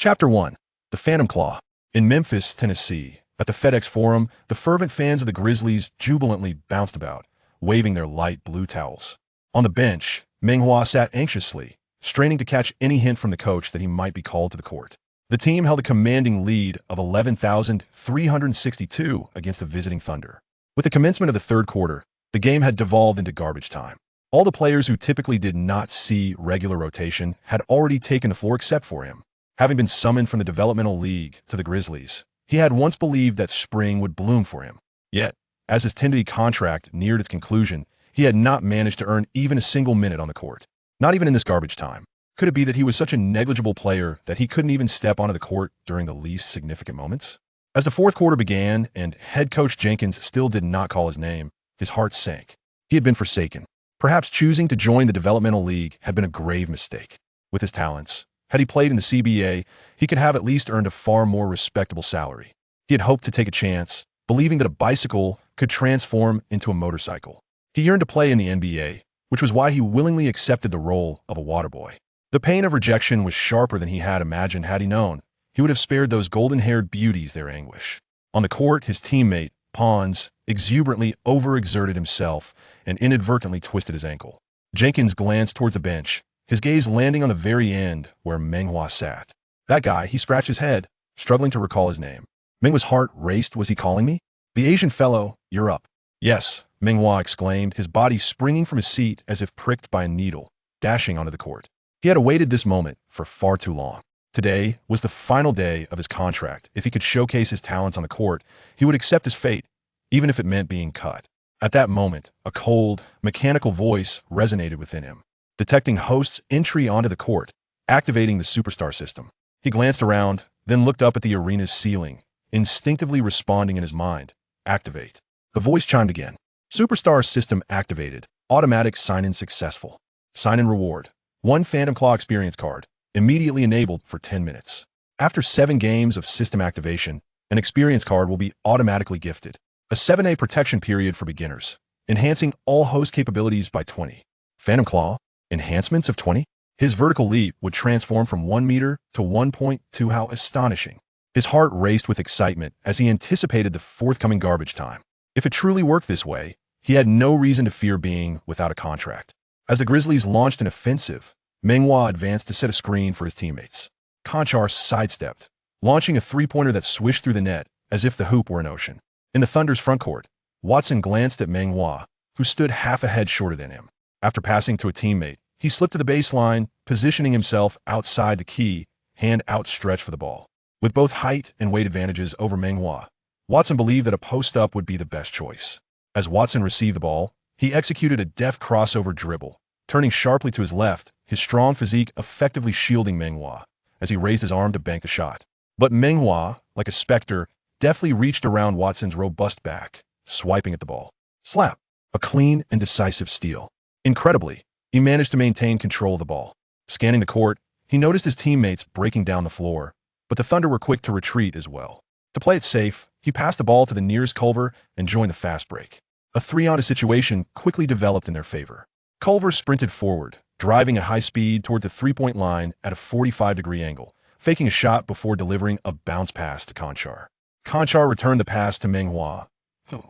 Chapter 1. The Phantom Claw. In Memphis, Tennessee, at the FedEx Forum, the fervent fans of the Grizzlies jubilantly bounced about, waving their light blue towels. On the bench, Meng Hua sat anxiously, straining to catch any hint from the coach that he might be called to the court. The team held a commanding lead of 11,362 against the visiting Thunder. With the commencement of the third quarter, the game had devolved into garbage time. All the players who typically did not see regular rotation had already taken the floor except for him. Having been summoned from the developmental league to the Grizzlies, he had once believed that spring would bloom for him. Yet, as his 10-day contract neared its conclusion, he had not managed to earn even a single minute on the court. Not even in this garbage time. Could it be that he was such a negligible player that he couldn't even step onto the court during the least significant moments? As the fourth quarter began and head coach Jenkins still did not call his name, his heart sank. He had been forsaken. Perhaps choosing to join the developmental league had been a grave mistake. With his talents, had he played in the CBA, he could have at least earned a far more respectable salary. He had hoped to take a chance, believing that a bicycle could transform into a motorcycle. He yearned to play in the NBA, which was why he willingly accepted the role of a water boy. The pain of rejection was sharper than he had imagined. Had he known, he would have spared those golden-haired beauties their anguish. On the court, his teammate, Pons, exuberantly overexerted himself and inadvertently twisted his ankle. Jenkins glanced towards the bench, his gaze landing on the very end where Meng Hua sat. That guy, he scratched his head, struggling to recall his name. Meng Hua's heart raced. Was he calling me? The Asian fellow, you're up. Yes, Meng Hua exclaimed, his body springing from his seat as if pricked by a needle, dashing onto the court. He had awaited this moment for far too long. Today was the final day of his contract. If he could showcase his talents on the court, he would accept his fate, even if it meant being cut. At that moment, a cold, mechanical voice resonated within him, detecting host's entry onto the court, activating the superstar system. He glanced around, then looked up at the arena's ceiling, instinctively responding in his mind. Activate. The voice chimed again. Superstar system activated. Automatic sign-in successful. Sign-in reward. 1 Phantom Claw experience card. Immediately enabled for 10 minutes. After 7 games of system activation, an experience card will be automatically gifted. A 7-day protection period for beginners, enhancing all host capabilities by 20. Phantom Claw, enhancements of 20? His vertical leap would transform from 1 meter to 1.2. How astonishing. His heart raced with excitement as he anticipated the forthcoming garbage time. If it truly worked this way, he had no reason to fear being without a contract. As the Grizzlies launched an offensive, Meng Hua advanced to set a screen for his teammates. Conchar sidestepped, launching a three-pointer that swished through the net as if the hoop were an ocean. In the Thunder's front court, Watson glanced at Meng Hua, who stood half a head shorter than him. After passing to a teammate, he slipped to the baseline, positioning himself outside the key, hand outstretched for the ball. With both height and weight advantages over Meng Hua, Watson believed that a post-up would be the best choice. As Watson received the ball, he executed a deft crossover dribble, turning sharply to his left, his strong physique effectively shielding Meng Hua as he raised his arm to bank the shot. But Meng Hua, like a specter, deftly reached around Watson's robust back, swiping at the ball. Slap! A clean and decisive steal. Incredibly, he managed to maintain control of the ball. Scanning the court, he noticed his teammates breaking down the floor, but the Thunder were quick to retreat as well. To play it safe, he passed the ball to the nearest Culver and joined the fast break. A 3-on-2 situation quickly developed in their favor. Culver sprinted forward, driving at high speed toward the three-point line at a 45-degree angle, faking a shot before delivering a bounce pass to Conchar. Conchar returned the pass to Meng Hua,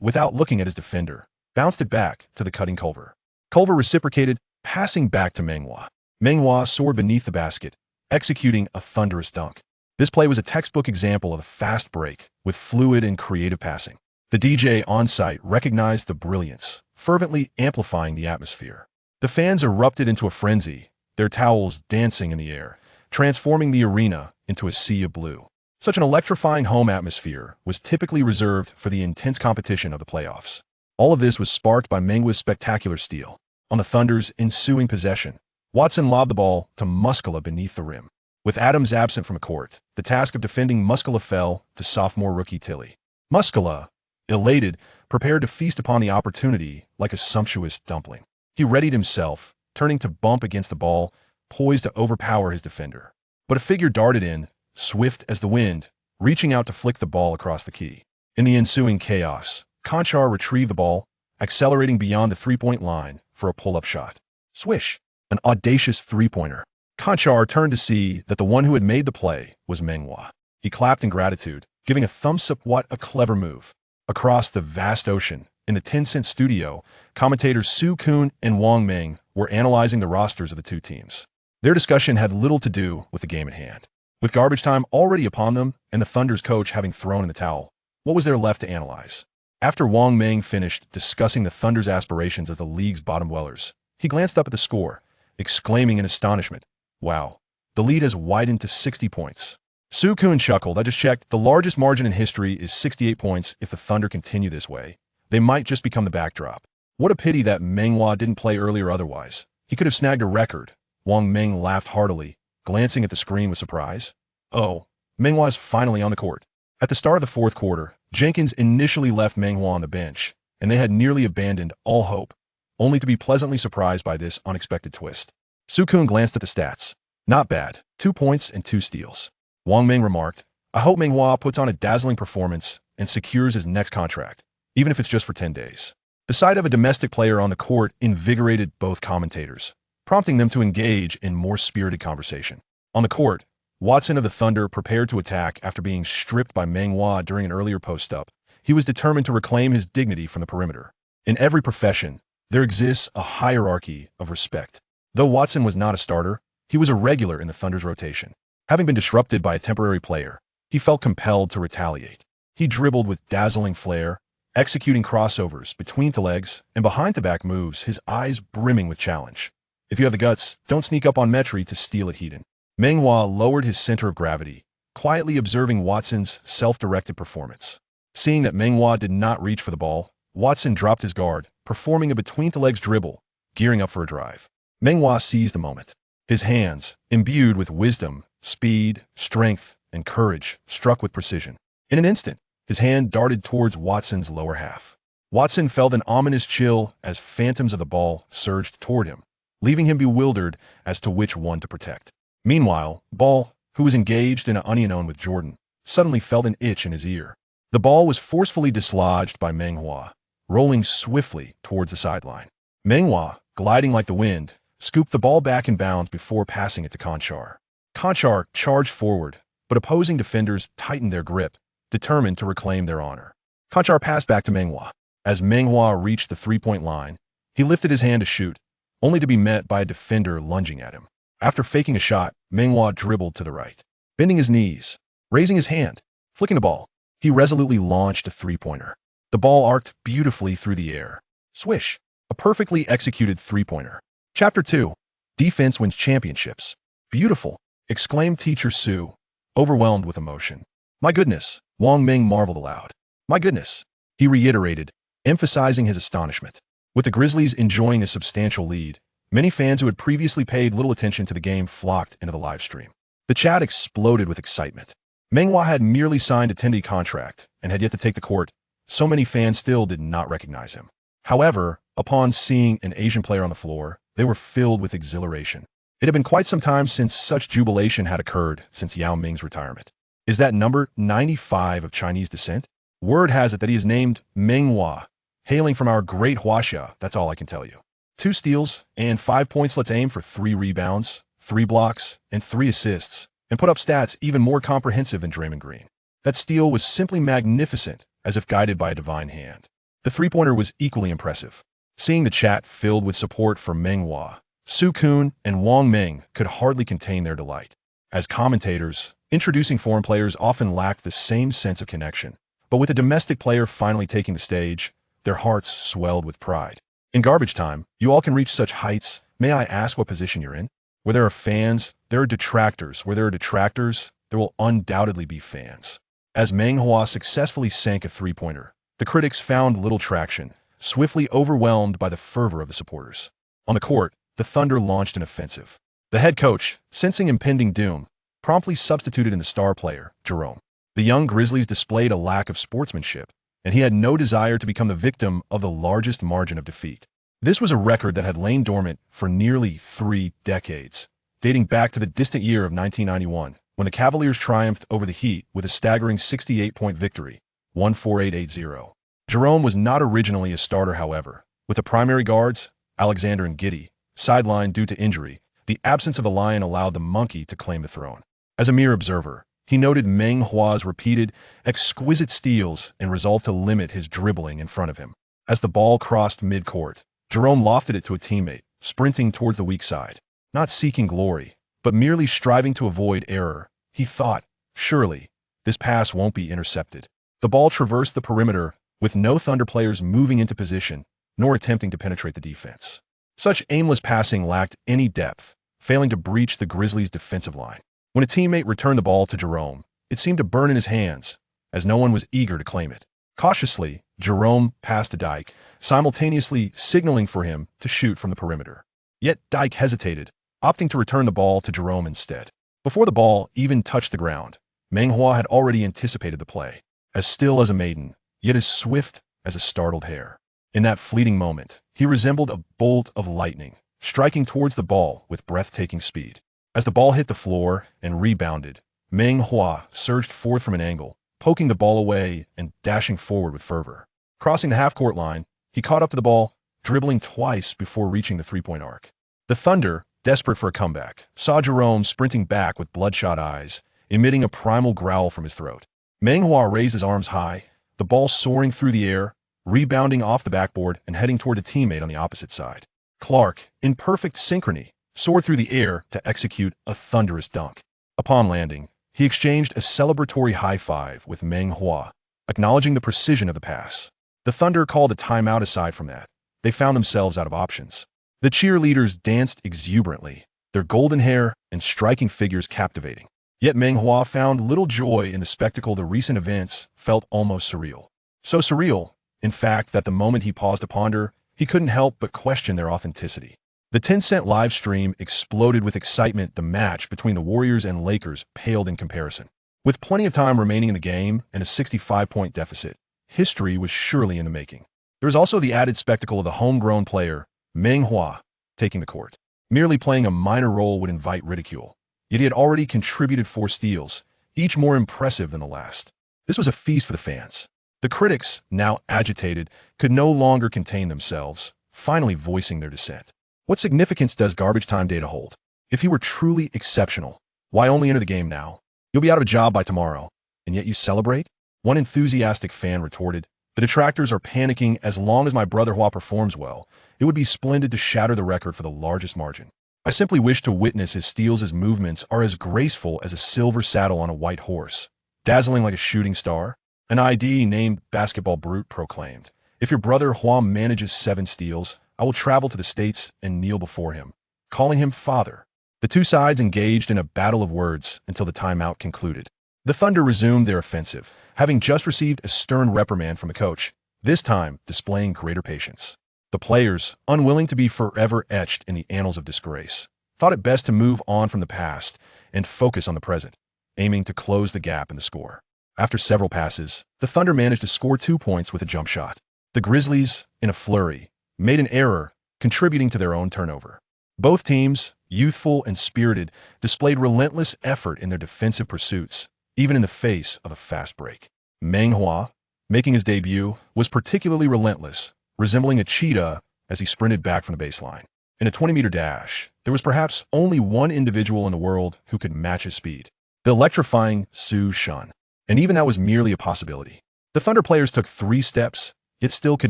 without looking at his defender, bounced it back to the cutting Culver. Culver reciprocated, passing back to Meng Hua. Meng Hua soared beneath the basket, executing a thunderous dunk. This play was a textbook example of a fast break with fluid and creative passing. The DJ on-site recognized the brilliance, fervently amplifying the atmosphere. The fans erupted into a frenzy, their towels dancing in the air, transforming the arena into a sea of blue. Such an electrifying home atmosphere was typically reserved for the intense competition of the playoffs. All of this was sparked by Meng Hua's spectacular steal. On the Thunder's ensuing possession, Watson lobbed the ball to Muscala beneath the rim. With Adams absent from a court, the task of defending Muscala fell to sophomore rookie Tilly. Muscala, elated, prepared to feast upon the opportunity like a sumptuous dumpling. He readied himself, turning to bump against the ball, poised to overpower his defender. But a figure darted in, swift as the wind, reaching out to flick the ball across the key. In the ensuing chaos, Conchar retrieved the ball, accelerating beyond the three-point line for a pull-up shot. Swish! An audacious three-pointer. Conchar turned to see that the one who had made the play was Meng Hua. He clapped in gratitude, giving a thumbs up. What a clever move. Across the vast ocean, in the Tencent studio, commentators Su Kun and Wang Meng were analyzing the rosters of the two teams. Their discussion had little to do with the game at hand. With garbage time already upon them and the Thunder's coach having thrown in the towel, what was there left to analyze? After Wang Meng finished discussing the Thunder's aspirations as the league's bottom dwellers, he glanced up at the score, exclaiming in astonishment, "Wow, the lead has widened to 60 points." Su Kun chuckled. "I just checked. The largest margin in history is 68 points. If the Thunder continue this way, they might just become the backdrop." What a pity that Meng Hua didn't play earlier otherwise. He could have snagged a record. Wang Meng laughed heartily, glancing at the screen with surprise. Oh, Meng Hua is finally on the court. At the start of the fourth quarter, Jenkins initially left Meng Hua on the bench, and they had nearly abandoned all hope, only to be pleasantly surprised by this unexpected twist. Su Kun glanced at the stats. Not bad, 2 points and 2 steals. Wang Meng remarked, "I hope Meng Hua puts on a dazzling performance and secures his next contract, even if it's just for 10 days. The sight of a domestic player on the court invigorated both commentators, prompting them to engage in more spirited conversation. On the court, Watson of the Thunder prepared to attack after being stripped by Meng Hua during an earlier post-up. He was determined to reclaim his dignity from the perimeter. In every profession, there exists a hierarchy of respect. Though Watson was not a starter, he was a regular in the Thunder's rotation. Having been disrupted by a temporary player, he felt compelled to retaliate. He dribbled with dazzling flair, executing crossovers between the legs and behind-the-back moves, his eyes brimming with challenge. If you have the guts, don't sneak up on Metri to steal it, Heaton. Meng Hua lowered his center of gravity, quietly observing Watson's self-directed performance. Seeing that Meng Hua did not reach for the ball, Watson dropped his guard, performing a between-the-legs dribble, gearing up for a drive. Meng Hua seized the moment. His hands, imbued with wisdom, speed, strength, and courage, struck with precision. In an instant, his hand darted towards Watson's lower half. Watson felt an ominous chill as phantoms of the ball surged toward him, leaving him bewildered as to which one to protect. Meanwhile, Ball, who was engaged in an onion with Jordan, suddenly felt an itch in his ear. The ball was forcefully dislodged by Meng Hua, rolling swiftly towards the sideline. Meng Hua, gliding like the wind, scooped the ball back in bounds before passing it to Conchar. Conchar charged forward, but opposing defenders tightened their grip, determined to reclaim their honor. Conchar passed back to Meng Hua. As Meng Hua reached the three-point line, he lifted his hand to shoot, only to be met by a defender lunging at him. After faking a shot, Meng Hua dribbled to the right. Bending his knees, raising his hand, flicking the ball, he resolutely launched a three-pointer. The ball arced beautifully through the air. Swish! A perfectly executed three-pointer. Chapter 2. Defense Wins Championships. Beautiful! Exclaimed Teacher Su, overwhelmed with emotion. My goodness! Wang Meng marveled aloud. My goodness! He reiterated, emphasizing his astonishment. With the Grizzlies enjoying a substantial lead, many fans who had previously paid little attention to the game flocked into the live stream. The chat exploded with excitement. Meng Hua had merely signed a 10-day contract and had yet to take the court. So many fans still did not recognize him. However, upon seeing an Asian player on the floor, they were filled with exhilaration. It had been quite some time since such jubilation had occurred since Yao Ming's retirement. Is that number 95 of Chinese descent? Word has it that he is named Meng Hua, hailing from our great Huaxia, that's all I can tell you. 2 steals and 5 points. Let's aim for 3 rebounds, 3 blocks, and 3 assists, and put up stats even more comprehensive than Draymond Green. That steal was simply magnificent, as if guided by a divine hand. The three-pointer was equally impressive. Seeing the chat filled with support for Meng Hua, Su Kun and Wang Meng could hardly contain their delight. As commentators, introducing foreign players often lacked the same sense of connection, but with a domestic player finally taking the stage, their hearts swelled with pride. In garbage time, you all can reach such heights. May I ask what position you're in? Where there are fans, there are detractors. Where there are detractors, there will undoubtedly be fans. As Meng Hua successfully sank a three-pointer, the critics found little traction, swiftly overwhelmed by the fervor of the supporters. On the court, the Thunder launched an offensive. The head coach, sensing impending doom, promptly substituted in the star player, Jerome. The young Grizzlies displayed a lack of sportsmanship, and he had no desire to become the victim of the largest margin of defeat. This was a record that had lain dormant for nearly 3 decades, dating back to the distant year of 1991, when the Cavaliers triumphed over the Heat with a staggering 68-point victory, 148-80. Jerome was not originally a starter, however, with the primary guards, Alexander and Giddey, sidelined due to injury. The absence of a lion allowed the monkey to claim the throne. As a mere observer, he noted Meng Hua's repeated, exquisite steals and resolved to limit his dribbling in front of him. As the ball crossed mid-court, Jerome lofted it to a teammate, sprinting towards the weak side. Not seeking glory, but merely striving to avoid error, he thought, surely, this pass won't be intercepted. The ball traversed the perimeter, with no Thunder players moving into position, nor attempting to penetrate the defense. Such aimless passing lacked any depth, failing to breach the Grizzlies' defensive line. When a teammate returned the ball to Jerome, it seemed to burn in his hands, as no one was eager to claim it. Cautiously, Jerome passed to Dyke, simultaneously signaling for him to shoot from the perimeter. Yet Dyke hesitated, opting to return the ball to Jerome instead. Before the ball even touched the ground, Meng Hua had already anticipated the play. As still as a maiden, yet as swift as a startled hare. In that fleeting moment, he resembled a bolt of lightning, striking towards the ball with breathtaking speed. As the ball hit the floor and rebounded, Meng Hua surged forth from an angle, poking the ball away and dashing forward with fervor. Crossing the half-court line, he caught up to the ball, dribbling twice before reaching the three-point arc. The Thunder, desperate for a comeback, saw Jerome sprinting back with bloodshot eyes, emitting a primal growl from his throat. Meng Hua raised his arms high, the ball soaring through the air, rebounding off the backboard and heading toward a teammate on the opposite side. Clark, in perfect synchrony, soared through the air to execute a thunderous dunk. Upon landing, he exchanged a celebratory high-five with Meng Hua, acknowledging the precision of the pass. The Thunder called a timeout. Aside from that, they found themselves out of options. The cheerleaders danced exuberantly, their golden hair and striking figures captivating. Yet Meng Hua found little joy in the spectacle. The recent events felt almost surreal. So surreal, in fact, that the moment he paused to ponder, he couldn't help but question their authenticity. The 10-cent live stream exploded with excitement. The match between the Warriors and Lakers paled in comparison. With plenty of time remaining in the game and a 65-point deficit, history was surely in the making. There was also the added spectacle of the homegrown player, Meng Hua, taking the court. Merely playing a minor role would invite ridicule. Yet he had already contributed 4 steals, each more impressive than the last. This was a feast for the fans. The critics, now agitated, could no longer contain themselves, finally voicing their dissent. What significance does garbage time data hold? If he were truly exceptional, why only enter the game now? You'll be out of a job by tomorrow, and yet you celebrate? One enthusiastic fan retorted, the detractors are panicking. As long as my brother Hua performs well, it would be splendid to shatter the record for the largest margin. I simply wish to witness his steals. His movements are as graceful as a silver saddle on a white horse, dazzling like a shooting star. An ID named Basketball Brute proclaimed, if your brother Hua manages 7 steals, I will travel to the States and kneel before him, calling him father. The two sides engaged in a battle of words until the timeout concluded. The Thunder resumed their offensive, having just received a stern reprimand from the coach, this time displaying greater patience. The players, unwilling to be forever etched in the annals of disgrace, thought it best to move on from the past and focus on the present, aiming to close the gap in the score. After several passes, the Thunder managed to score 2 points with a jump shot. The Grizzlies, in a flurry, made an error, contributing to their own turnover. Both teams, youthful and spirited, displayed relentless effort in their defensive pursuits, even in the face of a fast break. Meng Hua, making his debut, was particularly relentless, resembling a cheetah as he sprinted back from the baseline. In a 20-meter dash, there was perhaps only one individual in the world who could match his speed, the electrifying Su Shun. And even that was merely a possibility. The Thunder players took 3 steps, yet still could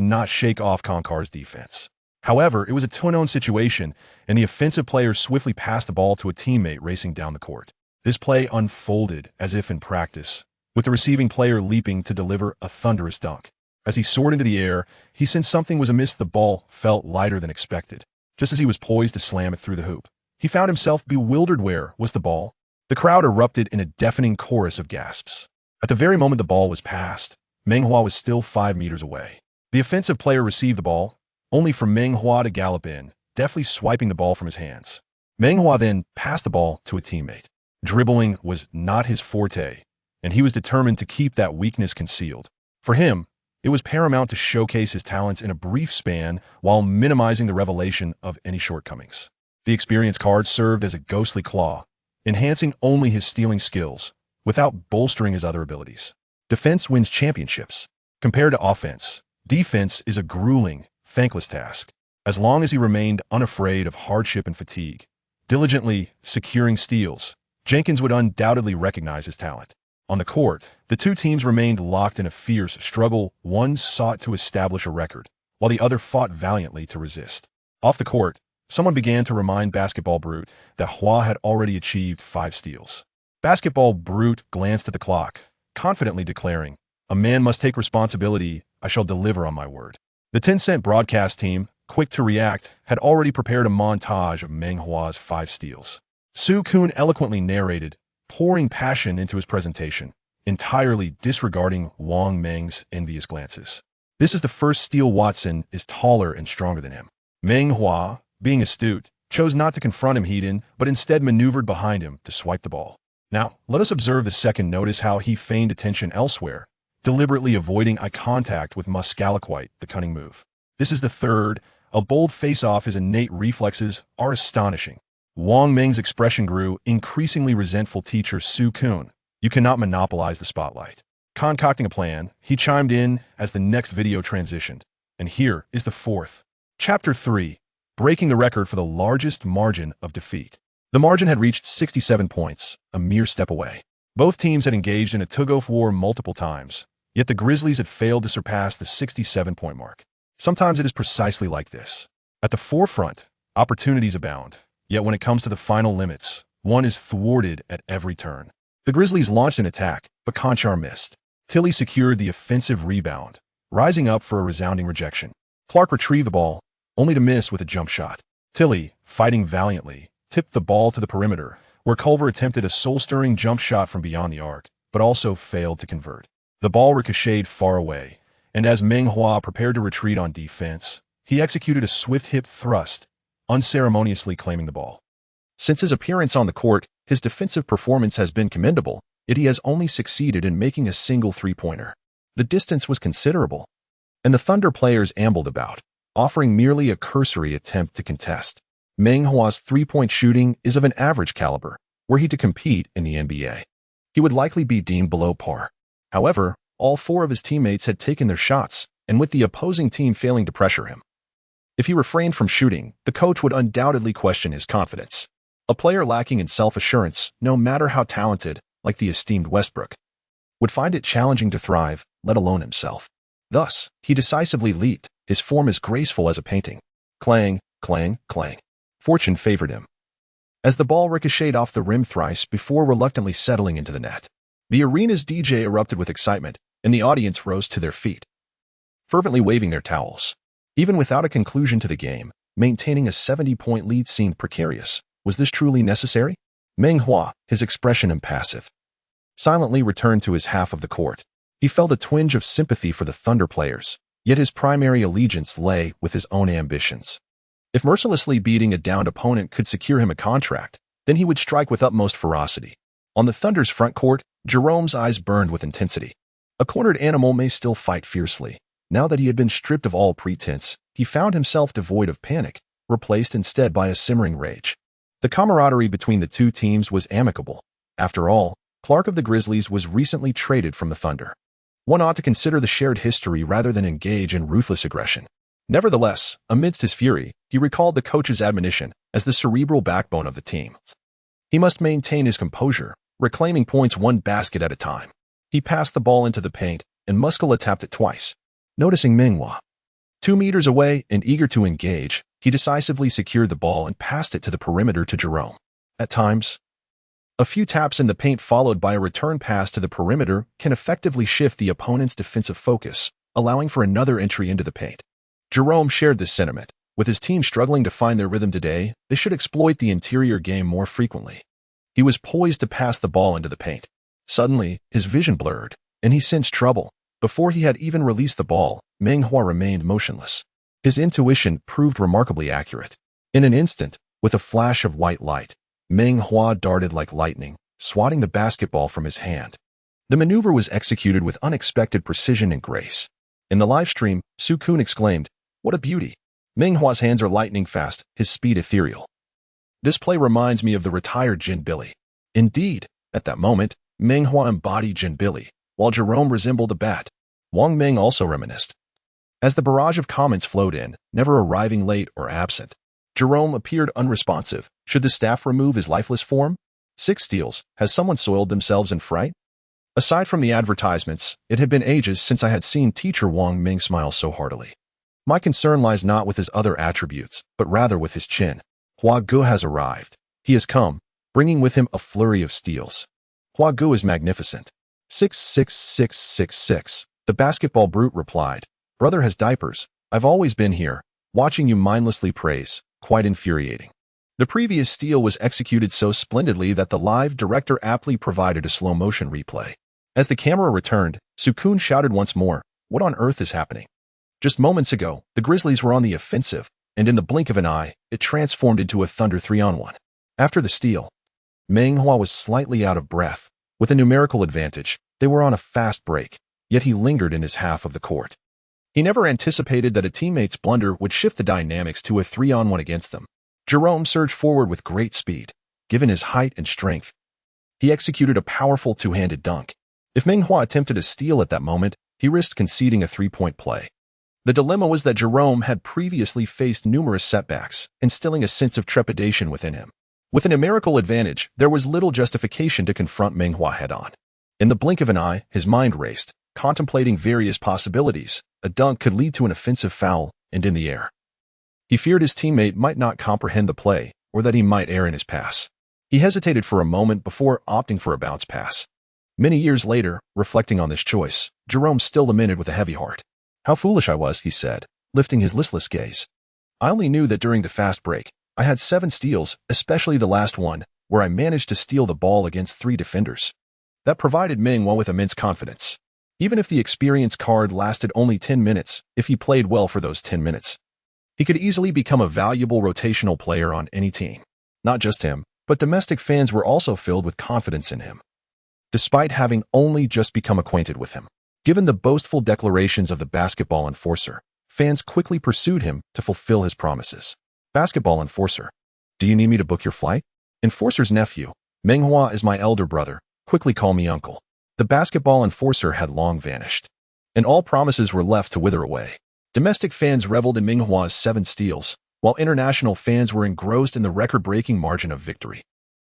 not shake off Concar's defense. However, it was a 2-on-1 situation, and the offensive players swiftly passed the ball to a teammate racing down the court. This play unfolded as if in practice, with the receiving player leaping to deliver a thunderous dunk. As he soared into the air, he sensed something was amiss. The ball felt lighter than expected. Just as he was poised to slam it through the hoop, he found himself bewildered. Where was the ball? The crowd erupted in a deafening chorus of gasps. At the very moment the ball was passed, Meng Hua was still 5 meters away. The offensive player received the ball, only for Meng Hua to gallop in, deftly swiping the ball from his hands. Meng Hua then passed the ball to a teammate. Dribbling was not his forte, and he was determined to keep that weakness concealed. For him, it was paramount to showcase his talents in a brief span while minimizing the revelation of any shortcomings. The experience card served as a ghostly claw, enhancing only his stealing skills, without bolstering his other abilities. Defense wins championships. Compared to offense, defense is a grueling, thankless task. As long as he remained unafraid of hardship and fatigue, diligently securing steals. Jenkins would undoubtedly recognize his talent. On the court, the two teams remained locked in a fierce struggle. One sought to establish a record, while the other fought valiantly to resist. Off the court, someone began to remind Basketball Brute that Hua had already achieved 5 steals. Basketball Brute glanced at the clock, confidently declaring, "A man must take responsibility. I shall deliver on my word." The 10-cent broadcast team, quick to react, had already prepared a montage of Meng Hua's 5 steals. Su Kun eloquently narrated, pouring passion into his presentation, entirely disregarding Wang Meng's envious glances. "This is the first steal. Watson is taller and stronger than him." Meng Hua, being astute, chose not to confront him head-on, but instead maneuvered behind him to swipe the ball. Now, let us observe the second. Notice how he feigned attention elsewhere, deliberately avoiding eye contact with Muscalaquite, the cunning move. This is the third. A bold face-off. His innate reflexes are astonishing. Wang Meng's expression grew, increasingly resentful. "Teacher Su Kun, you cannot monopolize the spotlight." Concocting a plan, he chimed in as the next video transitioned. And here is the fourth. Chapter 3. Breaking the record for the largest margin of defeat. The margin had reached 67 points, a mere step away. Both teams had engaged in a tug-of-war multiple times, yet the Grizzlies had failed to surpass the 67-point mark. Sometimes it is precisely like this. At the forefront, opportunities abound, yet when it comes to the final limits, one is thwarted at every turn. The Grizzlies launched an attack, but Conchar missed. Tilly secured the offensive rebound, rising up for a resounding rejection. Clark retrieved the ball, only to miss with a jump shot. Tilly, fighting valiantly, tipped the ball to the perimeter, where Culver attempted a soul-stirring jump shot from beyond the arc, but also failed to convert. The ball ricocheted far away, and as Meng Hua prepared to retreat on defense, he executed a swift hip thrust, unceremoniously claiming the ball. Since his appearance on the court, his defensive performance has been commendable, yet he has only succeeded in making a single three-pointer. The distance was considerable, and the Thunder players ambled about, offering merely a cursory attempt to contest. Meng Hua's three-point shooting is of an average caliber. Were he to compete in the NBA, he would likely be deemed below par. However, all 4 of his teammates had taken their shots, and with the opposing team failing to pressure him, if he refrained from shooting, the coach would undoubtedly question his confidence. A player lacking in self-assurance, no matter how talented, like the esteemed Westbrook, would find it challenging to thrive, let alone himself. Thus, he decisively leaped, his form as graceful as a painting. Clang, clang, clang. Fortune favored him, as the ball ricocheted off the rim thrice before reluctantly settling into the net. The arena's DJ erupted with excitement, and the audience rose to their feet, fervently waving their towels. Even without a conclusion to the game, maintaining a 70-point lead seemed precarious. Was this truly necessary? Meng Hua, his expression impassive, silently returned to his half of the court. He felt a twinge of sympathy for the Thunder players, yet his primary allegiance lay with his own ambitions. If mercilessly beating a downed opponent could secure him a contract, then he would strike with utmost ferocity. On the Thunder's front court, Jerome's eyes burned with intensity. A cornered animal may still fight fiercely. Now that he had been stripped of all pretense, he found himself devoid of panic, replaced instead by a simmering rage. The camaraderie between the two teams was amicable. After all, Clark of the Grizzlies was recently traded from the Thunder. One ought to consider the shared history rather than engage in ruthless aggression. Nevertheless, amidst his fury, he recalled the coach's admonition as the cerebral backbone of the team. He must maintain his composure, reclaiming points one basket at a time. He passed the ball into the paint, and Muscala tapped it twice. Noticing Meng Hua 2 meters away and eager to engage, he decisively secured the ball and passed it to the perimeter to Jerome. At times, a few taps in the paint followed by a return pass to the perimeter can effectively shift the opponent's defensive focus, allowing for another entry into the paint. Jerome shared this sentiment. With his team struggling to find their rhythm today, they should exploit the interior game more frequently. He was poised to pass the ball into the paint. Suddenly, his vision blurred, and he sensed trouble. Before he had even released the ball, Meng Hua remained motionless. His intuition proved remarkably accurate. In an instant, with a flash of white light, Meng Hua darted like lightning, swatting the basketball from his hand. The maneuver was executed with unexpected precision and grace. In the live stream, Su Kun exclaimed, "What a beauty!" Meng Hua's hands are lightning fast, his speed ethereal. This play reminds me of the retired Jin Billy. Indeed, at that moment, Meng Hua embodied Jin Billy, while Jerome resembled a bat. Wang Meng also reminisced. As the barrage of comments flowed in, never arriving late or absent, Jerome appeared unresponsive, Should the staff remove his lifeless form? 6 steals. Has someone soiled themselves in fright? Aside from the advertisements, it had been ages since I had seen teacher Wang Ming smile so heartily. My concern lies not with his other attributes, but rather with his chin. Hua Gu has arrived. He has come, bringing with him a flurry of steals. Hua Gu is magnificent. 66666. The basketball brute replied. Brother has diapers. I've always been here, watching you mindlessly praise. Quite infuriating. The previous steal was executed so splendidly that the live director aptly provided a slow-motion replay. As the camera returned, Sukun shouted once more, "What on earth is happening?" Just moments ago, the Grizzlies were on the offensive, and in the blink of an eye, it transformed into a Thunder 3-on-1. After the steal, Meng Hua was slightly out of breath. With a numerical advantage, they were on a fast break, yet he lingered in his half of the court. He never anticipated that a teammate's blunder would shift the dynamics to a 3-on-1 against them. Jerome surged forward with great speed. Given his height and strength, he executed a powerful two-handed dunk. If Meng Hua attempted a steal at that moment, he risked conceding a 3-point play. The dilemma was that Jerome had previously faced numerous setbacks, instilling a sense of trepidation within him. With a numerical advantage, there was little justification to confront Meng Hua head-on. In the blink of an eye, his mind raced, contemplating various possibilities. A dunk could lead to an offensive foul, and in the air. He feared his teammate might not comprehend the play, or that he might err in his pass. He hesitated for a moment before opting for a bounce pass. Many years later, reflecting on this choice, Jerome still lamented with a heavy heart. How foolish I was, he said, lifting his listless gaze. I only knew that during the fast break, I had 7 steals, especially the last one, where I managed to steal the ball against 3 defenders. That provided Meng Hua with immense confidence. Even if the experience card lasted only 10 minutes, if he played well for those 10 minutes, he could easily become a valuable rotational player on any team. Not just him, but domestic fans were also filled with confidence in him, despite having only just become acquainted with him. Given the boastful declarations of the basketball enforcer, fans quickly pursued him to fulfill his promises. Basketball enforcer. Do you need me to book your flight? Enforcer's nephew. Meng Hua is my elder brother. Quickly call me uncle. The basketball enforcer had long vanished, and all promises were left to wither away. Domestic fans reveled in Meng Hua's 7 steals, while international fans were engrossed in the record-breaking margin of victory.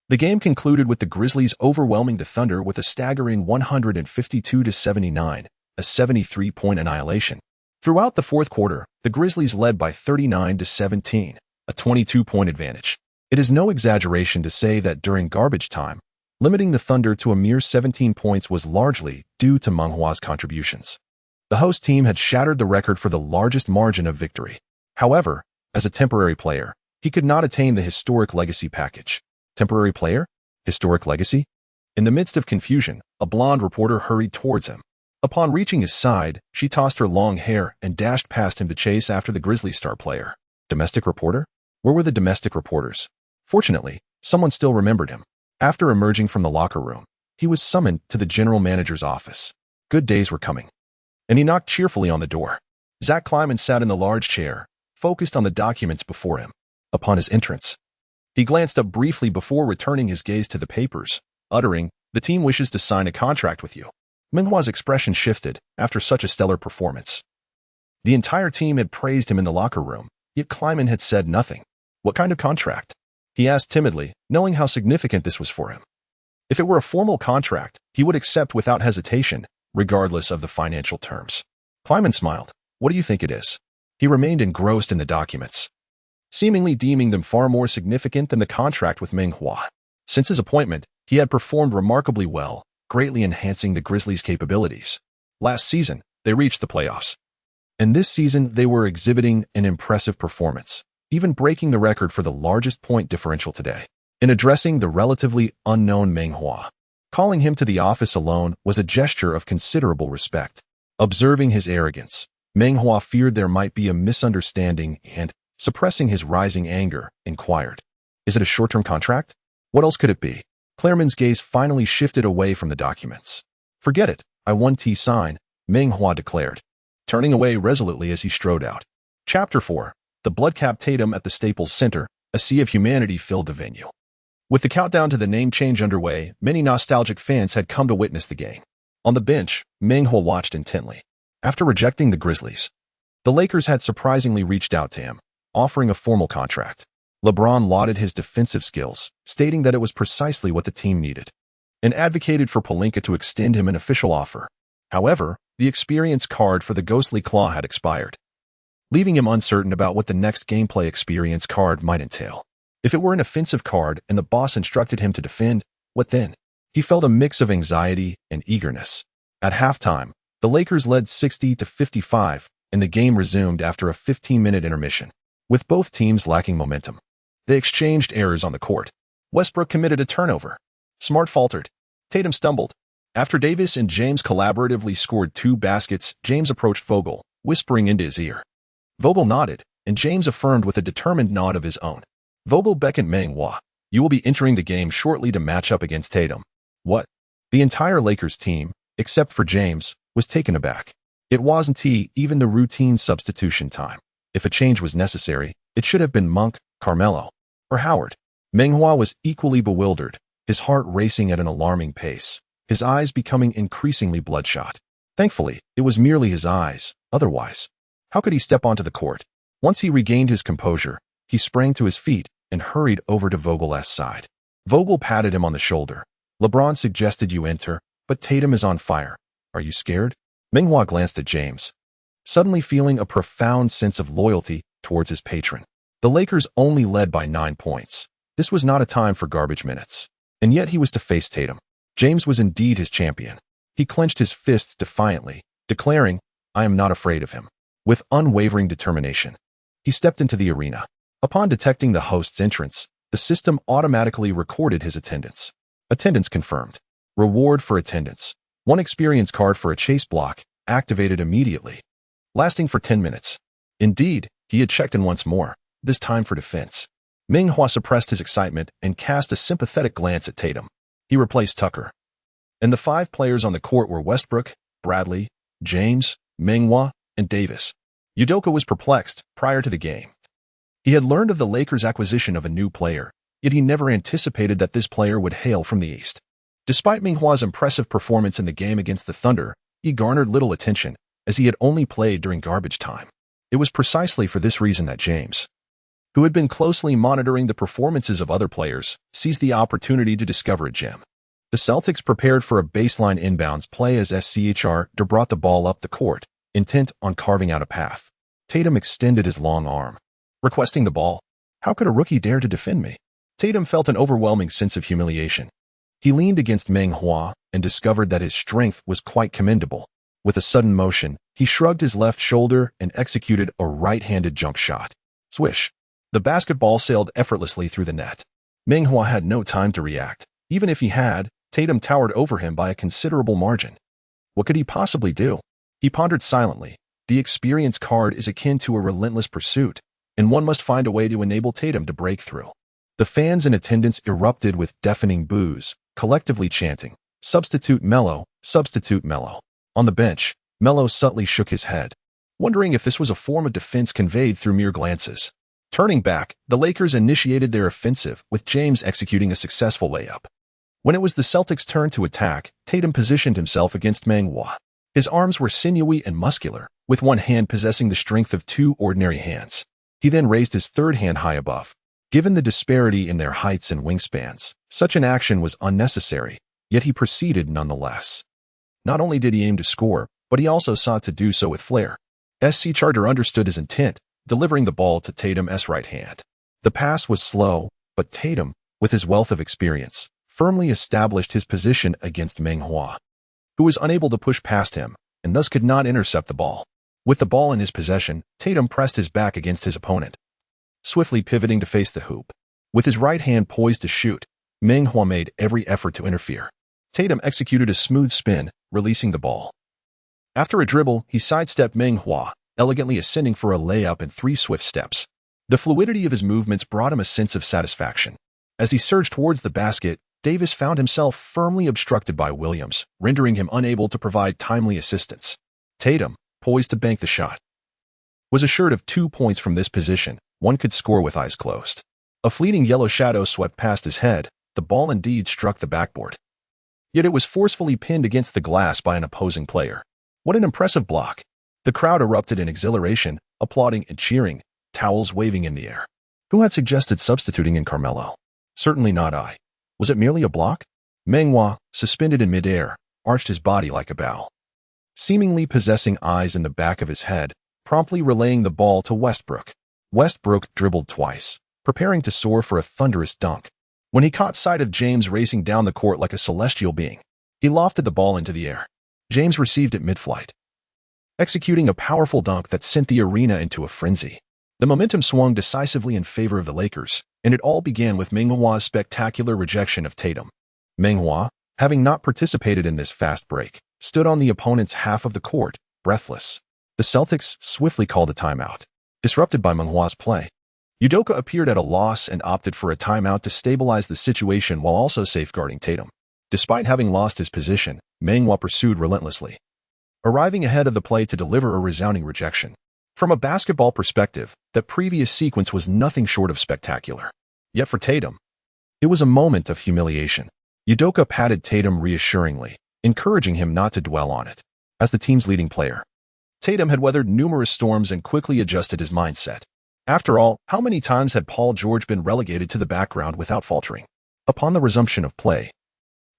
The game concluded with the Grizzlies overwhelming the Thunder with a staggering 152-79, a 73-point annihilation. Throughout the fourth quarter, the Grizzlies led by 39-17, a 22-point advantage. It is no exaggeration to say that during garbage time, limiting the Thunder to a mere 17 points was largely due to Meng Hua's contributions. The host team had shattered the record for the largest margin of victory. However, as a temporary player, he could not attain the historic legacy package. Temporary player? Historic legacy? In the midst of confusion, a blonde reporter hurried towards him. Upon reaching his side, she tossed her long hair and dashed past him to chase after the Grizzlies star player. Domestic reporter? Where were the domestic reporters? Fortunately, someone still remembered him. After emerging from the locker room, he was summoned to the general manager's office. Good days were coming, and he knocked cheerfully on the door. Zach Kleiman sat in the large chair, focused on the documents before him. Upon his entrance, he glanced up briefly before returning his gaze to the papers, uttering, "The team wishes to sign a contract with you." Meng Hua's expression shifted after such a stellar performance. The entire team had praised him in the locker room, yet Kleiman had said nothing. What kind of contract? He asked timidly, knowing how significant this was for him. If it were a formal contract, he would accept without hesitation, regardless of the financial terms. Kleiman smiled. What do you think it is? He remained engrossed in the documents, seemingly deeming them far more significant than the contract with Meng Hua. Since his appointment, he had performed remarkably well, greatly enhancing the Grizzlies' capabilities. Last season, they reached the playoffs, and this season they were exhibiting an impressive performance, even breaking the record for the largest point differential today. In addressing the relatively unknown Meng Hua, calling him to the office alone was a gesture of considerable respect. Observing his arrogance, Meng Hua feared there might be a misunderstanding and, suppressing his rising anger, inquired, "Is it a short-term contract? What else could it be?" Kleiman's gaze finally shifted away from the documents. "Forget it, I want to sign," Meng Hua declared, turning away resolutely as he strode out. Chapter 4. The blood-capped Tatum at the Staples Center, a sea of humanity filled the venue. With the countdown to the name change underway, many nostalgic fans had come to witness the game. On the bench, Meng Hua watched intently. After rejecting the Grizzlies, the Lakers had surprisingly reached out to him, offering a formal contract. LeBron lauded his defensive skills, stating that it was precisely what the team needed, and advocated for Pelinka to extend him an official offer. However, the experience card for the Ghostly Claw had expired, leaving him uncertain about what the next gameplay experience card might entail. If it were an offensive card and the boss instructed him to defend, what then? He felt a mix of anxiety and eagerness. At halftime, the Lakers led 60-55, and the game resumed after a 15-minute intermission, with both teams lacking momentum. They exchanged errors on the court. Westbrook committed a turnover. Smart faltered. Tatum stumbled. After Davis and James collaboratively scored 2 baskets, James approached Vogel, whispering into his ear. Vogel nodded, and James affirmed with a determined nod of his own. Vogel beckoned Meng Hua. You will be entering the game shortly to match up against Tatum. What? The entire Lakers team, except for James, was taken aback. It wasn't even the routine substitution time. If a change was necessary, it should have been Monk, Carmelo, or Howard. Meng Hua was equally bewildered, his heart racing at an alarming pace, his eyes becoming increasingly bloodshot. Thankfully, it was merely his eyes. Otherwise, how could he step onto the court? Once he regained his composure, he sprang to his feet and hurried over to Vogel's side. Vogel patted him on the shoulder. LeBron suggested you enter, but Tatum is on fire. Are you scared? Meng Hua glanced at James, suddenly feeling a profound sense of loyalty towards his patron. The Lakers only led by 9 points. This was not a time for garbage minutes. And yet he was to face Tatum. James was indeed his champion. He clenched his fists defiantly, declaring, I am not afraid of him. With unwavering determination, he stepped into the arena. Upon detecting the host's entrance, the system automatically recorded his attendance. Attendance confirmed. Reward for attendance. 1 experience card for a chase block, activated immediately, lasting for 10 minutes. Indeed, he had checked in once more, this time for defense. Meng Hua suppressed his excitement and cast a sympathetic glance at Tatum. He replaced Tucker. And the 5 players on the court were Westbrook, Bradley, James, Meng Hua, and Davis. Udoka was perplexed prior to the game. He had learned of the Lakers' acquisition of a new player, yet he never anticipated that this player would hail from the East. Despite Meng Hua's impressive performance in the game against the Thunder, he garnered little attention, as he had only played during garbage time. It was precisely for this reason that James, who had been closely monitoring the performances of other players, seized the opportunity to discover a gem. The Celtics prepared for a baseline inbounds play as SCHR brought the ball up the court, intent on carving out a path. Tatum extended his long arm, requesting the ball. How could a rookie dare to defend me? Tatum felt an overwhelming sense of humiliation. He leaned against Meng Hua and discovered that his strength was quite commendable. With a sudden motion, he shrugged his left shoulder and executed a right-handed junk shot. Swish. The basketball sailed effortlessly through the net. Meng Hua had no time to react. Even if he had, Tatum towered over him by a considerable margin. What could he possibly do? He pondered silently. The experience card is akin to a relentless pursuit, and one must find a way to enable Tatum to break through. The fans in attendance erupted with deafening boos, collectively chanting, Substitute Melo, substitute Melo. On the bench, Melo subtly shook his head, wondering if this was a form of defense conveyed through mere glances. Turning back, the Lakers initiated their offensive, with James executing a successful layup. When it was the Celtics' turn to attack, Tatum positioned himself against Meng Hua. His arms were sinewy and muscular, with one hand possessing the strength of 2 ordinary hands. He then raised his third hand high above. Given the disparity in their heights and wingspans, such an action was unnecessary, yet he proceeded nonetheless. Not only did he aim to score, but he also sought to do so with flair. SC Charter understood his intent, delivering the ball to Tatum's right hand. The pass was slow, but Tatum, with his wealth of experience, firmly established his position against Meng Hua, who was unable to push past him, and thus could not intercept the ball. With the ball in his possession, Tatum pressed his back against his opponent, swiftly pivoting to face the hoop. With his right hand poised to shoot, Meng Hua made every effort to interfere. Tatum executed a smooth spin, releasing the ball. After a dribble, he sidestepped Meng Hua, elegantly ascending for a layup in 3 swift steps. The fluidity of his movements brought him a sense of satisfaction. As he surged towards the basket, Davis found himself firmly obstructed by Williams, rendering him unable to provide timely assistance. Tatum, poised to bank the shot, was assured of 2 points from this position. One could score with eyes closed. A fleeting yellow shadow swept past his head. The ball indeed struck the backboard. Yet it was forcefully pinned against the glass by an opposing player. What an impressive block! The crowd erupted in exhilaration, applauding and cheering, towels waving in the air. Who had suggested substituting in Carmelo? Certainly not I. Was it merely a block? Meng Hua, suspended in midair, arched his body like a bow, seemingly possessing eyes in the back of his head, promptly relaying the ball to Westbrook. Westbrook dribbled twice, preparing to soar for a thunderous dunk. When he caught sight of James racing down the court like a celestial being, he lofted the ball into the air. James received it mid-flight, executing a powerful dunk that sent the arena into a frenzy. The momentum swung decisively in favor of the Lakers, and it all began with Meng Hua's spectacular rejection of Tatum. Meng Hua, having not participated in this fast break, stood on the opponent's half of the court, breathless. The Celtics swiftly called a timeout, disrupted by Meng Hua's play. Udoka appeared at a loss and opted for a timeout to stabilize the situation while also safeguarding Tatum. Despite having lost his position, Meng Hua pursued relentlessly, arriving ahead of the play to deliver a resounding rejection. From a basketball perspective, that previous sequence was nothing short of spectacular. Yet for Tatum, it was a moment of humiliation. Udoka patted Tatum reassuringly, encouraging him not to dwell on it. As the team's leading player, Tatum had weathered numerous storms and quickly adjusted his mindset. After all, how many times had Paul George been relegated to the background without faltering? Upon the resumption of play,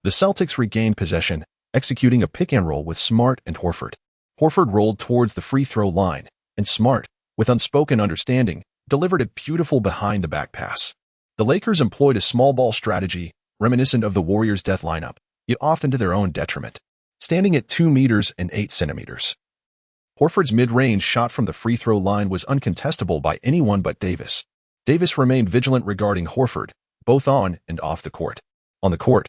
the Celtics regained possession, executing a pick-and-roll with Smart and Horford. Horford rolled towards the free-throw line, and Smart, with unspoken understanding, delivered a beautiful behind-the-back pass. The Lakers employed a small ball strategy, reminiscent of the Warriors' death lineup, yet often to their own detriment. Standing at 2 meters and 8 centimeters, Horford's mid-range shot from the free-throw line was uncontestable by anyone but Davis. Davis remained vigilant regarding Horford, both on and off the court. On the court,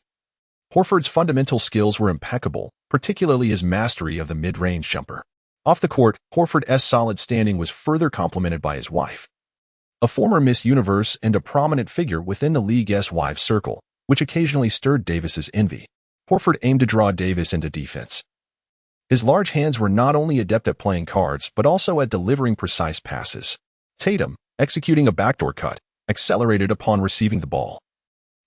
Horford's fundamental skills were impeccable, particularly his mastery of the mid-range jumper. Off the court, Horford's solid standing was further complemented by his wife, a former Miss Universe and a prominent figure within the league's wives circle, which occasionally stirred Davis's envy. Horford aimed to draw Davis into defense. His large hands were not only adept at playing cards, but also at delivering precise passes. Tatum, executing a backdoor cut, accelerated upon receiving the ball,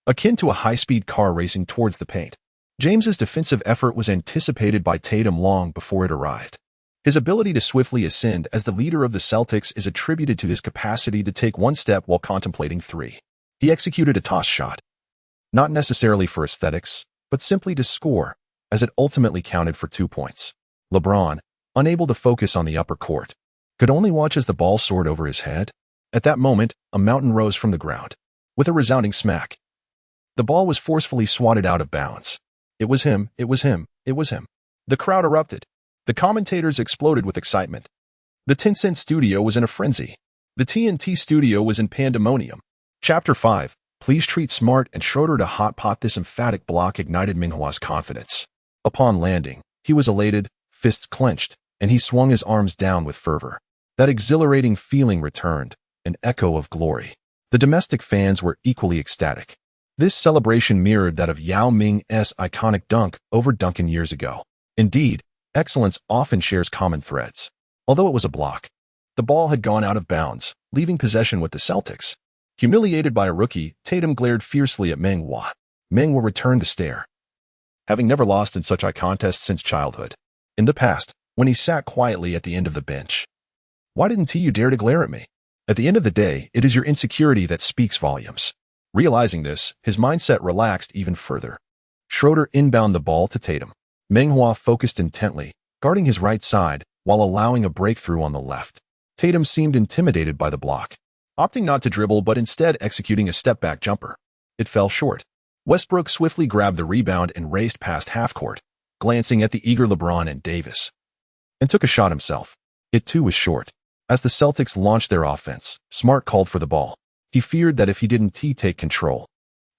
akin to a high-speed car racing towards the paint. James's defensive effort was anticipated by Tatum long before it arrived. His ability to swiftly ascend as the leader of the Celtics is attributed to his capacity to take one step while contemplating three. He executed a toss shot, not necessarily for aesthetics, but simply to score, as it ultimately counted for 2 points. LeBron, unable to focus on the upper court, could only watch as the ball soared over his head. At that moment, a mountain rose from the ground. With a resounding smack, the ball was forcefully swatted out of bounds. It was him, it was him, it was him. The crowd erupted. The commentators exploded with excitement. The 10-cent studio was in a frenzy. The TNT studio was in pandemonium. Chapter 5. Please treat Smart and Schroeder to hot pot. This emphatic block ignited Meng Hua's confidence. Upon landing, he was elated, fists clenched, and he swung his arms down with fervor. That exhilarating feeling returned, an echo of glory. The domestic fans were equally ecstatic. This celebration mirrored that of Yao Ming's iconic dunk over Duncan years ago. Indeed, excellence often shares common threads. Although it was a block, the ball had gone out of bounds, leaving possession with the Celtics. Humiliated by a rookie, Tatum glared fiercely at Meng Hua. Meng Hua returned the stare, having never lost in such a contest since childhood. In the past, when he sat quietly at the end of the bench. Why didn't you dare to glare at me? At the end of the day, it is your insecurity that speaks volumes. Realizing this, his mindset relaxed even further. Schroeder inbound the ball to Tatum. Meng Hua focused intently, guarding his right side, while allowing a breakthrough on the left. Tatum seemed intimidated by the block, opting not to dribble but instead executing a step-back jumper. It fell short. Westbrook swiftly grabbed the rebound and raced past half-court, glancing at the eager LeBron and Davis, and took a shot himself. It too was short. As the Celtics launched their offense, Smart called for the ball. He feared that if he didn't take control,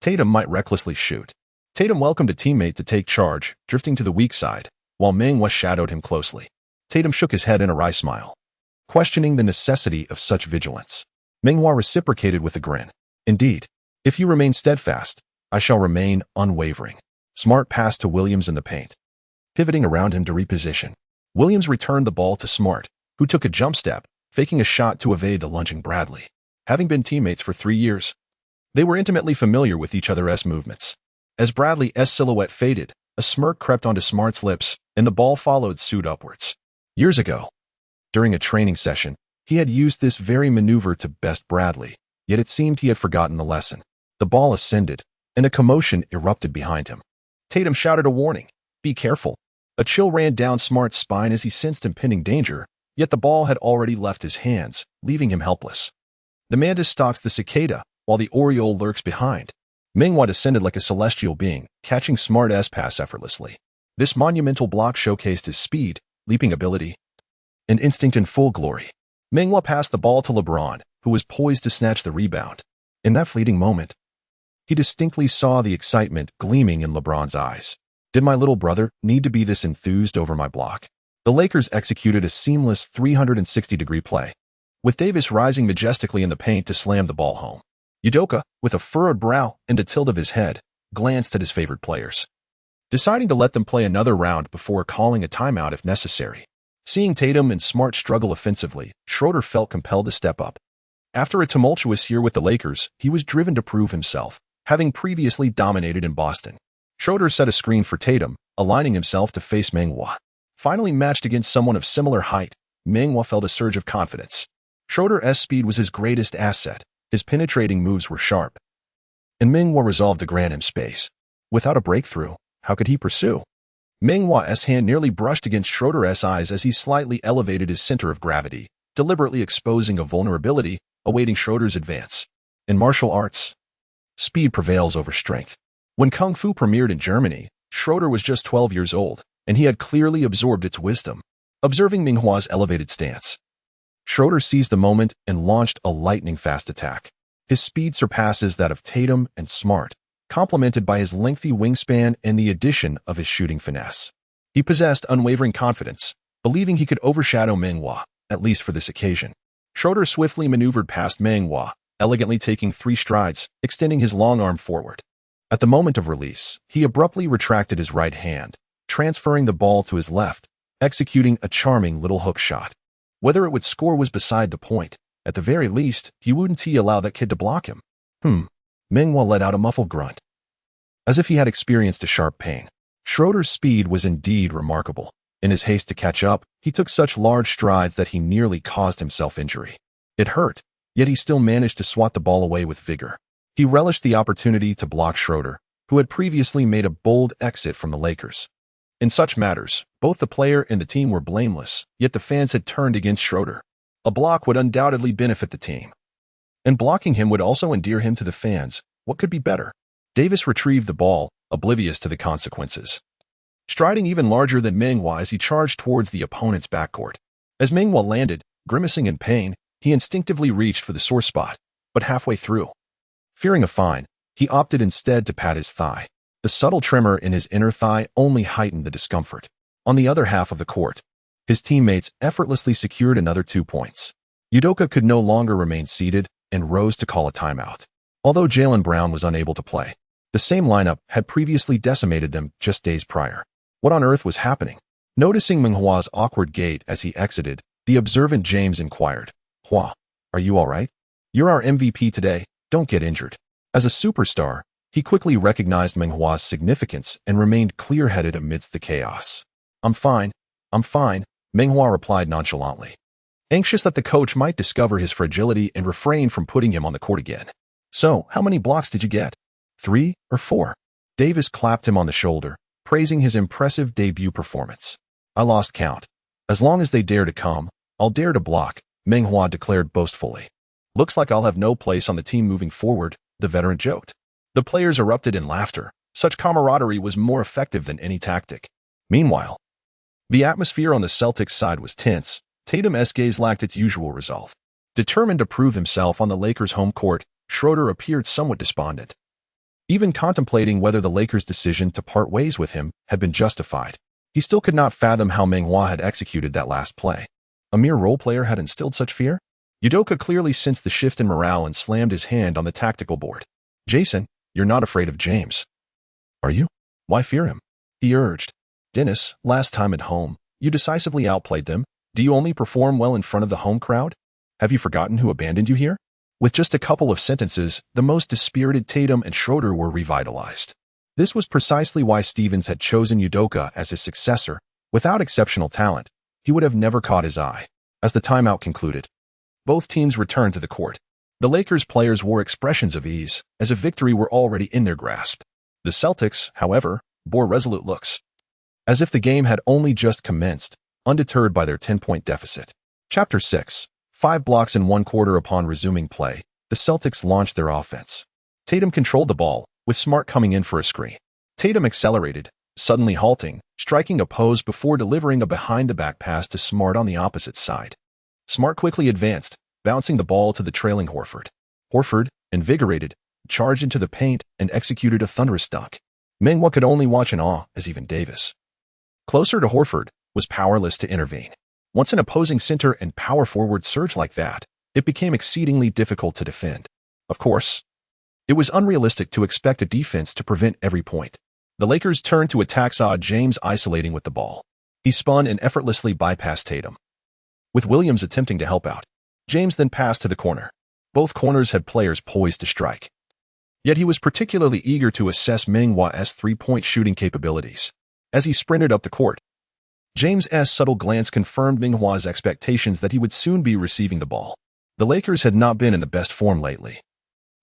Tatum might recklessly shoot. Tatum welcomed a teammate to take charge, drifting to the weak side, while Meng Hua shadowed him closely. Tatum shook his head in a wry smile, questioning the necessity of such vigilance. Meng Hua reciprocated with a grin. Indeed, if you remain steadfast, I shall remain unwavering. Smart passed to Williams in the paint, pivoting around him to reposition. Williams returned the ball to Smart, who took a jump step, faking a shot to evade the lunging Bradley. Having been teammates for 3 years, they were intimately familiar with each other's movements. As Bradley's silhouette faded, a smirk crept onto Smart's lips, and the ball followed suit upwards. Years ago, during a training session, he had used this very maneuver to best Bradley, Yet it seemed he had forgotten the lesson. The ball ascended, and a commotion erupted behind him. Tatum shouted a warning. "Be careful." A chill ran down Smart's spine as he sensed impending danger, yet the ball had already left his hands, leaving him helpless. The mantis stalks the cicada, while the oriole lurks behind. Meng Hua descended like a celestial being, catching Smart's pass effortlessly. This monumental block showcased his speed, leaping ability, and instinct in full glory. Meng Hua passed the ball to LeBron, who was poised to snatch the rebound. In that fleeting moment, he distinctly saw the excitement gleaming in LeBron's eyes. Did my little brother need to be this enthused over my block? The Lakers executed a seamless 360-degree play, with Davis rising majestically in the paint to slam the ball home. Udoka, with a furrowed brow and a tilt of his head, glanced at his favorite players, deciding to let them play another round before calling a timeout if necessary. Seeing Tatum and Smart struggle offensively, Schroeder felt compelled to step up. After a tumultuous year with the Lakers, he was driven to prove himself, having previously dominated in Boston. Schroeder set a screen for Tatum, aligning himself to face Meng Hua. Finally matched against someone of similar height, Meng Hua felt a surge of confidence. Schroeder's speed was his greatest asset, his penetrating moves were sharp, and Meng Hua resolved to grant him space. Without a breakthrough, how could he pursue? Meng Hua's hand nearly brushed against Schroeder's eyes as he slightly elevated his center of gravity, deliberately exposing a vulnerability awaiting Schroeder's advance. In martial arts, speed prevails over strength. When Kung Fu premiered in Germany, Schroeder was just 12 years old, and he had clearly absorbed its wisdom. Observing Meng Hua's elevated stance, Schroeder seized the moment and launched a lightning-fast attack. His speed surpasses that of Tatum and Smart, complemented by his lengthy wingspan and the addition of his shooting finesse. He possessed unwavering confidence, believing he could overshadow Meng Hua, at least for this occasion. Schroeder swiftly maneuvered past Meng Hua, elegantly taking 3 strides, extending his long arm forward. At the moment of release, he abruptly retracted his right hand, transferring the ball to his left, executing a charming little hook shot. Whether it would score was beside the point. At the very least, he wouldn't allow that kid to block him. Meng Hua let out a muffled grunt, as if he had experienced a sharp pain. Schroeder's speed was indeed remarkable. In his haste to catch up, he took such large strides that he nearly caused himself injury. It hurt, yet he still managed to swat the ball away with vigor. He relished the opportunity to block Schroeder, who had previously made a bold exit from the Lakers. In such matters, both the player and the team were blameless, yet the fans had turned against Schroeder. A block would undoubtedly benefit the team, and blocking him would also endear him to the fans. What could be better? Davis retrieved the ball, oblivious to the consequences, striding even larger than Meng Hua as he charged towards the opponent's backcourt. As Meng Hua landed, grimacing in pain, he instinctively reached for the sore spot, but halfway through, fearing a fine, he opted instead to pat his thigh. The subtle tremor in his inner thigh only heightened the discomfort. On the other half of the court, his teammates effortlessly secured another 2 points. Udoka could no longer remain seated and rose to call a timeout. Although Jaylen Brown was unable to play, the same lineup had previously decimated them just days prior. What on earth was happening? Noticing Meng Hua's awkward gait as he exited, the observant James inquired, "Hua, are you all right? You're our MVP today, don't get injured." As a superstar, he quickly recognized Meng Hua's significance and remained clear-headed amidst the chaos. I'm fine, Meng Hua replied nonchalantly, anxious that the coach might discover his fragility and refrain from putting him on the court again. "So, how many blocks did you get? 3 or 4? Davis clapped him on the shoulder, praising his impressive debut performance. "I lost count. As long as they dare to come, I'll dare to block," Meng Hua declared boastfully. "Looks like I'll have no place on the team moving forward," the veteran joked. The players erupted in laughter. Such camaraderie was more effective than any tactic. Meanwhile, the atmosphere on the Celtics side was tense. Tatum's gaze lacked its usual resolve. Determined to prove himself on the Lakers' home court, Schroeder appeared somewhat despondent, even contemplating whether the Lakers' decision to part ways with him had been justified. He still could not fathom how Meng Hua had executed that last play. A mere role player had instilled such fear? Udoka clearly sensed the shift in morale and slammed his hand on the tactical board. "Jason, you're not afraid of James, are you? Why fear him?" he urged. "Dennis, last time at home, you decisively outplayed them. Do you only perform well in front of the home crowd? Have you forgotten who abandoned you here?" With just a couple of sentences, the most dispirited Tatum and Schroeder were revitalized. This was precisely why Stevens had chosen Udoka as his successor. Without exceptional talent, he would have never caught his eye. As the timeout concluded, both teams returned to the court. The Lakers players wore expressions of ease, as if victory were already in their grasp. The Celtics, however, bore resolute looks, as if the game had only just commenced, undeterred by their 10-point deficit. Chapter 6. 5 blocks in one quarter. Upon resuming play, the Celtics launched their offense. Tatum controlled the ball, with Smart coming in for a screen. Tatum accelerated, suddenly halting, striking a pose before delivering a behind-the-back pass to Smart on the opposite side. Smart quickly advanced, bouncing the ball to the trailing Horford. Horford, invigorated, charged into the paint and executed a thunderous dunk. Meng Hua could only watch in awe, as even Davis, closer to Horford, was powerless to intervene. Once an opposing center and power forward surged like that, it became exceedingly difficult to defend. Of course, it was unrealistic to expect a defense to prevent every point. The Lakers turned to attack, saw James isolating with the ball. He spun and effortlessly bypassed Tatum, with Williams attempting to help out. James then passed to the corner. Both corners had players poised to strike. Yet he was particularly eager to assess Meng Hua's three-point shooting capabilities. As he sprinted up the court, James's subtle glance confirmed Meng Hua's expectations that he would soon be receiving the ball. The Lakers had not been in the best form lately,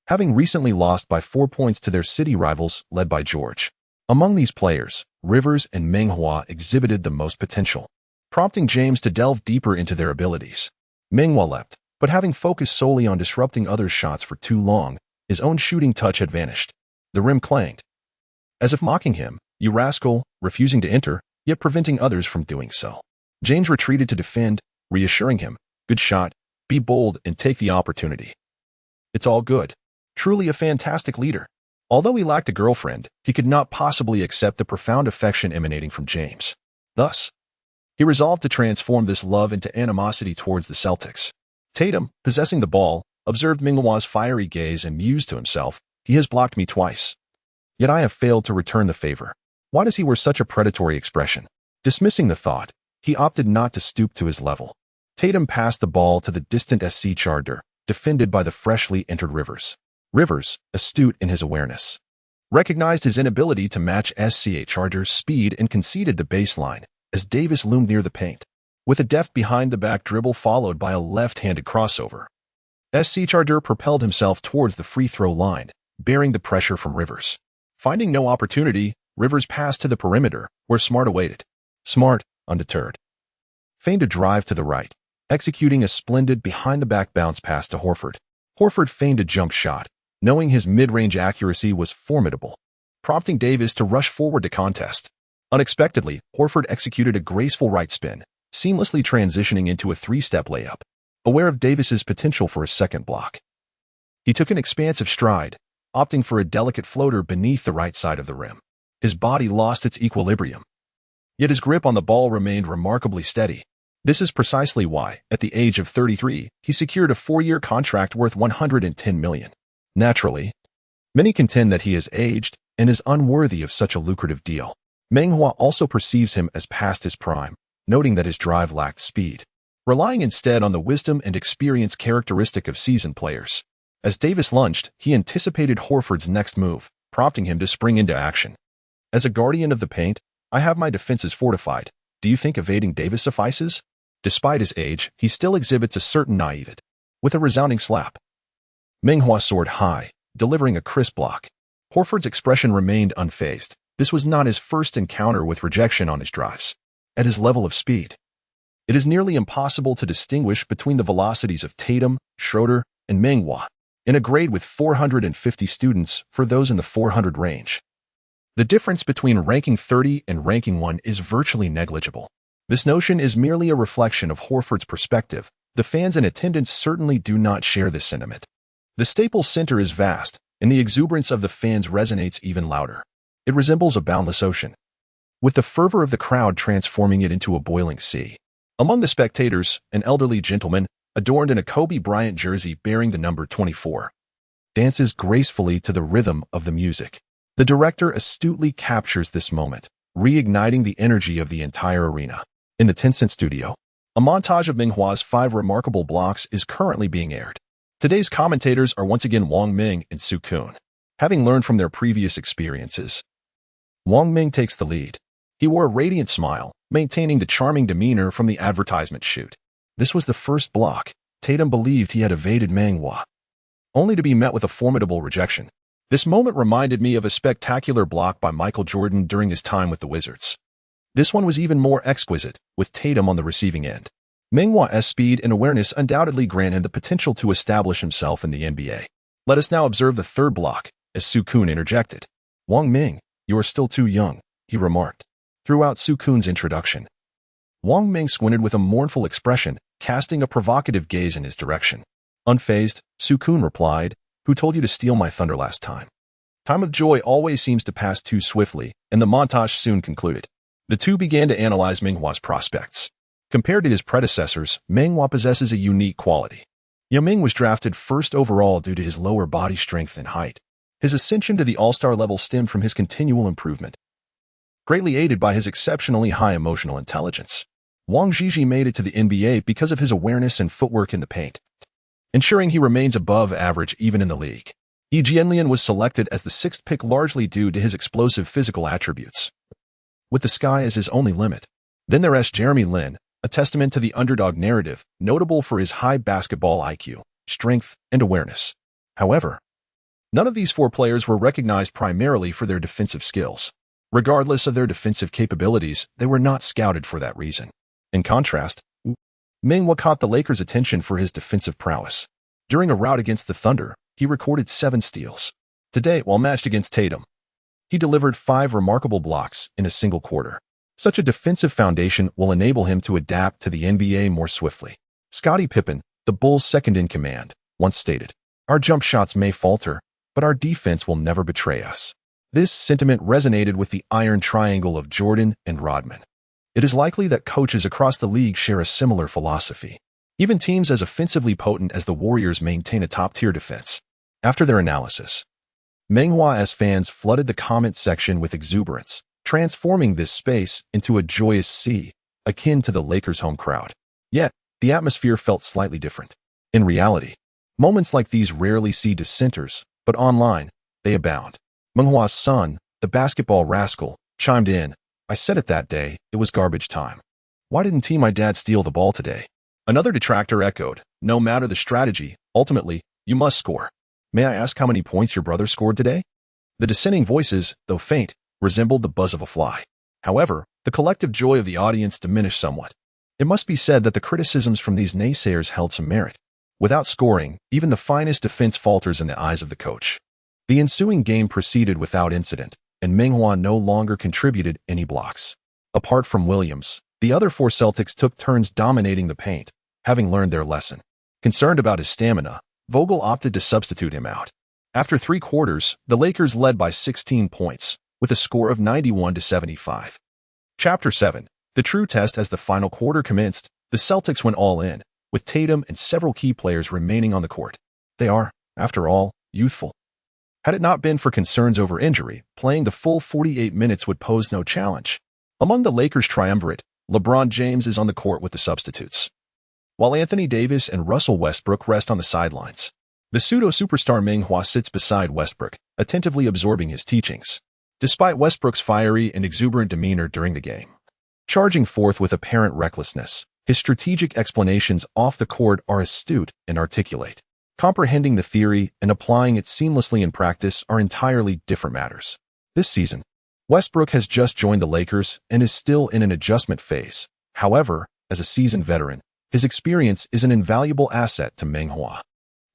having recently lost by 4 points to their city rivals led by George. Among these players, Rivers and Meng Hua exhibited the most potential, prompting James to delve deeper into their abilities. Meng Hua leapt, but having focused solely on disrupting others' shots for too long, his own shooting touch had vanished. The rim clanged, as if mocking him, "You rascal," refusing to enter, yet preventing others from doing so. James retreated to defend, reassuring him, "Good shot, be bold and take the opportunity. It's all good." Truly a fantastic leader. Although he lacked a girlfriend, he could not possibly accept the profound affection emanating from James. Thus, he resolved to transform this love into animosity towards the Celtics. Tatum, possessing the ball, observed Meng Hua's fiery gaze and mused to himself, "He has blocked me twice. Yet I have failed to return the favor. Why does he wear such a predatory expression?" Dismissing the thought, he opted not to stoop to his level. Tatum passed the ball to the distant SC Charger, defended by the freshly entered Rivers. Rivers, astute in his awareness, recognized his inability to match SCA Charger's speed and conceded the baseline as Davis loomed near the paint. With a deft behind-the-back dribble followed by a left-handed crossover, SC Charger propelled himself towards the free-throw line, bearing the pressure from Rivers. Finding no opportunity, Rivers passed to the perimeter, where Smart awaited. Smart, undeterred, feigned a drive to the right, executing a splendid behind-the-back bounce pass to Horford. Horford feigned a jump shot, knowing his mid-range accuracy was formidable, prompting Davis to rush forward to contest. Unexpectedly, Horford executed a graceful right spin, seamlessly transitioning into a three-step layup. Aware of Davis's potential for a second block, he took an expansive stride, opting for a delicate floater beneath the right side of the rim. His body lost its equilibrium, yet his grip on the ball remained remarkably steady. This is precisely why, at the age of 33, he secured a 4-year contract worth $110 million. Naturally, many contend that he has aged and is unworthy of such a lucrative deal. Meng Hua also perceives him as past his prime, noting that his drive lacked speed, relying instead on the wisdom and experience characteristic of seasoned players. As Davis lunged, he anticipated Horford's next move, prompting him to spring into action. "As a guardian of the paint, I have my defenses fortified. Do you think evading Davis suffices?" Despite his age, he still exhibits a certain naivete. With a resounding slap, Meng Hua soared high, delivering a crisp block. Horford's expression remained unfazed. This was not his first encounter with rejection on his drives. At his level of speed, it is nearly impossible to distinguish between the velocities of Tatum, Schroeder, and Meng Hua. In a grade with 450 students for those in the 400 range, the difference between ranking 30 and ranking 1 is virtually negligible. This notion is merely a reflection of Horford's perspective. The fans in attendance certainly do not share this sentiment. The Staples Center is vast, and the exuberance of the fans resonates even louder. It resembles a boundless ocean, with the fervor of the crowd transforming it into a boiling sea. Among the spectators, an elderly gentleman, adorned in a Kobe Bryant jersey bearing the number 24, dances gracefully to the rhythm of the music. The director astutely captures this moment, reigniting the energy of the entire arena. In the Tencent studio, a montage of Meng Hua's 5 remarkable blocks is currently being aired. Today's commentators are once again Wang Ming and Su Kun. Having learned from their previous experiences, Wang Ming takes the lead. He wore a radiant smile, maintaining the charming demeanor from the advertisement shoot. This was the first block. Tatum believed he had evaded Meng Hua, only to be met with a formidable rejection. This moment reminded me of a spectacular block by Michael Jordan during his time with the Wizards. This one was even more exquisite, with Tatum on the receiving end. Meng Hua's speed and awareness undoubtedly grant him the potential to establish himself in the NBA. Let us now observe the third block, as Sukun interjected. "Wang Ming, you are still too young," he remarked. Throughout Sukun's introduction, Wang Ming squinted with a mournful expression, casting a provocative gaze in his direction. Unfazed, Sukun replied, "Who told you to steal my thunder last time?" Time of joy always seems to pass too swiftly, and the montage soon concluded. The two began to analyze Meng Hua's prospects. Compared to his predecessors, Meng Hua possesses a unique quality. Ming was drafted first overall due to his lower body strength and height. His ascension to the all-star level stemmed from his continual improvement, greatly aided by his exceptionally high emotional intelligence. Wang Zhizhi made it to the NBA because of his awareness and footwork in the paint, ensuring he remains above average even in the league. Yi Jianlian was selected as the sixth pick largely due to his explosive physical attributes, with the sky as his only limit. Then there's Jeremy Lin, a testament to the underdog narrative, notable for his high basketball IQ, strength, and awareness. However, none of these four players were recognized primarily for their defensive skills. Regardless of their defensive capabilities, they were not scouted for that reason. In contrast, Meng Hua caught the Lakers' attention for his defensive prowess. During a rout against the Thunder, he recorded 7 steals. Today, while matched against Tatum, he delivered 5 remarkable blocks in a single quarter. Such a defensive foundation will enable him to adapt to the NBA more swiftly. Scottie Pippen, the Bulls' second-in-command, once stated, "Our jump shots may falter, but our defense will never betray us." This sentiment resonated with the iron triangle of Jordan and Rodman. It is likely that coaches across the league share a similar philosophy. Even teams as offensively potent as the Warriors maintain a top-tier defense. After their analysis, Meng Hua's fans flooded the comment section with exuberance, transforming this space into a joyous sea, akin to the Lakers' home crowd. Yet, the atmosphere felt slightly different. In reality, moments like these rarely see dissenters, but online, they abound. Meng Hua's son, the basketball rascal, chimed in, "I said it that day, it was garbage time. Why didn't my dad steal the ball today?" Another detractor echoed, "No matter the strategy, ultimately, you must score. May I ask how many points your brother scored today?" The dissenting voices, though faint, resembled the buzz of a fly. However, the collective joy of the audience diminished somewhat. It must be said that the criticisms from these naysayers held some merit. Without scoring, even the finest defense falters in the eyes of the coach. The ensuing game proceeded without incident, and Meng Hua no longer contributed any blocks. Apart from Williams, the other 4 Celtics took turns dominating the paint, having learned their lesson. Concerned about his stamina, Vogel opted to substitute him out. After 3 quarters, the Lakers led by 16 points, with a score of 91-75. Chapter 7. The true test. As the final quarter commenced, the Celtics went all in, with Tatum and several key players remaining on the court. They are, after all, youthful. Had it not been for concerns over injury, playing the full 48 minutes would pose no challenge. Among the Lakers' triumvirate, LeBron James is on the court with the substitutes, while Anthony Davis and Russell Westbrook rest on the sidelines. The pseudo-superstar Meng Hua sits beside Westbrook, attentively absorbing his teachings. Despite Westbrook's fiery and exuberant demeanor during the game, charging forth with apparent recklessness, his strategic explanations off the court are astute and articulate. Comprehending the theory and applying it seamlessly in practice are entirely different matters. This season, Westbrook has just joined the Lakers and is still in an adjustment phase. However, as a seasoned veteran, his experience is an invaluable asset to Meng Hua.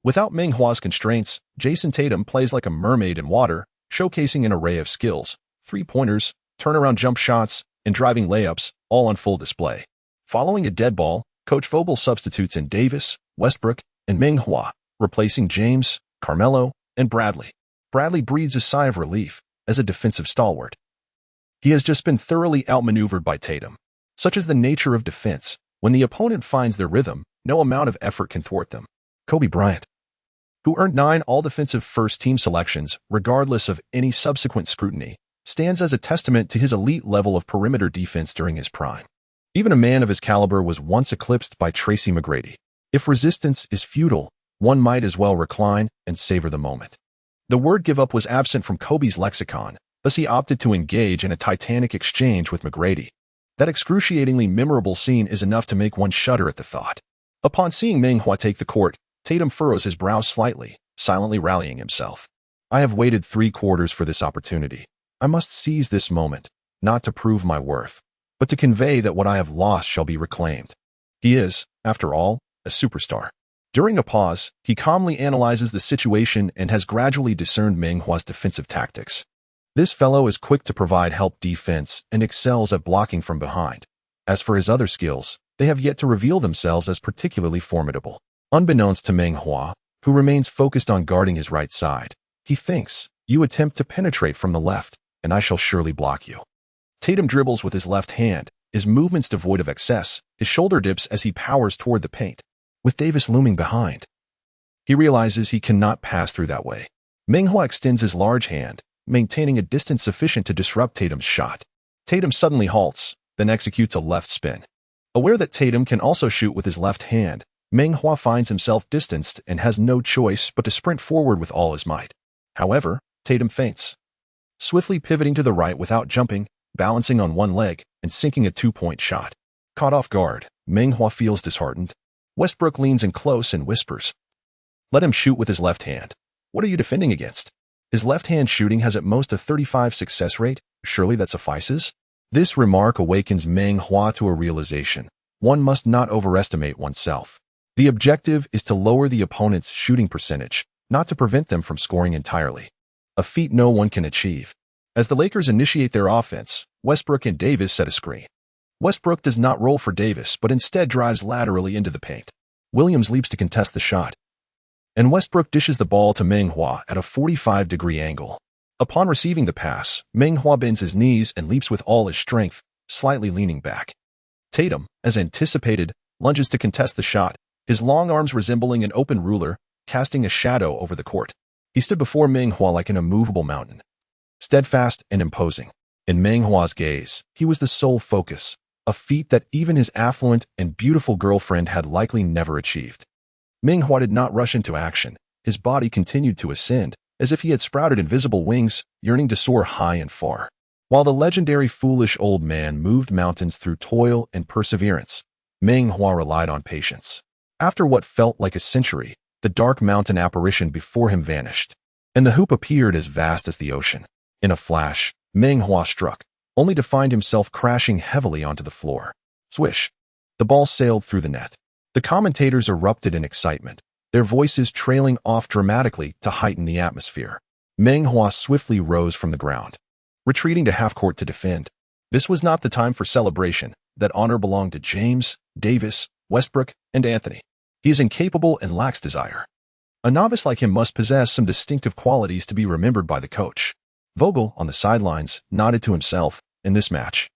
Without Meng Hua's constraints, Jason Tatum plays like a mermaid in water, showcasing an array of skills, 3-pointers, turnaround jump shots, and driving layups, all on full display. Following a dead ball, Coach Vogel substitutes in Davis, Westbrook, and Meng Hua, replacing James, Carmelo, and Bradley. Bradley breathes a sigh of relief as a defensive stalwart. He has just been thoroughly outmaneuvered by Tatum. Such is the nature of defense. When the opponent finds their rhythm, no amount of effort can thwart them. Kobe Bryant, who earned 9 all-defensive first-team selections, regardless of any subsequent scrutiny, stands as a testament to his elite level of perimeter defense during his prime. Even a man of his caliber was once eclipsed by Tracy McGrady. If resistance is futile, one might as well recline and savor the moment. The word give up was absent from Kobe's lexicon, thus he opted to engage in a titanic exchange with McGrady. That excruciatingly memorable scene is enough to make one shudder at the thought. Upon seeing Meng Hua take the court, Tatum furrows his brow slightly, silently rallying himself. I have waited 3 quarters for this opportunity. I must seize this moment, not to prove my worth, but to convey that what I have lost shall be reclaimed. He is, after all, a superstar. During a pause, he calmly analyzes the situation and has gradually discerned Meng Hua's defensive tactics. This fellow is quick to provide help defense and excels at blocking from behind. As for his other skills, they have yet to reveal themselves as particularly formidable. Unbeknownst to Meng Hua, who remains focused on guarding his right side, he thinks, "You attempt to penetrate from the left, and I shall surely block you." Tatum dribbles with his left hand, his movements devoid of excess, his shoulder dips as he powers toward the paint, with Davis looming behind. He realizes he cannot pass through that way. Meng Hua extends his large hand, maintaining a distance sufficient to disrupt Tatum's shot. Tatum suddenly halts, then executes a left spin. Aware that Tatum can also shoot with his left hand, Meng Hua finds himself distanced and has no choice but to sprint forward with all his might. However, Tatum feints, swiftly pivoting to the right without jumping, balancing on one leg, and sinking a 2-point shot. Caught off guard, Meng Hua feels disheartened. Westbrook leans in close and whispers, "Let him shoot with his left hand. What are you defending against? His left-hand shooting has at most a 35% success rate. Surely that suffices?" This remark awakens Meng Hua to a realization. One must not overestimate oneself. The objective is to lower the opponent's shooting percentage, not to prevent them from scoring entirely. A feat no one can achieve. As the Lakers initiate their offense, Westbrook and Davis set a screen. Westbrook does not roll for Davis, but instead drives laterally into the paint. Williams leaps to contest the shot, and Westbrook dishes the ball to Meng Hua at a 45-degree angle. Upon receiving the pass, Meng Hua bends his knees and leaps with all his strength, slightly leaning back. Tatum, as anticipated, lunges to contest the shot, his long arms resembling an open ruler, casting a shadow over the court. He stood before Meng Hua like an immovable mountain, steadfast and imposing. In Meng Hua's gaze, he was the sole focus, a feat that even his affluent and beautiful girlfriend had likely never achieved. Meng Hua did not rush into action. His body continued to ascend, as if he had sprouted invisible wings, yearning to soar high and far. While the legendary foolish old man moved mountains through toil and perseverance, Meng Hua relied on patience. After what felt like a century, the dark mountain apparition before him vanished, and the hoop appeared as vast as the ocean. In a flash, Meng Hua struck, only to find himself crashing heavily onto the floor. Swish! The ball sailed through the net. The commentators erupted in excitement, their voices trailing off dramatically to heighten the atmosphere. Meng Hua swiftly rose from the ground, retreating to half-court to defend. This was not the time for celebration. That honor belonged to James, Davis, Westbrook, and Anthony. He is incapable and lacks desire. A novice like him must possess some distinctive qualities to be remembered by the coach. Vogel, on the sidelines, nodded to himself. In this match,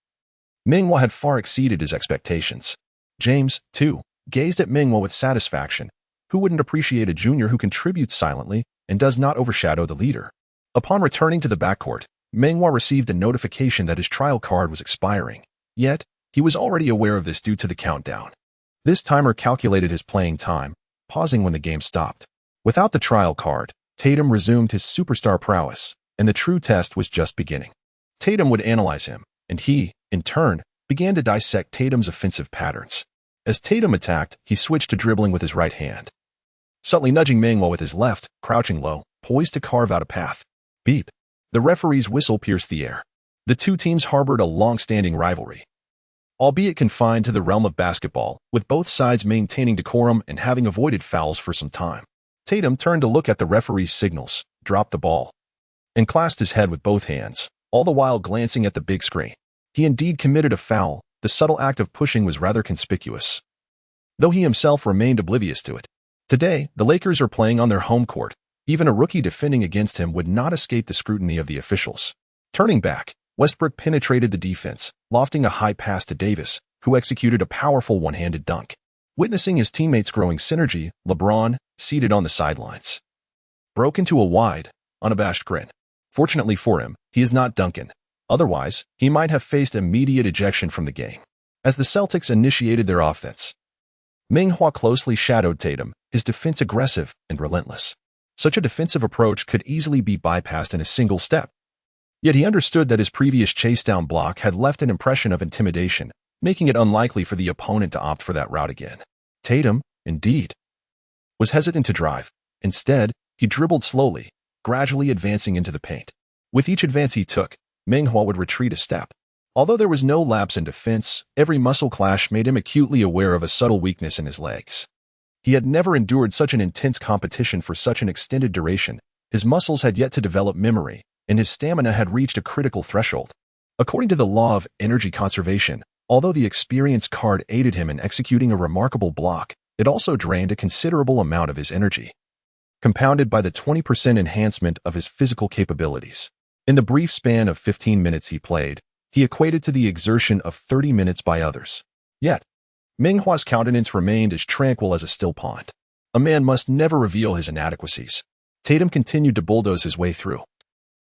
Meng Hua had far exceeded his expectations. James, too, gazed at Meng Hua with satisfaction. Who wouldn't appreciate a junior who contributes silently and does not overshadow the leader? Upon returning to the backcourt, Meng Hua received a notification that his trial card was expiring. Yet, he was already aware of this due to the countdown. This timer calculated his playing time, pausing when the game stopped. Without the trial card, Tatum resumed his superstar prowess, and the true test was just beginning. Tatum would analyze him, and he, in turn, began to dissect Tatum's offensive patterns. As Tatum attacked, he switched to dribbling with his right hand, subtly nudging Meng Hua with his left, crouching low, poised to carve out a path. Beep! The referee's whistle pierced the air. The two teams harbored a long-standing rivalry, albeit confined to the realm of basketball, with both sides maintaining decorum and having avoided fouls for some time. Tatum turned to look at the referee's signals, dropped the ball, and clasped his head with both hands, all the while glancing at the big screen. He indeed committed a foul. The subtle act of pushing was rather conspicuous, though he himself remained oblivious to it. Today, the Lakers are playing on their home court. Even a rookie defending against him would not escape the scrutiny of the officials. Turning back, Westbrook penetrated the defense, lofting a high pass to Davis, who executed a powerful one-handed dunk. Witnessing his teammates' growing synergy, LeBron, seated on the sidelines, broke into a wide, unabashed grin. Fortunately for him, he is not Duncan. Otherwise, he might have faced immediate ejection from the game. As the Celtics initiated their offense, Meng Hua closely shadowed Tatum, his defense aggressive and relentless. Such a defensive approach could easily be bypassed in a single step. Yet he understood that his previous chase-down block had left an impression of intimidation, making it unlikely for the opponent to opt for that route again. Tatum, indeed, was hesitant to drive. Instead, He dribbled slowly, gradually advancing into the paint. With each advance he took, Meng Hua would retreat a step. Although there was no lapse in defense, every muscle clash made him acutely aware of a subtle weakness in his legs. He had never endured such an intense competition for such an extended duration. His muscles had yet to develop memory, and his stamina had reached a critical threshold. According to the law of energy conservation, although the experience card aided him in executing a remarkable block, it also drained a considerable amount of his energy, compounded by the 20% enhancement of his physical capabilities. In the brief span of 15 minutes he played, he equated to the exertion of 30 minutes by others. Yet, Meng Hua's countenance remained as tranquil as a still pond. A man must never reveal his inadequacies. Tatum continued to bulldoze his way through,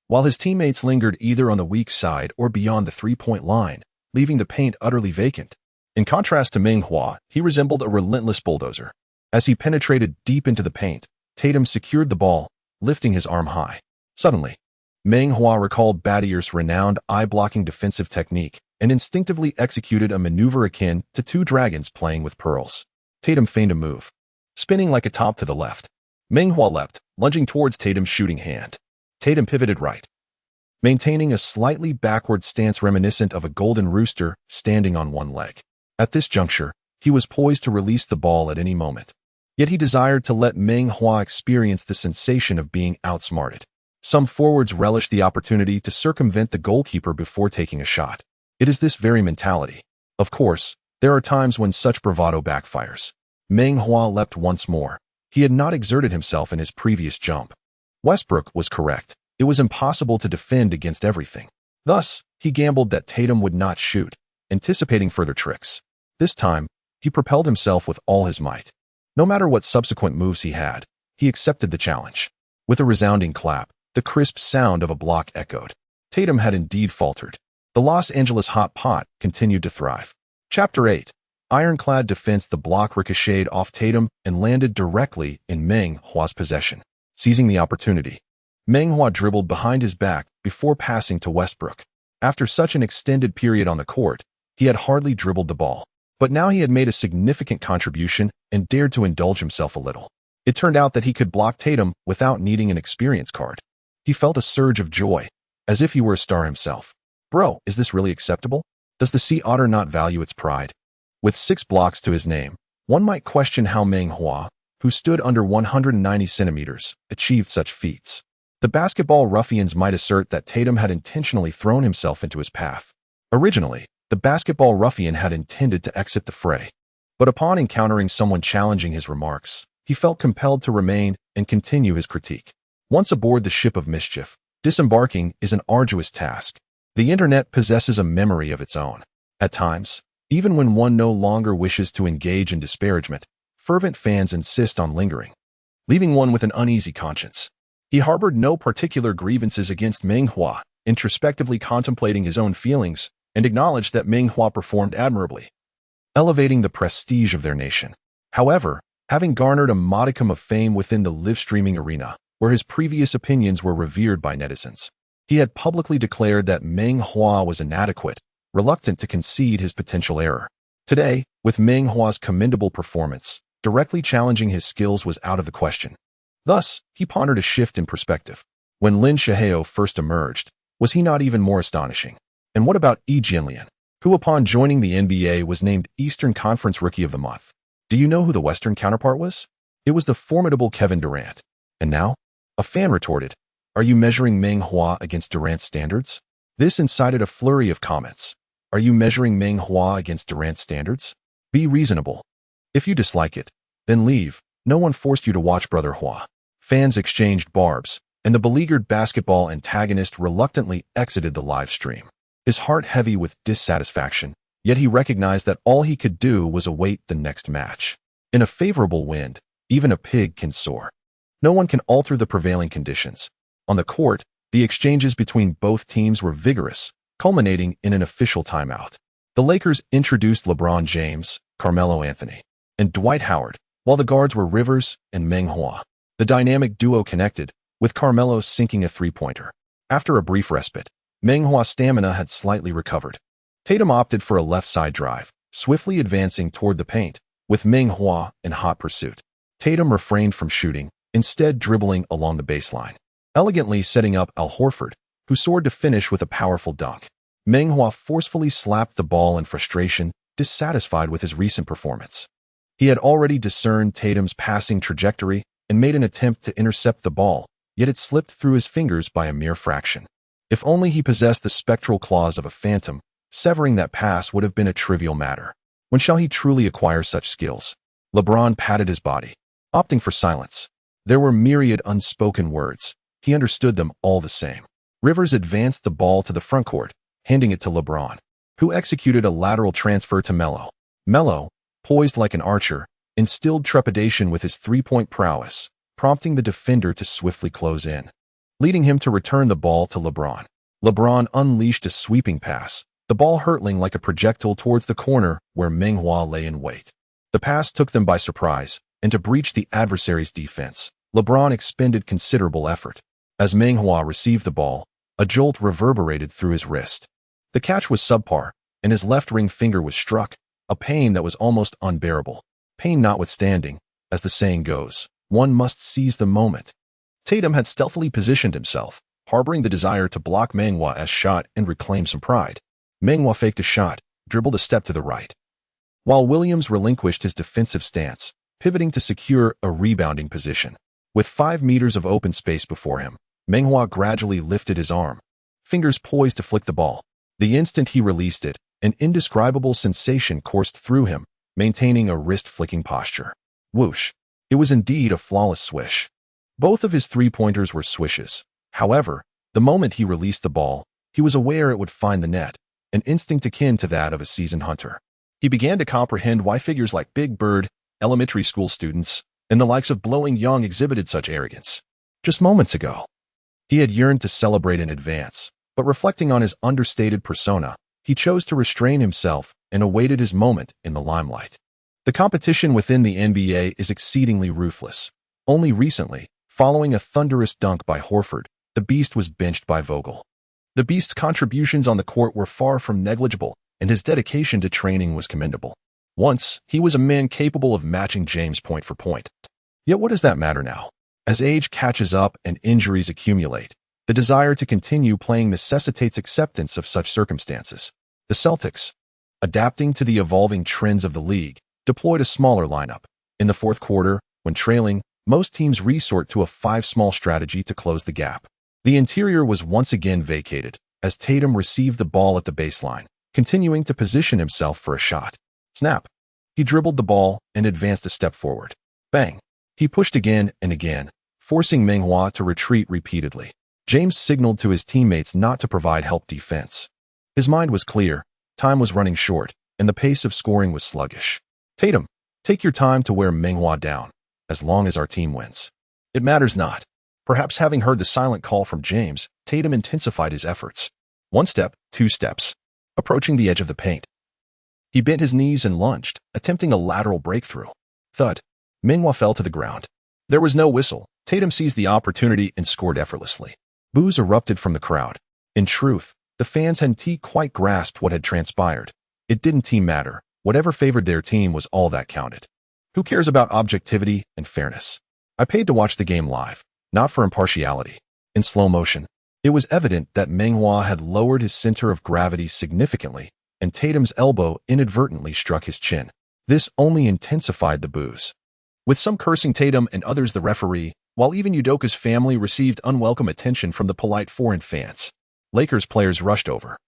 while his teammates lingered either on the weak side or beyond the three-point line, leaving the paint utterly vacant. In contrast to Meng Hua, he resembled a relentless bulldozer. As he penetrated deep into the paint, Tatum secured the ball, lifting his arm high. Suddenly, Meng Hua recalled Battier's renowned eye-blocking defensive technique and instinctively executed a maneuver akin to two dragons playing with pearls. Tatum feigned a move, spinning like a top to the left. Meng Hua leapt, lunging towards Tatum's shooting hand. Tatum pivoted right, maintaining a slightly backward stance reminiscent of a golden rooster standing on one leg. At this juncture, he was poised to release the ball at any moment. Yet he desired to let Meng Hua experience the sensation of being outsmarted. Some forwards relish the opportunity to circumvent the goalkeeper before taking a shot. It is this very mentality. Of course, there are times when such bravado backfires. Meng Hua leapt once more. He had not exerted himself in his previous jump. Westbrook was correct. It was impossible to defend against everything. Thus, he gambled that Tatum would not shoot, anticipating further tricks. This time, he propelled himself with all his might. No matter what subsequent moves he had, he accepted the challenge. With a resounding clap, the crisp sound of a block echoed. Tatum had indeed faltered. The Los Angeles hot pot continued to thrive. Chapter 8. Ironclad defense. The block ricocheted off Tatum and landed directly in Meng Hua's possession. Seizing the opportunity, Meng Hua dribbled behind his back before passing to Westbrook. After such an extended period on the court, he had hardly dribbled the ball. But now he had made a significant contribution and dared to indulge himself a little. It turned out that he could block Tatum without needing an experience card. He felt a surge of joy, as if he were a star himself. Bro, is this really acceptable? Does the sea otter not value its pride? With 6 blocks to his name, one might question how Meng Hua, who stood under 190 centimeters, achieved such feats. The basketball ruffians might assert that Tatum had intentionally thrown himself into his path. Originally, the basketball ruffian had intended to exit the fray. But upon encountering someone challenging his remarks, he felt compelled to remain and continue his critique. Once aboard the ship of mischief, disembarking is an arduous task. The internet possesses a memory of its own. At times, even when one no longer wishes to engage in disparagement, fervent fans insist on lingering, leaving one with an uneasy conscience. He harbored no particular grievances against Meng Hua, introspectively contemplating his own feelings, and acknowledged that Meng Hua performed admirably, elevating the prestige of their nation. However, having garnered a modicum of fame within the live-streaming arena, where his previous opinions were revered by netizens, he had publicly declared that Meng Hua was inadequate, reluctant to concede his potential error. Today, with Meng Hua's commendable performance, directly challenging his skills was out of the question. Thus, he pondered a shift in perspective. When Lin Shihao first emerged, was he not even more astonishing? And what about Yi Jianlian, who upon joining the NBA was named Eastern Conference Rookie of the Month? Do you know who the Western counterpart was? It was the formidable Kevin Durant. And now? A fan retorted, "Are you measuring Meng Hua against Durant's standards?" This incited a flurry of comments. Are you measuring Meng Hua against Durant's standards? Be reasonable. If you dislike it, then leave. No one forced you to watch Brother Hua. Fans exchanged barbs, and the beleaguered basketball antagonist reluctantly exited the live stream. His heart heavy with dissatisfaction, yet he recognized that all he could do was await the next match. In a favorable wind, even a pig can soar. No one can alter the prevailing conditions. On the court, the exchanges between both teams were vigorous, culminating in an official timeout. The Lakers introduced LeBron James, Carmelo Anthony, and Dwight Howard, while the guards were Rivers and Meng Hua. The dynamic duo connected, with Carmelo sinking a three-pointer. After a brief respite, Meng Hua's stamina had slightly recovered. Tatum opted for a left-side drive, swiftly advancing toward the paint, with Meng Hua in hot pursuit. Tatum refrained from shooting, instead dribbling along the baseline, elegantly setting up Al Horford, who soared to finish with a powerful dunk. Meng Hua forcefully slapped the ball in frustration, dissatisfied with his recent performance. He had already discerned Tatum's passing trajectory and made an attempt to intercept the ball, yet it slipped through his fingers by a mere fraction. If only he possessed the spectral claws of a phantom, severing that pass would have been a trivial matter. When shall he truly acquire such skills? LeBron patted his body, opting for silence. There were myriad unspoken words. He understood them all the same. Rivers advanced the ball to the frontcourt, handing it to LeBron, who executed a lateral transfer to Melo. Melo, poised like an archer, instilled trepidation with his three-point prowess, prompting the defender to swiftly close in, leading him to return the ball to LeBron. LeBron unleashed a sweeping pass, the ball hurtling like a projectile towards the corner where Meng Hua lay in wait. The pass took them by surprise, and to breach the adversary's defense, LeBron expended considerable effort. As Meng Hua received the ball, a jolt reverberated through his wrist. The catch was subpar, and his left ring finger was struck, a pain that was almost unbearable. Pain notwithstanding, as the saying goes, one must seize the moment. Tatum had stealthily positioned himself, harboring the desire to block Meng Hua's shot and reclaim some pride. Meng Hua faked a shot, dribbled a step to the right, while Williams relinquished his defensive stance, pivoting to secure a rebounding position. With 5 meters of open space before him, Meng Hua gradually lifted his arm, fingers poised to flick the ball. The instant he released it, an indescribable sensation coursed through him, maintaining a wrist-flicking posture. Whoosh! It was indeed a flawless swish. Both of his three-pointers were swishes. However, the moment he released the ball, he was aware it would find the net, an instinct akin to that of a seasoned hunter. He began to comprehend why figures like Big Bird, elementary school students, and the likes of Blowing Young exhibited such arrogance. Just moments ago, he had yearned to celebrate in advance, but reflecting on his understated persona, he chose to restrain himself and awaited his moment in the limelight. The competition within the NBA is exceedingly ruthless. Only recently, following a thunderous dunk by Horford, the Beast was benched by Vogel. The Beast's contributions on the court were far from negligible, and his dedication to training was commendable. Once, he was a man capable of matching James point for point. Yet what does that matter now? As age catches up and injuries accumulate, the desire to continue playing necessitates acceptance of such circumstances. The Celtics, adapting to the evolving trends of the league, deployed a smaller lineup. In the fourth quarter, when trailing, most teams resort to a 5-small strategy to close the gap. The interior was once again vacated, as Tatum received the ball at the baseline, continuing to position himself for a shot. Snap! He dribbled the ball and advanced a step forward. Bang! He pushed again and again, forcing Meng Hua to retreat repeatedly. James signaled to his teammates not to provide help defense. His mind was clear, time was running short, and the pace of scoring was sluggish. Tatum, take your time to wear Meng Hua down, as long as our team wins. It matters not. Perhaps having heard the silent call from James, Tatum intensified his efforts. 1 step, 2 steps. Approaching the edge of the paint, he bent his knees and lunged, attempting a lateral breakthrough. Thud. Meng Hua fell to the ground. There was no whistle. Tatum seized the opportunity and scored effortlessly. Boos erupted from the crowd. In truth, the fans hadn't quite grasped what had transpired. It didn't matter. Whatever favored their team was all that counted. Who cares about objectivity and fairness? I paid to watch the game live, not for impartiality. In slow motion, it was evident that Meng Hua had lowered his center of gravity significantly, and Tatum's elbow inadvertently struck his chin. This only intensified the boos, with some cursing Tatum and others the referee, while even Udoka's family received unwelcome attention from the polite foreign fans. Lakers players rushed over,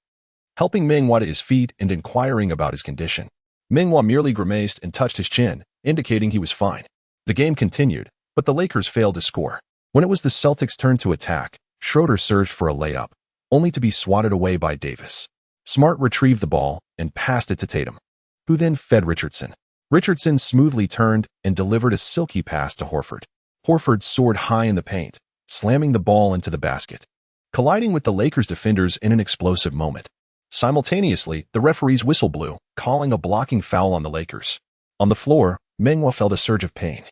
helping Meng Hua to his feet and inquiring about his condition. Meng Hua merely grimaced and touched his chin, indicating he was fine. The game continued, but the Lakers failed to score. When it was the Celtics' turn to attack, Schroeder surged for a layup, only to be swatted away by Davis. Smart retrieved the ball and passed it to Tatum, who then fed Richardson. Richardson smoothly turned and delivered a silky pass to Horford. Horford soared high in the paint, slamming the ball into the basket, colliding with the Lakers' defenders in an explosive moment. Simultaneously, the referee's whistle blew, calling a blocking foul on the Lakers. On the floor, Meng Hua felt a surge of pain,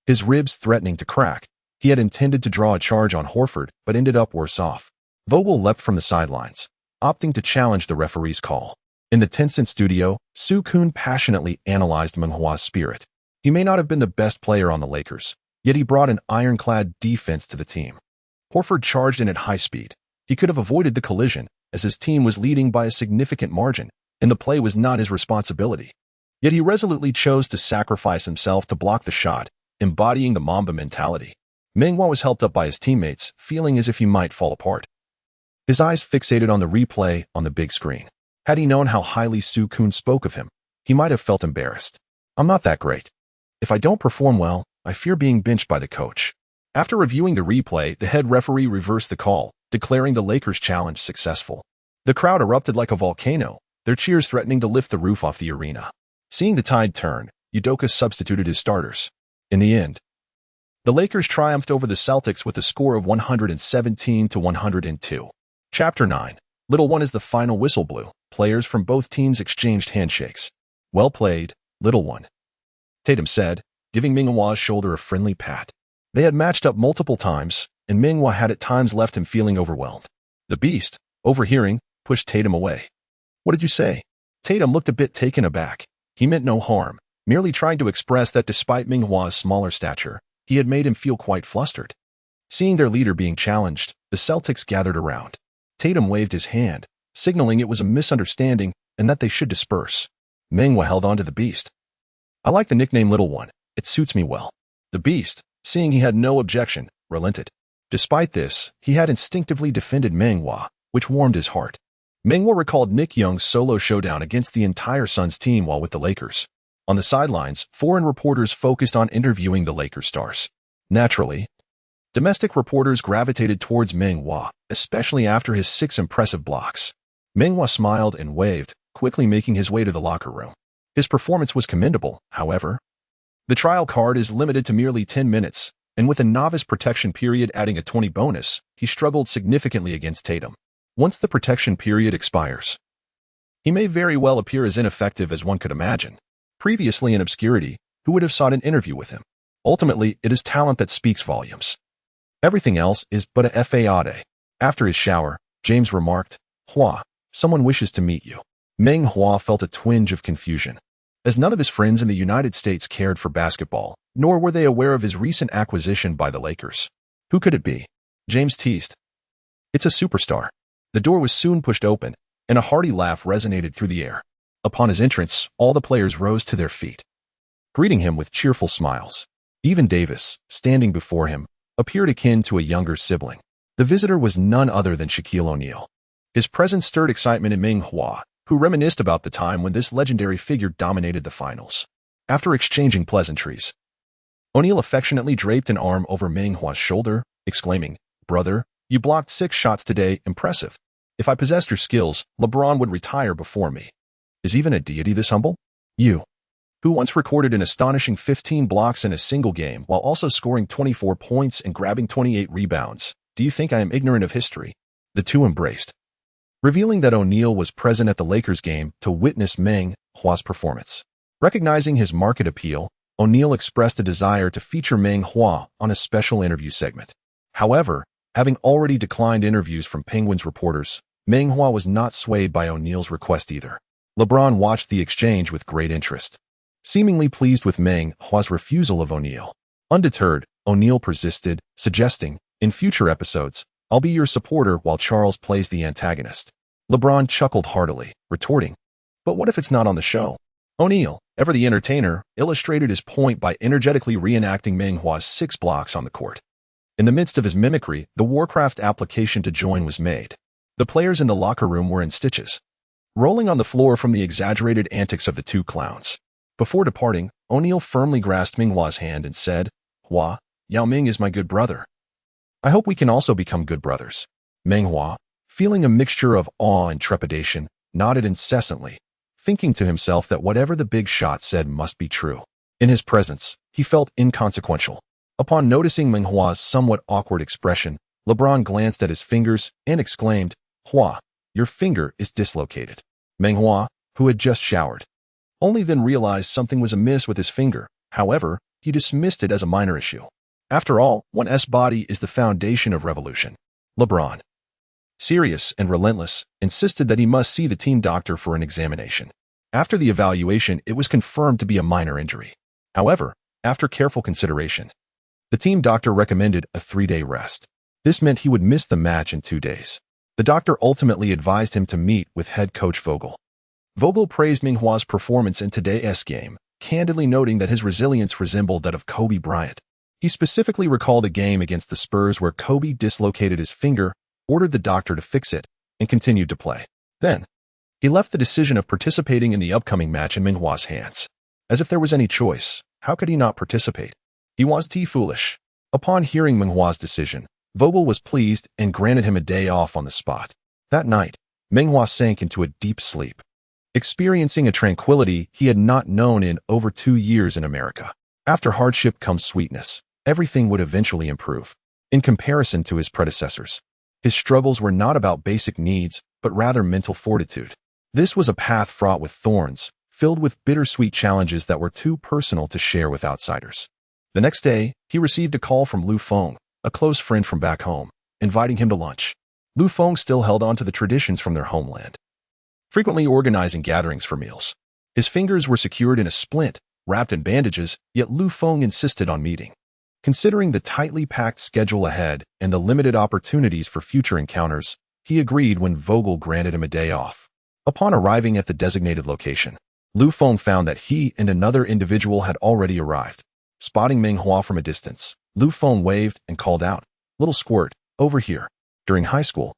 his ribs threatening to crack. He had intended to draw a charge on Horford, but ended up worse off. Vogel leapt from the sidelines, opting to challenge the referee's call. In the Tencent studio, Su Kun passionately analyzed Meng Hua's spirit. He may not have been the best player on the Lakers, Yet he brought an ironclad defense to the team. Horford charged in at high speed. He could have avoided the collision, as his team was leading by a significant margin, and the play was not his responsibility. Yet he resolutely chose to sacrifice himself to block the shot, embodying the Mamba mentality. Meng Hua was helped up by his teammates, feeling as if he might fall apart. His eyes fixated on the replay on the big screen. Had he known how highly Su Kun spoke of him, he might have felt embarrassed. I'm not that great. If I don't perform well, I fear being benched by the coach. After reviewing the replay, the head referee reversed the call, declaring the Lakers' challenge successful. The crowd erupted like a volcano, their cheers threatening to lift the roof off the arena. Seeing the tide turn, Udoka substituted his starters. In the end, the Lakers triumphed over the Celtics with a score of 117-102. Chapter 9. Little One as the final whistle blew, players from both teams exchanged handshakes. Well played, Little One, Tatum said, giving Meng Hua's shoulder a friendly pat. They had matched up multiple times, and Meng Hua had at times left him feeling overwhelmed. The Beast, overhearing, pushed Tatum away. What did you say? Tatum looked a bit taken aback. He meant no harm, merely trying to express that despite Meng Hua's smaller stature, he had made him feel quite flustered. Seeing their leader being challenged, the Celtics gathered around. Tatum waved his hand, signaling it was a misunderstanding and that they should disperse. Meng Hua held on to the Beast. I like the nickname Little One. It suits me well. The Beast, seeing he had no objection, relented. Despite this, he had instinctively defended Meng Hua, which warmed his heart. Meng Hua recalled Nick Young's solo showdown against the entire Suns team while with the Lakers. On the sidelines, foreign reporters focused on interviewing the Lakers stars. Naturally, domestic reporters gravitated towards Meng Hua, especially after his 6 impressive blocks. Meng Hua smiled and waved, quickly making his way to the locker room. His performance was commendable, however. The trial card is limited to merely 10 minutes, and with a novice protection period adding a 20 bonus, he struggled significantly against Tatum. Once the protection period expires, he may very well appear as ineffective as one could imagine. Previously in obscurity, who would have sought an interview with him? Ultimately, it is talent that speaks volumes. Everything else is but a fade. After his shower, James remarked, Hua, someone wishes to meet you. Meng Hua felt a twinge of confusion, as none of his friends in the United States cared for basketball, nor were they aware of his recent acquisition by the Lakers. Who could it be? James teased. It's a superstar. The door was soon pushed open, and a hearty laugh resonated through the air. Upon his entrance, all the players rose to their feet, greeting him with cheerful smiles. Even Davis, standing before him, appeared akin to a younger sibling. The visitor was none other than Shaquille O'Neal. His presence stirred excitement in Meng Hua, who reminisced about the time when this legendary figure dominated the finals. After exchanging pleasantries, O'Neal affectionately draped an arm over Meng Hua's shoulder, exclaiming, Brother, you blocked 6 shots today, impressive. If I possessed your skills, LeBron would retire before me. Is even a deity this humble? You, who once recorded an astonishing 15 blocks in a single game while also scoring 24 points and grabbing 28 rebounds, do you think I am ignorant of history? The two embraced, revealing that O'Neal was present at the Lakers game to witness Meng Hua's performance. Recognizing his market appeal, O'Neal expressed a desire to feature Meng Hua on a special interview segment. However, having already declined interviews from Penguins reporters, Meng Hua was not swayed by O'Neal's request either. LeBron watched the exchange with great interest, seemingly pleased with Meng Hua's refusal of O'Neal. Undeterred, O'Neal persisted, suggesting, in future episodes, I'll be your supporter while Charles plays the antagonist. LeBron chuckled heartily, retorting, but what if it's not on the show? O'Neal, ever the entertainer, illustrated his point by energetically reenacting Meng Hua's 6 blocks on the court. In the midst of his mimicry, the Warcraft application to join was made. The players in the locker room were in stitches, rolling on the floor from the exaggerated antics of the two clowns. Before departing, O'Neal firmly grasped Meng Hua's hand and said, Hua, Yao Ming is my good brother. I hope we can also become good brothers. Meng Hua, feeling a mixture of awe and trepidation, nodded incessantly, thinking to himself that whatever the big shot said must be true. In his presence, he felt inconsequential. Upon noticing Meng Hua's somewhat awkward expression, LeBron glanced at his fingers and exclaimed, Hua, your finger is dislocated. Meng Hua, who had just showered, only then realized something was amiss with his finger. However, he dismissed it as a minor issue. After all, one's body is the foundation of revolution. LeBron, serious and relentless, insisted that he must see the team doctor for an examination. After the evaluation, it was confirmed to be a minor injury. However, after careful consideration, The team doctor recommended a 3-day rest. This meant he would miss the match in 2 days. The doctor ultimately advised him to meet with head coach Vogel. Vogel praised Meng Hua's performance in today's game, candidly noting that his resilience resembled that of Kobe Bryant. He specifically recalled a game against the Spurs where Kobe dislocated his finger, ordered the doctor to fix it, and continued to play. Then, he left the decision of participating in the upcoming match in Meng Hua's hands. As if there was any choice, how could he not participate? He was too foolish. Upon hearing Meng Hua's decision, Vogel was pleased and granted him a day off on the spot. That night, Meng Hua sank into a deep sleep, experiencing a tranquility he had not known in over 2 years in America. After hardship comes sweetness. Everything would eventually improve. In comparison to his predecessors, his struggles were not about basic needs, but rather mental fortitude. This was a path fraught with thorns, filled with bittersweet challenges that were too personal to share with outsiders. The next day, he received a call from Lu Feng, a close friend from back home, inviting him to lunch. Lu Feng still held on to the traditions from their homeland, frequently organizing gatherings for meals. His fingers were secured in a splint, wrapped in bandages, yet Lu Feng insisted on meeting. Considering the tightly packed schedule ahead and the limited opportunities for future encounters, he agreed when Vogel granted him a day off. Upon arriving at the designated location, Lu Feng found that he and another individual had already arrived. Spotting Meng Hua from a distance, Lu Feng waved and called out, "Little squirt, over here." During high school,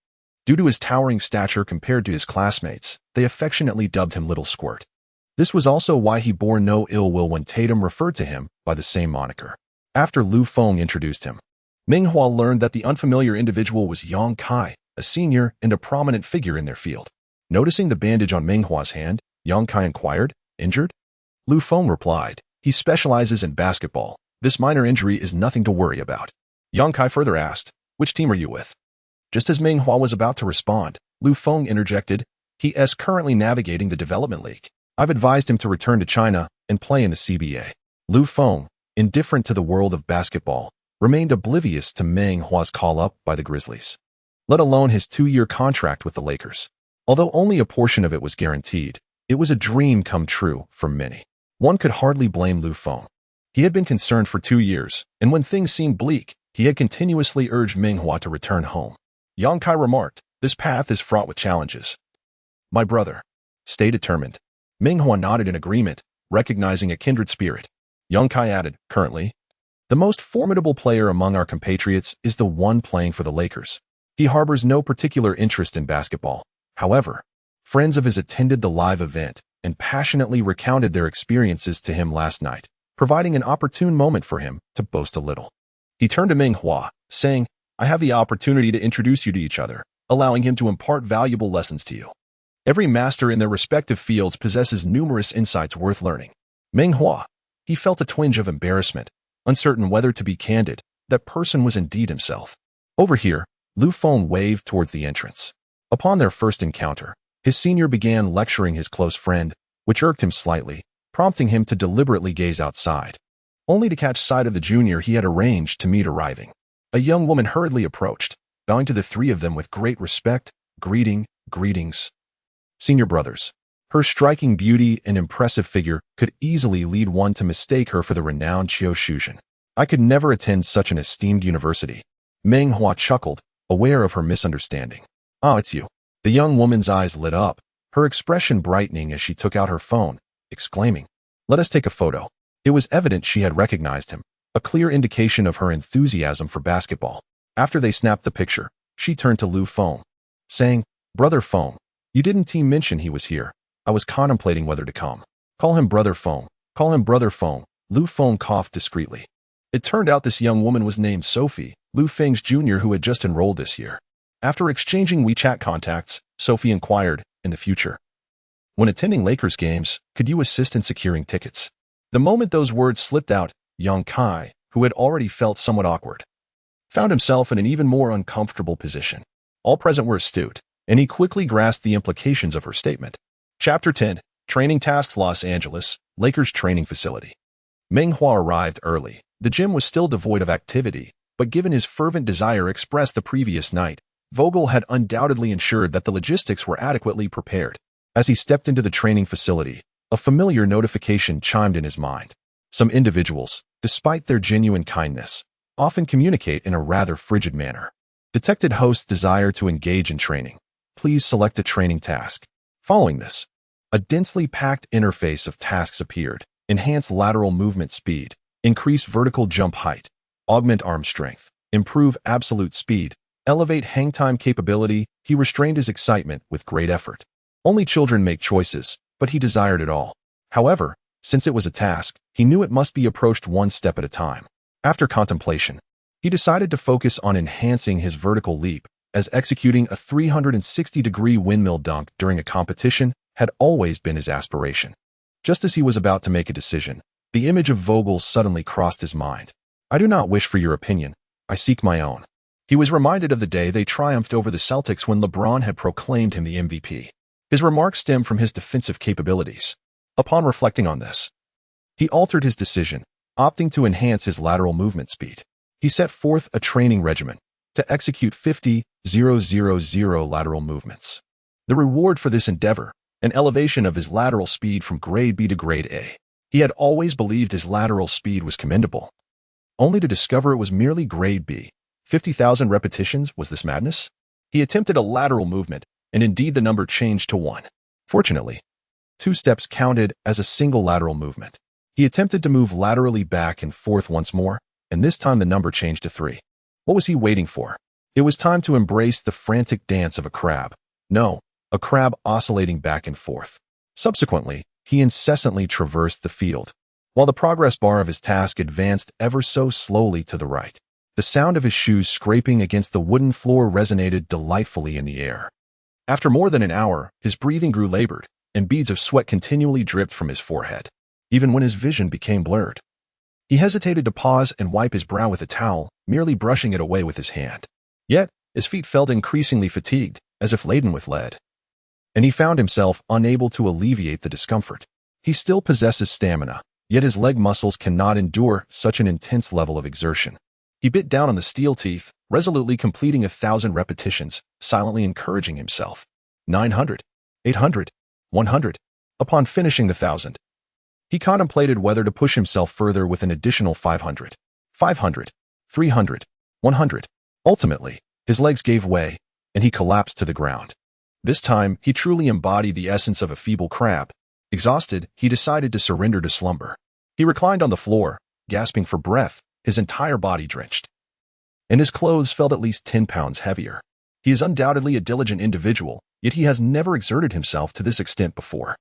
due to his towering stature compared to his classmates, they affectionately dubbed him Little Squirt. This was also why he bore no ill will when Tatum referred to him by the same moniker. After Lu Feng introduced him, Meng Hua learned that the unfamiliar individual was Yang Kai, a senior and a prominent figure in their field. Noticing the bandage on Meng Hua's hand, Yang Kai inquired, "Injured?" Lu Feng replied, "He specializes in basketball. This minor injury is nothing to worry about." Yang Kai further asked, "Which team are you with?" Just as Meng Hua was about to respond, Lu Feng interjected, "He is currently navigating the development league. I've advised him to return to China and play in the CBA." Lu Feng, indifferent to the world of basketball, remained oblivious to Meng Hua's call-up by the Grizzlies, let alone his 2-year contract with the Lakers. Although only a portion of it was guaranteed, it was a dream come true for many. One could hardly blame Lu Feng. He had been concerned for 2 years, and when things seemed bleak, he had continuously urged Meng Hua to return home. Yang Kai remarked, "This path is fraught with challenges. My brother, stay determined." Meng Hua nodded in agreement, recognizing a kindred spirit. Yang Kai added, "Currently, the most formidable player among our compatriots is the one playing for the Lakers. He harbors no particular interest in basketball. However, friends of his attended the live event and passionately recounted their experiences to him last night, providing an opportune moment for him to boast a little." He turned to Meng Hua, saying, "I have the opportunity to introduce you to each other, allowing him to impart valuable lessons to you. Every master in their respective fields possesses numerous insights worth learning." Meng Hua, he felt a twinge of embarrassment, uncertain whether to be candid. That person was indeed himself. Over here, Lu Feng waved towards the entrance. Upon their first encounter, his senior began lecturing his close friend, which irked him slightly, prompting him to deliberately gaze outside, only to catch sight of the junior he had arranged to meet arriving. A young woman hurriedly approached, bowing to the three of them with great respect. Greetings, senior brothers." Her striking beauty and impressive figure could easily lead one to mistake her for the renowned Qiu Shuzhen. "I could never attend such an esteemed university." Meng Hua chuckled, aware of her misunderstanding. "Ah, it's you." The young woman's eyes lit up, her expression brightening as she took out her phone, exclaiming, "Let us take a photo." It was evident she had recognized him, a clear indication of her enthusiasm for basketball. After they snapped the picture, she turned to Lu Feng, saying, "Brother Feng, you didn't mention he was here. I was contemplating whether to come." Call him Brother Feng. Call him Brother Feng." Lu Feng coughed discreetly. It turned out this young woman was named Sophie, Lu Feng's junior who had just enrolled this year. After exchanging WeChat contacts, Sophie inquired, "In the future, when attending Lakers games, could you assist in securing tickets?" The moment those words slipped out, Yang Kai, who had already felt somewhat awkward, found himself in an even more uncomfortable position. All present were astute, and he quickly grasped the implications of her statement. Chapter 10, Training Tasks. Los Angeles, Lakers training facility. Meng Hua arrived early. The gym was still devoid of activity, but given his fervent desire expressed the previous night, Vogel had undoubtedly ensured that the logistics were adequately prepared. As he stepped into the training facility, a familiar notification chimed in his mind. Some individuals, despite their genuine kindness, often communicate in a rather frigid manner. Detected host's desire to engage in training. Please select a training task. Following this, a densely packed interface of tasks appeared. Enhance lateral movement speed, increase vertical jump height, augment arm strength, improve absolute speed, elevate hang time capability. He restrained his excitement with great effort. Only children make choices, but he desired it all. However, since it was a task, he knew it must be approached one step at a time. After contemplation, he decided to focus on enhancing his vertical leap, as executing a 360-degree windmill dunk during a competition had always been his aspiration. Just as he was about to make a decision, the image of Vogel suddenly crossed his mind. I do not wish for your opinion. I seek my own. He was reminded of the day they triumphed over the Celtics when LeBron had proclaimed him the MVP. His remarks stemmed from his defensive capabilities. Upon reflecting on this, he altered his decision, opting to enhance his lateral movement speed. He set forth a training regimen to execute 50,000 lateral movements. The reward for this endeavor, an elevation of his lateral speed from grade B to grade A. He had always believed his lateral speed was commendable, only to discover it was merely grade B. 50,000 repetitions, was this madness? He attempted a lateral movement, and indeed the number changed to 1. Fortunately, 2 steps counted as a single lateral movement. He attempted to move laterally back and forth once more, and this time the number changed to 3. What was he waiting for? It was time to embrace the frantic dance of a crab. No, a crab oscillating back and forth. Subsequently, he incessantly traversed the field, while the progress bar of his task advanced ever so slowly to the right. The sound of his shoes scraping against the wooden floor resonated delightfully in the air. After more than an hour, his breathing grew labored, and beads of sweat continually dripped from his forehead, even when his vision became blurred. He hesitated to pause and wipe his brow with a towel, merely brushing it away with his hand. Yet, his feet felt increasingly fatigued, as if laden with lead, and he found himself unable to alleviate the discomfort. He still possesses stamina, yet his leg muscles cannot endure such an intense level of exertion. He bit down on the steel teeth, resolutely completing 1,000 repetitions, silently encouraging himself. 900, 800, 100. Upon finishing the 1,000, he contemplated whether to push himself further with an additional 500, 500, 300, 100. Ultimately, his legs gave way, and he collapsed to the ground. This time, he truly embodied the essence of a feeble crab. Exhausted, he decided to surrender to slumber. He reclined on the floor, gasping for breath, his entire body drenched, and his clothes felt at least 10 pounds heavier. He is undoubtedly a diligent individual, yet he has never exerted himself to this extent before.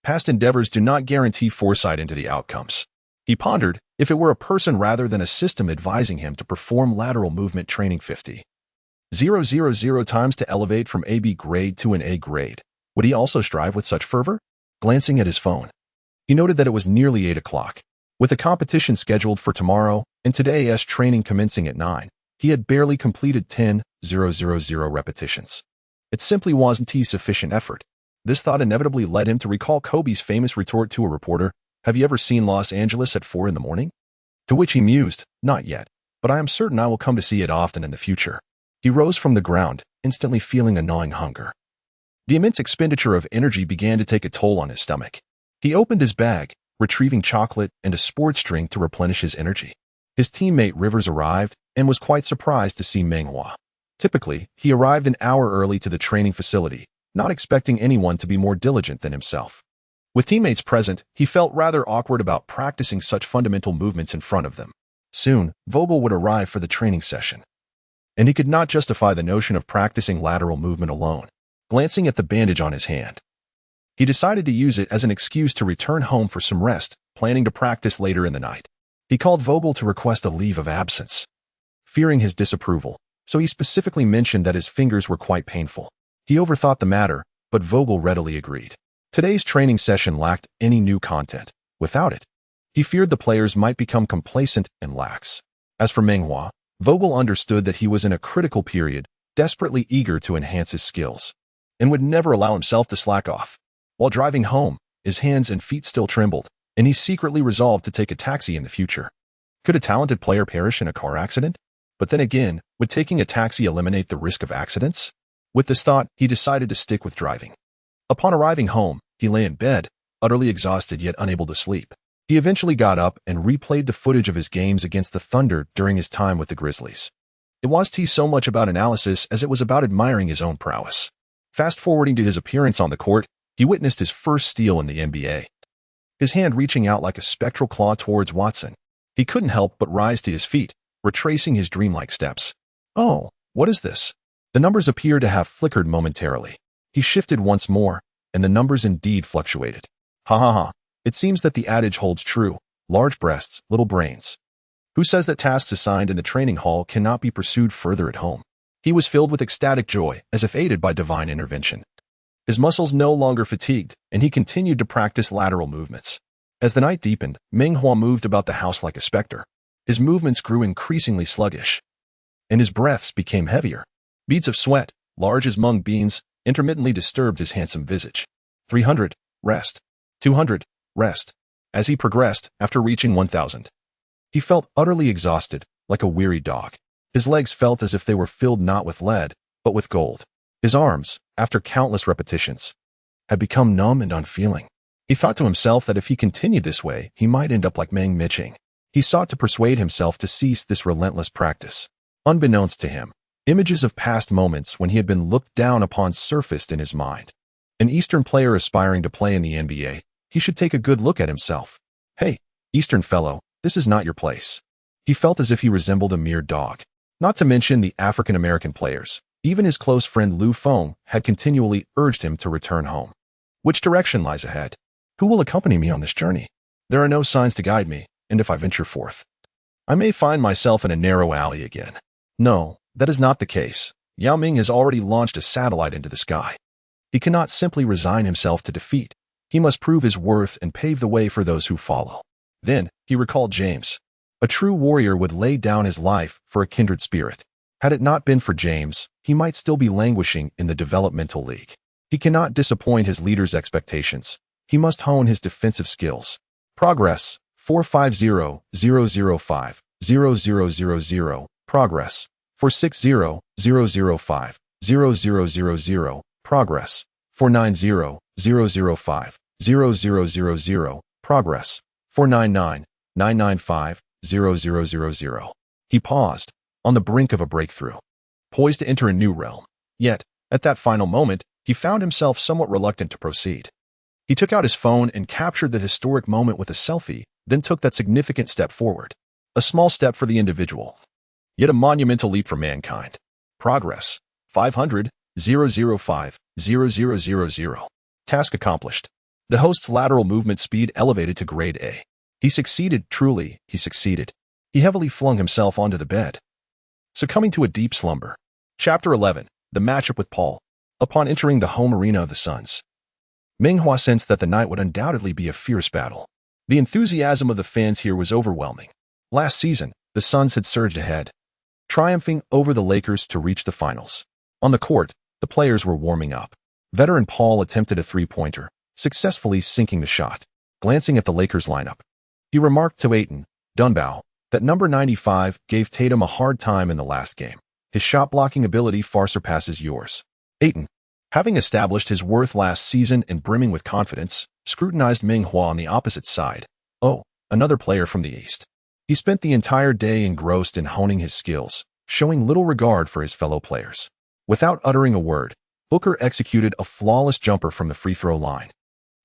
Past endeavors do not guarantee foresight into the outcomes. He pondered if it were a person rather than a system advising him to perform lateral movement training 50,000 times to elevate from a B grade to an A grade. Would he also strive with such fervor? Glancing at his phone, he noted that it was nearly 8 o'clock. With the competition scheduled for tomorrow and today's training commencing at 9, he had barely completed 10,000 repetitions. It simply wasn't sufficient effort. This thought inevitably led him to recall Kobe's famous retort to a reporter, "Have you ever seen Los Angeles at 4 in the morning?" To which he mused, "Not yet, but I am certain I will come to see it often in the future." He rose from the ground, instantly feeling a gnawing hunger. The immense expenditure of energy began to take a toll on his stomach. He opened his bag, retrieving chocolate and a sports drink to replenish his energy. His teammate Rivers arrived and was quite surprised to see Meng Hua. Typically, he arrived an hour early to the training facility, not expecting anyone to be more diligent than himself. With teammates present, he felt rather awkward about practicing such fundamental movements in front of them. Soon, Vogel would arrive for the training session, and he could not justify the notion of practicing lateral movement alone. Glancing at the bandage on his hand, he decided to use it as an excuse to return home for some rest, planning to practice later in the night. He called Vogel to request a leave of absence, fearing his disapproval, so he specifically mentioned that his fingers were quite painful. He overthought the matter, but Vogel readily agreed. Today's training session lacked any new content. Without it, he feared the players might become complacent and lax. As for Meng Hua, Vogel understood that he was in a critical period, desperately eager to enhance his skills, and would never allow himself to slack off. While driving home, his hands and feet still trembled, and he secretly resolved to take a taxi in the future. Could a talented player perish in a car accident? But then again, would taking a taxi eliminate the risk of accidents? With this thought, he decided to stick with driving. Upon arriving home, he lay in bed, utterly exhausted yet unable to sleep. He eventually got up and replayed the footage of his games against the Thunder during his time with the Grizzlies. It wasn't so much about analysis as it was about admiring his own prowess. Fast-forwarding to his appearance on the court, he witnessed his first steal in the NBA. His hand reaching out like a spectral claw towards Watson. He couldn't help but rise to his feet, retracing his dreamlike steps. Oh, what is this? The numbers appeared to have flickered momentarily. He shifted once more, and the numbers indeed fluctuated. Ha ha ha. It seems that the adage holds true. Large breasts, little brains. Who says that tasks assigned in the training hall cannot be pursued further at home? He was filled with ecstatic joy, as if aided by divine intervention. His muscles no longer fatigued, and he continued to practice lateral movements. As the night deepened, Meng Hua moved about the house like a specter. His movements grew increasingly sluggish, and his breaths became heavier. Beads of sweat, large as mung beans, intermittently disturbed his handsome visage. 300, rest. 200, rest. As he progressed, after reaching 1,000, he felt utterly exhausted, like a weary dog. His legs felt as if they were filled not with lead, but with gold. His arms, after countless repetitions, had become numb and unfeeling. He thought to himself that if he continued this way, he might end up like Meng Miching. He sought to persuade himself to cease this relentless practice. Unbeknownst to him, images of past moments when he had been looked down upon surfaced in his mind. An Eastern player aspiring to play in the NBA, he should take a good look at himself. Hey, Eastern fellow, this is not your place. He felt as if he resembled a mere dog. Not to mention the African-American players. Even his close friend Lu Feng had continually urged him to return home. Which direction lies ahead? Who will accompany me on this journey? There are no signs to guide me, and if I venture forth, I may find myself in a narrow alley again. No, that is not the case. Yao Ming has already launched a satellite into the sky. He cannot simply resign himself to defeat. He must prove his worth and pave the way for those who follow. Then, he recalled James. A true warrior would lay down his life for a kindred spirit. Had it not been for James, he might still be languishing in the developmental league. He cannot disappoint his leader's expectations. He must hone his defensive skills. Progress, 450-005-0000. Progress, 460-005-0000. Progress, 490-005-0000. Progress, 499-995-0000. He paused, on the brink of a breakthrough, poised to enter a new realm. Yet, at that final moment, he found himself somewhat reluctant to proceed. He took out his phone and captured the historic moment with a selfie, then took that significant step forward. A small step for the individual, yet a monumental leap for mankind. Progress, 500-005-0000. Task accomplished. The host's lateral movement speed elevated to grade A. He succeeded, truly, he succeeded. He heavily flung himself onto the bed, succumbing to a deep slumber. Chapter 11. The matchup with Paul. Upon entering the home arena of the Suns, Meng Hua sensed that the night would undoubtedly be a fierce battle. The enthusiasm of the fans here was overwhelming. Last season, the Suns had surged ahead, triumphing over the Lakers to reach the finals. On the court, the players were warming up. Veteran Paul attempted a three-pointer, successfully sinking the shot. Glancing at the Lakers lineup, he remarked to Aiton Dunbow that number 95 gave Tatum a hard time in the last game. His shot-blocking ability far surpasses yours. Aiton, having established his worth last season and brimming with confidence, scrutinized Meng Hua on the opposite side. Oh, another player from the East. He spent the entire day engrossed in honing his skills, showing little regard for his fellow players. Without uttering a word, Booker executed a flawless jumper from the free-throw line,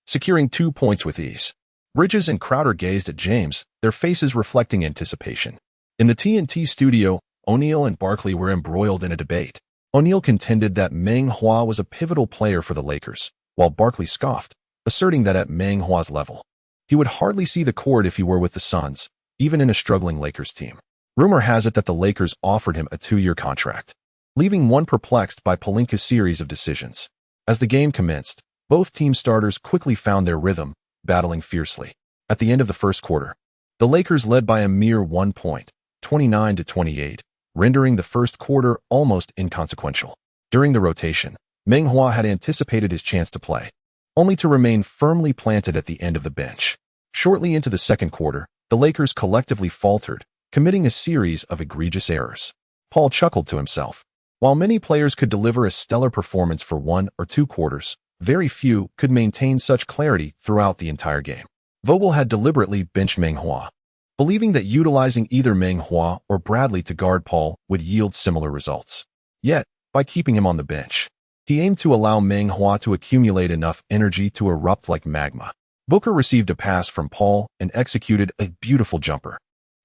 securing 2 points with ease. Bridges and Crowder gazed at James, their faces reflecting anticipation. In the TNT studio, O'Neal and Barkley were embroiled in a debate. O'Neal contended that Meng Hua was a pivotal player for the Lakers, while Barkley scoffed, asserting that at Meng Hua's level, he would hardly see the court if he were with the Suns, even in a struggling Lakers team. Rumor has it that the Lakers offered him a 2-year contract, leaving one perplexed by Pelinka's series of decisions. As the game commenced, both team starters quickly found their rhythm, battling fiercely. At the end of the first quarter, the Lakers led by a mere 1 point, 29-28, rendering the first quarter almost inconsequential. During the rotation, Meng Hua had anticipated his chance to play, only to remain firmly planted at the end of the bench. Shortly into the second quarter, the Lakers collectively faltered, committing a series of egregious errors. Paul chuckled to himself. While many players could deliver a stellar performance for 1 or 2 quarters, very few could maintain such clarity throughout the entire game. Vogel had deliberately benched Meng Hua, believing that utilizing either Meng Hua or Bradley to guard Paul would yield similar results. Yet, by keeping him on the bench, he aimed to allow Meng Hua to accumulate enough energy to erupt like magma. Booker received a pass from Paul and executed a beautiful jumper,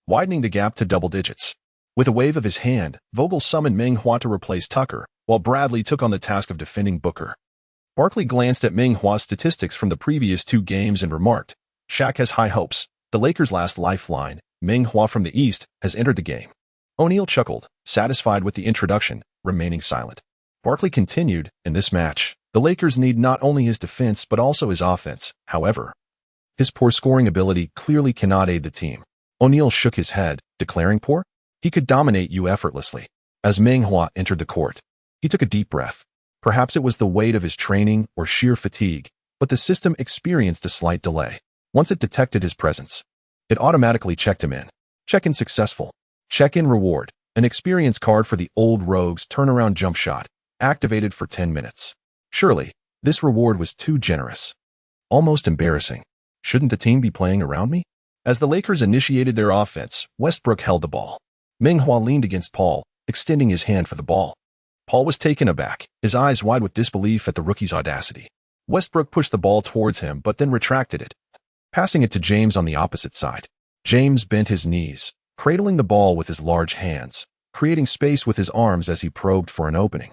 widening the gap to double digits. With a wave of his hand, Vogel summoned Meng Hua to replace Tucker, while Bradley took on the task of defending Booker. Barkley glanced at Meng Hua's statistics from the previous 2 games and remarked, "Shaq has high hopes. The Lakers' last lifeline, Meng Hua from the East, has entered the game." O'Neal chuckled, satisfied with the introduction, remaining silent. Barkley continued, "In this match, the Lakers need not only his defense but also his offense. However, his poor scoring ability clearly cannot aid the team." O'Neal shook his head, declaring poor? "He could dominate you effortlessly." As Meng Hua entered the court, he took a deep breath. Perhaps it was the weight of his training or sheer fatigue, but the system experienced a slight delay. Once it detected his presence, it automatically checked him in. Check-in successful. Check-in reward. An experience card for the Old Rogues turnaround jump shot, activated for 10 minutes. Surely, this reward was too generous. Almost embarrassing. Shouldn't the team be playing around me? As the Lakers initiated their offense, Westbrook held the ball. Meng Hua leaned against Paul, extending his hand for the ball. Paul was taken aback, his eyes wide with disbelief at the rookie's audacity. Westbrook pushed the ball towards him but then retracted it, passing it to James on the opposite side. James bent his knees, cradling the ball with his large hands, creating space with his arms as he probed for an opening.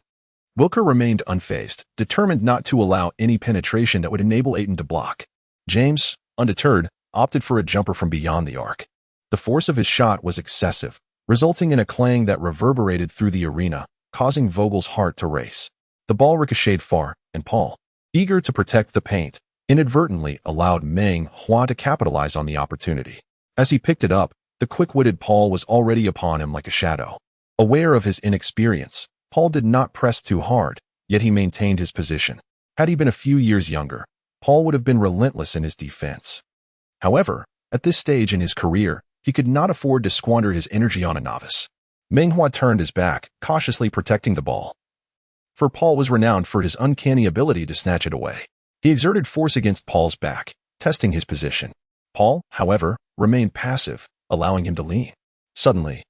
Booker remained unfazed, determined not to allow any penetration that would enable Ayton to block. James, undeterred, opted for a jumper from beyond the arc. The force of his shot was excessive, resulting in a clang that reverberated through the arena, causing Vogel's heart to race. The ball ricocheted far, and Paul, eager to protect the paint, inadvertently allowed Meng Hua to capitalize on the opportunity. As he picked it up, the quick-witted Paul was already upon him like a shadow. Aware of his inexperience, Paul did not press too hard, yet he maintained his position. Had he been a few years younger, Paul would have been relentless in his defense. However, at this stage in his career, he could not afford to squander his energy on a novice. Meng Hua turned his back, cautiously protecting the ball. For Paul was renowned for his uncanny ability to snatch it away. He exerted force against Paul's back, testing his position. Paul, however, remained passive, allowing him to lean. Suddenly,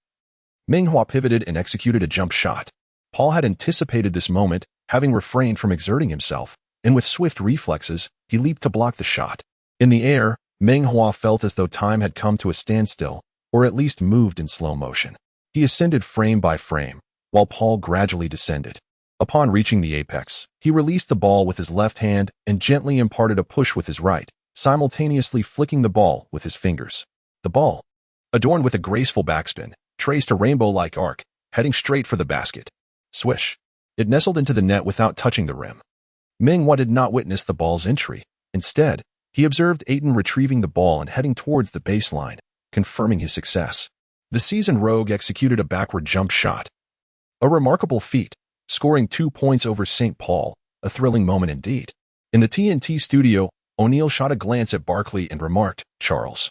Meng Hua pivoted and executed a jump shot. Paul had anticipated this moment, having refrained from exerting himself, and with swift reflexes, he leaped to block the shot. In the air, Meng Hua felt as though time had come to a standstill, or at least moved in slow motion. He ascended frame by frame, while Paul gradually descended. Upon reaching the apex, he released the ball with his left hand and gently imparted a push with his right, simultaneously flicking the ball with his fingers. The ball, adorned with a graceful backspin, traced a rainbow-like arc, heading straight for the basket. Swish! It nestled into the net without touching the rim. Meng Hua did not witness the ball's entry. Instead, he observed Ayton retrieving the ball and heading towards the baseline, confirming his success. The seasoned rogue executed a backward jump shot. A remarkable feat, scoring 2 points over St. Paul, a thrilling moment indeed. In the TNT studio, O'Neal shot a glance at Barkley and remarked, "Charles,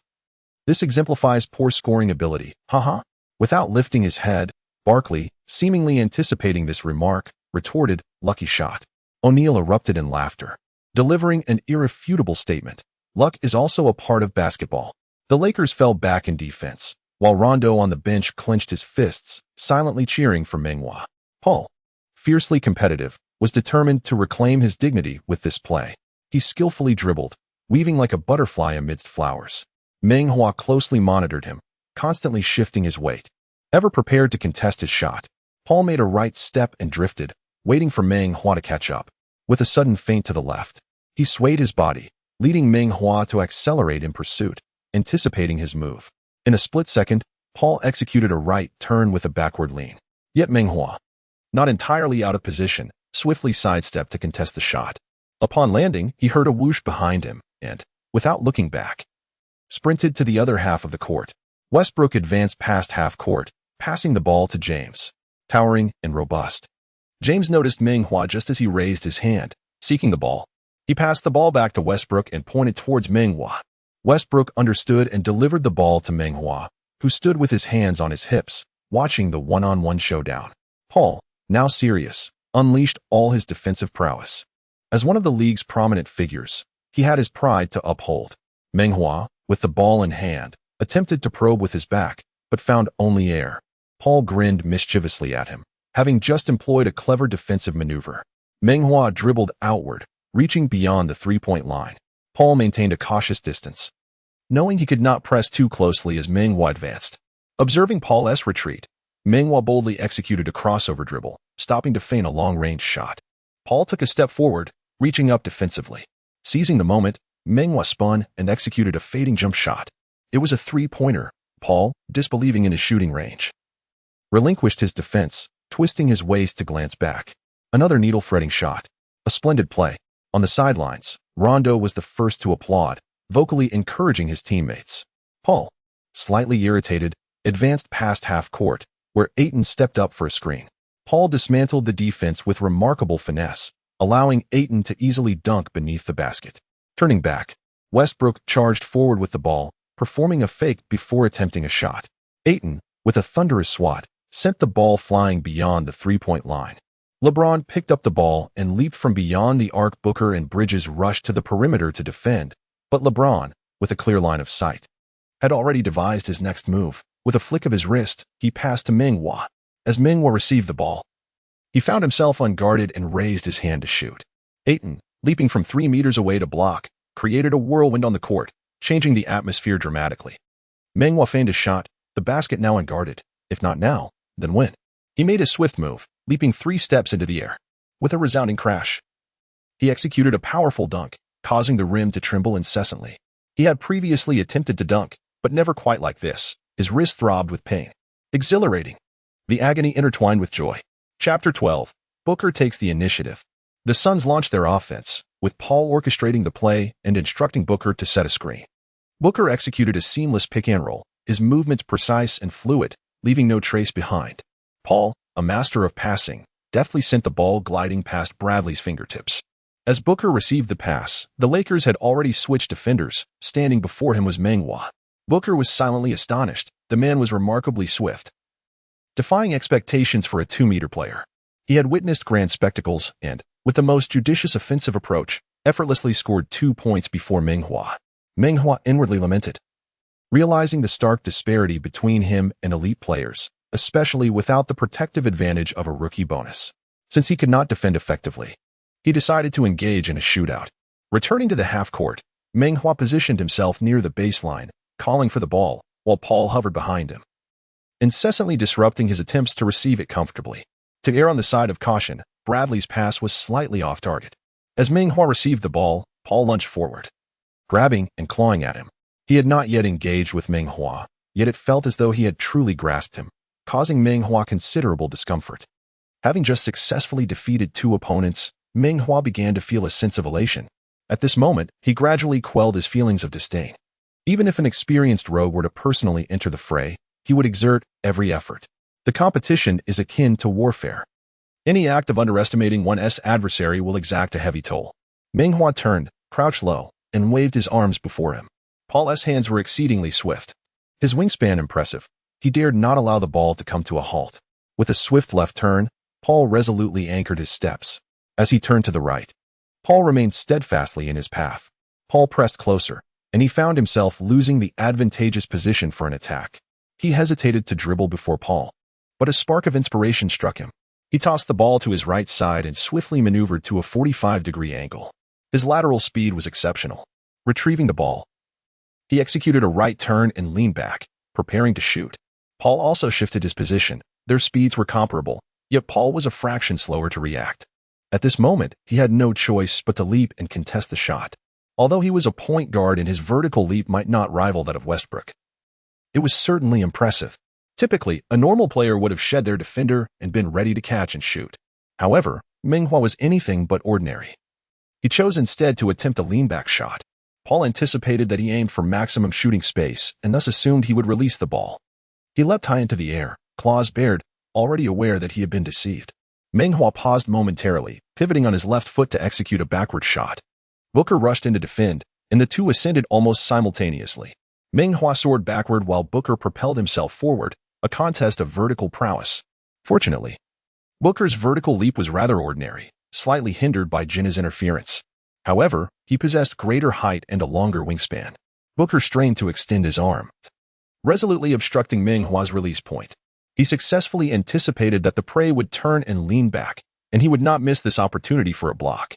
this exemplifies poor scoring ability, haha." Without lifting his head, Barkley, seemingly anticipating this remark, retorted, "Lucky shot." O'Neal erupted in laughter, delivering an irrefutable statement. Luck is also a part of basketball. The Lakers fell back in defense, while Rondo on the bench clenched his fists, silently cheering for Meng Hua. Paul, fiercely competitive, was determined to reclaim his dignity with this play. He skillfully dribbled, weaving like a butterfly amidst flowers. Meng Hua closely monitored him, constantly shifting his weight, ever prepared to contest his shot. Paul made a right step and drifted, waiting for Meng Hua to catch up. With a sudden feint to the left, he swayed his body, leading Meng Hua to accelerate in pursuit, anticipating his move. In a split second, Paul executed a right turn with a backward lean. Yet Meng Hua, not entirely out of position, swiftly sidestepped to contest the shot. Upon landing, he heard a whoosh behind him and, without looking back, sprinted to the other half of the court. Westbrook advanced past half court, passing the ball to James, towering and robust. James noticed Meng Hua just as he raised his hand, seeking the ball. He passed the ball back to Westbrook and pointed towards Meng Hua. Westbrook understood and delivered the ball to Meng Hua, who stood with his hands on his hips, watching the one-on-one showdown. Paul, now serious, unleashed all his defensive prowess. As one of the league's prominent figures, he had his pride to uphold. Meng Hua, with the ball in hand, attempted to probe with his back, but found only air. Paul grinned mischievously at him, having just employed a clever defensive maneuver. Meng Hua dribbled outward, reaching beyond the three-point line. Paul maintained a cautious distance, knowing he could not press too closely as Meng Hua advanced. Observing Paul's retreat, Meng Hua boldly executed a crossover dribble, stopping to feint a long-range shot. Paul took a step forward, reaching up defensively. Seizing the moment, Meng Hua spun and executed a fading jump shot. It was a three-pointer. Paul, disbelieving in his shooting range, relinquished his defense, twisting his waist to glance back. Another needle-threading shot. A splendid play. On the sidelines, Rondo was the first to applaud, vocally encouraging his teammates. Paul, slightly irritated, advanced past half-court, where Ayton stepped up for a screen. Paul dismantled the defense with remarkable finesse, allowing Ayton to easily dunk beneath the basket. Turning back, Westbrook charged forward with the ball, performing a fake before attempting a shot. Ayton, with a thunderous swat, sent the ball flying beyond the three-point line. LeBron picked up the ball and leaped from beyond the arc. Booker and Bridges rushed to the perimeter to defend, but LeBron, with a clear line of sight, had already devised his next move. With a flick of his wrist, he passed to Meng Hua. As Meng Hua received the ball, he found himself unguarded and raised his hand to shoot. Ayton, leaping from 3 meters away to block, created a whirlwind on the court, changing the atmosphere dramatically. Meng Hua feigned a shot, the basket now unguarded. If not now, then when? He made a swift move, leaping 3 steps into the air. With a resounding crash, he executed a powerful dunk, causing the rim to tremble incessantly. He had previously attempted to dunk, but never quite like this. His wrist throbbed with pain. Exhilarating. The agony intertwined with joy. Chapter 12. Booker takes the initiative. The Suns launched their offense, with Paul orchestrating the play and instructing Booker to set a screen. Booker executed a seamless pick-and-roll, his movements precise and fluid, leaving no trace behind. Paul, a master of passing, deftly sent the ball gliding past Bradley's fingertips. As Booker received the pass, the Lakers had already switched defenders. Standing before him was Meng Hua. Booker was silently astonished. The man was remarkably swift, defying expectations for a 2-meter player. He had witnessed grand spectacles and, with the most judicious offensive approach, effortlessly scored 2 points before Meng Hua. Meng Hua inwardly lamented, realizing the stark disparity between him and elite players, especially without the protective advantage of a rookie bonus. Since he could not defend effectively, he decided to engage in a shootout. Returning to the half-court, Meng Hua positioned himself near the baseline, calling for the ball, while Paul hovered behind him, incessantly disrupting his attempts to receive it comfortably. To err on the side of caution, Bradley's pass was slightly off target. As Meng Hua received the ball, Paul lunged forward, grabbing and clawing at him. He had not yet engaged with Meng Hua, yet it felt as though he had truly grasped him, causing Meng Hua considerable discomfort. Having just successfully defeated 2 opponents, Meng Hua began to feel a sense of elation. At this moment, he gradually quelled his feelings of disdain. Even if an experienced rogue were to personally enter the fray, he would exert every effort. The competition is akin to warfare. Any act of underestimating one's adversary will exact a heavy toll. Meng Hua turned, crouched low, and waved his arms before him. Paul's hands were exceedingly swift. His wingspan impressive. He dared not allow the ball to come to a halt. With a swift left turn, Paul resolutely anchored his steps. As he turned to the right, Paul remained steadfastly in his path. Paul pressed closer, and he found himself losing the advantageous position for an attack. He hesitated to dribble before Paul, but a spark of inspiration struck him. He tossed the ball to his right side and swiftly maneuvered to a 45-degree angle. His lateral speed was exceptional. Retrieving the ball, he executed a right turn and leaned back, preparing to shoot. Paul also shifted his position. Their speeds were comparable, yet Paul was a fraction slower to react. At this moment, he had no choice but to leap and contest the shot. Although he was a point guard and his vertical leap might not rival that of Westbrook, it was certainly impressive. Typically, a normal player would have shed their defender and been ready to catch and shoot. However, Meng Hua was anything but ordinary. He chose instead to attempt a lean-back shot. Paul anticipated that he aimed for maximum shooting space and thus assumed he would release the ball. He leapt high into the air, claws bared, already aware that he had been deceived. Meng Hua paused momentarily, pivoting on his left foot to execute a backward shot. Booker rushed in to defend, and the two ascended almost simultaneously. Meng Hua soared backward while Booker propelled himself forward, a contest of vertical prowess. Fortunately, Booker's vertical leap was rather ordinary, slightly hindered by Giannis' interference. However, he possessed greater height and a longer wingspan. Booker strained to extend his arm, resolutely obstructing Meng Hua's release point. He successfully anticipated that the prey would turn and lean back, and he would not miss this opportunity for a block.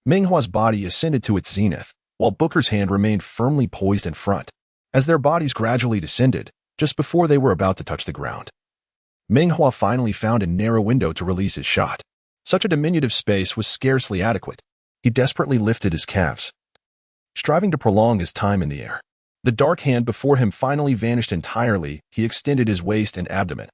Meng Hua's body ascended to its zenith, while Booker's hand remained firmly poised in front. As their bodies gradually descended, just before they were about to touch the ground, Meng Hua finally found a narrow window to release his shot. Such a diminutive space was scarcely adequate. He desperately lifted his calves, striving to prolong his time in the air. The dark hand before him finally vanished entirely. He extended his waist and abdomen,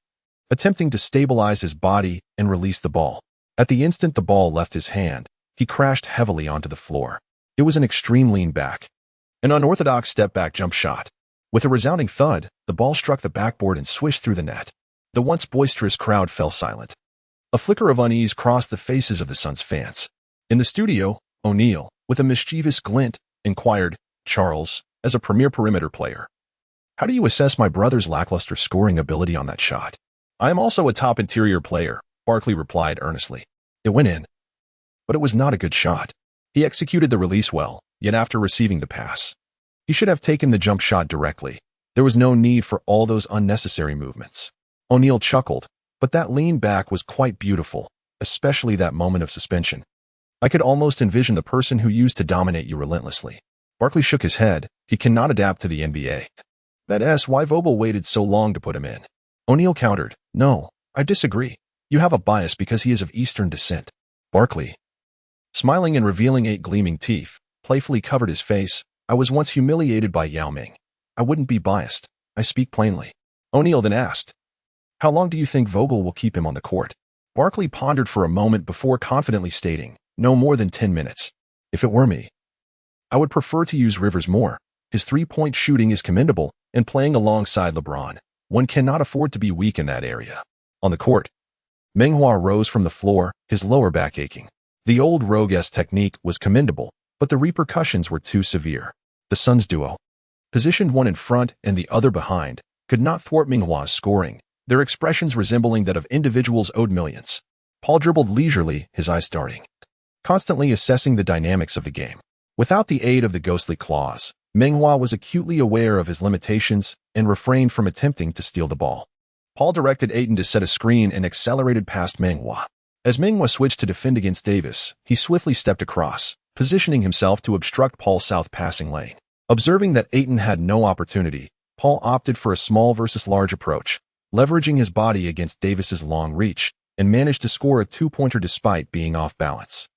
attempting to stabilize his body and release the ball. At the instant the ball left his hand, he crashed heavily onto the floor. It was an extreme lean back, an unorthodox step-back jump shot. With a resounding thud, the ball struck the backboard and swished through the net. The once boisterous crowd fell silent. A flicker of unease crossed the faces of the Suns fans. In the studio, O'Neal, with a mischievous glint, inquired, "Charles, as a premier perimeter player, how do you assess my brother's lackluster scoring ability on that shot?" "I am also a top interior player," Barkley replied earnestly. "It went in, but it was not a good shot." He executed the release well, yet after receiving the pass, he should have taken the jump shot directly. There was no need for all those unnecessary movements. O'Neal chuckled, but that lean back was quite beautiful, especially that moment of suspension. "I could almost envision the person who used to dominate you relentlessly." Barkley shook his head. He cannot adapt to the NBA. That's why Vogel waited so long to put him in. O'Neal countered, "No, I disagree. You have a bias because he is of Eastern descent." Barkley, smiling and revealing 8 gleaming teeth, playfully covered his face. "I was once humiliated by Yao Ming. I wouldn't be biased. I speak plainly." O'Neal then asked, "How long do you think Vogel will keep him on the court?" Barkley pondered for a moment before confidently stating, "No more than 10 minutes. If it were me, I would prefer to use Rivers more. His three-point shooting is commendable, and playing alongside LeBron, one cannot afford to be weak in that area." On the court, Meng Hua rose from the floor, his lower back aching. The old rogue-esque technique was commendable, but the repercussions were too severe. The Suns duo, positioned one in front and the other behind, could not thwart Meng Hua's scoring, their expressions resembling that of individuals owed millions. Paul dribbled leisurely, his eyes darting, constantly assessing the dynamics of the game. Without the aid of the ghostly claws, Meng Hua was acutely aware of his limitations and refrained from attempting to steal the ball. Paul directed Ayton to set a screen and accelerated past Meng Hua. As Meng Hua switched to defend against Davis, he swiftly stepped across, positioning himself to obstruct Paul's south passing lane. Observing that Ayton had no opportunity, Paul opted for a small versus large approach, leveraging his body against Davis's long reach, and managed to score a two-pointer despite being off balance.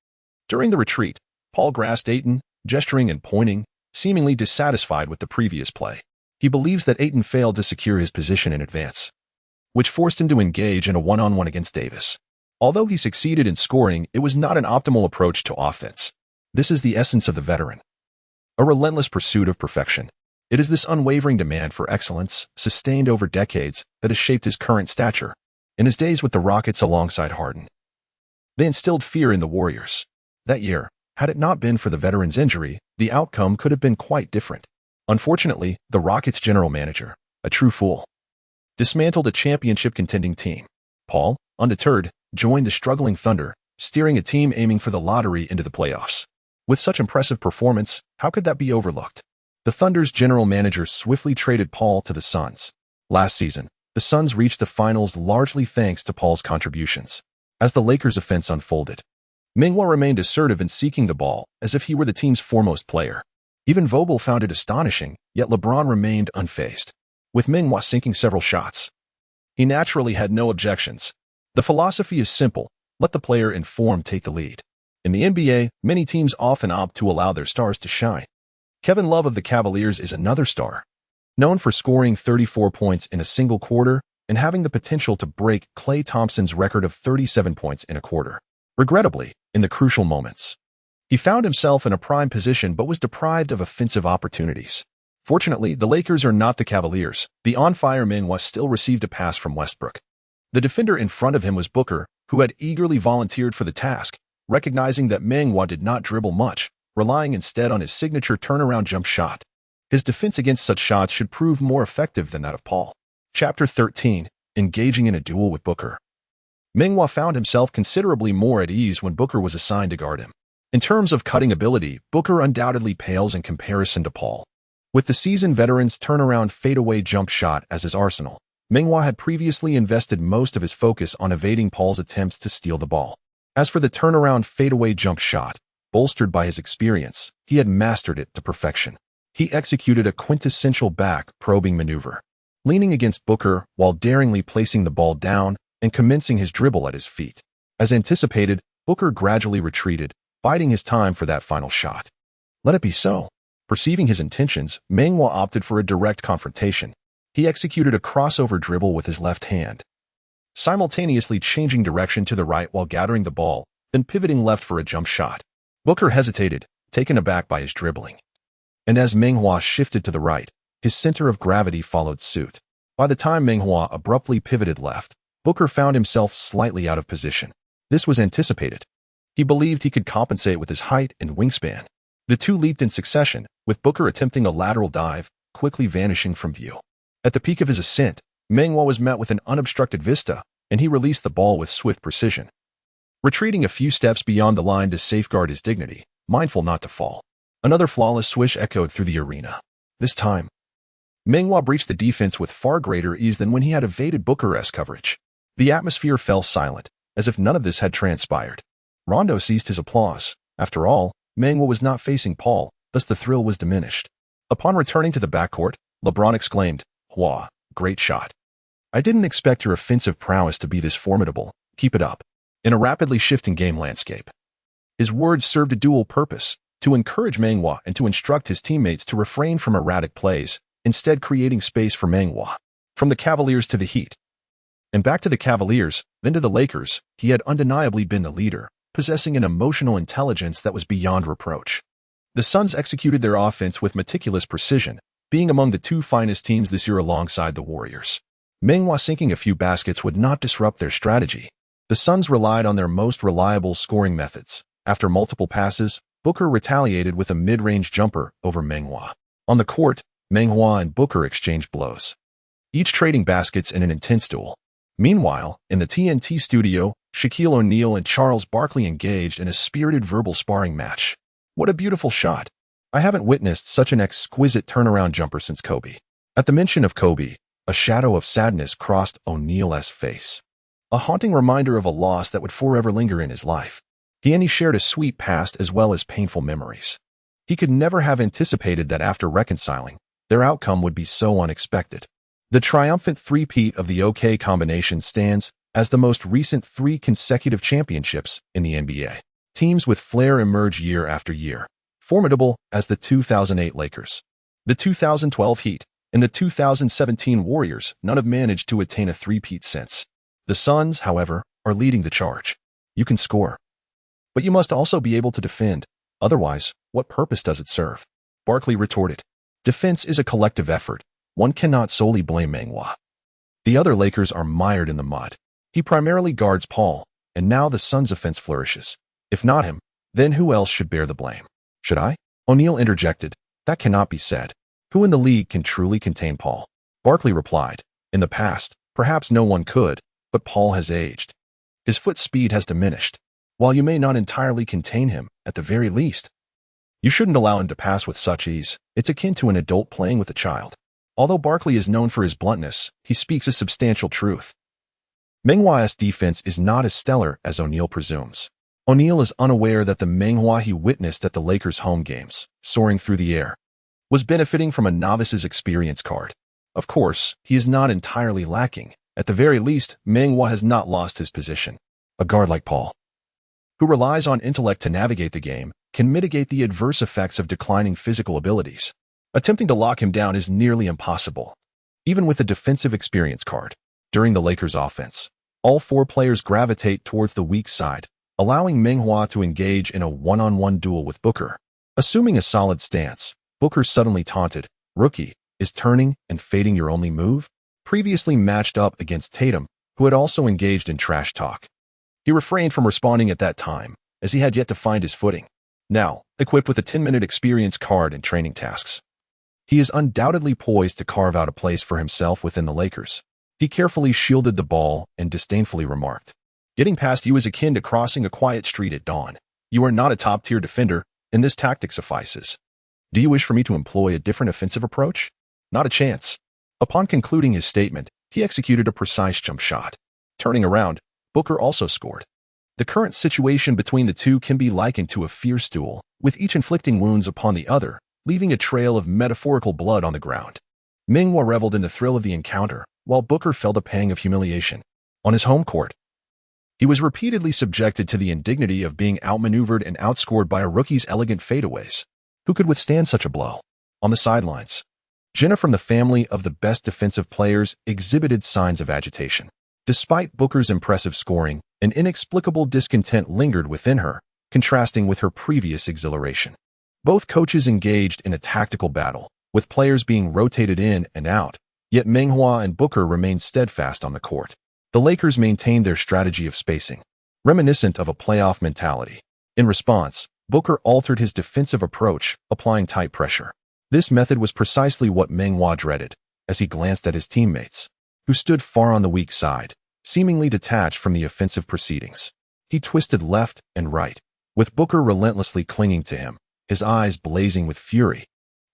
During the retreat, Paul grasped Ayton, gesturing and pointing, seemingly dissatisfied with the previous play. He believes that Ayton failed to secure his position in advance, which forced him to engage in a one-on-one against Davis. Although he succeeded in scoring, it was not an optimal approach to offense. This is the essence of the veteran, a relentless pursuit of perfection. It is this unwavering demand for excellence, sustained over decades, that has shaped his current stature. In his days with the Rockets alongside Harden, they instilled fear in the Warriors. That year, had it not been for the veteran's injury, the outcome could have been quite different. Unfortunately, the Rockets' general manager, a true fool, dismantled a championship-contending team. Paul, undeterred, joined the struggling Thunder, steering a team aiming for the lottery into the playoffs. With such impressive performance, how could that be overlooked? The Thunder's general manager swiftly traded Paul to the Suns. Last season, the Suns reached the finals largely thanks to Paul's contributions. As the Lakers' offense unfolded, Meng Hua remained assertive in seeking the ball, as if he were the team's foremost player. Even Vogel found it astonishing, yet LeBron remained unfazed. With Meng Hua sinking several shots, he naturally had no objections. The philosophy is simple: let the player in form take the lead. In the NBA, many teams often opt to allow their stars to shine. Kevin Love of the Cavaliers is another star, known for scoring 34 points in a single quarter and having the potential to break Klay Thompson's record of 37 points in a quarter. Regrettably, in the crucial moments, he found himself in a prime position but was deprived of offensive opportunities. Fortunately, the Lakers are not the Cavaliers. The on-fire Meng Hua still received a pass from Westbrook. The defender in front of him was Booker, who had eagerly volunteered for the task, recognizing that Meng Hua did not dribble much, relying instead on his signature turnaround jump shot. His defense against such shots should prove more effective than that of Paul. Chapter 13. Engaging in a duel with Booker. Meng Hua found himself considerably more at ease when Booker was assigned to guard him. In terms of cutting ability, Booker undoubtedly pales in comparison to Paul. With the seasoned veteran's turnaround fadeaway jump shot as his arsenal, Meng Hua had previously invested most of his focus on evading Paul's attempts to steal the ball. As for the turnaround fadeaway jump shot, bolstered by his experience, he had mastered it to perfection. He executed a quintessential back-probing maneuver, leaning against Booker while daringly placing the ball down and commencing his dribble at his feet. As anticipated, Booker gradually retreated, biding his time for that final shot. Let it be so. Perceiving his intentions, Meng Hua opted for a direct confrontation. He executed a crossover dribble with his left hand, simultaneously changing direction to the right while gathering the ball, then pivoting left for a jump shot. Booker hesitated, taken aback by his dribbling. And as Meng Hua shifted to the right, his center of gravity followed suit. By the time Meng Hua abruptly pivoted left, Booker found himself slightly out of position. This was anticipated. He believed he could compensate with his height and wingspan. The two leaped in succession, with Booker attempting a lateral dive, quickly vanishing from view. At the peak of his ascent, Meng Hua was met with an unobstructed vista, and he released the ball with swift precision, retreating a few steps beyond the line to safeguard his dignity, mindful not to fall. Another flawless swish echoed through the arena. This time, Meng Hua breached the defense with far greater ease than when he had evaded Booker's coverage. The atmosphere fell silent, as if none of this had transpired. Rondo ceased his applause. After all, Meng Hua was not facing Paul, thus the thrill was diminished. Upon returning to the backcourt, LeBron exclaimed, "Hua, great shot. I didn't expect your offensive prowess to be this formidable. Keep it up." In a rapidly shifting game landscape, his words served a dual purpose: to encourage Meng Hua and to instruct his teammates to refrain from erratic plays, instead creating space for Meng Hua. From the Cavaliers to the Heat, and back to the Cavaliers, then to the Lakers, he had undeniably been the leader, possessing an emotional intelligence that was beyond reproach. The Suns executed their offense with meticulous precision, being among the two finest teams this year alongside the Warriors. Meng Hua sinking a few baskets would not disrupt their strategy. The Suns relied on their most reliable scoring methods. After multiple passes, Booker retaliated with a mid-range jumper over Meng Hua. On the court, Meng Hua and Booker exchanged blows, each trading baskets in an intense duel. Meanwhile, in the TNT studio, Shaquille O'Neal and Charles Barkley engaged in a spirited verbal sparring match. What a beautiful shot. I haven't witnessed such an exquisite turnaround jumper since Kobe. At the mention of Kobe, a shadow of sadness crossed O'Neal's face, a haunting reminder of a loss that would forever linger in his life. He shared a sweet past as well as painful memories. He could never have anticipated that after reconciling, their outcome would be so unexpected. The triumphant three-peat of the OK combination stands as the most recent 3 consecutive championships in the NBA. Teams with flair emerge year after year, formidable as the 2008 Lakers, the 2012 Heat, and the 2017 Warriors. None have managed to attain a three-peat since. The Suns, however, are leading the charge. You can score, but you must also be able to defend. Otherwise, what purpose does it serve? Barkley retorted. Defense is a collective effort. One cannot solely blame Meng Hua. The other Lakers are mired in the mud. He primarily guards Paul, and now the Suns' offense flourishes. If not him, then who else should bear the blame? Should I? O'Neal interjected. That cannot be said. Who in the league can truly contain Paul? Barkley replied. In the past, perhaps no one could, but Paul has aged. His foot speed has diminished. While you may not entirely contain him, at the very least, you shouldn't allow him to pass with such ease. It's akin to an adult playing with a child. Although Barkley is known for his bluntness, he speaks a substantial truth. Meng Hua's defense is not as stellar as O'Neal presumes. O'Neal is unaware that the Meng Hua he witnessed at the Lakers' home games, soaring through the air, was benefiting from a novice's experience card. Of course, he is not entirely lacking. At the very least, Meng Hua has not lost his position. A guard like Paul, who relies on intellect to navigate the game, can mitigate the adverse effects of declining physical abilities. Attempting to lock him down is nearly impossible, even with a defensive experience card. During the Lakers' offense, all 4 players gravitate towards the weak side, allowing Meng Hua to engage in a one-on-one duel with Booker. Assuming a solid stance, Booker suddenly taunted, "Rookie, is turning and fading your only move?" Previously matched up against Tatum, who had also engaged in trash talk. He refrained from responding at that time, as he had yet to find his footing. Now, equipped with a 10-minute experience card and training tasks, he is undoubtedly poised to carve out a place for himself within the Lakers. He carefully shielded the ball and disdainfully remarked, "Getting past you is akin to crossing a quiet street at dawn. You are not a top-tier defender, and this tactic suffices." Do you wish for me to employ a different offensive approach? Not a chance. Upon concluding his statement, he executed a precise jump shot. Turning around, Booker also scored. The current situation between the two can be likened to a fierce duel, with each inflicting wounds upon the other, leaving a trail of metaphorical blood on the ground. Meng Hua reveled in the thrill of the encounter, while Booker felt a pang of humiliation. On his home court, he was repeatedly subjected to the indignity of being outmaneuvered and outscored by a rookie's elegant fadeaways. Who could withstand such a blow? On the sidelines, Giannis, from the family of the best defensive players, exhibited signs of agitation. Despite Booker's impressive scoring, an inexplicable discontent lingered within her, contrasting with her previous exhilaration. Both coaches engaged in a tactical battle, with players being rotated in and out, yet Meng Hua and Booker remained steadfast on the court. The Lakers maintained their strategy of spacing, reminiscent of a playoff mentality. In response, Booker altered his defensive approach, applying tight pressure. This method was precisely what Meng Hua dreaded, as he glanced at his teammates, who stood far on the weak side, seemingly detached from the offensive proceedings. He twisted left and right, with Booker relentlessly clinging to him, his eyes blazing with fury.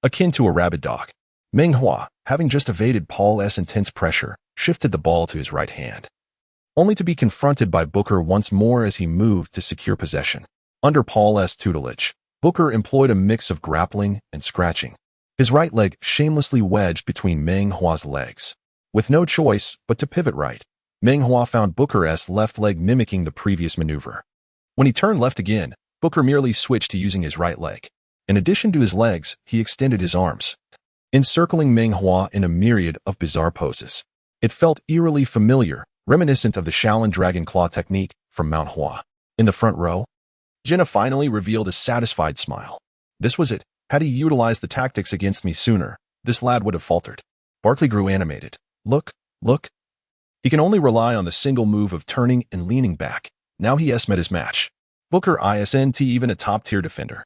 Akin to a rabid dog, Meng Hua, having just evaded Paul's intense pressure, shifted the ball to his right hand, only to be confronted by Booker once more as he moved to secure possession. Under Paul's tutelage, Booker employed a mix of grappling and scratching, his right leg shamelessly wedged between Meng Hua's legs. With no choice but to pivot right, Meng Hua found Booker's left leg mimicking the previous maneuver. When he turned left again, Booker merely switched to using his right leg. In addition to his legs, he extended his arms, encircling Meng Hua in a myriad of bizarre poses. It felt eerily familiar, reminiscent of the Shaolin Dragon Claw technique from Mount Hua. In the front row, Giannis finally revealed a satisfied smile. This was it. Had he utilized the tactics against me sooner, this lad would have faltered. Barkley grew animated. Look. He can only rely on the single move of turning and leaning back. Now he has met his match. Booker isn't even a top-tier defender.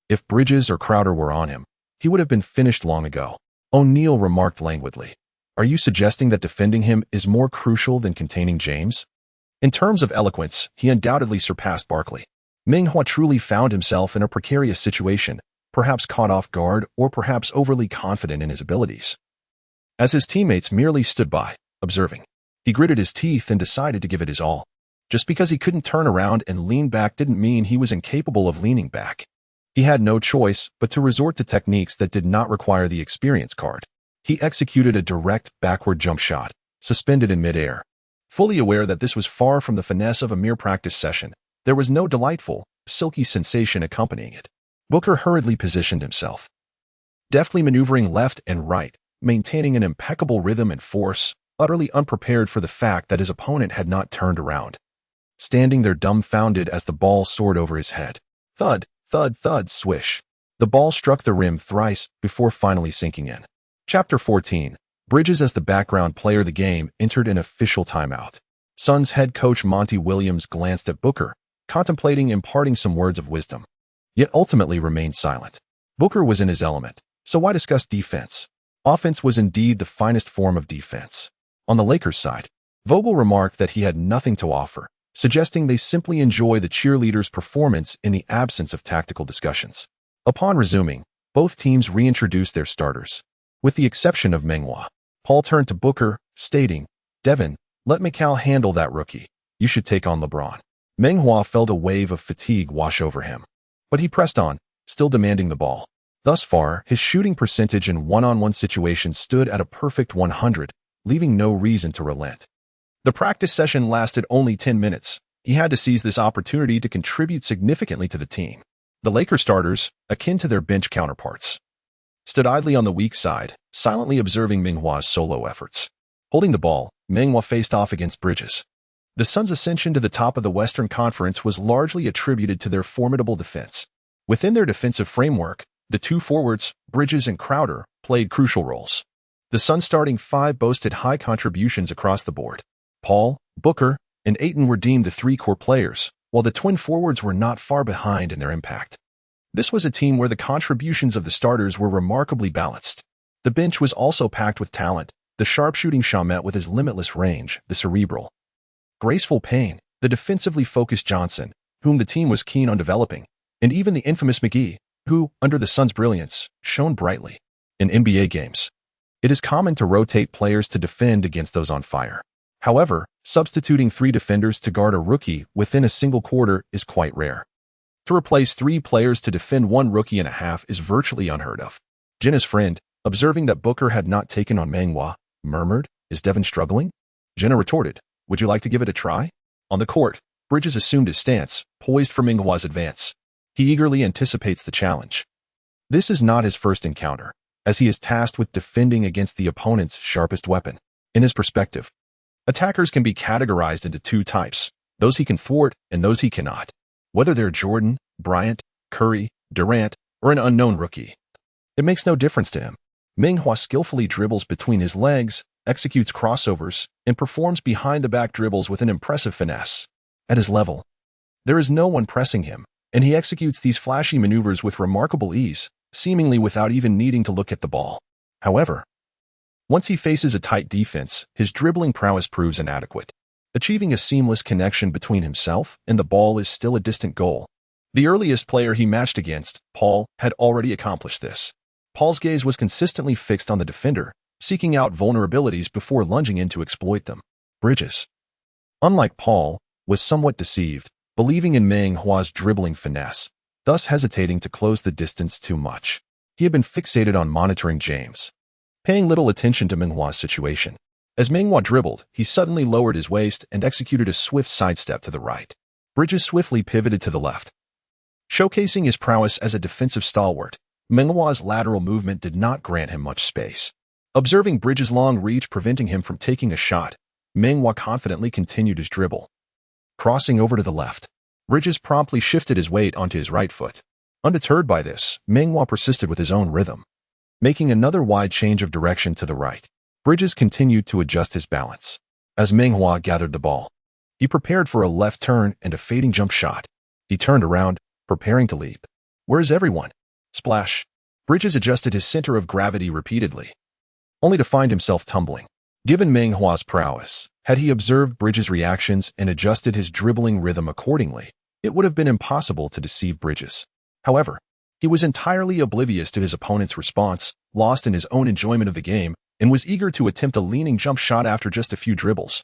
If Bridges or Crowder were on him, he would have been finished long ago. O'Neal remarked languidly. Are you suggesting that defending him is more crucial than containing James? In terms of eloquence, he undoubtedly surpassed Barkley. Meng Hua truly found himself in a precarious situation, perhaps caught off guard or perhaps overly confident in his abilities. As his teammates merely stood by, observing, he gritted his teeth and decided to give it his all. Just because he couldn't turn around and lean back didn't mean he was incapable of leaning back. He had no choice but to resort to techniques that did not require the experience card. He executed a direct backward jump shot, suspended in midair. Fully aware that this was far from the finesse of a mere practice session, there was no delightful, silky sensation accompanying it. Booker hurriedly positioned himself, deftly maneuvering left and right, maintaining an impeccable rhythm and force, utterly unprepared for the fact that his opponent had not turned around. Standing there dumbfounded as the ball soared over his head. Thud, thud, thud, swish. The ball struck the rim thrice before finally sinking in. Chapter 14. Bridges, as the background player of the game, entered an official timeout. Suns head coach Monty Williams glanced at Booker, contemplating imparting some words of wisdom, yet ultimately remained silent. Booker was in his element, so why discuss defense? Offense was indeed the finest form of defense. On the Lakers' side, Vogel remarked that he had nothing to offer, suggesting they simply enjoy the cheerleader's performance in the absence of tactical discussions. Upon resuming, both teams reintroduced their starters. With the exception of Meng Hua, Paul turned to Booker, stating, Devin, let Mikal handle that rookie. You should take on LeBron. Meng Hua felt a wave of fatigue wash over him, but he pressed on, still demanding the ball. Thus far, his shooting percentage in one-on-one situations stood at a perfect 100, leaving no reason to relent. The practice session lasted only 10 minutes. He had to seize this opportunity to contribute significantly to the team. The Lakers starters, akin to their bench counterparts, stood idly on the weak side, silently observing Meng Hua's solo efforts. Holding the ball, Meng Hua faced off against Bridges. The Suns' ascension to the top of the Western Conference was largely attributed to their formidable defense. Within their defensive framework, the two forwards, Bridges and Crowder, played crucial roles. The Suns' starting five boasted high contributions across the board. Paul, Booker, and Ayton were deemed the three core players, while the twin forwards were not far behind in their impact. This was a team where the contributions of the starters were remarkably balanced. The bench was also packed with talent, the sharpshooting Shamet with his limitless range, the cerebral, graceful Payne, the defensively focused Johnson, whom the team was keen on developing, and even the infamous McGee, who, under the sun's brilliance, shone brightly. In NBA games, it is common to rotate players to defend against those on fire. However, substituting 3 defenders to guard a rookie within a single quarter is quite rare. To replace 3 players to defend 1 rookie and a half is virtually unheard of. Giannis' friend, observing that Booker had not taken on Meng Hua, murmured, "Is Devin struggling?" Giannis retorted, "Would you like to give it a try?" On the court, Bridges assumed his stance, poised for Meng Hua's advance. He eagerly anticipates the challenge. This is not his first encounter, as he is tasked with defending against the opponent's sharpest weapon. In his perspective, attackers can be categorized into 2 types, those he can thwart and those he cannot. Whether they're Jordan, Bryant, Curry, Durant, or an unknown rookie, it makes no difference to him. Meng Hua skillfully dribbles between his legs, executes crossovers, and performs behind-the-back dribbles with an impressive finesse. At his level, there is no one pressing him, and he executes these flashy maneuvers with remarkable ease, seemingly without even needing to look at the ball. However, once he faces a tight defense, his dribbling prowess proves inadequate. Achieving a seamless connection between himself and the ball is still a distant goal. The earliest player he matched against, Paul, had already accomplished this. Paul's gaze was consistently fixed on the defender, seeking out vulnerabilities before lunging in to exploit them. Bridges, unlike Paul, was somewhat deceived, believing in Meng Hua's dribbling finesse, thus hesitating to close the distance too much. He had been fixated on monitoring James, paying little attention to Meng Hua's situation. As Meng Hua dribbled, he suddenly lowered his waist and executed a swift sidestep to the right. Bridges swiftly pivoted to the left. Showcasing his prowess as a defensive stalwart, Meng Hua's lateral movement did not grant him much space. Observing Bridges' long reach preventing him from taking a shot, Meng Hua confidently continued his dribble. Crossing over to the left, Bridges promptly shifted his weight onto his right foot. Undeterred by this, Meng Hua persisted with his own rhythm. Making another wide change of direction to the right, Bridges continued to adjust his balance. As Meng Hua gathered the ball, he prepared for a left turn and a fading jump shot. He turned around, preparing to leap. "Where's everyone?" Splash. Bridges adjusted his center of gravity repeatedly, only to find himself tumbling. Given Meng Hua's prowess, had he observed Bridges' reactions and adjusted his dribbling rhythm accordingly, it would have been impossible to deceive Bridges. However, he was entirely oblivious to his opponent's response, lost in his own enjoyment of the game, and was eager to attempt a leaning jump shot after just a few dribbles.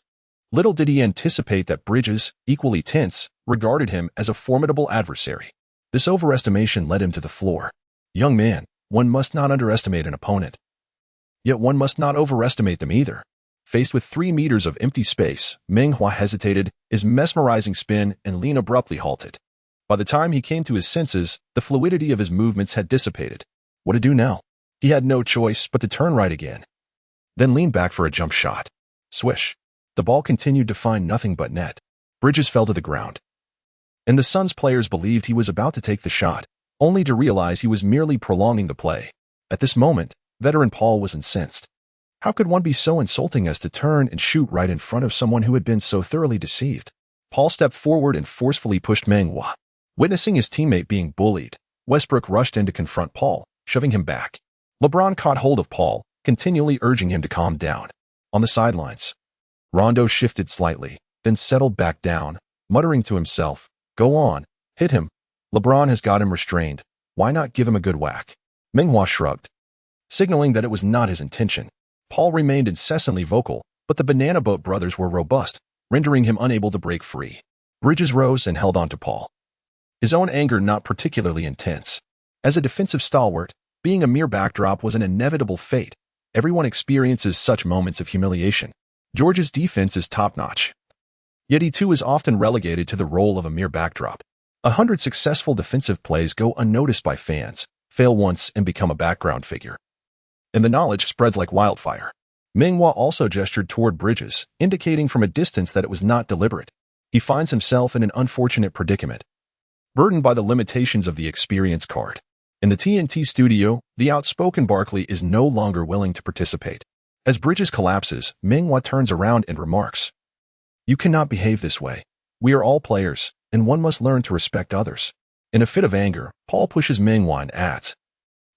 Little did he anticipate that Bridges, equally tense, regarded him as a formidable adversary. This overestimation led him to the floor. Young man, one must not underestimate an opponent. Yet one must not overestimate them either. Faced with 3 meters of empty space, Meng Hua hesitated, his mesmerizing spin and lean abruptly halted. By the time he came to his senses, the fluidity of his movements had dissipated. What to do now? He had no choice but to turn right again, then lean back for a jump shot. Swish. The ball continued to find nothing but net. Bridges fell to the ground, and the Suns players believed he was about to take the shot, only to realize he was merely prolonging the play. At this moment, veteran Paul was incensed. How could one be so insulting as to turn and shoot right in front of someone who had been so thoroughly deceived? Paul stepped forward and forcefully pushed Meng Hua. Witnessing his teammate being bullied, Westbrook rushed in to confront Paul, shoving him back. LeBron caught hold of Paul, continually urging him to calm down. On the sidelines, Rondo shifted slightly, then settled back down, muttering to himself, "Go on, hit him. LeBron has got him restrained. Why not give him a good whack?" Meng Hua shrugged, signaling that it was not his intention. Paul remained incessantly vocal, but the Banana Boat brothers were robust, rendering him unable to break free. Bridges rose and held on to Paul, his own anger not particularly intense. As a defensive stalwart, being a mere backdrop was an inevitable fate. Everyone experiences such moments of humiliation. George's defense is top-notch, yet he too is often relegated to the role of a mere backdrop. 100 successful defensive plays go unnoticed by fans, fail once and become a background figure, and the knowledge spreads like wildfire. Meng Hua also gestured toward Bridges, indicating from a distance that it was not deliberate. He finds himself in an unfortunate predicament, burdened by the limitations of the experience card. In the TNT studio, the outspoken Barkley is no longer willing to participate. As Bridges collapses, Meng Hua turns around and remarks, "You cannot behave this way. We are all players, and one must learn to respect others." In a fit of anger, Paul pushes Meng Hua and adds,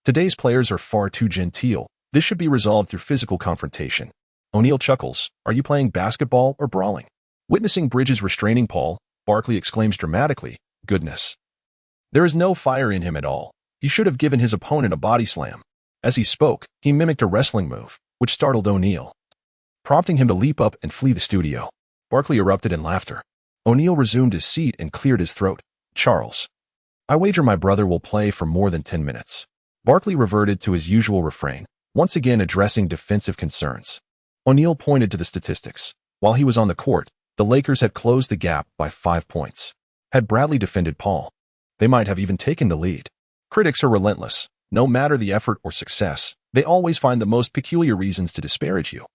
"Today's players are far too genteel. This should be resolved through physical confrontation." O'Neal chuckles, "Are you playing basketball or brawling?" Witnessing Bridges restraining Paul, Barkley exclaims dramatically, "Goodness. There is no fire in him at all." He should have given his opponent a body slam. As he spoke, he mimicked a wrestling move, which startled O'Neal, prompting him to leap up and flee the studio. Barkley erupted in laughter. O'Neal resumed his seat and cleared his throat. Charles, I wager my brother will play for more than 10 minutes. Barkley reverted to his usual refrain, once again addressing defensive concerns. O'Neal pointed to the statistics. While he was on the court, the Lakers had closed the gap by 5 points. Had Bradley defended Paul, they might have even taken the lead. Critics are relentless. No matter the effort or success, they always find the most peculiar reasons to disparage you.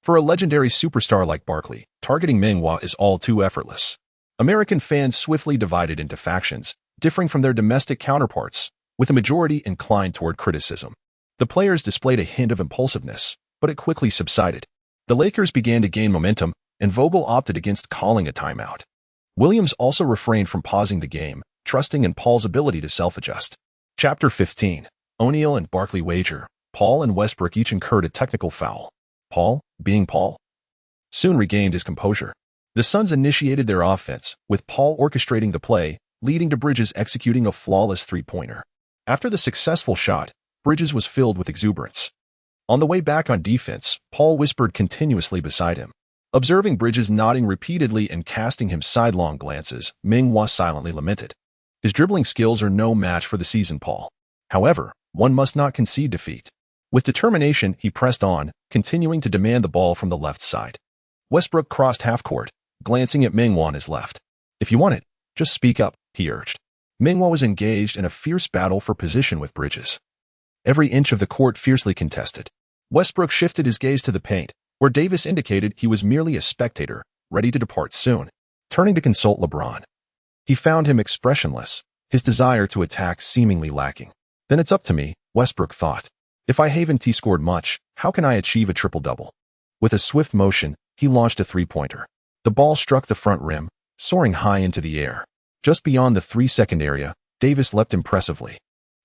For a legendary superstar like Barkley, targeting Meng Hua is all too effortless. American fans swiftly divided into factions, differing from their domestic counterparts, with a majority inclined toward criticism. The players displayed a hint of impulsiveness, but it quickly subsided. The Lakers began to gain momentum, and Vogel opted against calling a timeout. Williams also refrained from pausing the game, trusting in Paul's ability to self-adjust. Chapter 15. O'Neal and Barkley wager. Paul and Westbrook each incurred a technical foul. Paul, being Paul, soon regained his composure. The Suns initiated their offense, with Paul orchestrating the play, leading to Bridges executing a flawless three-pointer. After the successful shot, Bridges was filled with exuberance. On the way back on defense, Paul whispered continuously beside him. Observing Bridges nodding repeatedly and casting him sidelong glances, Meng Hua silently lamented. His dribbling skills are no match for the seasoned Paul. However, one must not concede defeat. With determination, he pressed on, continuing to demand the ball from the left side. Westbrook crossed half-court, glancing at Meng Hua on his left. If you want it, just speak up, he urged. Meng Hua was engaged in a fierce battle for position with Bridges. Every inch of the court fiercely contested. Westbrook shifted his gaze to the paint, where Davis indicated he was merely a spectator, ready to depart soon. Turning to consult LeBron, he found him expressionless, his desire to attack seemingly lacking. Then it's up to me, Westbrook thought. If I haven't scored much, how can I achieve a triple-double? With a swift motion, he launched a three-pointer. The ball struck the front rim, soaring high into the air. Just beyond the 3-second area, Davis leapt impressively,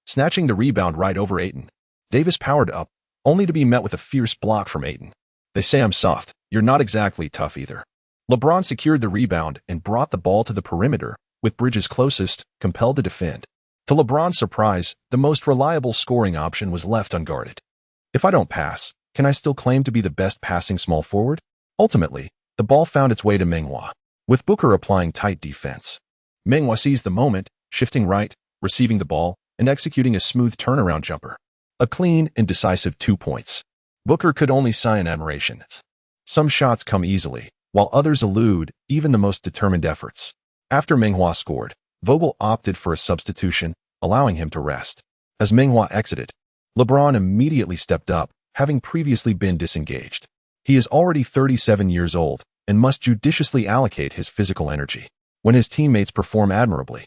snatching the rebound right over Ayton. Davis powered up, only to be met with a fierce block from Ayton. They say I'm soft. You're not exactly tough either. LeBron secured the rebound and brought the ball to the perimeter, with Bridges closest, compelled to defend. To LeBron's surprise, the most reliable scoring option was left unguarded. If I don't pass, can I still claim to be the best passing small forward? Ultimately, the ball found its way to Meng Hua, with Booker applying tight defense. Meng Hua seized the moment, shifting right, receiving the ball, and executing a smooth turnaround jumper. A clean and decisive 2 points. Booker could only sigh in admiration. Some shots come easily, while others elude even the most determined efforts. After Meng Hua scored, Vogel opted for a substitution, allowing him to rest. As Meng Hua exited, LeBron immediately stepped up, having previously been disengaged. He is already 37 years old and must judiciously allocate his physical energy. When his teammates perform admirably,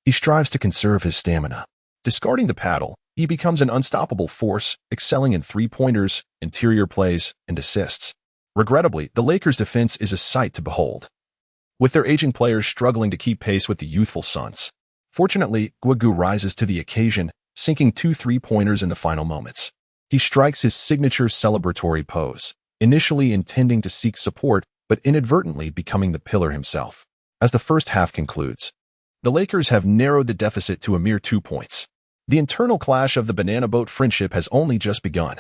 he strives to conserve his stamina. Discarding the paddle, he becomes an unstoppable force, excelling in three-pointers, interior plays, and assists. Regrettably, the Lakers' defense is a sight to behold, with their aging players struggling to keep pace with the youthful Suns. Fortunately, Guagu rises to the occasion, sinking 2 three-pointers in the final moments. He strikes his signature celebratory pose, initially intending to seek support, but inadvertently becoming the pillar himself. As the first half concludes, the Lakers have narrowed the deficit to a mere 2 points. The internal clash of the Banana Boat friendship has only just begun.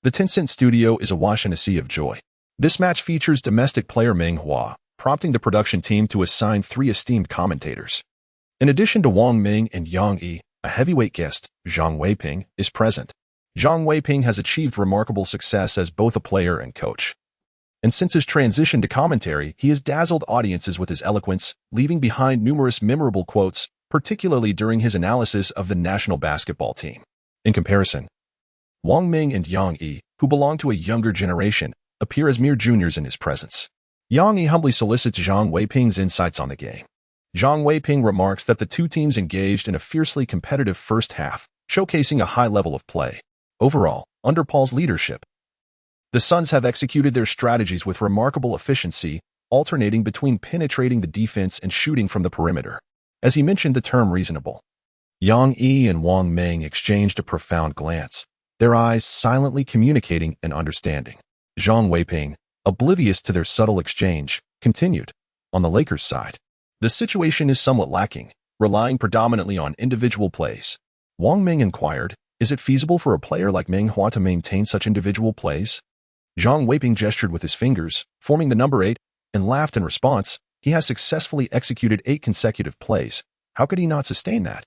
The Tencent studio is awash in a sea of joy. This match features domestic player Meng Hua, prompting the production team to assign 3 esteemed commentators. In addition to Wang Ming and Yang Yi, a heavyweight guest, Zhang Weiping, is present. Zhang Weiping has achieved remarkable success as both a player and coach. And since his transition to commentary, he has dazzled audiences with his eloquence, leaving behind numerous memorable quotes, particularly during his analysis of the national basketball team. In comparison, Wang Ming and Yang Yi, who belong to a younger generation, appear as mere juniors in his presence. Yang Yi humbly solicits Zhang Weiping's insights on the game. Zhang Weiping remarks that the two teams engaged in a fiercely competitive first half, showcasing a high level of play. Overall, under Paul's leadership, the Suns have executed their strategies with remarkable efficiency, alternating between penetrating the defense and shooting from the perimeter. As he mentioned the term reasonable, Yang Yi and Wang Ming exchanged a profound glance, their eyes silently communicating an understanding. Zhang Weiping, oblivious to their subtle exchange, continued. On the Lakers' side, the situation is somewhat lacking, relying predominantly on individual plays. Wang Ming inquired, is it feasible for a player like Meng Hua to maintain such individual plays? Zhang Weiping gestured with his fingers, forming the number 8, and laughed in response. He has successfully executed 8 consecutive plays. How could he not sustain that?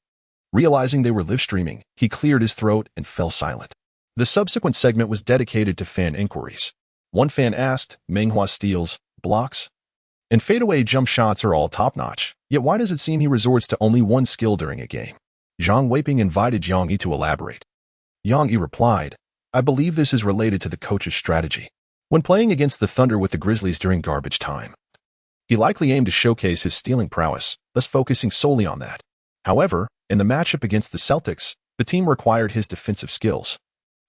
Realizing they were live streaming, he cleared his throat and fell silent. The subsequent segment was dedicated to fan inquiries. One fan asked, Meng Hua steals, blocks, and fadeaway jump shots are all top-notch, yet why does it seem he resorts to only one skill during a game? Zhang Weiping invited Yang Yi to elaborate. Yang Yi replied, I believe this is related to the coach's strategy. When playing against the Thunder with the Grizzlies during garbage time, he likely aimed to showcase his stealing prowess, thus focusing solely on that. However, in the matchup against the Celtics, the team required his defensive skills,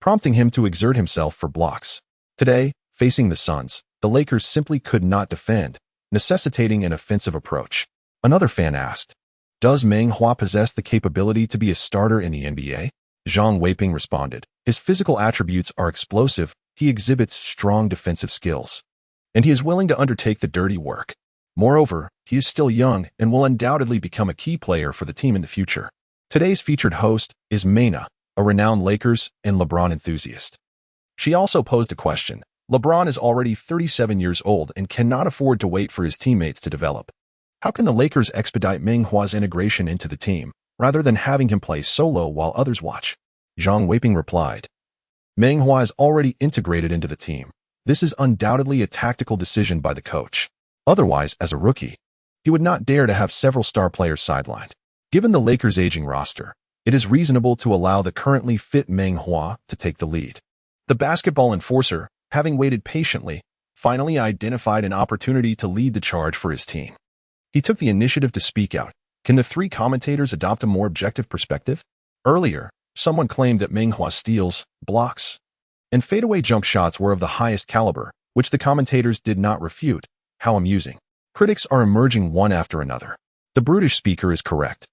prompting him to exert himself for blocks. Today, facing the Suns, the Lakers simply could not defend, necessitating an offensive approach. Another fan asked, does Meng Hua possess the capability to be a starter in the NBA? Zhang Weiping responded, his physical attributes are explosive, he exhibits strong defensive skills, and he is willing to undertake the dirty work. Moreover, he is still young and will undoubtedly become a key player for the team in the future. Today's featured host is Mena, a renowned Lakers and LeBron enthusiast. She also posed a question. LeBron is already 37 years old and cannot afford to wait for his teammates to develop. How can the Lakers expedite Meng Hua's integration into the team, rather than having him play solo while others watch? Zhang Weiping replied, Meng Hua is already integrated into the team. This is undoubtedly a tactical decision by the coach. Otherwise, as a rookie, he would not dare to have several star players sidelined. Given the Lakers' aging roster, it is reasonable to allow the currently fit Meng Hua to take the lead. The basketball enforcer, having waited patiently, finally identified an opportunity to lead the charge for his team. He took the initiative to speak out. Can the 3 commentators adopt a more objective perspective? Earlier, someone claimed that Meng Hua steals, blocks, and fadeaway jump shots were of the highest caliber, which the commentators did not refute. How amusing. Critics are emerging one after another. The brutish speaker is correct.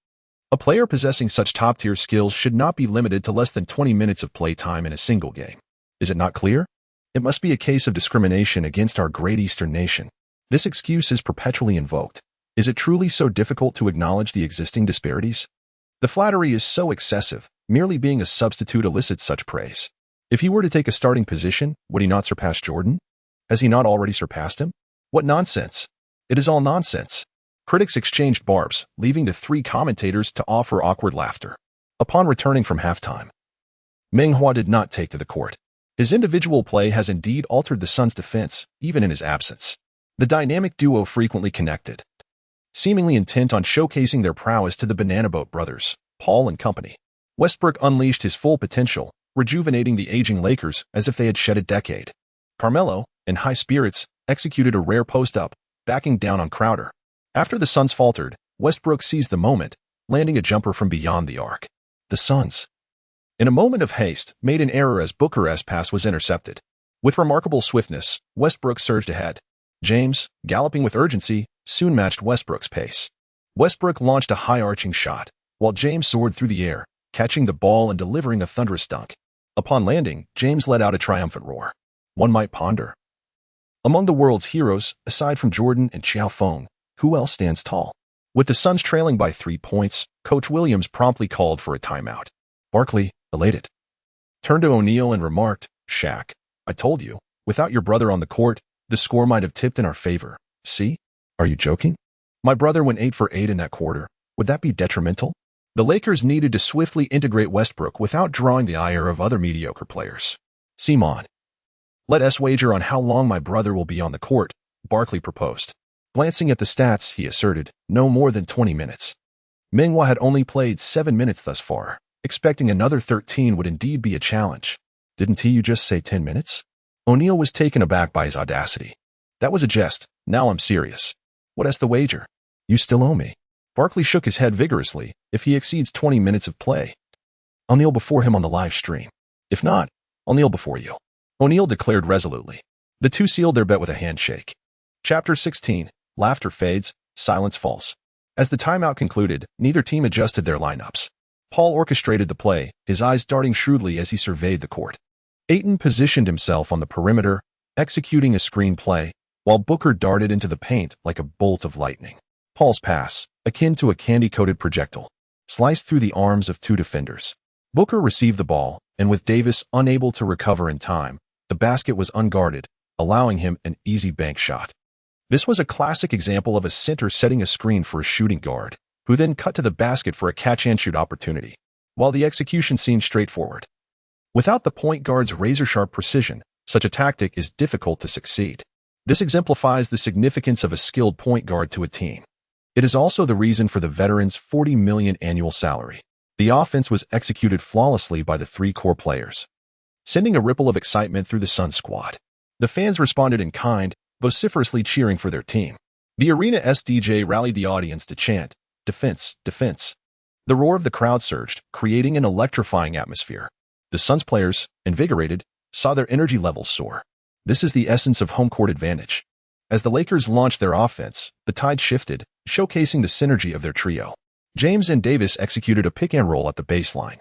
A player possessing such top-tier skills should not be limited to less than 20 minutes of playtime in a single game. Is it not clear? It must be a case of discrimination against our great Eastern nation. This excuse is perpetually invoked. Is it truly so difficult to acknowledge the existing disparities? The flattery is so excessive, merely being a substitute elicits such praise. If he were to take a starting position, would he not surpass Jordan? Has he not already surpassed him? What nonsense! It is all nonsense. Critics exchanged barbs, leaving the 3 commentators to offer awkward laughter. Upon returning from halftime, Meng Hua did not take to the court. His individual play has indeed altered the Suns' defense, even in his absence. The dynamic duo frequently connected, seemingly intent on showcasing their prowess to the Banana Boat brothers, Paul and company. Westbrook unleashed his full potential, rejuvenating the aging Lakers as if they had shed a decade. Carmelo, in high spirits, executed a rare post-up, backing down on Crowder. After the Suns faltered, Westbrook seized the moment, landing a jumper from beyond the arc. The Suns, in a moment of haste, made an error as Booker's pass was intercepted. With remarkable swiftness, Westbrook surged ahead. James, galloping with urgency, soon matched Westbrook's pace. Westbrook launched a high-arching shot, while James soared through the air, catching the ball and delivering a thunderous dunk. Upon landing, James let out a triumphant roar. One might ponder, among the world's heroes, aside from Jordan and Xiao Feng, who else stands tall? With the Suns trailing by 3 points, Coach Williams promptly called for a timeout. Barkley, elated, turned to O'Neal and remarked, Shaq, I told you, without your brother on the court, the score might have tipped in our favor. See? Are you joking? My brother went 8 for 8 in that quarter. Would that be detrimental? The Lakers needed to swiftly integrate Westbrook without drawing the ire of other mediocre players. Simon, let us wager on how long my brother will be on the court, Barkley proposed. Glancing at the stats, he asserted, no more than 20 minutes. Meng Hua had only played 7 minutes thus far. Expecting another 13 would indeed be a challenge. Didn't you just say 10 minutes? O'Neal was taken aback by his audacity. That was a jest. Now I'm serious. What is the wager? You still owe me. Barkley shook his head vigorously. If he exceeds 20 minutes of play, I'll kneel before him on the live stream. If not, I'll kneel before you, O'Neal declared resolutely. The two sealed their bet with a handshake. Chapter 16. Laughter fades, silence falls. As the timeout concluded, neither team adjusted their lineups. Paul orchestrated the play, his eyes darting shrewdly as he surveyed the court. Ayton positioned himself on the perimeter, executing a screen play, while Booker darted into the paint like a bolt of lightning. Paul's pass, akin to a candy-coated projectile, sliced through the arms of two defenders. Booker received the ball, and with Davis unable to recover in time, the basket was unguarded, allowing him an easy bank shot. This was a classic example of a center setting a screen for a shooting guard, who then cut to the basket for a catch-and-shoot opportunity. While the execution seemed straightforward, without the point guard's razor-sharp precision, such a tactic is difficult to succeed. This exemplifies the significance of a skilled point guard to a team. It is also the reason for the veteran's $40 million annual salary. The offense was executed flawlessly by the three core players, sending a ripple of excitement through the Suns squad. The fans responded in kind, vociferously cheering for their team. The arena's DJ rallied the audience to chant, "Defense, defense." The roar of the crowd surged, creating an electrifying atmosphere. The Suns players, invigorated, saw their energy levels soar. This is the essence of home court advantage. As the Lakers launched their offense, the tide shifted, showcasing the synergy of their trio. James and Davis executed a pick-and-roll at the baseline,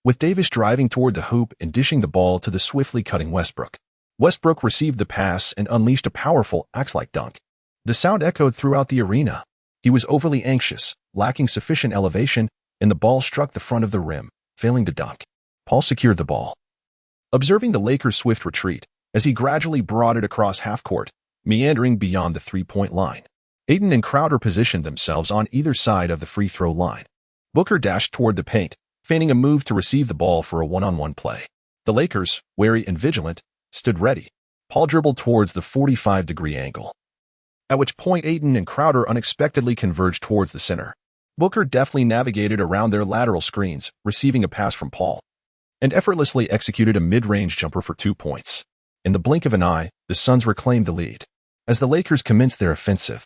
with Davis driving toward the hoop and dishing the ball to the swiftly cutting Westbrook. Westbrook received the pass and unleashed a powerful, axe-like dunk. The sound echoed throughout the arena. He was overly anxious, lacking sufficient elevation, and the ball struck the front of the rim, failing to dunk. Paul secured the ball, observing the Lakers' swift retreat as he gradually brought it across half-court, meandering beyond the three-point line. Ayton and Crowder positioned themselves on either side of the free-throw line. Booker dashed toward the paint, feigning a move to receive the ball for a one-on-one play. The Lakers, wary and vigilant, stood ready. Paul dribbled towards the 45-degree angle, at which point Ayton and Crowder unexpectedly converged towards the center. Booker deftly navigated around their lateral screens, receiving a pass from Paul, and effortlessly executed a mid-range jumper for 2 points. In the blink of an eye, the Suns reclaimed the lead. As the Lakers commenced their offensive,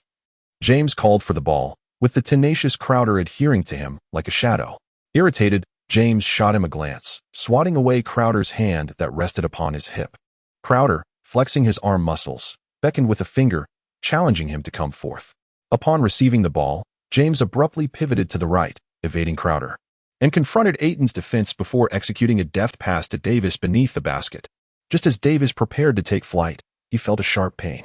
James called for the ball, with the tenacious Crowder adhering to him like a shadow. Irritated, James shot him a glance, swatting away Crowder's hand that rested upon his hip. Crowder, flexing his arm muscles, beckoned with a finger, challenging him to come forth. Upon receiving the ball, James abruptly pivoted to the right, evading Crowder, and confronted Ayton's defense before executing a deft pass to Davis beneath the basket. Just as Davis prepared to take flight, he felt a sharp pain.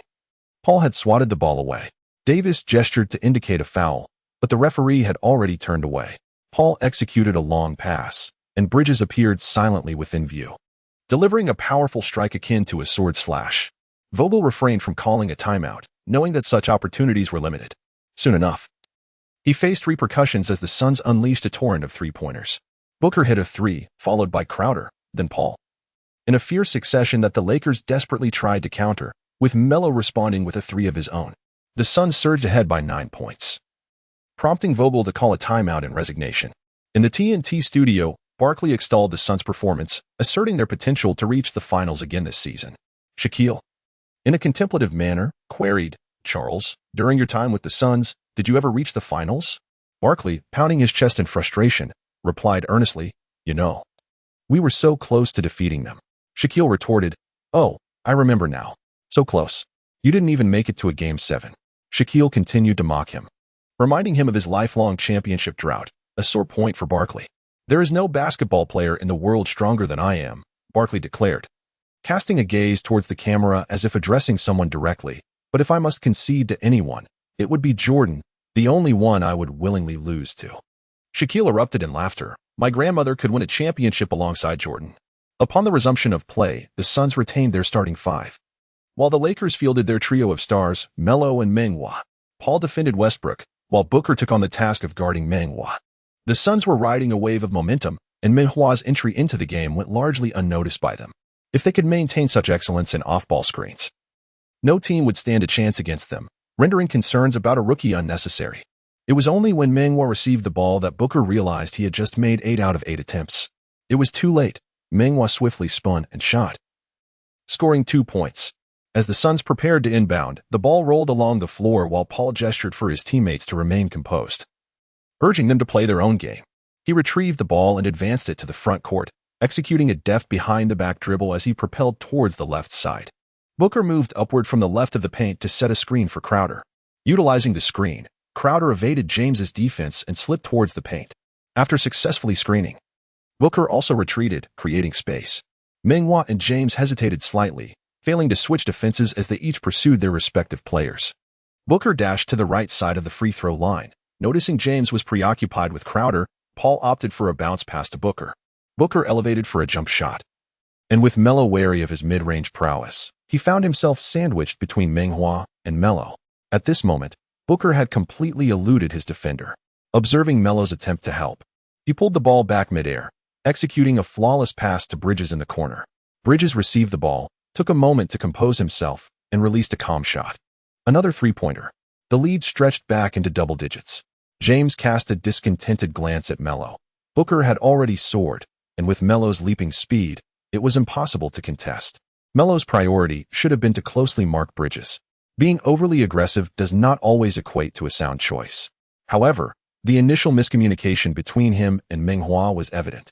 Paul had swatted the ball away. Davis gestured to indicate a foul, but the referee had already turned away. Paul executed a long pass, and Bridges appeared silently within view, delivering a powerful strike akin to a sword slash. Vogel refrained from calling a timeout, knowing that such opportunities were limited. Soon enough, he faced repercussions as the Suns unleashed a torrent of three-pointers. Booker hit a three, followed by Crowder, then Paul, in a fierce succession that the Lakers desperately tried to counter, with Melo responding with a three of his own. The Suns surged ahead by 9 points, prompting Vogel to call a timeout in resignation. In the TNT studio, Barkley extolled the Suns' performance, asserting their potential to reach the finals again this season. Shaquille, in a contemplative manner, queried, "Charles, during your time with the Suns, did you ever reach the finals?" Barkley, pounding his chest in frustration, replied earnestly, "You know, we were so close to defeating them." Shaquille retorted, "Oh, I remember now. So close. You didn't even make it to a Game 7. Shaquille continued to mock him, reminding him of his lifelong championship drought, a sore point for Barkley. "There is no basketball player in the world stronger than I am," Barkley declared, casting a gaze towards the camera as if addressing someone directly. "But if I must concede to anyone, it would be Jordan, the only one I would willingly lose to." Shaquille erupted in laughter. "My grandmother could win a championship alongside Jordan." Upon the resumption of play, the Suns retained their starting five, while the Lakers fielded their trio of stars, Melo and Meng Hua. Paul defended Westbrook, while Booker took on the task of guarding Meng Hua. The Suns were riding a wave of momentum, and Meng Hua's entry into the game went largely unnoticed by them. If they could maintain such excellence in off-ball screens, no team would stand a chance against them, rendering concerns about a rookie unnecessary. It was only when Meng Hua received the ball that Booker realized he had just made 8 out of 8 attempts. It was too late. Meng Hua swiftly spun and shot, scoring 2 points. As the Suns prepared to inbound, the ball rolled along the floor while Paul gestured for his teammates to remain composed, urging them to play their own game. He retrieved the ball and advanced it to the front court, executing a deft behind-the-back dribble as he propelled towards the left side. Booker moved upward from the left of the paint to set a screen for Crowder. Utilizing the screen, Crowder evaded James's defense and slipped towards the paint. After successfully screening, Booker also retreated, creating space. Meng Hua and James hesitated slightly, failing to switch defenses as they each pursued their respective players. Booker dashed to the right side of the free-throw line. Noticing James was preoccupied with Crowder, Paul opted for a bounce pass to Booker. Booker elevated for a jump shot. And with Melo wary of his mid-range prowess, he found himself sandwiched between Meng Hua and Melo. At this moment, Booker had completely eluded his defender. Observing Melo's attempt to help, he pulled the ball back midair, executing a flawless pass to Bridges in the corner. Bridges received the ball, took a moment to compose himself, and released a calm shot. Another three-pointer. The lead stretched back into double digits. James cast a discontented glance at Melo. Booker had already soared, and with Melo's leaping speed, it was impossible to contest. Melo's priority should have been to closely mark Bridges. Being overly aggressive does not always equate to a sound choice. However, the initial miscommunication between him and Meng Hua was evident.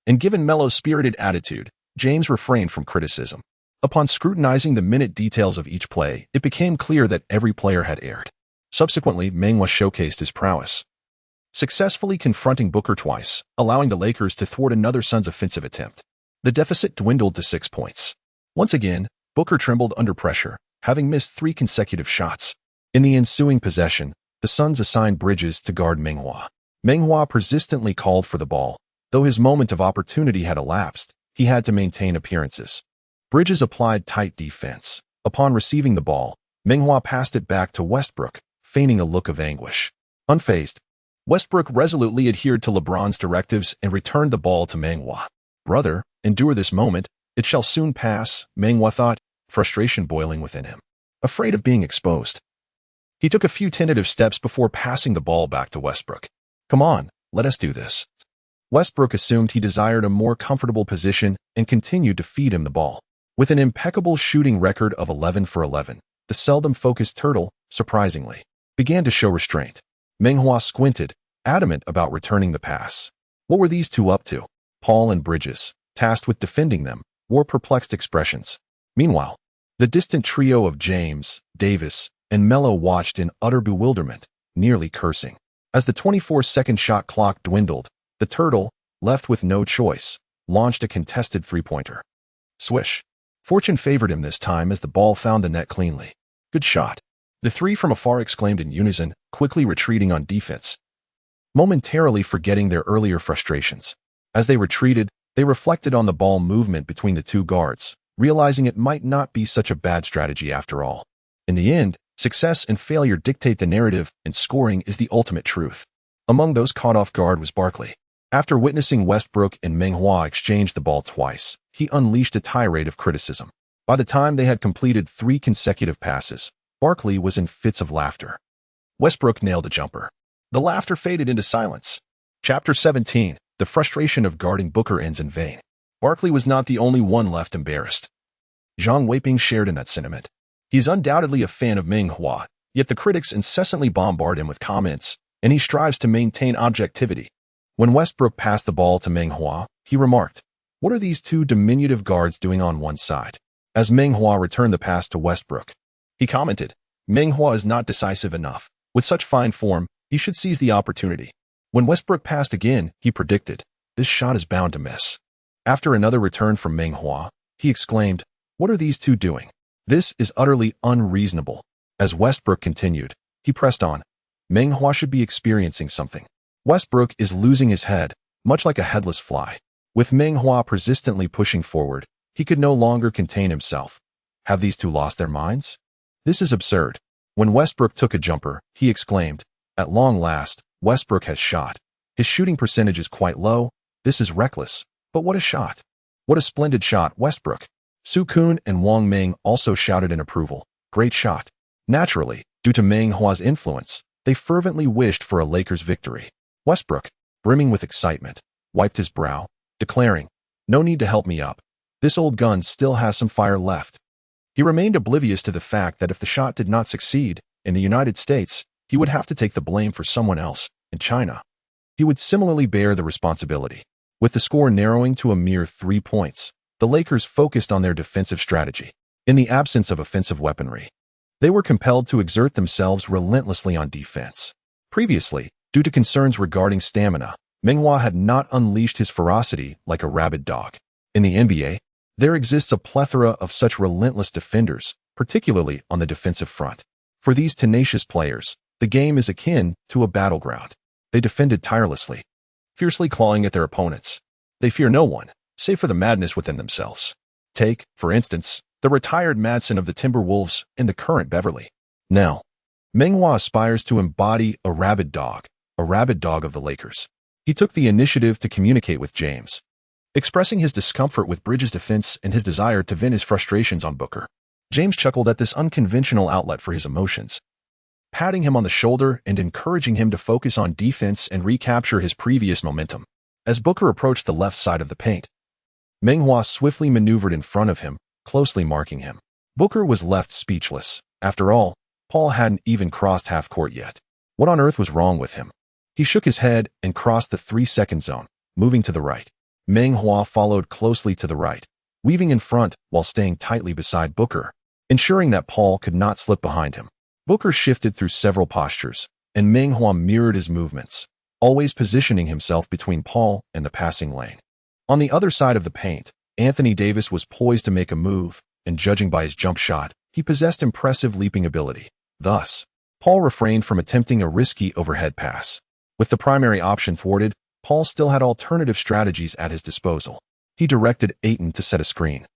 And given Melo's spirited attitude, James refrained from criticism. Upon scrutinizing the minute details of each play, it became clear that every player had erred. Subsequently, Meng Hua showcased his prowess, successfully confronting Booker twice, allowing the Lakers to thwart another Suns offensive attempt. The deficit dwindled to 6 points. Once again, Booker trembled under pressure, having missed 3 consecutive shots. In the ensuing possession, the Suns assigned Bridges to guard Meng Hua. Meng Hua persistently called for the ball. Though his moment of opportunity had elapsed, he had to maintain appearances. Bridges applied tight defense. Upon receiving the ball, Meng Hua passed it back to Westbrook, feigning a look of anguish. Unfazed, Westbrook resolutely adhered to LeBron's directives and returned the ball to Meng Hua. "Brother, endure this moment. It shall soon pass," Meng Hua thought, frustration boiling within him. Afraid of being exposed, he took a few tentative steps before passing the ball back to Westbrook. "Come on, let us do this." Westbrook assumed he desired a more comfortable position and continued to feed him the ball. With an impeccable shooting record of 11 for 11, the seldom-focused Turtle, surprisingly, began to show restraint. Meng Hua squinted, adamant about returning the pass. What were these two up to? Paul and Bridges, tasked with defending them, wore perplexed expressions. Meanwhile, the distant trio of James, Davis, and Melo watched in utter bewilderment, nearly cursing. As the 24-second shot clock dwindled, the Turtle, left with no choice, launched a contested three-pointer. Swish. Fortune favored him this time as the ball found the net cleanly. "Good shot." The three from afar exclaimed in unison, quickly retreating on defense, momentarily forgetting their earlier frustrations. As they retreated, they reflected on the ball movement between the two guards, realizing it might not be such a bad strategy after all. In the end, success and failure dictate the narrative, and scoring is the ultimate truth. Among those caught off guard was Barkley. After witnessing Westbrook and Meng Hua exchange the ball twice, he unleashed a tirade of criticism. By the time they had completed 3 consecutive passes, Barkley was in fits of laughter. Westbrook nailed a jumper. The laughter faded into silence. Chapter 17, The Frustration of Guarding Booker Ends in Vain. Barkley was not the only one left embarrassed. Zhang Weiping shared in that sentiment. He is undoubtedly a fan of Meng Hua, yet the critics incessantly bombard him with comments, and he strives to maintain objectivity. When Westbrook passed the ball to Meng Hua, he remarked, "What are these two diminutive guards doing on one side?" As Meng Hua returned the pass to Westbrook, he commented, "Meng Hua is not decisive enough. With such fine form, he should seize the opportunity." When Westbrook passed again, he predicted, "This shot is bound to miss." After another return from Meng Hua, he exclaimed, "What are these two doing? This is utterly unreasonable." As Westbrook continued, he pressed on, "Meng Hua should be experiencing something. Westbrook is losing his head, much like a headless fly." With Meng Hua persistently pushing forward, he could no longer contain himself. Have these two lost their minds? This is absurd. When Westbrook took a jumper, he exclaimed, "At long last, Westbrook has shot. His shooting percentage is quite low. This is reckless. But what a shot. What a splendid shot, Westbrook." Su Kun and Wang Ming also shouted in approval, "Great shot." Naturally, due to Meng Hua's influence, they fervently wished for a Lakers victory. Westbrook, brimming with excitement, wiped his brow, declaring, "No need to help me up. This old gun still has some fire left." He remained oblivious to the fact that if the shot did not succeed, in the United States, he would have to take the blame for someone else, in China. He would similarly bear the responsibility. With the score narrowing to a mere 3 points, the Lakers focused on their defensive strategy. In the absence of offensive weaponry, they were compelled to exert themselves relentlessly on defense. Previously, due to concerns regarding stamina, Meng Hua had not unleashed his ferocity like a rabid dog. In the NBA, there exists a plethora of such relentless defenders, particularly on the defensive front. For these tenacious players, the game is akin to a battleground. They defended tirelessly, fiercely clawing at their opponents. They fear no one, save for the madness within themselves. Take, for instance, the retired Madsen of the Timberwolves and the current Beverly. Now, Meng Hua aspires to embody a rabid dog of the Lakers. He took the initiative to communicate with James, expressing his discomfort with Bridges' defense and his desire to vent his frustrations on Booker. James chuckled at this unconventional outlet for his emotions, patting him on the shoulder and encouraging him to focus on defense and recapture his previous momentum. As Booker approached the left side of the paint, Meng Hua swiftly maneuvered in front of him, closely marking him. Booker was left speechless. After all, Paul hadn't even crossed half-court yet. What on earth was wrong with him? He shook his head and crossed the 3-second zone, moving to the right. Meng Hua followed closely to the right, weaving in front while staying tightly beside Booker, ensuring that Paul could not slip behind him. Booker shifted through several postures, and Meng Hua mirrored his movements, always positioning himself between Paul and the passing lane. On the other side of the paint, Anthony Davis was poised to make a move, and judging by his jump shot, he possessed impressive leaping ability. Thus, Paul refrained from attempting a risky overhead pass. With the primary option thwarted, Paul still had alternative strategies at his disposal. He directed Ayton to set a screen,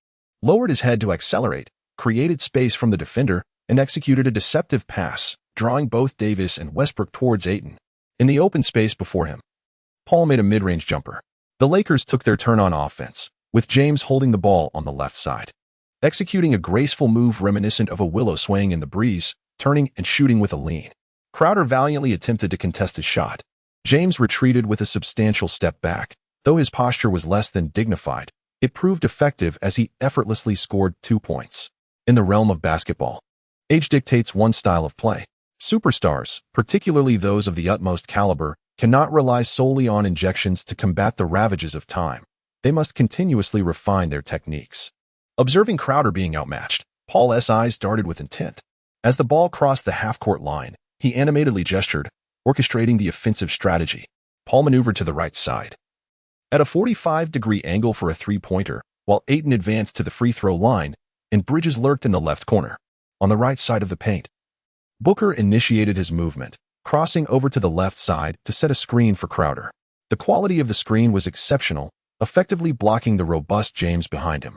lowered his head to accelerate, created space from the defender, and executed a deceptive pass, drawing both Davis and Westbrook towards Ayton. In the open space before him, Paul made a mid-range jumper. The Lakers took their turn on offense, with James holding the ball on the left side, executing a graceful move reminiscent of a willow swaying in the breeze, turning and shooting with a lean. Crowder valiantly attempted to contest his shot. James retreated with a substantial step back. Though his posture was less than dignified, it proved effective as he effortlessly scored 2 points. In the realm of basketball, age dictates one style of play. Superstars, particularly those of the utmost caliber, cannot rely solely on injections to combat the ravages of time. They must continuously refine their techniques. Observing Crowder being outmatched, Paul's eyes darted with intent. As the ball crossed the half-court line, he animatedly gestured, orchestrating the offensive strategy. Paul maneuvered to the right side, at a 45-degree angle for a three-pointer, while Ayton advanced to the free-throw line, and Bridges lurked in the left corner. On the right side of the paint, Booker initiated his movement, crossing over to the left side to set a screen for Crowder. The quality of the screen was exceptional, effectively blocking the robust James behind him.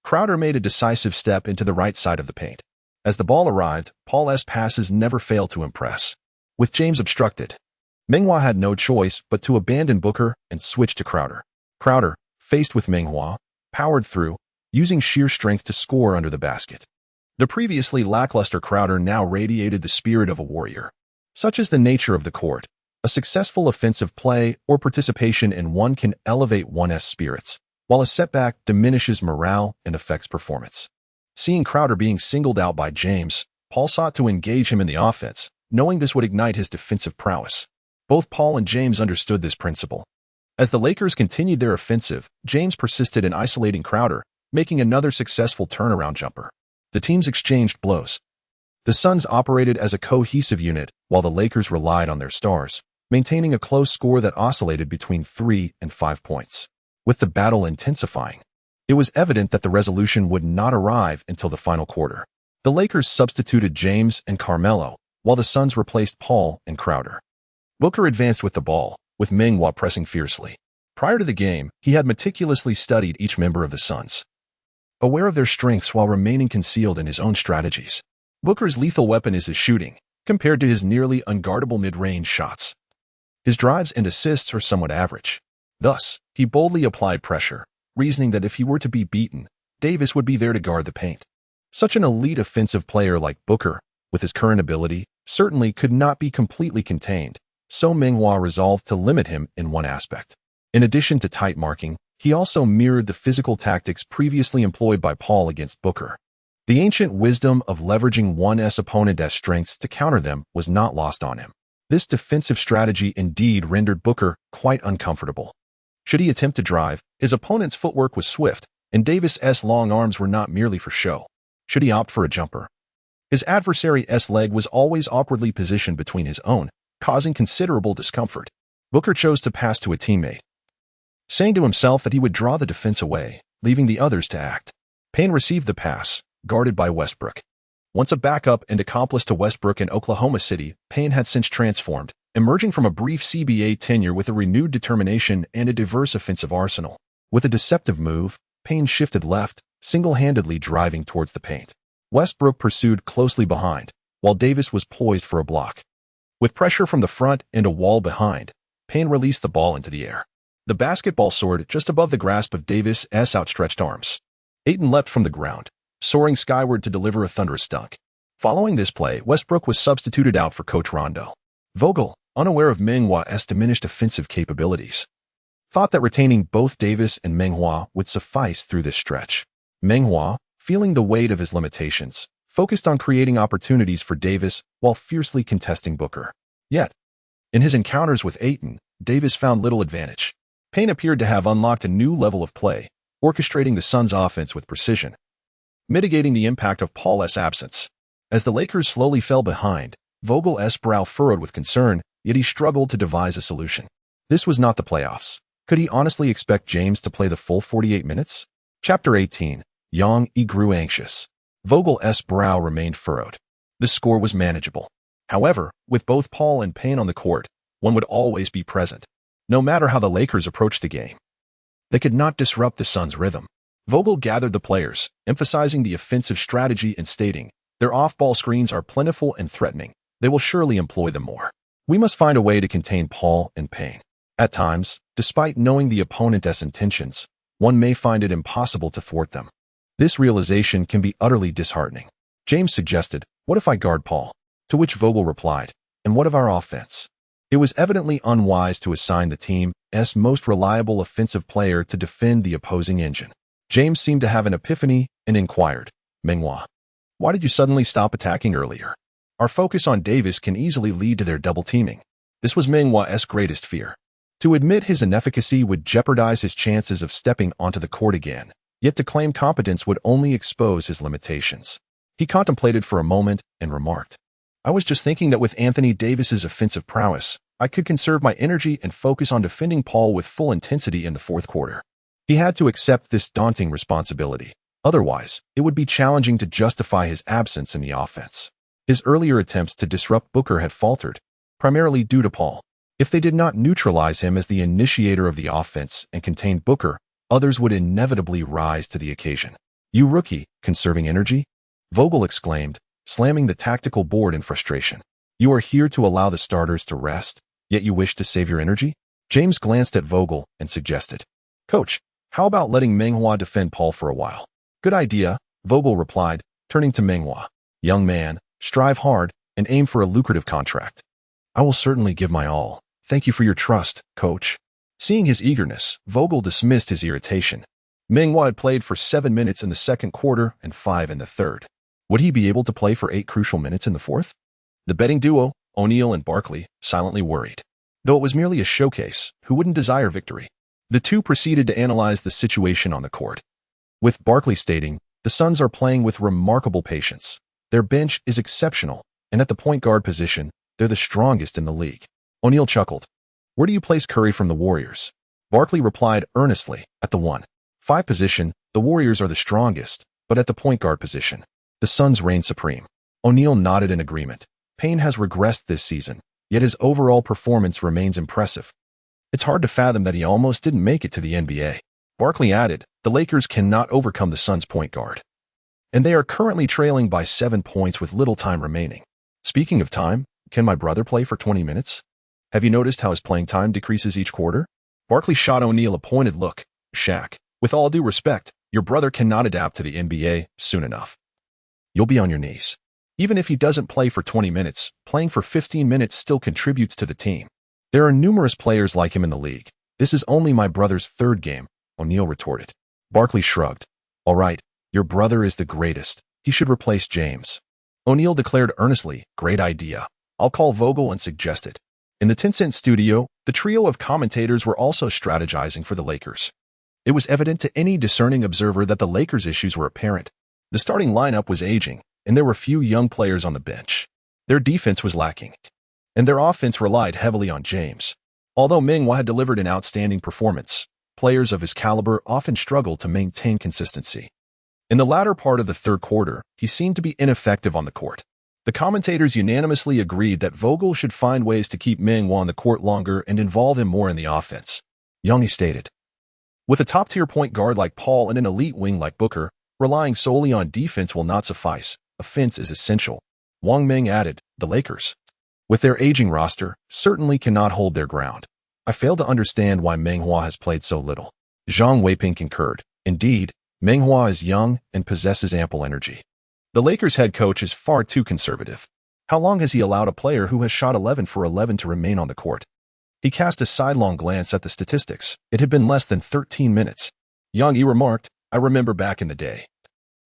Crowder made a decisive step into the right side of the paint. As the ball arrived, Paul's passes never failed to impress. With James obstructed, Meng Hua had no choice but to abandon Booker and switch to Crowder. Crowder, faced with Meng Hua, powered through, using sheer strength to score under the basket. The previously lackluster Crowder now radiated the spirit of a warrior. Such is the nature of the court. A successful offensive play or participation in one can elevate one's spirits, while a setback diminishes morale and affects performance. Seeing Crowder being singled out by James, Paul sought to engage him in the offense, knowing this would ignite his defensive prowess. Both Paul and James understood this principle. As the Lakers continued their offensive, James persisted in isolating Crowder, making another successful turnaround jumper. The teams exchanged blows. The Suns operated as a cohesive unit, while the Lakers relied on their stars, maintaining a close score that oscillated between 3 and 5 points. With the battle intensifying, it was evident that the resolution would not arrive until the final quarter. The Lakers substituted James and Carmelo, while the Suns replaced Paul and Crowder. Booker advanced with the ball, with Meng Hua pressing fiercely. Prior to the game, he had meticulously studied each member of the Suns, aware of their strengths while remaining concealed in his own strategies. Booker's lethal weapon is his shooting, compared to his nearly unguardable mid-range shots. His drives and assists are somewhat average. Thus, he boldly applied pressure, reasoning that if he were to be beaten, Davis would be there to guard the paint. Such an elite offensive player like Booker, with his current ability, certainly could not be completely contained, so Meng Hua resolved to limit him in one aspect. In addition to tight marking, he also mirrored the physical tactics previously employed by Paul against Booker. The ancient wisdom of leveraging one's opponent's strengths to counter them was not lost on him. This defensive strategy indeed rendered Booker quite uncomfortable. Should he attempt to drive, his opponent's footwork was swift, and Davis's long arms were not merely for show. Should he opt for a jumper, his adversary's leg was always awkwardly positioned between his own, causing considerable discomfort. Booker chose to pass to a teammate, saying to himself that he would draw the defense away, leaving the others to act. Payne received the pass, guarded by Westbrook. Once a backup and accomplice to Westbrook in Oklahoma City, Payne had since transformed, emerging from a brief CBA tenure with a renewed determination and a diverse offensive arsenal. With a deceptive move, Payne shifted left, single-handedly driving towards the paint. Westbrook pursued closely behind, while Davis was poised for a block. With pressure from the front and a wall behind, Payne released the ball into the air. The basketball soared just above the grasp of Davis' outstretched arms. Ayton leapt from the ground, soaring skyward to deliver a thunderous dunk. Following this play, Westbrook was substituted out for Coach Rondo. Vogel, unaware of Meng Hua's diminished offensive capabilities, thought that retaining both Davis and Meng Hua would suffice through this stretch. Meng Hua, feeling the weight of his limitations, focused on creating opportunities for Davis while fiercely contesting Booker. Yet, in his encounters with Ayton, Davis found little advantage. Payne appeared to have unlocked a new level of play, orchestrating the Suns' offense with precision, mitigating the impact of Paul's absence. As the Lakers slowly fell behind, Vogel's brow furrowed with concern, yet he struggled to devise a solution. This was not the playoffs. Could he honestly expect James to play the full 48 minutes? Chapter 18. He grew anxious. Vogel's brow remained furrowed. The score was manageable. However, with both Paul and Payne on the court, one would always be present, no matter how the Lakers approached the game. They could not disrupt the Suns' rhythm. Vogel gathered the players, emphasizing the offensive strategy and stating, "Their off-ball screens are plentiful and threatening. They will surely employ them more. We must find a way to contain Paul and Payne." At times, despite knowing the opponent's intentions, one may find it impossible to thwart them. This realization can be utterly disheartening. James suggested, "What if I guard Paul?" To which Vogel replied, "And what of our offense?" It was evidently unwise to assign the team's most reliable offensive player to defend the opposing engine. James seemed to have an epiphany and inquired, "Meng Hua, why did you suddenly stop attacking earlier? Our focus on Davis can easily lead to their double-teaming." This was Meng Hua's greatest fear. To admit his inefficacy would jeopardize his chances of stepping onto the court again, yet to claim competence would only expose his limitations. He contemplated for a moment and remarked, "I was just thinking that with Anthony Davis's offensive prowess, I could conserve my energy and focus on defending Paul with full intensity in the fourth quarter." He had to accept this daunting responsibility. Otherwise, it would be challenging to justify his absence in the offense. His earlier attempts to disrupt Booker had faltered, primarily due to Paul. If they did not neutralize him as the initiator of the offense and contain Booker, others would inevitably rise to the occasion. "You rookie, conserving energy?" Vogel exclaimed, slamming the tactical board in frustration. "You are here to allow the starters to rest, yet you wish to save your energy?" James glanced at Vogel and suggested, "Coach, how about letting Meng Hua defend Paul for a while?" "Good idea," Vogel replied, turning to Meng Hua. "Young man, strive hard and aim for a lucrative contract." "I will certainly give my all. Thank you for your trust, Coach." Seeing his eagerness, Vogel dismissed his irritation. Meng Hua had played for 7 minutes in the second quarter and 5 in the third. Would he be able to play for 8 crucial minutes in the fourth? The betting duo, O'Neal and Barkley, silently worried. Though it was merely a showcase, who wouldn't desire victory? The two proceeded to analyze the situation on the court. With Barkley stating, "The Suns are playing with remarkable patience. Their bench is exceptional, and at the point guard position, they're the strongest in the league." O'Neal chuckled. "Where do you place Curry from the Warriors?" Barkley replied earnestly, "At the 1-5 position, the Warriors are the strongest, but at the point guard position, the Suns reign supreme." O'Neal nodded in agreement. "Payne has regressed this season, yet his overall performance remains impressive. It's hard to fathom that he almost didn't make it to the NBA." Barkley added, "The Lakers cannot overcome the Suns' point guard, and they are currently trailing by 7 points with little time remaining. Speaking of time, can my brother play for 20 minutes? Have you noticed how his playing time decreases each quarter?" Barkley shot O'Neal a pointed look. "Shaq, with all due respect, your brother cannot adapt to the NBA soon enough. You'll be on your knees. Even if he doesn't play for 20 minutes, playing for 15 minutes still contributes to the team. There are numerous players like him in the league. This is only my brother's 3rd game," O'Neal retorted. Barkley shrugged. "All right, your brother is the greatest. He should replace James." O'Neal declared earnestly, "Great idea. I'll call Vogel and suggest it." In the 10-cent studio, the trio of commentators were also strategizing for the Lakers. It was evident to any discerning observer that the Lakers' issues were apparent. The starting lineup was aging, and there were few young players on the bench. Their defense was lacking, and their offense relied heavily on James. Although Meng Hua had delivered an outstanding performance, players of his caliber often struggled to maintain consistency. In the latter part of the third quarter, he seemed to be ineffective on the court. The commentators unanimously agreed that Vogel should find ways to keep Meng Hua on the court longer and involve him more in the offense. Giannis stated, With a top-tier point guard like Paul and an elite wing like Booker, relying solely on defense will not suffice. Offense is essential. Wang Meng added, the Lakers, with their aging roster, certainly cannot hold their ground. I fail to understand why Meng Hua has played so little. Zhang Weiping concurred. Indeed, Meng Hua is young and possesses ample energy. The Lakers head coach is far too conservative. How long has he allowed a player who has shot 11 for 11 to remain on the court? He cast a sidelong glance at the statistics. It had been less than 13 minutes. Yang Yi remarked, I remember back in the day.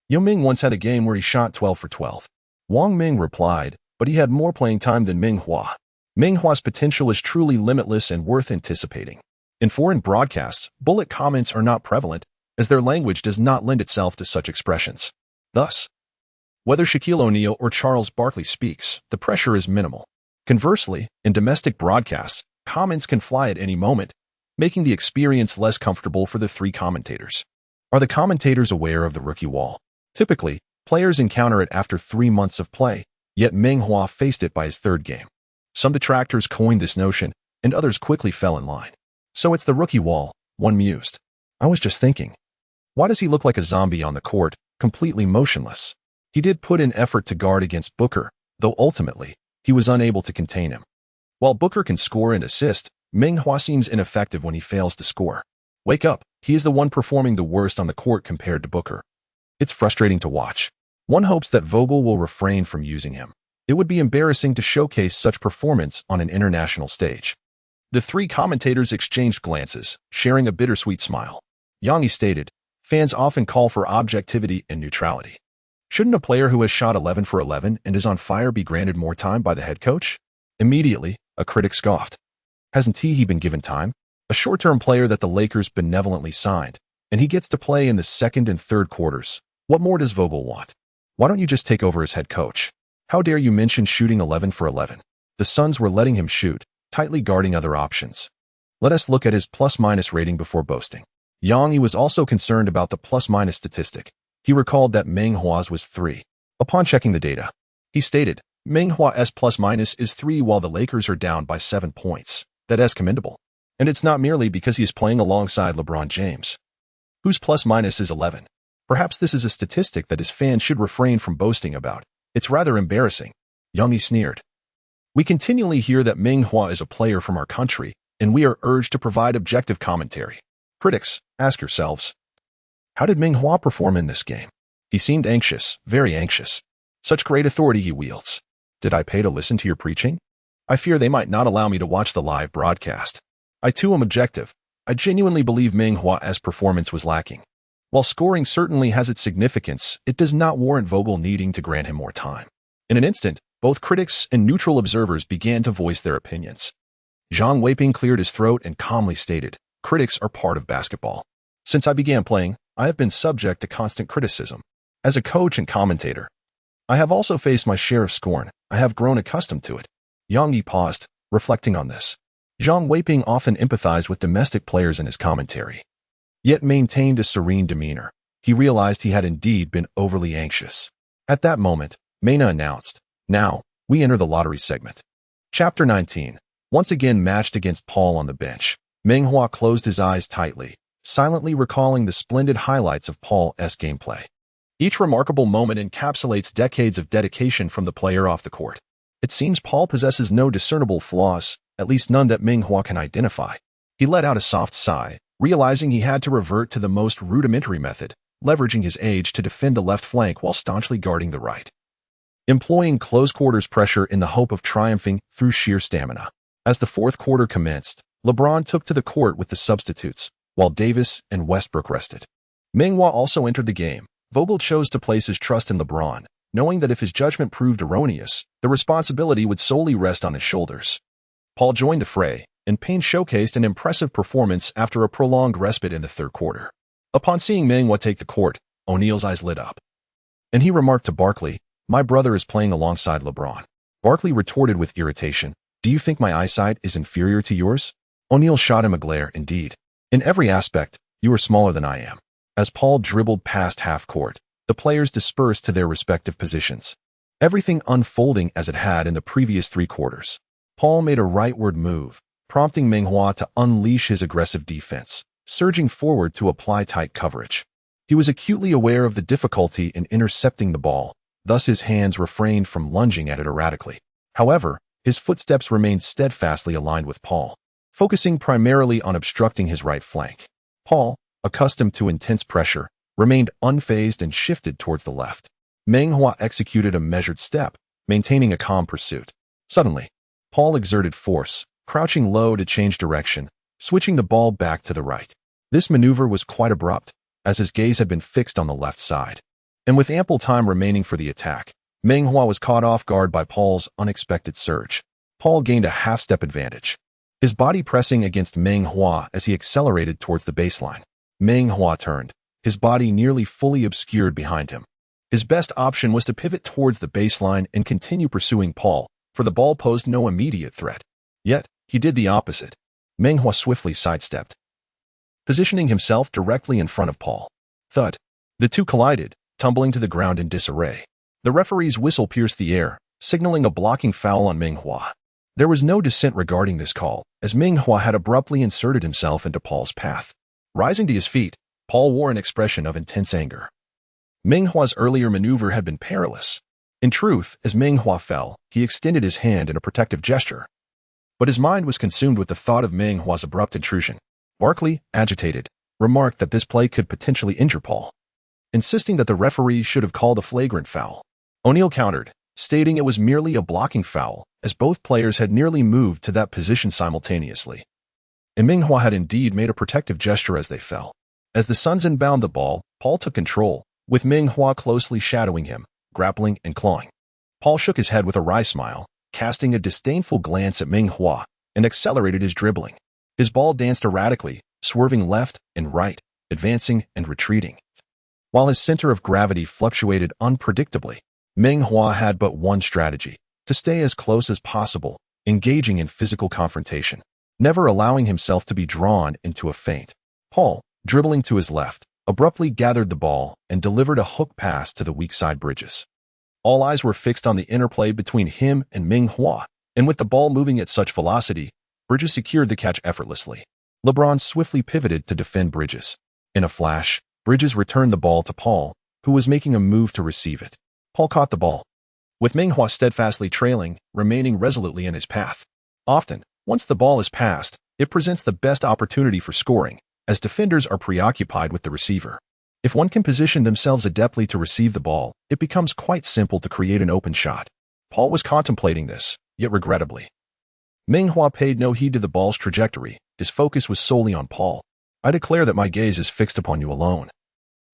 Yao Ming once had a game where he shot 12 for 12. Wang Ming replied, but he had more playing time than Meng Hua. Meng Hua's potential is truly limitless and worth anticipating. In foreign broadcasts, bullet comments are not prevalent, as their language does not lend itself to such expressions. Thus, whether Shaquille O'Neal or Charles Barkley speaks, the pressure is minimal. Conversely, in domestic broadcasts, comments can fly at any moment, making the experience less comfortable for the three commentators. Are the commentators aware of the rookie wall? Typically, players encounter it after 3 months of play, yet Meng Hua faced it by his third game. Some detractors coined this notion, and others quickly fell in line. So it's the rookie wall, one mused. I was just thinking, why does he look like a zombie on the court, completely motionless? He did put in effort to guard against Booker, though ultimately, he was unable to contain him. While Booker can score and assist, Meng Hua seems ineffective when he fails to score. Wake up, he is the one performing the worst on the court compared to Booker. It's frustrating to watch. One hopes that Vogel will refrain from using him. It would be embarrassing to showcase such performance on an international stage. The three commentators exchanged glances, sharing a bittersweet smile. Yang Yi stated, fans often call for objectivity and neutrality. Shouldn't a player who has shot 11 for 11 and is on fire be granted more time by the head coach? Immediately, a critic scoffed. Hasn't he been given time? A short-term player that the Lakers benevolently signed, and he gets to play in the second and third quarters. What more does Vogel want? Why don't you just take over as head coach? How dare you mention shooting 11 for 11? The Suns were letting him shoot, tightly guarding other options. Let us look at his plus-minus rating before boasting. Yang Yi was also concerned about the plus-minus statistic. He recalled that Meng Hua's was 3. Upon checking the data, he stated, Meng Hua's plus-minus is 3 while the Lakers are down by 7 points. That is commendable. And it's not merely because he is playing alongside LeBron James, whose plus-minus is 11. Perhaps this is a statistic that his fans should refrain from boasting about. It's rather embarrassing. Yang Yi sneered. We continually hear that Meng Hua is a player from our country, and we are urged to provide objective commentary. Critics, ask yourselves, how did Meng Hua perform in this game? He seemed anxious, very anxious. Such great authority he wields. Did I pay to listen to your preaching? I fear they might not allow me to watch the live broadcast. I too am objective. I genuinely believe Meng Hua's performance was lacking. While scoring certainly has its significance, it does not warrant Vogel needing to grant him more time. In an instant, both critics and neutral observers began to voice their opinions. Zhang Weiping cleared his throat and calmly stated, critics are part of basketball. Since I began playing, I have been subject to constant criticism. As a coach and commentator, I have also faced my share of scorn. I have grown accustomed to it. Yang Yi paused, reflecting on this. Zhang Weiping often empathized with domestic players in his commentary, yet maintained a serene demeanor. He realized he had indeed been overly anxious. At that moment, Mena announced, now, we enter the lottery segment. Chapter 19. Once again matched against Paul on the bench, Meng Hua closed his eyes tightly, silently recalling the splendid highlights of Paul's gameplay. Each remarkable moment encapsulates decades of dedication from the player off the court. It seems Paul possesses no discernible flaws, at least none that Meng Hua can identify. He let out a soft sigh, realizing he had to revert to the most rudimentary method, leveraging his age to defend the left flank while staunchly guarding the right, employing close-quarters pressure in the hope of triumphing through sheer stamina. As the fourth quarter commenced, LeBron took to the court with the substitutes, while Davis and Westbrook rested. Meng Hua also entered the game. Vogel chose to place his trust in LeBron, knowing that if his judgment proved erroneous, the responsibility would solely rest on his shoulders. Paul joined the fray, and Payne showcased an impressive performance after a prolonged respite in the third quarter. Upon seeing Meng Hua take the court, O'Neal's eyes lit up, and he remarked to Barkley, my brother is playing alongside LeBron. Barkley retorted with irritation, do you think my eyesight is inferior to yours? O'Neal shot him a glare, indeed. In every aspect, you are smaller than I am. As Paul dribbled past half-court, the players dispersed to their respective positions, everything unfolding as it had in the previous 3 quarters. Paul made a rightward move, prompting Meng Hua to unleash his aggressive defense. surging forward to apply tight coverage. He was acutely aware of the difficulty in intercepting the ball, thus his hands refrained from lunging at it erratically. However, his footsteps remained steadfastly aligned with Paul, focusing primarily on obstructing his right flank. Paul, accustomed to intense pressure, remained unfazed and shifted towards the left. Meng Hua executed a measured step, maintaining a calm pursuit. Suddenly, Paul exerted force, crouching low to change direction, switching the ball back to the right. This maneuver was quite abrupt, as his gaze had been fixed on the left side. And with ample time remaining for the attack, Meng Hua was caught off guard by Paul's unexpected surge. Paul gained a half-step advantage, his body pressing against Meng Hua as he accelerated towards the baseline. Meng Hua turned, his body nearly fully obscured behind him. His best option was to pivot towards the baseline and continue pursuing Paul, for the ball posed no immediate threat. Yet, he did the opposite. Meng Hua swiftly sidestepped, positioning himself directly in front of Paul. Thud. The two collided, tumbling to the ground in disarray. The referee's whistle pierced the air, signaling a blocking foul on Meng Hua. There was no dissent regarding this call, as Meng Hua had abruptly inserted himself into Paul's path. Rising to his feet, Paul wore an expression of intense anger. Meng Hua's earlier maneuver had been perilous. In truth, as Meng Hua fell, he extended his hand in a protective gesture. But his mind was consumed with the thought of Meng Hua's abrupt intrusion. Barkley, agitated, remarked that this play could potentially injure Paul, insisting that the referee should have called a flagrant foul. O'Neal countered, stating it was merely a blocking foul, as both players had nearly moved to that position simultaneously. And Meng Hua had indeed made a protective gesture as they fell. As the Suns inbound the ball, Paul took control, with Meng Hua closely shadowing him, grappling and clawing. Paul shook his head with a wry smile, casting a disdainful glance at Meng Hua, and accelerated his dribbling. His ball danced erratically, swerving left and right, advancing and retreating. While his center of gravity fluctuated unpredictably, Meng Hua had but one strategy: to stay as close as possible, engaging in physical confrontation, never allowing himself to be drawn into a feint. Paul, dribbling to his left, abruptly gathered the ball and delivered a hook pass to the weak side Bridges. All eyes were fixed on the interplay between him and Meng Hua, and with the ball moving at such velocity, Bridges secured the catch effortlessly. LeBron swiftly pivoted to defend Bridges. In a flash, Bridges returned the ball to Paul, who was making a move to receive it. Paul caught the ball, with Meng Hua steadfastly trailing, remaining resolutely in his path. Often, once the ball is passed, it presents the best opportunity for scoring, as defenders are preoccupied with the receiver. If one can position themselves adeptly to receive the ball, it becomes quite simple to create an open shot. Paul was contemplating this, yet regrettably. Meng Hua paid no heed to the ball's trajectory. His focus was solely on Paul. I declare that my gaze is fixed upon you alone,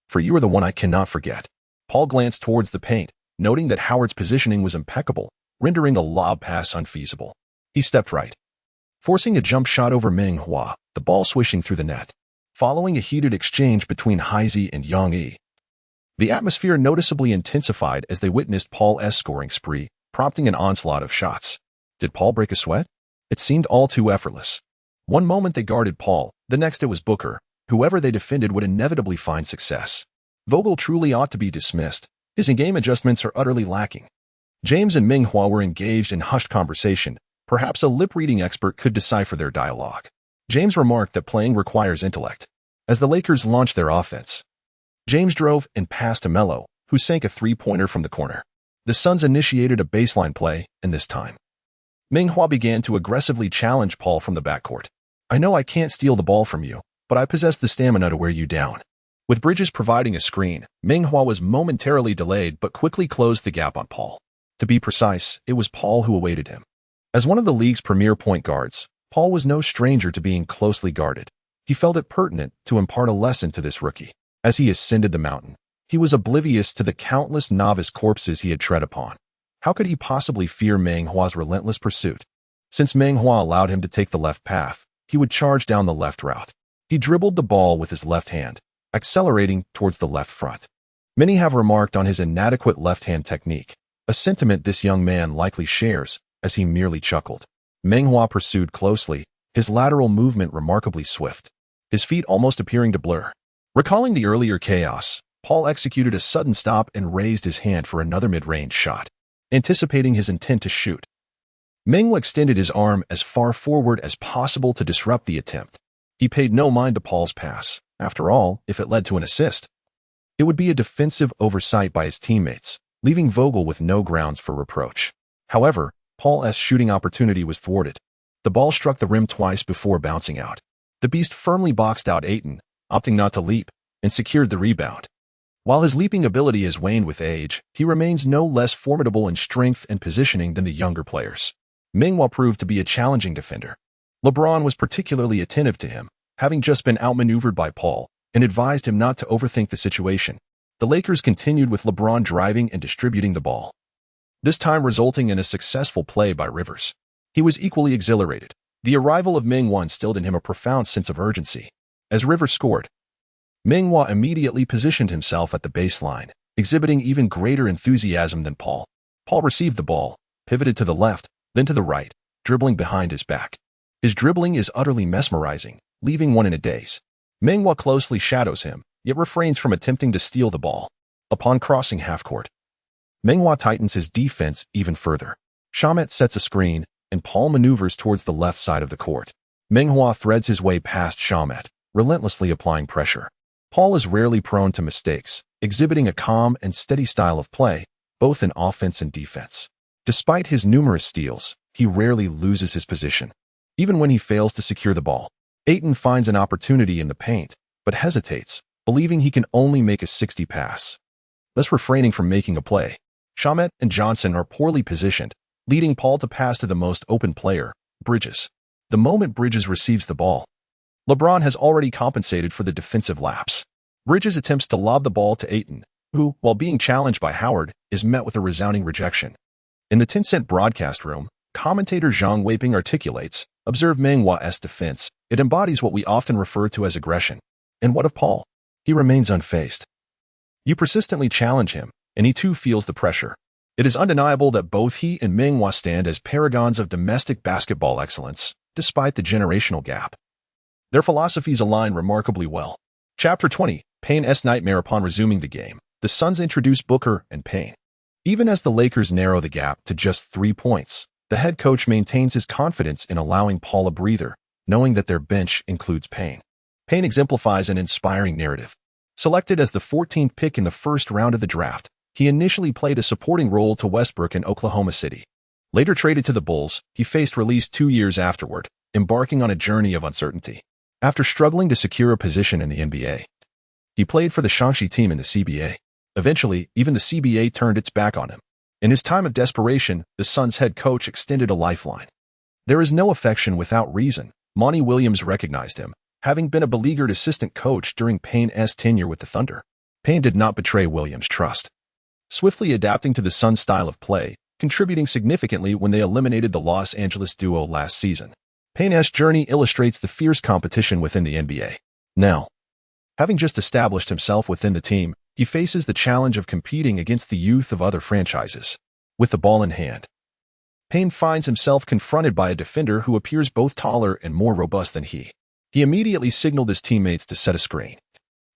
for you are the one I cannot forget. Paul glanced towards the paint, noting that Howard's positioning was impeccable, rendering a lob pass unfeasible. He stepped right, forcing a jump shot over Meng Hua, the ball swishing through the net. Following a heated exchange between Heisey and Yang Yi, the atmosphere noticeably intensified as they witnessed Paul's scoring spree, prompting an onslaught of shots. Did Paul break a sweat? It seemed all too effortless. One moment they guarded Paul, the next it was Booker. Whoever they defended would inevitably find success. Vogel truly ought to be dismissed. His in-game adjustments are utterly lacking. James and Meng Hua were engaged in hushed conversation. Perhaps a lip-reading expert could decipher their dialogue. James remarked that playing requires intellect. As the Lakers launched their offense, James drove and passed to Melo, who sank a three-pointer from the corner. The Suns initiated a baseline play, and this time, Meng Hua began to aggressively challenge Paul from the backcourt. I know I can't steal the ball from you, but I possess the stamina to wear you down. With Bridges providing a screen, Meng Hua was momentarily delayed but quickly closed the gap on Paul. To be precise, it was Paul who awaited him. As one of the league's premier point guards, Paul was no stranger to being closely guarded. He felt it pertinent to impart a lesson to this rookie. As he ascended the mountain, he was oblivious to the countless novice corpses he had tread upon. How could he possibly fear Meng Hua's relentless pursuit? Since Meng Hua allowed him to take the left path, he would charge down the left route. He dribbled the ball with his left hand, accelerating towards the left front. Many have remarked on his inadequate left-hand technique, a sentiment this young man likely shares, as he merely chuckled. Meng Hua pursued closely, his lateral movement remarkably swift, his feet almost appearing to blur. Recalling the earlier chaos, Paul executed a sudden stop and raised his hand for another mid-range shot, anticipating his intent to shoot. Meng Hua extended his arm as far forward as possible to disrupt the attempt. He paid no mind to Paul's pass. After all, if it led to an assist, it would be a defensive oversight by his teammates, leaving Vogel with no grounds for reproach. However, Paul's shooting opportunity was thwarted. The ball struck the rim twice before bouncing out. The Beast firmly boxed out Ayton, opting not to leap, and secured the rebound. While his leaping ability has waned with age, he remains no less formidable in strength and positioning than the younger players. Meng Hua proved to be a challenging defender. LeBron was particularly attentive to him, having just been outmaneuvered by Paul, and advised him not to overthink the situation. The Lakers continued with LeBron driving and distributing the ball, this time resulting in a successful play by Rivers. He was equally exhilarated. The arrival of Meng Hua instilled in him a profound sense of urgency. As Rivers scored, Meng Hua immediately positioned himself at the baseline, exhibiting even greater enthusiasm than Paul. Paul received the ball, pivoted to the left, then to the right, dribbling behind his back. His dribbling is utterly mesmerizing, leaving one in a daze. Meng Hua closely shadows him, yet refrains from attempting to steal the ball. Upon crossing half-court, Meng Hua tightens his defense even further. Shamet sets a screen, and Paul maneuvers towards the left side of the court. Meng Hua threads his way past Shamet, relentlessly applying pressure. Paul is rarely prone to mistakes, exhibiting a calm and steady style of play, both in offense and defense. Despite his numerous steals, he rarely loses his position. Even when he fails to secure the ball, Ayton finds an opportunity in the paint, but hesitates, believing he can only make a 60 pass, thus refraining from making a play. Shamet and Johnson are poorly positioned, leading Paul to pass to the most open player, Bridges. The moment Bridges receives the ball, LeBron has already compensated for the defensive lapse. Bridges attempts to lob the ball to Ayton, who, while being challenged by Howard, is met with a resounding rejection. In the Tencent broadcast room, commentator Zhang Weiping articulates, "Observe Meng Hua's defense. It embodies what we often refer to as aggression. And what of Paul? He remains unfazed. You persistently challenge him, and he too feels the pressure. It is undeniable that both he and Meng Hua stand as paragons of domestic basketball excellence, despite the generational gap. Their philosophies align remarkably well." Chapter 20, Payne's Nightmare. Upon resuming the game, the Suns introduce Booker and Payne. Even as the Lakers narrow the gap to just 3 points, the head coach maintains his confidence in allowing Paul a breather, knowing that their bench includes Payne. Payne exemplifies an inspiring narrative. Selected as the 14th pick in the first round of the draft, he initially played a supporting role to Westbrook in Oklahoma City. Later traded to the Bulls, he faced release 2 years afterward, embarking on a journey of uncertainty. After struggling to secure a position in the NBA, he played for the Shaanxi team in the CBA. Eventually, even the CBA turned its back on him. In his time of desperation, the Suns' head coach extended a lifeline. There is no affection without reason. Monty Williams recognized him, having been a beleaguered assistant coach during Payne's tenure with the Thunder. Payne did not betray Williams' trust, swiftly adapting to the Suns' style of play, contributing significantly when they eliminated the Los Angeles duo last season. Payne's journey illustrates the fierce competition within the NBA. Now, having just established himself within the team, he faces the challenge of competing against the youth of other franchises. With the ball in hand, Payne finds himself confronted by a defender who appears both taller and more robust than he. He immediately signaled his teammates to set a screen,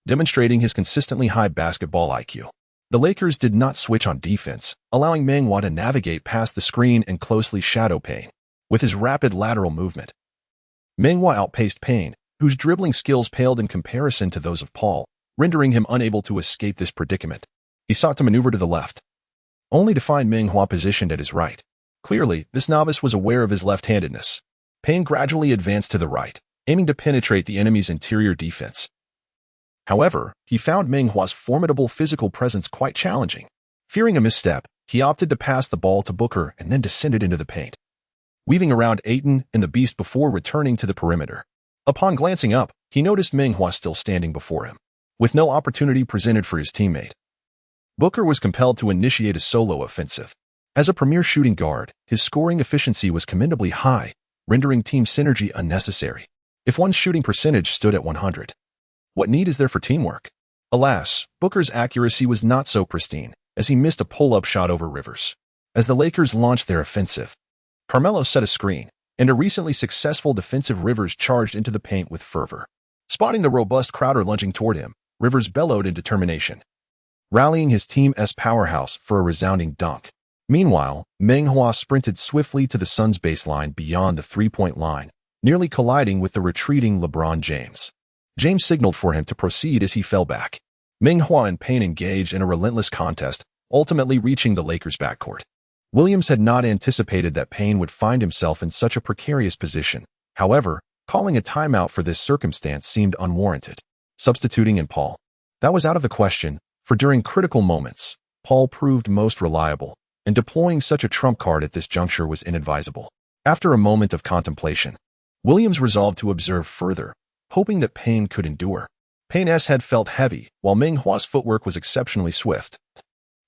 demonstrating his consistently high basketball IQ. The Lakers did not switch on defense, allowing Meng Hua to navigate past the screen and closely shadow Payne. With his rapid lateral movement, Meng Hua outpaced Payne, whose dribbling skills paled in comparison to those of Paul, rendering him unable to escape this predicament. He sought to maneuver to the left, only to find Meng Hua positioned at his right. Clearly, this novice was aware of his left-handedness. Payne gradually advanced to the right, aiming to penetrate the enemy's interior defense. However, he found Meng Hua's formidable physical presence quite challenging. Fearing a misstep, he opted to pass the ball to Booker and then descended into the paint, weaving around Ayton and the Beast before returning to the perimeter. Upon glancing up, he noticed Meng Hua still standing before him, with no opportunity presented for his teammate. Booker was compelled to initiate a solo offensive. As a premier shooting guard, his scoring efficiency was commendably high, rendering team synergy unnecessary. If one's shooting percentage stood at 100, what need is there for teamwork? Alas, Booker's accuracy was not so pristine, as he missed a pull-up shot over Rivers. As the Lakers launched their offensive, Carmelo set a screen, and a recently successful defensive Rivers charged into the paint with fervor. Spotting the robust Crowder lunging toward him, Rivers bellowed in determination, rallying his team's powerhouse for a resounding dunk. Meanwhile, Meng Hua sprinted swiftly to the Suns' baseline beyond the three-point line, nearly colliding with the retreating LeBron James. James signaled for him to proceed as he fell back. Meng Hua and Payne engaged in a relentless contest, ultimately reaching the Lakers' backcourt. Williams had not anticipated that Payne would find himself in such a precarious position. However, calling a timeout for this circumstance seemed unwarranted. Substituting in Paul. That was out of the question, for during critical moments, Paul proved most reliable, and deploying such a trump card at this juncture was inadvisable. After a moment of contemplation, Williams resolved to observe further, hoping that Payne could endure. Payne's head felt heavy, while Meng Hua's footwork was exceptionally swift.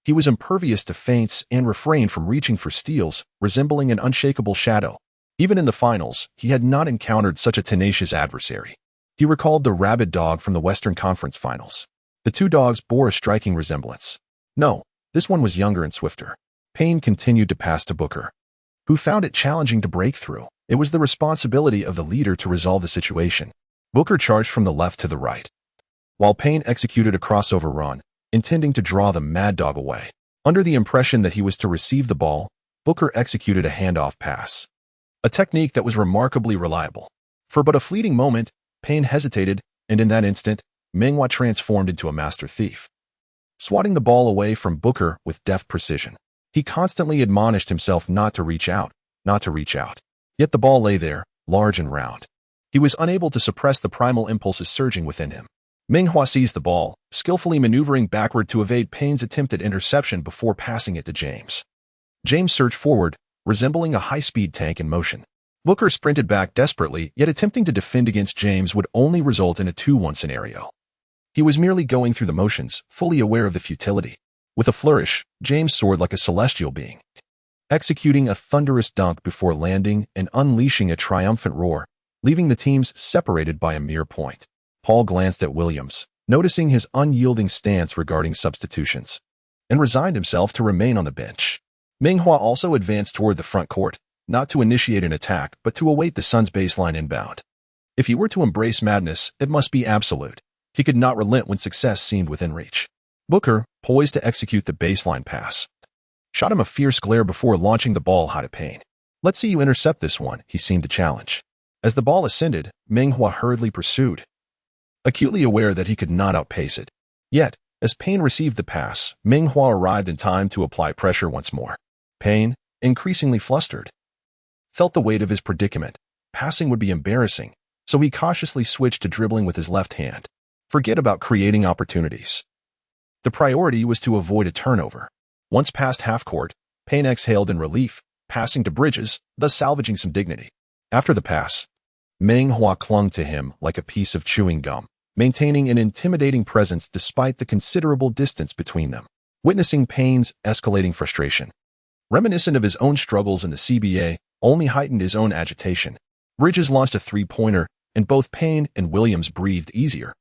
He was impervious to feints and refrained from reaching for steals, resembling an unshakable shadow. Even in the finals, he had not encountered such a tenacious adversary. He recalled the rabid dog from the Western Conference Finals. The two dogs bore a striking resemblance. No, this one was younger and swifter. Payne continued to pass to Booker, who found it challenging to break through. It was the responsibility of the leader to resolve the situation. Booker charged from the left to the right, while Payne executed a crossover run, intending to draw the Mad Dog away. Under the impression that he was to receive the ball, Booker executed a handoff pass, a technique that was remarkably reliable. For but a fleeting moment, Payne hesitated, and in that instant, Meng Hua transformed into a master thief, swatting the ball away from Booker with deft precision. He constantly admonished himself not to reach out. Yet the ball lay there, large and round. He was unable to suppress the primal impulses surging within him. Meng Hua seized the ball, skillfully maneuvering backward to evade Payne's attempted interception before passing it to James. James surged forward, resembling a high-speed tank in motion. Booker sprinted back desperately, yet attempting to defend against James would only result in a 2-1 scenario. He was merely going through the motions, fully aware of the futility. With a flourish, James soared like a celestial being, executing a thunderous dunk before landing and unleashing a triumphant roar, leaving the teams separated by a mere point. Paul glanced at Williams, noticing his unyielding stance regarding substitutions, and resigned himself to remain on the bench. Meng Hua also advanced toward the front court, not to initiate an attack, but to await the Suns' baseline inbound. If he were to embrace madness, it must be absolute. He could not relent when success seemed within reach. Booker, poised to execute the baseline pass, shot him a fierce glare before launching the ball high to Payne. "Let's see you intercept this one," he seemed to challenge. As the ball ascended, Meng Hua hurriedly pursued, acutely aware that he could not outpace it. Yet, as Payne received the pass, Meng Hua arrived in time to apply pressure once more. Payne, increasingly flustered, felt the weight of his predicament. Passing would be embarrassing, so he cautiously switched to dribbling with his left hand. Forget about creating opportunities. The priority was to avoid a turnover. Once past half-court, Payne exhaled in relief, passing to Bridges, thus salvaging some dignity. After the pass, Meng Hua clung to him like a piece of chewing gum, maintaining an intimidating presence despite the considerable distance between them. Witnessing Payne's escalating frustration, reminiscent of his own struggles in the CBA, only heightened his own agitation. Bridges launched a three-pointer, and both Payne and Williams breathed easier.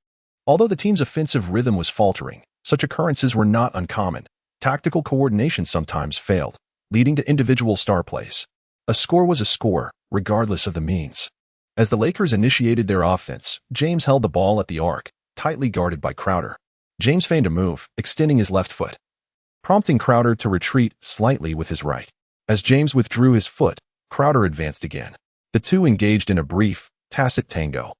Although the team's offensive rhythm was faltering, such occurrences were not uncommon. Tactical coordination sometimes failed, leading to individual star plays. A score was a score, regardless of the means. As the Lakers initiated their offense, James held the ball at the arc, tightly guarded by Crowder. James feigned a move, extending his left foot, prompting Crowder to retreat slightly with his right. As James withdrew his foot, Crowder advanced again. The two engaged in a brief, tacit tango,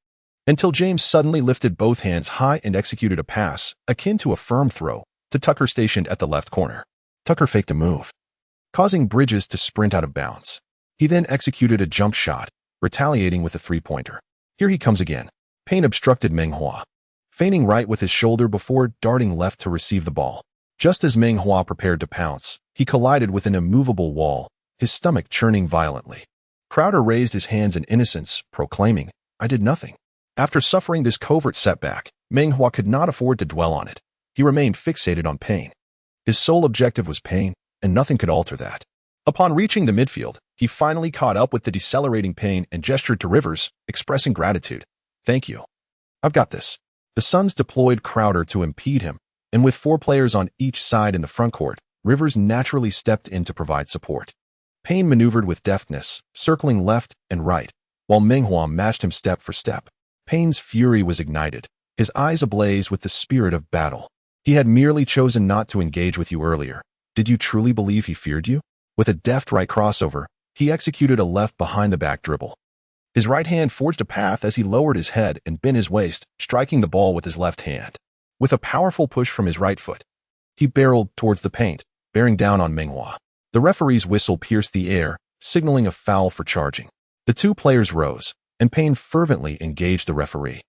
until James suddenly lifted both hands high and executed a pass, akin to a firm throw, to Tucker stationed at the left corner. Tucker faked a move, causing Bridges to sprint out of bounds. He then executed a jump shot, retaliating with a three-pointer. Here he comes again. Payne obstructed Meng Hua, feigning right with his shoulder before darting left to receive the ball. Just as Meng Hua prepared to pounce, he collided with an immovable wall, his stomach churning violently. Crowder raised his hands in innocence, proclaiming, "I did nothing." After suffering this covert setback, Meng Hua could not afford to dwell on it. He remained fixated on Payne. His sole objective was Payne, and nothing could alter that. Upon reaching the midfield, he finally caught up with the decelerating Payne and gestured to Rivers, expressing gratitude. "Thank you. I've got this." The Suns deployed Crowder to impede him, and with 4 players on each side in the front court, Rivers naturally stepped in to provide support. Payne maneuvered with deftness, circling left and right, while Meng Hua matched him step for step. Payne's fury was ignited, his eyes ablaze with the spirit of battle. He had merely chosen not to engage with you earlier. Did you truly believe he feared you? With a deft right crossover, he executed a left behind-the-back dribble, His right hand forged a path as he lowered his head and bent his waist, striking the ball with his left hand. With a powerful push from his right foot, he barreled towards the paint, bearing down on Meng Hua. The referee's whistle pierced the air, signaling a foul for charging. The two players rose, and Payne fervently engaged the referee,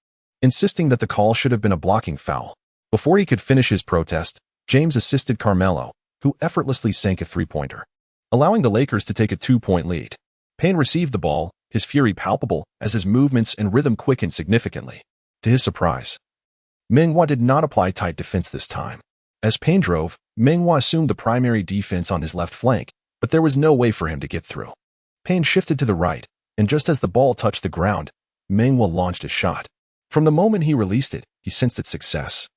insisting that the call should have been a blocking foul. Before he could finish his protest, James assisted Carmelo, who effortlessly sank a three-pointer, allowing the Lakers to take a 2-point lead. Payne received the ball, his fury palpable as his movements and rhythm quickened significantly. To his surprise, Meng Hua did not apply tight defense this time. As Payne drove, Meng Hua assumed the primary defense on his left flank, but there was no way for him to get through. Payne shifted to the right, and just as the ball touched the ground, Meng Hua launched a shot. From the moment he released it, he sensed its success,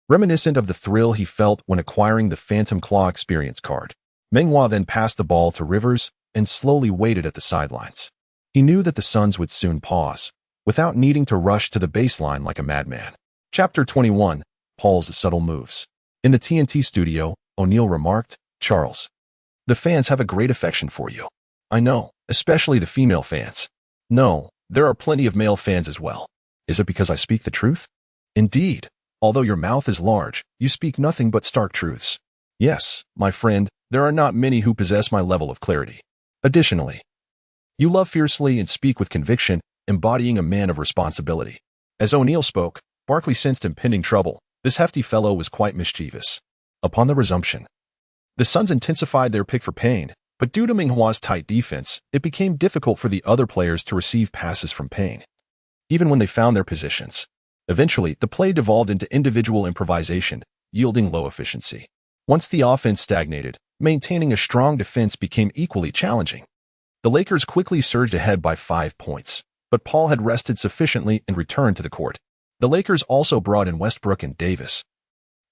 reminiscent of the thrill he felt when acquiring the Phantom Claw experience card. Meng Hua then passed the ball to Rivers and slowly waited at the sidelines. He knew that the Suns would soon pause, without needing to rush to the baseline like a madman. Chapter 21, Paul's Subtle Moves. In the TNT studio, O'Neal remarked, "Charles, the fans have a great affection for you." "I know, especially the female fans." "No, there are plenty of male fans as well." "Is it because I speak the truth?" "Indeed. Although your mouth is large, you speak nothing but stark truths." "Yes, my friend, there are not many who possess my level of clarity." "Additionally, you love fiercely and speak with conviction, embodying a man of responsibility." As O'Neal spoke, Barkley sensed impending trouble. This hefty fellow was quite mischievous. Upon the resumption, the Suns intensified their pick for Payne, but due to Meng Hua's tight defense, it became difficult for the other players to receive passes from Payne, even when they found their positions. Eventually, the play devolved into individual improvisation, yielding low efficiency. Once the offense stagnated, maintaining a strong defense became equally challenging. The Lakers quickly surged ahead by 5 points, but Paul had rested sufficiently and returned to the court. The Lakers also brought in Westbrook and Davis,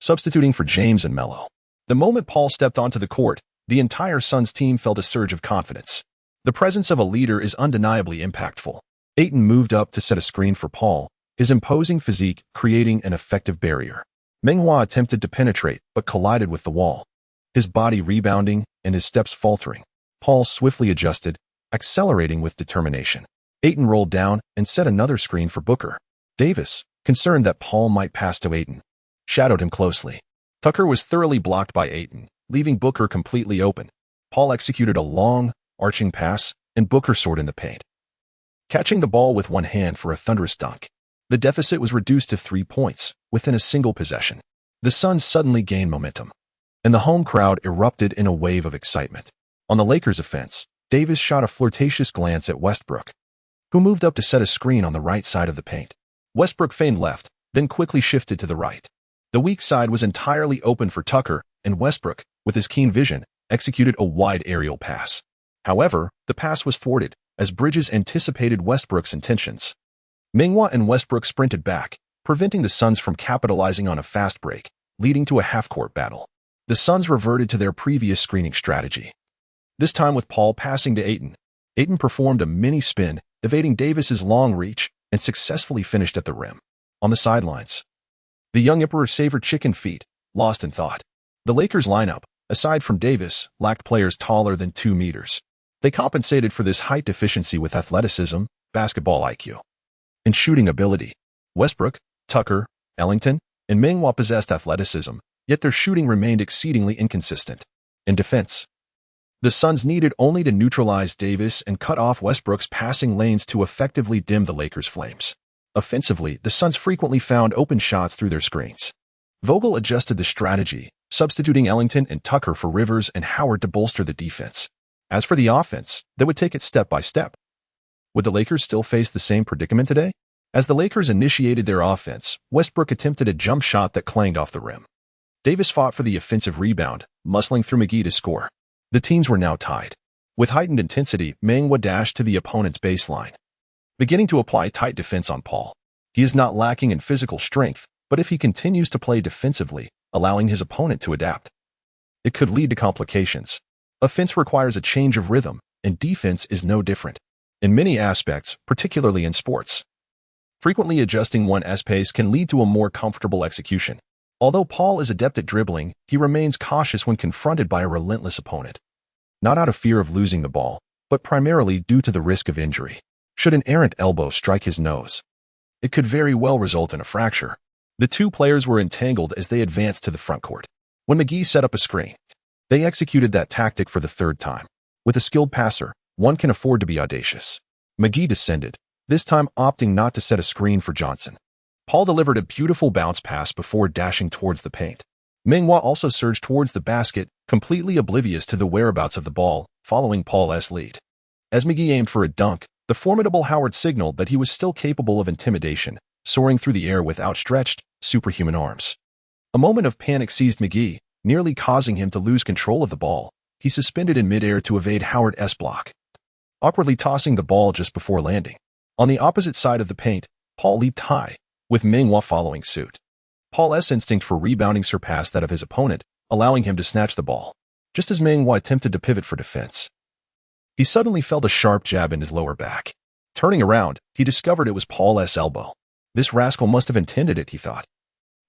substituting for James and Melo. The moment Paul stepped onto the court, the entire Suns team felt a surge of confidence. The presence of a leader is undeniably impactful. Ayton moved up to set a screen for Paul, his imposing physique creating an effective barrier. Meng Hua attempted to penetrate but collided with the wall, his body rebounding and his steps faltering. Paul swiftly adjusted, accelerating with determination. Ayton rolled down and set another screen for Booker. Davis, concerned that Paul might pass to Ayton, shadowed him closely. Tucker was thoroughly blocked by Ayton, leaving Booker completely open. Paul executed a long, arching pass, and Booker soared in the paint, catching the ball with one hand for a thunderous dunk. The deficit was reduced to 3 points within a single possession. The Suns suddenly gained momentum, and the home crowd erupted in a wave of excitement. On the Lakers' offense, Davis shot a flirtatious glance at Westbrook, who moved up to set a screen on the right side of the paint. Westbrook feigned left, then quickly shifted to the right. The weak side was entirely open for Tucker, and Westbrook, with his keen vision, executed a wide aerial pass. However, the pass was thwarted, as Bridges anticipated Westbrook's intentions. Meng Hua and Westbrook sprinted back, preventing the Suns from capitalizing on a fast break, leading to a half-court battle. The Suns reverted to their previous screening strategy, this time with Paul passing to Ayton. Ayton performed a mini-spin, evading Davis's long reach, and successfully finished at the rim. On the sidelines, the young Emperor savored chicken feet, lost in thought. The Lakers lineup, aside from Davis, lacked players taller than 2 meters. They compensated for this height deficiency with athleticism, basketball IQ, and shooting ability. Westbrook, Tucker, Ellington, and Meng Hua possessed athleticism, yet their shooting remained exceedingly inconsistent. In defense, the Suns needed only to neutralize Davis and cut off Westbrook's passing lanes to effectively dim the Lakers' flames. Offensively, the Suns frequently found open shots through their screens. Vogel adjusted the strategy, substituting Ellington and Tucker for Rivers and Howard to bolster the defense. As for the offense, they would take it step by step. Would the Lakers still face the same predicament today? As the Lakers initiated their offense, Westbrook attempted a jump shot that clanged off the rim. Davis fought for the offensive rebound, muscling through McGee to score. The teams were now tied. With heightened intensity, Meng Hua dashed to the opponent's baseline, beginning to apply tight defense on Paul. He is not lacking in physical strength, but if he continues to play defensively, allowing his opponent to adapt, it could lead to complications. Offense requires a change of rhythm, and defense is no different. In many aspects, particularly in sports, frequently adjusting one's pace can lead to a more comfortable execution. Although Paul is adept at dribbling, he remains cautious when confronted by a relentless opponent. Not out of fear of losing the ball, but primarily due to the risk of injury. Should an errant elbow strike his nose, it could very well result in a fracture. The two players were entangled as they advanced to the front court. When McGee set up a screen, they executed that tactic for the third time. With a skilled passer, one can afford to be audacious. McGee descended, this time opting not to set a screen for Johnson. Paul delivered a beautiful bounce pass before dashing towards the paint. Meng Hua also surged towards the basket, completely oblivious to the whereabouts of the ball, following Paul's lead. As McGee aimed for a dunk, the formidable Howard signaled that he was still capable of intimidation, soaring through the air with outstretched, superhuman arms. A moment of panic seized McGee, nearly causing him to lose control of the ball. He suspended in midair to evade Howard's block, awkwardly tossing the ball just before landing. On the opposite side of the paint, Paul leaped high, with Meng Hua following suit. Paul's instinct for rebounding surpassed that of his opponent, allowing him to snatch the ball. Just as Meng Hua attempted to pivot for defense, he suddenly felt a sharp jab in his lower back. Turning around, he discovered it was Paul's elbow. This rascal must have intended it, he thought,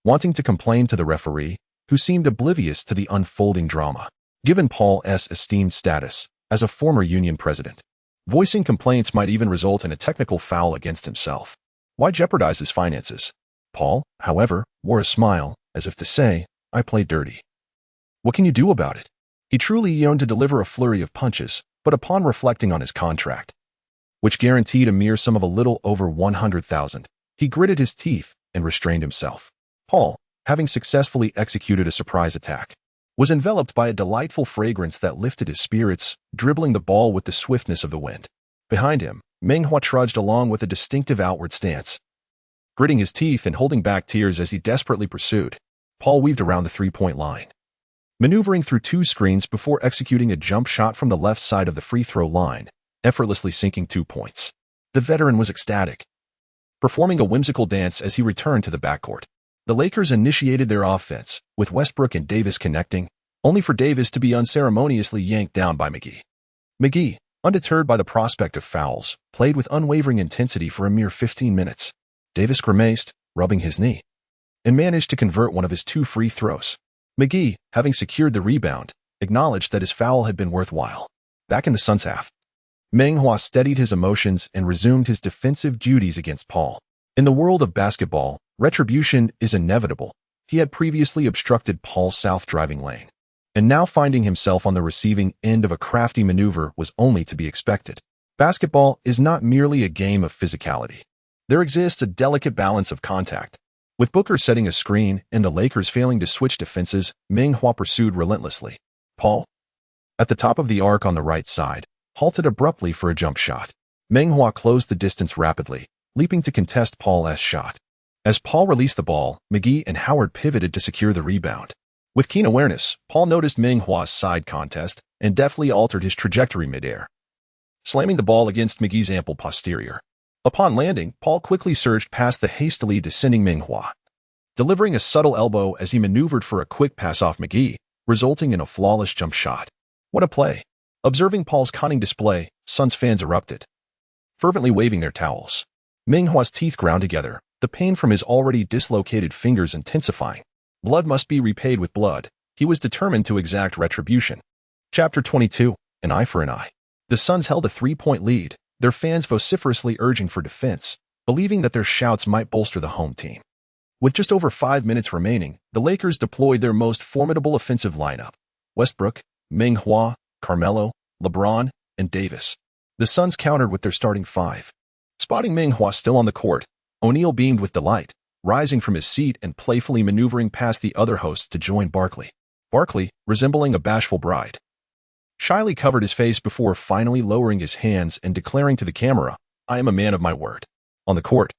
wanting to complain to the referee, who seemed oblivious to the unfolding drama. Given Paul's esteemed status as a former union president, voicing complaints might even result in a technical foul against himself. Why jeopardize his finances? Paul, however, wore a smile, as if to say, I played dirty. What can you do about it? He truly yearned to deliver a flurry of punches, but upon reflecting on his contract, which guaranteed a mere sum of a little over 100,000, he gritted his teeth and restrained himself. Paul, having successfully executed a surprise attack, was enveloped by a delightful fragrance that lifted his spirits, dribbling the ball with the swiftness of the wind. Behind him, Meng Hua trudged along with a distinctive outward stance, gritting his teeth and holding back tears as he desperately pursued. Paul weaved around the three-point line, maneuvering through two screens before executing a jump shot from the left side of the free throw line, effortlessly sinking 2 points. The veteran was ecstatic, performing a whimsical dance as he returned to the backcourt. The Lakers initiated their offense, with Westbrook and Davis connecting, only for Davis to be unceremoniously yanked down by McGee. McGee, undeterred by the prospect of fouls, played with unwavering intensity for a mere 15 minutes. Davis grimaced, rubbing his knee, and managed to convert one of his 2 free throws. McGee, having secured the rebound, acknowledged that his foul had been worthwhile. Back in the Suns' half, Meng Hua steadied his emotions and resumed his defensive duties against Paul. In the world of basketball, retribution is inevitable. He had previously obstructed Paul's south driving lane, and now finding himself on the receiving end of a crafty maneuver was only to be expected. Basketball is not merely a game of physicality. There exists a delicate balance of contact. With Booker setting a screen and the Lakers failing to switch defenses, Meng Hua pursued relentlessly. Paul, at the top of the arc on the right side, halted abruptly for a jump shot. Meng Hua closed the distance rapidly, leaping to contest Paul's shot. As Paul released the ball, McGee and Howard pivoted to secure the rebound. With keen awareness, Paul noticed Meng Hua's side contest and deftly altered his trajectory midair, slamming the ball against McGee's ample posterior. Upon landing, Paul quickly surged past the hastily descending Meng Hua, delivering a subtle elbow as he maneuvered for a quick pass off McGee, resulting in a flawless jump shot. What a play! Observing Paul's cunning display, Suns fans erupted, fervently waving their towels. Meng Hua's teeth ground together, the pain from his already dislocated fingers intensifying. Blood must be repaid with blood. He was determined to exact retribution. Chapter 22, An Eye for an Eye. The Suns held a 3-point lead, their fans vociferously urging for defense, believing that their shouts might bolster the home team. With just over 5 minutes remaining, the Lakers deployed their most formidable offensive lineup: Westbrook, Meng Hua, Carmelo, LeBron, and Davis. The Suns countered with their starting 5. Spotting Meng Hua still on the court, O'Neal beamed with delight, rising from his seat and playfully maneuvering past the other hosts to join Barkley. Barkley, resembling a bashful bride, shyly covered his face before finally lowering his hands and declaring to the camera, I am a man of my word. On the court,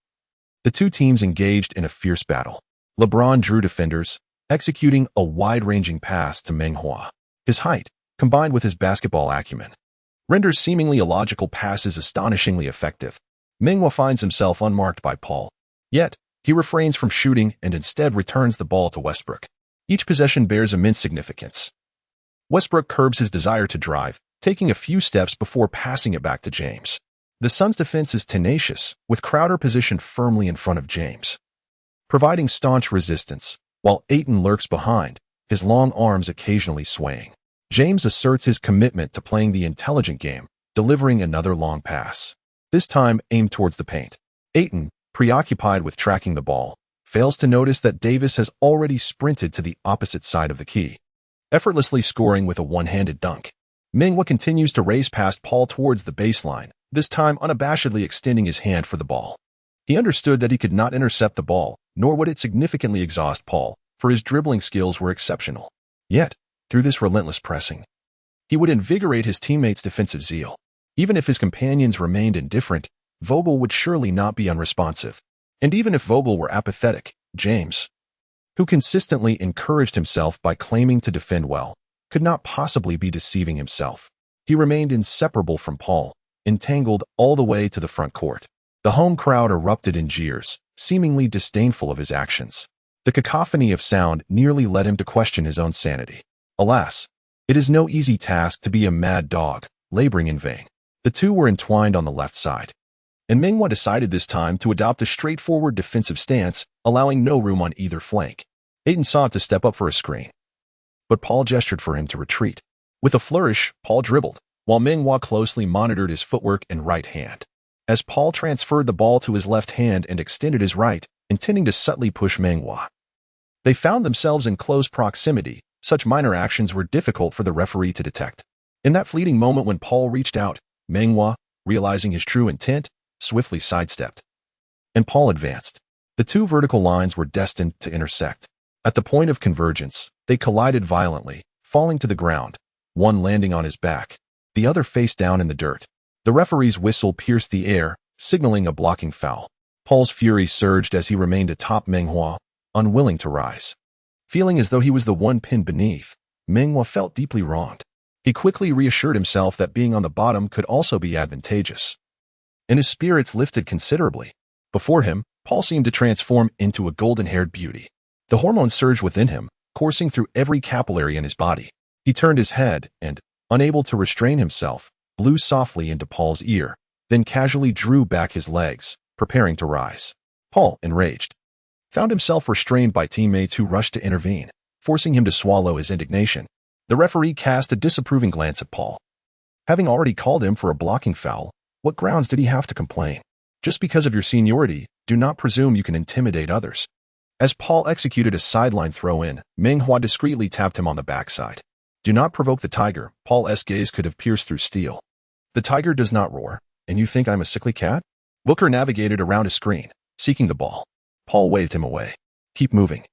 the two teams engaged in a fierce battle. LeBron drew defenders, executing a wide-ranging pass to Meng Hua. His height, combined with his basketball acumen, renders seemingly illogical passes astonishingly effective. Meng Hua finds himself unmarked by Paul. Yet, he refrains from shooting and instead returns the ball to Westbrook. Each possession bears immense significance. Westbrook curbs his desire to drive, taking a few steps before passing it back to James. The Suns' defense is tenacious, with Crowder positioned firmly in front of James, providing staunch resistance, while Ayton lurks behind, his long arms occasionally swaying. James asserts his commitment to playing the intelligent game, delivering another long pass. this time aimed towards the paint. Ayton, preoccupied with tracking the ball, fails to notice that Davis has already sprinted to the opposite side of the key, effortlessly scoring with a one-handed dunk. Meng Hua continues to race past Paul towards the baseline, this time unabashedly extending his hand for the ball. He understood that he could not intercept the ball, nor would it significantly exhaust Paul, for his dribbling skills were exceptional. Yet, through this relentless pressing, he would invigorate his teammates' defensive zeal. Even if his companions remained indifferent, Vogel would surely not be unresponsive. And even if Vogel were apathetic, James, who consistently encouraged himself by claiming to defend well, could not possibly be deceiving himself. He remained inseparable from Paul, entangled all the way to the front court. The home crowd erupted in jeers, seemingly disdainful of his actions. The cacophony of sound nearly led him to question his own sanity. Alas, it is no easy task to be a mad dog, laboring in vain. The two were entwined on the left side, and Meng Hua decided this time to adopt a straightforward defensive stance, allowing no room on either flank. Ayton sought to step up for a screen, but Paul gestured for him to retreat. With a flourish, Paul dribbled, while Meng Hua closely monitored his footwork and right hand. As Paul transferred the ball to his left hand and extended his right, intending to subtly push Meng Hua, they found themselves in close proximity. Such minor actions were difficult for the referee to detect. In that fleeting moment when Paul reached out, Meng Hua, realizing his true intent, swiftly sidestepped, and Paul advanced. The two vertical lines were destined to intersect. At the point of convergence, they collided violently, falling to the ground, one landing on his back, the other face down in the dirt. The referee's whistle pierced the air, signaling a blocking foul. Paul's fury surged as he remained atop Meng Hua, unwilling to rise. Feeling as though he was the one pinned beneath, Meng Hua felt deeply wronged. He quickly reassured himself that being on the bottom could also be advantageous, and his spirits lifted considerably. Before him, Paul seemed to transform into a golden-haired beauty. The hormones surged within him, coursing through every capillary in his body. He turned his head and, unable to restrain himself, blew softly into Paul's ear, then casually drew back his legs, preparing to rise. Paul, enraged, found himself restrained by teammates who rushed to intervene, forcing him to swallow his indignation. The referee cast a disapproving glance at Paul. Having already called him for a blocking foul, what grounds did he have to complain? Just because of your seniority, do not presume you can intimidate others. As Paul executed a sideline throw-in, Meng Hua discreetly tapped him on the backside. Do not provoke the tiger. Paul's gaze could have pierced through steel. The tiger does not roar, and you think I'm a sickly cat? Booker navigated around a screen, seeking the ball. Paul waved him away. Keep moving.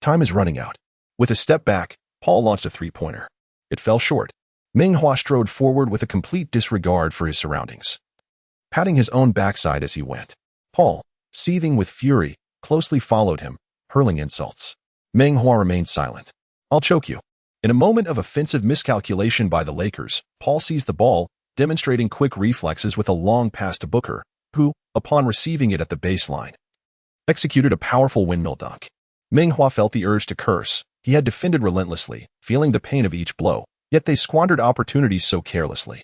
Time is running out. With a step back, Paul launched a three-pointer. It fell short. Meng Hua strode forward with a complete disregard for his surroundings, patting his own backside as he went. Paul, seething with fury, closely followed him, hurling insults. Meng Hua remained silent. I'll choke you. In a moment of offensive miscalculation by the Lakers, Paul seized the ball, demonstrating quick reflexes with a long pass to Booker, who, upon receiving it at the baseline, executed a powerful windmill dunk. Meng Hua felt the urge to curse. He had defended relentlessly, feeling the pain of each blow, yet they squandered opportunities so carelessly.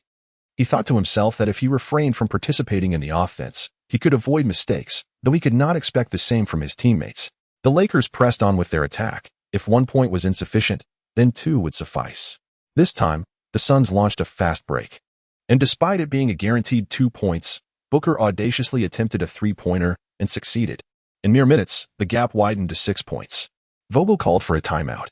He thought to himself that if he refrained from participating in the offense, he could avoid mistakes, though he could not expect the same from his teammates. The Lakers pressed on with their attack. If 1 point was insufficient, then 2 would suffice. This time, the Suns launched a fast break. And despite it being a guaranteed 2 points, Booker audaciously attempted a three-pointer and succeeded. In mere minutes, the gap widened to 6 points. Vogel called for a timeout,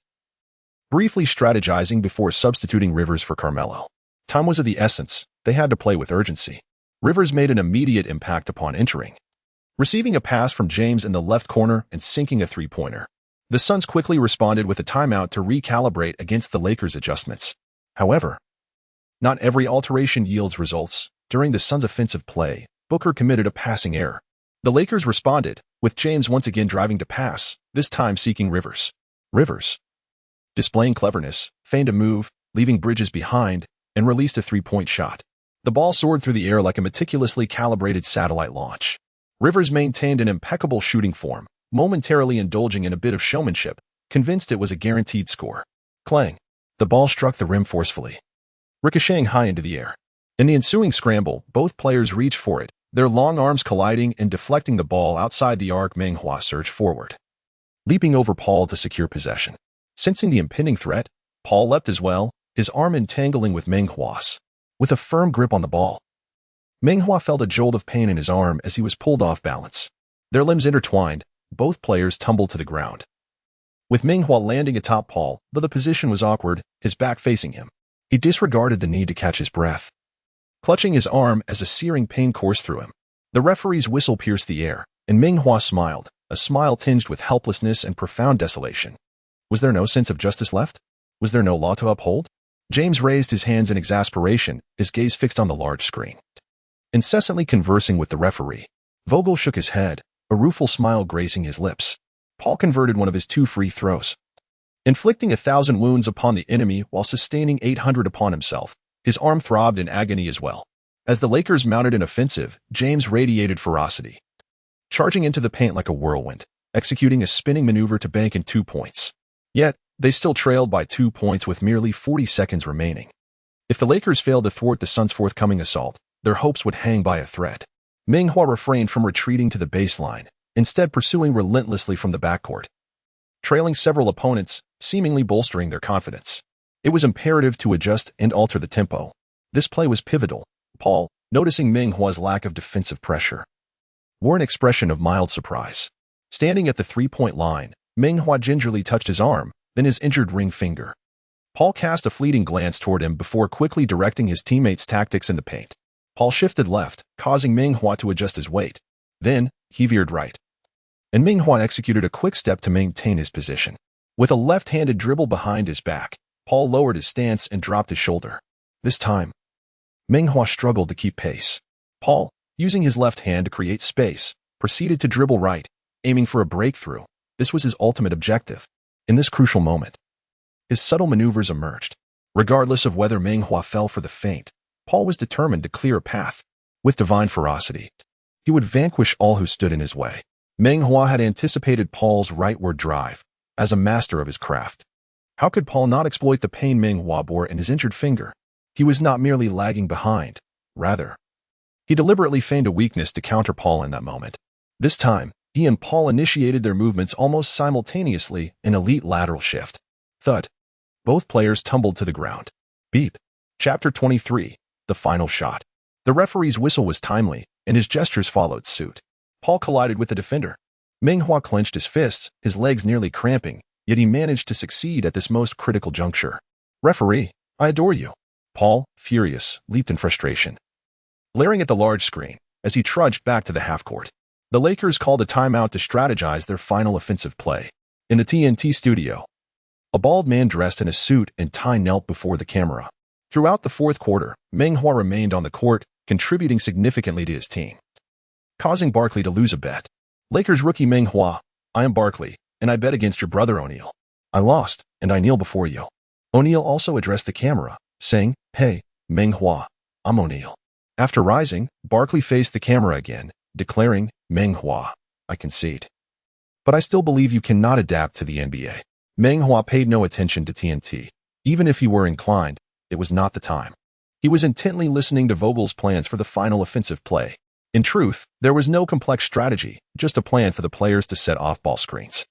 briefly strategizing before substituting Rivers for Carmelo. Time was of the essence. They had to play with urgency. Rivers made an immediate impact upon entering, receiving a pass from James in the left corner and sinking a three-pointer. The Suns quickly responded with a timeout to recalibrate against the Lakers' adjustments. However, not every alteration yields results. During the Suns' offensive play, Booker committed a passing error. The Lakers responded, with James once again driving to pass, this time seeking Rivers. Rivers, displaying cleverness, feigned a move, leaving Bridges behind, and released a three-point shot. The ball soared through the air like a meticulously calibrated satellite launch. Rivers maintained an impeccable shooting form, momentarily indulging in a bit of showmanship, convinced it was a guaranteed score. Clang! The ball struck the rim forcefully, ricocheting high into the air. In the ensuing scramble, both players reached for it, their long arms colliding and deflecting the ball outside the arc. Meng Hua surged forward, leaping over Paul to secure possession. Sensing the impending threat, Paul leapt as well, his arm entangling with Meng Hua's. With a firm grip on the ball, Meng Hua felt a jolt of pain in his arm as he was pulled off balance. Their limbs intertwined, both players tumbled to the ground. With Meng Hua landing atop Paul, though the position was awkward, his back facing him, he disregarded the need to catch his breath, clutching his arm as a searing pain coursed through him. The referee's whistle pierced the air, and Meng Hua smiled, a smile tinged with helplessness and profound desolation. Was there no sense of justice left? Was there no law to uphold? James raised his hands in exasperation, his gaze fixed on the large screen. Incessantly conversing with the referee, Vogel shook his head, a rueful smile gracing his lips. Paul converted one of his 2 free throws, inflicting 1,000 wounds upon the enemy while sustaining 800 upon himself. His arm throbbed in agony as well. As the Lakers mounted an offensive, James radiated ferocity, charging into the paint like a whirlwind, executing a spinning maneuver to bank in 2 points. Yet, they still trailed by 2 points with merely 40 seconds remaining. If the Lakers failed to thwart the Suns' forthcoming assault, their hopes would hang by a thread. Meng Hua refrained from retreating to the baseline, instead pursuing relentlessly from the backcourt, trailing several opponents, seemingly bolstering their confidence. It was imperative to adjust and alter the tempo. This play was pivotal. Paul, noticing Meng Hua's lack of defensive pressure, wore an expression of mild surprise. Standing at the 3-point line, Meng Hua gingerly touched his arm, then his injured ring finger. Paul cast a fleeting glance toward him before quickly directing his teammates' tactics in the paint. Paul shifted left, causing Meng Hua to adjust his weight. Then, he veered right, and Meng Hua executed a quick step to maintain his position. With a left-handed dribble behind his back, Paul lowered his stance and dropped his shoulder. This time, Meng Hua struggled to keep pace. Paul, using his left hand to create space, proceeded to dribble right, aiming for a breakthrough. This was his ultimate objective. In this crucial moment, his subtle maneuvers emerged. Regardless of whether Meng Hua fell for the feint, Paul was determined to clear a path. With divine ferocity, he would vanquish all who stood in his way. Meng Hua had anticipated Paul's rightward drive. As a master of his craft, how could Paul not exploit the pain Meng Hua bore in his injured finger? He was not merely lagging behind. Rather, he deliberately feigned a weakness to counter Paul in that moment. This time, he and Paul initiated their movements almost simultaneously, an elite lateral shift. Thud. Both players tumbled to the ground. Beep. Chapter 23. The final shot. The referee's whistle was timely, and his gestures followed suit. Paul collided with the defender. Meng Hua clenched his fists, his legs nearly cramping, yet he managed to succeed at this most critical juncture. Referee, I adore you. Paul, furious, leaped in frustration, glaring at the large screen as he trudged back to the half-court. The Lakers called a timeout to strategize their final offensive play. In the TNT studio, a bald man dressed in a suit and tie knelt before the camera. Throughout the fourth quarter, Meng Hua remained on the court, contributing significantly to his team, causing Barkley to lose a bet. Lakers rookie Meng Hua, I am Barkley, and I bet against your brother O'Neal. I lost, and I kneel before you. O'Neal also addressed the camera, saying, Hey, Meng Hua, I'm O'Neal. After rising, Barkley faced the camera again, declaring, Meng Hua, I concede. But I still believe you cannot adapt to the NBA. Meng Hua paid no attention to TNT. Even if he were inclined, it was not the time. He was intently listening to Vogel's plans for the final offensive play. In truth, there was no complex strategy, just a plan for the players to set off-ball screens,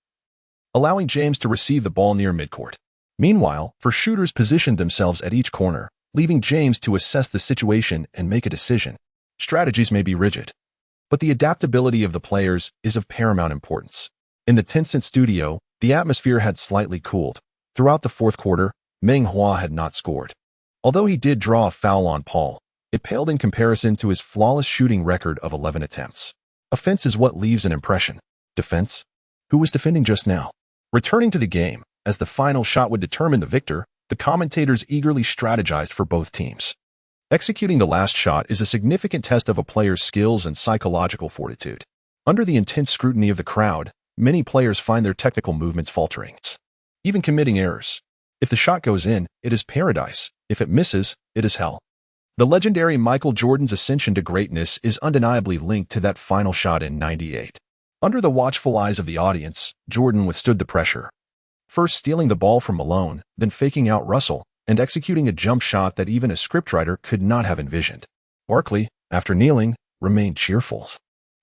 allowing James to receive the ball near midcourt. Meanwhile, shooters positioned themselves at each corner, leaving James to assess the situation and make a decision. Strategies may be rigid, but the adaptability of the players is of paramount importance. In the Tencent studio, the atmosphere had slightly cooled. Throughout the fourth quarter, Meng Hua had not scored. Although he did draw a foul on Paul, it paled in comparison to his flawless shooting record of 11 attempts. Offense is what leaves an impression. Defense? Who was defending just now? Returning to the game, as the final shot would determine the victor, the commentators eagerly strategized for both teams. Executing the last shot is a significant test of a player's skills and psychological fortitude. Under the intense scrutiny of the crowd, many players find their technical movements faltering, even committing errors. If the shot goes in, it is paradise. If it misses, it is hell. The legendary Michael Jordan's ascension to greatness is undeniably linked to that final shot in '98. Under the watchful eyes of the audience, Jordan withstood the pressure, first stealing the ball from Malone, then faking out Russell, and executing a jump shot that even a scriptwriter could not have envisioned. Barkley, after kneeling, remained cheerful,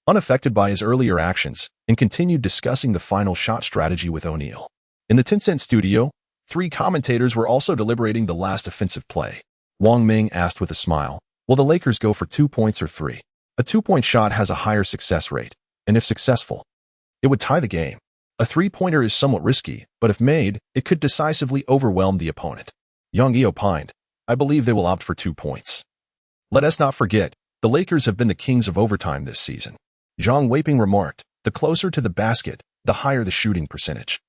unaffected by his earlier actions, and continued discussing the final shot strategy with O'Neal. In the Tencent studio, 3 commentators were also deliberating the last offensive play. Wang Ming asked with a smile, Will the Lakers go for 2 points or 3? A 2-point shot has a higher success rate, and if successful, it would tie the game. A 3-pointer is somewhat risky, but if made, it could decisively overwhelm the opponent. Giannis opined, I believe they will opt for 2 points. Let us not forget, the Lakers have been the kings of overtime this season. Zhang Weiping remarked, the closer to the basket, the higher the shooting percentage.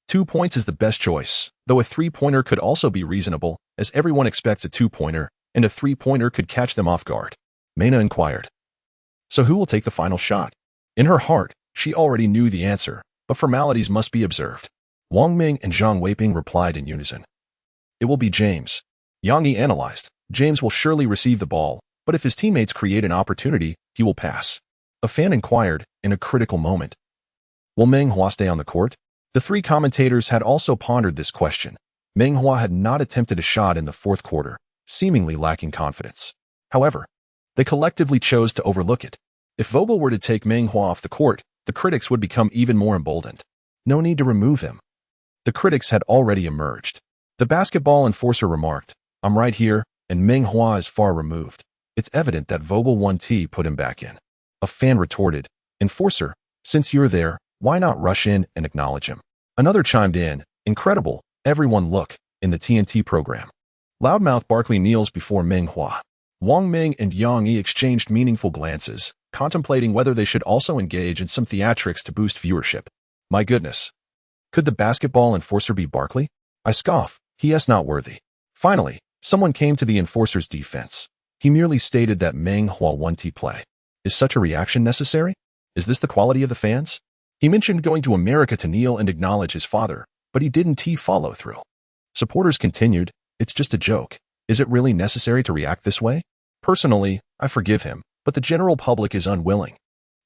2 points is the best choice, though a 3-pointer could also be reasonable, as everyone expects a 2-pointer, and a 3-pointer could catch them off guard. Mena inquired. So who will take the final shot? In her heart, she already knew the answer, but formalities must be observed. Wang Ming and Zhang Weiping replied in unison. It will be James. Giannis analyzed. James will surely receive the ball, but if his teammates create an opportunity, he will pass. A fan inquired, in a critical moment. Will Meng Hua stay on the court? The 3 commentators had also pondered this question. Meng Hua had not attempted a shot in the 4th quarter, seemingly lacking confidence. However, they collectively chose to overlook it. If Vogel were to take Meng Hua off the court, the critics would become even more emboldened. No need to remove him. The critics had already emerged. The basketball enforcer remarked, I'm right here, and Meng Hua is far removed. It's evident that Vogel 1T put him back in. A fan retorted, Enforcer, since you're there, why not rush in and acknowledge him? Another chimed in, incredible, everyone look, in the TNT program. Loudmouth Barkley kneels before Meng Hua. Wang Ming and Yang Yi exchanged meaningful glances, contemplating whether they should also engage in some theatrics to boost viewership. My goodness. Could the basketball enforcer be Barkley? I scoff, he is not worthy. Finally, someone came to the enforcer's defense. He merely stated that Meng Hua 1T play. Is such a reaction necessary? Is this the quality of the fans? He mentioned going to America to kneel and acknowledge his father, but he didn't follow through. Supporters continued, it's just a joke. Is it really necessary to react this way? Personally, I forgive him, but the general public is unwilling.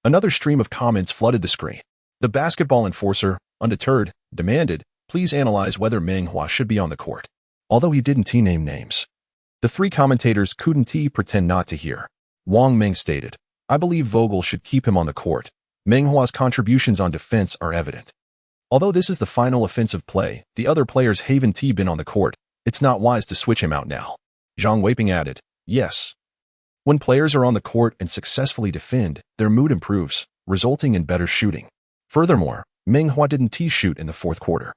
Another stream of comments flooded the screen. The basketball enforcer, undeterred, demanded, please analyze whether Meng Hua should be on the court. Although he didn't name names. The 3 commentators couldn't pretend not to hear. Wang Ming stated, I believe Vogel should keep him on the court. Meng Hua's contributions on defense are evident. Although this is the final offensive play, the other players haven't been on the court. It's not wise to switch him out now. Zhang Weiping added, yes. When players are on the court and successfully defend, their mood improves, resulting in better shooting. Furthermore, Meng Hua didn't shoot in the 4th quarter.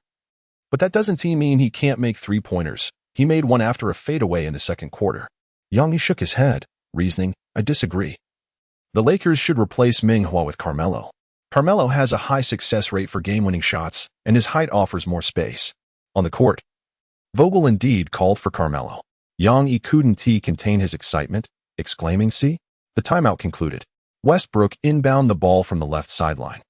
But that doesn't mean he can't make 3-pointers. He made one after a fadeaway in the 2nd quarter. Giannis shook his head, reasoning, I disagree. The Lakers should replace Meng Hua with Carmelo. Carmelo has a high success rate for game-winning shots, and his height offers more space. On the court, Vogel indeed called for Carmelo. Giannis couldn't contain his excitement, exclaiming, see? The timeout concluded. Westbrook inbound the ball from the left sideline.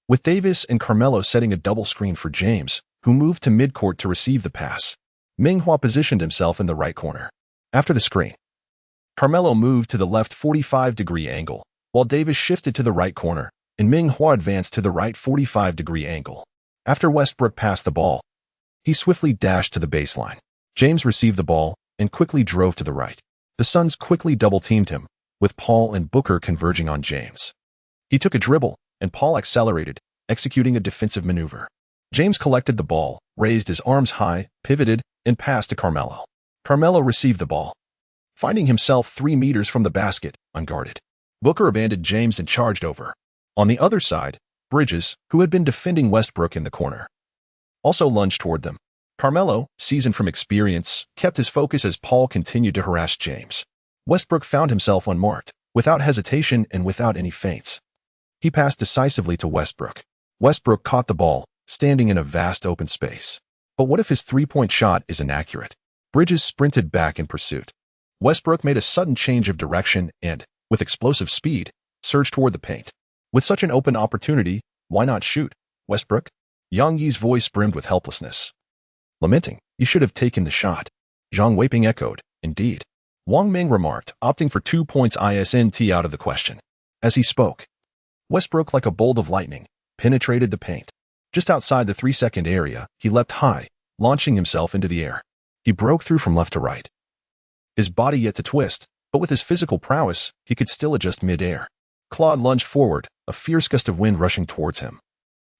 With Davis and Carmelo setting a double screen for James, who moved to midcourt to receive the pass, Meng Hua positioned himself in the right corner. After the screen, Carmelo moved to the left 45-degree angle, while Davis shifted to the right corner, and Meng Hua advanced to the right 45-degree angle. After Westbrook passed the ball, he swiftly dashed to the baseline. James received the ball and quickly drove to the right. The Suns quickly double-teamed him, with Paul and Booker converging on James. He took a dribble, and Paul accelerated, executing a defensive maneuver. James collected the ball, raised his arms high, pivoted, and passed to Carmelo. Carmelo received the ball, finding himself 3 meters from the basket, unguarded. Booker abandoned James and charged over. On the other side, Bridges, who had been defending Westbrook in the corner, also lunged toward them. Carmelo, seasoned from experience, kept his focus as Paul continued to harass James. Westbrook found himself unmarked, without hesitation and without any feints. He passed decisively to Westbrook. Westbrook caught the ball, standing in a vast open space. But what if his 3-point shot is inaccurate? Bridges sprinted back in pursuit. Westbrook made a sudden change of direction and, with explosive speed, surged toward the paint. With such an open opportunity, why not shoot, Westbrook? Yang Yi's voice brimmed with helplessness. Lamenting, you should have taken the shot. Zhang Weiping echoed, indeed. Wang Ming remarked, opting for 2 points isn't out of the question. As he spoke, Westbrook, like a bolt of lightning, penetrated the paint. Just outside the 3-second area, he leapt high, launching himself into the air. He broke through from left to right. His body yet to twist, but with his physical prowess, he could still adjust mid-air. Claude lunged forward, a fierce gust of wind rushing towards him.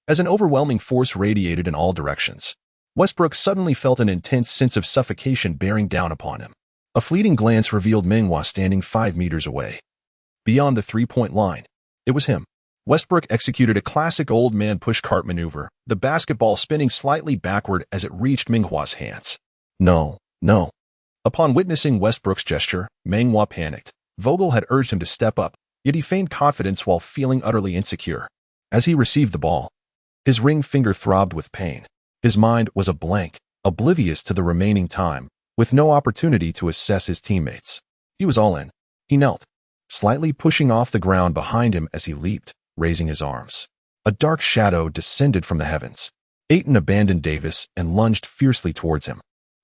As an overwhelming force radiated in all directions, Westbrook suddenly felt an intense sense of suffocation bearing down upon him. A fleeting glance revealed Meng Hua standing 5 meters away. Beyond the three-point line, it was him. Westbrook executed a classic old man push-cart maneuver, the basketball spinning slightly backward as it reached Meng Hua's hands. No, no. Upon witnessing Westbrook's gesture, Meng Hua panicked. Vogel had urged him to step up, yet he feigned confidence while feeling utterly insecure. As he received the ball, his ring finger throbbed with pain. His mind was a blank, oblivious to the remaining time, with no opportunity to assess his teammates. He was all in. He knelt, slightly pushing off the ground behind him as he leaped, raising his arms. A dark shadow descended from the heavens. Ayton abandoned Davis and lunged fiercely towards him.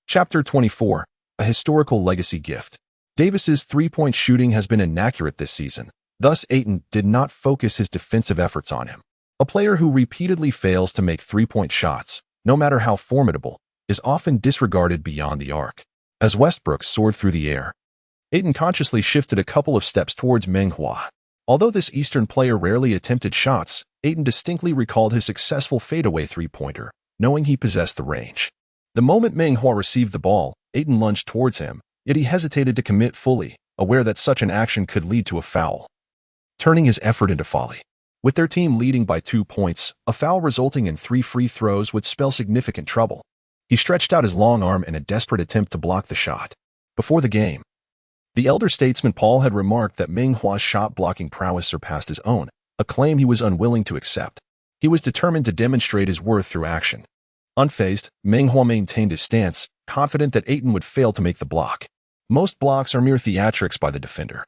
Chapter 24. A historical legacy gift. Davis's three-point shooting has been inaccurate this season. Thus, Ayton did not focus his defensive efforts on him. A player who repeatedly fails to make three-point shots, no matter how formidable, is often disregarded beyond the arc. As Westbrook soared through the air, Ayton consciously shifted a couple of steps towards Meng Hua. Although this Eastern player rarely attempted shots, Ayton distinctly recalled his successful fadeaway three-pointer, knowing he possessed the range. The moment Meng Hua received the ball, Ayton lunged towards him, yet he hesitated to commit fully, aware that such an action could lead to a foul, turning his effort into folly. With their team leading by 2 points, a foul resulting in 3 free throws would spell significant trouble. He stretched out his long arm in a desperate attempt to block the shot. Before the game, the elder statesman Paul had remarked that Meng Hua's shot-blocking prowess surpassed his own, a claim he was unwilling to accept. He was determined to demonstrate his worth through action. Unfazed, Meng Hua maintained his stance, confident that Ayton would fail to make the block. Most blocks are mere theatrics by the defender,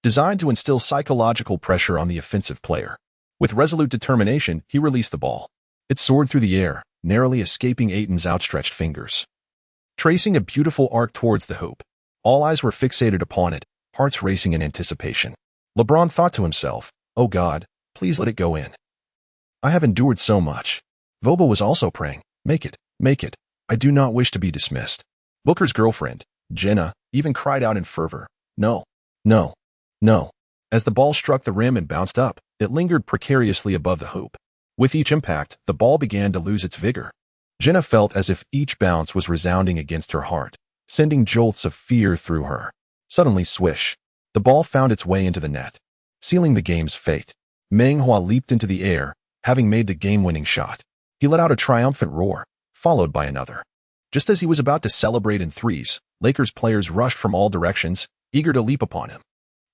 designed to instill psychological pressure on the offensive player. With resolute determination, he released the ball. It soared through the air, narrowly escaping Ayton's outstretched fingers, tracing a beautiful arc towards the hoop. All eyes were fixated upon it, hearts racing in anticipation. LeBron thought to himself, "Oh God, please let it go in. I have endured so much." Vogel was also praying, "Make it, make it. I do not wish to be dismissed." Booker's girlfriend, Jenna, even cried out in fervor, "No, no, no." As the ball struck the rim and bounced up, it lingered precariously above the hoop. With each impact, the ball began to lose its vigor. Jenna felt as if each bounce was resounding against her heart, sending jolts of fear through her. Suddenly, swish, the ball found its way into the net, sealing the game's fate. Meng Hua leaped into the air, having made the game-winning shot. He let out a triumphant roar, followed by another. Just as he was about to celebrate in threes, Lakers players rushed from all directions, eager to leap upon him.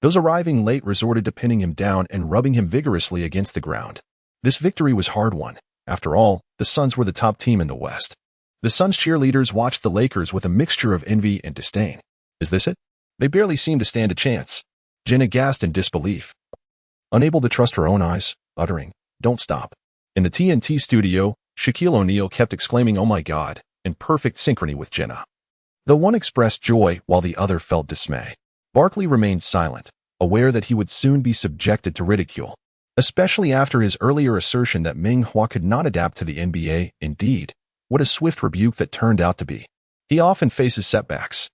Those arriving late resorted to pinning him down and rubbing him vigorously against the ground. This victory was hard-won. After all, the Suns were the top team in the West. The Suns cheerleaders watched the Lakers with a mixture of envy and disdain. Is this it? They barely seemed to stand a chance. Jenna gasped in disbelief, unable to trust her own eyes, uttering, "Don't stop." In the TNT studio, Shaquille O'Neal kept exclaiming, "Oh my God," in perfect synchrony with Jenna. Though one expressed joy while the other felt dismay. Barkley remained silent, aware that he would soon be subjected to ridicule, especially after his earlier assertion that Meng Hua could not adapt to the NBA. Indeed, what a swift rebuke that turned out to be. He often faces setbacks,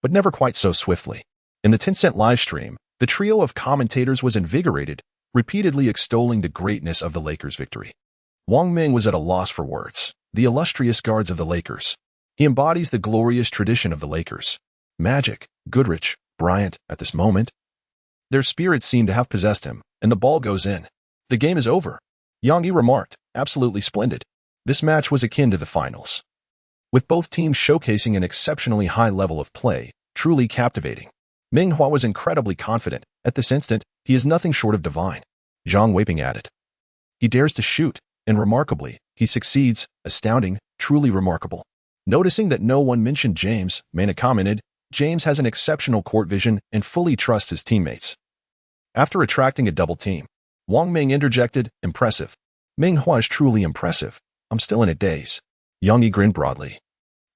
but never quite so swiftly. In the 10-cent livestream, the trio of commentators was invigorated, repeatedly extolling the greatness of the Lakers' victory. Wang Ming was at a loss for words. The illustrious guards of the Lakers. He embodies the glorious tradition of the Lakers. Magic, Goodrich, Bryant, at this moment, their spirits seem to have possessed him, and the ball goes in. "The game is over," Yang Yi remarked, "Absolutely splendid." This match was akin to the finals, with both teams showcasing an exceptionally high level of play, truly captivating. Meng Hua was incredibly confident. At this instant, he is nothing short of divine. Zhang Weiping added, "He dares to shoot, and remarkably, he succeeds, astounding, truly remarkable." Noticing that no one mentioned James, Mana commented, "James has an exceptional court vision and fully trusts his teammates." After attracting a double team, Wang Ming interjected, "Impressive. Meng Hua is truly impressive. I'm still in a daze." Yang Yi grinned broadly,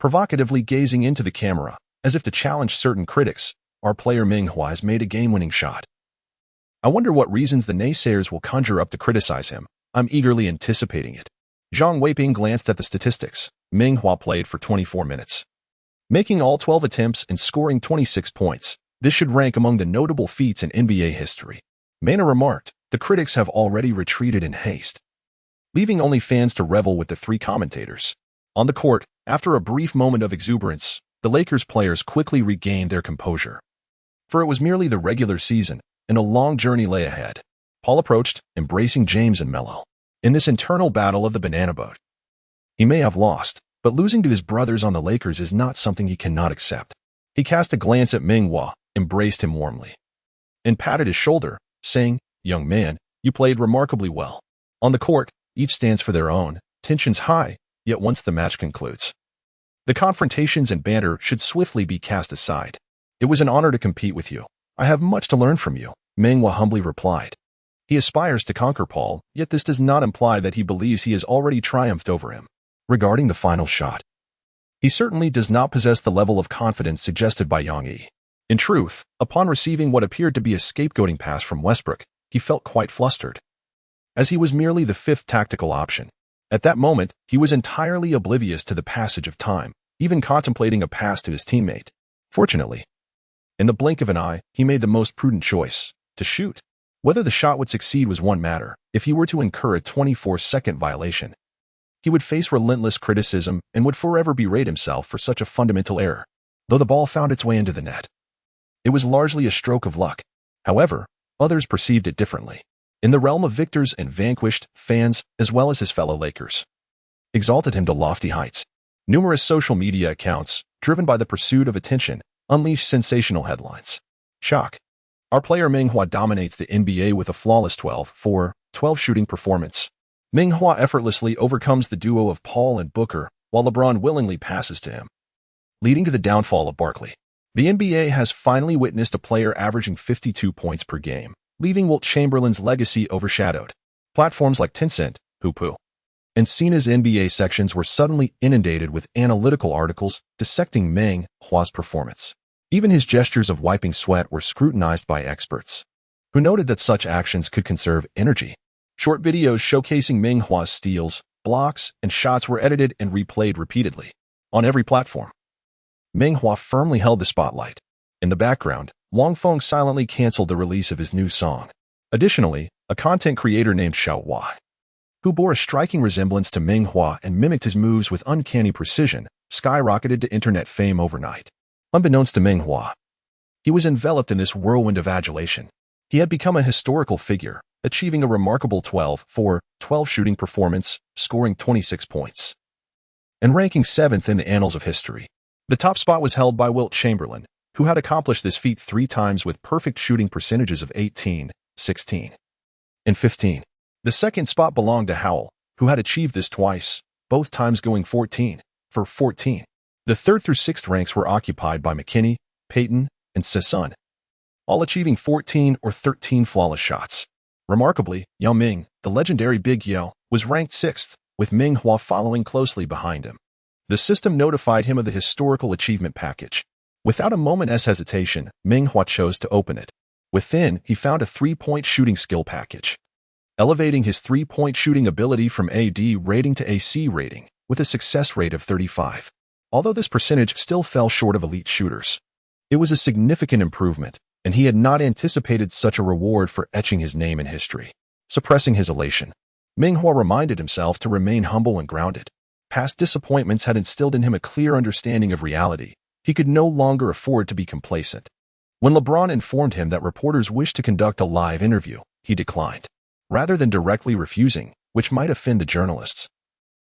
provocatively gazing into the camera, as if to challenge certain critics. "Our player Meng Hua has made a game-winning shot. I wonder what reasons the naysayers will conjure up to criticize him. I'm eagerly anticipating it." Zhang Weiping glanced at the statistics. Meng Hua played for 24 minutes, making all 12 attempts and scoring 26 points. This should rank among the notable feats in NBA history. Mana remarked, "The critics have already retreated in haste," leaving only fans to revel with the three commentators. On the court, after a brief moment of exuberance, the Lakers players quickly regained their composure. For it was merely the regular season, and a long journey lay ahead. Paul approached, embracing James and Melo. In this internal battle of the banana boat, he may have lost, but losing to his brothers on the Lakers is not something he cannot accept. He cast a glance at Meng Hua, embraced him warmly, and patted his shoulder, saying, "Young man, you played remarkably well. On the court, each stands for their own, tensions high, yet once the match concludes, the confrontations and banter should swiftly be cast aside. It was an honor to compete with you. I have much to learn from you," Meng Hua humbly replied. He aspires to conquer Paul, yet this does not imply that he believes he has already triumphed over him. Regarding the final shot, he certainly does not possess the level of confidence suggested by Yang Yi. In truth, upon receiving what appeared to be a scapegoating pass from Westbrook, he felt quite flustered, as he was merely the fifth tactical option. At that moment, he was entirely oblivious to the passage of time, even contemplating a pass to his teammate. Fortunately, in the blink of an eye, he made the most prudent choice: to shoot. Whether the shot would succeed was one matter. If he were to incur a 24-second violation, he would face relentless criticism and would forever berate himself for such a fundamental error. Though the ball found its way into the net, it was largely a stroke of luck. However, others perceived it differently. In the realm of victors and vanquished, fans, as well as his fellow Lakers, exalted him to lofty heights. Numerous social media accounts, driven by the pursuit of attention, unleashed sensational headlines. Shock. Our player Meng Hua dominates the NBA with a flawless 12-for-12 shooting performance. Meng Hua effortlessly overcomes the duo of Paul and Booker, while LeBron willingly passes to him, leading to the downfall of Barkley. The NBA has finally witnessed a player averaging 52 points per game, leaving Wilt Chamberlain's legacy overshadowed. Platforms like Tencent, Hoopoo, and Cena's NBA sections were suddenly inundated with analytical articles dissecting Meng Hua's performance. Even his gestures of wiping sweat were scrutinized by experts, who noted that such actions could conserve energy. Short videos showcasing Meng Hua's steals, blocks, and shots were edited and replayed repeatedly. On every platform, Meng Hua firmly held the spotlight. In the background, Wang Feng silently canceled the release of his new song. Additionally, a content creator named Xiao Wai, who bore a striking resemblance to Meng Hua and mimicked his moves with uncanny precision, skyrocketed to internet fame overnight. Unbeknownst to Meng Hua, he was enveloped in this whirlwind of adulation. He had become a historical figure, achieving a remarkable 12-for-12 shooting performance, scoring 26 points, and ranking 7th in the annals of history. The top spot was held by Wilt Chamberlain, who had accomplished this feat 3 times with perfect shooting percentages of 18, 16, and 15. The second spot belonged to Howell, who had achieved this twice, both times going 14 for 14. The 3rd through 6th ranks were occupied by McKinney, Payton, and Sisson, all achieving 14 or 13 flawless shots. Remarkably, Yao Ming, the legendary Big Yao, was ranked 6th, with Meng Hua following closely behind him. The system notified him of the historical achievement package. Without a moment's hesitation, Meng Hua chose to open it. Within, he found a 3-point shooting skill package, elevating his 3-point shooting ability from AD rating to AC rating, with a success rate of 35. Although this percentage still fell short of elite shooters, it was a significant improvement, and he had not anticipated such a reward for etching his name in history. Suppressing his elation, Meng Hua reminded himself to remain humble and grounded. Past disappointments had instilled in him a clear understanding of reality. He could no longer afford to be complacent. When LeBron informed him that reporters wished to conduct a live interview, he declined, rather than directly refusing, which might offend the journalists.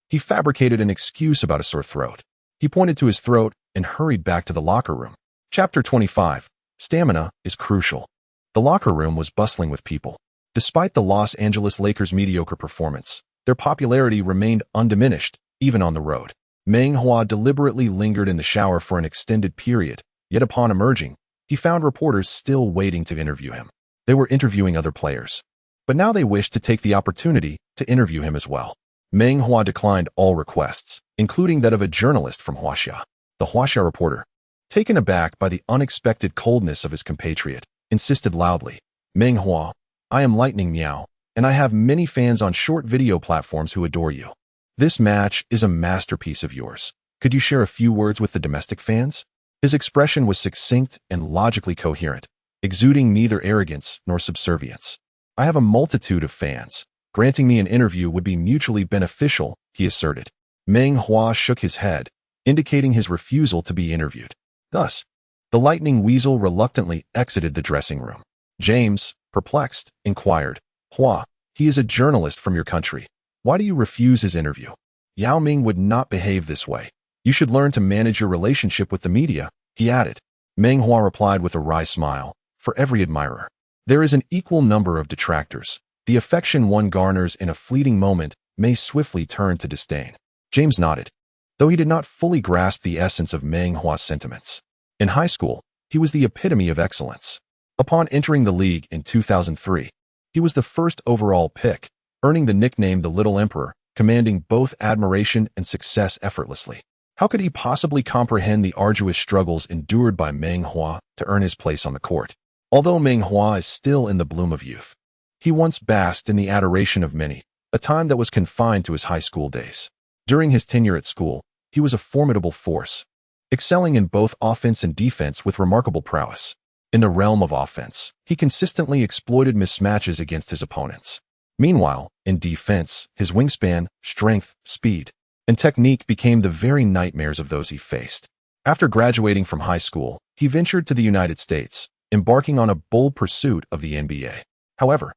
He fabricated an excuse about a sore throat. He pointed to his throat and hurried back to the locker room. Chapter 25. Stamina is crucial. The locker room was bustling with people. Despite the Los Angeles Lakers' mediocre performance, their popularity remained undiminished, even on the road. Meng Hua deliberately lingered in the shower for an extended period, yet upon emerging, he found reporters still waiting to interview him. They were interviewing other players, but now they wished to take the opportunity to interview him as well. Meng Hua declined all requests, including that of a journalist from Huaxia. The Huaxia reporter, taken aback by the unexpected coldness of his compatriot, insisted loudly, "Meng Hua, I am Lightning Miao, and I have many fans on short video platforms who adore you. This match is a masterpiece of yours. Could you share a few words with the domestic fans?" His expression was succinct and logically coherent, exuding neither arrogance nor subservience. "I have a multitude of fans. Granting me an interview would be mutually beneficial," he asserted. Meng Hua shook his head. indicating his refusal to be interviewed. Thus, the lightning weasel reluctantly exited the dressing room. James, perplexed, inquired, "Hua, he is a journalist from your country. Why do you refuse his interview?" "Yao Ming would not behave this way. You should learn to manage your relationship with the media," he added. Meng Hua replied with a wry smile, "For every admirer, there is an equal number of detractors. The affection one garners in a fleeting moment may swiftly turn to disdain." James nodded, though he did not fully grasp the essence of Meng Hua's sentiments. In high school, he was the epitome of excellence. Upon entering the league in 2003, he was the first overall pick, earning the nickname the Little Emperor, commanding both admiration and success effortlessly. How could he possibly comprehend the arduous struggles endured by Meng Hua to earn his place on the court? Although Meng Hua is still in the bloom of youth, he once basked in the adoration of many, a time that was confined to his high school days. During his tenure at school, he was a formidable force, excelling in both offense and defense with remarkable prowess. In the realm of offense, he consistently exploited mismatches against his opponents. Meanwhile, in defense, his wingspan, strength, speed, and technique became the very nightmares of those he faced. After graduating from high school, he ventured to the United States, embarking on a bold pursuit of the NBA. However,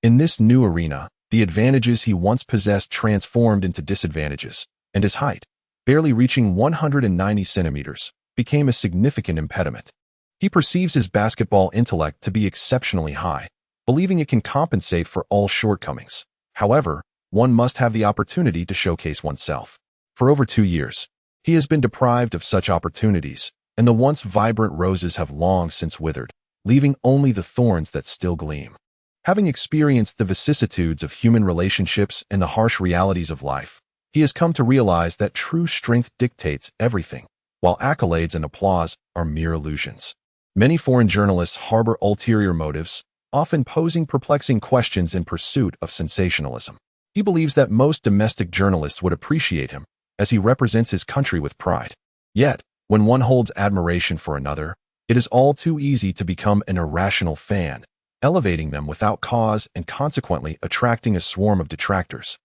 in this new arena, the advantages he once possessed transformed into disadvantages, and his height, barely reaching 190 centimeters, became a significant impediment. He perceives his basketball intellect to be exceptionally high, believing it can compensate for all shortcomings. However, one must have the opportunity to showcase oneself. For over 2 years, he has been deprived of such opportunities, and the once vibrant roses have long since withered, leaving only the thorns that still gleam. Having experienced the vicissitudes of human relationships and the harsh realities of life, he has come to realize that true strength dictates everything, while accolades and applause are mere illusions. Many foreign journalists harbor ulterior motives, often posing perplexing questions in pursuit of sensationalism. He believes that most domestic journalists would appreciate him, as he represents his country with pride. Yet, when one holds admiration for another, it is all too easy to become an irrational fan, elevating them without cause and consequently attracting a swarm of detractors.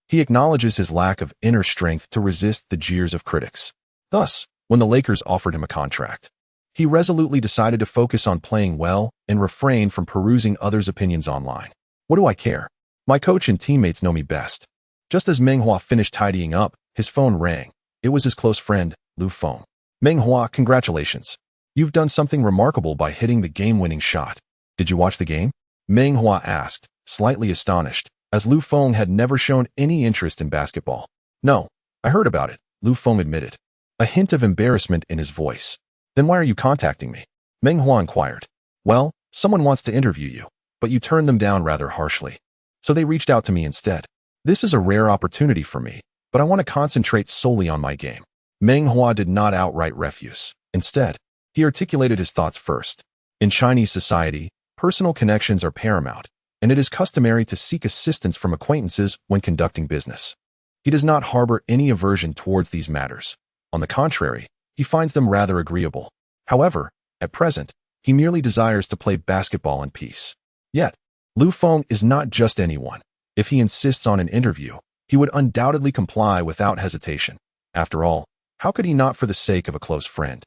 He acknowledges his lack of inner strength to resist the jeers of critics. Thus, when the Lakers offered him a contract, he resolutely decided to focus on playing well and refrain from perusing others' opinions online. "What do I care? My coach and teammates know me best." Just as Meng Hua finished tidying up, his phone rang. It was his close friend, Lu Feng. "Meng Hua, congratulations. You've done something remarkable by hitting the game-winning shot. Did you watch the game?" Meng Hua asked, slightly astonished, as Lu Feng had never shown any interest in basketball. "No, I heard about it," Lu Feng admitted, a hint of embarrassment in his voice. "Then why are you contacting me?" Meng Hua inquired. "Well, someone wants to interview you, but you turned them down rather harshly. So they reached out to me instead. This is a rare opportunity for me, but I want to concentrate solely on my game." Meng Hua did not outright refuse. Instead, he articulated his thoughts first. In Chinese society, personal connections are paramount, and it is customary to seek assistance from acquaintances when conducting business. He does not harbor any aversion towards these matters. On the contrary, he finds them rather agreeable. However, at present, he merely desires to play basketball in peace. Yet, Lu Feng is not just anyone. If he insists on an interview, he would undoubtedly comply without hesitation. After all, how could he not for the sake of a close friend?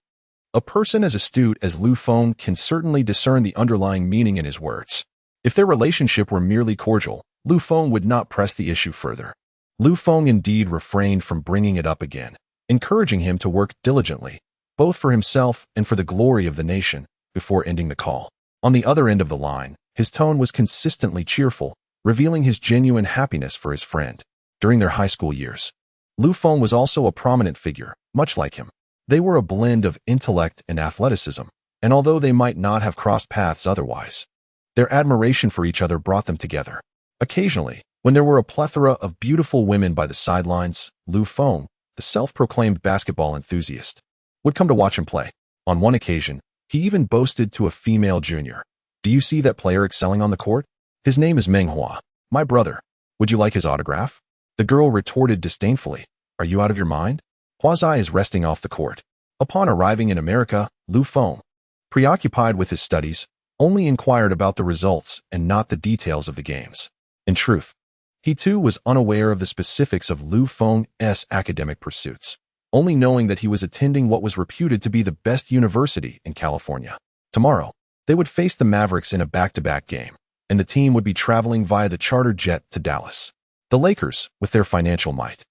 A person as astute as Lu Feng can certainly discern the underlying meaning in his words. If their relationship were merely cordial, Lu Feng would not press the issue further. Lu Feng indeed refrained from bringing it up again, encouraging him to work diligently, both for himself and for the glory of the nation, before ending the call. On the other end of the line, his tone was consistently cheerful, revealing his genuine happiness for his friend. During their high school years, Lu Feng was also a prominent figure, much like him. They were a blend of intellect and athleticism, and although they might not have crossed paths otherwise, their admiration for each other brought them together. Occasionally, when there were a plethora of beautiful women by the sidelines, Lu Feng, the self-proclaimed basketball enthusiast, would come to watch him play. On one occasion, he even boasted to a female junior, "Do you see that player excelling on the court? His name is Meng Hua, my brother. Would you like his autograph?" The girl retorted disdainfully, "Are you out of your mind? Hua's eye is resting off the court." Upon arriving in America, Lu Feng, preoccupied with his studies, only inquired about the results and not the details of the games. In truth, he too was unaware of the specifics of Lu Feng's academic pursuits. only knowing that he was attending what was reputed to be the best university in California. Tomorrow, they would face the Mavericks in a back-to-back game, and the team would be traveling via the chartered jet to Dallas. The Lakers, with their financial might,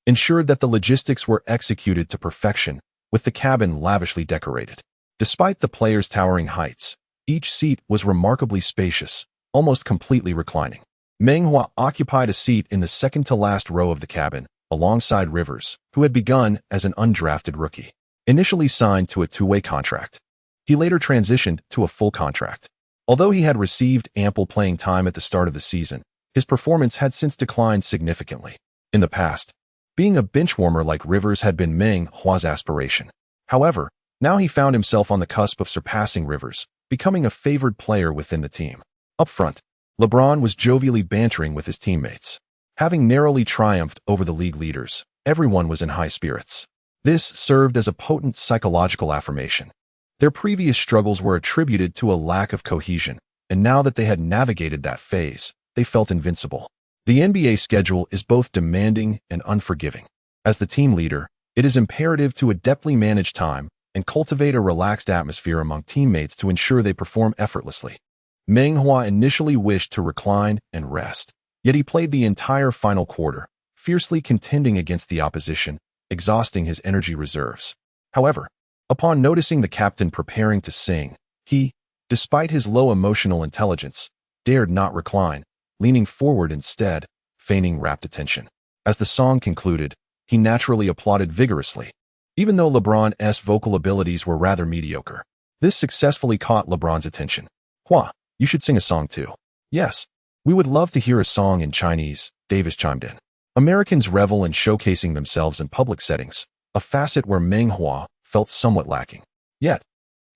ensured that the logistics were executed to perfection, with the cabin lavishly decorated. Despite the players' towering heights, each seat was remarkably spacious, almost completely reclining. Meng Hua occupied a seat in the second-to-last row of the cabin, alongside Rivers, who had begun as an undrafted rookie. Initially signed to a two-way contract, he later transitioned to a full contract. Although he had received ample playing time at the start of the season, his performance had since declined significantly. In the past, being a benchwarmer like Rivers had been Meng Hua's aspiration. However, now he found himself on the cusp of surpassing Rivers, becoming a favored player within the team. Up front, LeBron was jovially bantering with his teammates. Having narrowly triumphed over the league leaders, everyone was in high spirits. This served as a potent psychological affirmation. Their previous struggles were attributed to a lack of cohesion, and now that they had navigated that phase, they felt invincible. The NBA schedule is both demanding and unforgiving. As the team leader, it is imperative to adeptly manage time and cultivate a relaxed atmosphere among teammates to ensure they perform effortlessly. Meng Hua initially wished to recline and rest, yet he played the entire final quarter, fiercely contending against the opposition, exhausting his energy reserves. However, upon noticing the captain preparing to sing, he, despite his low emotional intelligence, dared not recline, leaning forward instead, feigning rapt attention. As the song concluded, he naturally applauded vigorously. Even though LeBron's vocal abilities were rather mediocre, this successfully caught LeBron's attention. "Hua, you should sing a song too." "Yes, we would love to hear a song in Chinese," Davis chimed in. Americans revel in showcasing themselves in public settings, a facet where Meng Hua felt somewhat lacking. Yet,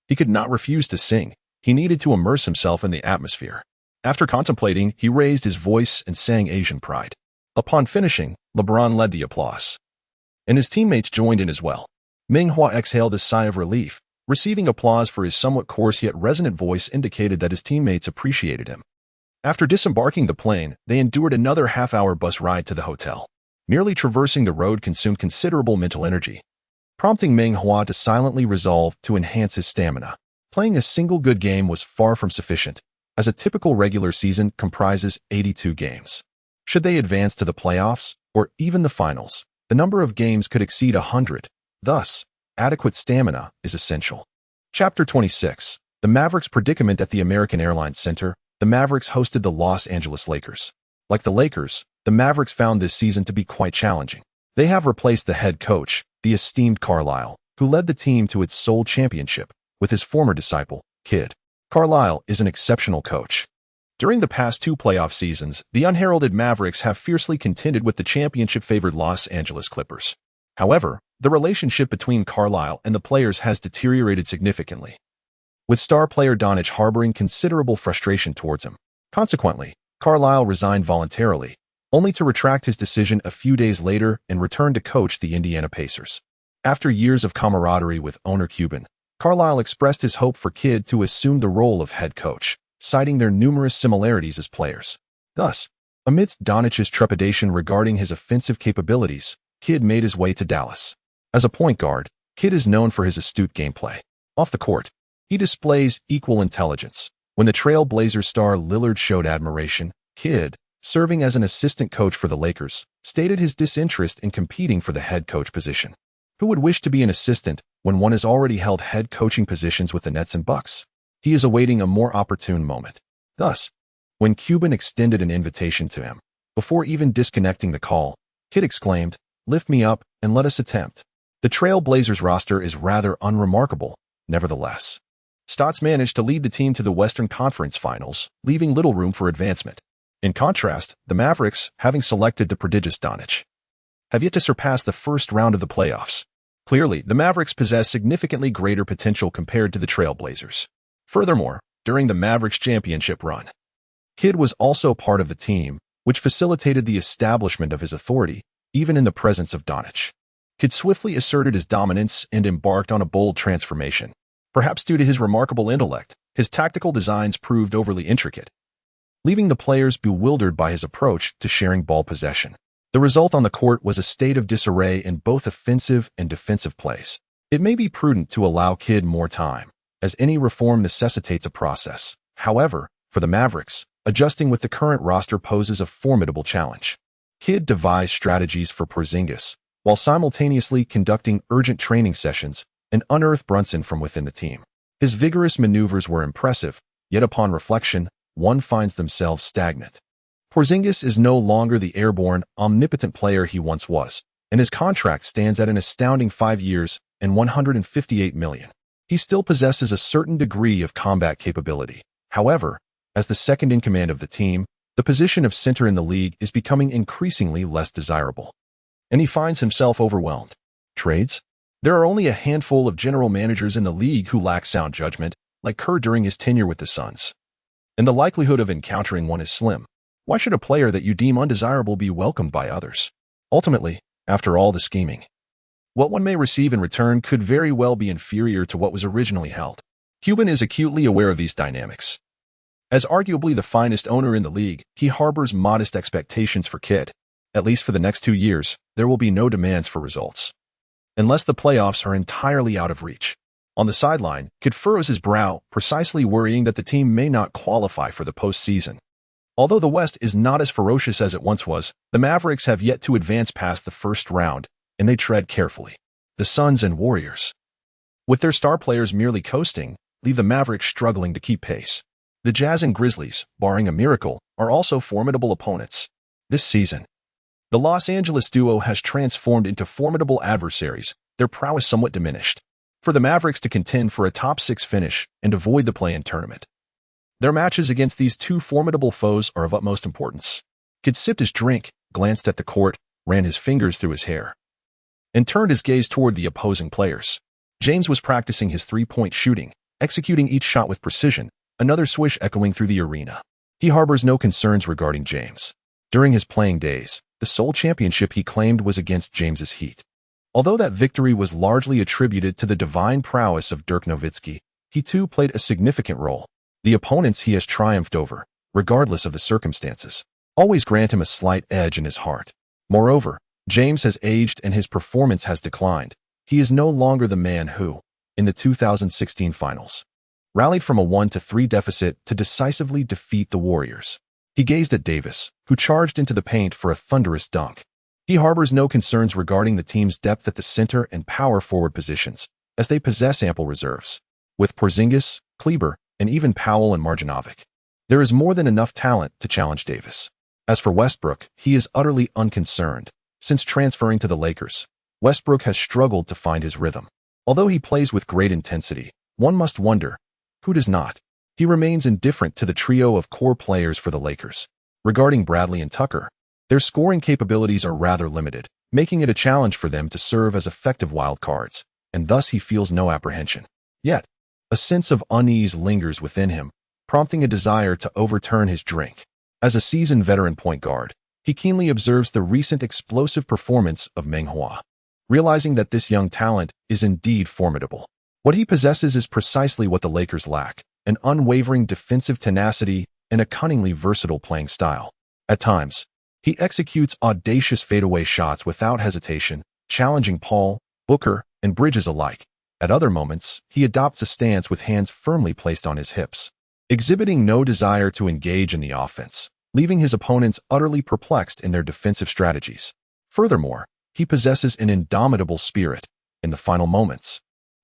he could not refuse to sing. He needed to immerse himself in the atmosphere. After contemplating, he raised his voice and sang Asian Pride. Upon finishing, LeBron led the applause, and his teammates joined in as well. Meng Hua exhaled a sigh of relief. Receiving applause for his somewhat coarse yet resonant voice indicated that his teammates appreciated him. After disembarking the plane, they endured another half-hour bus ride to the hotel. Merely traversing the road consumed considerable mental energy, prompting Meng Hua to silently resolve to enhance his stamina. Playing a single good game was far from sufficient, as a typical regular season comprises 82 games. Should they advance to the playoffs, or even the finals, the number of games could exceed 100. Thus, adequate stamina is essential. Chapter 26. The Mavericks' predicament at the American Airlines Center. The Mavericks hosted the Los Angeles Lakers. Like the Lakers, the Mavericks found this season to be quite challenging. They have replaced the head coach, the esteemed Carlisle, who led the team to its sole championship, with his former disciple, Kidd. Carlisle is an exceptional coach. During the past two playoff seasons, the unheralded Mavericks have fiercely contended with the championship-favored Los Angeles Clippers. However, the relationship between Carlisle and the players has deteriorated significantly, with star player Doncic harboring considerable frustration towards him. Consequently, Carlisle resigned voluntarily, only to retract his decision a few days later and return to coach the Indiana Pacers. After years of camaraderie with owner Cuban, Carlisle expressed his hope for Kidd to assume the role of head coach, citing their numerous similarities as players. Thus, amidst Doncic's trepidation regarding his offensive capabilities, Kidd made his way to Dallas. As a point guard, Kidd is known for his astute gameplay. Off the court, he displays equal intelligence. When the Trail Blazers star Lillard showed admiration, Kidd, serving as an assistant coach for the Lakers, stated his disinterest in competing for the head coach position. Who would wish to be an assistant when one has already held head coaching positions with the Nets and Bucks? He is awaiting a more opportune moment. Thus, when Cuban extended an invitation to him, before even disconnecting the call, Kidd exclaimed, "Lift me up and let us attempt." The Trail Blazers roster is rather unremarkable, nevertheless. Stotts managed to lead the team to the Western Conference Finals, leaving little room for advancement. In contrast, the Mavericks, having selected the prodigious Doncic, have yet to surpass the first round of the playoffs. Clearly, the Mavericks possess significantly greater potential compared to the Trail Blazers. Furthermore, during the Mavericks championship run, Kidd was also part of the team, which facilitated the establishment of his authority, even in the presence of Doncic. Kidd swiftly asserted his dominance and embarked on a bold transformation. Perhaps due to his remarkable intellect, his tactical designs proved overly intricate, leaving the players bewildered by his approach to sharing ball possession. The result on the court was a state of disarray in both offensive and defensive plays. It may be prudent to allow Kidd more time, as any reform necessitates a process. However, for the Mavericks, adjusting with the current roster poses a formidable challenge. Kidd devised strategies for Porzingis, while simultaneously conducting urgent training sessions and unearthed Brunson from within the team. His vigorous maneuvers were impressive, yet upon reflection, one finds themselves stagnant. Porzingis is no longer the airborne, omnipotent player he once was, and his contract stands at an astounding 5 years and $158 million. He still possesses a certain degree of combat capability. However, as the second in command of the team, the position of center in the league is becoming increasingly less desirable, and he finds himself overwhelmed. Trades? There are only a handful of general managers in the league who lack sound judgment, like Kerr during his tenure with the Suns. And the likelihood of encountering one is slim. Why should a player that you deem undesirable be welcomed by others? Ultimately, after all the scheming, what one may receive in return could very well be inferior to what was originally held. Cuban is acutely aware of these dynamics. As arguably the finest owner in the league, he harbors modest expectations for Kidd. At least for the next 2 years, there will be no demands for results, unless the playoffs are entirely out of reach. On the sideline, Kidd furrows his brow, precisely worrying that the team may not qualify for the postseason. Although the West is not as ferocious as it once was, the Mavericks have yet to advance past the first round, and they tread carefully. The Suns and Warriors, with their star players merely coasting, leave the Mavericks struggling to keep pace. The Jazz and Grizzlies, barring a miracle, are also formidable opponents. This season, the Los Angeles duo has transformed into formidable adversaries, their prowess somewhat diminished. For the Mavericks to contend for a top 6 finish and avoid the play-in tournament, their matches against these two formidable foes are of utmost importance. Kidd sipped his drink, glanced at the court, ran his fingers through his hair, and turned his gaze toward the opposing players. James was practicing his three-point shooting, executing each shot with precision, another swish echoing through the arena. He harbors no concerns regarding James. During his playing days, the sole championship he claimed was against James's Heat. Although that victory was largely attributed to the divine prowess of Dirk Nowitzki, he too played a significant role. The opponents he has triumphed over, regardless of the circumstances, always grant him a slight edge in his heart. Moreover, James has aged and his performance has declined. He is no longer the man who, in the 2016 finals, rallied from a 1-3 deficit to decisively defeat the Warriors. He gazed at Davis, who charged into the paint for a thunderous dunk. He harbors no concerns regarding the team's depth at the center and power forward positions, as they possess ample reserves. With Porzingis, Kleber, and even Powell and Marjanovic, there is more than enough talent to challenge Davis. As for Westbrook, he is utterly unconcerned. Since transferring to the Lakers, Westbrook has struggled to find his rhythm. Although he plays with great intensity, one must wonder, who does not? He remains indifferent to the trio of core players for the Lakers. Regarding Bradley and Tucker, their scoring capabilities are rather limited, making it a challenge for them to serve as effective wild cards, and thus he feels no apprehension. Yet, a sense of unease lingers within him, prompting a desire to overturn his drink. As a seasoned veteran point guard, he keenly observes the recent explosive performance of Meng Hua, realizing that this young talent is indeed formidable. What he possesses is precisely what the Lakers lack: an unwavering defensive tenacity and a cunningly versatile playing style. At times, he executes audacious fadeaway shots without hesitation, challenging Paul, Booker, and Bridges alike. At other moments, he adopts a stance with hands firmly placed on his hips, exhibiting no desire to engage in the offense, leaving his opponents utterly perplexed in their defensive strategies. Furthermore, he possesses an indomitable spirit. In the final moments,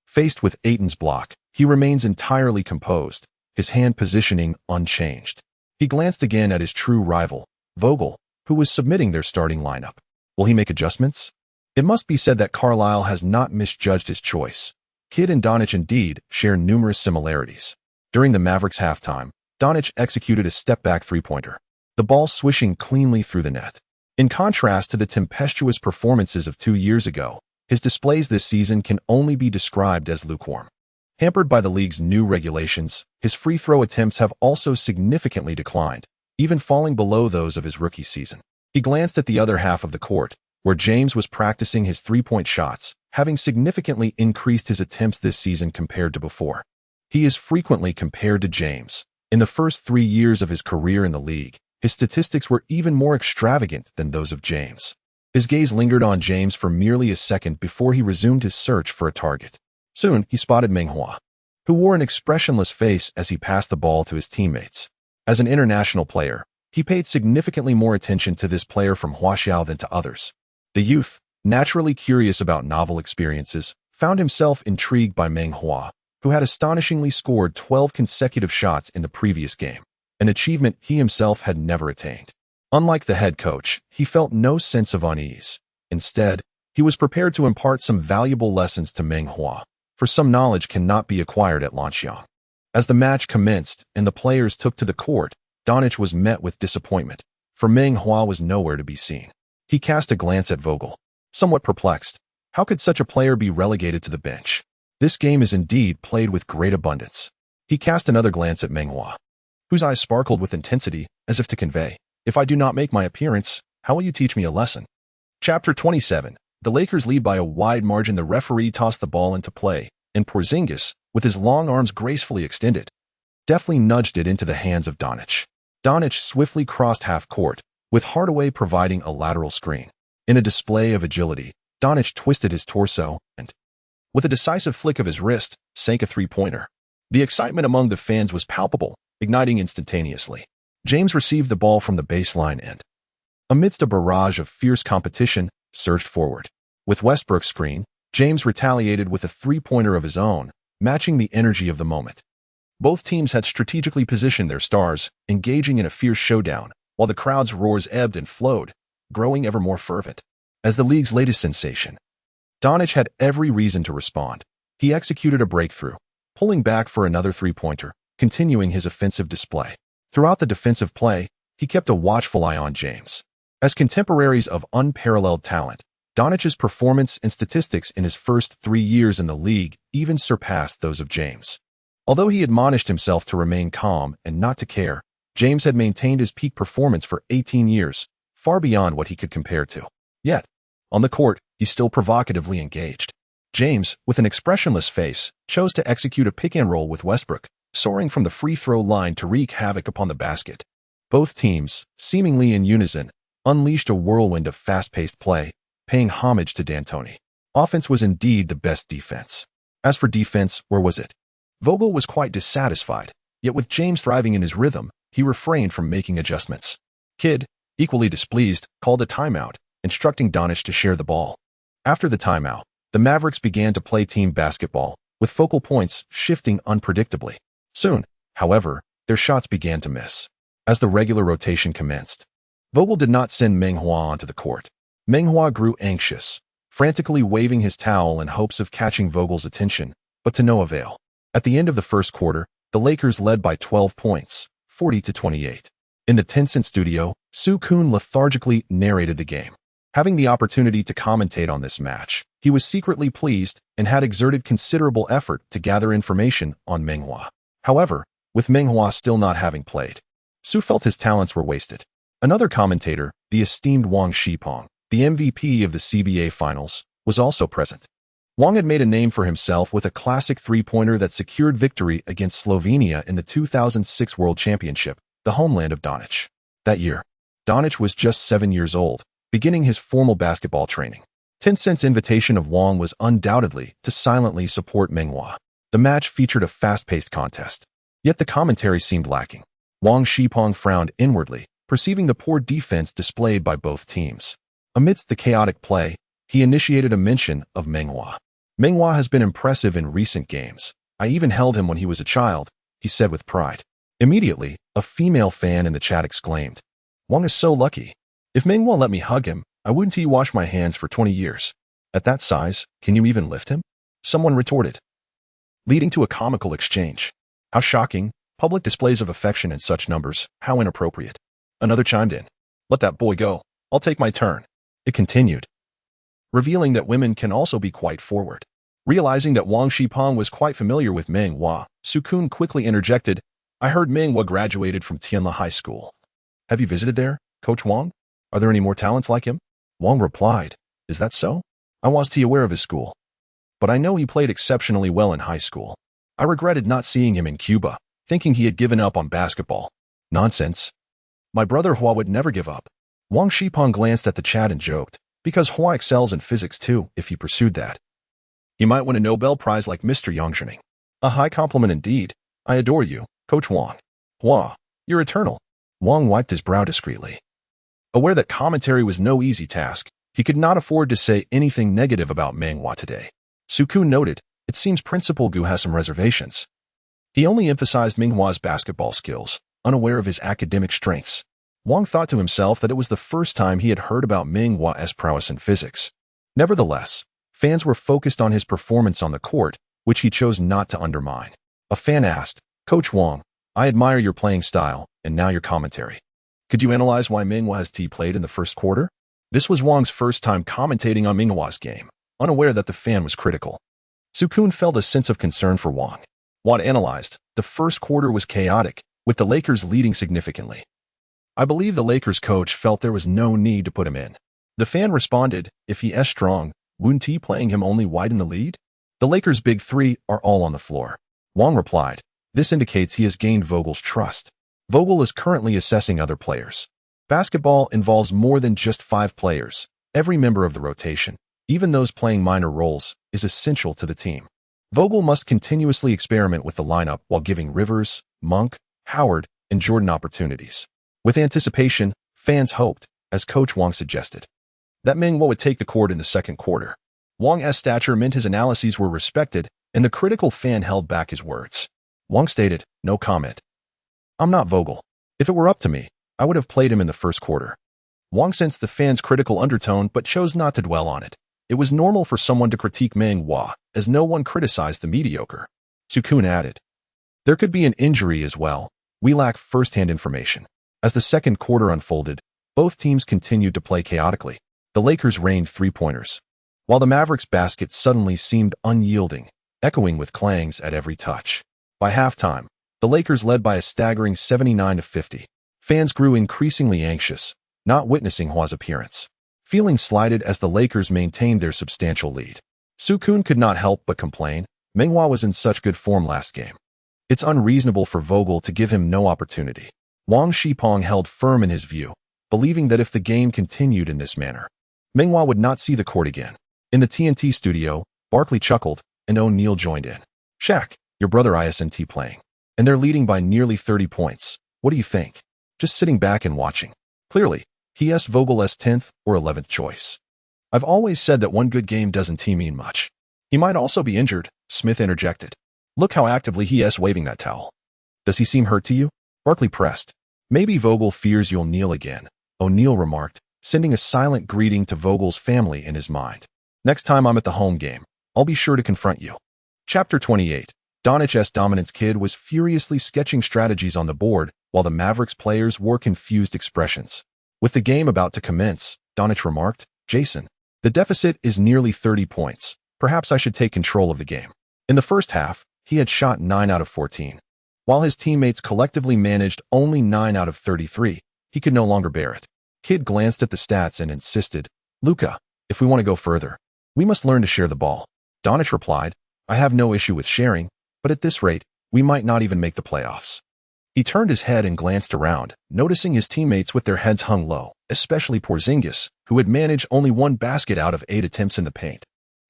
faced with Ayton's block, he remains entirely composed, his hand positioning unchanged. He glanced again at his true rival, Vogel, who was submitting their starting lineup. Will he make adjustments? It must be said that Carlisle has not misjudged his choice. Kidd and Doncic indeed share numerous similarities. During the Mavericks' halftime, Doncic executed a step-back three-pointer, the ball swishing cleanly through the net. In contrast to the tempestuous performances of 2 years ago, his displays this season can only be described as lukewarm. Hampered by the league's new regulations, his free throw attempts have also significantly declined, even falling below those of his rookie season. He glanced at the other half of the court, where James was practicing his three-point shots, having significantly increased his attempts this season compared to before. He is frequently compared to James. In the first 3 years of his career in the league, his statistics were even more extravagant than those of James. His gaze lingered on James for merely a second before he resumed his search for a target. Soon, he spotted Meng Hua, who wore an expressionless face as he passed the ball to his teammates. As an international player, he paid significantly more attention to this player from Huaxiao than to others. The youth, naturally curious about novel experiences, found himself intrigued by Meng Hua, who had astonishingly scored 12 consecutive shots in the previous game, an achievement he himself had never attained. Unlike the head coach, he felt no sense of unease. Instead, he was prepared to impart some valuable lessons to Meng Hua, for some knowledge cannot be acquired at Lanxiang. As the match commenced and the players took to the court, Donich was met with disappointment, for Meng Hua was nowhere to be seen. He cast a glance at Vogel, somewhat perplexed. How could such a player be relegated to the bench? This game is indeed played with great abundance. He cast another glance at Meng Hua, whose eyes sparkled with intensity, as if to convey, "If I do not make my appearance, how will you teach me a lesson?" Chapter 27. The Lakers lead by a wide margin. The referee tossed the ball into play, and Porzingis, with his long arms gracefully extended, deftly nudged it into the hands of Donich. Donich swiftly crossed half court, with Hardaway providing a lateral screen. In a display of agility, Donich twisted his torso and, with a decisive flick of his wrist, sank a three-pointer. The excitement among the fans was palpable, igniting instantaneously. James received the ball from the baseline and, amidst a barrage of fierce competition, surged forward. With Westbrook's screen, James retaliated with a three-pointer of his own, matching the energy of the moment. Both teams had strategically positioned their stars, engaging in a fierce showdown, while the crowd's roars ebbed and flowed, growing ever more fervent. As the league's latest sensation, Donich had every reason to respond. He executed a breakthrough, pulling back for another three-pointer, continuing his offensive display. Throughout the defensive play, he kept a watchful eye on James. As contemporaries of unparalleled talent, Donich's performance and statistics in his first 3 years in the league even surpassed those of James. Although he admonished himself to remain calm and not to care, James had maintained his peak performance for 18 years, far beyond what he could compare to. Yet, on the court, he still provocatively engaged. James, with an expressionless face, chose to execute a pick-and-roll with Westbrook, soaring from the free-throw line to wreak havoc upon the basket. Both teams, seemingly in unison, unleashed a whirlwind of fast-paced play, paying homage to D'Antoni. Offense was indeed the best defense. As for defense, where was it? Vogel was quite dissatisfied, yet with James thriving in his rhythm, he refrained from making adjustments. Kidd, equally displeased, called a timeout, instructing Donich to share the ball. After the timeout, the Mavericks began to play team basketball, with focal points shifting unpredictably. Soon, however, their shots began to miss. As the regular rotation commenced, Vogel did not send Meng Hua onto the court. Meng Hua grew anxious, frantically waving his towel in hopes of catching Vogel's attention, but to no avail. At the end of the first quarter, the Lakers led by 12 points, 40-28. In the Tencent studio, Su Kun lethargically narrated the game. Having the opportunity to commentate on this match, he was secretly pleased and had exerted considerable effort to gather information on Meng Hua. However, with Meng Hua still not having played, Su felt his talents were wasted. Another commentator, the esteemed Wang Shipong, the MVP of the CBA Finals, was also present. Wang had made a name for himself with a classic three-pointer that secured victory against Slovenia in the 2006 World Championship, the homeland of Donich. That year, Donich was just 7 years old, beginning his formal basketball training. Tencent's invitation of Wang was undoubtedly to silently support Meng Hua. The match featured a fast-paced contest, yet the commentary seemed lacking. Wang Shipong frowned inwardly, perceiving the poor defense displayed by both teams. Amidst the chaotic play, he initiated a mention of Meng Hua. "Meng Hua has been impressive in recent games. I even held him when he was a child," he said with pride. Immediately, a female fan in the chat exclaimed, "Wang is so lucky. If Meng Hua let me hug him, I wouldn't he wash my hands for 20 years. At that size, can you even lift him?" Someone retorted, leading to a comical exchange. "How shocking, public displays of affection in such numbers, how inappropriate." Another chimed in, "Let that boy go. I'll take my turn." It continued, revealing that women can also be quite forward. Realizing that Wang Shipong was quite familiar with Meng Hua, Su Kun quickly interjected, "I heard Meng Hua graduated from Tianla High School. Have you visited there, Coach Wang? Are there any more talents like him?" Wang replied, "Is that so? I wasn't aware of his school. But I know he played exceptionally well in high school. I regretted not seeing him in Cuba, thinking he had given up on basketball." "Nonsense. My brother Hua would never give up." Wang Shipong glanced at the chat and joked, Because Hua excels in physics too, if he pursued that. He might win a Nobel Prize like Mr. Yangzhening. A high compliment indeed. I adore you, Coach Wang. Hua, you're eternal. Wang wiped his brow discreetly. Aware that commentary was no easy task, he could not afford to say anything negative about Meng Hua today. Sukun noted, it seems Principal Gu has some reservations. He only emphasized Meng Hua's basketball skills, unaware of his academic strengths. Wang thought to himself that it was the first time he had heard about Meng Hua's prowess in physics. Nevertheless, fans were focused on his performance on the court, which he chose not to undermine. A fan asked, Coach Wang, I admire your playing style, and now your commentary. Could you analyze why Meng Hua's team played in the first quarter? This was Wang's first time commentating on Meng Hua's game, unaware that the fan was critical. Sukun felt a sense of concern for Wang. Wang analyzed, the first quarter was chaotic, with the Lakers leading significantly. I believe the Lakers coach felt there was no need to put him in. The fan responded, if he is strong, wouldn't he playing him only widen the lead? The Lakers' big three are all on the floor. Wang replied, this indicates he has gained Vogel's trust. Vogel is currently assessing other players. Basketball involves more than just 5 players. Every member of the rotation, even those playing minor roles, is essential to the team. Vogel must continuously experiment with the lineup while giving Rivers, Monk, Howard, and Jordan opportunities. With anticipation, fans hoped, as Coach Wang suggested, that Meng Hua would take the court in the second quarter. Wang's stature meant his analyses were respected, and the critical fan held back his words. Wang stated, no comment. I'm not Vogel. If it were up to me, I would have played him in the first quarter. Wang sensed the fans' critical undertone but chose not to dwell on it. It was normal for someone to critique Meng Hua, as no one criticized the mediocre. Sukun added, there could be an injury as well. We lack first-hand information. As the second quarter unfolded, both teams continued to play chaotically. The Lakers rained three-pointers, while the Mavericks' basket suddenly seemed unyielding, echoing with clangs at every touch. By halftime, the Lakers led by a staggering 79-50. Fans grew increasingly anxious, not witnessing Hua's appearance, feeling slighted as the Lakers maintained their substantial lead. Sukun could not help but complain, Meng Hua was in such good form last game. It's unreasonable for Vogel to give him no opportunity. Wang Shipong held firm in his view, believing that if the game continued in this manner, Meng Hua would not see the court again. In the TNT studio, Barkley chuckled, and O'Neal joined in. Shaq, your brother ISNT playing, and they're leading by nearly 30 points. What do you think? Just sitting back and watching. Clearly, he asked Vogel as 10th or 11th choice. I've always said that one good game doesn't mean much. He might also be injured, Smith interjected. Look how actively he is waving that towel. Does he seem hurt to you? Barkley pressed. Maybe Vogel fears you'll kneel again, O'Neal remarked, sending a silent greeting to Vogel's family in his mind. Next time I'm at the home game, I'll be sure to confront you. Chapter 28. Doncic's dominance kid was furiously sketching strategies on the board while the Mavericks players wore confused expressions. With the game about to commence, Doncic remarked, Jason, the deficit is nearly 30 points. Perhaps I should take control of the game. In the first half, he had shot 9 out of 14. While his teammates collectively managed only 9 out of 33, he could no longer bear it. Kidd glanced at the stats and insisted, Luka, if we want to go further, we must learn to share the ball. Doncic replied, I have no issue with sharing, but at this rate, we might not even make the playoffs. He turned his head and glanced around, noticing his teammates with their heads hung low, especially Porzingis, who had managed only 1 basket out of 8 attempts in the paint.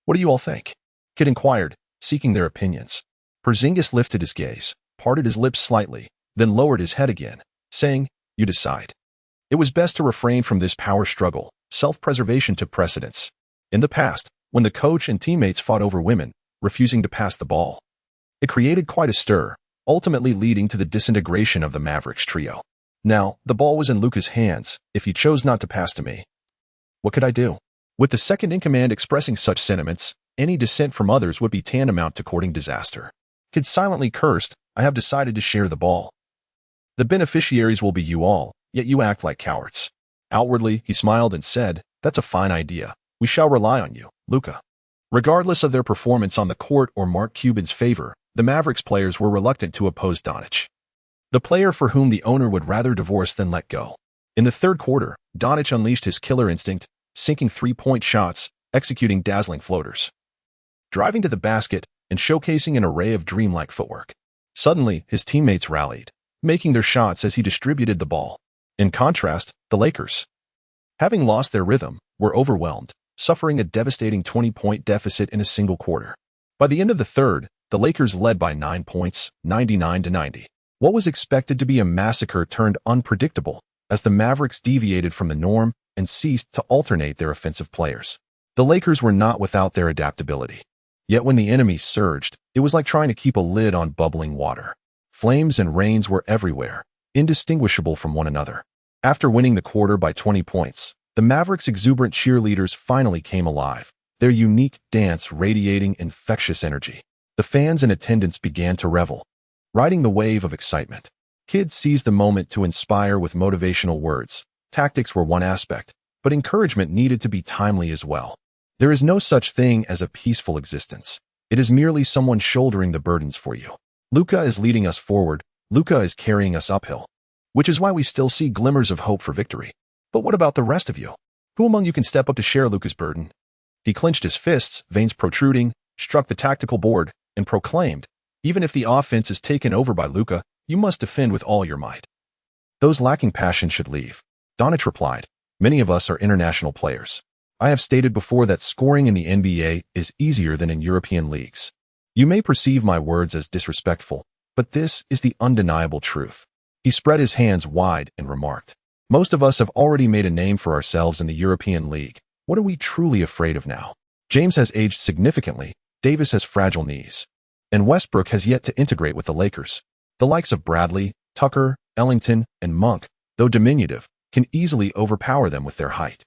What do you all think? Kidd inquired, seeking their opinions. Porzingis lifted his gaze, parted his lips slightly, then lowered his head again, saying, you decide. It was best to refrain from this power struggle. Self-preservation took precedence. In the past, when the coach and teammates fought over women, refusing to pass the ball, it created quite a stir, ultimately leading to the disintegration of the Mavericks trio. Now, the ball was in Luka's hands. If he chose not to pass to me, what could I do? With the second-in-command expressing such sentiments, any dissent from others would be tantamount to courting disaster. Kidd silently cursed, I have decided to share the ball. The beneficiaries will be you all, yet you act like cowards. Outwardly, he smiled and said, that's a fine idea. We shall rely on you, Luka. Regardless of their performance on the court or Mark Cuban's favor, the Mavericks players were reluctant to oppose Doncic, the player for whom the owner would rather divorce than let go. In the third quarter, Doncic unleashed his killer instinct, sinking 3-point shots, executing dazzling floaters, driving to the basket, and showcasing an array of dreamlike footwork. Suddenly, his teammates rallied, making their shots as he distributed the ball. In contrast, the Lakers, having lost their rhythm, were overwhelmed, suffering a devastating 20-point deficit in a single quarter. By the end of the third, the Lakers led by 9 points, 99-90. What was expected to be a massacre turned unpredictable as the Mavericks deviated from the norm and ceased to alternate their offensive players. The Lakers were not without their adaptability. Yet when the enemy surged, it was like trying to keep a lid on bubbling water. Flames and rains were everywhere, indistinguishable from one another. After winning the quarter by 20 points, the Mavericks' exuberant cheerleaders finally came alive, their unique dance radiating infectious energy. The fans in attendance began to revel, riding the wave of excitement. Kids seized the moment to inspire with motivational words. Tactics were one aspect, but encouragement needed to be timely as well. There is no such thing as a peaceful existence. It is merely someone shouldering the burdens for you. Luka is leading us forward. Luka is carrying us uphill. Which is why we still see glimmers of hope for victory. But what about the rest of you? Who among you can step up to share Luka's burden? He clenched his fists, veins protruding, struck the tactical board, and proclaimed, "Even if the offense is taken over by Luka, you must defend with all your might." Those lacking passion should leave. Doncic replied, "Many of us are international players. I have stated before that scoring in the NBA is easier than in European leagues. You may perceive my words as disrespectful, but this is the undeniable truth." He spread his hands wide and remarked, "Most of us have already made a name for ourselves in the European League. What are we truly afraid of now? James has aged significantly, Davis has fragile knees, and Westbrook has yet to integrate with the Lakers. The likes of Bradley, Tucker, Ellington, and Monk, though diminutive, can easily overpower them with their height.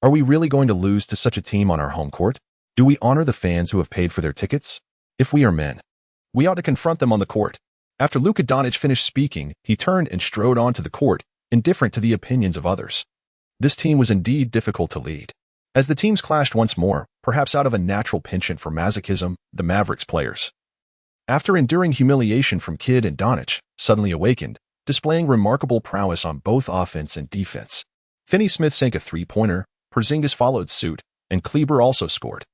Are we really going to lose to such a team on our home court? Do we honor the fans who have paid for their tickets? If we are men, we ought to confront them on the court." After Luka Doncic finished speaking, he turned and strode onto the court, indifferent to the opinions of others. This team was indeed difficult to lead. As the teams clashed once more, perhaps out of a natural penchant for masochism, the Mavericks players, after enduring humiliation from Kidd and Doncic, suddenly awakened, displaying remarkable prowess on both offense and defense. Finney-Smith sank a three-pointer, Porzingis followed suit, and Kleber also scored.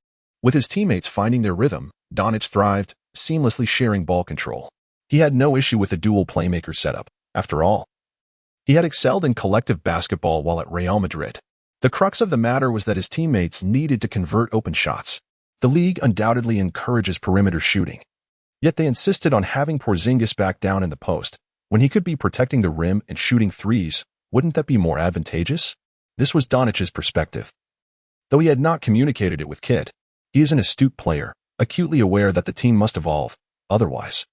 With his teammates finding their rhythm, Doncic thrived, seamlessly sharing ball control. He had no issue with the dual playmaker setup. After all, he had excelled in collective basketball while at Real Madrid. The crux of the matter was that his teammates needed to convert open shots. The league undoubtedly encourages perimeter shooting. Yet they insisted on having Porzingis back down in the post. When he could be protecting the rim and shooting threes, wouldn't that be more advantageous? This was Doncic's perspective. Though he had not communicated it with Kidd, he is an astute player, acutely aware that the team must evolve. Otherwise,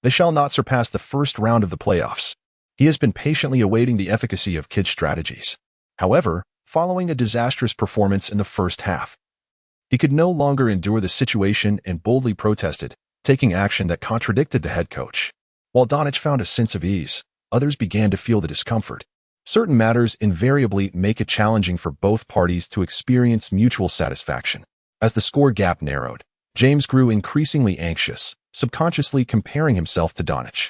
they shall not surpass the first round of the playoffs. He has been patiently awaiting the efficacy of Kidd's strategies. However, following a disastrous performance in the first half, he could no longer endure the situation and boldly protested, taking action that contradicted the head coach. While Doncic found a sense of ease, others began to feel the discomfort. Certain matters invariably make it challenging for both parties to experience mutual satisfaction. As the score gap narrowed, James grew increasingly anxious, subconsciously comparing himself to Doncic.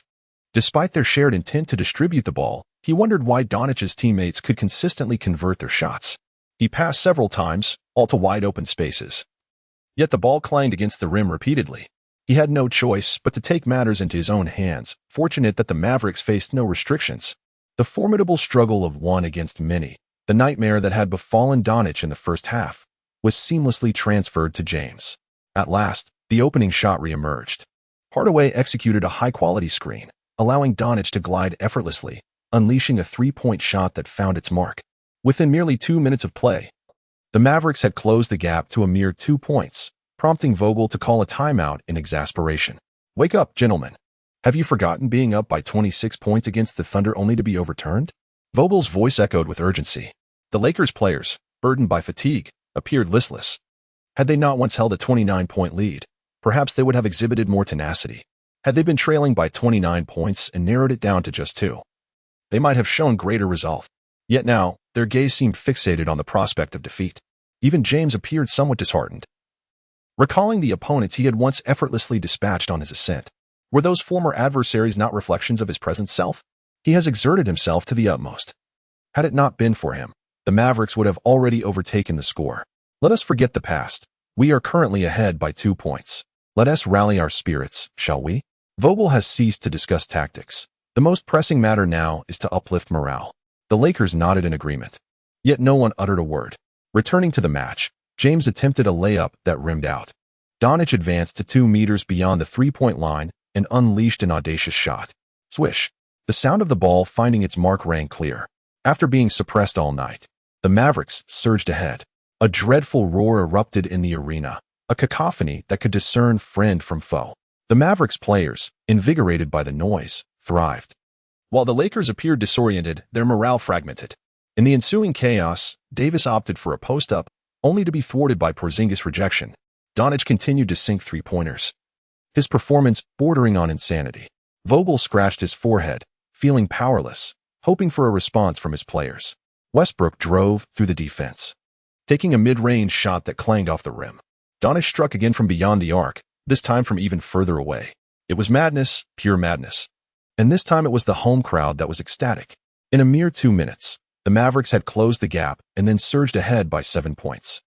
Despite their shared intent to distribute the ball, he wondered why Doncic's teammates could consistently convert their shots. He passed several times, all to wide-open spaces. Yet the ball clanged against the rim repeatedly. He had no choice but to take matters into his own hands, fortunate that the Mavericks faced no restrictions. The formidable struggle of one against many, the nightmare that had befallen Doncic in the first half, was seamlessly transferred to James. At last, the opening shot re-emerged. Hardaway executed a high-quality screen, allowing Doncic to glide effortlessly, unleashing a three-point shot that found its mark. Within merely 2 minutes of play, the Mavericks had closed the gap to a mere 2 points, prompting Vogel to call a timeout in exasperation. "Wake up, gentlemen. Have you forgotten being up by 26 points against the Thunder only to be overturned?" Vogel's voice echoed with urgency. The Lakers players, burdened by fatigue, appeared listless. Had they not once held a 29-point lead, perhaps they would have exhibited more tenacity. Had they been trailing by 29 points and narrowed it down to just 2, they might have shown greater resolve. Yet now, their gaze seemed fixated on the prospect of defeat. Even James appeared somewhat disheartened, recalling the opponents he had once effortlessly dispatched on his ascent. Were those former adversaries not reflections of his present self? He has exerted himself to the utmost. Had it not been for him, the Mavericks would have already overtaken the score. Let us forget the past. We are currently ahead by 2 points. Let us rally our spirits, shall we? Vogel has ceased to discuss tactics. The most pressing matter now is to uplift morale. The Lakers nodded in agreement. Yet no one uttered a word. Returning to the match, James attempted a layup that rimmed out. Doncic advanced to 2 meters beyond the three-point line and unleashed an audacious shot. Swish. The sound of the ball finding its mark rang clear. After being suppressed all night, the Mavericks surged ahead. A dreadful roar erupted in the arena, a cacophony that could discern friend from foe. The Mavericks players, invigorated by the noise, thrived. While the Lakers appeared disoriented, their morale fragmented. In the ensuing chaos, Davis opted for a post-up, only to be thwarted by Porzingis' rejection. Doncic continued to sink three-pointers, his performance bordering on insanity. Vogel scratched his forehead, feeling powerless, hoping for a response from his players. Westbrook drove through the defense, taking a mid-range shot that clanged off the rim. Doncic struck again from beyond the arc, this time from even further away. It was madness, pure madness. And this time it was the home crowd that was ecstatic. In a mere 2 minutes, the Mavericks had closed the gap and then surged ahead by 7 points,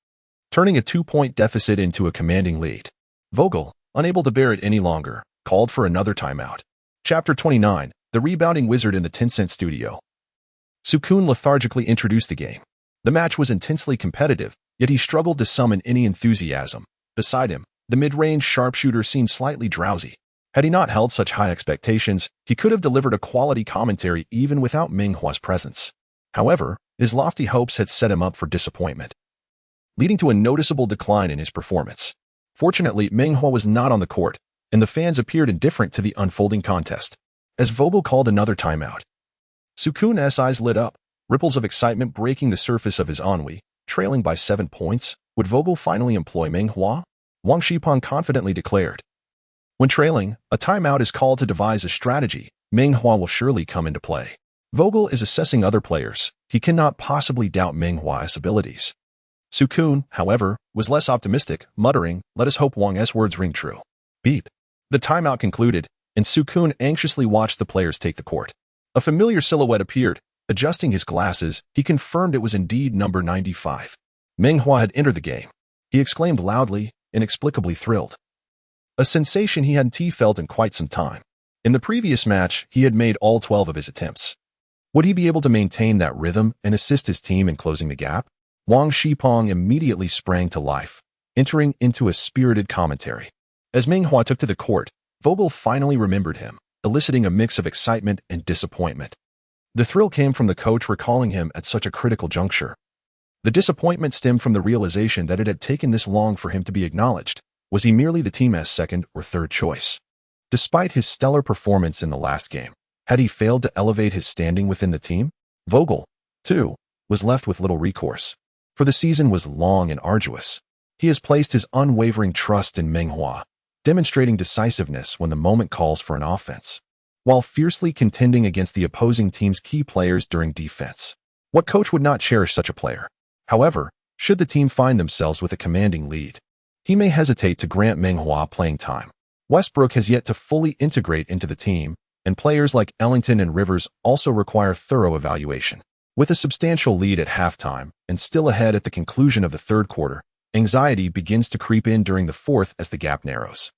turning a 2-point deficit into a commanding lead. Vogel, unable to bear it any longer, called for another timeout. Chapter 29, The Rebounding Wizard in the Tencent Studio. Sukun lethargically introduced the game. The match was intensely competitive, yet he struggled to summon any enthusiasm. Beside him, the mid-range sharpshooter seemed slightly drowsy. Had he not held such high expectations, he could have delivered a quality commentary even without Meng Hua's presence. However, his lofty hopes had set him up for disappointment, leading to a noticeable decline in his performance. Fortunately, Meng Hua was not on the court, and the fans appeared indifferent to the unfolding contest. As Vogel called another timeout, Sukun's eyes lit up, ripples of excitement breaking the surface of his ennui. Trailing by 7 points, would Vogel finally employ Meng Hua? Wang Shipeng confidently declared. When trailing, a timeout is called to devise a strategy. Meng Hua will surely come into play. Vogel is assessing other players. He cannot possibly doubt Meng Hua's abilities. Sukun, however, was less optimistic, muttering, "Let us hope Wang's words ring true." Beep. The timeout concluded, and Sukun anxiously watched the players take the court. A familiar silhouette appeared. Adjusting his glasses, he confirmed it was indeed number 95. Meng Hua had entered the game. He exclaimed loudly, inexplicably thrilled. A sensation he hadn't felt in quite some time. In the previous match, he had made all 12 of his attempts. Would he be able to maintain that rhythm and assist his team in closing the gap? Wang Shipeng immediately sprang to life, entering into a spirited commentary. As Meng Hua took to the court, Vogel finally remembered him, eliciting a mix of excitement and disappointment. The thrill came from the coach recalling him at such a critical juncture. The disappointment stemmed from the realization that it had taken this long for him to be acknowledged. Was he merely the team's second or third choice? Despite his stellar performance in the last game, had he failed to elevate his standing within the team? Vogel, too, was left with little recourse, for the season was long and arduous. He has placed his unwavering trust in Meng Hua, demonstrating decisiveness when the moment calls for an offense, while fiercely contending against the opposing team's key players during defense. What coach would not cherish such a player? However, should the team find themselves with a commanding lead, he may hesitate to grant Meng Hua playing time. Westbrook has yet to fully integrate into the team, and players like Ellington and Rivers also require thorough evaluation. With a substantial lead at halftime and still ahead at the conclusion of the third quarter, anxiety begins to creep in during the fourth as the gap narrows,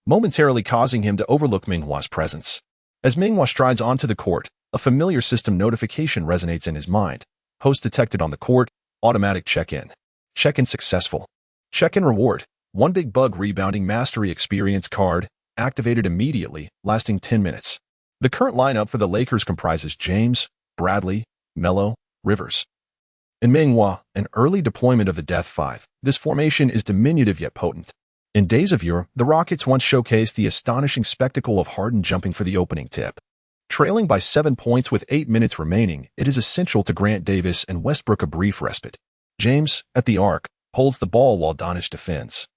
momentarily causing him to overlook Meng Hua's presence. As Meng Hua strides onto the court, a familiar system notification resonates in his mind. Host detected on the court, automatic check-in. Check-in successful. Check-in reward, 1 big bug rebounding mastery experience card, activated immediately, lasting 10 minutes. The current lineup for the Lakers comprises James, Bradley, Melo, Rivers, and Meng Hua, an early deployment of the Death Five. This formation is diminutive yet potent. In days of yore, the Rockets once showcased the astonishing spectacle of Harden jumping for the opening tip. Trailing by 7 points with 8 minutes remaining, it is essential to grant Davis and Westbrook a brief respite. James, at the arc, holds the ball while Doncic defends.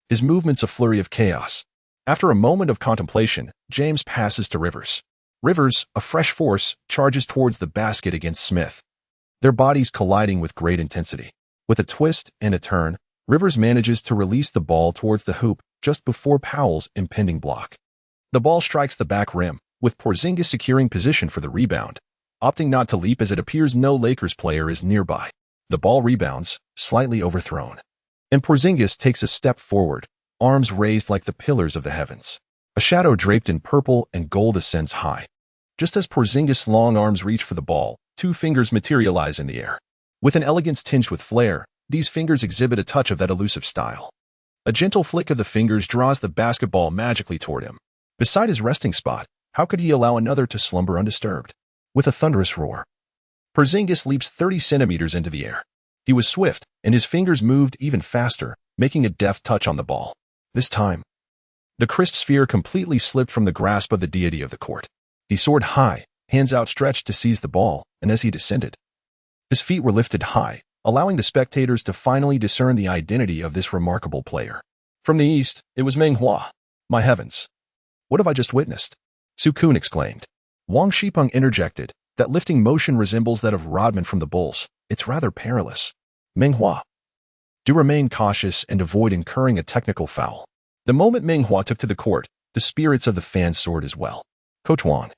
His movement's a flurry of chaos. After a moment of contemplation, James passes to Rivers. Rivers, a fresh force, charges towards the basket against Smith, their bodies colliding with great intensity. With a twist and a turn, Rivers manages to release the ball towards the hoop just before Powell's impending block. The ball strikes the back rim, with Porzingis securing position for the rebound, opting not to leap as it appears no Lakers player is nearby. The ball rebounds, slightly overthrown, and Porzingis takes a step forward, arms raised like the pillars of the heavens. A shadow draped in purple and gold ascends high. Just as Porzingis' long arms reach for the ball, 2 fingers materialize in the air. With an elegance tinged with flair, these fingers exhibit a touch of that elusive style. A gentle flick of the fingers draws the basketball magically toward him. Beside his resting spot, how could he allow another to slumber undisturbed? With a thunderous roar, Porzingis leaps 30 centimeters into the air. He was swift, and his fingers moved even faster, making a deft touch on the ball. This time, the crisp sphere completely slipped from the grasp of the deity of the court. He soared high, hands outstretched to seize the ball, and as he descended, his feet were lifted high, allowing the spectators to finally discern the identity of this remarkable player. From the east, it was Meng Hua. My heavens! What have I just witnessed? Sukun exclaimed. Wang Shipeng interjected, that lifting motion resembles that of Rodman from the Bulls. It's rather perilous. Meng Hua, do remain cautious and avoid incurring a technical foul. The moment Meng Hua took to the court, the spirits of the fans soared as well. Coach Wang,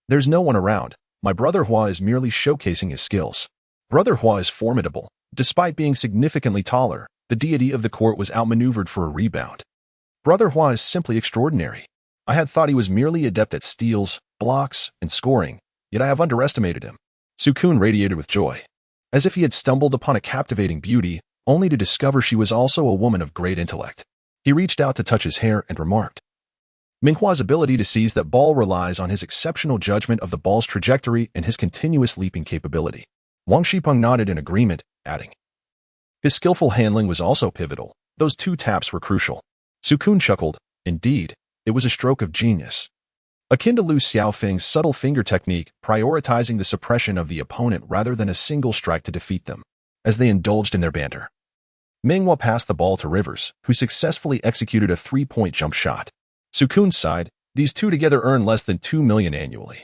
there's no one around. My brother Hua is merely showcasing his skills. Brother Hua is formidable. Despite being significantly taller, the deity of the court was outmaneuvered for a rebound. Brother Hua is simply extraordinary. I had thought he was merely adept at steals, blocks, and scoring, yet I have underestimated him. Sukun radiated with joy, as if he had stumbled upon a captivating beauty, only to discover she was also a woman of great intellect. He reached out to touch his hair and remarked, Meng Hua's ability to seize that ball relies on his exceptional judgment of the ball's trajectory and his continuous leaping capability. Wang Shipeng nodded in agreement, adding, his skillful handling was also pivotal. Those 2 taps were crucial. Sukun chuckled. Indeed, it was a stroke of genius. Akin to Liu Xiaofeng's subtle finger technique, prioritizing the suppression of the opponent rather than a single strike to defeat them. As they indulged in their banter, Meng Hua passed the ball to Rivers, who successfully executed a 3-point jump shot. Sukun's side, these two together earn less than $2 million annually.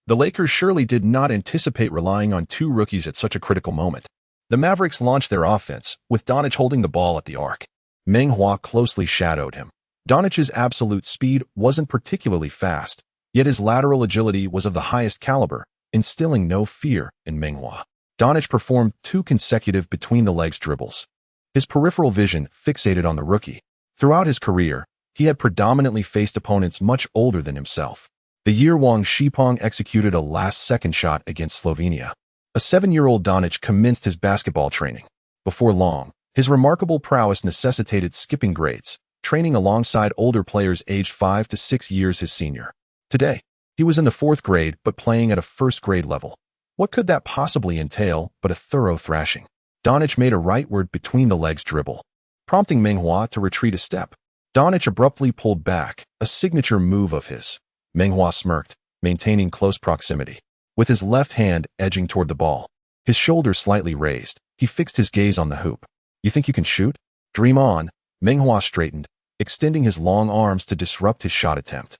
The Lakers surely did not anticipate relying on 2 rookies at such a critical moment. The Mavericks launched their offense, with Doncic holding the ball at the arc. Meng Hua closely shadowed him. Doncic's absolute speed wasn't particularly fast, yet his lateral agility was of the highest caliber, instilling no fear in Meng Hua. Doncic performed 2 consecutive between-the-legs dribbles. His peripheral vision fixated on the rookie. Throughout his career, he had predominantly faced opponents much older than himself. The year Wang Shipeng executed a last-second shot against Slovenia, a 7-year-old Doncic commenced his basketball training. Before long, his remarkable prowess necessitated skipping grades, training alongside older players aged 5 to 6 years his senior. Today, he was in the 4th grade but playing at a first-grade level. What could that possibly entail but a thorough thrashing? Doncic made a rightward between-the-legs dribble, prompting Meng Hua to retreat a step. Doncic abruptly pulled back, a signature move of his. Meng Hua smirked, maintaining close proximity. With his left hand edging toward the ball, his shoulders slightly raised, he fixed his gaze on the hoop. You think you can shoot? Dream on. Meng Hua straightened, extending his long arms to disrupt his shot attempt.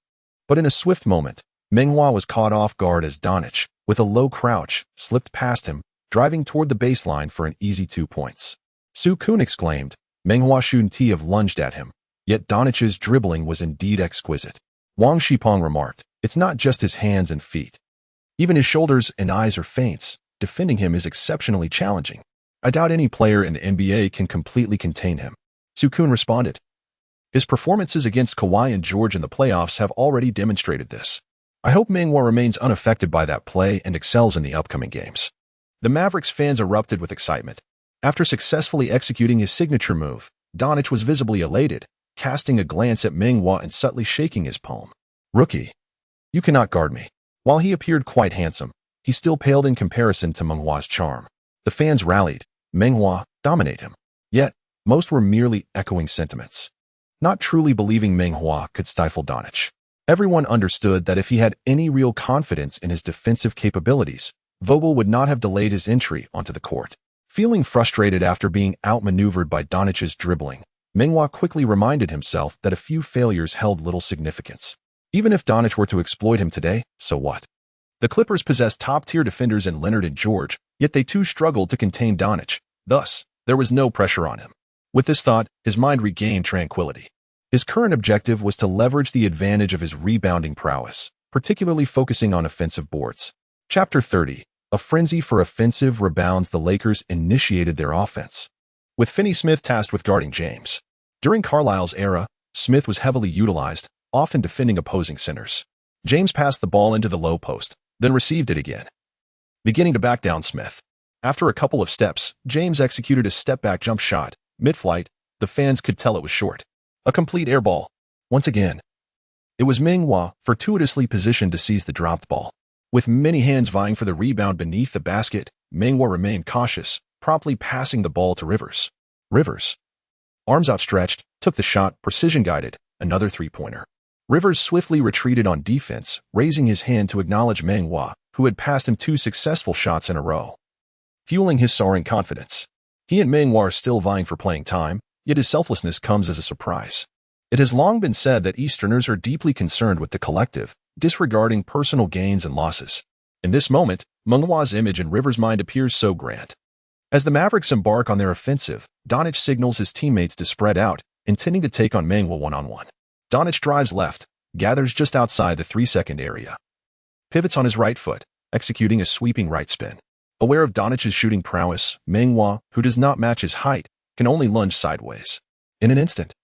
But in a swift moment, Meng Hua was caught off guard as Doncic, with a low crouch, slipped past him, driving toward the baseline for an easy 2 points. Sukun exclaimed. Meng Hua shouldn't have lunged at him, yet Doncic's dribbling was indeed exquisite. Wang Shipeng remarked, it's not just his hands and feet. Even his shoulders and eyes are feints. Defending him is exceptionally challenging. I doubt any player in the NBA can completely contain him. Sukun responded. His performances against Kawhi and George in the playoffs have already demonstrated this. I hope Meng Hua remains unaffected by that play and excels in the upcoming games. The Mavericks fans erupted with excitement. After successfully executing his signature move, Doncic was visibly elated, casting a glance at Meng Hua and subtly shaking his palm. Rookie, you cannot guard me. While he appeared quite handsome, he still paled in comparison to Meng Hua's charm. The fans rallied. Meng Hua, dominate him. Yet, most were merely echoing sentiments, not truly believing Meng Hua could stifle Doncic. Everyone understood that if he had any real confidence in his defensive capabilities, Vogel would not have delayed his entry onto the court. Feeling frustrated after being outmaneuvered by Doncic's dribbling, Meng Hua quickly reminded himself that a few failures held little significance. Even if Doncic were to exploit him today, so what? The Clippers possessed top-tier defenders in Leonard and George, yet they too struggled to contain Doncic. Thus, there was no pressure on him. With this thought, his mind regained tranquility. His current objective was to leverage the advantage of his rebounding prowess, particularly focusing on offensive boards. Chapter 30. A frenzy for offensive rebounds. The Lakers initiated their offense, with Finney-Smith tasked with guarding James. During Carlisle's era, Smith was heavily utilized, often defending opposing centers. James passed the ball into the low post, then received it again, beginning to back down Smith. After a couple of steps, James executed a step-back jump shot. Mid-flight, the fans could tell it was short. A complete air ball. Once again, it was Meng Hua, fortuitously positioned to seize the dropped ball. With many hands vying for the rebound beneath the basket, Meng Hua remained cautious, promptly passing the ball to Rivers. Rivers, arms outstretched, took the shot, precision-guided, another three-pointer. Rivers swiftly retreated on defense, raising his hand to acknowledge Meng Hua, who had passed him 2 successful shots in a row, fueling his soaring confidence. He and Meng Hua are still vying for playing time, yet his selflessness comes as a surprise. It has long been said that Easterners are deeply concerned with the collective, disregarding personal gains and losses. In this moment, Meng Hua's image in Rivers' mind appears so grand. As the Mavericks embark on their offensive, Doncic signals his teammates to spread out, intending to take on Meng Hua one-on-one. Doncic drives left, gathers just outside the 3-second area. Pivots on his right foot, executing a sweeping right spin. Aware of Doncic's shooting prowess, Meng Hua, who does not match his height, can only lunge sideways. In an instant,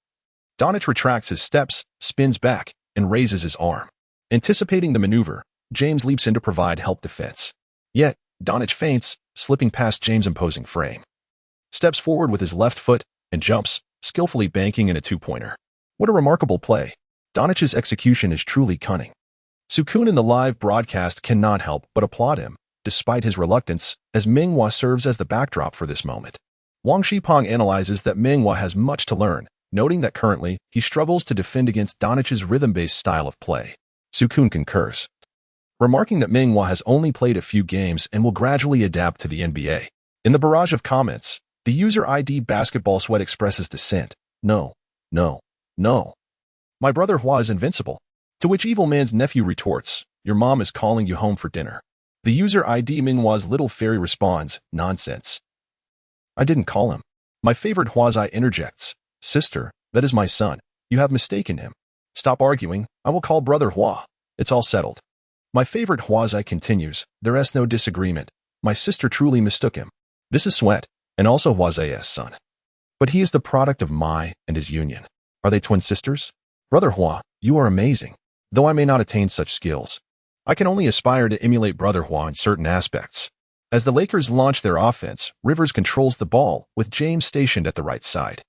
Doncic retracts his steps, spins back, and raises his arm. Anticipating the maneuver, James leaps in to provide help defense. Yet, Doncic feints, slipping past James' imposing frame. Steps forward with his left foot and jumps, skillfully banking in a two-pointer. What a remarkable play. Doncic's execution is truly cunning. Sukun in the live broadcast cannot help but applaud him, despite his reluctance, as Meng Hua serves as the backdrop for this moment. Wang Shipong analyzes that Meng Hua has much to learn, noting that currently, he struggles to defend against Doncic's rhythm-based style of play. Sukun concurs, remarking that Meng Hua has only played a few games and will gradually adapt to the NBA. In the barrage of comments, the user ID Basketball Sweat expresses dissent. No, no, no. My brother Hua is invincible. To which Evil Man's nephew retorts, your mom is calling you home for dinner. The user ID Meng Hua's little fairy responds, nonsense. I didn't call him. My favorite Hua's eye interjects, sister, that is my son. You have mistaken him. Stop arguing, I will call brother Hua. It's all settled. My favorite Hua's eye continues, there is no disagreement. My sister truly mistook him. This is Sweat, and also Hua's son. But he is the product of my and his union. Are they twin sisters? Brother Hua, you are amazing. Though I may not attain such skills, I can only aspire to emulate brother Hua in certain aspects. As the Lakers launch their offense, Rivers controls the ball, with James stationed at the right side.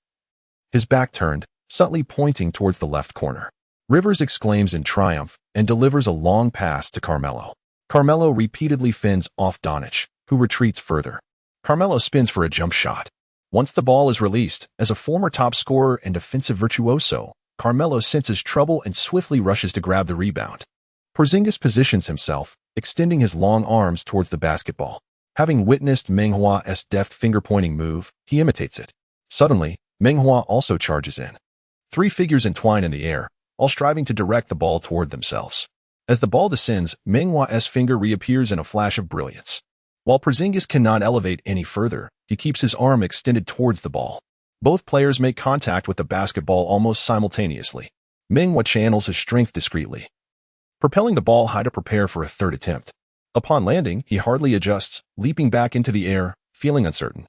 His back turned, subtly pointing towards the left corner. Rivers exclaims in triumph and delivers a long pass to Carmelo. Carmelo repeatedly fends off Doncic, who retreats further. Carmelo spins for a jump shot. Once the ball is released, as a former top scorer and defensive virtuoso, Carmelo senses trouble and swiftly rushes to grab the rebound. Porzingis positions himself, extending his long arms towards the basketball. Having witnessed Meng Hua's deft finger-pointing move, he imitates it. Suddenly, Meng Hua also charges in. 3 figures entwine in the air, all striving to direct the ball toward themselves. As the ball descends, Meng Hua's finger reappears in a flash of brilliance. While Porzingis cannot elevate any further, he keeps his arm extended towards the ball. Both players make contact with the basketball almost simultaneously. Meng Hua channels his strength discreetly, propelling the ball high to prepare for a third attempt. Upon landing, he hardly adjusts, leaping back into the air, feeling uncertain,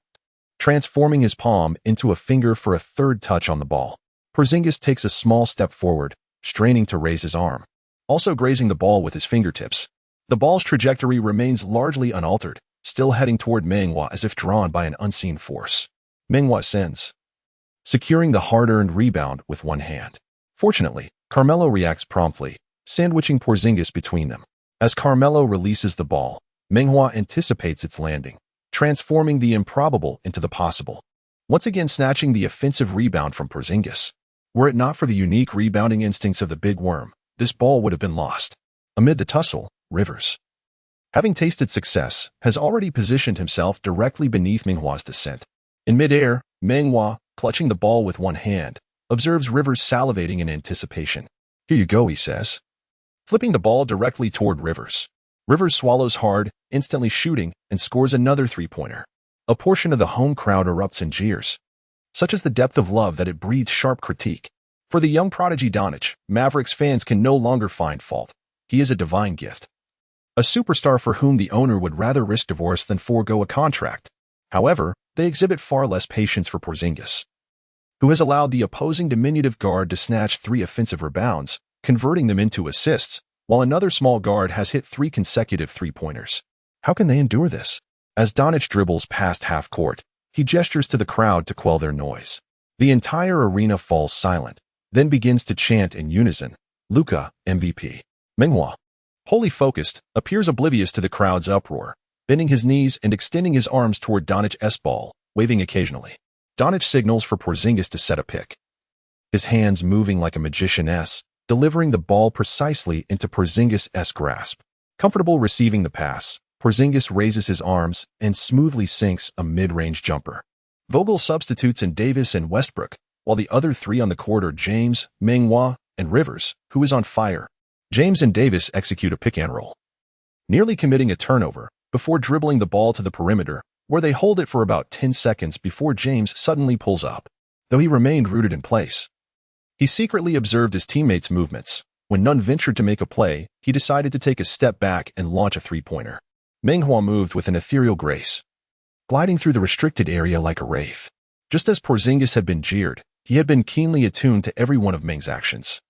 transforming his palm into a finger for a third touch on the ball. Porzingis takes a small step forward, straining to raise his arm, also grazing the ball with his fingertips. The ball's trajectory remains largely unaltered, still heading toward Meng Hua as if drawn by an unseen force. Meng Hua sends, securing the hard-earned rebound with one hand. Fortunately, Carmelo reacts promptly, sandwiching Porzingis between them. As Carmelo releases the ball, Meng Hua anticipates its landing, transforming the improbable into the possible, once again snatching the offensive rebound from Porzingis. Were it not for the unique rebounding instincts of the big worm, this ball would have been lost. Amid the tussle, Rivers, having tasted success, has already positioned himself directly beneath Meng Hua's descent. In midair, Meng Hua, clutching the ball with one hand, observes Rivers salivating in anticipation. Here you go, he says, flipping the ball directly toward Rivers. Rivers swallows hard, instantly shooting, and scores another three-pointer. A portion of the home crowd erupts in jeers. Such is the depth of love that it breeds sharp critique. For the young prodigy Doncic, Mavericks fans can no longer find fault. He is a divine gift. A superstar for whom the owner would rather risk divorce than forego a contract. However, they exhibit far less patience for Porzingis, who has allowed the opposing diminutive guard to snatch 3 offensive rebounds, converting them into assists, while another small guard has hit 3 consecutive three-pointers. How can they endure this? As Donich dribbles past half-court, he gestures to the crowd to quell their noise. The entire arena falls silent, then begins to chant in unison, "Luka, MVP." Meng Hua, wholly focused, appears oblivious to the crowd's uproar, bending his knees and extending his arms toward Donich's ball, waving occasionally. Donich signals for Porzingis to set a pick, his hands moving like a magician's, delivering the ball precisely into Porzingis' grasp. Comfortable receiving the pass, Porzingis raises his arms and smoothly sinks a mid-range jumper. Vogel substitutes in Davis and Westbrook, while the other three on the court are James, Meng Hua, and Rivers, who is on fire. James and Davis execute a pick-and-roll, nearly committing a turnover, before dribbling the ball to the perimeter, where they hold it for about 10 seconds before James suddenly pulls up. Though he remained rooted in place, he secretly observed his teammates' movements. When none ventured to make a play, he decided to take a step back and launch a three-pointer. Meng Hua moved with an ethereal grace, gliding through the restricted area like a wraith. Just as Porzingis had been jeered, he had been keenly attuned to every one of Meng's actions,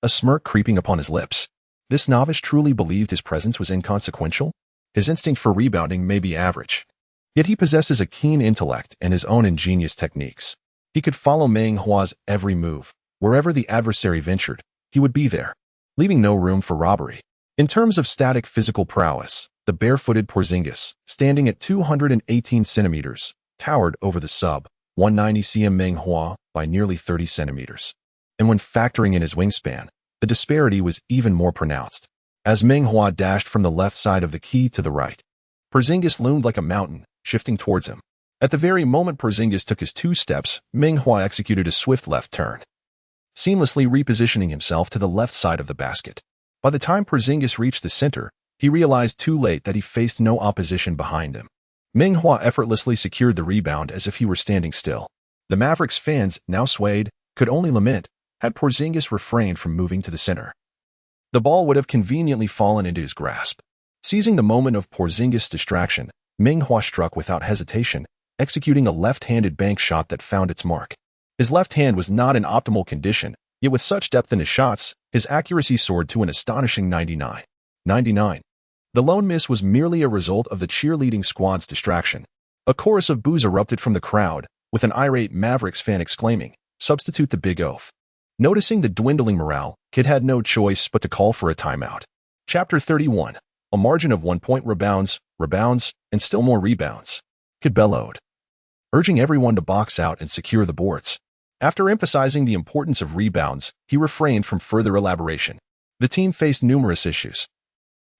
a smirk creeping upon his lips. This novice truly believed his presence was inconsequential? His instinct for rebounding may be average, yet he possesses a keen intellect and his own ingenious techniques. He could follow Meng Hua's every move. Wherever the adversary ventured, he would be there, leaving no room for robbery. In terms of static physical prowess, the barefooted Porzingis, standing at 218 centimeters, towered over the sub-190 cm Meng Hua by nearly 30 centimeters. And when factoring in his wingspan, the disparity was even more pronounced. As Meng Hua dashed from the left side of the key to the right, Porzingis loomed like a mountain, shifting towards him. At the very moment Porzingis took his 2 steps, Meng Hua executed a swift left turn, seamlessly repositioning himself to the left side of the basket. By the time Porzingis reached the center, he realized too late that he faced no opposition behind him. Meng Hua effortlessly secured the rebound as if he were standing still. The Mavericks fans, now swayed, could only lament, had Porzingis refrained from moving to the center. The ball would have conveniently fallen into his grasp. Seizing the moment of Porzingis' distraction, Meng Hua struck without hesitation, executing a left-handed bank shot that found its mark. His left hand was not in optimal condition, yet with such depth in his shots, his accuracy soared to an astonishing 99. The lone miss was merely a result of the cheerleading squad's distraction. A chorus of boos erupted from the crowd, with an irate Mavericks fan exclaiming, "Substitute the Big Oaf." Noticing the dwindling morale, Kid had no choice but to call for a timeout. Chapter 31. A margin of 1 point rebounds, and still more rebounds. Kid bellowed, urging everyone to box out and secure the boards. After emphasizing the importance of rebounds, he refrained from further elaboration. The team faced numerous issues,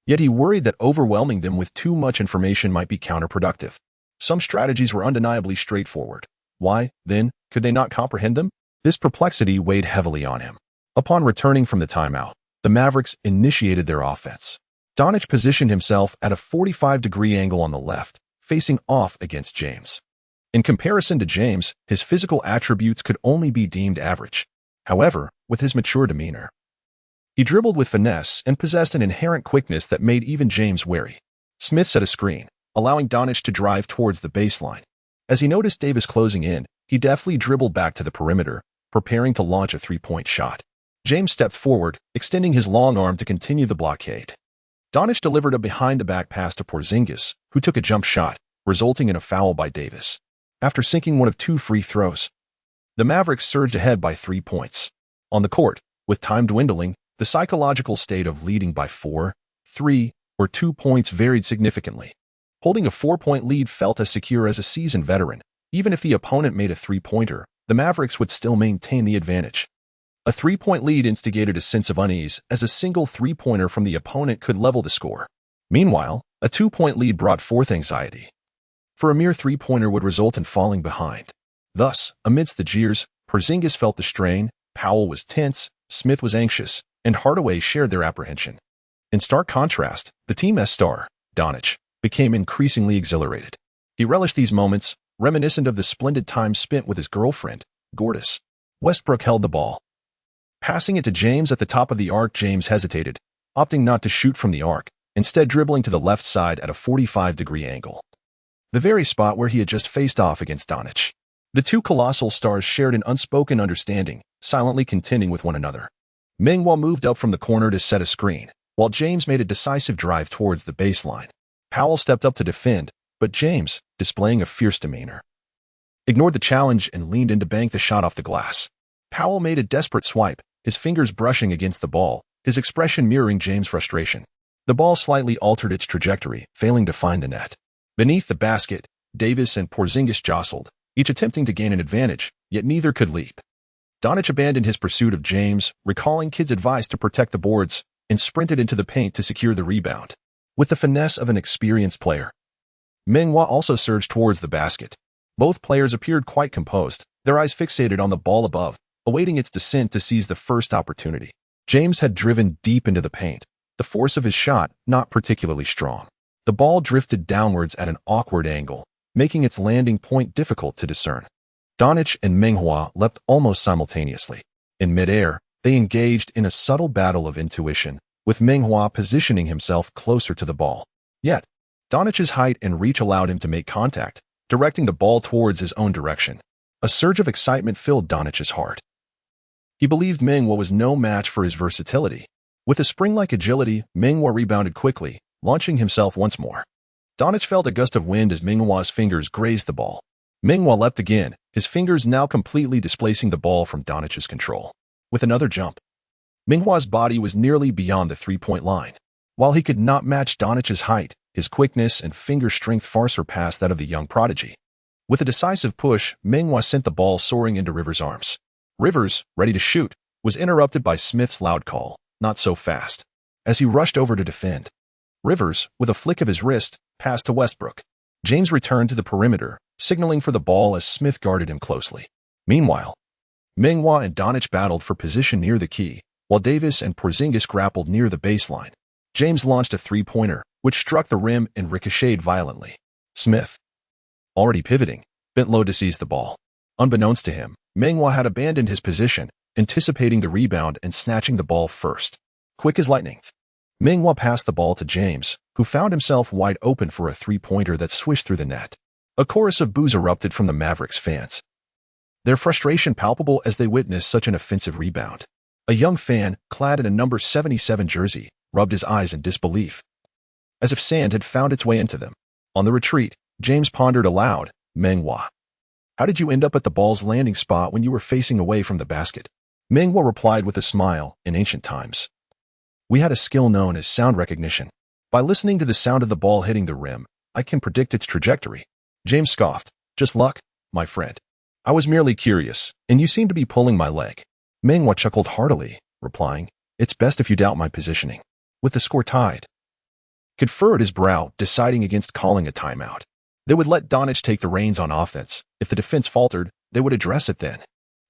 yet he worried that overwhelming them with too much information might be counterproductive. Some strategies were undeniably straightforward. Why, then, could they not comprehend them? This perplexity weighed heavily on him. Upon returning from the timeout, the Mavericks initiated their offense. Donich positioned himself at a 45-degree angle on the left, facing off against James. In comparison to James, his physical attributes could only be deemed average. However, with his mature demeanor, he dribbled with finesse and possessed an inherent quickness that made even James wary. Smith set a screen, allowing Donich to drive towards the baseline. As he noticed Davis closing in, he deftly dribbled back to the perimeter, preparing to launch a three-point shot. James stepped forward, extending his long arm to continue the blockade. Donich delivered a behind-the-back pass to Porzingis, who took a jump shot, resulting in a foul by Davis. After sinking one of 2 free throws, the Mavericks surged ahead by 3 points. On the court, with time dwindling, the psychological state of leading by 4, 3, or 2 points varied significantly. Holding a 4-point lead felt as secure as a seasoned veteran. Even if the opponent made a three-pointer, the Mavericks would still maintain the advantage. A 3-point lead instigated a sense of unease, as a single three-pointer from the opponent could level the score. Meanwhile, a 2-point lead brought forth anxiety, for a mere three-pointer would result in falling behind. Thus, amidst the jeers, Porzingis felt the strain, Powell was tense, Smith was anxious, and Hardaway shared their apprehension. In stark contrast, the team's star, Donich, became increasingly exhilarated. He relished these moments, reminiscent of the splendid time spent with his girlfriend, Gorgeous. Westbrook held the ball, passing it to James at the top of the arc. James hesitated, opting not to shoot from the arc, instead dribbling to the left side at a 45-degree angle, the very spot where he had just faced off against Donich. The two colossal stars shared an unspoken understanding, silently contending with one another. Meng Hua moved up from the corner to set a screen, while James made a decisive drive towards the baseline. Powell stepped up to defend, but James, displaying a fierce demeanor, ignored the challenge and leaned in to bank the shot off the glass. Powell made a desperate swipe, his fingers brushing against the ball, his expression mirroring James' frustration. The ball slightly altered its trajectory, failing to find the net. Beneath the basket, Davis and Porzingis jostled, each attempting to gain an advantage, yet neither could leap. Doncic abandoned his pursuit of James, recalling Kidd's advice to protect the boards, and sprinted into the paint to secure the rebound. With the finesse of an experienced player, Meng Hua also surged towards the basket. Both players appeared quite composed, their eyes fixated on the ball above, awaiting its descent to seize the first opportunity. James had driven deep into the paint, the force of his shot not particularly strong. The ball drifted downwards at an awkward angle, making its landing point difficult to discern. Doncic and Meng Hua leapt almost simultaneously. In midair, they engaged in a subtle battle of intuition, with Meng Hua positioning himself closer to the ball. Yet, Doncic's height and reach allowed him to make contact, directing the ball towards his own direction. A surge of excitement filled Doncic's heart. He believed Meng Hua was no match for his versatility. With a spring-like agility, Meng Hua rebounded quickly, launching himself once more. Doncic felt a gust of wind as Meng Hua's fingers grazed the ball. Meng Hua leapt again, his fingers now completely displacing the ball from Doncic's control. With another jump, Meng Hua's body was nearly beyond the three-point line. While he could not match Doncic's height, his quickness and finger strength far surpassed that of the young prodigy. With a decisive push, Meng Hua sent the ball soaring into Rivers' arms. Rivers, ready to shoot, was interrupted by Smith's loud call, "Not so fast." As he rushed over to defend, Rivers, with a flick of his wrist, passed to Westbrook. James returned to the perimeter, signaling for the ball as Smith guarded him closely. Meanwhile, Meng Hua and Doncic battled for position near the key, while Davis and Porzingis grappled near the baseline. James launched a three-pointer, which struck the rim and ricocheted violently. Smith, already pivoting, bent low to seize the ball. Unbeknownst to him, Meng Hua had abandoned his position, anticipating the rebound and snatching the ball first. Quick as lightning, Meng Hua passed the ball to James, who found himself wide open for a three-pointer that swished through the net. A chorus of boos erupted from the Mavericks fans, their frustration palpable as they witnessed such an offensive rebound. A young fan, clad in a number 77 jersey, rubbed his eyes in disbelief, as if sand had found its way into them. On the retreat, James pondered aloud, "Meng Hua, how did you end up at the ball's landing spot when you were facing away from the basket?" Meng Hua replied with a smile, "In ancient times, we had a skill known as sound recognition. By listening to the sound of the ball hitting the rim, I can predict its trajectory." James scoffed, "Just luck, my friend. I was merely curious, and you seem to be pulling my leg." Meng Hua chuckled heartily, replying, "It's best if you doubt my positioning." With the score tied, Kidd furrowed his brow, deciding against calling a timeout. They would let Doncic take the reins on offense. If the defense faltered, they would address it then.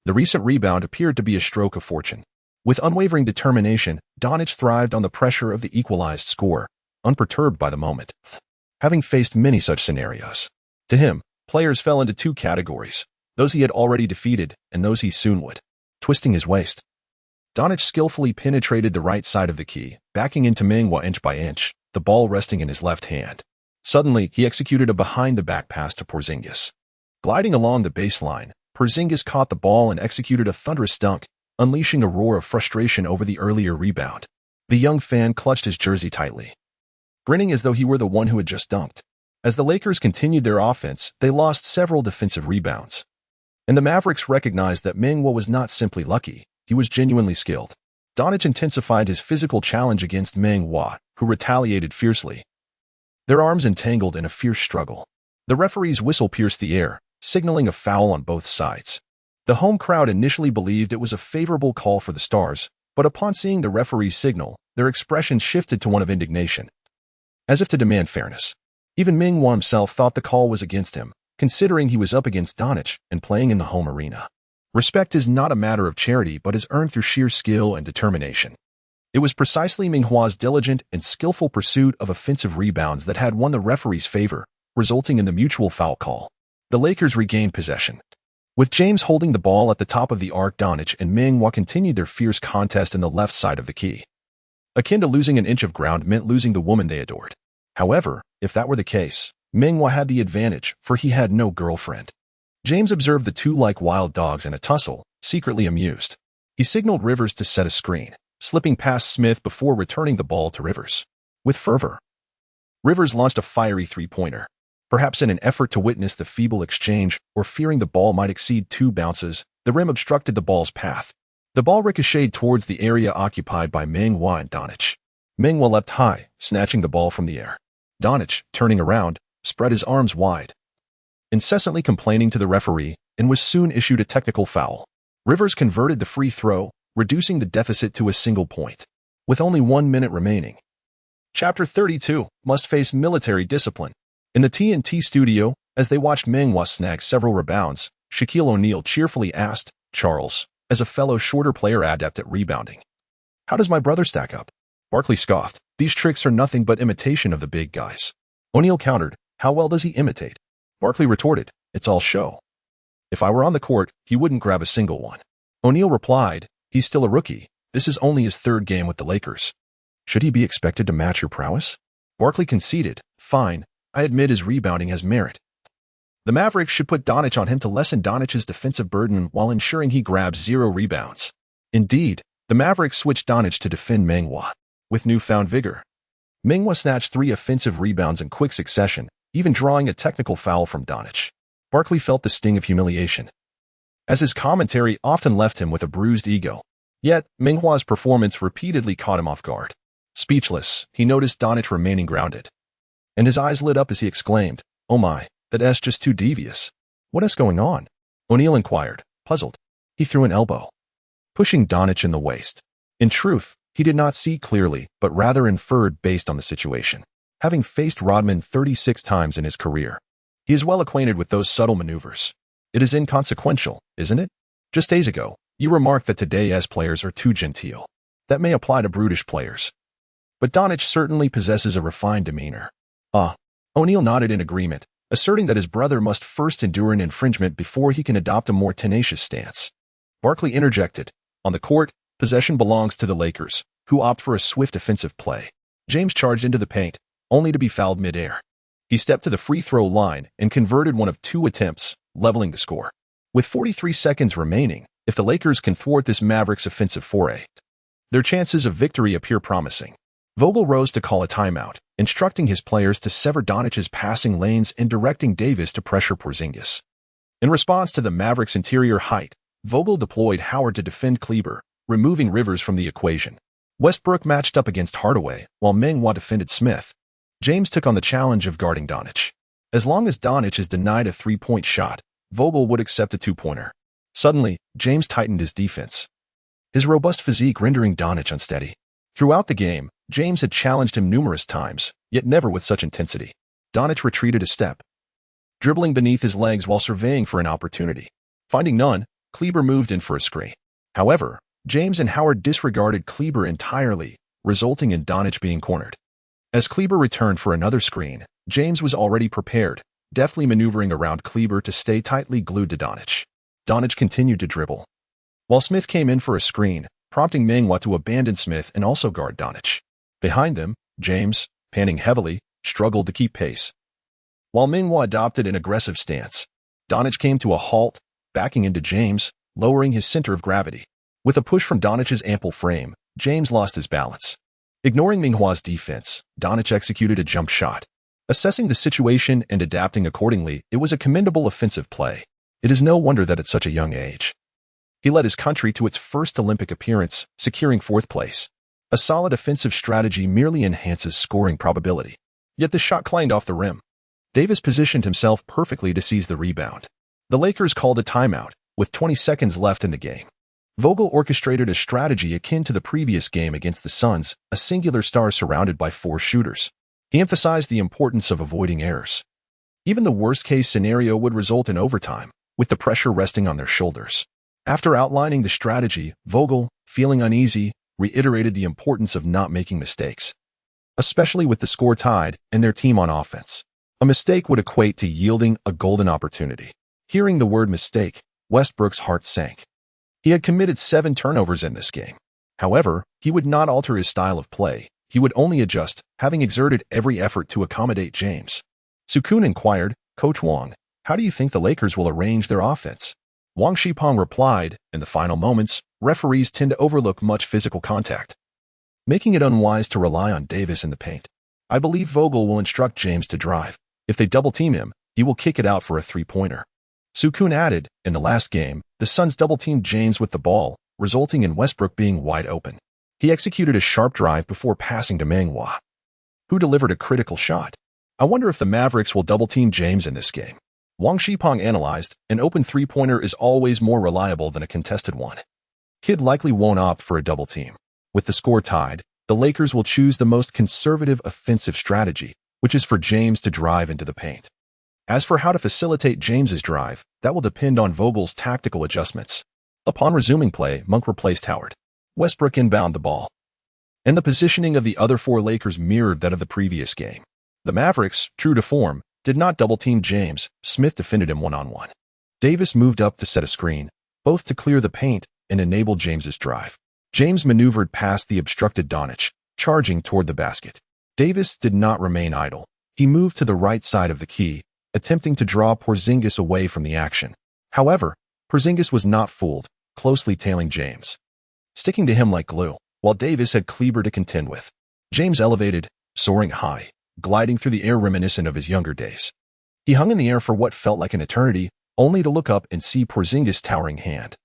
The recent rebound appeared to be a stroke of fortune. With unwavering determination, Doncic thrived on the pressure of the equalized score, unperturbed by the moment. Having faced many such scenarios, to him, players fell into two categories, those he had already defeated and those he soon would. Twisting his waist, Doncic skillfully penetrated the right side of the key, backing into Meng Hua inch by inch, the ball resting in his left hand. Suddenly, he executed a behind-the-back pass to Porzingis. Gliding along the baseline, Porzingis caught the ball and executed a thunderous dunk, unleashing a roar of frustration over the earlier rebound. The young fan clutched his jersey tightly, grinning as though he were the one who had just dunked. As the Lakers continued their offense, they lost several defensive rebounds, and the Mavericks recognized that Meng Hua was not simply lucky, he was genuinely skilled. Doncic intensified his physical challenge against Meng Hua, who retaliated fiercely, their arms entangled in a fierce struggle. The referee's whistle pierced the air, signaling a foul on both sides. The home crowd initially believed it was a favorable call for the Stars, but upon seeing the referee's signal, their expression shifted to one of indignation, as if to demand fairness. Even Meng Hua himself thought the call was against him, considering he was up against Doncic and playing in the home arena. Respect is not a matter of charity but is earned through sheer skill and determination. It was precisely Meng Hua's diligent and skillful pursuit of offensive rebounds that had won the referee's favor, resulting in the mutual foul call. The Lakers regained possession, with James holding the ball at the top of the arc. Doncic and Meng Hua continued their fierce contest in the left side of the key. Akin to losing an inch of ground meant losing the woman they adored. However, if that were the case, Meng Hua had the advantage, for he had no girlfriend. James observed the two like wild dogs in a tussle, secretly amused. He signaled Rivers to set a screen, slipping past Smith before returning the ball to Rivers. With fervor, Rivers launched a fiery three-pointer. Perhaps in an effort to witness the feeble exchange or fearing the ball might exceed 2 bounces, the rim obstructed the ball's path. The ball ricocheted towards the area occupied by Meng Hua and Donich. Meng Hua leapt high, snatching the ball from the air. Donich, turning around, spread his arms wide, incessantly complaining to the referee, and was soon issued a technical foul. Rivers converted the free throw, reducing the deficit to a single point. With only 1 minute remaining. Chapter 32 must face military discipline. In the TNT studio, as they watched Meng Hua snag several rebounds, Shaquille O'Neal cheerfully asked Charles, as a fellow shorter player adept at rebounding, "How does my brother stack up?" Barkley scoffed, "These tricks are nothing but imitation of the big guys." O'Neal countered, "How well does he imitate?" Barkley retorted, "It's all show. If I were on the court, he wouldn't grab a single one." O'Neal replied, "He's still a rookie. This is only his 3rd game with the Lakers. Should he be expected to match your prowess?" Barkley conceded, "Fine, I admit his rebounding has merit. The Mavericks should put Donich on him to lessen Donich's defensive burden while ensuring he grabs 0 rebounds." Indeed, the Mavericks switched Donich to defend Meng Hua. With newfound vigor, Meng Hua snatched 3 offensive rebounds in quick succession, even drawing a technical foul from Donich. Barkley felt the sting of humiliation, as his commentary often left him with a bruised ego. Yet, Meng Hua's performance repeatedly caught him off guard. Speechless, he noticed Donich remaining grounded, and his eyes lit up as he exclaimed, "Oh my, that's just too devious." "What is going on?" O'Neal inquired, puzzled. He threw an elbow, pushing Donich in the waist. In truth, he did not see clearly, but rather inferred based on the situation. Having faced Rodman 36 times in his career, he is well acquainted with those subtle maneuvers. It is inconsequential, isn't it? Just days ago, you remarked that today's players are too genteel. That may apply to brutish players. But Donich certainly possesses a refined demeanor. O'Neal nodded in agreement, asserting that his brother must first endure an infringement before he can adopt a more tenacious stance. Barkley interjected, "On the court, possession belongs to the Lakers, who opt for a swift offensive play." James charged into the paint, only to be fouled mid-air. He stepped to the free throw line and converted one of 2 attempts, leveling the score. With 43 seconds remaining, if the Lakers can thwart this Mavericks offensive foray, their chances of victory appear promising. Vogel rose to call a timeout, instructing his players to sever Donich's passing lanes and directing Davis to pressure Porzingis. In response to the Mavericks' interior height, Vogel deployed Howard to defend Kleber, removing Rivers from the equation. Westbrook matched up against Hardaway, while Meng Hua defended Smith. James took on the challenge of guarding Donich. As long as Donich is denied a 3-point shot, Vogel would accept a 2-pointer. Suddenly, James tightened his defense, his robust physique rendering Donich unsteady. Throughout the game, James had challenged him numerous times, yet never with such intensity. Donich retreated a step, dribbling beneath his legs while surveying for an opportunity. Finding none, Kleber moved in for a screen. However, James and Howard disregarded Kleber entirely, resulting in Donich being cornered. As Kleber returned for another screen, James was already prepared, deftly maneuvering around Kleber to stay tightly glued to Donich. Donich continued to dribble, while Smith came in for a screen, prompting Meng Hua to abandon Smith and also guard Donich. Behind them, James, panting heavily, struggled to keep pace. While Meng Hua adopted an aggressive stance, Donich came to a halt, backing into James, lowering his center of gravity. With a push from Donich's ample frame, James lost his balance. Ignoring Meng Hua's defense, Donich executed a jump shot. Assessing the situation and adapting accordingly, it was a commendable offensive play. It is no wonder that at such a young age, he led his country to its first Olympic appearance, securing 4th place. A solid offensive strategy merely enhances scoring probability. Yet the shot clanged off the rim. Davis positioned himself perfectly to seize the rebound. The Lakers called a timeout, with 20 seconds left in the game. Vogel orchestrated a strategy akin to the previous game against the Suns, a singular star surrounded by 4 shooters. He emphasized the importance of avoiding errors. Even the worst-case scenario would result in overtime, with the pressure resting on their shoulders. After outlining the strategy, Vogel, feeling uneasy, reiterated the importance of not making mistakes, especially with the score tied and their team on offense. A mistake would equate to yielding a golden opportunity. Hearing the word mistake, Westbrook's heart sank. He had committed 7 turnovers in this game. However, he would not alter his style of play. He would only adjust, having exerted every effort to accommodate James. Sukun inquired, "Coach Wang, how do you think the Lakers will arrange their offense?" Wang Shipong replied, "In the final moments, referees tend to overlook much physical contact, making it unwise to rely on Davis in the paint. I believe Vogel will instruct James to drive. If they double-team him, he will kick it out for a three-pointer. Sukun added, in the last game, the Suns double-teamed James with the ball, resulting in Westbrook being wide open. He executed a sharp drive before passing to Meng Hua, who delivered a critical shot. I wonder if the Mavericks will double-team James in this game. Wang Shipong analyzed, an open three-pointer is always more reliable than a contested one. Kidd likely won't opt for a double-team. With the score tied, the Lakers will choose the most conservative offensive strategy, which is for James to drive into the paint. As for how to facilitate James's drive, that will depend on Vogel's tactical adjustments. Upon resuming play, Monk replaced Howard. Westbrook inbound the ball, and the positioning of the other four Lakers mirrored that of the previous game. The Mavericks, true to form, did not double-team James. Smith defended him one-on-one. Davis moved up to set a screen, both to clear the paint and enable James's drive. James maneuvered past the obstructed Doncic, charging toward the basket. Davis did not remain idle. He moved to the right side of the key, attempting to draw Porzingis away from the action. However, Porzingis was not fooled, closely tailing James, sticking to him like glue, while Davis had Kleber to contend with. James elevated, soaring high, gliding through the air reminiscent of his younger days. He hung in the air for what felt like an eternity, only to look up and see Porzingis' towering hand,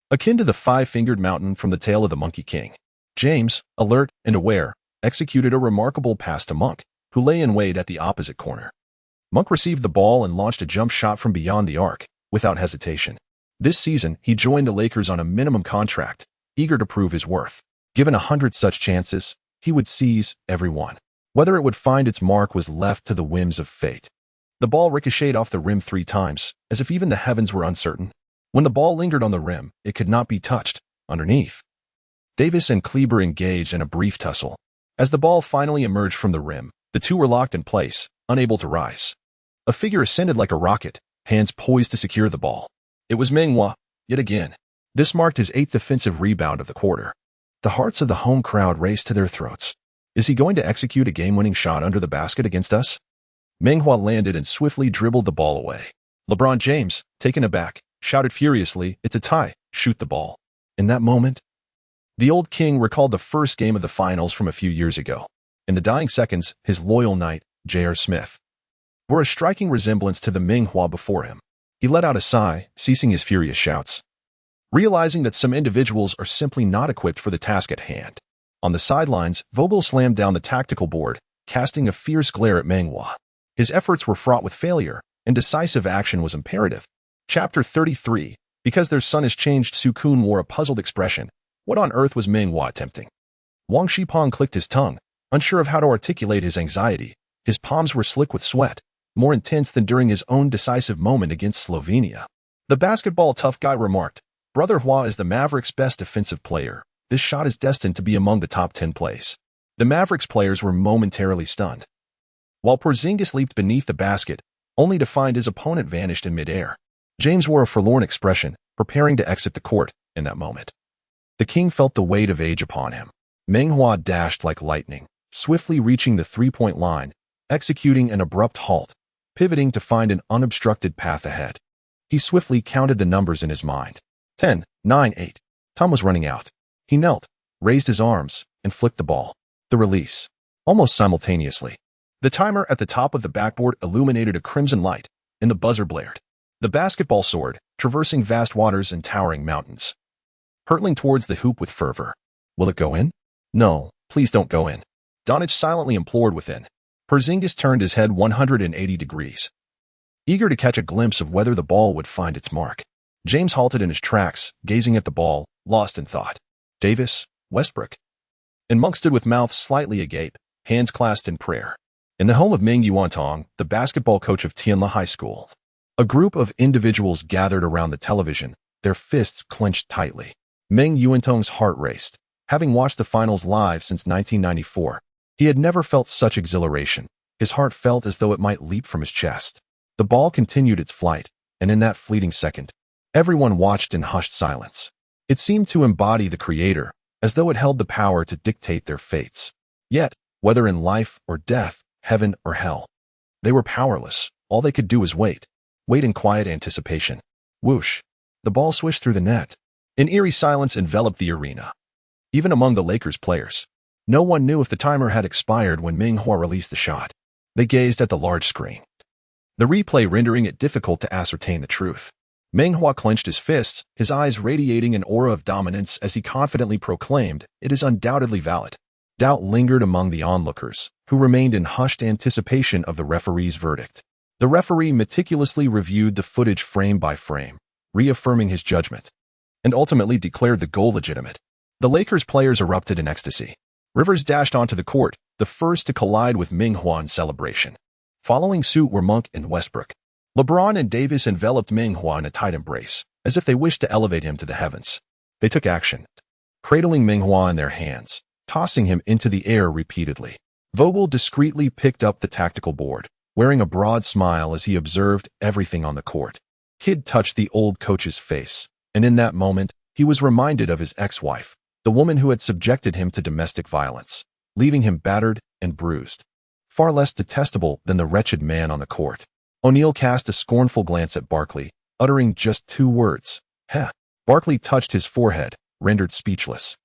akin to the five-fingered mountain from the tale of the Monkey King. James, alert and aware, executed a remarkable pass to Monk, who lay in wait at the opposite corner. Monk received the ball and launched a jump shot from beyond the arc, without hesitation. This season, he joined the Lakers on a minimum contract, eager to prove his worth. Given 100 such chances, he would seize every one. Whether it would find its mark was left to the whims of fate. The ball ricocheted off the rim 3 times, as if even the heavens were uncertain. When the ball lingered on the rim, it could not be touched. Underneath, Davis and Kleber engaged in a brief tussle. As the ball finally emerged from the rim, the two were locked in place, unable to rise. A figure ascended like a rocket, hands poised to secure the ball. It was Meng Hua, yet again. This marked his 8th defensive rebound of the quarter. The hearts of the home crowd raced to their throats. Is he going to execute a game-winning shot under the basket against us? Meng Hua landed and swiftly dribbled the ball away. LeBron James, taken aback, shouted furiously, "It's a tie, shoot the ball." In that moment, the old king recalled the first game of the finals from a few years ago. In the dying seconds, his loyal knight, J.R. Smith, bore a striking resemblance to the Meng Hua before him. He let out a sigh, ceasing his furious shouts, realizing that some individuals are simply not equipped for the task at hand. On the sidelines, Vogel slammed down the tactical board, casting a fierce glare at Meng Hua. His efforts were fraught with failure, and decisive action was imperative. Chapter 33. Because their sun has changed, Sukun wore a puzzled expression. What on earth was Meng Hua attempting? Wang Shipong clicked his tongue, unsure of how to articulate his anxiety. His palms were slick with sweat, more intense than during his own decisive moment against Slovenia. The basketball tough guy remarked, "Brother Hua is the Mavericks' best defensive player. This shot is destined to be among the top 10 plays." The Mavericks players were momentarily stunned, while Porzingis leaped beneath the basket, only to find his opponent vanished in midair. James wore a forlorn expression, preparing to exit the court in that moment. The king felt the weight of age upon him. Meng Hua dashed like lightning, swiftly reaching the three-point line, executing an abrupt halt, pivoting to find an unobstructed path ahead. He swiftly counted the numbers in his mind. 10, 9, 8. Time was running out. He knelt, raised his arms, and flicked the ball. The release. Almost simultaneously, the timer at the top of the backboard illuminated a crimson light, and the buzzer blared. The basketball soared, traversing vast waters and towering mountains, hurtling towards the hoop with fervor. Will it go in? No, please don't go in. Doncic silently implored within. Porzingis turned his head 180 degrees, eager to catch a glimpse of whether the ball would find its mark. James halted in his tracks, gazing at the ball, lost in thought. Davis, Westbrook, and Monk stood with mouths slightly agape, hands clasped in prayer. In the home of Meng Yuantong, the basketball coach of Tianla High School, a group of individuals gathered around the television, their fists clenched tightly. Meng Yuantong's heart raced. Having watched the finals live since 1994, he had never felt such exhilaration. His heart felt as though it might leap from his chest. The ball continued its flight, and in that fleeting second, everyone watched in hushed silence. It seemed to embody the Creator, as though it held the power to dictate their fates. Yet, whether in life or death, heaven or hell, they were powerless. All they could do was wait. Wait in quiet anticipation. Whoosh. The ball swished through the net. An eerie silence enveloped the arena. Even among the Lakers players, no one knew if the timer had expired when Meng Hua released the shot. They gazed at the large screen, the replay rendering it difficult to ascertain the truth. Meng Hua clenched his fists, his eyes radiating an aura of dominance as he confidently proclaimed, "It is undoubtedly valid." Doubt lingered among the onlookers, who remained in hushed anticipation of the referee's verdict. The referee meticulously reviewed the footage frame by frame, reaffirming his judgment, and ultimately declared the goal legitimate. The Lakers players erupted in ecstasy. Rivers dashed onto the court, the first to collide with Meng Hua in celebration. Following suit were Monk and Westbrook. LeBron and Davis enveloped Meng Hua in a tight embrace, as if they wished to elevate him to the heavens. They took action, cradling Meng Hua in their hands, tossing him into the air repeatedly. Vogel discreetly picked up the tactical board, wearing a broad smile as he observed everything on the court. Kidd touched the old coach's face, and in that moment, he was reminded of his ex-wife, the woman who had subjected him to domestic violence, leaving him battered and bruised. Far less detestable than the wretched man on the court. O'Neal cast a scornful glance at Barkley, uttering just 2 words, "Heh." Barkley touched his forehead, rendered speechless.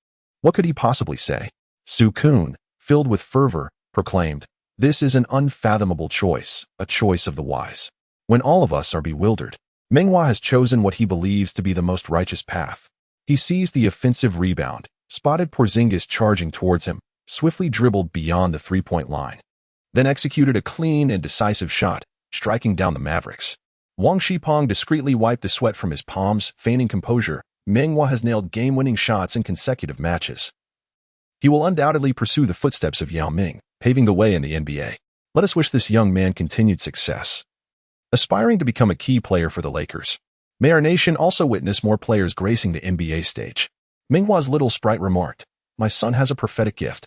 What could he possibly say? Su Kun, filled with fervor, proclaimed, "This is an unfathomable choice, a choice of the wise. When all of us are bewildered, Meng Hua has chosen what he believes to be the most righteous path." He seized the offensive rebound, spotted Porzingis charging towards him, swiftly dribbled beyond the three-point line, then executed a clean and decisive shot, striking down the Mavericks. Wang Shipong discreetly wiped the sweat from his palms, feigning composure. Meng Hua has nailed game-winning shots in consecutive matches. He will undoubtedly pursue the footsteps of Yao Ming, paving the way in the NBA. Let us wish this young man continued success. Aspiring to become a key player for the Lakers, may our nation also witness more players gracing the NBA stage. Meng Hua's little sprite remarked, "My son has a prophetic gift."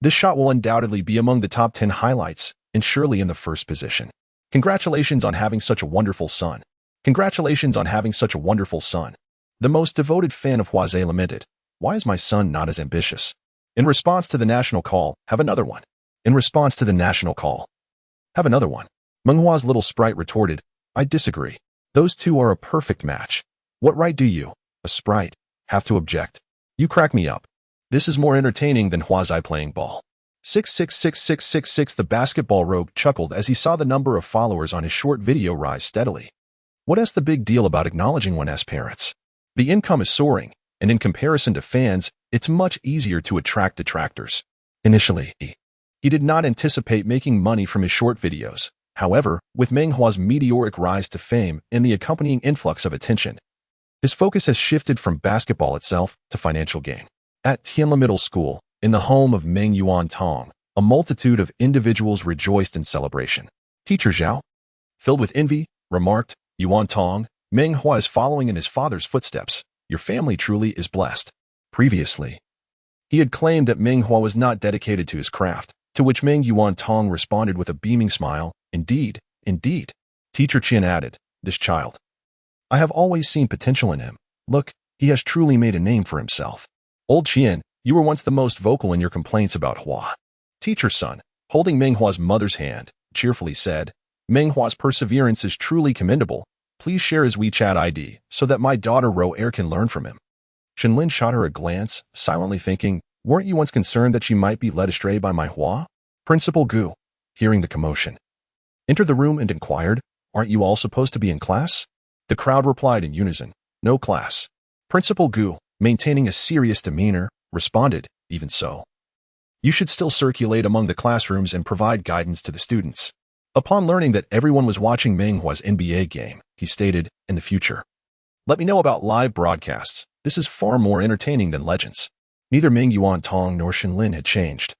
This shot will undoubtedly be among the top 10 highlights, and surely in the first position. Congratulations on having such a wonderful son. Congratulations on having such a wonderful son. The most devoted fan of Huazé lamented, "Why is my son not as ambitious?" In response to the national call, have another one. In response to the national call, have another one. Meng Hua's little sprite retorted, "I disagree. Those two are a perfect match. What right do you, a sprite, have to object? You crack me up. This is more entertaining than Huazé playing ball." 6666666. The basketball rogue chuckled as he saw the number of followers on his short video rise steadily. What's the big deal about acknowledging one's parents? The income is soaring, and in comparison to fans, it's much easier to attract detractors. Initially, he did not anticipate making money from his short videos. However, with Meng Hua's meteoric rise to fame and the accompanying influx of attention, his focus has shifted from basketball itself to financial gain. At Tianla Middle School, in the home of Meng Yuan Tong, a multitude of individuals rejoiced in celebration. Teacher Zhao, filled with envy, remarked, "Yuan Tong, Meng Hua is following in his father's footsteps. Your family truly is blessed." Previously, he had claimed that Meng Hua was not dedicated to his craft, to which Meng Yuan Tong responded with a beaming smile, "Indeed, indeed." Teacher Qian added, "This child. I have always seen potential in him. Look, he has truly made a name for himself." Old Qian, you were once the most vocal in your complaints about Hua. Teacher's son, holding Meng Hua's mother's hand, cheerfully said, "Meng Hua's perseverance is truly commendable. Please share his WeChat ID so that my daughter Ro Air can learn from him." Shenlin shot her a glance, silently thinking, "Weren't you once concerned that she might be led astray by my Hua?" Principal Gu, hearing the commotion, entered the room and inquired, "Aren't you all supposed to be in class?" The crowd replied in unison, "No class." Principal Gu, maintaining a serious demeanor, responded, "Even so, you should still circulate among the classrooms and provide guidance to the students." Upon learning that everyone was watching Meng Hua's NBA game, he stated, "In the future, let me know about live broadcasts. This is far more entertaining than legends." Neither Meng Yuan Tong nor Shenlin had changed.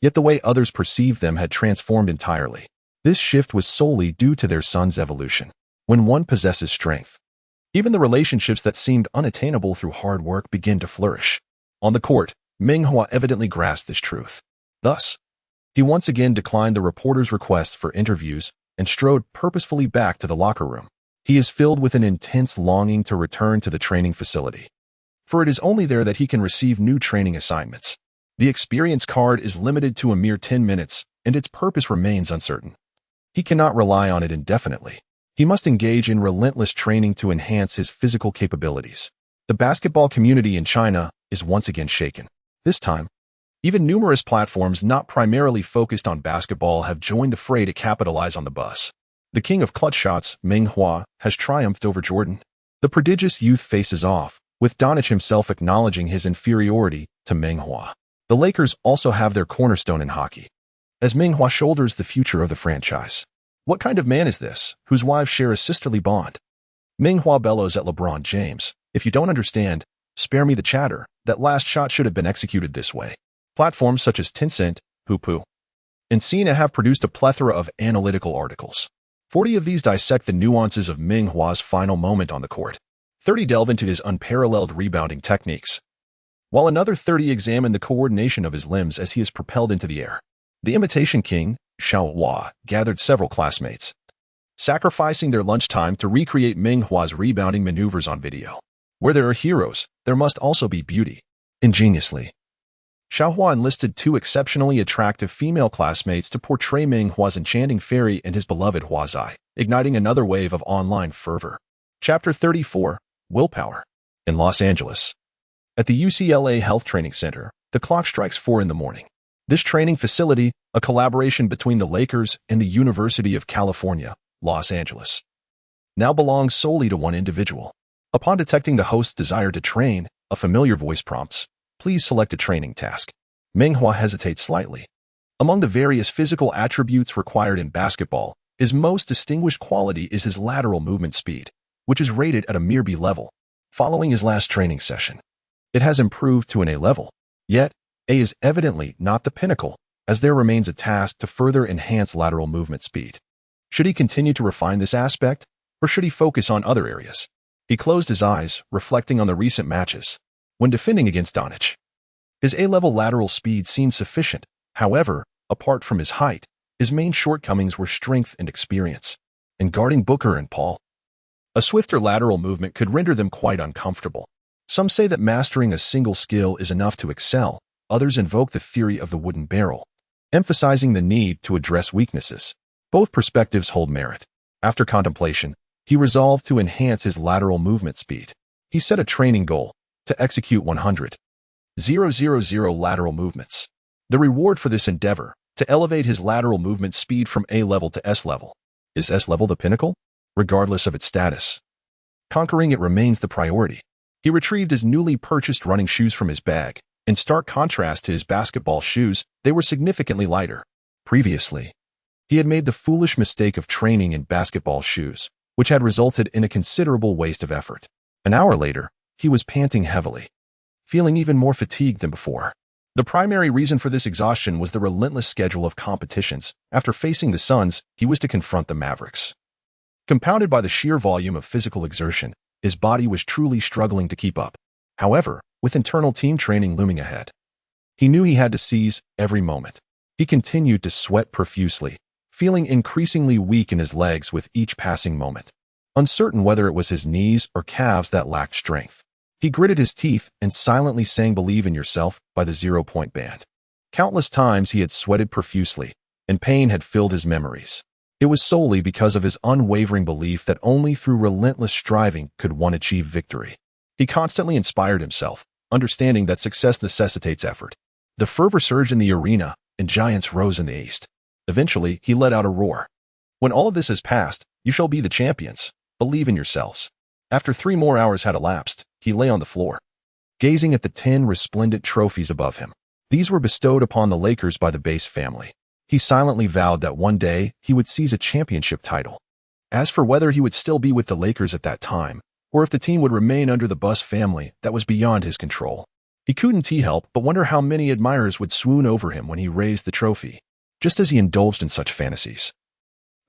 Yet the way others perceived them had transformed entirely. This shift was solely due to their son's evolution. When one possesses strength, even the relationships that seemed unattainable through hard work begin to flourish. On the court, Meng Hua evidently grasped this truth. Thus, he once again declined the reporter's request for interviews and strode purposefully back to the locker room. He is filled with an intense longing to return to the training facility, for it is only there that he can receive new training assignments. The experience card is limited to a mere 10 minutes, and its purpose remains uncertain. He cannot rely on it indefinitely. He must engage in relentless training to enhance his physical capabilities. The basketball community in China is once again shaken. This time, even numerous platforms not primarily focused on basketball have joined the fray to capitalize on the buzz. The king of clutch shots, Meng Hua, has triumphed over Jordan. The prodigious youth faces off, with Doncic himself acknowledging his inferiority to Meng Hua. The Lakers also have their cornerstone in hockey, as Meng Hua shoulders the future of the franchise. What kind of man is this, whose wives share a sisterly bond? Meng Hua bellows at LeBron James, "If you don't understand, spare me the chatter. That last shot should have been executed this way." Platforms such as Tencent, Hupu, and Sina have produced a plethora of analytical articles. 40 of these dissect the nuances of Meng Hua's final moment on the court. 30 delve into his unparalleled rebounding techniques, while another 30 examine the coordination of his limbs as he is propelled into the air. The imitation king, Xiao Hua, gathered several classmates, sacrificing their lunchtime to recreate Meng Hua's rebounding maneuvers on video. Where there are heroes, there must also be beauty. Ingeniously, Xiao Hua enlisted 2 exceptionally attractive female classmates to portray Meng Hua's enchanting fairy and his beloved Huazai, igniting another wave of online fervor. Chapter 34, Willpower. In Los Angeles, at the UCLA Health Training Center, the clock strikes 4 in the morning. This training facility, a collaboration between the Lakers and the University of California, Los Angeles, now belongs solely to one individual. Upon detecting the host's desire to train, a familiar voice prompts, "Please select a training task." Meng Hua hesitates slightly. Among the various physical attributes required in basketball, his most distinguished quality is his lateral movement speed, which is rated at a mere B level. Following his last training session, it has improved to an A level. Yet, A is evidently not the pinnacle, as there remains a task to further enhance lateral movement speed. Should he continue to refine this aspect, or should he focus on other areas? He closed his eyes, reflecting on the recent matches. When defending against Doncic, his A-level lateral speed seemed sufficient. However, apart from his height, his main shortcomings were strength and experience. In guarding Booker and Paul, a swifter lateral movement could render them quite uncomfortable. Some say that mastering a single skill is enough to excel. Others invoke the theory of the wooden barrel, emphasizing the need to address weaknesses. Both perspectives hold merit. After contemplation, he resolved to enhance his lateral movement speed. He set a training goal to execute 100,000 lateral movements. The reward for this endeavor, to elevate his lateral movement speed from A level to S level. Is S level the pinnacle? Regardless of its status, conquering it remains the priority. He retrieved his newly purchased running shoes from his bag. In stark contrast to his basketball shoes, they were significantly lighter. Previously, he had made the foolish mistake of training in basketball shoes, which had resulted in a considerable waste of effort. An hour later, he was panting heavily, feeling even more fatigued than before. The primary reason for this exhaustion was the relentless schedule of competitions. After facing the Suns, he was to confront the Mavericks. Compounded by the sheer volume of physical exertion, his body was truly struggling to keep up. However, with internal team training looming ahead, he knew he had to seize every moment. He continued to sweat profusely, feeling increasingly weak in his legs with each passing moment, uncertain whether it was his knees or calves that lacked strength. He gritted his teeth and silently sang "Believe in Yourself" by the 0 Point Band. Countless times he had sweated profusely, and pain had filled his memories. It was solely because of his unwavering belief that only through relentless striving could one achieve victory. He constantly inspired himself, understanding that success necessitates effort. The fervor surged in the arena, and giants rose in the east. Eventually, he let out a roar. "When all of this has passed, you shall be the champions. Believe in yourselves." After 3 more hours had elapsed, he lay on the floor, gazing at the 10 resplendent trophies above him. These were bestowed upon the Lakers by the Base family. He silently vowed that one day he would seize a championship title. As for whether he would still be with the Lakers at that time, or if the team would remain under the Buss family, that was beyond his control. He couldn't help but wonder how many admirers would swoon over him when he raised the trophy, just as he indulged in such fantasies.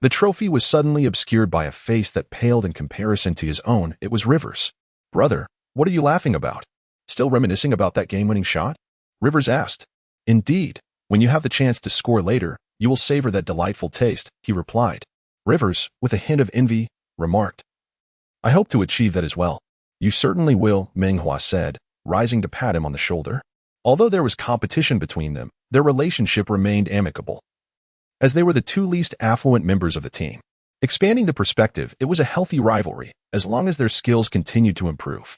The trophy was suddenly obscured by a face that paled in comparison to his own. It was Rivers. "Brother, what are you laughing about? Still reminiscing about that game-winning shot?" Rivers asked. "Indeed, when you have the chance to score later, you will savor that delightful taste," he replied. Rivers, with a hint of envy, remarked, "I hope to achieve that as well." "You certainly will," Meng Hua said, rising to pat him on the shoulder. Although there was competition between them, their relationship remained amicable, as they were the 2 least affluent members of the team. Expanding the perspective, it was a healthy rivalry, as long as their skills continued to improve.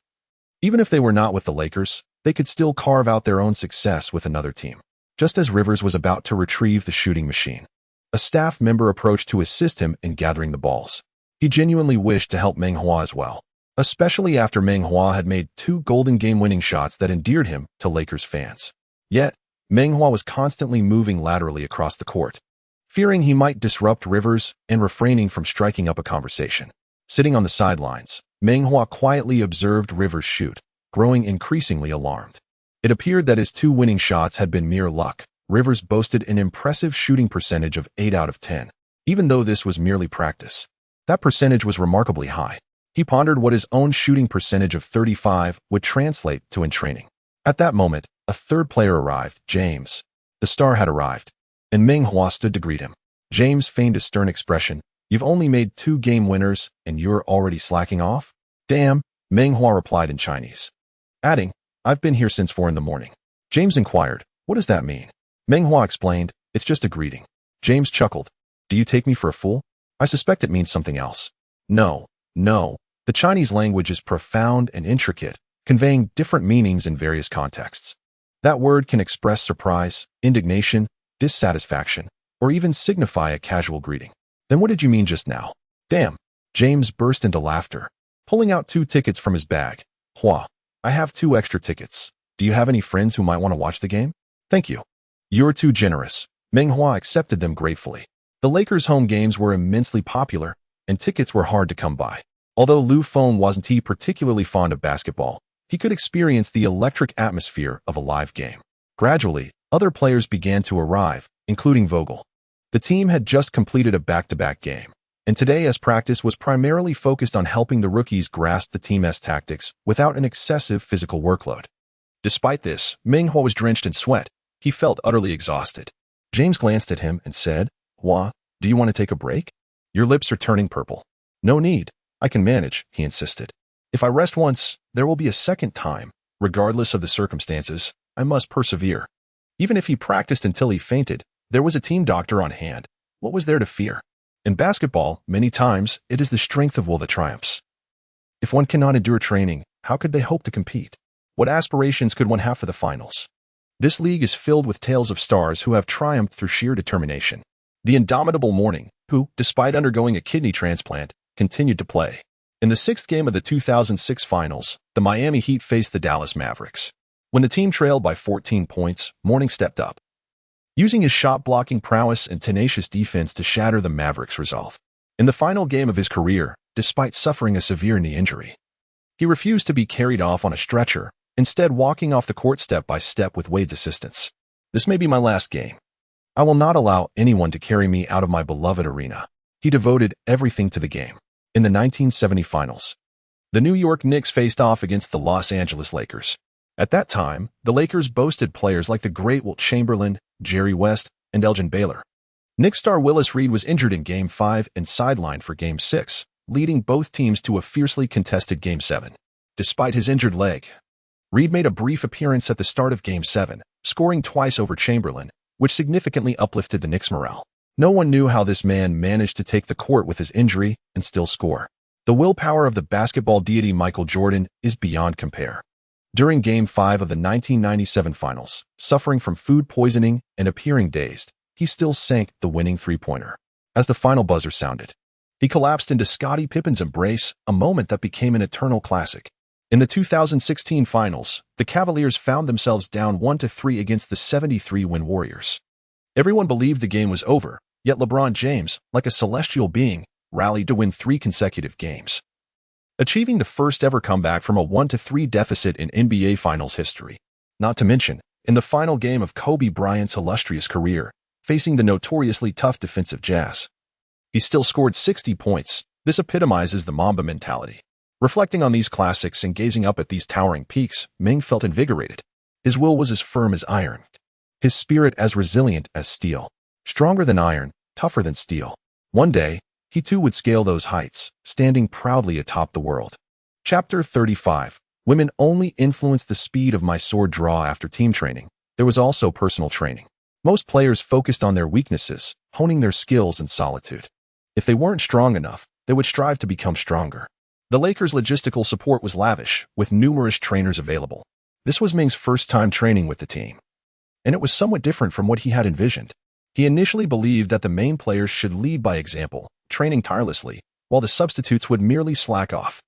Even if they were not with the Lakers, they could still carve out their own success with another team. Just as Rivers was about to retrieve the shooting machine, a staff member approached to assist him in gathering the balls. He genuinely wished to help Meng Hua as well, especially after Meng Hua had made 2 golden game-winning shots that endeared him to Lakers fans. Yet, Meng Hua was constantly moving laterally across the court, fearing he might disrupt Rivers and refraining from striking up a conversation. Sitting on the sidelines, Meng Hua quietly observed Rivers shoot, growing increasingly alarmed. It appeared that his 2 winning shots had been mere luck. Rivers boasted an impressive shooting percentage of 8 out of 10. Even though this was merely practice, that percentage was remarkably high. He pondered what his own shooting percentage of 35 would translate to in training. At that moment, a third player arrived, James. The star had arrived, and Meng Hua stood to greet him. James feigned a stern expression. "You've only made 2 game winners, and you're already slacking off?" "Damn," Meng Hua replied in Chinese, adding, "I've been here since 4 in the morning." James inquired, "What does that mean?" Meng Hua explained, "It's just a greeting." James chuckled. "Do you take me for a fool? I suspect it means something else." No. The Chinese language is profound and intricate, conveying different meanings in various contexts. That word can express surprise, indignation, dissatisfaction, or even signify a casual greeting. "Then what did you mean just now?" "Damn." James burst into laughter, pulling out 2 tickets from his bag. "Hua, I have 2 extra tickets. Do you have any friends who might want to watch the game?" "Thank you." "You're too generous." Meng Hua accepted them gratefully. The Lakers' home games were immensely popular, and tickets were hard to come by. Although Lu Feng wasn't particularly fond of basketball, he could experience the electric atmosphere of a live game. Gradually, other players began to arrive, including Vogel. The team had just completed a back-to-back game, and today as practice was primarily focused on helping the rookies grasp the team's tactics without an excessive physical workload. Despite this, Meng Hua was drenched in sweat. He felt utterly exhausted. James glanced at him and said, "Hua, do you want to take a break? Your lips are turning purple." "No need. I can manage," he insisted. "If I rest once, there will be a second time. Regardless of the circumstances, I must persevere." Even if he practiced until he fainted, there was a team doctor on hand. What was there to fear? In basketball, many times, it is the strength of will that triumphs. If one cannot endure training, how could they hope to compete? What aspirations could one have for the finals? This league is filled with tales of stars who have triumphed through sheer determination. The indomitable Morning, who, despite undergoing a kidney transplant, continued to play. In the 6th game of the 2006 finals, the Miami Heat faced the Dallas Mavericks. When the team trailed by 14 points, Morning stepped up, using his shot-blocking prowess and tenacious defense to shatter the Mavericks' resolve. In the final game of his career, despite suffering a severe knee injury, he refused to be carried off on a stretcher, instead walking off the court step by step with Wade's assistance. "This may be my last game. I will not allow anyone to carry me out of my beloved arena." He devoted everything to the game. In the 1970 finals, the New York Knicks faced off against the Los Angeles Lakers. At that time, the Lakers boasted players like the great Wilt Chamberlain, Jerry West, and Elgin Baylor. Knicks star Willis Reed was injured in Game 5 and sidelined for Game 6, leading both teams to a fiercely contested Game 7. Despite his injured leg, Reed made a brief appearance at the start of Game 7, scoring twice over Chamberlain, which significantly uplifted the Knicks' morale. No one knew how this man managed to take the court with his injury and still score. The willpower of the basketball deity Michael Jordan is beyond compare. During Game 5 of the 1997 finals, suffering from food poisoning and appearing dazed, he still sank the winning three-pointer. As the final buzzer sounded, he collapsed into Scottie Pippen's embrace, a moment that became an eternal classic. In the 2016 finals, the Cavaliers found themselves down 1-3 against the 73-win Warriors. Everyone believed the game was over, yet LeBron James, like a celestial being, rallied to win 3 consecutive games, achieving the first-ever comeback from a 1-3 deficit in NBA Finals history. Not to mention, in the final game of Kobe Bryant's illustrious career, facing the notoriously tough defensive Jazz, he still scored 60 points. This epitomizes the Mamba mentality. Reflecting on these classics and gazing up at these towering peaks, Meng felt invigorated. His will was as firm as iron, his spirit as resilient as steel. Stronger than iron, tougher than steel. One day, he too would scale those heights, standing proudly atop the world. Chapter 35. Women only influenced the speed of my sword draw after team training. There was also personal training. Most players focused on their weaknesses, honing their skills in solitude. If they weren't strong enough, they would strive to become stronger. The Lakers' logistical support was lavish, with numerous trainers available. This was Meng's first time training with the team, and it was somewhat different from what he had envisioned. He initially believed that the main players should lead by example, training tirelessly, while the substitutes would merely slack off.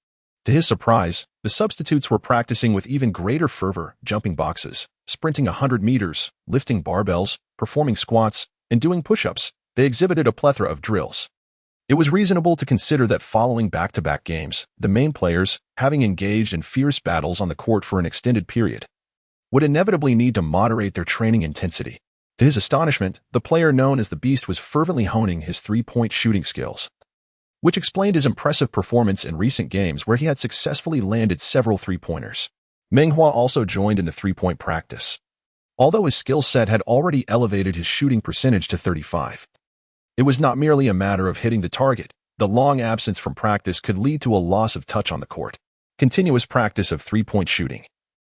To his surprise, the substitutes were practicing with even greater fervor, jumping boxes, sprinting 100 meters, lifting barbells, performing squats, and doing push-ups. They exhibited a plethora of drills. It was reasonable to consider that following back-to-back games, the main players, having engaged in fierce battles on the court for an extended period, would inevitably need to moderate their training intensity. To his astonishment, the player known as the Beast was fervently honing his three-point shooting skills, which explained his impressive performance in recent games where he had successfully landed several three-pointers. Meng Hua also joined in the three-point practice, although his skill set had already elevated his shooting percentage to 35%. It was not merely a matter of hitting the target. The long absence from practice could lead to a loss of touch on the court. Continuous practice of three-point shooting,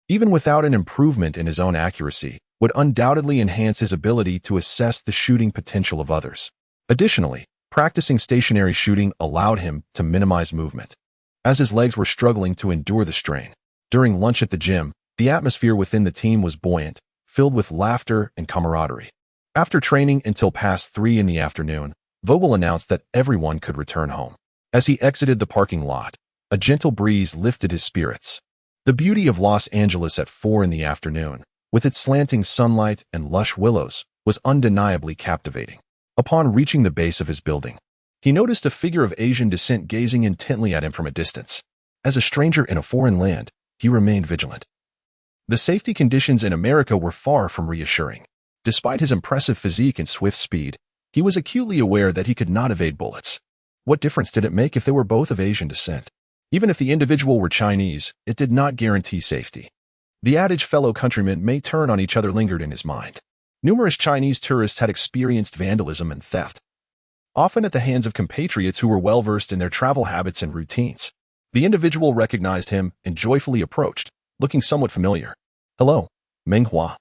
even without an improvement in his own accuracy, would undoubtedly enhance his ability to assess the shooting potential of others. Additionally, practicing stationary shooting allowed him to minimize movement, as his legs were struggling to endure the strain. During lunch at the gym, the atmosphere within the team was buoyant, filled with laughter and camaraderie. After training until past 3 in the afternoon, Vogel announced that everyone could return home. As he exited the parking lot, a gentle breeze lifted his spirits. The beauty of Los Angeles at 4 in the afternoon, with its slanting sunlight and lush willows, was undeniably captivating. Upon reaching the base of his building, he noticed a figure of Asian descent gazing intently at him from a distance. As a stranger in a foreign land, he remained vigilant. The safety conditions in America were far from reassuring. Despite his impressive physique and swift speed, he was acutely aware that he could not evade bullets. What difference did it make if they were both of Asian descent? Even if the individual were Chinese, it did not guarantee safety. The adage fellow countrymen may turn on each other lingered in his mind. Numerous Chinese tourists had experienced vandalism and theft, often at the hands of compatriots who were well-versed in their travel habits and routines. The individual recognized him and joyfully approached, looking somewhat familiar. "Hello, Meng Hua.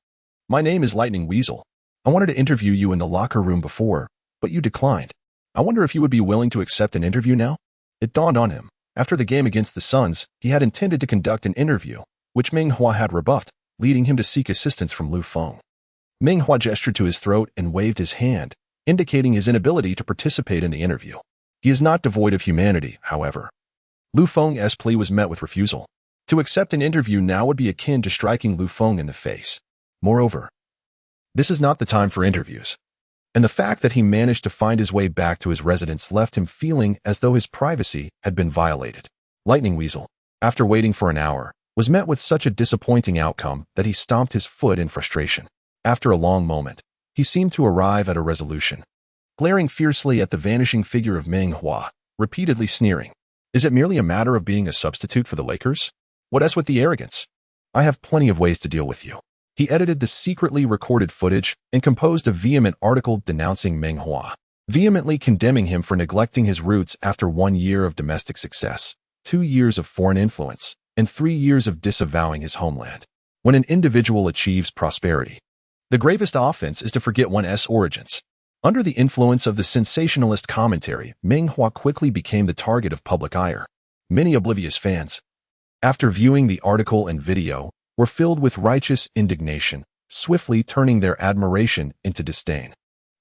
My name is Lightning Weasel. I wanted to interview you in the locker room before, but you declined. I wonder if you would be willing to accept an interview now?" It dawned on him. After the game against the Suns, he had intended to conduct an interview, which Meng Hua had rebuffed, leading him to seek assistance from Lu Feng. Meng Hua gestured to his throat and waved his hand, indicating his inability to participate in the interview. He is not devoid of humanity, however. Lu Feng's plea was met with refusal. To accept an interview now would be akin to striking Lu Feng in the face. Moreover, this is not the time for interviews. And the fact that he managed to find his way back to his residence left him feeling as though his privacy had been violated. Lightning Weasel, after waiting for an hour, was met with such a disappointing outcome that he stomped his foot in frustration. After a long moment, he seemed to arrive at a resolution. Glaring fiercely at the vanishing figure of Meng Hua, repeatedly sneering. "Is it merely a matter of being a substitute for the Lakers? What else with the arrogance? I have plenty of ways to deal with you." He edited the secretly recorded footage and composed a vehement article denouncing Meng Hua, vehemently condemning him for neglecting his roots after 1 year of domestic success, 2 years of foreign influence, and 3 years of disavowing his homeland. When an individual achieves prosperity, the gravest offense is to forget one's origins. Under the influence of the sensationalist commentary, Meng Hua quickly became the target of public ire. Many oblivious fans, after viewing the article and video, were filled with righteous indignation, swiftly turning their admiration into disdain.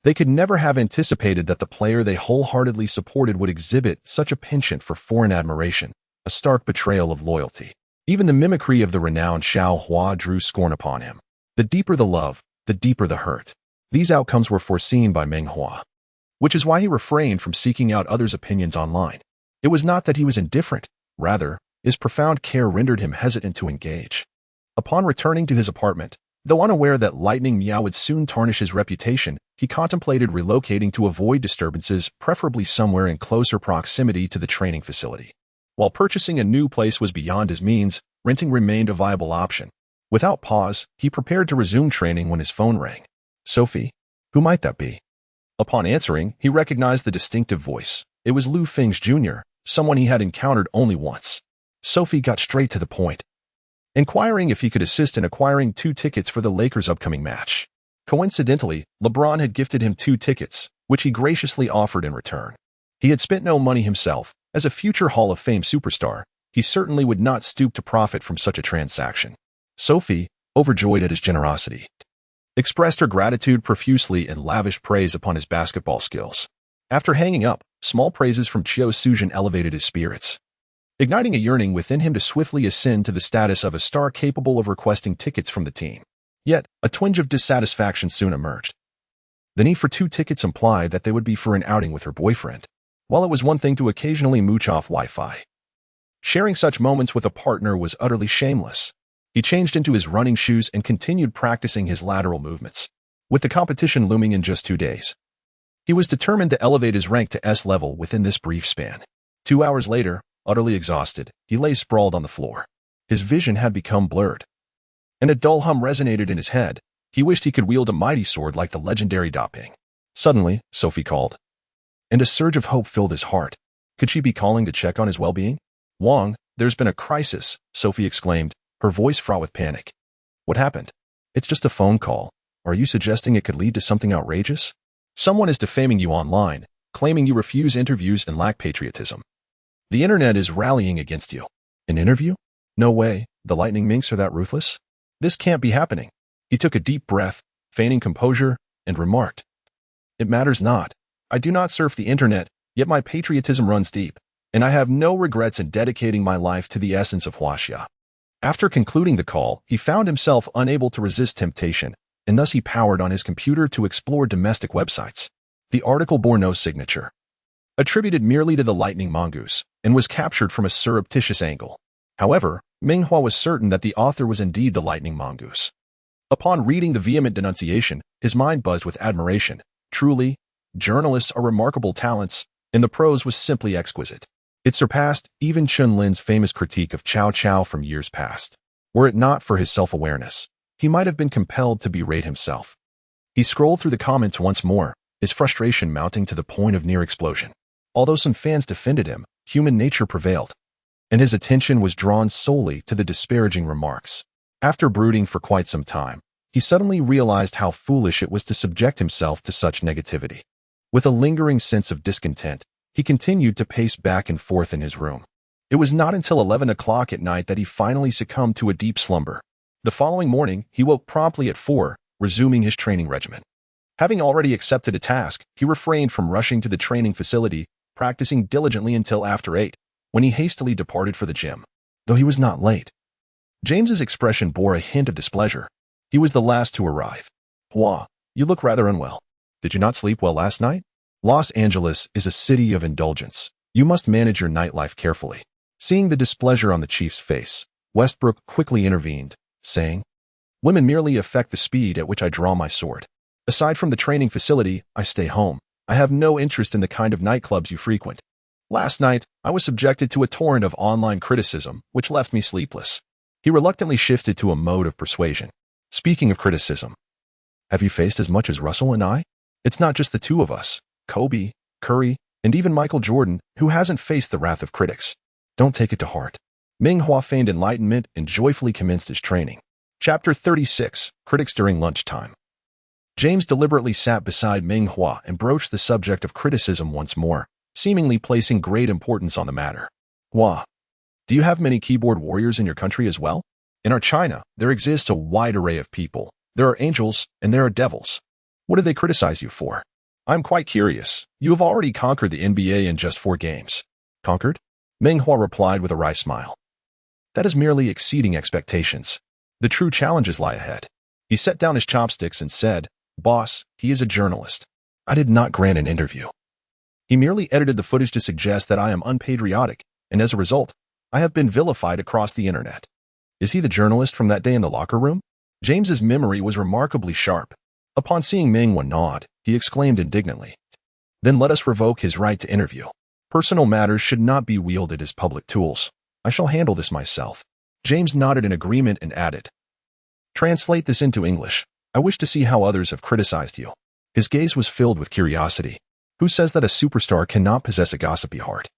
They could never have anticipated that the player they wholeheartedly supported would exhibit such a penchant for foreign admiration, a stark betrayal of loyalty. Even the mimicry of the renowned Xiao Hua drew scorn upon him. The deeper the love, the deeper the hurt. These outcomes were foreseen by Meng Hua, which is why he refrained from seeking out others' opinions online. It was not that he was indifferent, rather, his profound care rendered him hesitant to engage. Upon returning to his apartment, though unaware that Lightning Meow would soon tarnish his reputation, he contemplated relocating to avoid disturbances, preferably somewhere in closer proximity to the training facility. While purchasing a new place was beyond his means, renting remained a viable option. Without pause, he prepared to resume training when his phone rang. "Sophie? Who might that be?" Upon answering, he recognized the distinctive voice. It was Lu Feng's Jr., someone he had encountered only once. Sophie got straight to the point, inquiring if he could assist in acquiring 2 tickets for the Lakers' upcoming match. Coincidentally, LeBron had gifted him 2 tickets, which he graciously offered in return. He had spent no money himself. As a future Hall of Fame superstar, he certainly would not stoop to profit from such a transaction. Sophie, overjoyed at his generosity, expressed her gratitude profusely and lavished praise upon his basketball skills. After hanging up, small praises from Chiao Sujin elevated his spirits, igniting a yearning within him to swiftly ascend to the status of a star capable of requesting tickets from the team. Yet, a twinge of dissatisfaction soon emerged. The need for 2 tickets implied that they would be for an outing with her boyfriend, while it was one thing to occasionally mooch off Wi-Fi. Sharing such moments with a partner was utterly shameless. He changed into his running shoes and continued practicing his lateral movements, with the competition looming in just 2 days. He was determined to elevate his rank to S level within this brief span. 2 hours later, utterly exhausted, he lay sprawled on the floor. His vision had become blurred, and a dull hum resonated in his head. He wished he could wield a mighty sword like the legendary Da Ping. Suddenly, Sophie called, and a surge of hope filled his heart. Could she be calling to check on his well-being? Wang, there's been a crisis, Sophie exclaimed, her voice fraught with panic. What happened? It's just a phone call. Are you suggesting it could lead to something outrageous? Someone is defaming you online, claiming you refuse interviews and lack patriotism. The internet is rallying against you. An interview? No way, the lightning minks are that ruthless? This can't be happening. He took a deep breath, feigning composure, and remarked, It matters not. I do not surf the internet, yet my patriotism runs deep, and I have no regrets in dedicating my life to the essence of Huaxia. After concluding the call, he found himself unable to resist temptation, and thus he powered on his computer to explore domestic websites. The article bore no signature, attributed merely to the lightning mongoose, and was captured from a surreptitious angle. However, Meng Hua was certain that the author was indeed the lightning mongoose. Upon reading the vehement denunciation, his mind buzzed with admiration. Truly, journalists are remarkable talents, and the prose was simply exquisite. It surpassed even Chun Lin's famous critique of Cao Cao from years past. Were it not for his self-awareness, he might have been compelled to berate himself. He scrolled through the comments once more, his frustration mounting to the point of near explosion. Although some fans defended him, human nature prevailed, and his attention was drawn solely to the disparaging remarks. After brooding for quite some time, he suddenly realized how foolish it was to subject himself to such negativity. With a lingering sense of discontent, he continued to pace back and forth in his room. It was not until 11 o'clock at night that he finally succumbed to a deep slumber. The following morning, he woke promptly at 4, resuming his training regimen. Having already accepted a task, he refrained from rushing to the training facility, practicing diligently until after 8, when he hastily departed for the gym. Though he was not late, James's expression bore a hint of displeasure. He was the last to arrive. Hua, you look rather unwell. Did you not sleep well last night? Los Angeles is a city of indulgence. You must manage your nightlife carefully. Seeing the displeasure on the chief's face, Westbrook quickly intervened, saying, Women merely affect the speed at which I draw my sword. Aside from the training facility, I stay home. I have no interest in the kind of nightclubs you frequent. Last night, I was subjected to a torrent of online criticism, which left me sleepless. He reluctantly shifted to a mode of persuasion. Speaking of criticism, have you faced as much as Russell and I? It's not just the two of us. Kobe, Curry, and even Michael Jordan, who hasn't faced the wrath of critics. Don't take it to heart. Meng Hua feigned enlightenment and joyfully commenced his training. Chapter 36, Critics During Lunchtime. James deliberately sat beside Meng Hua and broached the subject of criticism once more, seemingly placing great importance on the matter. Hua, do you have many keyboard warriors in your country as well? In our China, there exists a wide array of people. There are angels and there are devils. What do they criticize you for? I'm quite curious. You have already conquered the NBA in just 4 games. Conquered? Meng Hua replied with a wry smile. That is merely exceeding expectations. The true challenges lie ahead. He set down his chopsticks and said, Boss, he is a journalist. I did not grant an interview. He merely edited the footage to suggest that I am unpatriotic, and as a result, I have been vilified across the internet. Is he the journalist from that day in the locker room? James's memory was remarkably sharp. Upon seeing Meng Hua nod, he exclaimed indignantly, Then let us revoke his right to interview. Personal matters should not be wielded as public tools. I shall handle this myself. James nodded in agreement and added, Translate this into English. I wish to see how others have criticized you. His gaze was filled with curiosity. Who says that a superstar cannot possess a gossipy heart?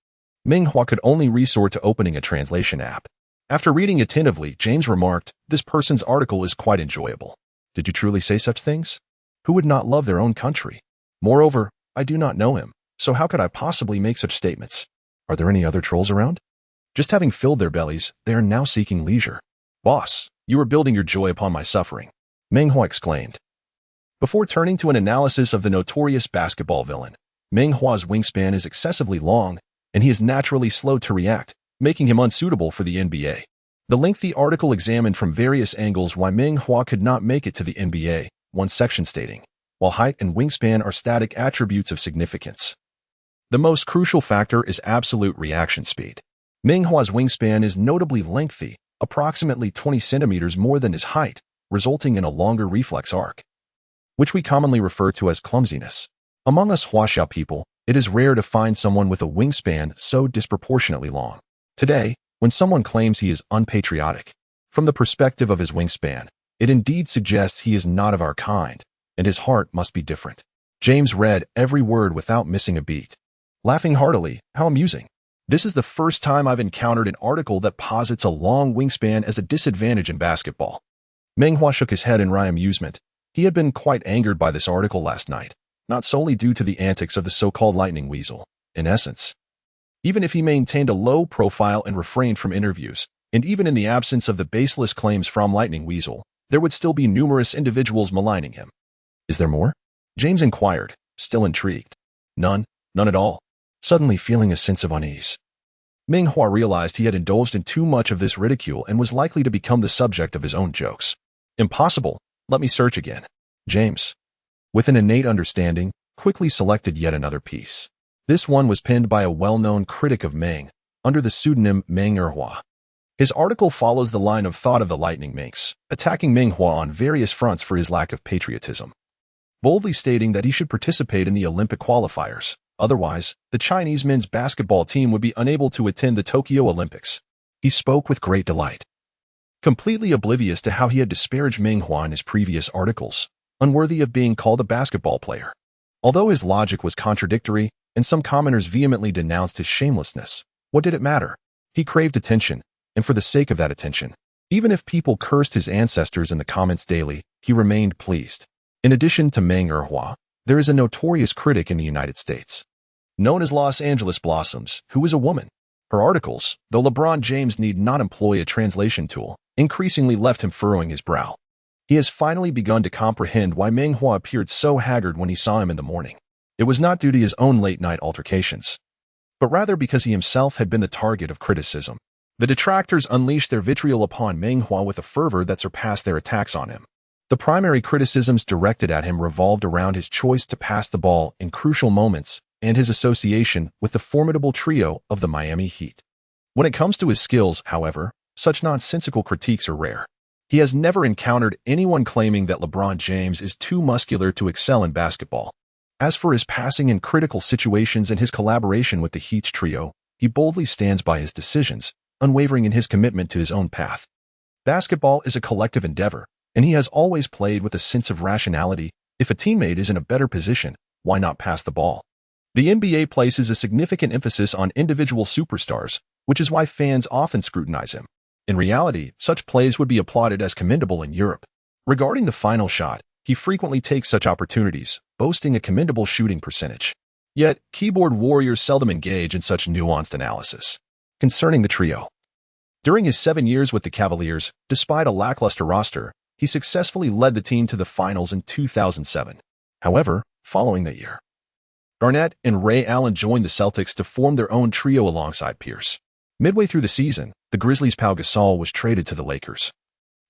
Meng Hua could only resort to opening a translation app. After reading attentively, James remarked, This person's article is quite enjoyable. Did you truly say such things? Who would not love their own country? Moreover, I do not know him, so how could I possibly make such statements? Are there any other trolls around? Just having filled their bellies, they are now seeking leisure. Boss, you are building your joy upon my suffering. Meng Hua exclaimed. Before turning to an analysis of the notorious basketball villain, Meng Hua's wingspan is excessively long, and he is naturally slow to react, making him unsuitable for the NBA. The lengthy article examined from various angles why Meng Hua could not make it to the NBA, one section stating, while height and wingspan are static attributes of significance, the most crucial factor is absolute reaction speed. Meng Hua's wingspan is notably lengthy, approximately 20 centimeters more than his height, resulting in a longer reflex arc, which we commonly refer to as clumsiness. Among us Huaxiao people, it is rare to find someone with a wingspan so disproportionately long. Today, when someone claims he is unpatriotic, from the perspective of his wingspan, it indeed suggests he is not of our kind, and his heart must be different. James read every word without missing a beat, laughing heartily. How amusing. This is the first time I've encountered an article that posits a long wingspan as a disadvantage in basketball. Meng Hua shook his head in wry amusement. He had been quite angered by this article last night, not solely due to the antics of the so-called lightning weasel. In essence, even if he maintained a low profile and refrained from interviews, and even in the absence of the baseless claims from lightning weasel, there would still be numerous individuals maligning him. Is there more? James inquired, still intrigued. None at all. Suddenly feeling a sense of unease, Meng Hua realized he had indulged in too much of this ridicule and was likely to become the subject of his own jokes. Impossible. Let me search again. James, with an innate understanding, quickly selected yet another piece. This one was penned by a well-known critic of Meng, under the pseudonym Meng Hua. His article follows the line of thought of the lightning minx, attacking Meng Hua on various fronts for his lack of patriotism, boldly stating that he should participate in the Olympic qualifiers. Otherwise, the Chinese men's basketball team would be unable to attend the Tokyo Olympics. He spoke with great delight, completely oblivious to how he had disparaged Meng Hua in his previous articles, unworthy of being called a basketball player. Although his logic was contradictory, and some commenters vehemently denounced his shamelessness, what did it matter? He craved attention, and for the sake of that attention, even if people cursed his ancestors in the comments daily, he remained pleased. In addition to Meng Hua, there is a notorious critic in the United States, known as Los Angeles Blossoms, who is a woman. Her articles, though LeBron James need not employ a translation tool, increasingly left him furrowing his brow. He has finally begun to comprehend why Meng Hua appeared so haggard when he saw him in the morning. It was not due to his own late-night altercations, but rather because he himself had been the target of criticism. The detractors unleashed their vitriol upon Meng Hua with a fervor that surpassed their attacks on him. The primary criticisms directed at him revolved around his choice to pass the ball in crucial moments and his association with the formidable trio of the Miami Heat. When it comes to his skills, however, such nonsensical critiques are rare. He has never encountered anyone claiming that LeBron James is too muscular to excel in basketball. As for his passing in critical situations and his collaboration with the Heat's trio, he boldly stands by his decisions, unwavering in his commitment to his own path. Basketball is a collective endeavor, and he has always played with a sense of rationality. If a teammate is in a better position, why not pass the ball? The NBA places a significant emphasis on individual superstars, which is why fans often scrutinize him. In reality, such plays would be applauded as commendable in Europe. Regarding the final shot, he frequently takes such opportunities, boasting a commendable shooting percentage. Yet, keyboard warriors seldom engage in such nuanced analysis. Concerning the trio, during his 7 years with the Cavaliers, despite a lackluster roster, he successfully led the team to the finals in 2007. However, following that year, Garnett and Ray Allen joined the Celtics to form their own trio alongside Pierce. Midway through the season, the Grizzlies' Pau Gasol was traded to the Lakers,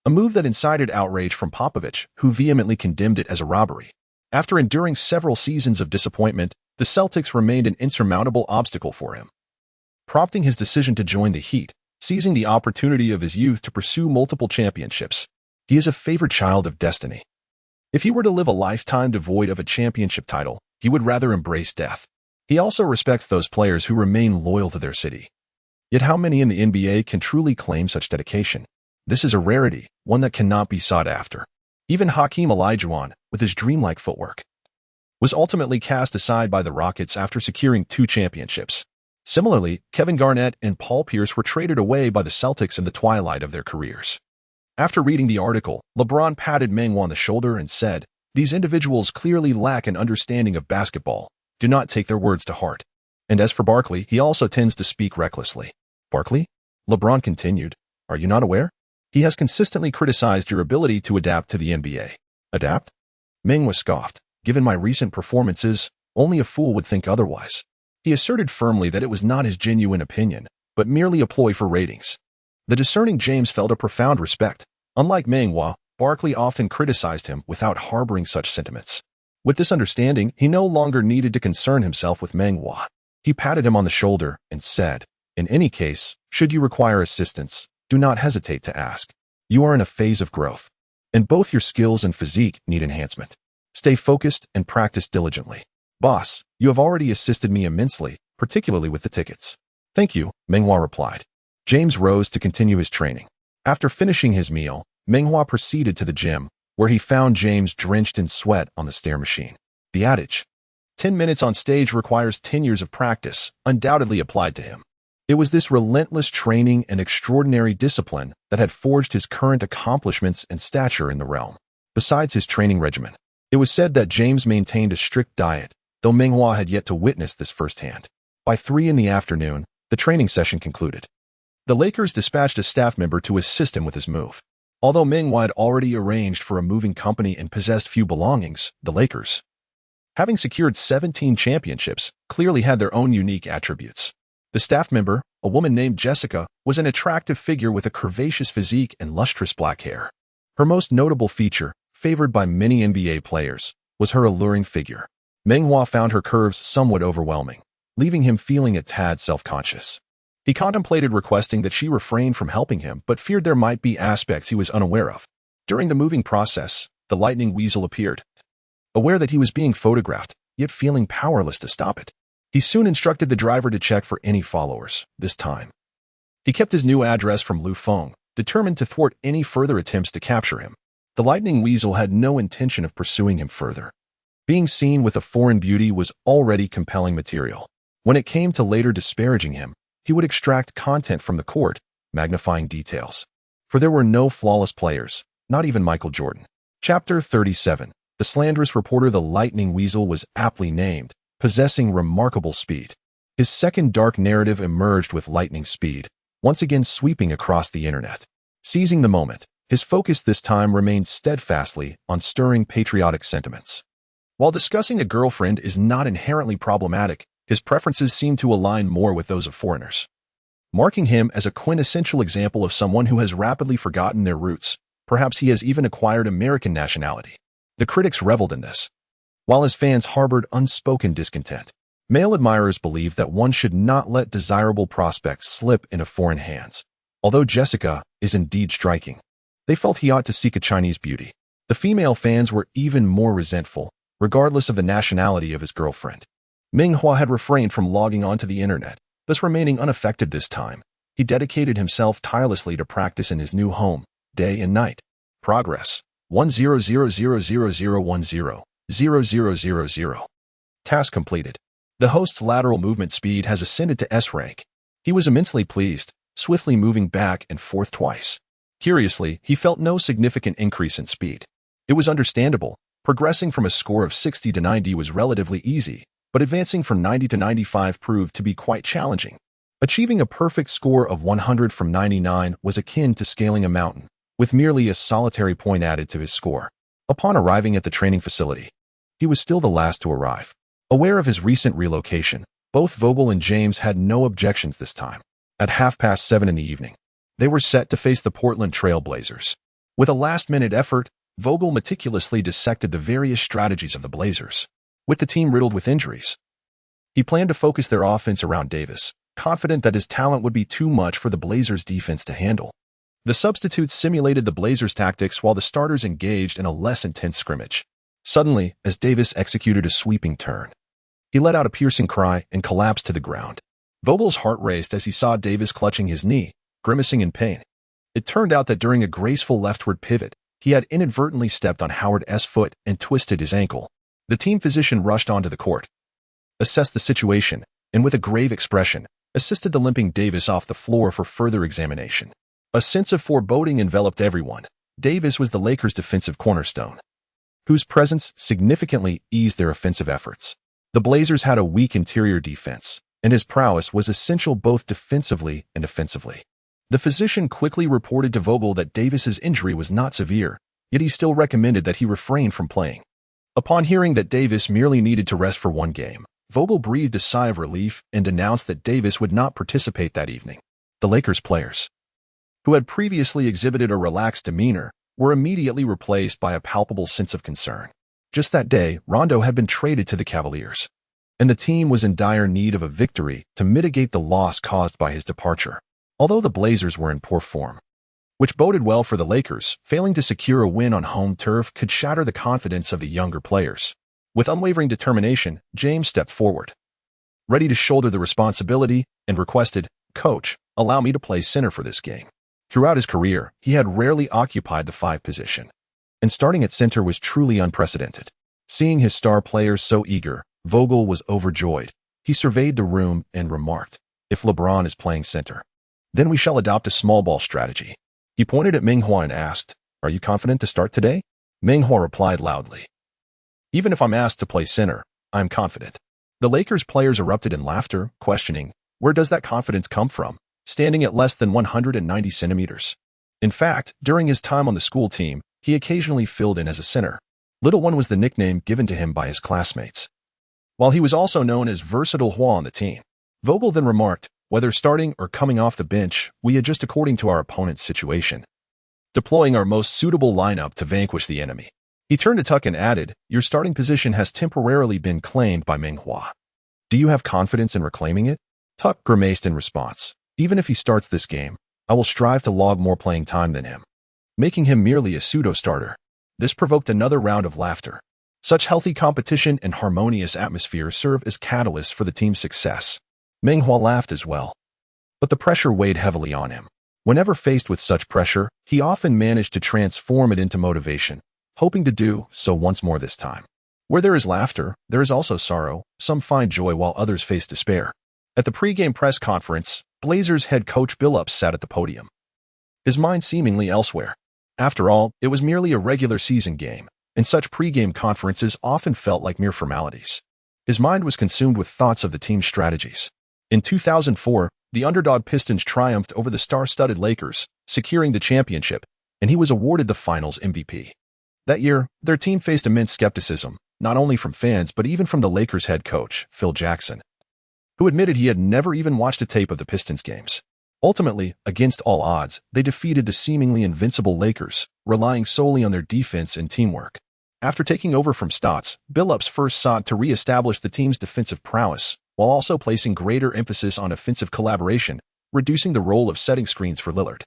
a move that incited outrage from Popovich, who vehemently condemned it as a robbery. After enduring several seasons of disappointment, the Celtics remained an insurmountable obstacle for him, prompting his decision to join the Heat, seizing the opportunity of his youth to pursue multiple championships. He is a favored child of destiny. If he were to live a lifetime devoid of a championship title, he would rather embrace death. He also respects those players who remain loyal to their city. Yet how many in the NBA can truly claim such dedication? This is a rarity, one that cannot be sought after. Even Hakeem Olajuwon, with his dreamlike footwork, was ultimately cast aside by the Rockets after securing 2 championships. Similarly, Kevin Garnett and Paul Pierce were traded away by the Celtics in the twilight of their careers. After reading the article, LeBron patted Meng Hua on the shoulder and said, "These individuals clearly lack an understanding of basketball. Do not take their words to heart." And as for Barkley, he also tends to speak recklessly. Barkley? LeBron continued, "Are you not aware? He has consistently criticized your ability to adapt to the NBA." Adapt? Meng Hua scoffed. Given my recent performances, only a fool would think otherwise. He asserted firmly that it was not his genuine opinion, but merely a ploy for ratings. The discerning James felt a profound respect. Unlike Meng Hua, Barkley often criticized him without harboring such sentiments. With this understanding, he no longer needed to concern himself with Meng Hua. He patted him on the shoulder and said, "In any case, should you require assistance, do not hesitate to ask. You are in a phase of growth, and both your skills and physique need enhancement. Stay focused and practice diligently. Boss, you have already assisted me immensely, particularly with the tickets." "Thank you," Meng Hua replied. James rose to continue his training. After finishing his meal, Meng Hua proceeded to the gym, where he found James drenched in sweat on the stair machine. The adage, 10 minutes on stage requires 10 years of practice, undoubtedly applied to him. It was this relentless training and extraordinary discipline that had forged his current accomplishments and stature in the realm. Besides his training regimen, it was said that James maintained a strict diet, though Meng Hua had yet to witness this firsthand. By 3 in the afternoon, the training session concluded. The Lakers dispatched a staff member to assist him with his move. Although Meng Hua had already arranged for a moving company and possessed few belongings, the Lakers, having secured 17 championships, clearly had their own unique attributes. The staff member, a woman named Jessica, was an attractive figure with a curvaceous physique and lustrous black hair. Her most notable feature, favored by many NBA players, was her alluring figure. Meng Hua found her curves somewhat overwhelming, leaving him feeling a tad self-conscious. He contemplated requesting that she refrain from helping him, but feared there might be aspects he was unaware of. During the moving process, the lightning weasel appeared. Aware that he was being photographed, yet feeling powerless to stop it, he soon instructed the driver to check for any followers. This time, he kept his new address from Lu Feng, determined to thwart any further attempts to capture him. The lightning weasel had no intention of pursuing him further. Being seen with a foreign beauty was already compelling material. When it came to later disparaging him, he would extract content from the court, magnifying details. For there were no flawless players, not even Michael Jordan. Chapter 37. The slanderous reporter. The lightning weasel was aptly named, possessing remarkable speed. His second dark narrative emerged with lightning speed, once again sweeping across the internet. Seizing the moment, his focus this time remained steadfastly on stirring patriotic sentiments. While discussing a girlfriend is not inherently problematic, his preferences seem to align more with those of foreigners, marking him as a quintessential example of someone who has rapidly forgotten their roots. Perhaps he has even acquired American nationality. The critics reveled in this, while his fans harbored unspoken discontent. Male admirers believed that one should not let desirable prospects slip into foreign hands. Although Jessica is indeed striking, they felt he ought to seek a Chinese beauty. The female fans were even more resentful, regardless of the nationality of his girlfriend. Meng Hua had refrained from logging onto the internet, thus remaining unaffected this time. He dedicated himself tirelessly to practice in his new home, day and night. Progress 10000100000. Task completed. The host's lateral movement speed has ascended to S rank. He was immensely pleased, swiftly moving back and forth twice. Curiously, he felt no significant increase in speed. It was understandable. Progressing from a score of 60 to 90 was relatively easy, but advancing from 90 to 95 proved to be quite challenging. Achieving a perfect score of 100 from 99 was akin to scaling a mountain, with merely a solitary point added to his score. Upon arriving at the training facility, he was still the last to arrive. Aware of his recent relocation, both Vogel and James had no objections this time. At 7:30 in the evening, they were set to face the Portland Trail Blazers. With a last-minute effort, Vogel meticulously dissected the various strategies of the Blazers. With the team riddled with injuries, he planned to focus their offense around Davis, confident that his talent would be too much for the Blazers' defense to handle. The substitutes simulated the Blazers' tactics while the starters engaged in a less intense scrimmage. Suddenly, as Davis executed a sweeping turn, he let out a piercing cry and collapsed to the ground. Vogel's heart raced as he saw Davis clutching his knee, grimacing in pain. It turned out that during a graceful leftward pivot, he had inadvertently stepped on Howard's foot and twisted his ankle. The team physician rushed onto the court, assessed the situation, and with a grave expression, assisted the limping Davis off the floor for further examination. A sense of foreboding enveloped everyone. Davis was the Lakers' defensive cornerstone, whose presence significantly eased their offensive efforts. The Blazers had a weak interior defense, and his prowess was essential both defensively and offensively. The physician quickly reported to Vogel that Davis's injury was not severe, yet he still recommended that he refrain from playing. Upon hearing that Davis merely needed to rest for one game, Vogel breathed a sigh of relief and announced that Davis would not participate that evening. The Lakers players, who had previously exhibited a relaxed demeanor, were immediately replaced by a palpable sense of concern. Just that day, Rondo had been traded to the Cavaliers, and the team was in dire need of a victory to mitigate the loss caused by his departure. Although the Blazers were in poor form, which boded well for the Lakers, failing to secure a win on home turf could shatter the confidence of the younger players. With unwavering determination, James stepped forward, ready to shoulder the responsibility, and requested, "Coach, allow me to play center for this game." Throughout his career, he had rarely occupied the 5 position, and starting at center was truly unprecedented. Seeing his star players so eager, Vogel was overjoyed. He surveyed the room and remarked, "If LeBron is playing center, then we shall adopt a small ball strategy." He pointed at Meng Hua and asked, "Are you confident to start today?" Meng Hua replied loudly, "Even if I'm asked to play center, I'm confident." The Lakers players erupted in laughter, questioning, where does that confidence come from, standing at less than 190 centimeters? In fact, during his time on the school team, he occasionally filled in as a center. Little One was the nickname given to him by his classmates, while he was also known as Versatile Hua on the team. Vogel then remarked, "Whether starting or coming off the bench, we adjust according to our opponent's situation, deploying our most suitable lineup to vanquish the enemy." He turned to Tuck and added, "Your starting position has temporarily been claimed by Meng Hua. Do you have confidence in reclaiming it?" Tuck grimaced in response, "Even if he starts this game, I will strive to log more playing time than him, making him merely a pseudo-starter." This provoked another round of laughter. Such healthy competition and harmonious atmosphere serve as catalysts for the team's success. Meng Hua laughed as well, but the pressure weighed heavily on him. Whenever faced with such pressure, he often managed to transform it into motivation, hoping to do so once more this time. Where there is laughter, there is also sorrow. Some find joy while others face despair. At the pregame press conference, Blazers head coach Billups sat at the podium, his mind seemingly elsewhere. After all, it was merely a regular season game, and such pregame conferences often felt like mere formalities. His mind was consumed with thoughts of the team's strategies. In 2004, the underdog Pistons triumphed over the star-studded Lakers, securing the championship, and he was awarded the Finals MVP. That year, their team faced immense skepticism, not only from fans but even from the Lakers head coach, Phil Jackson, who admitted he had never even watched a tape of the Pistons games. Ultimately, against all odds, they defeated the seemingly invincible Lakers, relying solely on their defense and teamwork. After taking over from Stotts, Billups first sought to re-establish the team's defensive prowess, while also placing greater emphasis on offensive collaboration, reducing the role of setting screens for Lillard.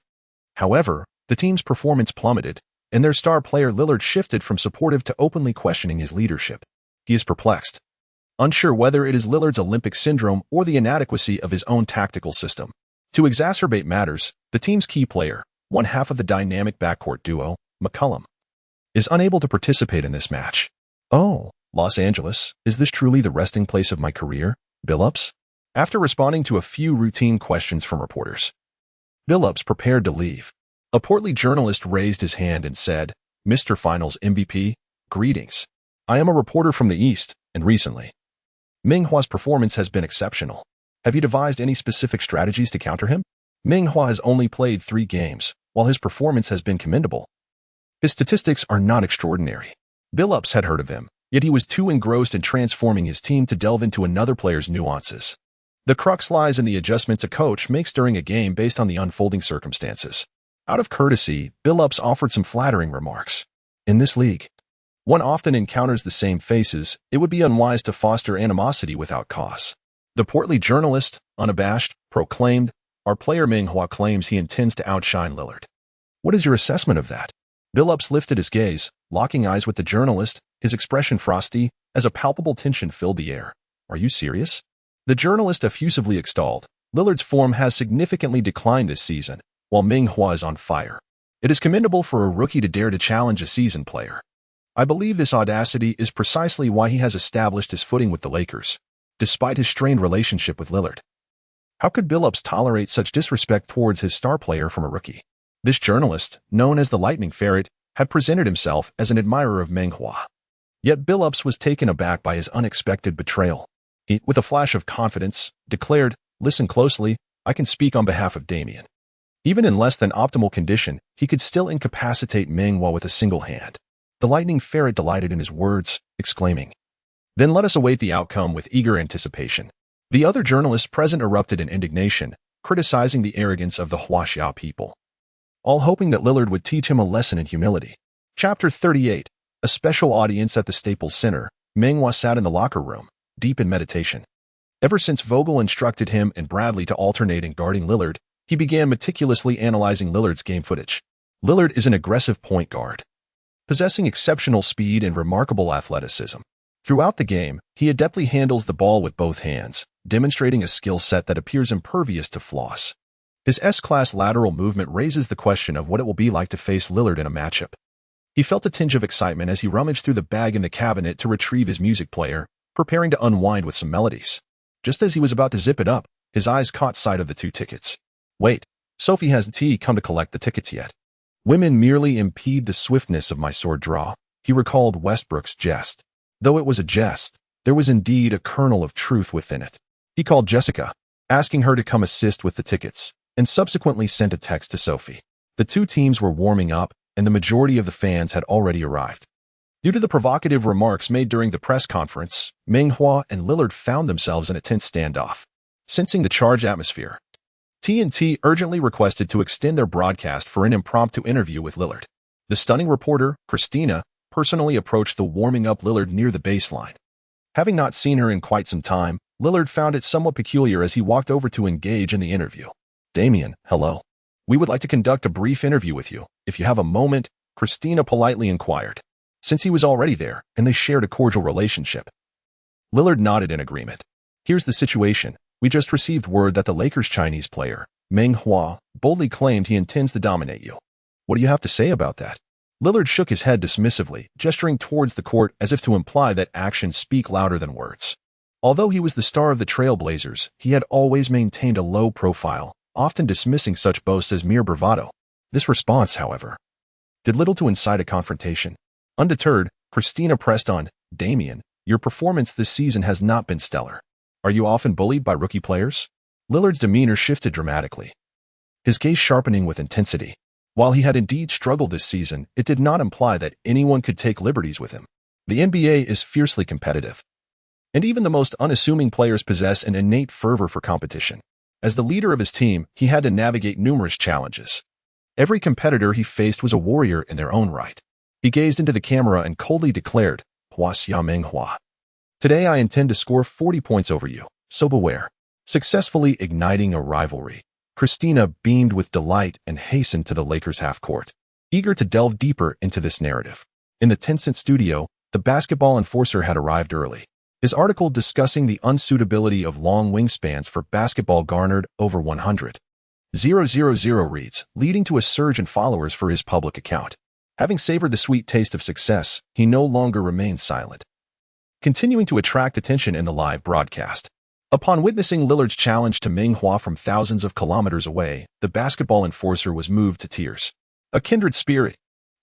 However, the team's performance plummeted, and their star player Lillard shifted from supportive to openly questioning his leadership. He is perplexed, unsure whether it is Lillard's Olympic syndrome or the inadequacy of his own tactical system. To exacerbate matters, the team's key player, one half of the dynamic backcourt duo, McCollum, is unable to participate in this match. "Oh, Los Angeles, is this truly the resting place of my career, Billups?" After responding to a few routine questions from reporters, Billups prepared to leave. A portly journalist raised his hand and said, "Mr. Finals MVP, greetings. I am a reporter from the East, and recently, Meng Hua's performance has been exceptional. Have you devised any specific strategies to counter him? Meng Hua has only played 3 games, while his performance has been commendable. His statistics are not extraordinary." Billups had heard of him, yet he was too engrossed in transforming his team to delve into another player's nuances. The crux lies in the adjustments a coach makes during a game based on the unfolding circumstances. Out of courtesy, Billups offered some flattering remarks. "In this league, one often encounters the same faces. It would be unwise to foster animosity without cause." The portly journalist, unabashed, proclaimed, "Our player Meng Hua claims he intends to outshine Lillard. What is your assessment of that?" Billups lifted his gaze, locking eyes with the journalist, his expression frosty, as a palpable tension filled the air. "Are you serious?" The journalist effusively extolled, "Lillard's form has significantly declined this season, while Meng Hua is on fire. It is commendable for a rookie to dare to challenge a seasoned player. I believe this audacity is precisely why he has established his footing with the Lakers, despite his strained relationship with Lillard." How could Billups tolerate such disrespect towards his star player from a rookie? This journalist, known as the Lightning Ferret, had presented himself as an admirer of Meng Hua. Yet Billups was taken aback by his unexpected betrayal. He, with a flash of confidence, declared, "Listen closely, I can speak on behalf of Damian. Even in less than optimal condition, he could still incapacitate Meng Hua with a single hand. The lightning ferret delighted in his words, exclaiming, "Then let us await the outcome with eager anticipation." The other journalists present erupted in indignation, criticizing the arrogance of the Huaxia people, all hoping that Lillard would teach him a lesson in humility. Chapter 38. A special audience at the Staples Center. Meng Hua sat in the locker room, deep in meditation. Ever since Vogel instructed him and Bradley to alternate in guarding Lillard, he began meticulously analyzing Lillard's game footage. Lillard is an aggressive point guard, possessing exceptional speed and remarkable athleticism. Throughout the game, he adeptly handles the ball with both hands, demonstrating a skill set that appears impervious to flaws. His S-class lateral movement raises the question of what it will be like to face Lillard in a matchup. He felt a tinge of excitement as he rummaged through the bag in the cabinet to retrieve his music player, preparing to unwind with some melodies. Just as he was about to zip it up, his eyes caught sight of the 2 tickets. Wait, Sophie hasn't come to collect the tickets yet. Women merely impede the swiftness of my sword draw, he recalled Westbrook's jest. Though it was a jest, there was indeed a kernel of truth within it. He called Jessica, asking her to come assist with the tickets, and subsequently sent a text to Sophie. The 2 teams were warming up, and the majority of the fans had already arrived. Due to the provocative remarks made during the press conference, Meng Hua and Lillard found themselves in a tense standoff. Sensing the charged atmosphere, TNT urgently requested to extend their broadcast for an impromptu interview with Lillard. The stunning reporter, Christina, personally approached the warming-up Lillard near the baseline. Having not seen her in quite some time, Lillard found it somewhat peculiar as he walked over to engage in the interview. "Damian, hello. We would like to conduct a brief interview with you, if you have a moment," Christina politely inquired, since he was already there and they shared a cordial relationship. Lillard nodded in agreement. "Here's the situation. We just received word that the Lakers' Chinese player, Meng Hua, boldly claimed he intends to dominate you. What do you have to say about that?" Lillard shook his head dismissively, gesturing towards the court as if to imply that actions speak louder than words. Although he was the star of the Trailblazers, he had always maintained a low profile, often dismissing such boasts as mere bravado. This response, however, did little to incite a confrontation. Undeterred, Christina pressed on, "Damian, your performance this season has not been stellar. Are you often bullied by rookie players?" Lillard's demeanor shifted dramatically, his gaze sharpening with intensity. While he had indeed struggled this season, it did not imply that anyone could take liberties with him. The NBA is fiercely competitive, and even the most unassuming players possess an innate fervor for competition. As the leader of his team, he had to navigate numerous challenges. Every competitor he faced was a warrior in their own right. He gazed into the camera and coldly declared, "Huaxia Meng Hua. Today I intend to score 40 points over you, so beware." Successfully igniting a rivalry, Christina beamed with delight and hastened to the Lakers' half-court, eager to delve deeper into this narrative. In the Tencent studio, the basketball enforcer had arrived early. His article discussing the unsuitability of long wingspans for basketball garnered over 100,000 reads, leading to a surge in followers for his public account. Having savored the sweet taste of success, he no longer remained silent, continuing to attract attention in the live broadcast. Upon witnessing Lillard's challenge to Meng Hua from thousands of kilometers away, the basketball enforcer was moved to tears. A kindred spirit.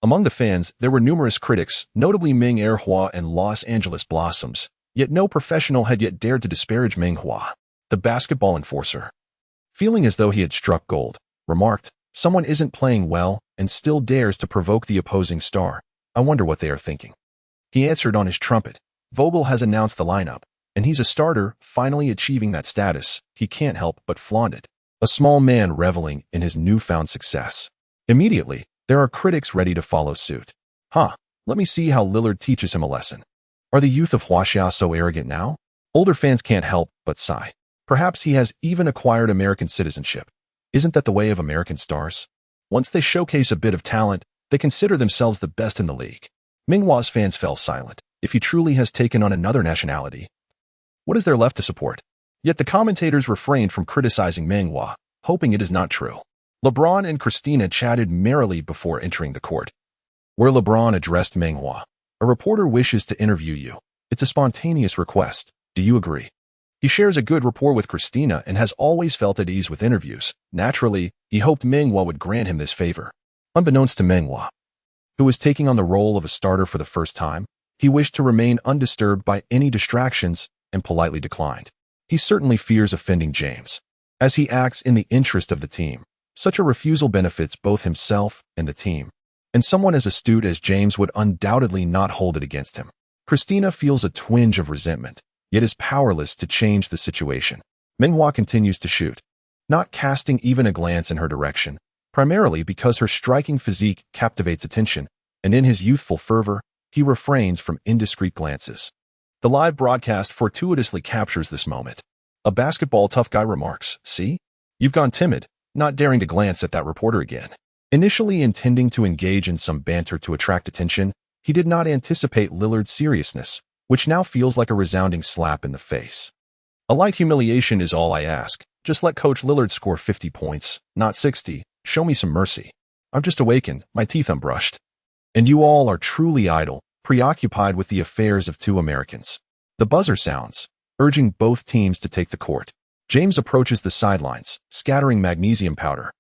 Among the fans, there were numerous critics, notably Meng Hua and Los Angeles Blossoms, yet no professional had yet dared to disparage Meng Hua. The basketball enforcer, feeling as though he had struck gold, remarked, "Someone isn't playing well and still dares to provoke the opposing star. I wonder what they are thinking." He answered on his trumpet, "Vogel has announced the lineup, and he's a starter, finally achieving that status. He can't help but flaunt it." A small man reveling in his newfound success. Immediately, there are critics ready to follow suit. Let me see how Lillard teaches him a lesson. Are the youth of Huaxia so arrogant now? Older fans can't help but sigh. Perhaps he has even acquired American citizenship. Isn't that the way of American stars? Once they showcase a bit of talent, they consider themselves the best in the league. Meng Hua's fans fell silent. If he truly has taken on another nationality, what is there left to support? Yet the commentators refrained from criticizing Meng Hua, hoping it is not true. LeBron and Christina chatted merrily before entering the court, where LeBron addressed Meng Hua. "A reporter wishes to interview you. It's a spontaneous request. Do you agree?" He shares a good rapport with Christina and has always felt at ease with interviews. Naturally, he hoped Meng Hua would grant him this favor. Unbeknownst to Meng Hua, who was taking on the role of a starter for the first time, he wished to remain undisturbed by any distractions and politely declined. He certainly fears offending James, as he acts in the interest of the team. Such a refusal benefits both himself and the team. and someone as astute as James would undoubtedly not hold it against him. Christina feels a twinge of resentment, yet is powerless to change the situation. Meng Hua continues to shoot, not casting even a glance in her direction, primarily because her striking physique captivates attention, and in his youthful fervor, he refrains from indiscreet glances. The live broadcast fortuitously captures this moment. A basketball tough guy remarks, "See? You've gone timid, not daring to glance at that reporter again." Initially intending to engage in some banter to attract attention, he did not anticipate Lillard's seriousness, which now feels like a resounding slap in the face. "A light humiliation is all I ask. Just let Coach Lillard score 50 points, not 60. Show me some mercy. I've just awakened, my teeth unbrushed. And you all are truly idle, preoccupied with the affairs of two Americans." The buzzer sounds, urging both teams to take the court. James approaches the sidelines, scattering magnesium powder,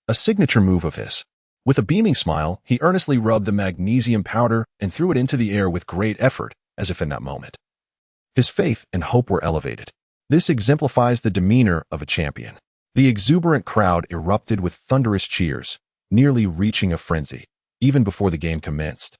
a signature move of his. With a beaming smile, he earnestly rubbed the magnesium powder and threw it into the air with great effort, as if in that moment his faith and hope were elevated. This exemplifies the demeanor of a champion. The exuberant crowd erupted with thunderous cheers, nearly reaching a frenzy, even before the game commenced.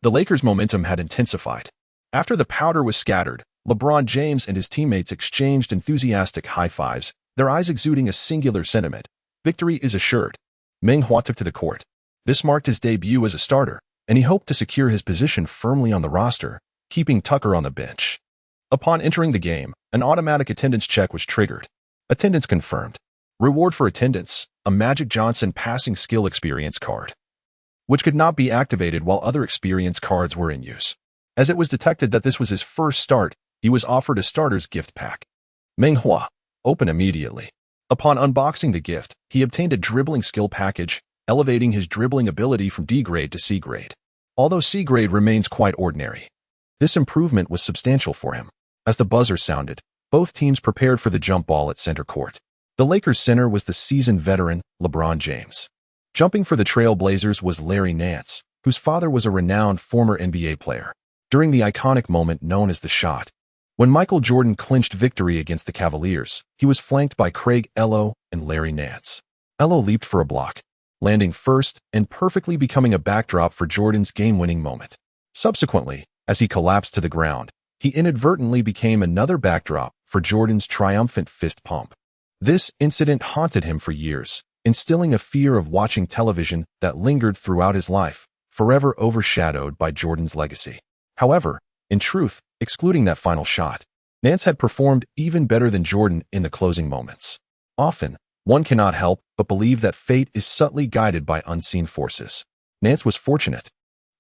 The Lakers' momentum had intensified. After the powder was scattered, LeBron James and his teammates exchanged enthusiastic high fives, their eyes exuding a singular sentiment: victory is assured. Meng Hua took to the court. This marked his debut as a starter, and he hoped to secure his position firmly on the roster, keeping Tucker on the bench. Upon entering the game, an automatic attendance check was triggered. Attendance confirmed. Reward for attendance: a Magic Johnson passing skill experience card, which could not be activated while other experience cards were in use. As it was detected that this was his first start, he was offered a starter's gift pack. Meng Hua, open immediately. Upon unboxing the gift, he obtained a dribbling skill package, elevating his dribbling ability from D grade to C grade. Although C grade remains quite ordinary, this improvement was substantial for him. As the buzzer sounded, both teams prepared for the jump ball at center court. The Lakers' center was the seasoned veteran, LeBron James. Jumping for the Trailblazers was Larry Nance, whose father was a renowned former NBA player. During the iconic moment known as the shot, when Michael Jordan clinched victory against the Cavaliers, he was flanked by Craig Ello and Larry Nance. Ello leaped for a block, landing first and perfectly becoming a backdrop for Jordan's game-winning moment. Subsequently, as he collapsed to the ground, he inadvertently became another backdrop for Jordan's triumphant fist pump. This incident haunted him for years, instilling a fear of watching television that lingered throughout his life, forever overshadowed by Jordan's legacy. However, in truth, excluding that final shot, Nance had performed even better than Jordan in the closing moments. Often, one cannot help but believe that fate is subtly guided by unseen forces. Nance was fortunate.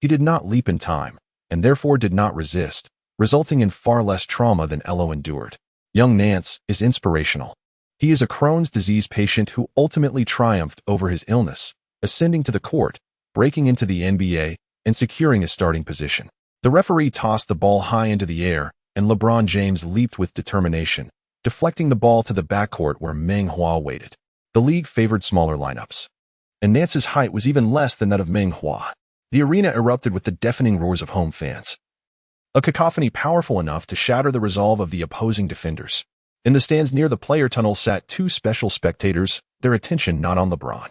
He did not leap in time, and therefore did not resist, resulting in far less trauma than Ello endured. Young Nance is inspirational. He is a Crohn's disease patient who ultimately triumphed over his illness, ascending to the court, breaking into the NBA, and securing a starting position. The referee tossed the ball high into the air, and LeBron James leaped with determination, deflecting the ball to the backcourt where Meng Hua waited. The league favored smaller lineups, and Nance's height was even less than that of Meng Hua. The arena erupted with the deafening roars of home fans, a cacophony powerful enough to shatter the resolve of the opposing defenders. In the stands near the player tunnel sat two special spectators, their attention not on LeBron,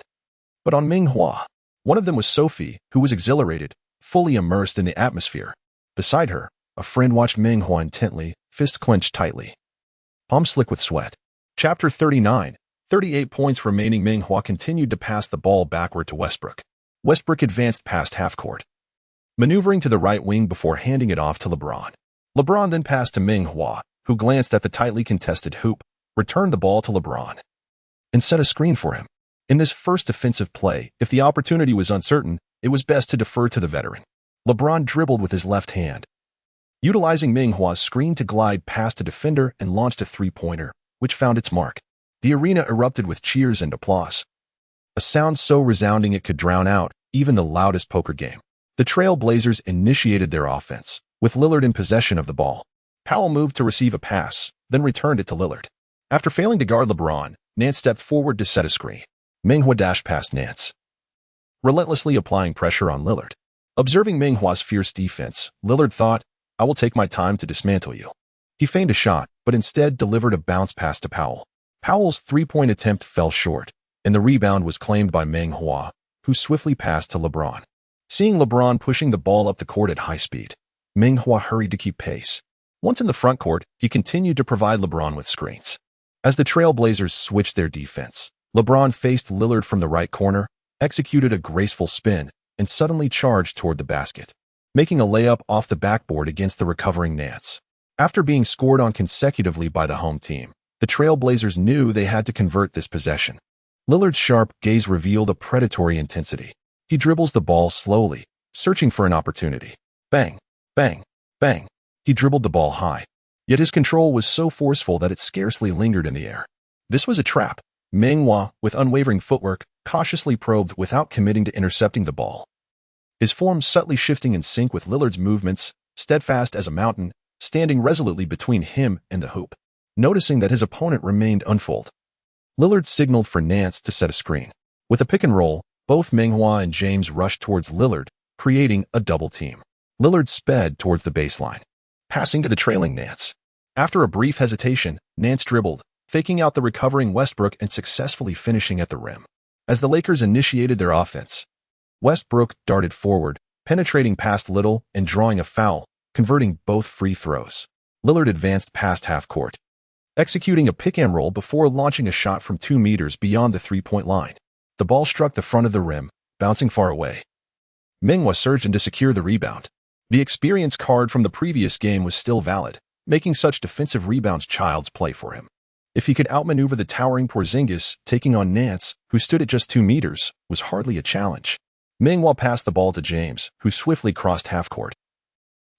but on Meng Hua. One of them was Sophie, who was exhilarated, fully immersed in the atmosphere. Beside her, a friend watched Meng Hua intently, fist clenched tightly, palm slick with sweat. Chapter 39. 38 points remaining. Meng Hua continued to pass the ball backward to Westbrook. Westbrook advanced past half-court, maneuvering to the right wing before handing it off to LeBron. LeBron then passed to Meng Hua, who glanced at the tightly contested hoop, returned the ball to LeBron, and set a screen for him. In this first offensive play, if the opportunity was uncertain, it was best to defer to the veteran. LeBron dribbled with his left hand, utilizing Meng Hua's screen to glide past a defender and launched a three-pointer, which found its mark. The arena erupted with cheers and applause, a sound so resounding it could drown out even the loudest poker game. The Trailblazers initiated their offense, with Lillard in possession of the ball. Powell moved to receive a pass, then returned it to Lillard. After failing to guard LeBron, Nance stepped forward to set a screen. Meng Hua dashed past Nance, relentlessly applying pressure on Lillard. Observing Meng Hua's fierce defense, Lillard thought, "I will take my time to dismantle you." He feigned a shot, but instead delivered a bounce pass to Powell. Powell's three-point attempt fell short, and the rebound was claimed by Meng Hua, who swiftly passed to LeBron. Seeing LeBron pushing the ball up the court at high speed, Meng Hua hurried to keep pace. Once in the front court, he continued to provide LeBron with screens. As the Trailblazers switched their defense, LeBron faced Lillard from the right corner, executed a graceful spin, and suddenly charged toward the basket, making a layup off the backboard against the recovering Nance. After being scored on consecutively by the home team, the Trailblazers knew they had to convert this possession. Lillard's sharp gaze revealed a predatory intensity. He dribbles the ball slowly, searching for an opportunity. Bang, bang, bang. He dribbled the ball high. Yet his control was so forceful that it scarcely lingered in the air. This was a trap. Meng Hua, with unwavering footwork, cautiously probed without committing to intercepting the ball. His form subtly shifting in sync with Lillard's movements, steadfast as a mountain, standing resolutely between him and the hoop. Noticing that his opponent remained unfolded, Lillard signaled for Nance to set a screen. With a pick and roll, both Meng Hua and James rushed towards Lillard, creating a double team. Lillard sped towards the baseline, passing to the trailing Nance. After a brief hesitation, Nance dribbled, faking out the recovering Westbrook and successfully finishing at the rim. As the Lakers initiated their offense, Westbrook darted forward, penetrating past Little and drawing a foul, converting both free throws. Lillard advanced past half court, executing a pick and roll before launching a shot from 2 meters beyond the three-point line. The ball struck the front of the rim, bouncing far away. Meng Hua surged in to secure the rebound. The experience card from the previous game was still valid, making such defensive rebounds child's play for him. If he could outmaneuver the towering Porzingis, taking on Nance, who stood at just 2 meters, was hardly a challenge. Meng Hua passed the ball to James, who swiftly crossed half court,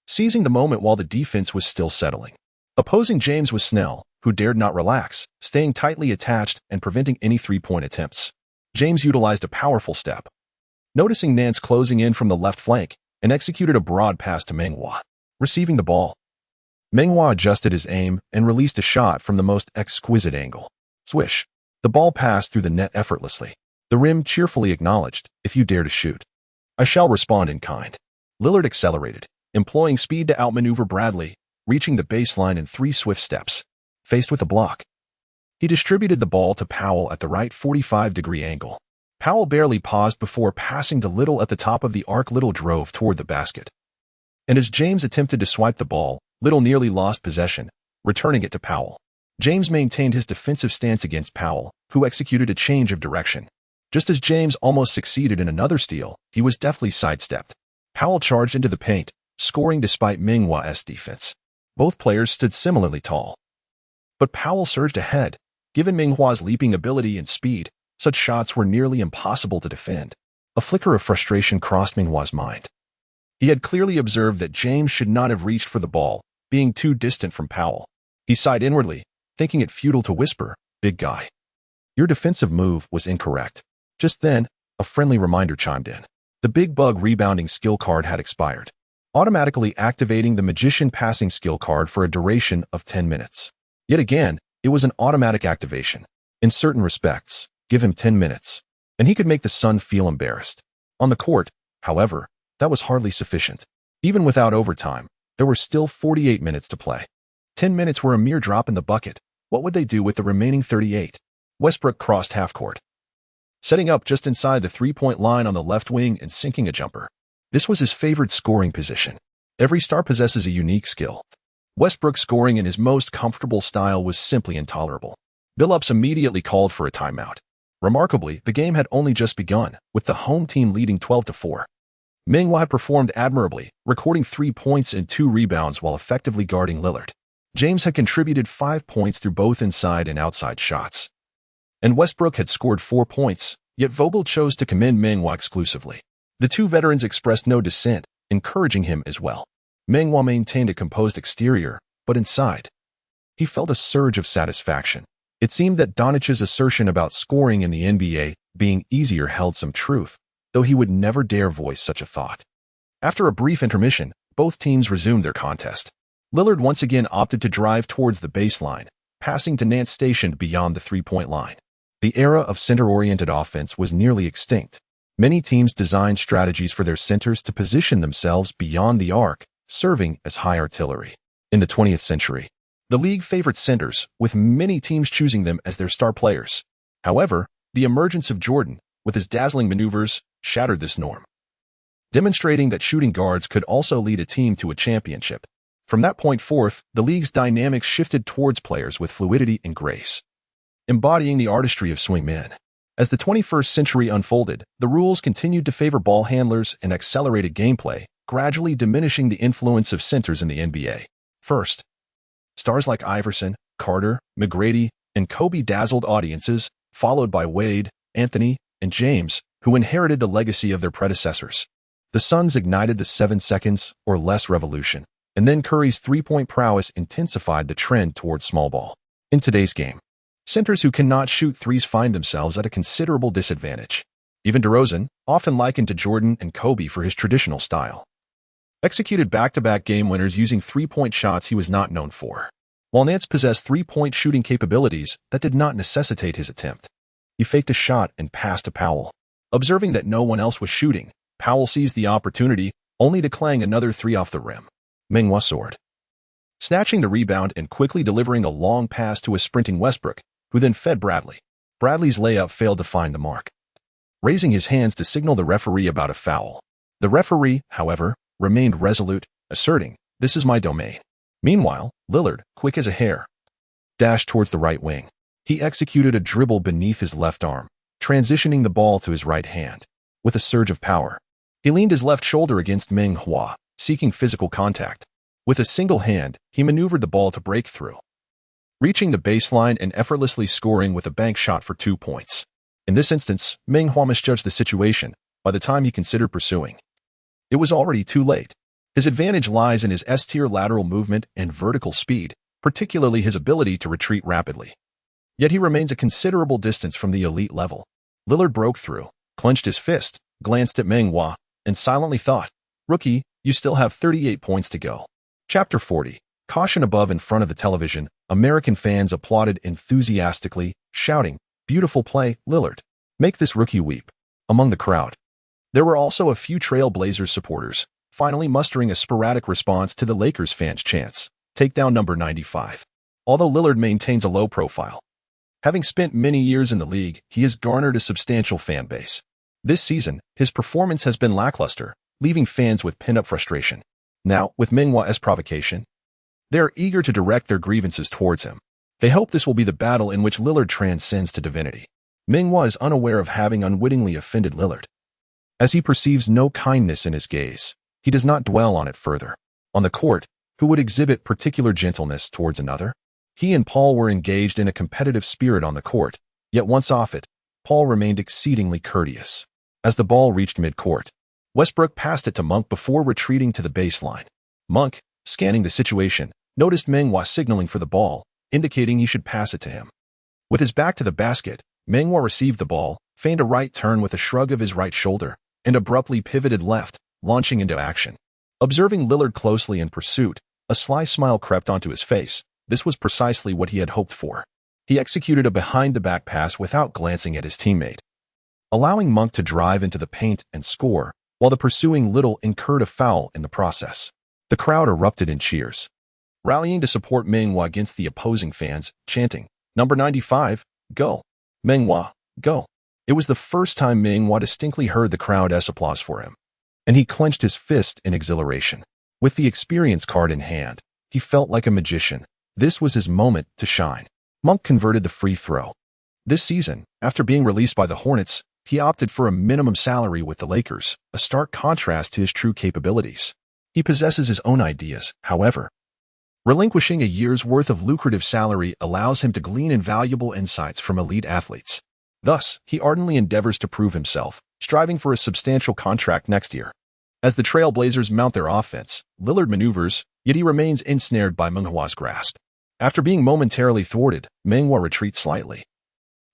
seizing the moment while the defense was still settling. Opposing James was Snell, who dared not relax, staying tightly attached and preventing any three-point attempts. James utilized a powerful step, noticing Nance closing in from the left flank, and executed a broad pass to Meng Hua. Receiving the ball, Meng Hua adjusted his aim and released a shot from the most exquisite angle. Swish. The ball passed through the net effortlessly. The rim cheerfully acknowledged, "If you dare to shoot, I shall respond in kind." Lillard accelerated, employing speed to outmaneuver Bradley, reaching the baseline in 3 swift steps. Faced with a block, he distributed the ball to Powell at the right 45-degree angle. Powell barely paused before passing to Little at the top of the arc. Little drove toward the basket, and as James attempted to swipe the ball, Little nearly lost possession, returning it to Powell. James maintained his defensive stance against Powell, who executed a change of direction. Just as James almost succeeded in another steal, he was deftly sidestepped. Powell charged into the paint, scoring despite Meng Hua's defense. Both players stood similarly tall, but Powell surged ahead. Given Meng Hua's leaping ability and speed, such shots were nearly impossible to defend. A flicker of frustration crossed Meng Hua's mind. He had clearly observed that James should not have reached for the ball, being too distant from Powell. He sighed inwardly, thinking it futile to whisper, "Big guy, your defensive move was incorrect." Just then, a friendly reminder chimed in. The Big Bug rebounding skill card had expired, automatically activating the Magician passing skill card for a duration of 10 minutes. Yet again, it was an automatic activation. In certain respects, give him 10 minutes, and he could make the Sun feel embarrassed. On the court, however, that was hardly sufficient. Even without overtime, there were still 48 minutes to play. 10 minutes were a mere drop in the bucket. What would they do with the remaining 38? Westbrook crossed half court, setting up just inside the three-point line on the left wing and sinking a jumper. This was his favorite scoring position. Every star possesses a unique skill. Westbrook's scoring in his most comfortable style was simply intolerable. Billups immediately called for a timeout. Remarkably, the game had only just begun, with the home team leading 12-4. Meng Hua performed admirably, recording 3 points and 2 rebounds while effectively guarding Lillard. James had contributed 5 points through both inside and outside shots, and Westbrook had scored 4 points, yet Vogel chose to commend Meng Hua exclusively. The two veterans expressed no dissent, encouraging him as well. Meng Hua maintained a composed exterior, but inside, he felt a surge of satisfaction. It seemed that Doncic's assertion about scoring in the NBA being easier held some truth, though he would never dare voice such a thought. After a brief intermission, both teams resumed their contest. Lillard once again opted to drive towards the baseline, passing to Nance stationed beyond the three-point line. The era of center-oriented offense was nearly extinct. Many teams designed strategies for their centers to position themselves beyond the arc, serving as high artillery. In the 20th century, the league favored centers, with many teams choosing them as their star players. However, the emergence of Jordan, with his dazzling maneuvers, shattered this norm. demonstrating that shooting guards could also lead a team to a championship. From that point forth, the league's dynamics shifted towards players with fluidity and grace, embodying the artistry of swingmen. As the 21st century unfolded, the rules continued to favor ball handlers and accelerated gameplay, gradually diminishing the influence of centers in the NBA. First, stars like Iverson, Carter, McGrady, and Kobe dazzled audiences, followed by Wade, Anthony, and James, who inherited the legacy of their predecessors. The Suns ignited the 7 seconds or less revolution, and then Curry's three-point prowess intensified the trend towards small ball. In today's game, centers who cannot shoot threes find themselves at a considerable disadvantage. Even DeRozan, often likened to Jordan and Kobe for his traditional style, executed back-to-back game winners using three-point shots he was not known for. While Nance possessed three-point shooting capabilities that did not necessitate his attempt, he faked a shot and passed to Powell. Observing that no one else was shooting, Powell seized the opportunity, only to clang another three off the rim. Meng Hua soared, snatching the rebound and quickly delivering a long pass to a sprinting Westbrook, who then fed Bradley. Bradley's layup failed to find the mark, raising his hands to signal the referee about a foul. The referee, however, remained resolute, asserting, "This is my domain." Meanwhile, Lillard, quick as a hare, dashed towards the right wing. He executed a dribble beneath his left arm, transitioning the ball to his right hand. With a surge of power, he leaned his left shoulder against Meng Hua, seeking physical contact. With a single hand, he maneuvered the ball to break through, reaching the baseline and effortlessly scoring with a bank shot for 2 points. In this instance, Meng Hua misjudged the situation. By the time he considered pursuing, it was already too late. His advantage lies in his S-tier lateral movement and vertical speed, particularly his ability to retreat rapidly. Yet he remains a considerable distance from the elite level. Lillard broke through, clenched his fist, glanced at Meng Hua, and silently thought, "Rookie, you still have 38 points to go." Chapter 40. Caution. Above in front of the television, American fans applauded enthusiastically, shouting, "Beautiful play, Lillard. Make this rookie weep." Among the crowd, there were also a few Trail Blazers supporters, finally mustering a sporadic response to the Lakers fans' chants, "Take down number 95." Although Lillard maintains a low profile, having spent many years in the league, he has garnered a substantial fan base. This season, his performance has been lackluster, leaving fans with pent-up frustration. Now, with Meng Hua's provocation, they are eager to direct their grievances towards him. They hope this will be the battle in which Lillard transcends to divinity. Meng Hua is unaware of having unwittingly offended Lillard. As he perceives no kindness in his gaze, he does not dwell on it further. On the court, who would exhibit particular gentleness towards another? He and Paul were engaged in a competitive spirit on the court, yet once off it, Paul remained exceedingly courteous. As the ball reached mid-court, Westbrook passed it to Monk before retreating to the baseline. Monk, scanning the situation, noticed Meng Hua signaling for the ball, indicating he should pass it to him. With his back to the basket, Meng Hua received the ball, feigned a right turn with a shrug of his right shoulder, and abruptly pivoted left, launching into action. Observing Lillard closely in pursuit, a sly smile crept onto his face. This was precisely what he had hoped for. He executed a behind-the-back pass without glancing at his teammate, allowing Monk to drive into the paint and score, while the pursuing Little incurred a foul in the process. The crowd erupted in cheers, rallying to support Meng Hua against the opposing fans, chanting, "Number 95, go! Meng Hua, go!" It was the first time Meng Hua distinctly heard the crowd's applause for him, and he clenched his fist in exhilaration. With the experience card in hand, he felt like a magician. This was his moment to shine. Monk converted the free throw. This season, after being released by the Hornets, he opted for a minimum salary with the Lakers, a stark contrast to his true capabilities. He possesses his own ideas, however. Relinquishing a year's worth of lucrative salary allows him to glean invaluable insights from elite athletes. Thus, he ardently endeavors to prove himself, striving for a substantial contract next year. As the Trail Blazers mount their offense, Lillard maneuvers, yet he remains ensnared by Meng Hua's grasp. After being momentarily thwarted, Meng Hua retreats slightly.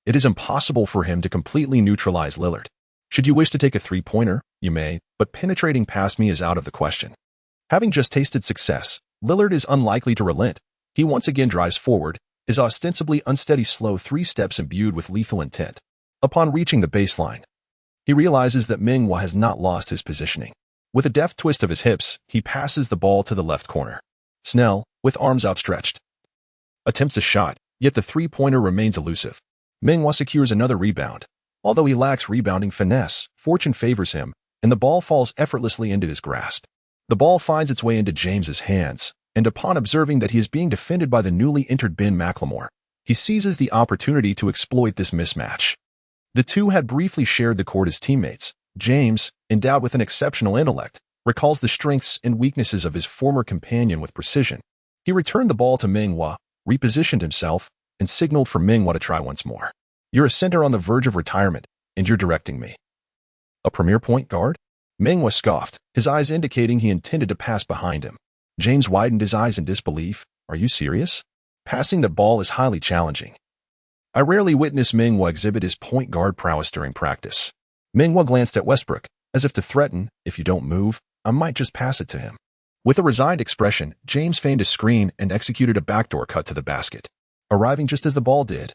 It is impossible for him to completely neutralize Lillard. Should you wish to take a three-pointer, you may, but penetrating past me is out of the question. Having just tasted success, Lillard is unlikely to relent. He once again drives forward, his ostensibly unsteady slow 3 steps imbued with lethal intent. Upon reaching the baseline, he realizes that Meng Hua has not lost his positioning. With a deft twist of his hips, he passes the ball to the left corner. Snell, with arms outstretched, attempts a shot, yet the three-pointer remains elusive. Meng Hua secures another rebound. Although he lacks rebounding finesse, fortune favors him, and the ball falls effortlessly into his grasp. The ball finds its way into James's hands, and upon observing that he is being defended by the newly entered Ben McLemore, he seizes the opportunity to exploit this mismatch. The two had briefly shared the court as teammates. James, endowed with an exceptional intellect, recalls the strengths and weaknesses of his former companion with precision. He returned the ball to Meng Hua, repositioned himself, and signaled for Meng Hua to try once more. "You're a center on the verge of retirement, and you're directing me." "A premier point guard?" Meng Hua scoffed, his eyes indicating he intended to pass behind him. James widened his eyes in disbelief. "Are you serious? Passing the ball is highly challenging." "I rarely witness Meng Hua exhibit his point guard prowess during practice." Meng Hua glanced at Westbrook, as if to threaten, "If you don't move, I might just pass it to him." With a resigned expression, James feigned a screen and executed a backdoor cut to the basket, arriving just as the ball did.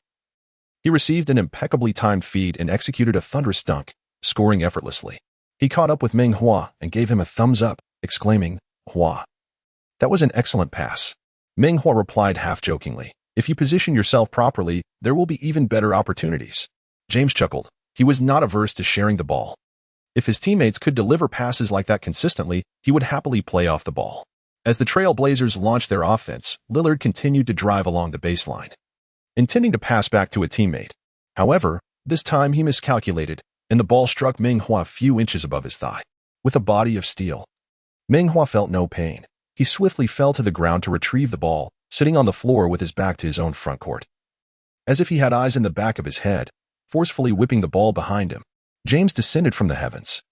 He received an impeccably timed feed and executed a thunderous dunk, scoring effortlessly. He caught up with Meng Hua and gave him a thumbs up, exclaiming, "Hua, that was an excellent pass." Meng Hua replied half-jokingly, "If you position yourself properly, there will be even better opportunities." James chuckled. He was not averse to sharing the ball. If his teammates could deliver passes like that consistently, he would happily play off the ball. As the Trail Blazers launched their offense, Lillard continued to drive along the baseline, intending to pass back to a teammate. However, this time he miscalculated, and the ball struck Meng Hua a few inches above his thigh. With a body of steel, Meng Hua felt no pain. He swiftly fell to the ground to retrieve the ball, sitting on the floor with his back to his own front court. As if he had eyes in the back of his head, forcefully whipping the ball behind him, James descended from the heavens,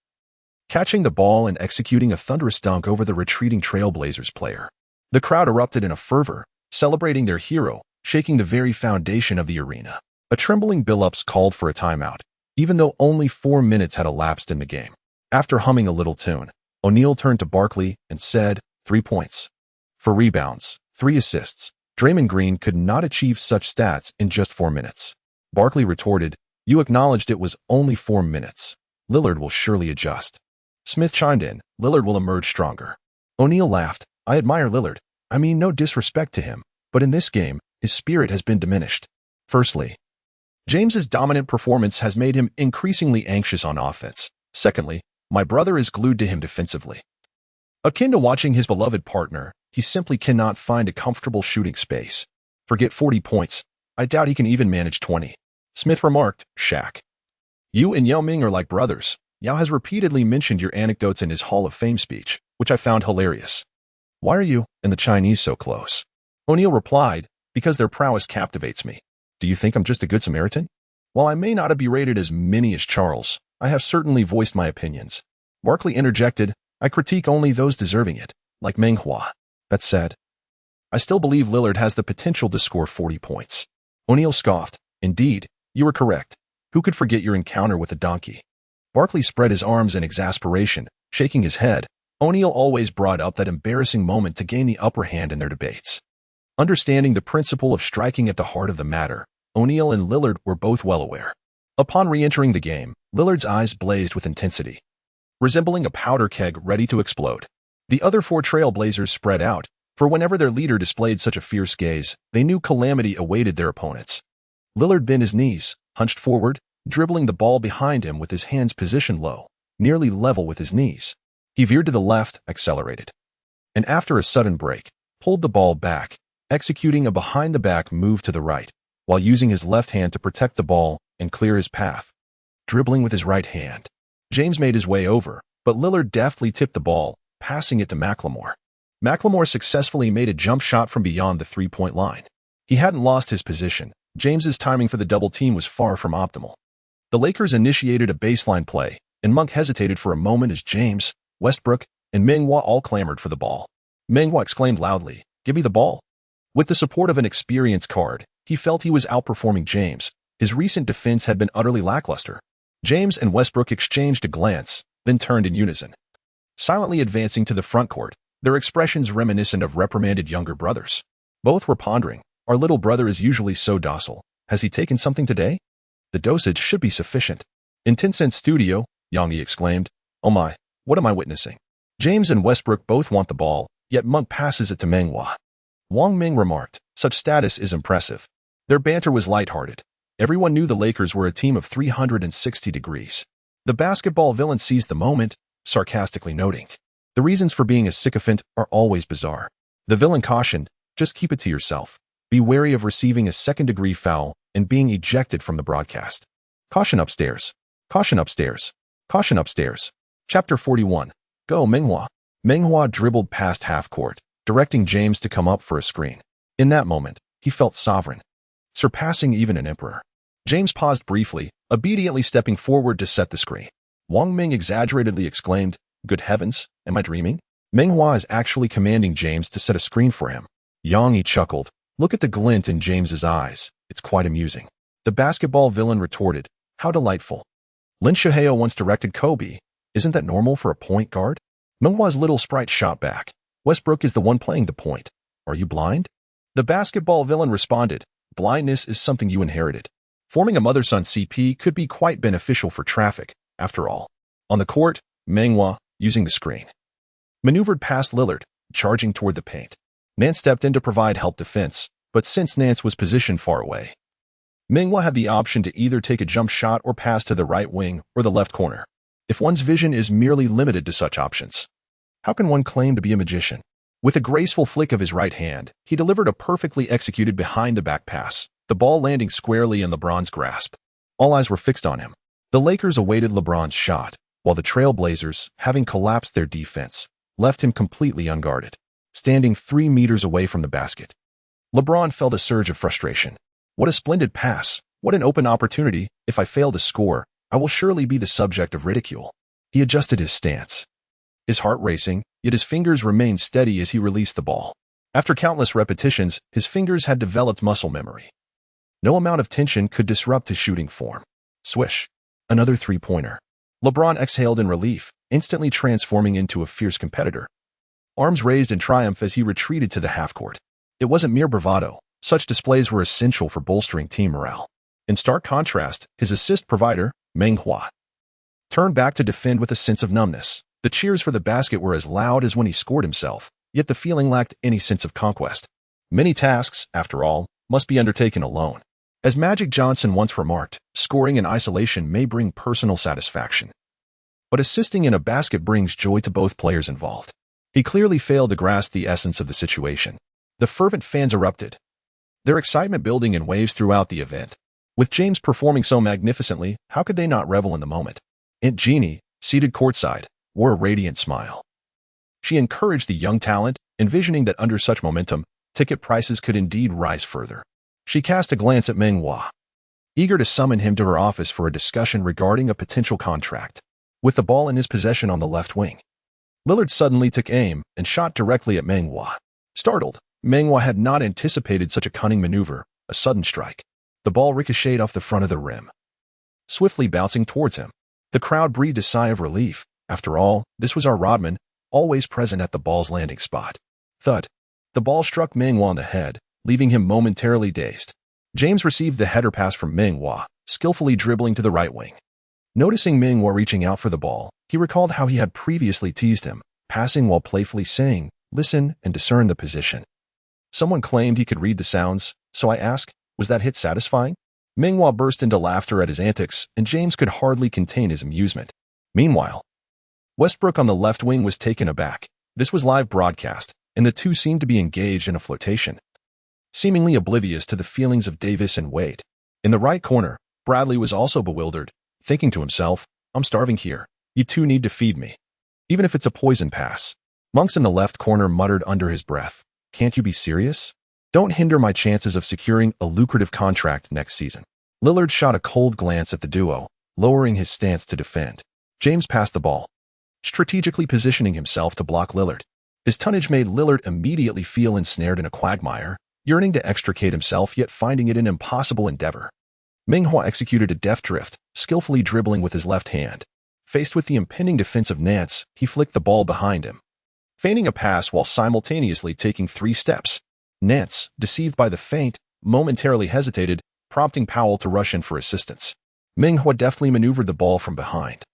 catching the ball and executing a thunderous dunk over the retreating Trailblazers player. The crowd erupted in a fervor, celebrating their hero, shaking the very foundation of the arena. A trembling Billups called for a timeout, even though only 4 minutes had elapsed in the game. After humming a little tune, O'Neal turned to Barkley and said, 3 points. 4 rebounds, 3 assists. Draymond Green could not achieve such stats in just 4 minutes. Barkley retorted, "You acknowledged it was only 4 minutes. Lillard will surely adjust." Smith chimed in, "Lillard will emerge stronger." O'Neal laughed, "I admire Lillard. I mean no disrespect to him, but in this game, his spirit has been diminished. Firstly, James's dominant performance has made him increasingly anxious on offense. Secondly, my brother is glued to him defensively. Akin to watching his beloved partner, he simply cannot find a comfortable shooting space. Forget 40 points. I doubt he can even manage 20. Smith remarked, "Shaq, you and Yao Ming are like brothers." Yao has repeatedly mentioned your anecdotes in his Hall of Fame speech, which I found hilarious. "Why are you and the Chinese so close?" O'Neal replied, "Because their prowess captivates me. Do you think I'm just a good Samaritan? While I may not have berated as many as Charles, I have certainly voiced my opinions." Barkley interjected, "I critique only those deserving it, like Meng Hua. That said, I still believe Lillard has the potential to score 40 points. O'Neal scoffed, "Indeed, you were correct. Who could forget your encounter with the donkey?" Barkley spread his arms in exasperation, shaking his head. O'Neal always brought up that embarrassing moment to gain the upper hand in their debates. Understanding the principle of striking at the heart of the matter, O'Neal and Lillard were both well aware. Upon re-entering the game, Lillard's eyes blazed with intensity, resembling a powder keg ready to explode. The other 4 Trailblazers spread out, for whenever their leader displayed such a fierce gaze, they knew calamity awaited their opponents. Lillard bent his knees, hunched forward, dribbling the ball behind him with his hands positioned low, nearly level with his knees. He veered to the left, accelerated, and after a sudden break, pulled the ball back, executing a behind-the-back move to the right, while using his left hand to protect the ball and clear his path. Dribbling with his right hand, James made his way over, but Lillard deftly tipped the ball, passing it to McLemore. McLemore successfully made a jump shot from beyond the 3-point line. He hadn't lost his position. James's timing for the double team was far from optimal. The Lakers initiated a baseline play, and Monk hesitated for a moment as James, Westbrook, and Meng Hua all clamored for the ball. Meng Hua exclaimed loudly, "Give me the ball." With the support of an experienced guard, he felt he was outperforming James. His recent defense had been utterly lackluster. James and Westbrook exchanged a glance, then turned in unison, silently advancing to the front court, their expressions reminiscent of reprimanded younger brothers. Both were pondering, "Our little brother is usually so docile. Has he taken something today? The dosage should be sufficient." "In Tencent Studio," Yang exclaimed, "Oh my, what am I witnessing?" James and Westbrook both want the ball, yet Monk passes it to Meng Hua. Wang Ming remarked, "Such status is impressive." Their banter was lighthearted. Everyone knew the Lakers were a team of 360 degrees. The basketball villain seized the moment, sarcastically noting, "The reasons for being a sycophant are always bizarre." The villain cautioned, "Just keep it to yourself. Be wary of receiving a second-degree foul and being ejected from the broadcast. Caution upstairs. Caution upstairs. Caution upstairs." Chapter 41. Go, Meng Hua. Meng Hua dribbled past half-court, directing James to come up for a screen. In that moment, he felt sovereign, surpassing even an emperor. James paused briefly, obediently stepping forward to set the screen. Wang Ming exaggeratedly exclaimed, "Good heavens, am I dreaming?" Meng Hua is actually commanding James to set a screen for him. Yang Yi chuckled. "Look at the glint in James's eyes. It's quite amusing." The basketball villain retorted, "How delightful. Lin Shihao once directed Kobe. Isn't that normal for a point guard?" Meng Hua's little sprite shot back. "Westbrook is the one playing the point. Are you blind?" The basketball villain responded, "Blindness is something you inherited. Forming a mother-son CP could be quite beneficial for traffic, after all." On the court, Meng Hua, using the screen, maneuvered past Lillard, charging toward the paint. Nance stepped in to provide help defense, but since Nance was positioned far away, Meng Hua had the option to either take a jump shot or pass to the right wing or the left corner. If one's vision is merely limited to such options, how can one claim to be a magician? With a graceful flick of his right hand, he delivered a perfectly executed behind-the-back pass, the ball landing squarely in LeBron's grasp. All eyes were fixed on him. The Lakers awaited LeBron's shot, while the Trailblazers, having collapsed their defense, left him completely unguarded, standing 3 meters away from the basket. LeBron felt a surge of frustration. "What a splendid pass! What an open opportunity! If I fail to score, I will surely be the subject of ridicule." He adjusted his stance, his heart racing, yet his fingers remained steady as he released the ball. After countless repetitions, his fingers had developed muscle memory. No amount of tension could disrupt his shooting form. Swish. Another three-pointer. LeBron exhaled in relief, instantly transforming into a fierce competitor. Arms raised in triumph as he retreated to the half-court. It wasn't mere bravado. Such displays were essential for bolstering team morale. In stark contrast, his assist provider, Meng Hua, turned back to defend with a sense of numbness. The cheers for the basket were as loud as when he scored himself, yet the feeling lacked any sense of conquest. Many tasks, after all, must be undertaken alone. As Magic Johnson once remarked, scoring in isolation may bring personal satisfaction, but assisting in a basket brings joy to both players involved. He clearly failed to grasp the essence of the situation. The fervent fans erupted, their excitement building in waves throughout the event. With James performing so magnificently, how could they not revel in the moment? Aunt Jeannie, seated courtside, wore a radiant smile. She encouraged the young talent, envisioning that under such momentum, ticket prices could indeed rise further. She cast a glance at Meng Hua, eager to summon him to her office for a discussion regarding a potential contract. With the ball in his possession on the left wing, Lillard suddenly took aim and shot directly at Meng Hua. Startled, Meng Hua had not anticipated such a cunning maneuver, a sudden strike. The ball ricocheted off the front of the rim, swiftly bouncing towards him. The crowd breathed a sigh of relief. After all, this was our Rodman, always present at the ball's landing spot. Thud. The ball struck Meng Hua on the head, leaving him momentarily dazed. James received the header pass from Meng Hua, skillfully dribbling to the right wing. Noticing Meng Hua reaching out for the ball, he recalled how he had previously teased him, passing while playfully saying, "Listen and discern the position." Someone claimed he could read the sounds, so I asked, was that hit satisfying? Meng Hua burst into laughter at his antics, and James could hardly contain his amusement. Meanwhile, Westbrook on the left wing was taken aback. This was live broadcast, and the two seemed to be engaged in a flirtation, seemingly oblivious to the feelings of Davis and Wade. In the right corner, Bradley was also bewildered, thinking to himself, "I'm starving here. You two need to feed me, even if it's a poison pass." Monks in the left corner muttered under his breath, "Can't you be serious? Don't hinder my chances of securing a lucrative contract next season." Lillard shot a cold glance at the duo, lowering his stance to defend. James passed the ball, strategically positioning himself to block Lillard. His tonnage made Lillard immediately feel ensnared in a quagmire, yearning to extricate himself yet finding it an impossible endeavor. Meng Hua executed a deft drift, skillfully dribbling with his left hand. Faced with the impending defense of Nance, he flicked the ball behind him, feigning a pass while simultaneously taking 3 steps. Nance, deceived by the feint, momentarily hesitated, prompting Powell to rush in for assistance. Meng Hua deftly maneuvered the ball from behind,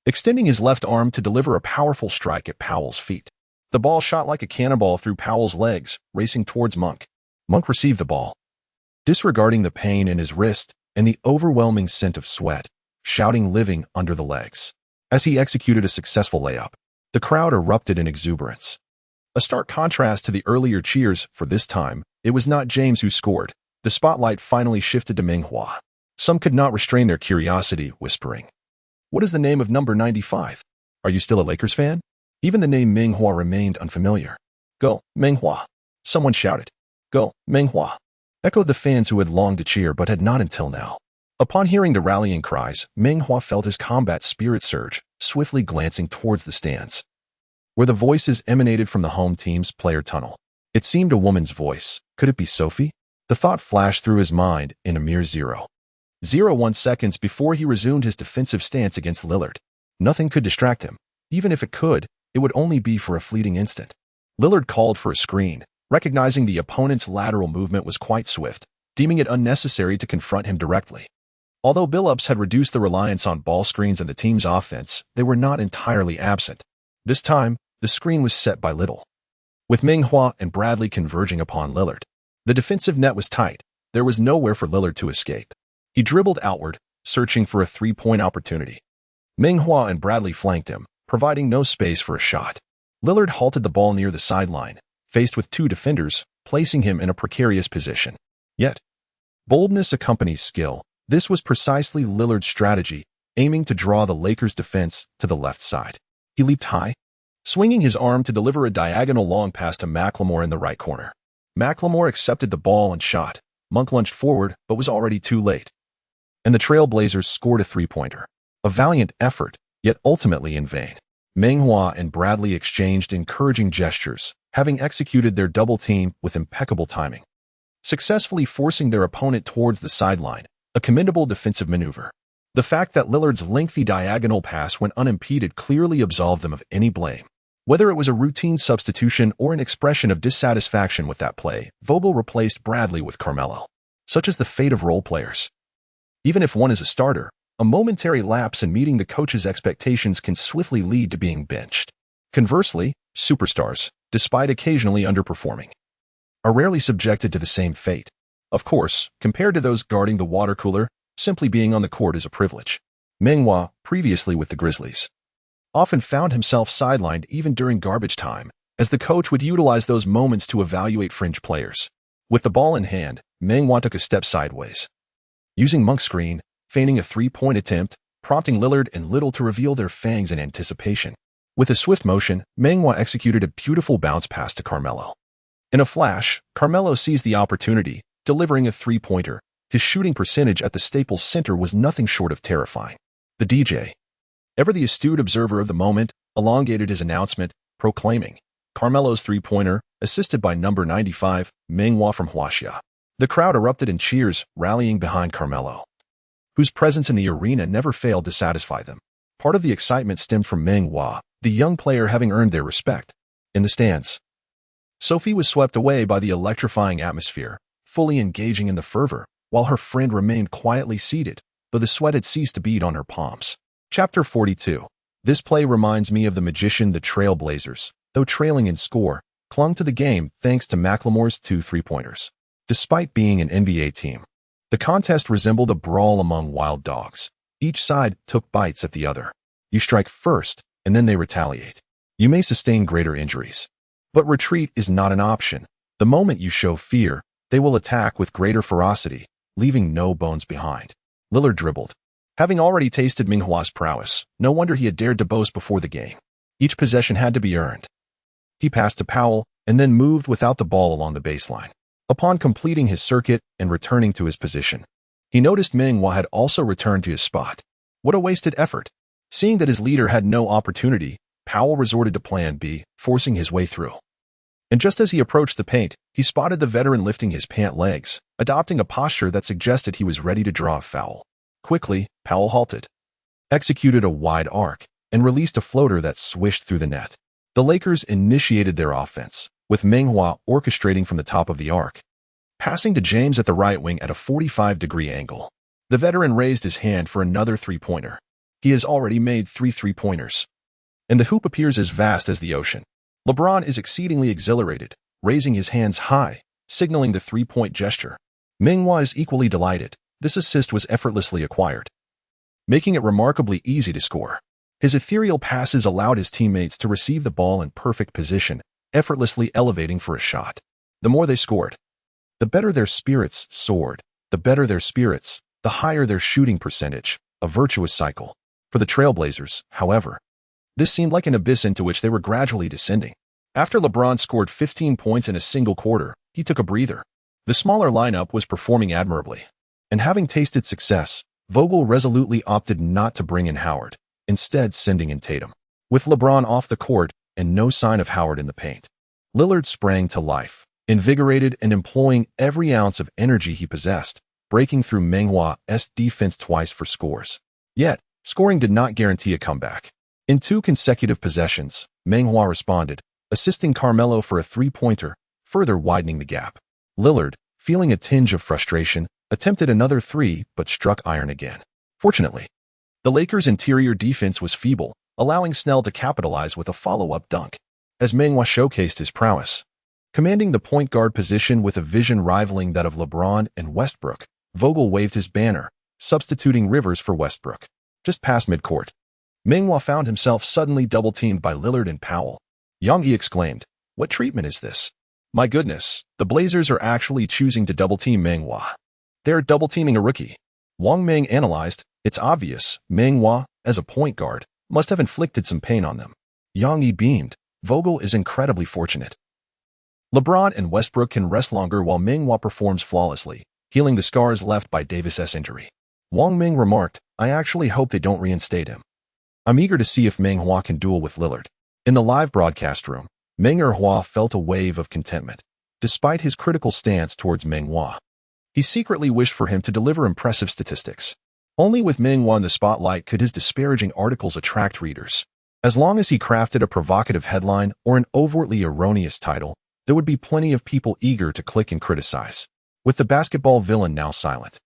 extending his left arm to deliver a powerful strike at Powell's feet. The ball shot like a cannonball through Powell's legs, racing towards Monk. Monk received the ball, disregarding the pain in his wrist and the overwhelming scent of sweat, shouting living under the legs. As he executed a successful layup, the crowd erupted in exuberance. A stark contrast to the earlier cheers, for this time, it was not James who scored. The spotlight finally shifted to Meng Hua. Some could not restrain their curiosity, whispering, "What is the name of number 95? Are you still a Lakers fan?" Even the name Meng Hua remained unfamiliar. "Go, Meng Hua!" Someone shouted. "Go, Meng Hua!" Echoed the fans who had longed to cheer but had not until now. Upon hearing the rallying cries, Meng Hua felt his combat spirit surge, swiftly glancing towards the stands, where the voices emanated from the home team's player tunnel. It seemed a woman's voice. Could it be Sophie? The thought flashed through his mind in a mere 0.01 seconds before he resumed his defensive stance against Lillard. Nothing could distract him. Even if it could, it would only be for a fleeting instant. Lillard called for a screen, recognizing the opponent's lateral movement was quite swift, deeming it unnecessary to confront him directly. Although Billups had reduced the reliance on ball screens in the team's offense, they were not entirely absent. This time, the screen was set by Little, with Meng Hua and Bradley converging upon Lillard. The defensive net was tight. There was nowhere for Lillard to escape. He dribbled outward, searching for a three-point opportunity. Meng Hua and Bradley flanked him, providing no space for a shot. Lillard halted the ball near the sideline, faced with two defenders, placing him in a precarious position. Yet, boldness accompanies skill. This was precisely Lillard's strategy, aiming to draw the Lakers' defense to the left side. He leaped high, swinging his arm to deliver a diagonal long pass to McLemore in the right corner. McLemore accepted the ball and shot. Monk lunged forward, but was already too late, and the Trailblazers scored a three-pointer. A valiant effort, yet ultimately in vain. Meng Hua and Bradley exchanged encouraging gestures, having executed their double team with impeccable timing, successfully forcing their opponent towards the sideline, a commendable defensive maneuver. The fact that Lillard's lengthy diagonal pass went unimpeded clearly absolved them of any blame. Whether it was a routine substitution or an expression of dissatisfaction with that play, Vogel replaced Bradley with Carmelo. Such is the fate of role players. Even if one is a starter, a momentary lapse in meeting the coach's expectations can swiftly lead to being benched. Conversely, superstars, despite occasionally underperforming, are rarely subjected to the same fate. Of course, compared to those guarding the water cooler, simply being on the court is a privilege. Meng Hua, previously with the Grizzlies, often found himself sidelined even during garbage time, as the coach would utilize those moments to evaluate fringe players. With the ball in hand, Meng Hua took a step sideways, using Monk's screen, feigning a three-point attempt, prompting Lillard and Little to reveal their fangs in anticipation. With a swift motion, Meng Hua executed a beautiful bounce pass to Carmelo. In a flash, Carmelo seized the opportunity, delivering a three-pointer. His shooting percentage at the Staples Center was nothing short of terrifying. The DJ, ever the astute observer of the moment, elongated his announcement, proclaiming, "Carmelo's three-pointer, assisted by number 95, Meng Hua from Huaxia." The crowd erupted in cheers, rallying behind Carmelo, whose presence in the arena never failed to satisfy them. Part of the excitement stemmed from Meng Hua, the young player having earned their respect. In the stands, Sophie was swept away by the electrifying atmosphere, fully engaging in the fervor, while her friend remained quietly seated, though the sweat had ceased to bead on her palms. Chapter 42. This play reminds me of the magician the Trailblazers, though trailing in score, clung to the game thanks to McLemore's two three-pointers. Despite being an NBA team, the contest resembled a brawl among wild dogs. Each side took bites at the other. You strike first, and then they retaliate. You may sustain greater injuries, but retreat is not an option. The moment you show fear, they will attack with greater ferocity, leaving no bones behind. Lillard dribbled. Having already tasted Meng Hua's prowess, no wonder he had dared to boast before the game. Each possession had to be earned. He passed to Powell, and then moved without the ball along the baseline. Upon completing his circuit and returning to his position, he noticed Meng Hua had also returned to his spot. What a wasted effort. Seeing that his leader had no opportunity, Powell resorted to Plan B, forcing his way through. And just as he approached the paint, he spotted the veteran lifting his pant legs, adopting a posture that suggested he was ready to draw a foul. Quickly, Powell halted, executed a wide arc, and released a floater that swished through the net. The Lakers initiated their offense, with Meng Hua orchestrating from the top of the arc, passing to James at the right wing at a 45-degree angle. The veteran raised his hand for another three-pointer. He has already made 3 three-pointers, and the hoop appears as vast as the ocean. LeBron is exceedingly exhilarated, raising his hands high, signaling the three-point gesture. Meng Hua is equally delighted. This assist was effortlessly acquired. making it remarkably easy to score. His ethereal passes allowed his teammates to receive the ball in perfect position, effortlessly elevating for a shot. The more they scored, the better their spirits soared. The better their spirits, the higher their shooting percentage, a virtuous cycle. For the Trailblazers, however, this seemed like an abyss into which they were gradually descending. After LeBron scored 15 points in a single quarter, he took a breather. The smaller lineup was performing admirably. And having tasted success, Vogel resolutely opted not to bring in Howard, instead sending in Tatum. With LeBron off the court and no sign of Howard in the paint, Lillard sprang to life, invigorated and employing every ounce of energy he possessed, breaking through Meng Hua's defense twice for scores. Yet, scoring did not guarantee a comeback. In 2 consecutive possessions, Meng Hua responded, assisting Carmelo for a three-pointer, further widening the gap. Lillard, feeling a tinge of frustration, attempted another 3 but struck iron again. Fortunately, the Lakers' interior defense was feeble, allowing Snell to capitalize with a follow-up dunk. As Meng Hua showcased his prowess, commanding the point guard position with a vision rivaling that of LeBron and Westbrook, Vogel waved his banner, substituting Rivers for Westbrook. Just past midcourt, Meng Hua found himself suddenly double-teamed by Lillard and Powell. Giannis exclaimed, "What treatment is this? My goodness, the Blazers are actually choosing to double-team Meng Hua. They're double-teaming a rookie." Wang Meng analyzed, "It's obvious, Meng Hua, as a point guard, must have inflicted some pain on them." Giannis beamed, "Vogel is incredibly fortunate. LeBron and Westbrook can rest longer while Meng Hua performs flawlessly, healing the scars left by Davis's injury." Wang Meng remarked, "I actually hope they don't reinstate him. I'm eager to see if Meng Hua can duel with Lillard." In the live broadcast room, Meng Hua felt a wave of contentment. Despite his critical stance towards Meng Hua, he secretly wished for him to deliver impressive statistics. Only with Meng Hua in the spotlight could his disparaging articles attract readers. As long as he crafted a provocative headline or an overtly erroneous title, there would be plenty of people eager to click and criticize. With the basketball villain now silent,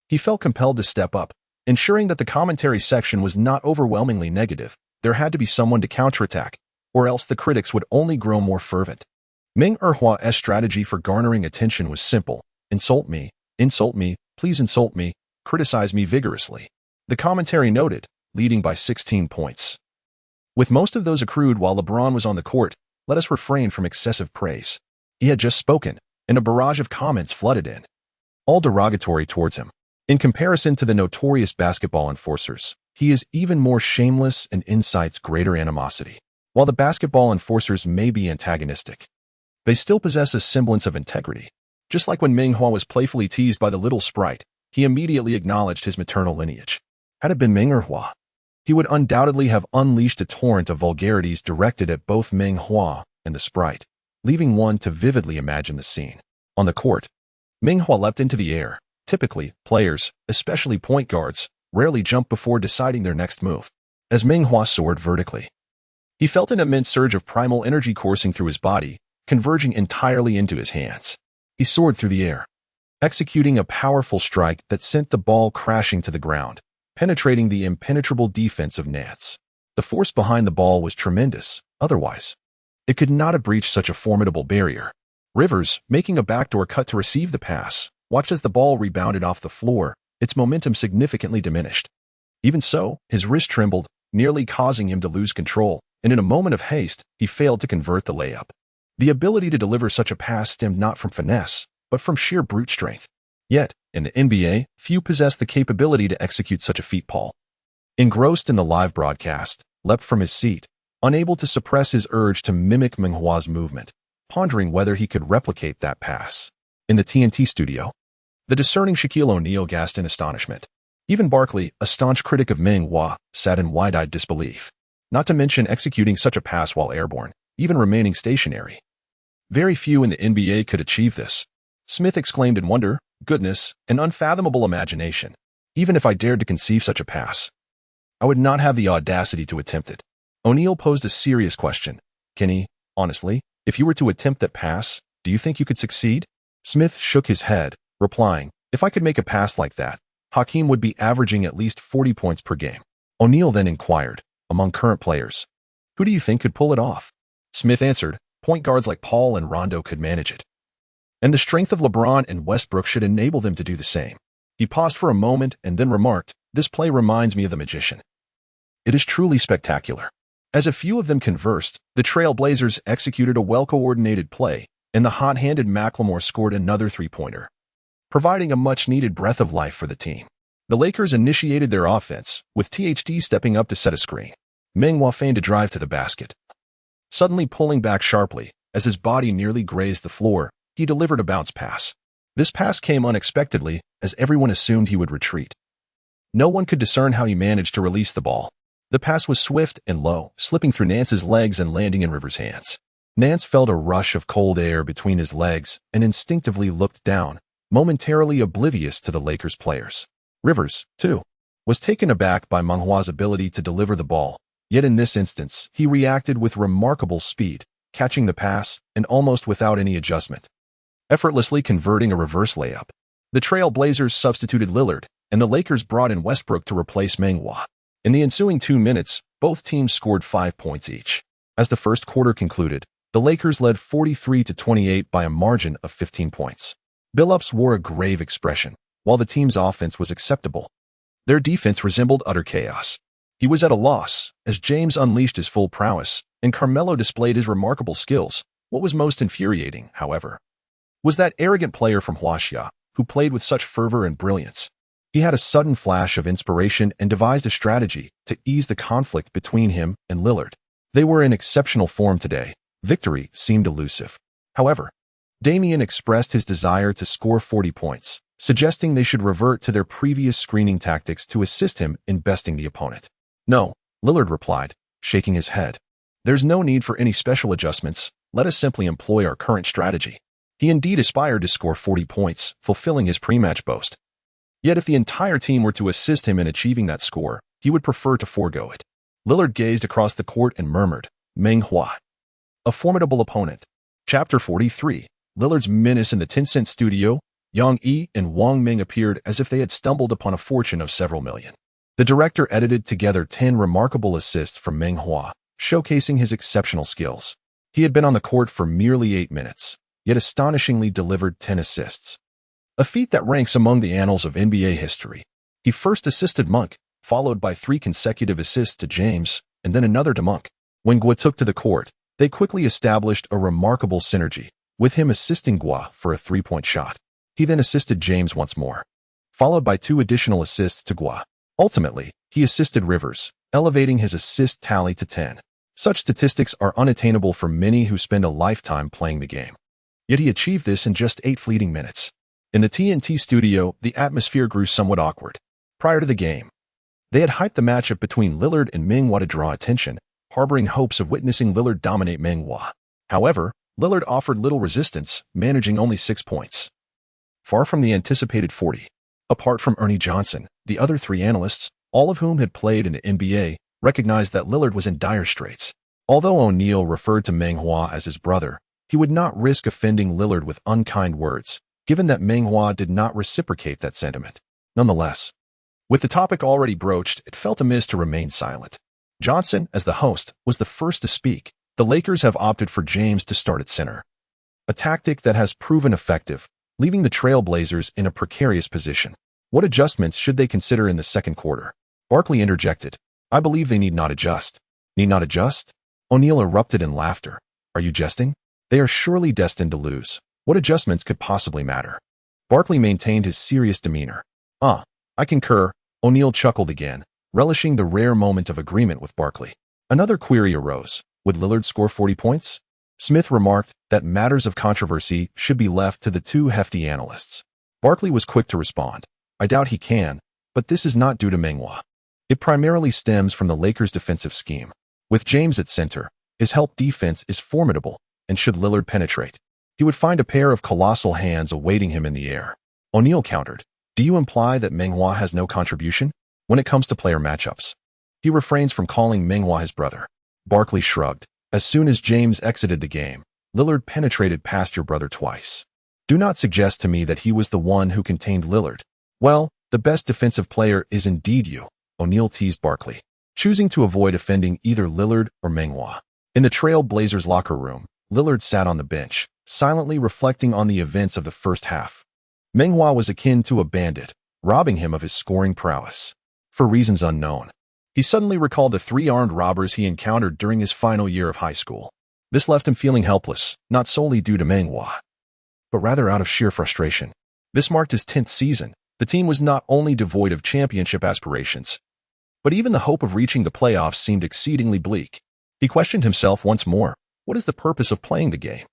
he felt compelled to step up, ensuring that the commentary section was not overwhelmingly negative. There had to be someone to counterattack, or else the critics would only grow more fervent. Meng Hua's strategy for garnering attention was simple: insult me, please insult me, criticize me vigorously. The commentary noted, leading by 16 points. With most of those accrued while LeBron was on the court, let us refrain from excessive praise. He had just spoken, and a barrage of comments flooded in, all derogatory towards him. In comparison to the notorious basketball enforcers, he is even more shameless and incites greater animosity. While the basketball enforcers may be antagonistic, they still possess a semblance of integrity. Just like when Meng Hua was playfully teased by the little sprite, he immediately acknowledged his maternal lineage. Had it been Meng Hua, he would undoubtedly have unleashed a torrent of vulgarities directed at both Meng Hua and the sprite, leaving one to vividly imagine the scene. On the court, Meng Hua leapt into the air. Typically, players, especially point guards, rarely jump before deciding their next move. As Meng Hua soared vertically, he felt an immense surge of primal energy coursing through his body, converging entirely into his hands. He soared through the air, executing a powerful strike that sent the ball crashing to the ground, penetrating the impenetrable defense of Nets. The force behind the ball was tremendous. Otherwise, it could not have breached such a formidable barrier. Rivers, making a backdoor cut to receive the pass, watched as the ball rebounded off the floor, its momentum significantly diminished. Even so, his wrist trembled, nearly causing him to lose control, and in a moment of haste, he failed to convert the layup. The ability to deliver such a pass stemmed not from finesse, but from sheer brute strength. Yet, in the NBA, few possess the capability to execute such a feat. Paul, engrossed in the live broadcast, leapt from his seat, unable to suppress his urge to mimic Meng Hua's movement, pondering whether he could replicate that pass. In the TNT studio, the discerning Shaquille O'Neal gasped in astonishment. Even Barkley, a staunch critic of Meng Hua, sat in wide-eyed disbelief. Not to mention executing such a pass while airborne, even remaining stationary. Very few in the NBA could achieve this. Smith exclaimed in wonder, "Goodness, an unfathomable imagination. Even if I dared to conceive such a pass, I would not have the audacity to attempt it." O'Neal posed a serious question. "Kenny, honestly, if you were to attempt that pass, do you think you could succeed?" Smith shook his head, replying, "If I could make a pass like that, Hakeem would be averaging at least 40 points per game." O'Neal then inquired, "Among current players, who do you think could pull it off?" Smith answered, "Point guards like Paul and Rondo could manage it. And the strength of LeBron and Westbrook should enable them to do the same." He paused for a moment and then remarked, This play reminds me of the magician. It is truly spectacular. As a few of them conversed, the Trailblazers executed a well-coordinated play, and the hot-handed McLemore scored another three-pointer, providing a much-needed breath of life for the team. The Lakers initiated their offense, with THT stepping up to set a screen. Meng Hua feigned a drive to the basket. Suddenly pulling back sharply, as his body nearly grazed the floor, he delivered a bounce pass. This pass came unexpectedly, as everyone assumed he would retreat. No one could discern how he managed to release the ball. The pass was swift and low, slipping through Nance's legs and landing in Rivers' hands. Nance felt a rush of cold air between his legs and instinctively looked down, momentarily oblivious to the Lakers players. Rivers, too, was taken aback by Meng Hua's ability to deliver the ball, yet in this instance, he reacted with remarkable speed, catching the pass and almost without any adjustment, effortlessly converting a reverse layup. The Trailblazers substituted Lillard, and the Lakers brought in Westbrook to replace Meng Hua. In the ensuing 2 minutes, both teams scored 5 points each. As the first quarter concluded, the Lakers led 43-28 by a margin of 15 points. Billups wore a grave expression, while the team's offense was acceptable. Their defense resembled utter chaos. He was at a loss, as James unleashed his full prowess, and Carmelo displayed his remarkable skills. What was most infuriating, however, was that arrogant player from Huaxia, who played with such fervor and brilliance. He had a sudden flash of inspiration and devised a strategy to ease the conflict between him and Lillard. They were in exceptional form today. Victory seemed elusive. However, Damian expressed his desire to score 40 points, suggesting they should revert to their previous screening tactics to assist him in besting the opponent. No, Lillard replied, shaking his head. There's no need for any special adjustments. Let us simply employ our current strategy. He indeed aspired to score 40 points, fulfilling his pre-match boast. Yet if the entire team were to assist him in achieving that score, he would prefer to forego it. Lillard gazed across the court and murmured, Meng Hua, a formidable opponent. Chapter 43. Lillard's menace in the Tencent studio. Yang Yi and Wang Ming appeared as if they had stumbled upon a fortune of several million. The director edited together 10 remarkable assists from Meng Hua, showcasing his exceptional skills. He had been on the court for merely 8 minutes, yet astonishingly delivered 10 assists. A feat that ranks among the annals of NBA history. He first assisted Monk, followed by 3 consecutive assists to James, and then another to Monk. When Gua took to the court, they quickly established a remarkable synergy, with him assisting Gua for a 3-point shot. He then assisted James once more, followed by 2 additional assists to Gua. Ultimately, he assisted Rivers, elevating his assist tally to 10. Such statistics are unattainable for many who spend a lifetime playing the game. Yet he achieved this in just 8 fleeting minutes. In the TNT studio, the atmosphere grew somewhat awkward. Prior to the game, they had hyped the matchup between Lillard and Meng Hua to draw attention, harboring hopes of witnessing Lillard dominate Meng Hua. However, Lillard offered little resistance, managing only 6 points, far from the anticipated 40. Apart from Ernie Johnson, the other 3 analysts, all of whom had played in the NBA, recognized that Lillard was in dire straits. Although O'Neal referred to Meng Hua as his brother, he would not risk offending Lillard with unkind words, given that Meng Hua did not reciprocate that sentiment. Nonetheless, with the topic already broached, it felt amiss to remain silent. Johnson, as the host, was the first to speak. The Lakers have opted for James to start at center, a tactic that has proven effective, leaving the Trailblazers in a precarious position. What adjustments should they consider in the second quarter? Barkley interjected. I believe they need not adjust. Need not adjust? O'Neal erupted in laughter. Are you jesting? They are surely destined to lose. What adjustments could possibly matter? Barkley maintained his serious demeanor. I concur. O'Neal chuckled again, relishing the rare moment of agreement with Barkley. Another query arose. Would Lillard score 40 points? Smith remarked that matters of controversy should be left to the 2 hefty analysts. Barkley was quick to respond. I doubt he can, but this is not due to Meng Hua. It primarily stems from the Lakers' defensive scheme. With James at center, his help defense is formidable, and should Lillard penetrate, he would find a pair of colossal hands awaiting him in the air. O'Neal countered. Do you imply that Meng Hua has no contribution when it comes to player matchups? He refrains from calling Meng Hua his brother. Barkley shrugged. As soon as James exited the game, Lillard penetrated past your brother twice. Do not suggest to me that he was the one who contained Lillard. Well, the best defensive player is indeed you, O'Neal teased Barkley, choosing to avoid offending either Lillard or Meng Hua. In the Trailblazers locker room, Lillard sat on the bench, silently reflecting on the events of the first half. Meng Hua was akin to a bandit, robbing him of his scoring prowess. For reasons unknown, he suddenly recalled the 3 armed robbers he encountered during his final year of high school. This left him feeling helpless, not solely due to Meng Hua, but rather out of sheer frustration. This marked his 10th season. The team was not only devoid of championship aspirations, but even the hope of reaching the playoffs seemed exceedingly bleak. He questioned himself once more. What is the purpose of playing the game?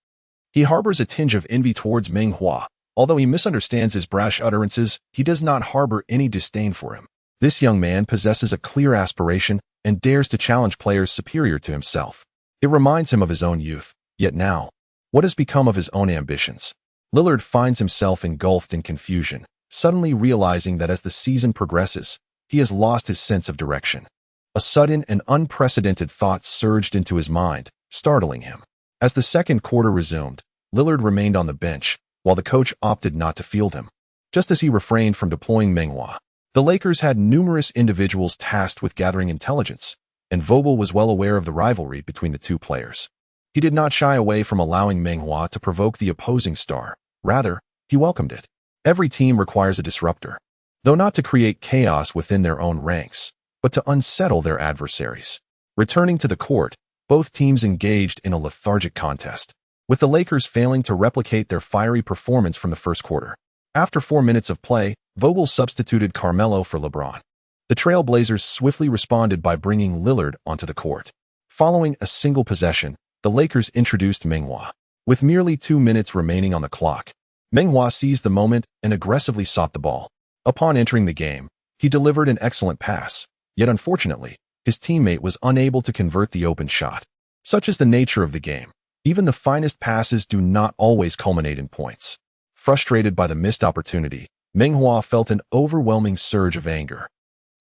He harbors a tinge of envy towards Meng Hua. Although he misunderstands his brash utterances, he does not harbor any disdain for him. This young man possesses a clear aspiration and dares to challenge players superior to himself. It reminds him of his own youth. Yet now, what has become of his own ambitions? Lillard finds himself engulfed in confusion, suddenly realizing that as the season progresses, he has lost his sense of direction. A sudden and unprecedented thought surged into his mind, startling him. As the second quarter resumed, Lillard remained on the bench, while the coach opted not to field him. Just as he refrained from deploying Meng Hua, the Lakers had numerous individuals tasked with gathering intelligence, and Vogel was well aware of the rivalry between the two players. He did not shy away from allowing Meng Hua to provoke the opposing star. Rather, he welcomed it. Every team requires a disruptor, though not to create chaos within their own ranks, but to unsettle their adversaries. Returning to the court, both teams engaged in a lethargic contest, with the Lakers failing to replicate their fiery performance from the first quarter. After 4 minutes of play, Vogel substituted Carmelo for LeBron. The Trail Blazers swiftly responded by bringing Lillard onto the court. Following a single possession, the Lakers introduced Meng Hua. With merely 2 minutes remaining on the clock, Meng Hua seized the moment and aggressively sought the ball. Upon entering the game, he delivered an excellent pass, yet unfortunately, his teammate was unable to convert the open shot. Such is the nature of the game. Even the finest passes do not always culminate in points. Frustrated by the missed opportunity, Meng Hua felt an overwhelming surge of anger.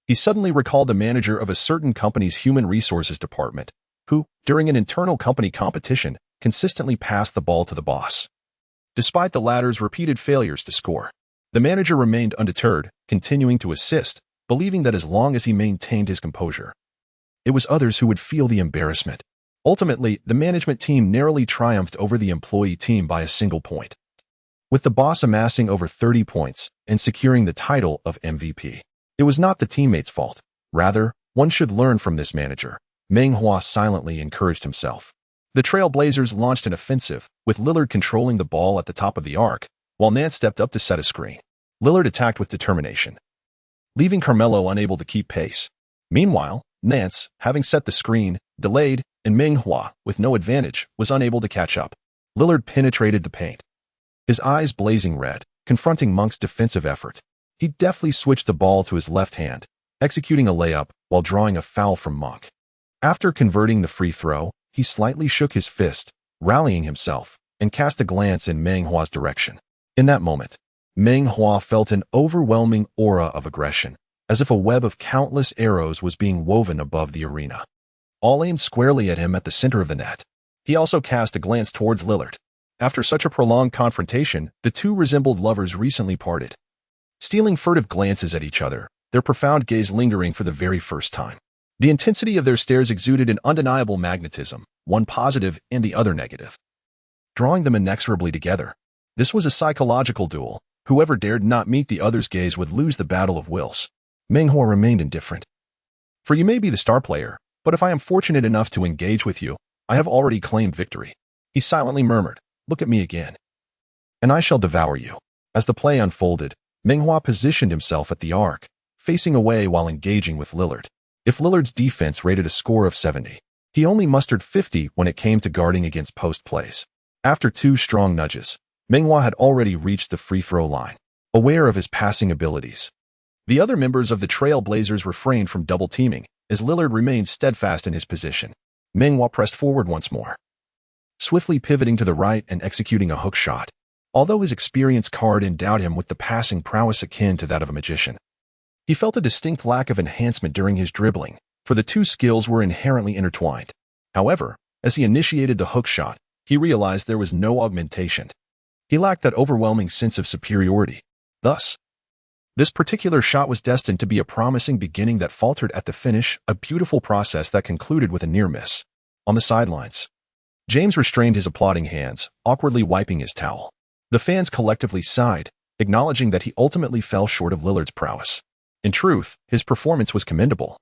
He suddenly recalled the manager of a certain company's human resources department, who, during an internal company competition, consistently passed the ball to the boss. Despite the latter's repeated failures to score, the manager remained undeterred, continuing to assist, believing that as long as he maintained his composure, it was others who would feel the embarrassment. Ultimately, the management team narrowly triumphed over the employee team by a single point, with the boss amassing over 30 points and securing the title of MVP. It was not the teammates' fault. Rather, one should learn from this manager. Meng Hua silently encouraged himself. The Trail Blazers launched an offensive, with Lillard controlling the ball at the top of the arc, while Nance stepped up to set a screen. Lillard attacked with determination, leaving Carmelo unable to keep pace. Meanwhile, Nance, having set the screen, delayed, and Meng Hua, with no advantage, was unable to catch up. Lillard penetrated the paint, his eyes blazing red, confronting Monk's defensive effort. He deftly switched the ball to his left hand, executing a layup while drawing a foul from Monk. After converting the free throw, he slightly shook his fist, rallying himself, and cast a glance in Meng Hua's direction. In that moment, Meng Hua felt an overwhelming aura of aggression, as if a web of countless arrows was being woven above the arena, all aimed squarely at him at the center of the net. He also cast a glance towards Lillard. After such a prolonged confrontation, the two resembled lovers recently parted, stealing furtive glances at each other, their profound gaze lingering for the very first time. The intensity of their stares exuded an undeniable magnetism, one positive and the other negative, drawing them inexorably together. This was a psychological duel. Whoever dared not meet the other's gaze would lose the battle of wills. Meng Hua remained indifferent. For you may be the star player, but if I am fortunate enough to engage with you, I have already claimed victory. He silently murmured, "Look at me again, and I shall devour you." As the play unfolded, Meng Hua positioned himself at the arc, facing away while engaging with Lillard. If Lillard's defense rated a score of 70, he only mustered 50 when it came to guarding against post plays. After 2 strong nudges, Meng Hua had already reached the free throw line, aware of his passing abilities. The other members of the Trail Blazers refrained from double teaming, as Lillard remained steadfast in his position. Meng Hua pressed forward once more, swiftly pivoting to the right and executing a hook shot. Although his experienced card endowed him with the passing prowess akin to that of a magician, he felt a distinct lack of enhancement during his dribbling, for the two skills were inherently intertwined. However, as he initiated the hook shot, he realized there was no augmentation. He lacked that overwhelming sense of superiority. Thus, this particular shot was destined to be a promising beginning that faltered at the finish, a beautiful process that concluded with a near miss. On the sidelines, James restrained his applauding hands, awkwardly wiping his towel. The fans collectively sighed, acknowledging that he ultimately fell short of Lillard's prowess. In truth, his performance was commendable.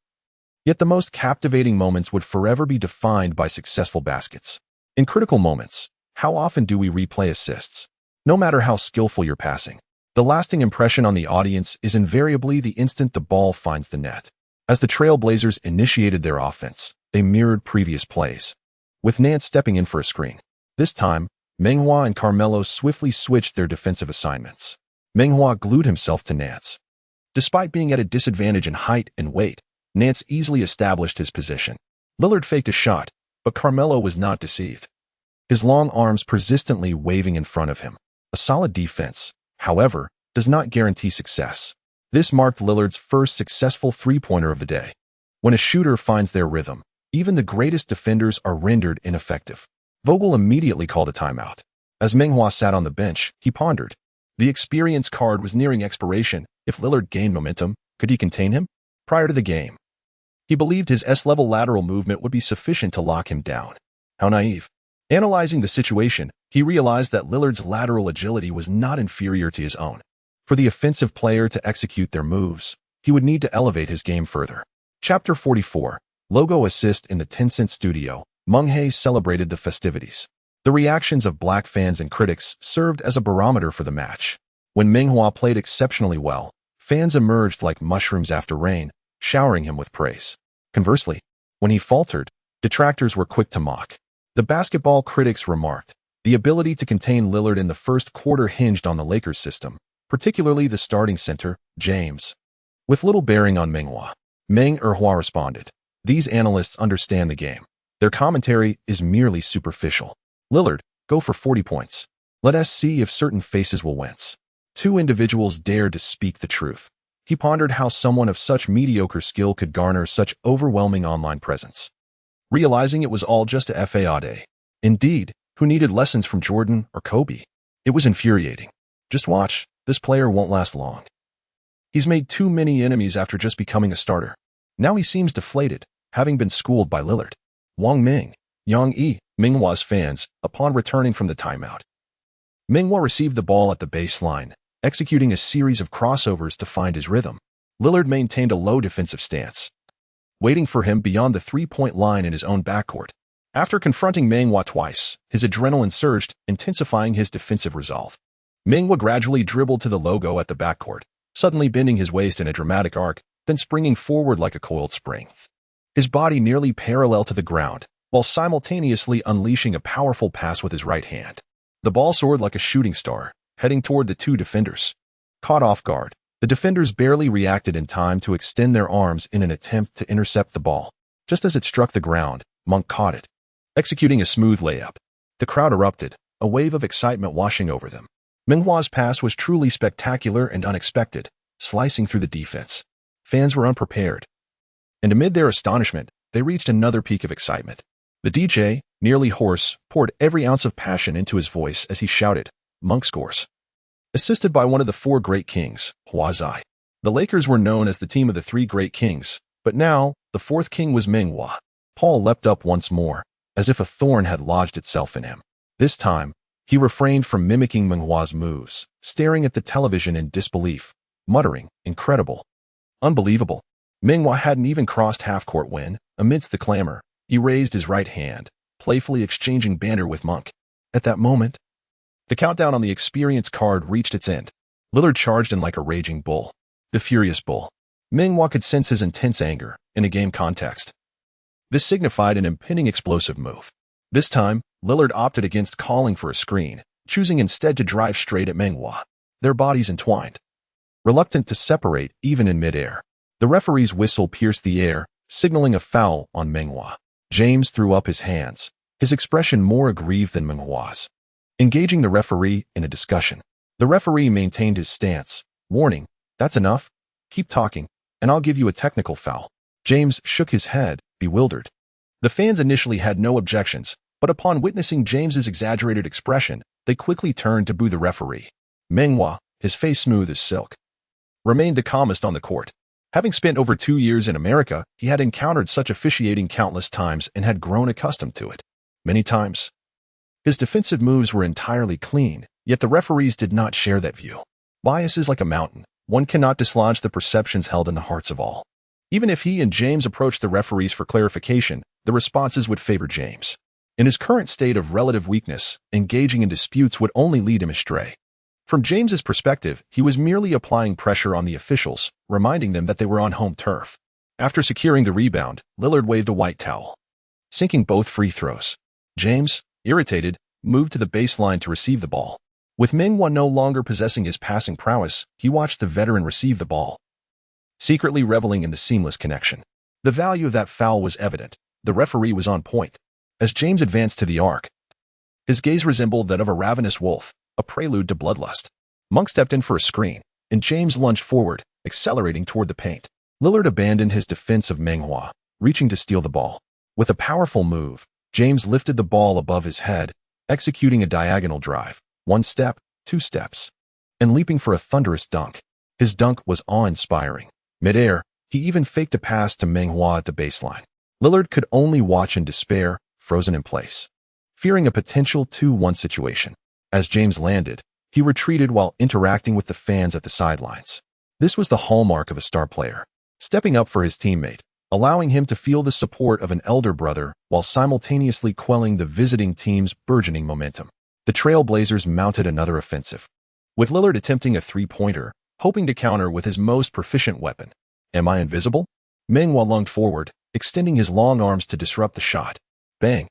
Yet the most captivating moments would forever be defined by successful baskets. In critical moments, how often do we replay assists? No matter how skillful your passing, the lasting impression on the audience is invariably the instant the ball finds the net. As the Trailblazers initiated their offense, they mirrored previous plays, with Nance stepping in for a screen. This time, Meng Hua and Carmelo swiftly switched their defensive assignments. Meng Hua glued himself to Nance. Despite being at a disadvantage in height and weight, Nance easily established his position. Lillard faked a shot, but Carmelo was not deceived, his long arms persistently waving in front of him. A solid defense, however, does not guarantee success. This marked Lillard's first successful three-pointer of the day. When a shooter finds their rhythm, even the greatest defenders are rendered ineffective. Vogel immediately called a timeout. As Meng Hua sat on the bench, he pondered. The experience card was nearing expiration. If Lillard gained momentum, could he contain him? Prior to the game, he believed his S-level lateral movement would be sufficient to lock him down. How naive. Analyzing the situation, he realized that Lillard's lateral agility was not inferior to his own. For the offensive player to execute their moves, he would need to elevate his game further. Chapter 44. Logo assist in the Tencent studio. Meng Hua celebrated the festivities. The reactions of black fans and critics served as a barometer for the match. When Meng Hua played exceptionally well, fans emerged like mushrooms after rain, showering him with praise. Conversely, when he faltered, detractors were quick to mock. The basketball critics remarked, the ability to contain Lillard in the first quarter hinged on the Lakers' system, particularly the starting center, James. With little bearing on Meng Hua, Meng Hua responded, these analysts understand the game. Their commentary is merely superficial. Lillard, go for 40 points. Let us see if certain faces will wince. Two individuals dared to speak the truth. He pondered how someone of such mediocre skill could garner such overwhelming online presence. Realizing it was all just a fade. Indeed, who needed lessons from Jordan or Kobe? It was infuriating. Just watch, this player won't last long. He's made too many enemies after just becoming a starter. Now he seems deflated, having been schooled by Lillard. Wang Ming, Yang Yi, Meng Hua's fans, upon returning from the timeout. Meng Hua received the ball at the baseline, executing a series of crossovers to find his rhythm. Lillard maintained a low defensive stance, waiting for him beyond the three-point line in his own backcourt. After confronting Meng Hua twice, his adrenaline surged, intensifying his defensive resolve. Meng Hua gradually dribbled to the logo at the backcourt, suddenly bending his waist in a dramatic arc, then springing forward like a coiled spring. His body nearly parallel to the ground, while simultaneously unleashing a powerful pass with his right hand. The ball soared like a shooting star, heading toward the two defenders. Caught off guard, the defenders barely reacted in time to extend their arms in an attempt to intercept the ball. Just as it struck the ground, Monk caught it, executing a smooth layup. The crowd erupted, a wave of excitement washing over them. Meng Hua's pass was truly spectacular and unexpected, slicing through the defense. Fans were unprepared, and amid their astonishment, they reached another peak of excitement. The DJ, nearly hoarse, poured every ounce of passion into his voice as he shouted, Monk scores. Assisted by one of the four great kings, Hua Zai. The Lakers were known as the team of the three great kings, but now, the fourth king was Meng Hua. Paul leapt up once more, as if a thorn had lodged itself in him. This time, he refrained from mimicking Meng Hua's moves, staring at the television in disbelief, muttering, incredible. Unbelievable. Meng Hua hadn't even crossed half-court when, amidst the clamor, he raised his right hand, playfully exchanging banter with Monk. At that moment, the countdown on the experience card reached its end. Lillard charged in like a raging bull. The furious bull. Meng Hua could sense his intense anger in a game context. This signified an impending explosive move. This time, Lillard opted against calling for a screen, choosing instead to drive straight at Meng Hua. Their bodies entwined, reluctant to separate even in midair. The referee's whistle pierced the air, signaling a foul on Meng Hua. James threw up his hands, his expression more aggrieved than Meng Hua's. Engaging the referee in a discussion, the referee maintained his stance, warning, that's enough, keep talking, and I'll give you a technical foul. James shook his head, bewildered. The fans initially had no objections, but upon witnessing James's exaggerated expression, they quickly turned to boo the referee. Meng Hua, his face smooth as silk, remained the calmest on the court. Having spent over 2 years in America, he had encountered such officiating countless times and had grown accustomed to it. Many times, his defensive moves were entirely clean, yet the referees did not share that view. Bias is like a mountain. one cannot dislodge the perceptions held in the hearts of all. Even if he and James approached the referees for clarification, the responses would favor James. In his current state of relative weakness, engaging in disputes would only lead him astray. From James's perspective, he was merely applying pressure on the officials, reminding them that they were on home turf. After securing the rebound, Lillard waved a white towel, sinking both free throws. James, irritated, moved to the baseline to receive the ball. With Meng Hua no longer possessing his passing prowess, he watched the veteran receive the ball, secretly reveling in the seamless connection. The value of that foul was evident. The referee was on point. As James advanced to the arc, his gaze resembled that of a ravenous wolf, a prelude to bloodlust. Monk stepped in for a screen, and James lunged forward, accelerating toward the paint. Lillard abandoned his defense of Meng Hua, reaching to steal the ball. With a powerful move, James lifted the ball above his head, executing a diagonal drive, 1 step, 2 steps, and leaping for a thunderous dunk. His dunk was awe-inspiring. Mid-air, he even faked a pass to Meng Hua at the baseline. Lillard could only watch in despair, frozen in place, fearing a potential 2-1 situation. As James landed, he retreated while interacting with the fans at the sidelines. This was the hallmark of a star player, stepping up for his teammate, allowing him to feel the support of an elder brother while simultaneously quelling the visiting team's burgeoning momentum. The Trailblazers mounted another offensive, with Lillard attempting a three-pointer, hoping to counter with his most proficient weapon. "Am I invisible?" Meng Hua lunged forward, extending his long arms to disrupt the shot. Bang!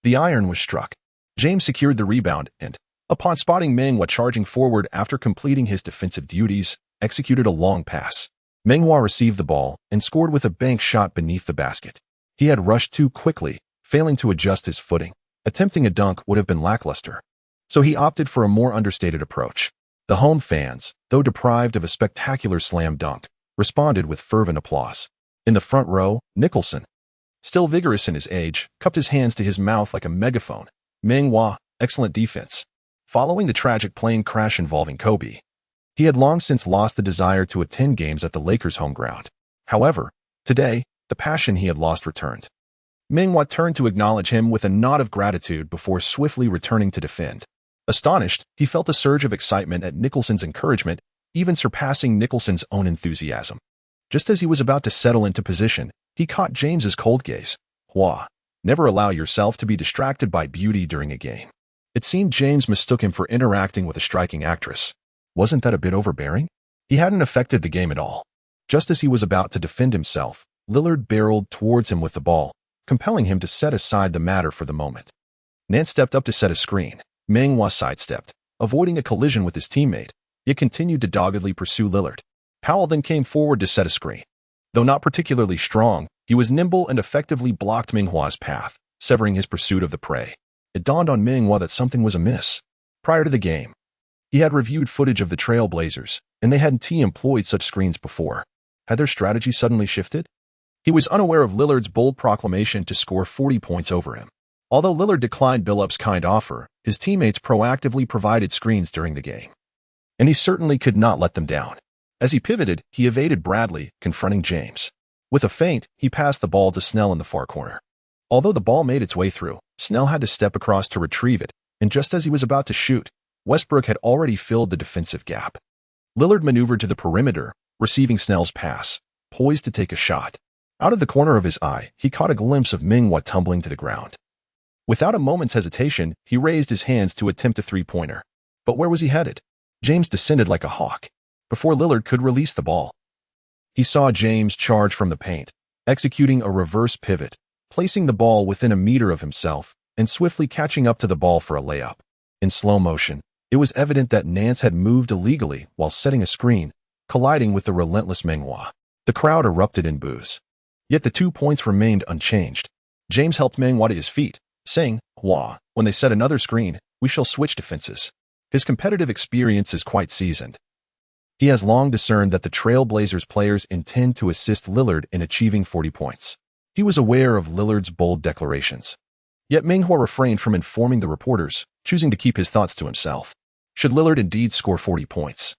The iron was struck. James secured the rebound and, upon spotting Meng Hua charging forward after completing his defensive duties, executed a long pass. Meng Hua received the ball and scored with a bank shot beneath the basket. He had rushed too quickly, failing to adjust his footing. Attempting a dunk would have been lackluster, so he opted for a more understated approach. The home fans, though deprived of a spectacular slam dunk, responded with fervent applause. In the front row, Nicholson, still vigorous in his age, cupped his hands to his mouth like a megaphone. Meng Hua, excellent defense. Following the tragic plane crash involving Kobe, he had long since lost the desire to attend games at the Lakers' home ground. However, today, the passion he had lost returned. Meng Hua turned to acknowledge him with a nod of gratitude before swiftly returning to defend. Astonished, he felt a surge of excitement at Nicholson's encouragement, even surpassing Nicholson's own enthusiasm. Just as he was about to settle into position, he caught James's cold gaze. "Hua, never allow yourself to be distracted by beauty during a game." It seemed James mistook him for interacting with a striking actress. Wasn't that a bit overbearing? He hadn't affected the game at all. Just as he was about to defend himself, Lillard barreled towards him with the ball, compelling him to set aside the matter for the moment. Nance stepped up to set a screen. Meng Hua sidestepped, avoiding a collision with his teammate, yet continued to doggedly pursue Lillard. Powell then came forward to set a screen. Though not particularly strong, he was nimble and effectively blocked Meng Hua's path, severing his pursuit of the prey. It dawned on Meng Hua that something was amiss. Prior to the game, he had reviewed footage of the Trailblazers, and they hadn't employed such screens before. Had their strategy suddenly shifted? He was unaware of Lillard's bold proclamation to score 40 points over him. Although Lillard declined Billup's kind offer, his teammates proactively provided screens during the game, and he certainly could not let them down. As he pivoted, he evaded Bradley, confronting James. With a feint, he passed the ball to Snell in the far corner. Although the ball made its way through, Snell had to step across to retrieve it, and just as he was about to shoot, Westbrook had already filled the defensive gap. Lillard maneuvered to the perimeter, receiving Snell's pass, poised to take a shot. Out of the corner of his eye, he caught a glimpse of Meng Hua tumbling to the ground. Without a moment's hesitation, he raised his hands to attempt a three-pointer. But where was he headed? James descended like a hawk. Before Lillard could release the ball, he saw James charge from the paint, executing a reverse pivot, placing the ball within a meter of himself, and swiftly catching up to the ball for a layup. In slow motion, it was evident that Nance had moved illegally while setting a screen, colliding with the relentless Meng Hua. The crowd erupted in boos. Yet the 2 points remained unchanged. James helped Meng Hua to his feet, saying, "Hua, when they set another screen, we shall switch defenses." His competitive experience is quite seasoned. He has long discerned that the Trailblazers players intend to assist Lillard in achieving 40 points. He was aware of Lillard's bold declarations. Yet Meng Hua refrained from informing the reporters, choosing to keep his thoughts to himself. Should Lillard indeed score 40 points?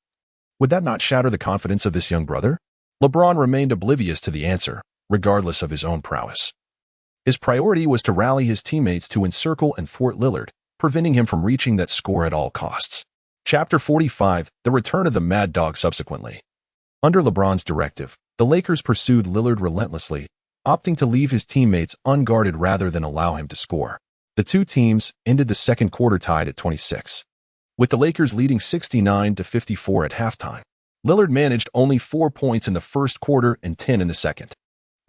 Would that not shatter the confidence of this young brother? LeBron remained oblivious to the answer, regardless of his own prowess. His priority was to rally his teammates to encircle and thwart Lillard, preventing him from reaching that score at all costs. Chapter 45, The Return of the Mad Dog subsequently. Under LeBron's directive, the Lakers pursued Lillard relentlessly, opting to leave his teammates unguarded rather than allow him to score. The two teams ended the second quarter tied at 26, with the Lakers leading 69-54 at halftime. Lillard managed only 4 points in the first quarter and 10 in the second.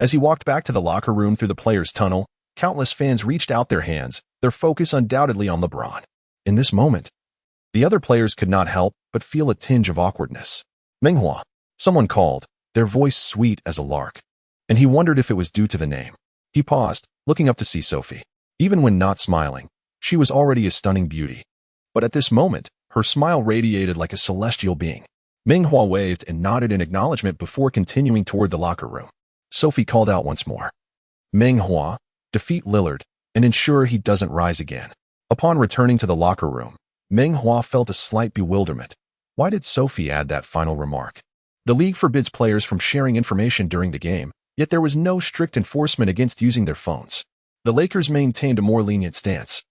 As he walked back to the locker room through the players' tunnel, countless fans reached out their hands, their focus undoubtedly on LeBron. In this moment, the other players could not help but feel a tinge of awkwardness. Meng Hua, someone called, their voice sweet as a lark, and he wondered if it was due to the name. He paused, looking up to see Sophie. Even when not smiling, she was already a stunning beauty. But at this moment, her smile radiated like a celestial being. Meng Hua waved and nodded in acknowledgement before continuing toward the locker room. Sophie called out once more. Meng Hua, defeat Lillard and ensure he doesn't rise again. Upon returning to the locker room, Meng Hua felt a slight bewilderment. Why did Sophie add that final remark? The league forbids players from sharing information during the game, yet there was no strict enforcement against using their phones. The Lakers maintained a more lenient stance,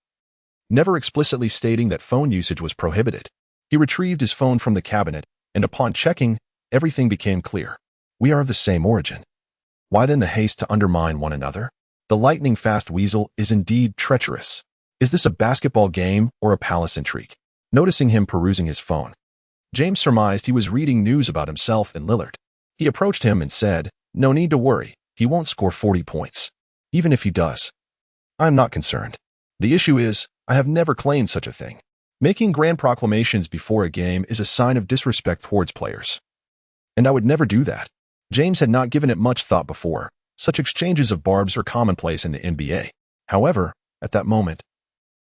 never explicitly stating that phone usage was prohibited. He retrieved his phone from the cabinet, and upon checking, everything became clear. We are of the same origin. Why then the haste to undermine one another? The lightning-fast weasel is indeed treacherous. Is this a basketball game or a palace intrigue? Noticing him perusing his phone, James surmised he was reading news about himself and Lillard. He approached him and said, "No need to worry, he won't score 40 points. Even if he does, I'm not concerned. The issue is, I have never claimed such a thing. Making grand proclamations before a game is a sign of disrespect towards players. And I would never do that." James had not given it much thought before. Such exchanges of barbs are commonplace in the NBA. However, at that moment,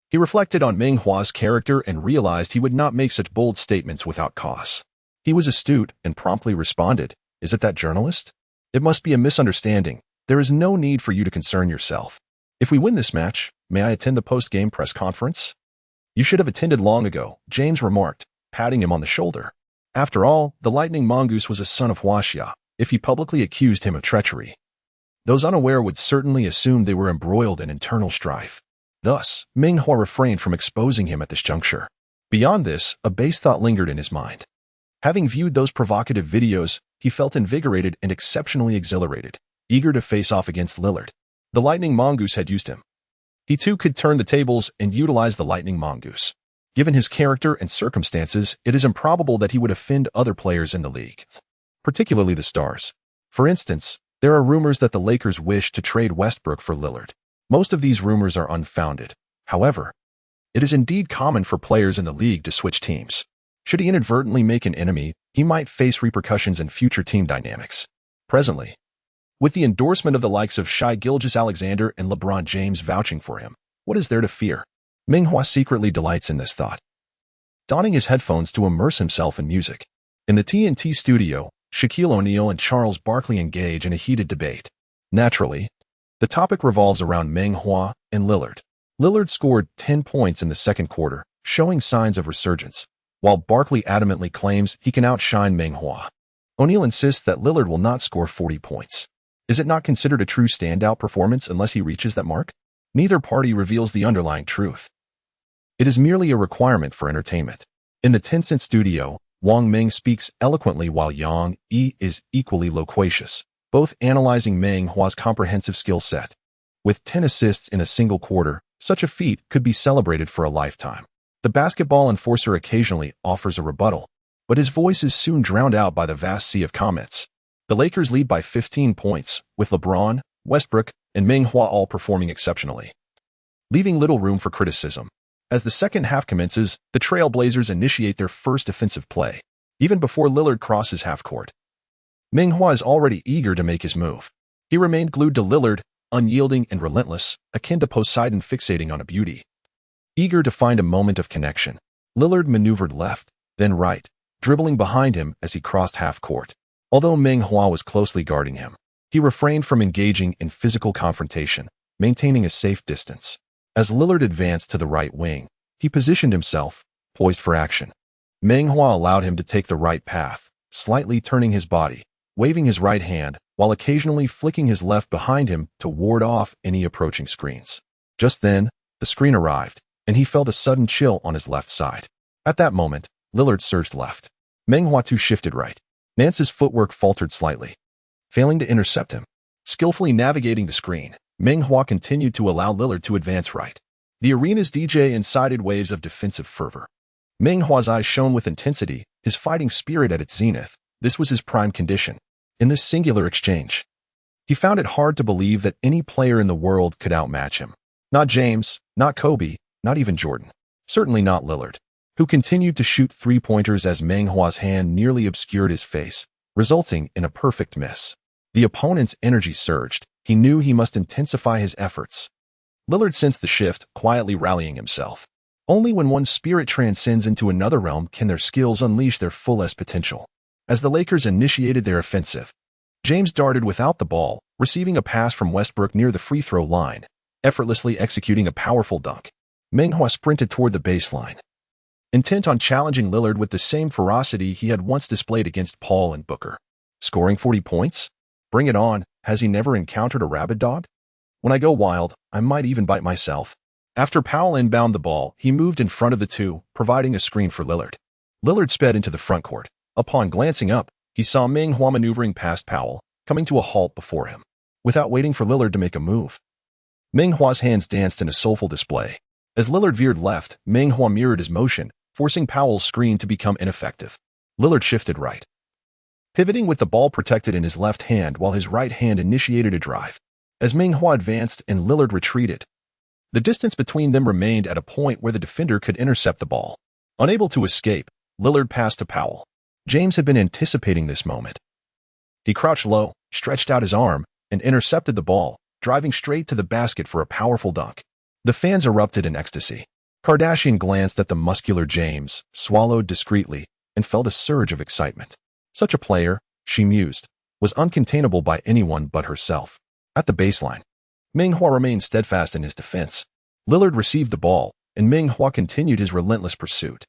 he reflected on Meng Hua's character and realized he would not make such bold statements without cause. He was astute and promptly responded, "Is it that journalist? It must be a misunderstanding. There is no need for you to concern yourself. If we win this match, may I attend the post-game press conference?" "You should have attended long ago," James remarked, patting him on the shoulder. After all, the Lightning Mongoose was a son of Huaxia. If he publicly accused him of treachery, those unaware would certainly assume they were embroiled in internal strife. Thus, Meng Hua refrained from exposing him at this juncture. Beyond this, a base thought lingered in his mind. Having viewed those provocative videos, he felt invigorated and exceptionally exhilarated, eager to face off against Lillard. The Lightning Mongoose had used him. He too could turn the tables and utilize the Lightning Mongoose. Given his character and circumstances, it is improbable that he would offend other players in the league, particularly the stars. For instance, there are rumors that the Lakers wish to trade Westbrook for Lillard. Most of these rumors are unfounded. However, it is indeed common for players in the league to switch teams. Should he inadvertently make an enemy, he might face repercussions in future team dynamics. Presently, with the endorsement of the likes of Shai Gilgeous-Alexander and LeBron James vouching for him, what is there to fear? Meng Hua secretly delights in this thought. Donning his headphones to immerse himself in music. In the TNT studio, Shaquille O'Neal and Charles Barkley engage in a heated debate. Naturally, the topic revolves around Meng Hua and Lillard. Lillard scored 10 points in the second quarter, showing signs of resurgence, while Barkley adamantly claims he can outshine Meng Hua. O'Neal insists that Lillard will not score 40 points. Is it not considered a true standout performance unless he reaches that mark? Neither party reveals the underlying truth. It is merely a requirement for entertainment. In the Tencent studio, Wang Meng speaks eloquently while Yang Yi is equally loquacious, both analyzing Meng Hua's comprehensive skill set. With 10 assists in a single quarter, such a feat could be celebrated for a lifetime. The basketball enforcer occasionally offers a rebuttal, but his voice is soon drowned out by the vast sea of comments. The Lakers lead by 15 points, with LeBron, Westbrook, and Meng Hua all performing exceptionally, leaving little room for criticism. As the second half commences, the Trailblazers initiate their first offensive play, even before Lillard crosses half-court. Meng Hua is already eager to make his move. He remained glued to Lillard, unyielding and relentless, akin to Poseidon fixating on a beauty. Eager to find a moment of connection, Lillard maneuvered left, then right, dribbling behind him as he crossed half-court. Although Meng Hua was closely guarding him, he refrained from engaging in physical confrontation, maintaining a safe distance. As Lillard advanced to the right wing, he positioned himself, poised for action. Meng Hua allowed him to take the right path, slightly turning his body, waving his right hand, while occasionally flicking his left behind him to ward off any approaching screens. Just then, the screen arrived, and he felt a sudden chill on his left side. At that moment, Lillard surged left. Meng Hua too shifted right. Nance's footwork faltered slightly, failing to intercept him. Skillfully navigating the screen, Meng Hua continued to allow Lillard to advance right. The arena's DJ incited waves of defensive fervor. Meng Hua's eyes shone with intensity, his fighting spirit at its zenith. This was his prime condition. In this singular exchange, he found it hard to believe that any player in the world could outmatch him. Not James, not Kobe, not even Jordan. Certainly not Lillard, who continued to shoot three-pointers as Meng Hua's hand nearly obscured his face, resulting in a perfect miss. The opponent's energy surged. He knew he must intensify his efforts. Lillard sensed the shift, quietly rallying himself. Only when one's spirit transcends into another realm can their skills unleash their fullest potential. As the Lakers initiated their offensive, James darted without the ball, receiving a pass from Westbrook near the free throw line, effortlessly executing a powerful dunk. Meng Hua sprinted toward the baseline, intent on challenging Lillard with the same ferocity he had once displayed against Paul and Booker. Scoring 40 points? Bring it on. Has he never encountered a rabid dog? When I go wild, I might even bite myself. After Powell inbound the ball, he moved in front of the two, providing a screen for Lillard. Lillard sped into the front court. Upon glancing up, he saw Meng Hua maneuvering past Powell, coming to a halt before him. Without waiting for Lillard to make a move, Meng Hua's hands danced in a soulful display. As Lillard veered left, Meng Hua mirrored his motion, forcing Powell's screen to become ineffective. Lillard shifted right, pivoting with the ball protected in his left hand while his right hand initiated a drive. As Meng Hua advanced and Lillard retreated, the distance between them remained at a point where the defender could intercept the ball. Unable to escape, Lillard passed to Powell. James had been anticipating this moment. He crouched low, stretched out his arm, and intercepted the ball, driving straight to the basket for a powerful dunk. The fans erupted in ecstasy. Kardashian glanced at the muscular James, swallowed discreetly, and felt a surge of excitement. Such a player, she mused, was uncontainable by anyone but herself. At the baseline, Meng Hua remained steadfast in his defense. Lillard received the ball, and Meng Hua continued his relentless pursuit.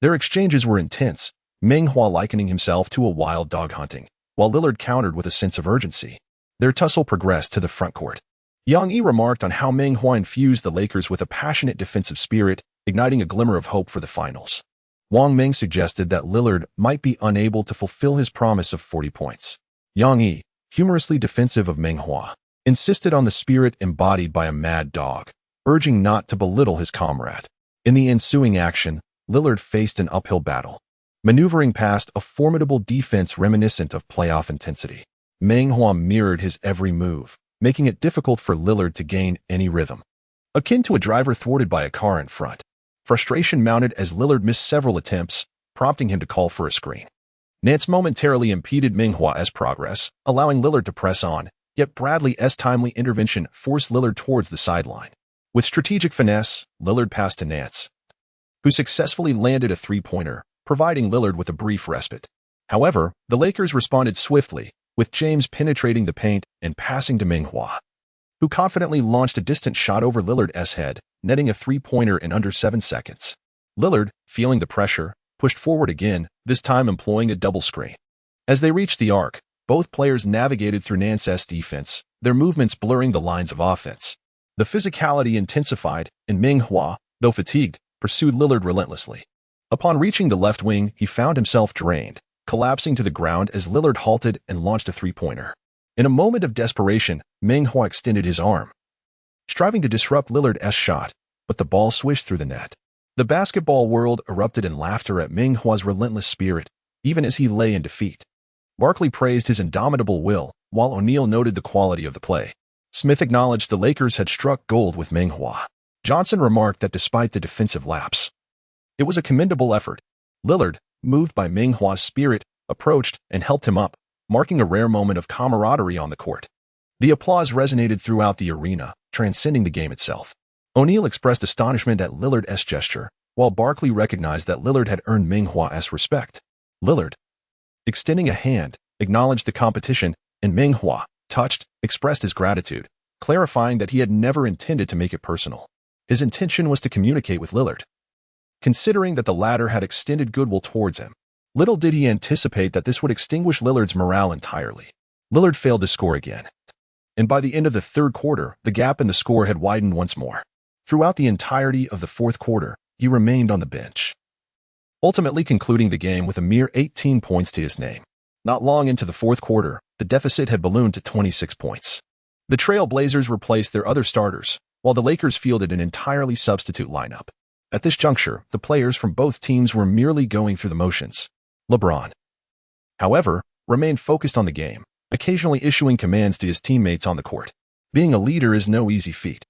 Their exchanges were intense, Meng Hua likening himself to a wild dog hunting, while Lillard countered with a sense of urgency. Their tussle progressed to the front court. Yang Yi remarked on how Meng Hua infused the Lakers with a passionate defensive spirit, igniting a glimmer of hope for the finals. Wang Meng suggested that Lillard might be unable to fulfill his promise of 40 points. Yang Yi, humorously defensive of Meng Hua, insisted on the spirit embodied by a mad dog, urging not to belittle his comrade. In the ensuing action, Lillard faced an uphill battle, maneuvering past a formidable defense reminiscent of playoff intensity. Meng Hua mirrored his every move, making it difficult for Lillard to gain any rhythm. Akin to a driver thwarted by a car in front, frustration mounted as Lillard missed several attempts, prompting him to call for a screen. Nance momentarily impeded Meng Hua's progress, allowing Lillard to press on, yet Bradley's timely intervention forced Lillard towards the sideline. With strategic finesse, Lillard passed to Nance, who successfully landed a three-pointer, providing Lillard with a brief respite. However, the Lakers responded swiftly, with James penetrating the paint and passing to Meng Hua, who confidently launched a distant shot over Lillard's head, netting a three-pointer in under 7 seconds. Lillard, feeling the pressure, pushed forward again, this time employing a double screen. As they reached the arc, both players navigated through Nance's defense, their movements blurring the lines of offense. The physicality intensified, and Meng Hua, though fatigued, pursued Lillard relentlessly. Upon reaching the left wing, he found himself drained, collapsing to the ground as Lillard halted and launched a three-pointer. In a moment of desperation, Meng Hua extended his arm, striving to disrupt Lillard's shot, but the ball swished through the net. The basketball world erupted in laughter at Meng Hua's relentless spirit, even as he lay in defeat. Barkley praised his indomitable will, while O'Neal noted the quality of the play. Smith acknowledged the Lakers had struck gold with Meng Hua. Johnson remarked that despite the defensive lapse, it was a commendable effort. Lillard, moved by Meng Hua's spirit, approached and helped him up, marking a rare moment of camaraderie on the court. The applause resonated throughout the arena, transcending the game itself. O'Neal expressed astonishment at Lillard's gesture, while Barkley recognized that Lillard had earned Meng Hua's respect. Lillard, extending a hand, acknowledged the competition, and Meng Hua, touched, expressed his gratitude, clarifying that he had never intended to make it personal. His intention was to communicate with Lillard, considering that the latter had extended goodwill towards him. Little did he anticipate that this would extinguish Lillard's morale entirely. Lillard failed to score again, and by the end of the third quarter, the gap in the score had widened once more. Throughout the entirety of the fourth quarter, he remained on the bench, ultimately concluding the game with a mere 18 points to his name. Not long into the fourth quarter, the deficit had ballooned to 26 points. The Trail Blazers replaced their other starters, while the Lakers fielded an entirely substitute lineup. At this juncture, the players from both teams were merely going through the motions. LeBron, however, remained focused on the game, occasionally issuing commands to his teammates on the court. Being a leader is no easy feat.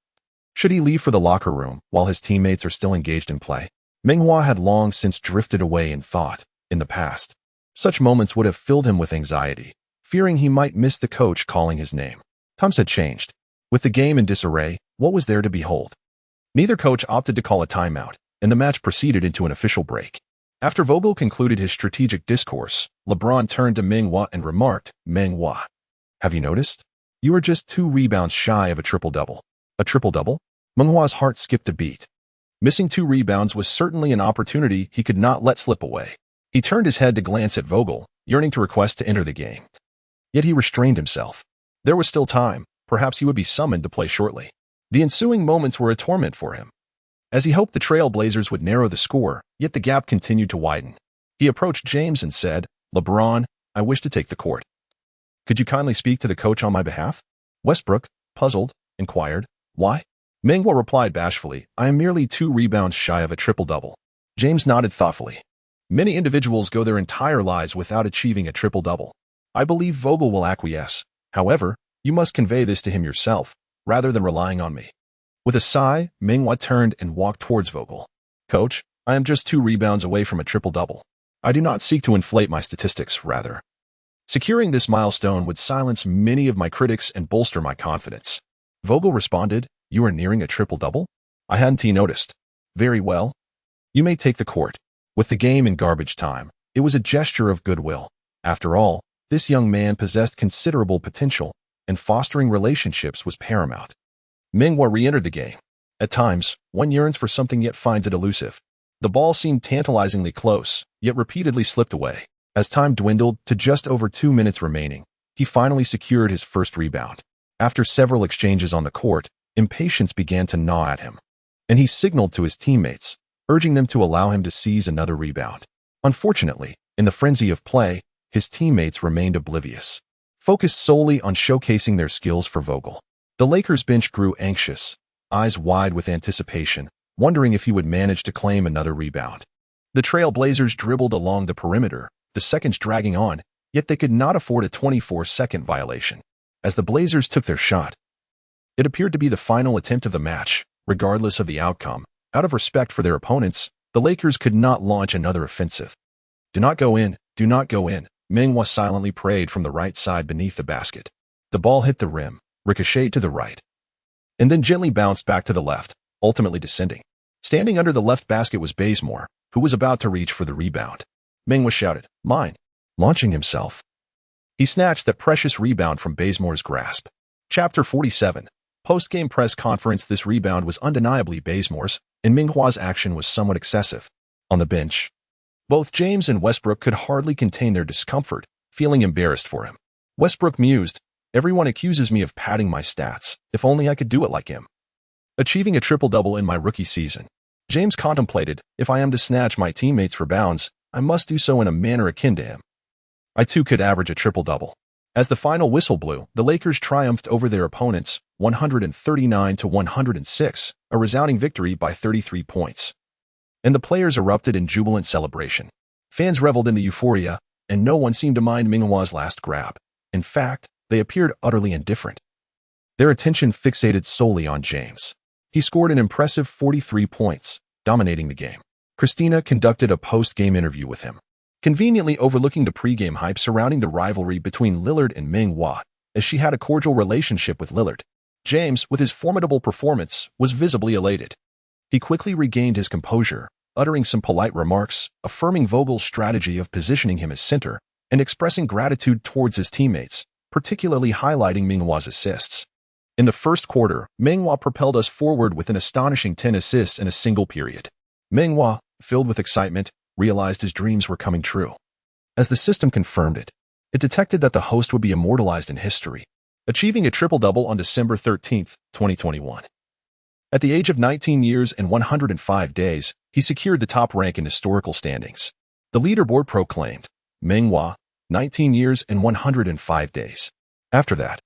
Should he leave for the locker room while his teammates are still engaged in play? Meng Hua had long since drifted away in thought. In the past, such moments would have filled him with anxiety, fearing he might miss the coach calling his name. Times had changed. With the game in disarray, what was there to behold? Neither coach opted to call a timeout, and the match proceeded into an official break. After Vogel concluded his strategic discourse, LeBron turned to Meng Hua and remarked, "Meng Hua, have you noticed? You are just 2 rebounds shy of a triple-double." A triple-double? Meng Hua's heart skipped a beat. Missing 2 rebounds was certainly an opportunity he could not let slip away. He turned his head to glance at Vogel, yearning to request to enter the game. Yet he restrained himself. There was still time. Perhaps he would be summoned to play shortly. The ensuing moments were a torment for him, as he hoped the Trail Blazers would narrow the score, yet the gap continued to widen. He approached James and said, "LeBron, I wish to take the court. Could you kindly speak to the coach on my behalf?" Westbrook, puzzled, inquired, "Why?" Meng Hua replied bashfully, "I am merely 2 rebounds shy of a triple-double." James nodded thoughtfully. Many individuals go their entire lives without achieving a triple-double. I believe Vogel will acquiesce. However, you must convey this to him yourself, rather than relying on me. With a sigh, Meng Hua turned and walked towards Vogel. "Coach, I am just 2 rebounds away from a triple-double. I do not seek to inflate my statistics, rather. Securing this milestone would silence many of my critics and bolster my confidence." Vogel responded, "You are nearing a triple-double? I hadn't noticed." "Very well. You may take the court." With the game in garbage time, it was a gesture of goodwill. After all, this young man possessed considerable potential, and fostering relationships was paramount. Meng Hua re-entered the game. At times, one yearns for something yet finds it elusive. The ball seemed tantalizingly close, yet repeatedly slipped away. As time dwindled to just over 2 minutes remaining, he finally secured his first rebound. After several exchanges on the court, impatience began to gnaw at him, and he signaled to his teammates, urging them to allow him to seize another rebound. Unfortunately, in the frenzy of play, his teammates remained oblivious, focused solely on showcasing their skills for Vogel. The Lakers bench grew anxious, eyes wide with anticipation, wondering if he would manage to claim another rebound. The Trail Blazers dribbled along the perimeter, the seconds dragging on, yet they could not afford a 24-second violation. As the Blazers took their shot, it appeared to be the final attempt of the match. Regardless of the outcome, out of respect for their opponents, the Lakers could not launch another offensive. "Do not go in, do not go in," Meng Hua silently prayed from the right side beneath the basket. The ball hit the rim, ricocheted to the right, and then gently bounced back to the left, ultimately descending. Standing under the left basket was Bazemore, who was about to reach for the rebound. Meng Hua shouted, "Mine!" Launching himself, he snatched that precious rebound from Bazemore's grasp. Chapter 47. Post-game press conference. This rebound was undeniably Bazemore's, and Meng Hua's action was somewhat excessive. On the bench, both James and Westbrook could hardly contain their discomfort, feeling embarrassed for him. Westbrook mused, "Everyone accuses me of padding my stats. If only I could do it like him. Achieving a triple-double in my rookie season." James contemplated, "If I am to snatch my teammates' rebounds, I must do so in a manner akin to him. I too could average a triple-double." As the final whistle blew, the Lakers triumphed over their opponents, 139-106, a resounding victory by 33 points. And the players erupted in jubilant celebration. Fans reveled in the euphoria, and no one seemed to mind Meng Hua's last grab. In fact, they appeared utterly indifferent. Their attention fixated solely on James. He scored an impressive 43 points, dominating the game. Christina conducted a post-game interview with him, conveniently overlooking the pre-game hype surrounding the rivalry between Lillard and Meng Hua, as she had a cordial relationship with Lillard. James, with his formidable performance, was visibly elated. He quickly regained his composure, uttering some polite remarks, affirming Vogel's strategy of positioning him as center, and expressing gratitude towards his teammates, particularly highlighting Meng Hua's assists. In the first quarter, Meng Hua propelled us forward with an astonishing 10 assists in a single period. Meng Hua, filled with excitement, realized his dreams were coming true. As the system confirmed it, it detected that the host would be immortalized in history, achieving a triple-double on December 13, 2021. At the age of 19 years and 105 days, he secured the top rank in historical standings. The leaderboard proclaimed, Meng Hua, 19 years and 105 days. After that,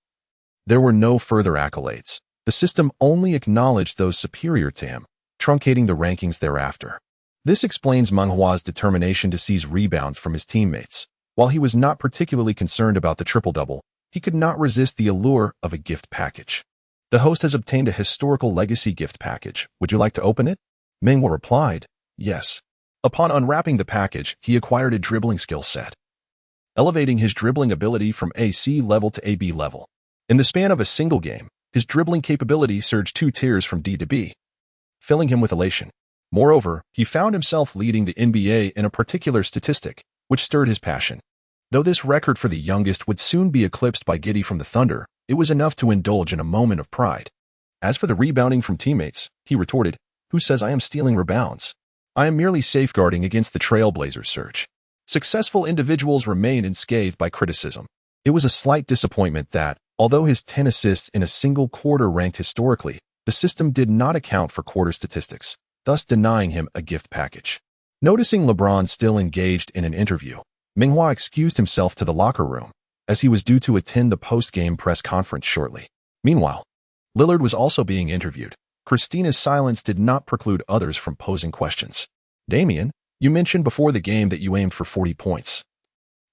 there were no further accolades. The system only acknowledged those superior to him, truncating the rankings thereafter. This explains Meng Hua's determination to seize rebounds from his teammates. While he was not particularly concerned about the triple-double, he could not resist the allure of a gift package. The host has obtained a historical legacy gift package. Would you like to open it? Meng Hua replied, yes. Upon unwrapping the package, he acquired a dribbling skill set, elevating his dribbling ability from AC level to AB level. In the span of a single game, his dribbling capability surged 2 tiers from D to B, filling him with elation. Moreover, he found himself leading the NBA in a particular statistic, which stirred his passion. Though this record for the youngest would soon be eclipsed by Giddey from the Thunder, it was enough to indulge in a moment of pride. As for the rebounding from teammates, he retorted, who says I am stealing rebounds? I am merely safeguarding against the Trailblazers' surge. Successful individuals remain unscathed by criticism. It was a slight disappointment that, although his 10 assists in a single quarter ranked historically, the system did not account for quarter statistics, thus denying him a gift package. Noticing LeBron still engaged in an interview, Meng Hua excused himself to the locker room, as he was due to attend the post-game press conference shortly. Meanwhile, Lillard was also being interviewed. Christina's silence did not preclude others from posing questions. Damian, you mentioned before the game that you aimed for 40 points.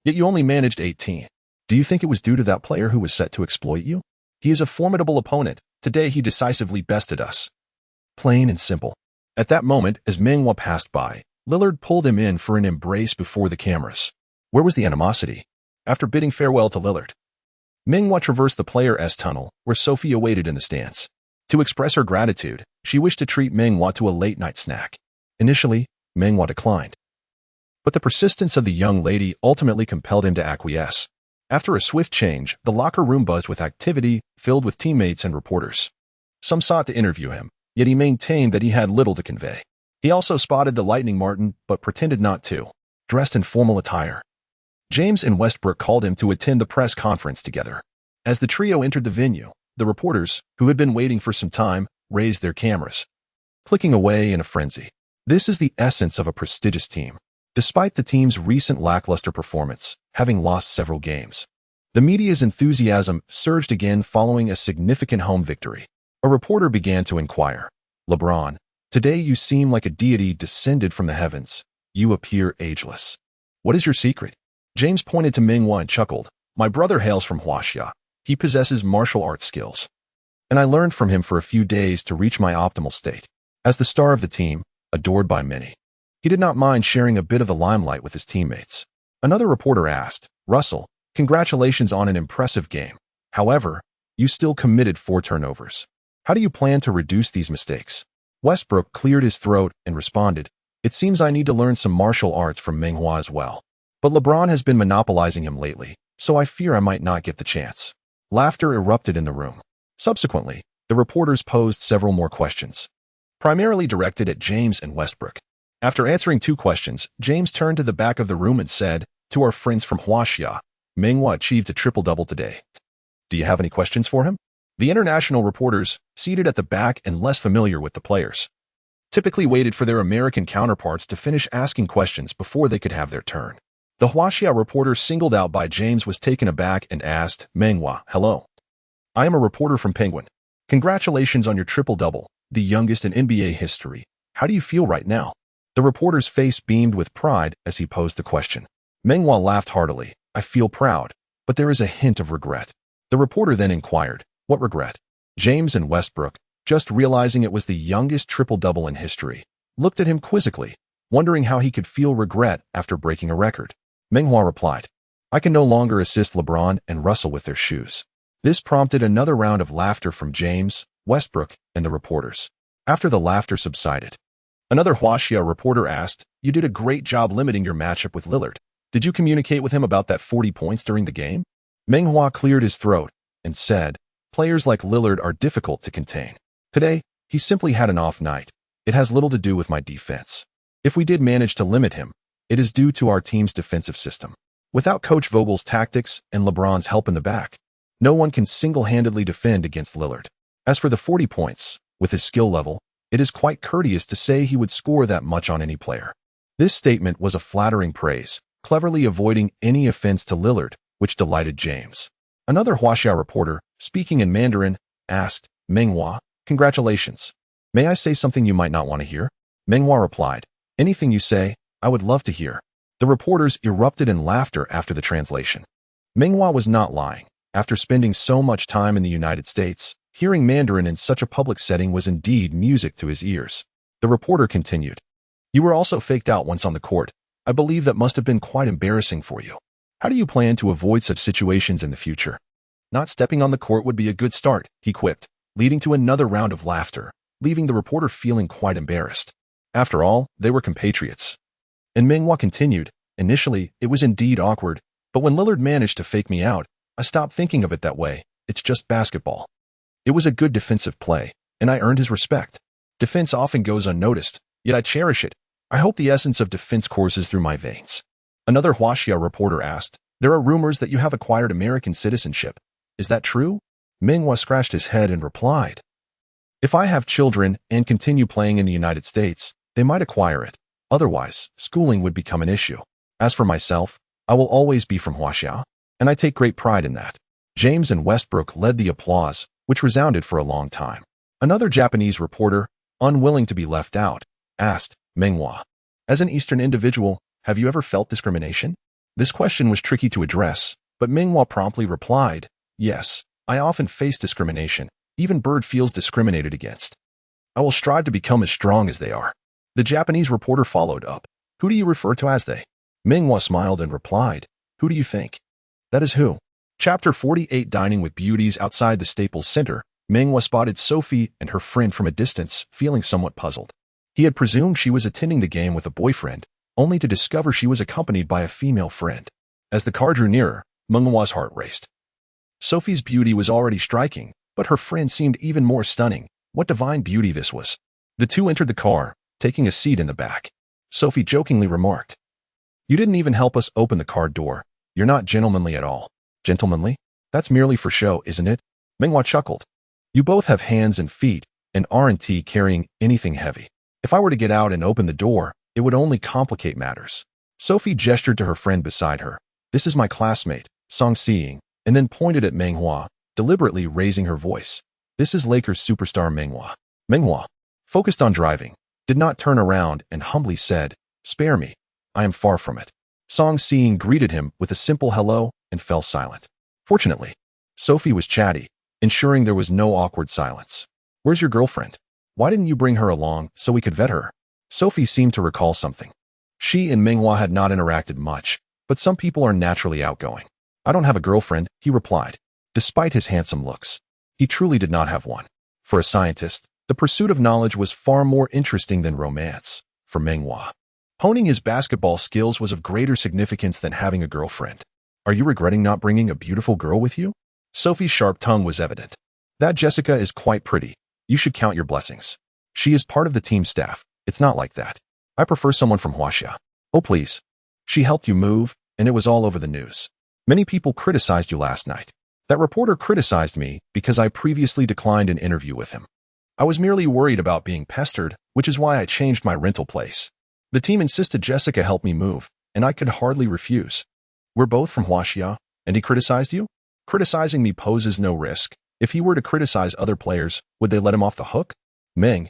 Yet you only managed 18. Do you think it was due to that player who was set to exploit you? He is a formidable opponent. Today he decisively bested us. Plain and simple. At that moment, as Meng Hua passed by, Lillard pulled him in for an embrace before the cameras. Where was the animosity? After bidding farewell to Lillard, Meng Hua traversed the Player S tunnel, where Sophie awaited in the stands. To express her gratitude, she wished to treat Meng Hua to a late-night snack. Initially, Meng Hua declined, but the persistence of the young lady ultimately compelled him to acquiesce. After a swift change, the locker room buzzed with activity, filled with teammates and reporters. Some sought to interview him, yet he maintained that he had little to convey. He also spotted the Lightning Martin, but pretended not to, dressed in formal attire. James and Westbrook called him to attend the press conference together. As the trio entered the venue, the reporters, who had been waiting for some time, raised their cameras, clicking away in a frenzy. This is the essence of a prestigious team. Despite the team's recent lackluster performance, having lost several games, the media's enthusiasm surged again following a significant home victory. A reporter began to inquire, LeBron, today you seem like a deity descended from the heavens. You appear ageless. What is your secret? James pointed to Meng Hua and chuckled. My brother hails from Huaxia. He possesses martial arts skills, and I learned from him for a few days to reach my optimal state. As the star of the team, adored by many, he did not mind sharing a bit of the limelight with his teammates. Another reporter asked, Russell, congratulations on an impressive game. However, you still committed 4 turnovers. How do you plan to reduce these mistakes? Westbrook cleared his throat and responded, it seems I need to learn some martial arts from Meng Hua as well. But LeBron has been monopolizing him lately, so I fear I might not get the chance. Laughter erupted in the room. Subsequently, the reporters posed several more questions, primarily directed at James and Westbrook. After answering 2 questions, James turned to the back of the room and said, to our friends from Huaxia, Meng Hua achieved a triple-double today. Do you have any questions for him? The international reporters, seated at the back and less familiar with the players, typically waited for their American counterparts to finish asking questions before they could have their turn. The Huaxia reporter singled out by James was taken aback and asked, Meng Hua, hello. I am a reporter from Penguin. Congratulations on your triple-double, the youngest in NBA history. How do you feel right now? The reporter's face beamed with pride as he posed the question. Meng Hua laughed heartily. I feel proud, but there is a hint of regret. The reporter then inquired, what regret? James and Westbrook, just realizing it was the youngest triple-double in history, looked at him quizzically, wondering how he could feel regret after breaking a record. Meng Hua replied, I can no longer assist LeBron and Russell with their shoes. This prompted another round of laughter from James, Westbrook, and the reporters. After the laughter subsided, another Huaxia reporter asked, you did a great job limiting your matchup with Lillard. Did you communicate with him about that 40 points during the game? Meng Hua cleared his throat and said, players like Lillard are difficult to contain. Today, he simply had an off night. It has little to do with my defense. If we did manage to limit him, it is due to our team's defensive system. Without Coach Vogel's tactics and LeBron's help in the back, no one can single-handedly defend against Lillard. As for the 40 points, with his skill level, it is quite courteous to say he would score that much on any player. This statement was a flattering praise. cleverly avoiding any offense to Lillard, which delighted James. Another Huaxia reporter, speaking in Mandarin, asked, Meng Hua, congratulations. May I say something you might not want to hear? Meng Hua replied, anything you say, I would love to hear. The reporters erupted in laughter after the translation. Meng Hua was not lying. After spending so much time in the United States, hearing Mandarin in such a public setting was indeed music to his ears. The reporter continued, you were also faked out once on the court. I believe that must have been quite embarrassing for you. How do you plan to avoid such situations in the future? Not stepping on the court would be a good start, he quipped, leading to another round of laughter, leaving the reporter feeling quite embarrassed. After all, they were compatriots. And Meng Hua continued, initially, it was indeed awkward, but when Lillard managed to fake me out, I stopped thinking of it that way. It's just basketball. It was a good defensive play, and I earned his respect. Defense often goes unnoticed, yet I cherish it. I hope the essence of defense courses through my veins. Another Huaxia reporter asked, there are rumors that you have acquired American citizenship. Is that true? Meng Hua scratched his head and replied, if I have children and continue playing in the United States, they might acquire it. Otherwise, schooling would become an issue. As for myself, I will always be from Huaxia, and I take great pride in that. James and Westbrook led the applause, which resounded for a long time. Another Japanese reporter, unwilling to be left out, asked, Meng Hua, as an Eastern individual, have you ever felt discrimination? This question was tricky to address, but Meng Hua promptly replied, yes, I often face discrimination. Even Bird feels discriminated against. I will strive to become as strong as they are. The Japanese reporter followed up, who do you refer to as they? Meng Hua smiled and replied, who do you think? That is who. Chapter 48 Dining with Beauties outside the Staples Center, Meng Hua spotted Sophie and her friend from a distance, feeling somewhat puzzled. He had presumed she was attending the game with a boyfriend, only to discover she was accompanied by a female friend. As the car drew nearer, Meng Hua's heart raced. Sophie's beauty was already striking, but her friend seemed even more stunning. What divine beauty this was. The two entered the car, taking a seat in the back. Sophie jokingly remarked, you didn't even help us open the car door. You're not gentlemanly at all. Gentlemanly? That's merely for show, isn't it? Meng Hua chuckled. You both have hands and feet, and aren't carrying anything heavy. If I were to get out and open the door, it would only complicate matters. Sophie gestured to her friend beside her. This is my classmate, Song Seeing, and then pointed at Meng Hua, deliberately raising her voice. This is Lakers superstar Meng Hua. Meng Hua, focused on driving, did not turn around and humbly said, spare me. I am far from it. Song Seeing greeted him with a simple hello and fell silent. Fortunately, Sophie was chatty, ensuring there was no awkward silence. Where's your girlfriend? Why didn't you bring her along so we could vet her? Sophie seemed to recall something. She and Meng Hua had not interacted much, but some people are naturally outgoing. I don't have a girlfriend, he replied. Despite his handsome looks, he truly did not have one. For a scientist, the pursuit of knowledge was far more interesting than romance. For Meng Hua, honing his basketball skills was of greater significance than having a girlfriend. Are you regretting not bringing a beautiful girl with you? Sophie's sharp tongue was evident. That Jessica is quite pretty. You should count your blessings. She is part of the team staff. It's not like that. I prefer someone from Huaxia. Oh, please. She helped you move, and it was all over the news. Many people criticized you last night. That reporter criticized me because I previously declined an interview with him. I was merely worried about being pestered, which is why I changed my rental place. The team insisted Jessica help me move, and I could hardly refuse. We're both from Huaxia, and he criticized you? Criticizing me poses no risk. If he were to criticize other players, would they let him off the hook? Meng,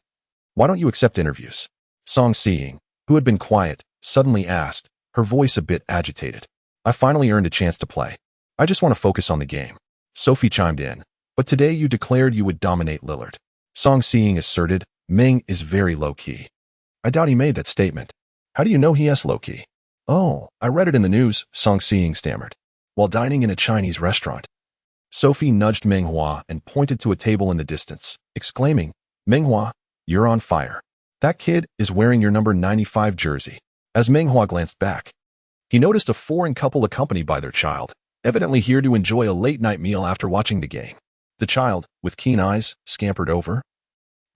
why don't you accept interviews? Song Seeing, who had been quiet, suddenly asked, her voice a bit agitated. I finally earned a chance to play. I just want to focus on the game. Sophie chimed in, but today you declared you would dominate Lillard. Song Seeing asserted, Meng is very low-key. I doubt he made that statement. How do you know he is low-key? Oh, I read it in the news, Song Seeing stammered. While dining in a Chinese restaurant. Sophie nudged Meng Hua and pointed to a table in the distance, exclaiming, Meng Hua, you're on fire. That kid is wearing your number 95 jersey. As Meng Hua glanced back, he noticed a foreign couple accompanied by their child, evidently here to enjoy a late-night meal after watching the game. The child, with keen eyes, scampered over,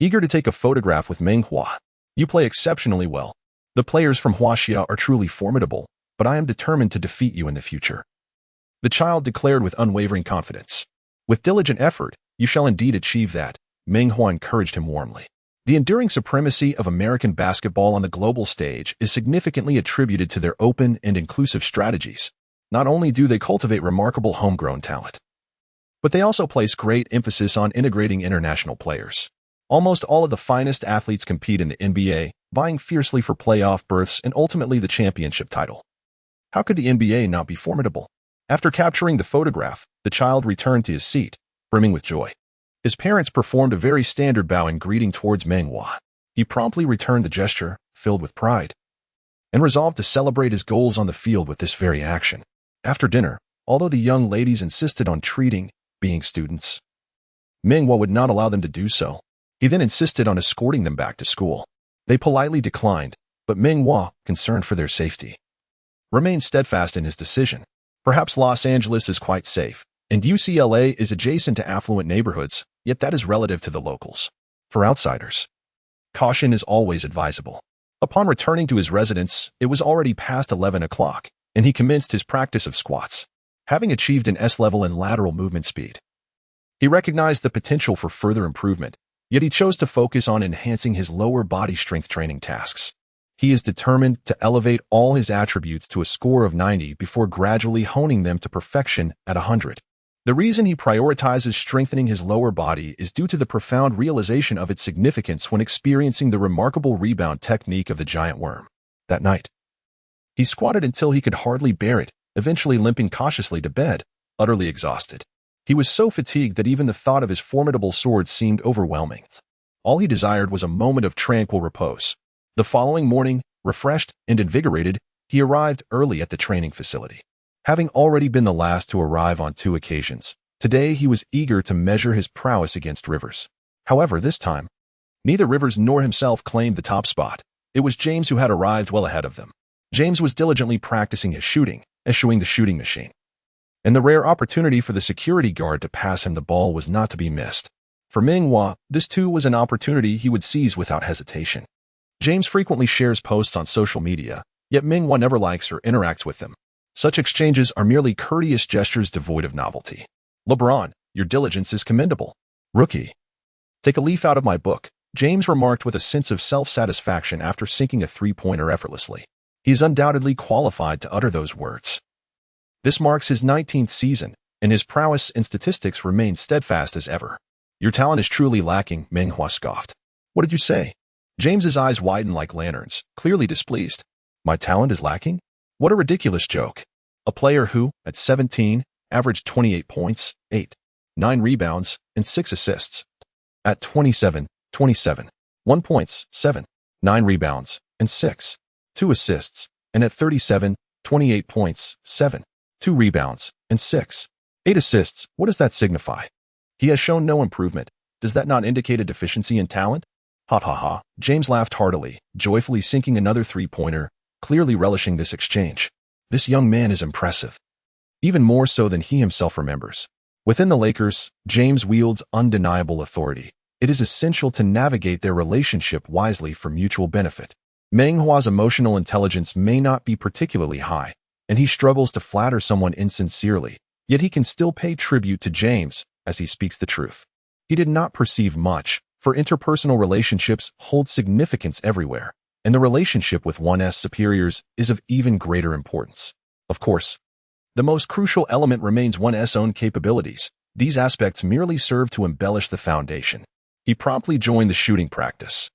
eager to take a photograph with Meng Hua. You play exceptionally well. The players from Huaxia are truly formidable, but I am determined to defeat you in the future. The child declared with unwavering confidence. With diligent effort, you shall indeed achieve that, Meng Hua encouraged him warmly. The enduring supremacy of American basketball on the global stage is significantly attributed to their open and inclusive strategies. Not only do they cultivate remarkable homegrown talent, but they also place great emphasis on integrating international players. Almost all of the finest athletes compete in the NBA, vying fiercely for playoff berths and ultimately the championship title. How could the NBA not be formidable? After capturing the photograph, the child returned to his seat, brimming with joy. His parents performed a very standard bow in greeting towards Meng Hua. He promptly returned the gesture, filled with pride, and resolved to celebrate his goals on the field with this very action. After dinner, although the young ladies insisted on being students, Meng Hua would not allow them to do so. He then insisted on escorting them back to school. They politely declined, but Meng Hua, concerned for their safety, remained steadfast in his decision. Perhaps Los Angeles is quite safe, and UCLA is adjacent to affluent neighborhoods, yet that is relative to the locals. For outsiders, caution is always advisable. Upon returning to his residence, it was already past 11 o'clock, and he commenced his practice of squats. Having achieved an S-level in lateral movement speed, he recognized the potential for further improvement, yet he chose to focus on enhancing his lower body strength training tasks. He is determined to elevate all his attributes to a score of 90 before gradually honing them to perfection at 100. The reason he prioritizes strengthening his lower body is due to the profound realization of its significance when experiencing the remarkable rebound technique of the giant worm. That night, he squatted until he could hardly bear it, eventually limping cautiously to bed, utterly exhausted. He was so fatigued that even the thought of his formidable sword seemed overwhelming. All he desired was a moment of tranquil repose. The following morning, refreshed and invigorated, he arrived early at the training facility. Having already been the last to arrive on 2 occasions, today he was eager to measure his prowess against Rivers. However, this time, neither Rivers nor himself claimed the top spot. It was James who had arrived well ahead of them. James was diligently practicing his shooting, eschewing the shooting machine, and the rare opportunity for the security guard to pass him the ball was not to be missed. For Meng Hua, this too was an opportunity he would seize without hesitation. James frequently shares posts on social media, yet Meng Hua never likes or interacts with them. Such exchanges are merely courteous gestures devoid of novelty. LeBron, your diligence is commendable. Rookie, take a leaf out of my book, James remarked with a sense of self-satisfaction after sinking a three-pointer effortlessly. He is undoubtedly qualified to utter those words. This marks his 19th season, and his prowess and statistics remain steadfast as ever. Your talent is truly lacking, Meng Hua scoffed. What did you say? James's eyes widened like lanterns, clearly displeased. My talent is lacking? What a ridiculous joke. A player who, at 17, averaged 28 points, 9 rebounds, and 6 assists. At 27, 1 points, 9 rebounds, and 2 assists. And at 37, 28 points, 2 rebounds, and 8 assists. What does that signify? He has shown no improvement. Does that not indicate a deficiency in talent? Ha ha ha. James laughed heartily, joyfully sinking another three-pointer, clearly relishing this exchange. This young man is impressive. Even more so than he himself remembers. Within the Lakers, James wields undeniable authority. It is essential to navigate their relationship wisely for mutual benefit. Meng Hua's emotional intelligence may not be particularly high, and he struggles to flatter someone insincerely, yet he can still pay tribute to James as he speaks the truth. He did not perceive much, for interpersonal relationships hold significance everywhere, and the relationship with one's superiors is of even greater importance. Of course, the most crucial element remains one's own capabilities. These aspects merely serve to embellish the foundation. He promptly joined the shooting practice.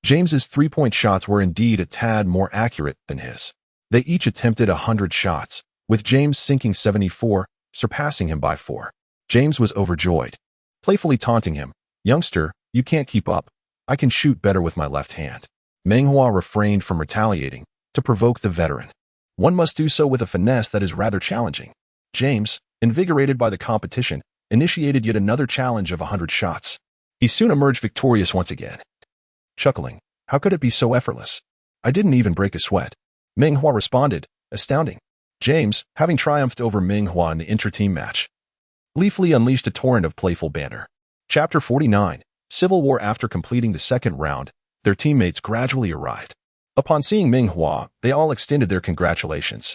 James's three-point shots were indeed a tad more accurate than his. They each attempted 100 shots, with James sinking 74, surpassing him by 4. James was overjoyed, playfully taunting him. Youngster, you can't keep up. I can shoot better with my left hand. Meng Hua refrained from retaliating, to provoke the veteran. One must do so with a finesse that is rather challenging. James, invigorated by the competition, initiated yet another challenge of 100 shots. He soon emerged victorious once again. Chuckling, how could it be so effortless? I didn't even break a sweat. Meng Hua responded, astounding. James, having triumphed over Meng Hua in the inter-team match, gleefully unleashed a torrent of playful banter. Chapter 49, Civil War. After completing the second round, their teammates gradually arrived. Upon seeing Meng Hua, they all extended their congratulations.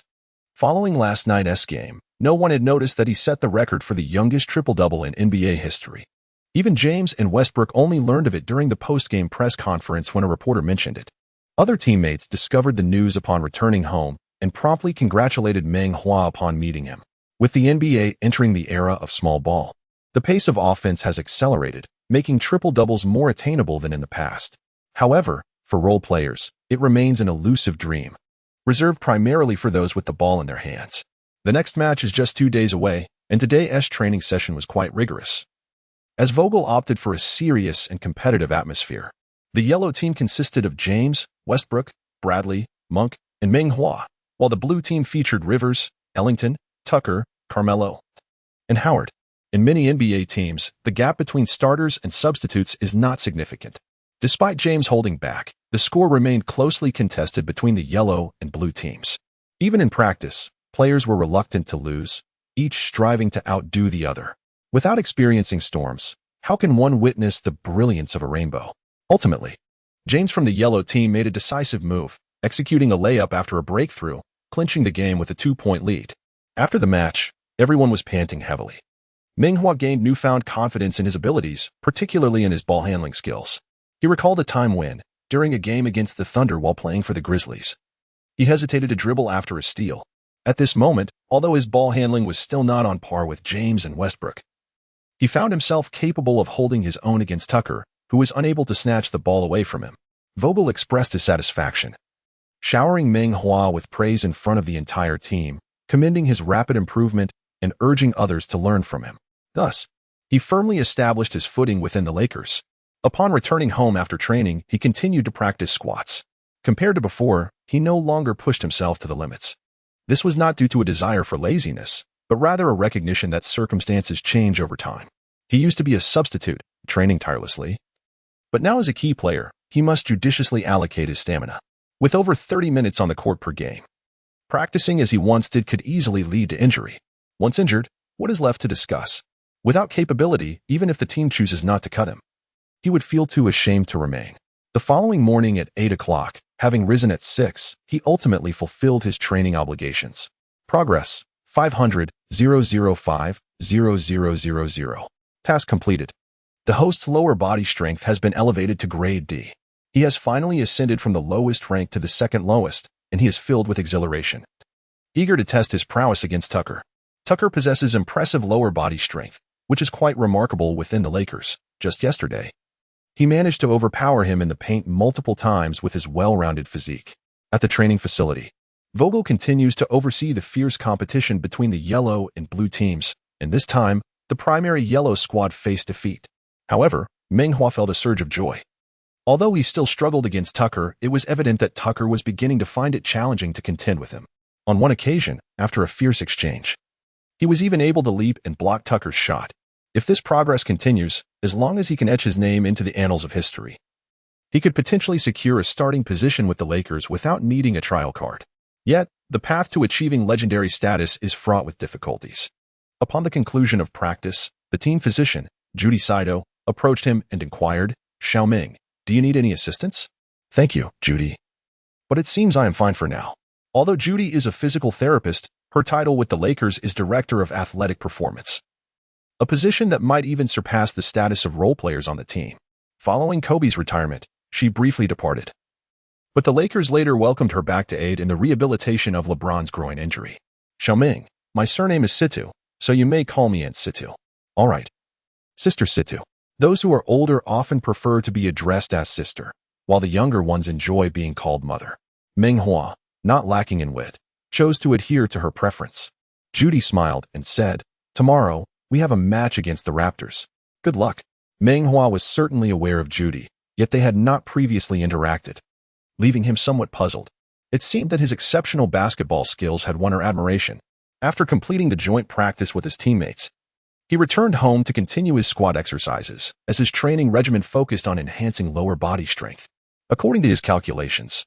Following last night's game, no one had noticed that he set the record for the youngest triple-double in NBA history. Even James and Westbrook only learned of it during the post-game press conference when a reporter mentioned it. Other teammates discovered the news upon returning home and promptly congratulated Meng Hua upon meeting him. With the NBA entering the era of small ball, the pace of offense has accelerated, making triple-doubles more attainable than in the past. However, for role players, it remains an elusive dream, reserved primarily for those with the ball in their hands. The next match is just 2 days away, and today's training session was quite rigorous, as Vogel opted for a serious and competitive atmosphere. The yellow team consisted of James, Westbrook, Bradley, Monk, and Meng Hua, while the blue team featured Rivers, Ellington, Tucker, Carmelo, and Howard. In many NBA teams, the gap between starters and substitutes is not significant. Despite James holding back, the score remained closely contested between the yellow and blue teams. Even in practice, players were reluctant to lose, each striving to outdo the other. Without experiencing storms, how can one witness the brilliance of a rainbow? Ultimately, James from the yellow team made a decisive move, executing a layup after a breakthrough, clinching the game with a 2-point lead. After the match, everyone was panting heavily. Meng Hua gained newfound confidence in his abilities, particularly in his ball handling skills. He recalled a time when, during a game against the Thunder while playing for the Grizzlies, he hesitated to dribble after a steal. At this moment, although his ball handling was still not on par with James and Westbrook, he found himself capable of holding his own against Tucker, who was unable to snatch the ball away from him. Vogel expressed his satisfaction, showering Meng Hua with praise in front of the entire team, commending his rapid improvement and urging others to learn from him. Thus, he firmly established his footing within the Lakers. Upon returning home after training, he continued to practice squats. Compared to before, he no longer pushed himself to the limits. This was not due to a desire for laziness, but rather a recognition that circumstances change over time. He used to be a substitute, training tirelessly, but now as a key player, he must judiciously allocate his stamina. With over 30 minutes on the court per game, practicing as he once did could easily lead to injury. Once injured, what is left to discuss? Without capability, even if the team chooses not to cut him, he would feel too ashamed to remain. The following morning at 8 o'clock, having risen at 6, he ultimately fulfilled his training obligations. Progress, 500,005,0000. Task completed. The host's lower body strength has been elevated to grade D. He has finally ascended from the lowest rank to the second lowest, and he is filled with exhilaration, eager to test his prowess against Tucker. Tucker possesses impressive lower body strength, which is quite remarkable within the Lakers. Just yesterday, he managed to overpower him in the paint multiple times with his well-rounded physique. At the training facility, Vogel continues to oversee the fierce competition between the yellow and blue teams, and this time, the primary yellow squad faced defeat. However, Meng Hua felt a surge of joy. Although he still struggled against Tucker, it was evident that Tucker was beginning to find it challenging to contend with him. On one occasion, after a fierce exchange, he was even able to leap and block Tucker's shot. If this progress continues, as long as he can etch his name into the annals of history, he could potentially secure a starting position with the Lakers without needing a trial card. Yet, the path to achieving legendary status is fraught with difficulties. Upon the conclusion of practice, the team physician, Judy Saito, approached him and inquired, "Xiaoming, do you need any assistance?" "Thank you, Judy. But it seems I am fine for now." Although Judy is a physical therapist, her title with the Lakers is Director of Athletic Performance, a position that might even surpass the status of role players on the team. Following Kobe's retirement, she briefly departed, but the Lakers later welcomed her back to aid in the rehabilitation of LeBron's groin injury. "Xiaoming, my surname is Situ, so you may call me Aunt Situ." "All right, Sister Situ." Those who are older often prefer to be addressed as sister, while the younger ones enjoy being called mother. Meng Hua, not lacking in wit, chose to adhere to her preference. Judy smiled and said, "Tomorrow, we have a match against the Raptors. Good luck." Meng Hua was certainly aware of Judy, yet they had not previously interacted, leaving him somewhat puzzled. It seemed that his exceptional basketball skills had won her admiration. After completing the joint practice with his teammates, he returned home to continue his squat exercises, as his training regimen focused on enhancing lower body strength. According to his calculations,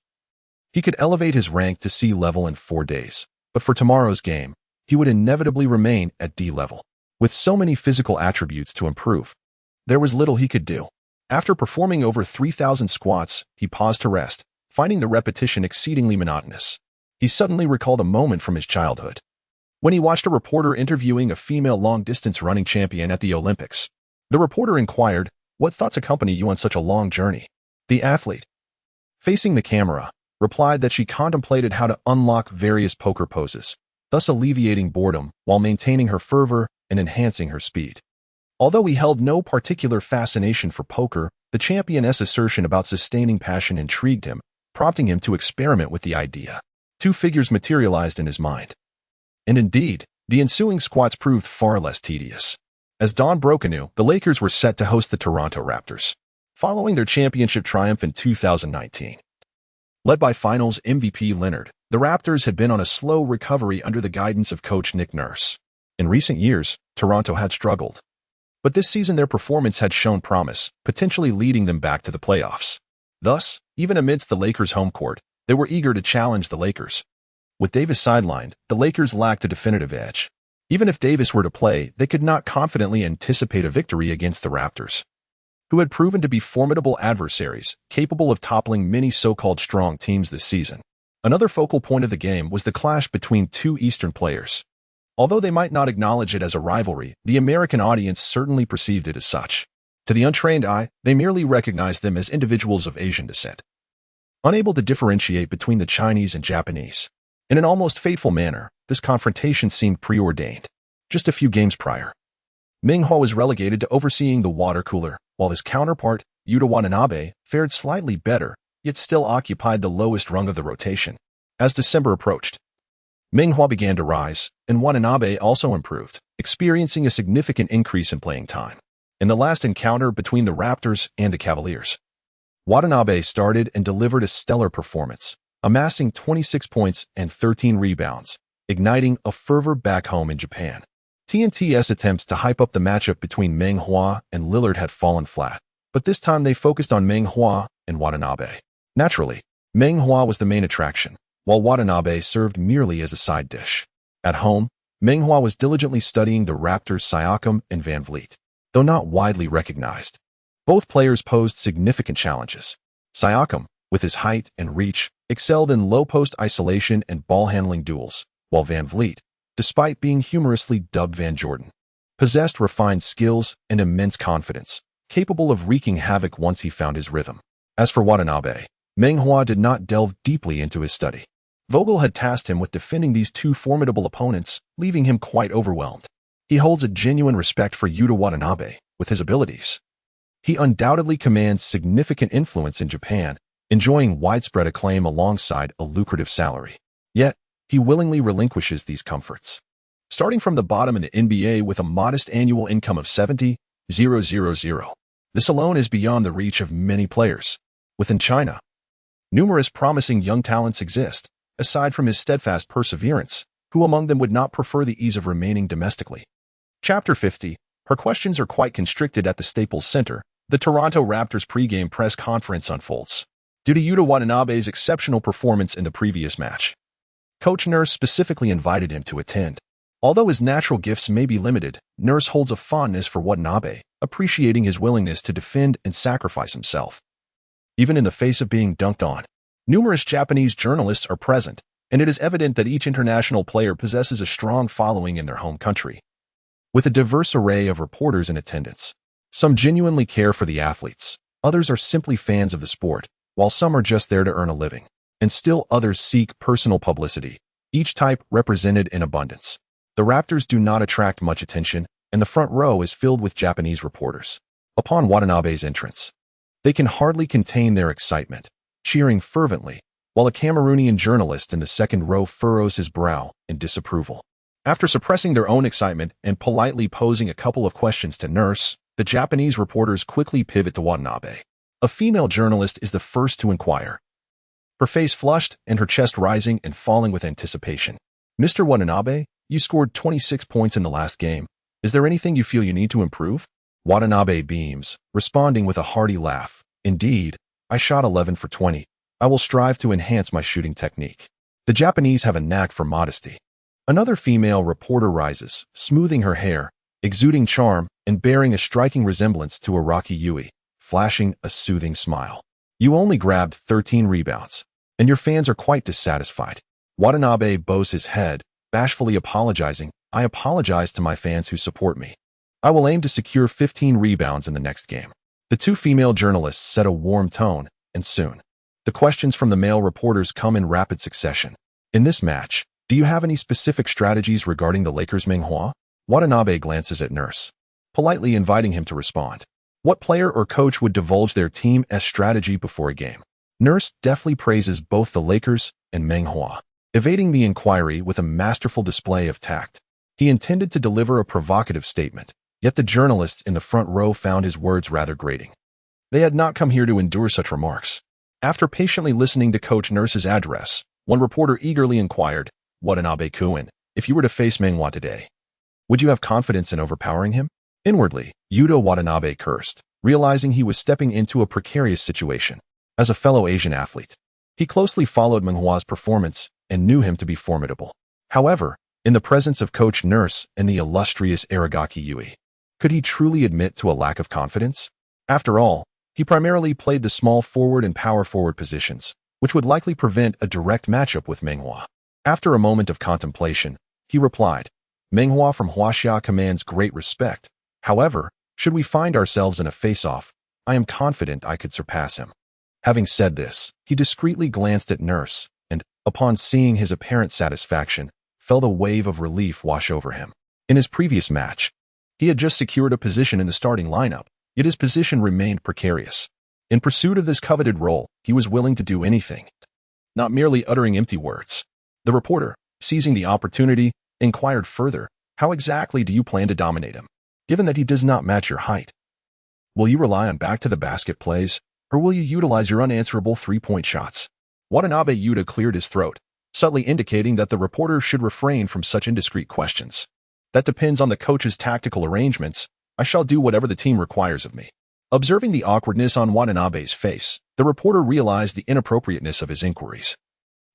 he could elevate his rank to C level in 4 days, but for tomorrow's game, he would inevitably remain at D level. With so many physical attributes to improve, there was little he could do. After performing over 3,000 squats, he paused to rest, finding the repetition exceedingly monotonous. He suddenly recalled a moment from his childhood, when he watched a reporter interviewing a female long-distance running champion at the Olympics. The reporter inquired, "What thoughts accompany you on such a long journey?" The athlete, facing the camera, replied that she contemplated how to unlock various poker poses, thus alleviating boredom while maintaining her fervor and enhancing her speed. Although he held no particular fascination for poker, the championess' assertion about sustaining passion intrigued him, prompting him to experiment with the idea. Two figures materialized in his mind. And indeed, the ensuing squats proved far less tedious. As dawn broke anew, the Lakers were set to host the Toronto Raptors, following their championship triumph in 2019. Led by Finals MVP Leonard, the Raptors had been on a slow recovery under the guidance of coach Nick Nurse. In recent years, Toronto had struggled. But this season their performance had shown promise, potentially leading them back to the playoffs. Thus, even amidst the Lakers' home court, they were eager to challenge the Lakers. With Davis sidelined, the Lakers lacked a definitive edge. Even if Davis were to play, they could not confidently anticipate a victory against the Raptors, who had proven to be formidable adversaries, capable of toppling many so-called strong teams this season. Another focal point of the game was the clash between two Eastern players. Although they might not acknowledge it as a rivalry, the American audience certainly perceived it as such. To the untrained eye, they merely recognized them as individuals of Asian descent, unable to differentiate between the Chinese and Japanese. In an almost fateful manner, this confrontation seemed preordained. Just a few games prior, Meng Hua was relegated to overseeing the water cooler, while his counterpart, Yuta Watanabe, fared slightly better, yet still occupied the lowest rung of the rotation. As December approached, Meng Hua began to rise, and Watanabe also improved, experiencing a significant increase in playing time. In the last encounter between the Raptors and the Cavaliers, Watanabe started and delivered a stellar performance, amassing 26 points and 13 rebounds, igniting a fervor back home in Japan. TNT's attempts to hype up the matchup between Meng Hua and Lillard had fallen flat, but this time they focused on Meng Hua and Watanabe. Naturally, Meng Hua was the main attraction, while Watanabe served merely as a side dish. At home, Meng Hua was diligently studying the Raptors' Siakam and Van Vliet, though not widely recognized. Both players posed significant challenges. Siakam, with his height and reach, excelled in low-post isolation and ball-handling duels, while Van Vliet, despite being humorously dubbed Van Jordan, possessed refined skills and immense confidence, capable of wreaking havoc once he found his rhythm. As for Watanabe, Meng Hua did not delve deeply into his study. Vogel had tasked him with defending these two formidable opponents, leaving him quite overwhelmed. He holds a genuine respect for Yuta Watanabe, with his abilities. He undoubtedly commands significant influence in Japan, enjoying widespread acclaim alongside a lucrative salary. Yet, he willingly relinquishes these comforts. Starting from the bottom in the NBA with a modest annual income of $70,000. This alone is beyond the reach of many players. Within China, numerous promising young talents exist, aside from his steadfast perseverance, who among them would not prefer the ease of remaining domestically. Chapter 50. Her questions are quite constricted at the Staples Center. The Toronto Raptors pregame press conference unfolds. Due to Yuta Watanabe's exceptional performance in the previous match, Coach Nurse specifically invited him to attend. Although his natural gifts may be limited, Nurse holds a fondness for Watanabe, appreciating his willingness to defend and sacrifice himself, even in the face of being dunked on. Numerous Japanese journalists are present, and it is evident that each international player possesses a strong following in their home country. With a diverse array of reporters in attendance, some genuinely care for the athletes, others are simply fans of the sport, while some are just there to earn a living, and still others seek personal publicity, each type represented in abundance. The Raptors do not attract much attention, and the front row is filled with Japanese reporters. Upon Watanabe's entrance, they can hardly contain their excitement, cheering fervently, while a Cameroonian journalist in the second row furrows his brow in disapproval. After suppressing their own excitement and politely posing a couple of questions to Nurse, the Japanese reporters quickly pivot to Watanabe. A female journalist is the first to inquire, her face flushed and her chest rising and falling with anticipation. "Mr. Watanabe, you scored 26 points in the last game. Is there anything you feel you need to improve?" Watanabe beams, responding with a hearty laugh. "Indeed, I shot 11 for 20. I will strive to enhance my shooting technique." The Japanese have a knack for modesty. Another female reporter rises, smoothing her hair, exuding charm, and bearing a striking resemblance to a Rocky Yui, flashing a soothing smile. "You only grabbed 13 rebounds, and your fans are quite dissatisfied." Watanabe bows his head, bashfully apologizing. "I apologize to my fans who support me. I will aim to secure 15 rebounds in the next game. The two female journalists set a warm tone, and soon, the questions from the male reporters come in rapid succession. In this match, do you have any specific strategies regarding the Lakers' Meng Hua? Watanabe glances at Nurse, politely inviting him to respond. What player or coach would divulge their team's strategy before a game? Nurse deftly praises both the Lakers and Meng Hua, evading the inquiry with a masterful display of tact. He intended to deliver a provocative statement, yet the journalists in the front row found his words rather grating. They had not come here to endure such remarks. After patiently listening to Coach Nurse's address, one reporter eagerly inquired, Watanabe-kun, if you were to face Meng Hua today, would you have confidence in overpowering him? Inwardly, Yuta Watanabe cursed, realizing he was stepping into a precarious situation. As a fellow Asian athlete, he closely followed Meng Hua's performance and knew him to be formidable. However, in the presence of Coach Nurse and the illustrious Aragaki Yui, could he truly admit to a lack of confidence? After all, he primarily played the small forward and power forward positions, which would likely prevent a direct matchup with Meng Hua. After a moment of contemplation, he replied, Meng Hua from Huaxia commands great respect. However, should we find ourselves in a face-off, I am confident I could surpass him. Having said this, he discreetly glanced at Nurse, and, upon seeing his apparent satisfaction, felt a wave of relief wash over him. In his previous match, he had just secured a position in the starting lineup, yet his position remained precarious. In pursuit of this coveted role, he was willing to do anything, not merely uttering empty words. The reporter, seizing the opportunity, inquired further, how exactly do you plan to dominate him, given that he does not match your height? Will you rely on back-to-the-basket plays, or will you utilize your unanswerable three-point shots? Watanabe Yuta cleared his throat, subtly indicating that the reporter should refrain from such indiscreet questions. That depends on the coach's tactical arrangements. I shall do whatever the team requires of me. Observing the awkwardness on Watanabe's face, the reporter realized the inappropriateness of his inquiries,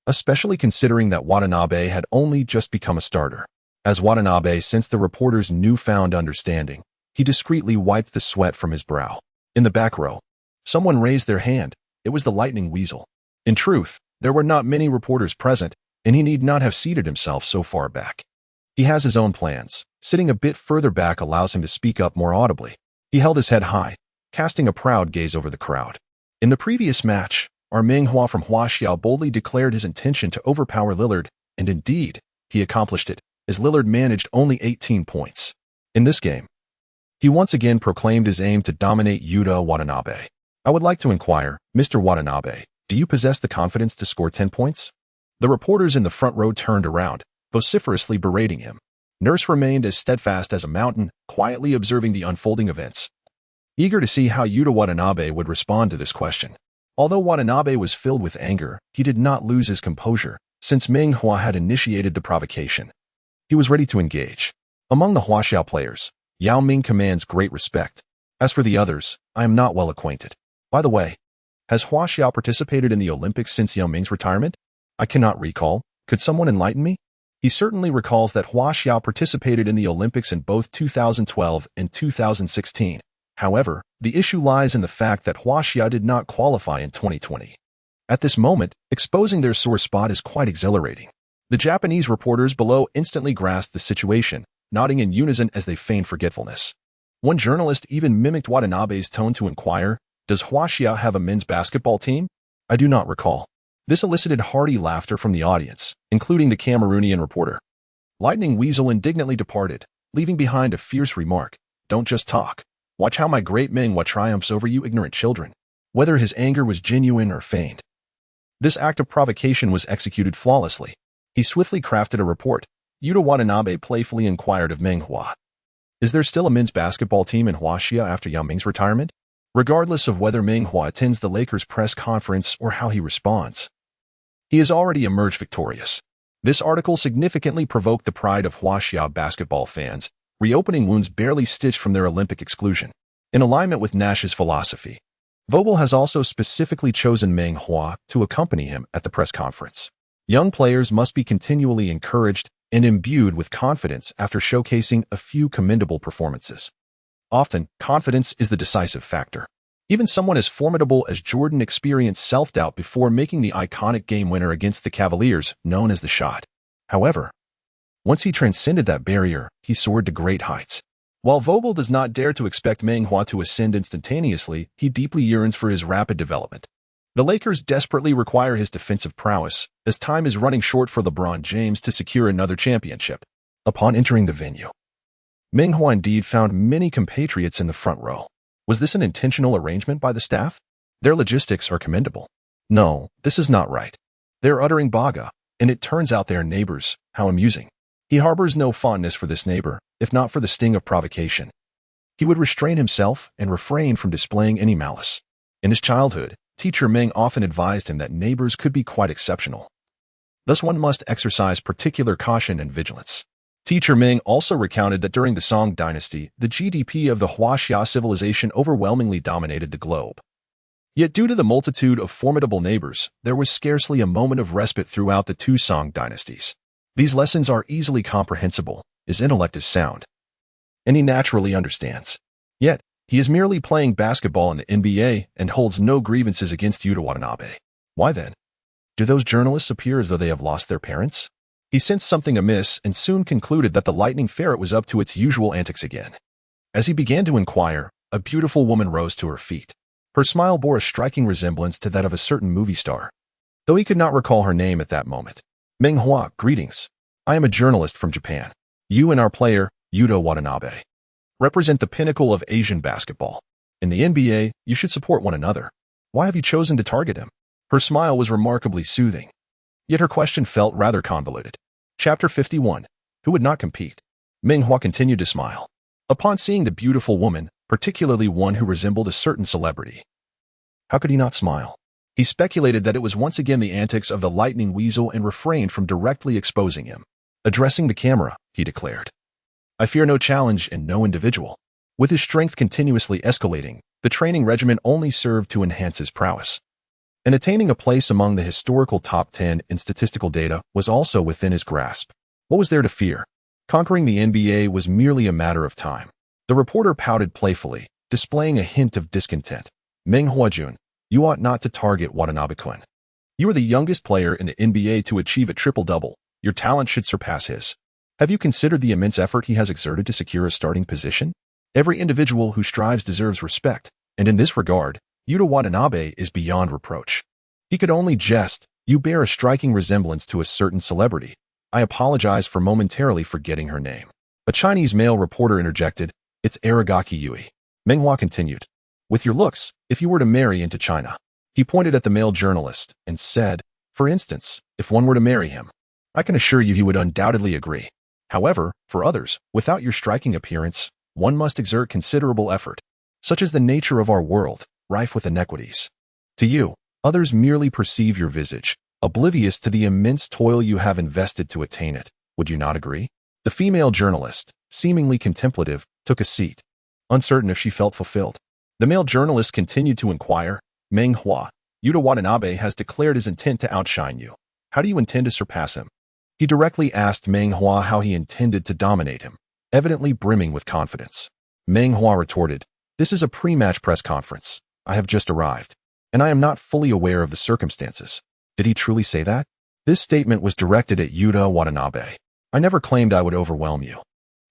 especially considering that Watanabe had only just become a starter. As Watanabe sensed the reporter's newfound understanding, he discreetly wiped the sweat from his brow. In the back row, someone raised their hand. It was the Lightning Weasel. In truth, there were not many reporters present, and he need not have seated himself so far back. He has his own plans. Sitting a bit further back allows him to speak up more audibly. He held his head high, casting a proud gaze over the crowd. In the previous match, our Meng Hua from Huaxia boldly declared his intention to overpower Lillard, and indeed, he accomplished it, as Lillard managed only 18 points. In this game, he once again proclaimed his aim to dominate Yuta Watanabe. I would like to inquire, Mr. Watanabe, do you possess the confidence to score 10 points? The reporters in the front row turned around, vociferously berating him. Nurse remained as steadfast as a mountain, quietly observing the unfolding events, eager to see how Yuta Watanabe would respond to this question. Although Watanabe was filled with anger, he did not lose his composure, since Meng Hua had initiated the provocation. He was ready to engage. Among the Huaxiao players, Yao Ming commands great respect. As for the others, I am not well acquainted. By the way, has Huaxiao participated in the Olympics since Yao Ming's retirement? I cannot recall. Could someone enlighten me? He certainly recalls that Huaxiao participated in the Olympics in both 2012 and 2016. However, the issue lies in the fact that Huaxia did not qualify in 2020. At this moment, exposing their sore spot is quite exhilarating. The Japanese reporters below instantly grasped the situation, nodding in unison as they feigned forgetfulness. One journalist even mimicked Watanabe's tone to inquire, does Huaxia have a men's basketball team? I do not recall. This elicited hearty laughter from the audience, including the Cameroonian reporter. Lightning Weasel indignantly departed, leaving behind a fierce remark, don't just talk. Watch how my great Meng Hua triumphs over you ignorant children. Whether his anger was genuine or feigned, this act of provocation was executed flawlessly. He swiftly crafted a report. Yuta Watanabe playfully inquired of Meng Hua, is there still a men's basketball team in Huaxia after Yao Ming's retirement? Regardless of whether Meng Hua attends the Lakers press conference or how he responds, he has already emerged victorious. This article significantly provoked the pride of Huaxia basketball fans, reopening wounds barely stitched from their Olympic exclusion. In alignment with Nash's philosophy, Vogel has also specifically chosen Meng Hua to accompany him at the press conference. Young players must be continually encouraged and imbued with confidence after showcasing a few commendable performances. Often, confidence is the decisive factor. Even someone as formidable as Jordan experienced self-doubt before making the iconic game winner against the Cavaliers, known as the shot. However, once he transcended that barrier, he soared to great heights. While Vogel does not dare to expect Meng Hua to ascend instantaneously, he deeply yearns for his rapid development. The Lakers desperately require his defensive prowess, as time is running short for LeBron James to secure another championship. Upon entering the venue, Meng Hua indeed found many compatriots in the front row. Was this an intentional arrangement by the staff? Their logistics are commendable. No, this is not right. They're uttering baga, and it turns out they are neighbors. How amusing. He harbors no fondness for this neighbor, if not for the sting of provocation. He would restrain himself and refrain from displaying any malice. In his childhood, teacher Meng often advised him that neighbors could be quite exceptional. Thus one must exercise particular caution and vigilance. Teacher Meng also recounted that during the Song dynasty, the GDP of the Huaxia civilization overwhelmingly dominated the globe. Yet due to the multitude of formidable neighbors, there was scarcely a moment of respite throughout the two Song dynasties. These lessons are easily comprehensible. His intellect is sound, and he naturally understands. Yet, he is merely playing basketball in the NBA and holds no grievances against Yuta Watanabe. Why then? Do those journalists appear as though they have lost their parents? He sensed something amiss and soon concluded that the lightning ferret was up to its usual antics again. As he began to inquire, a beautiful woman rose to her feet. Her smile bore a striking resemblance to that of a certain movie star, though he could not recall her name at that moment. Meng Hua, greetings. I am a journalist from Japan. You and our player, Yuta Watanabe, represent the pinnacle of Asian basketball. In the NBA, you should support one another. Why have you chosen to target him? Her smile was remarkably soothing, yet her question felt rather convoluted. Chapter 51. Who would not compete? Meng Hua continued to smile. Upon seeing the beautiful woman, particularly one who resembled a certain celebrity, how could he not smile? He speculated that it was once again the antics of the lightning weasel and refrained from directly exposing him. Addressing the camera, he declared, I fear no challenge and no individual. With his strength continuously escalating, the training regimen only served to enhance his prowess. And attaining a place among the historical top 10 in statistical data was also within his grasp. What was there to fear? Conquering the NBA was merely a matter of time. The reporter pouted playfully, displaying a hint of discontent. Meng Hua-jun, you ought not to target Watanabe-kun. You are the youngest player in the NBA to achieve a triple-double. Your talent should surpass his. Have you considered the immense effort he has exerted to secure a starting position? Every individual who strives deserves respect, and in this regard, Yuta Watanabe is beyond reproach. He could only jest. You bear a striking resemblance to a certain celebrity. I apologize for momentarily forgetting her name. A Chinese male reporter interjected, It's Aragaki Yui. Meng Hua continued, With your looks, if you were to marry into China. He pointed at the male journalist and said, For instance, if one were to marry him. I can assure you he would undoubtedly agree. However, for others, without your striking appearance, one must exert considerable effort. Such is the nature of our world, rife with inequities. To you, others merely perceive your visage, oblivious to the immense toil you have invested to attain it. Would you not agree? The female journalist, seemingly contemplative, took a seat, uncertain if she felt fulfilled. The male journalist continued to inquire, Meng Hua, Yuta Watanabe has declared his intent to outshine you. How do you intend to surpass him? He directly asked Meng Hua how he intended to dominate him, evidently brimming with confidence. Meng Hua retorted, This is a pre-match press conference. I have just arrived, and I am not fully aware of the circumstances. Did he truly say that? This statement was directed at Yuta Watanabe. I never claimed I would overwhelm you.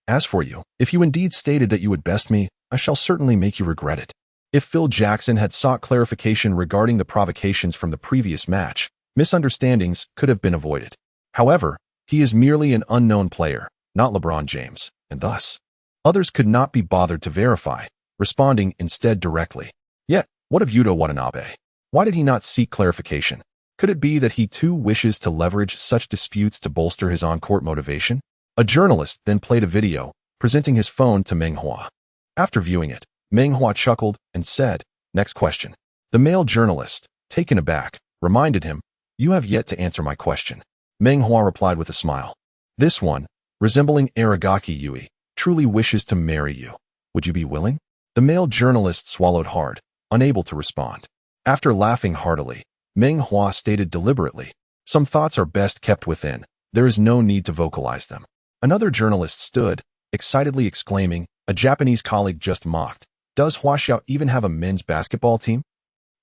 As for you, if you indeed stated that you would best me, I shall certainly make you regret it. If Phil Jackson had sought clarification regarding the provocations from the previous match, misunderstandings could have been avoided. However, he is merely an unknown player, not LeBron James, and thus, others could not be bothered to verify, responding instead directly. Yet, what of Yuta Watanabe? Why did he not seek clarification? Could it be that he too wishes to leverage such disputes to bolster his on-court motivation? A journalist then played a video, presenting his phone to Meng Hua. After viewing it, Meng Hua chuckled and said, Next question. The male journalist, taken aback, reminded him, You have yet to answer my question. Meng Hua replied with a smile. This one, resembling Aragaki Yui, truly wishes to marry you. Would you be willing? The male journalist swallowed hard, unable to respond. After laughing heartily, Meng Hua stated deliberately, Some thoughts are best kept within. There is no need to vocalize them. Another journalist stood, excitedly exclaiming, A Japanese colleague just mocked. Does Huaxiao even have a men's basketball team?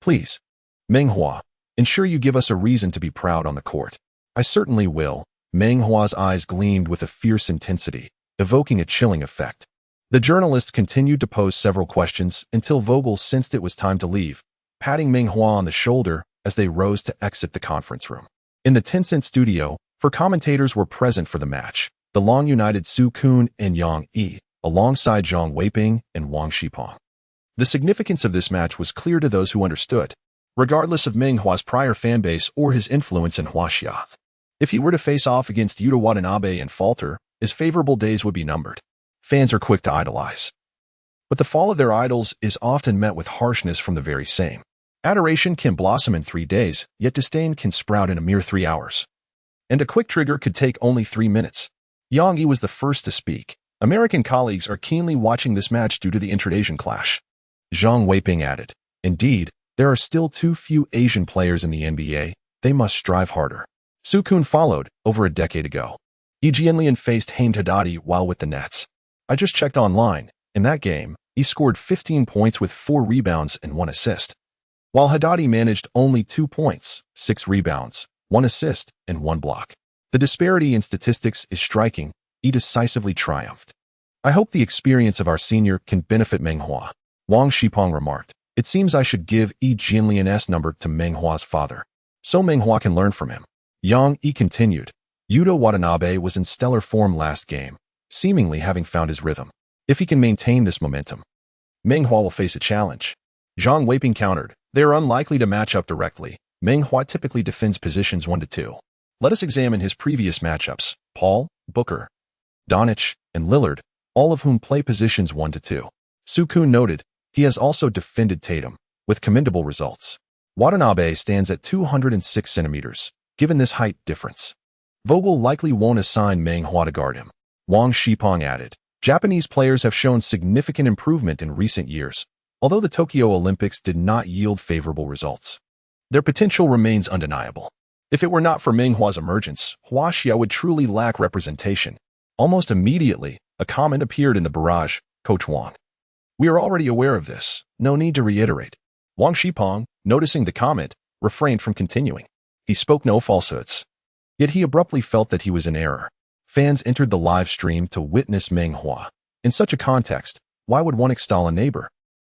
Please, Meng Hua, ensure you give us a reason to be proud on the court. I certainly will. Meng Hua's eyes gleamed with a fierce intensity, evoking a chilling effect. The journalist continued to pose several questions until Vogel sensed it was time to leave, patting Meng Hua on the shoulder as they rose to exit the conference room. In the Tencent studio, four commentators were present for the match: the Long United Su Kun and Yang Yi, alongside Zhang Weiping and Wang Shipong. The significance of this match was clear to those who understood, regardless of Meng Hua's prior fanbase or his influence in Huaxia. If he were to face off against Yuta Watanabe and falter, his favorable days would be numbered. Fans are quick to idolize, but the fall of their idols is often met with harshness from the very same. Adoration can blossom in 3 days, yet disdain can sprout in a mere 3 hours. And a quick trigger could take only 3 minutes. Yang Yi was the first to speak. American colleagues are keenly watching this match due to the intra-Asian clash. Zhang Weiping added, "Indeed, there are still too few Asian players in the NBA. They must strive harder." Su Kun followed, over a decade ago. Yi Jianlian faced Hamed Haddadi while with the Nets. "I just checked online. In that game, he scored 15 points with 4 rebounds and 1 assist. While Haddadi managed only 2 points, 6 rebounds, 1 assist, and 1 block. The disparity in statistics is striking. He decisively triumphed. I hope the experience of our senior can benefit Meng Hua." Wang Shipong remarked, "It seems I should give Yi Jianlian's number to Meng Hua's father, so Meng Hua can learn from him." Yang Yi continued, "Yuta Watanabe was in stellar form last game, seemingly having found his rhythm. If he can maintain this momentum, Meng Hua will face a challenge." Zhang Weiping countered, "They are unlikely to match up directly. Meng Hua typically defends positions 1 to 2. Let us examine his previous matchups: Paul, Booker, Doncic, and Lillard, all of whom play positions 1 to 2. Su Kun noted, he has also defended Tatum, with commendable results. Watanabe stands at 206 centimeters, given this height difference. Vogel likely won't assign Meng Hua to guard him." Wang Shipong added, "Japanese players have shown significant improvement in recent years, although the Tokyo Olympics did not yield favorable results. Their potential remains undeniable. If it were not for Meng Hua's emergence, Huaxia would truly lack representation." Almost immediately, a comment appeared in the barrage: "Coach Wang. We are already aware of this. No need to reiterate." Wang Shipong, noticing the comment, refrained from continuing. He spoke no falsehoods. Yet he abruptly felt that he was in error. Fans entered the live stream to witness Meng Hua. In such a context, why would one extol a neighbor?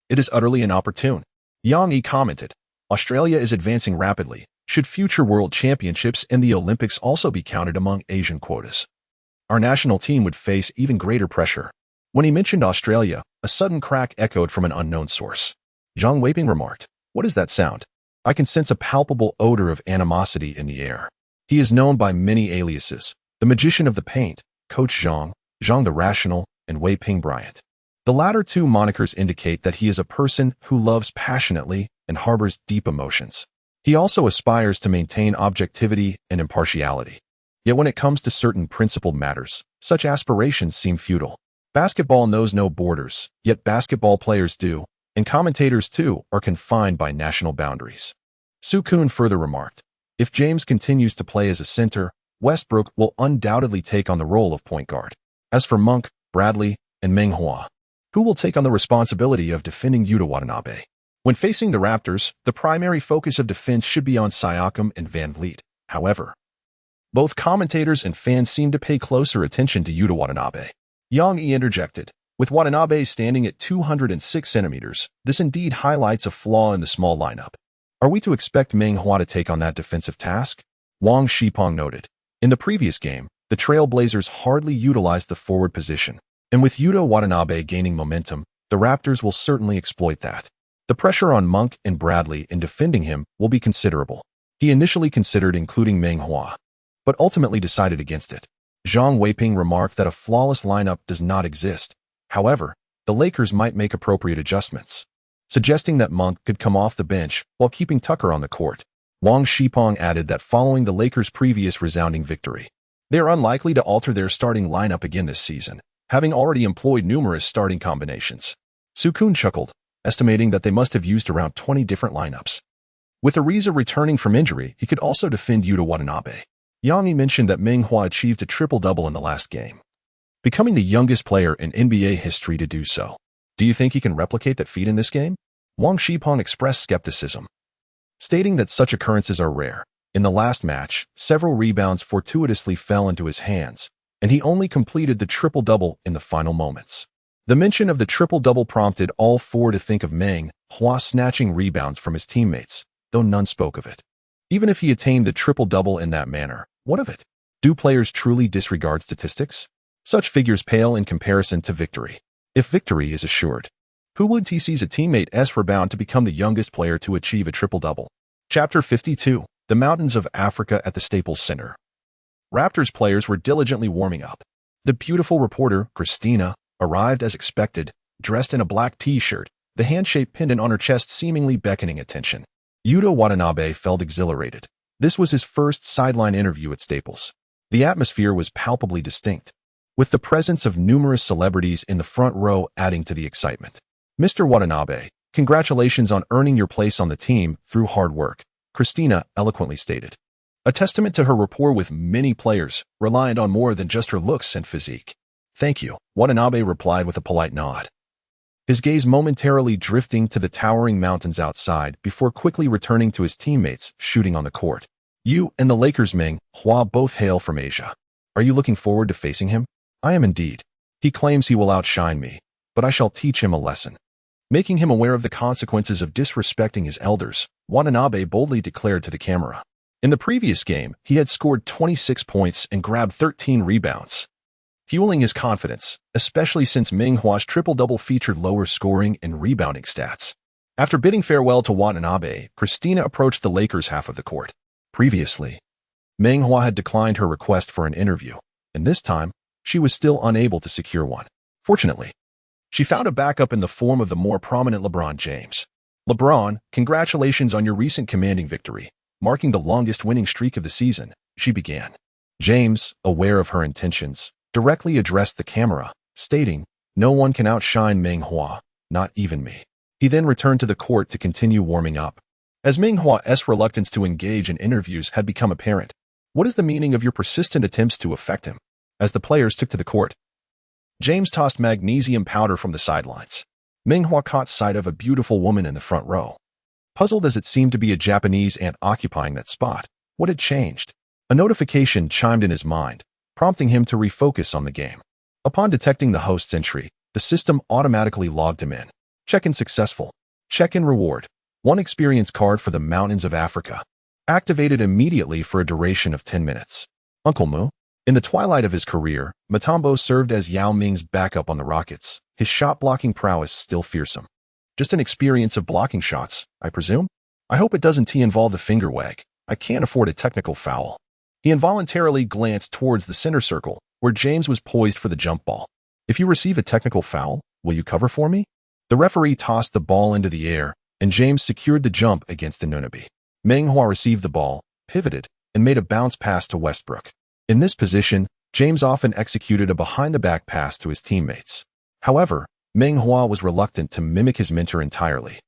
It is utterly inopportune. Yang Yi commented, "Australia is advancing rapidly. Should future world championships and the Olympics also be counted among Asian quotas? Our national team would face even greater pressure." When he mentioned Australia, a sudden crack echoed from an unknown source. Zhang Weiping remarked, "What is that sound? I can sense a palpable odor of animosity in the air." He is known by many aliases: the Magician of the Paint, Coach Zhang, Zhang the Rational, and Weiping Bryant. The latter 2 monikers indicate that he is a person who loves passionately and harbors deep emotions. He also aspires to maintain objectivity and impartiality. Yet when it comes to certain principled matters, such aspirations seem futile. Basketball knows no borders, yet basketball players do, and commentators too are confined by national boundaries. Su Kun further remarked, "If James continues to play as a center, Westbrook will undoubtedly take on the role of point guard. As for Monk, Bradley, and Meng Hua, who will take on the responsibility of defending Yuta Watanabe? When facing the Raptors, the primary focus of defense should be on Siakam and Van Vliet. However, both commentators and fans seem to pay closer attention to Yuta Watanabe." Yang Yi interjected, "With Watanabe standing at 206 centimeters, this indeed highlights a flaw in the small lineup. Are we to expect Meng Hua to take on that defensive task?" Wang Shipong noted, "In the previous game, the Trailblazers hardly utilized the forward position, and with Yuta Watanabe gaining momentum, the Raptors will certainly exploit that. The pressure on Monk and Bradley in defending him will be considerable." He initially considered including Meng Hua, but ultimately decided against it. Zhang Weiping remarked that a flawless lineup does not exist. However, the Lakers might make appropriate adjustments, suggesting that Monk could come off the bench while keeping Tucker on the court. Wang Shipong added that following the Lakers' previous resounding victory, they are unlikely to alter their starting lineup again this season, having already employed numerous starting combinations. Su Kun chuckled, estimating that they must have used around 20 different lineups. With Ariza returning from injury, he could also defend Yuta Watanabe. Yang Yi mentioned that Meng Hua achieved a triple-double in the last game, becoming the youngest player in NBA history to do so. Do you think he can replicate that feat in this game? Wang Shipong expressed skepticism, stating that such occurrences are rare. In the last match, several rebounds fortuitously fell into his hands, and he only completed the triple-double in the final moments. The mention of the triple-double prompted all four to think of Meng Hua snatching rebounds from his teammates, though none spoke of it. Even if he attained the triple-double in that manner, what of it? Do players truly disregard statistics? Such figures pale in comparison to victory. If victory is assured, who would sees a teammate's rebound to become the youngest player to achieve a triple-double? Chapter 52. The Mountains of Africa at the Staples Center. Raptors players were diligently warming up. The beautiful reporter, Christina, arrived as expected, dressed in a black t-shirt, the hand-shaped pendant on her chest seemingly beckoning attention. Yuta Watanabe felt exhilarated. This was his first sideline interview at Staples. The atmosphere was palpably distinct, with the presence of numerous celebrities in the front row adding to the excitement. Mr. Watanabe, congratulations on earning your place on the team through hard work, Christina eloquently stated. A testament to her rapport with many players, reliant on more than just her looks and physique. Thank you, Watanabe replied with a polite nod, his gaze momentarily drifting to the towering mountains outside before quickly returning to his teammates shooting on the court. You and the Lakers' Meng Hua both hail from Asia. Are you looking forward to facing him? I am indeed. He claims he will outshine me, but I shall teach him a lesson. Making him aware of the consequences of disrespecting his elders, Watanabe boldly declared to the camera. In the previous game, he had scored 26 points and grabbed 13 rebounds, fueling his confidence, especially since Meng Hua's triple-double featured lower scoring and rebounding stats. After bidding farewell to Watanabe, Christina approached the Lakers' half of the court. Previously, Meng Hua had declined her request for an interview, and this time, she was still unable to secure one. Fortunately, she found a backup in the form of the more prominent LeBron James. LeBron, congratulations on your recent commanding victory, marking the longest winning streak of the season, she began. James, aware of her intentions, directly addressed the camera, stating, no one can outshine Meng Hua, not even me. He then returned to the court to continue warming up. As Meng Hua's reluctance to engage in interviews had become apparent, what is the meaning of your persistent attempts to affect him? As the players took to the court, James tossed magnesium powder from the sidelines. Meng Hua caught sight of a beautiful woman in the front row. Puzzled as it seemed to be a Japanese ant occupying that spot, what had changed? A notification chimed in his mind, prompting him to refocus on the game. Upon detecting the host's entry, the system automatically logged him in. Check-in successful. Check-in reward. 1 experience card for the Mountains of Africa. Activated immediately for a duration of 10 minutes. Uncle Mu. In the twilight of his career, Mutombo served as Yao Ming's backup on the Rockets, his shot-blocking prowess still fearsome. Just an experience of blocking shots, I presume? I hope it doesn't involve the finger wag. I can't afford a technical foul. He involuntarily glanced towards the center circle, where James was poised for the jump ball. If you receive a technical foul, will you cover for me? The referee tossed the ball into the air, and James secured the jump against Anunoby. Meng Hua received the ball, pivoted, and made a bounce pass to Westbrook. In this position, James often executed a behind-the-back pass to his teammates. However, Meng Hua was reluctant to mimic his mentor entirely.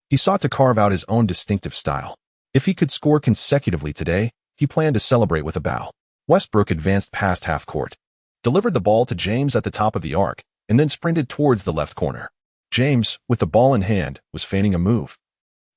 He sought to carve out his own distinctive style. If he could score consecutively today, he planned to celebrate with a bow. Westbrook advanced past half-court, delivered the ball to James at the top of the arc, and then sprinted towards the left corner. James, with the ball in hand, was feigning a move.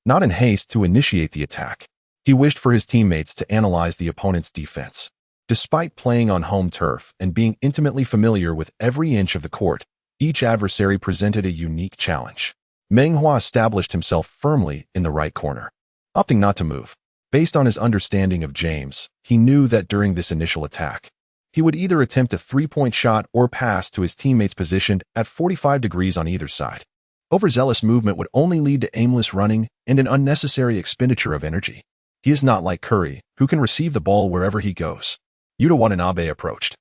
Not in haste to initiate the attack. He wished for his teammates to analyze the opponent's defense. Despite playing on home turf and being intimately familiar with every inch of the court, each adversary presented a unique challenge. Meng Hua established himself firmly in the right corner, opting not to move. Based on his understanding of James, he knew that during this initial attack, he would either attempt a three-point shot or pass to his teammates positioned at 45 degrees on either side. Overzealous movement would only lead to aimless running and an unnecessary expenditure of energy. He is not like Curry, who can receive the ball wherever he goes. Yuta Watanabe approached,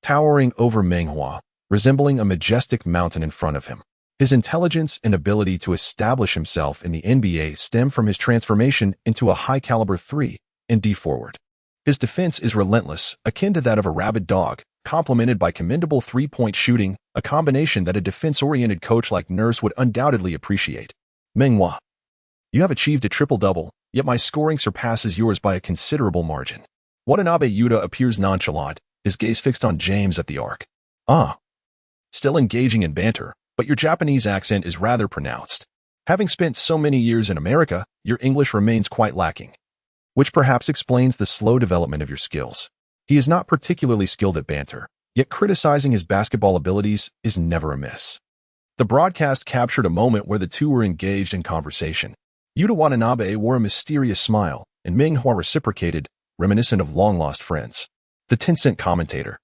towering over Meng Hua, resembling a majestic mountain in front of him. His intelligence and ability to establish himself in the NBA stem from his transformation into a high-caliber 3-and-D forward. His defense is relentless, akin to that of a rabid dog, complemented by commendable three-point shooting, a combination that a defense-oriented coach like Nurse would undoubtedly appreciate. Meng Hua, you have achieved a triple-double, yet my scoring surpasses yours by a considerable margin. Watanabe Yuta appears nonchalant, his gaze fixed on James at the arc. Still engaging in banter, but your Japanese accent is rather pronounced. Having spent so many years in America, your English remains quite lacking, which perhaps explains the slow development of your skills. He is not particularly skilled at banter, yet criticizing his basketball abilities is never amiss. The broadcast captured a moment where the two were engaged in conversation. Yuta Watanabe wore a mysterious smile, and Meng Hua reciprocated, reminiscent of long-lost friends. The Tencent commentator,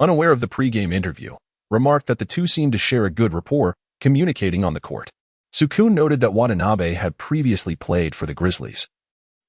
unaware of the pre-game interview, remarked that the two seemed to share a good rapport, communicating on the court. Sukun noted that Watanabe had previously played for the Grizzlies,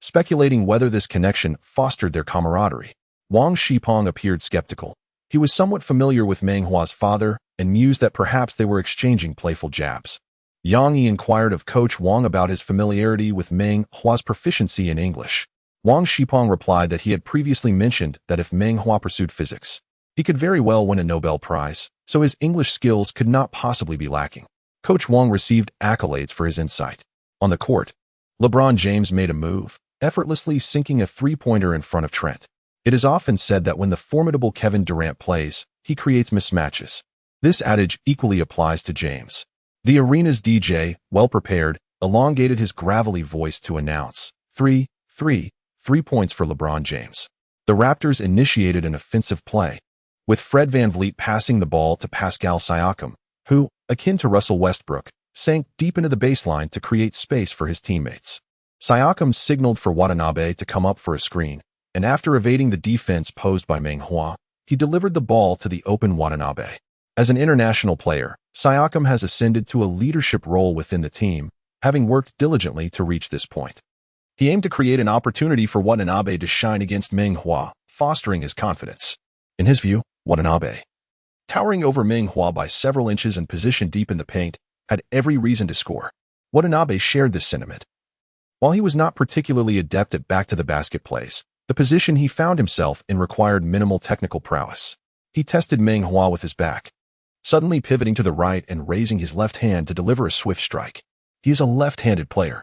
speculating whether this connection fostered their camaraderie. Wang Shipong appeared skeptical. He was somewhat familiar with Meng Hua's father and mused that perhaps they were exchanging playful jabs. Yang Yi inquired of Coach Wang about his familiarity with Meng Hua's proficiency in English. Wang Shipong replied that he had previously mentioned that if Meng Hua pursued physics, he could very well win a Nobel Prize, so his English skills could not possibly be lacking. Coach Wang received accolades for his insight. On the court, LeBron James made a move, effortlessly sinking a three-pointer in front of Trent. It is often said that when the formidable Kevin Durant plays, he creates mismatches. This adage equally applies to James. The arena's DJ, well prepared, elongated his gravelly voice to announce, 3 points for LeBron James. The Raptors initiated an offensive play, with Fred VanVleet passing the ball to Pascal Siakam, who, akin to Russell Westbrook, sank deep into the baseline to create space for his teammates. Siakam signaled for Watanabe to come up for a screen, and after evading the defense posed by Meng Hua, he delivered the ball to the open Watanabe. As an international player, Siakam has ascended to a leadership role within the team, having worked diligently to reach this point. He aimed to create an opportunity for Watanabe to shine against Meng Hua, fostering his confidence. In his view, Watanabe, towering over Meng Hua by several inches and positioned deep in the paint, had every reason to score. Watanabe shared this sentiment. While he was not particularly adept at back-to-the-basket plays, the position he found himself in required minimal technical prowess. He tested Meng Hua with his back, suddenly pivoting to the right and raising his left hand to deliver a swift strike. He is a left-handed player,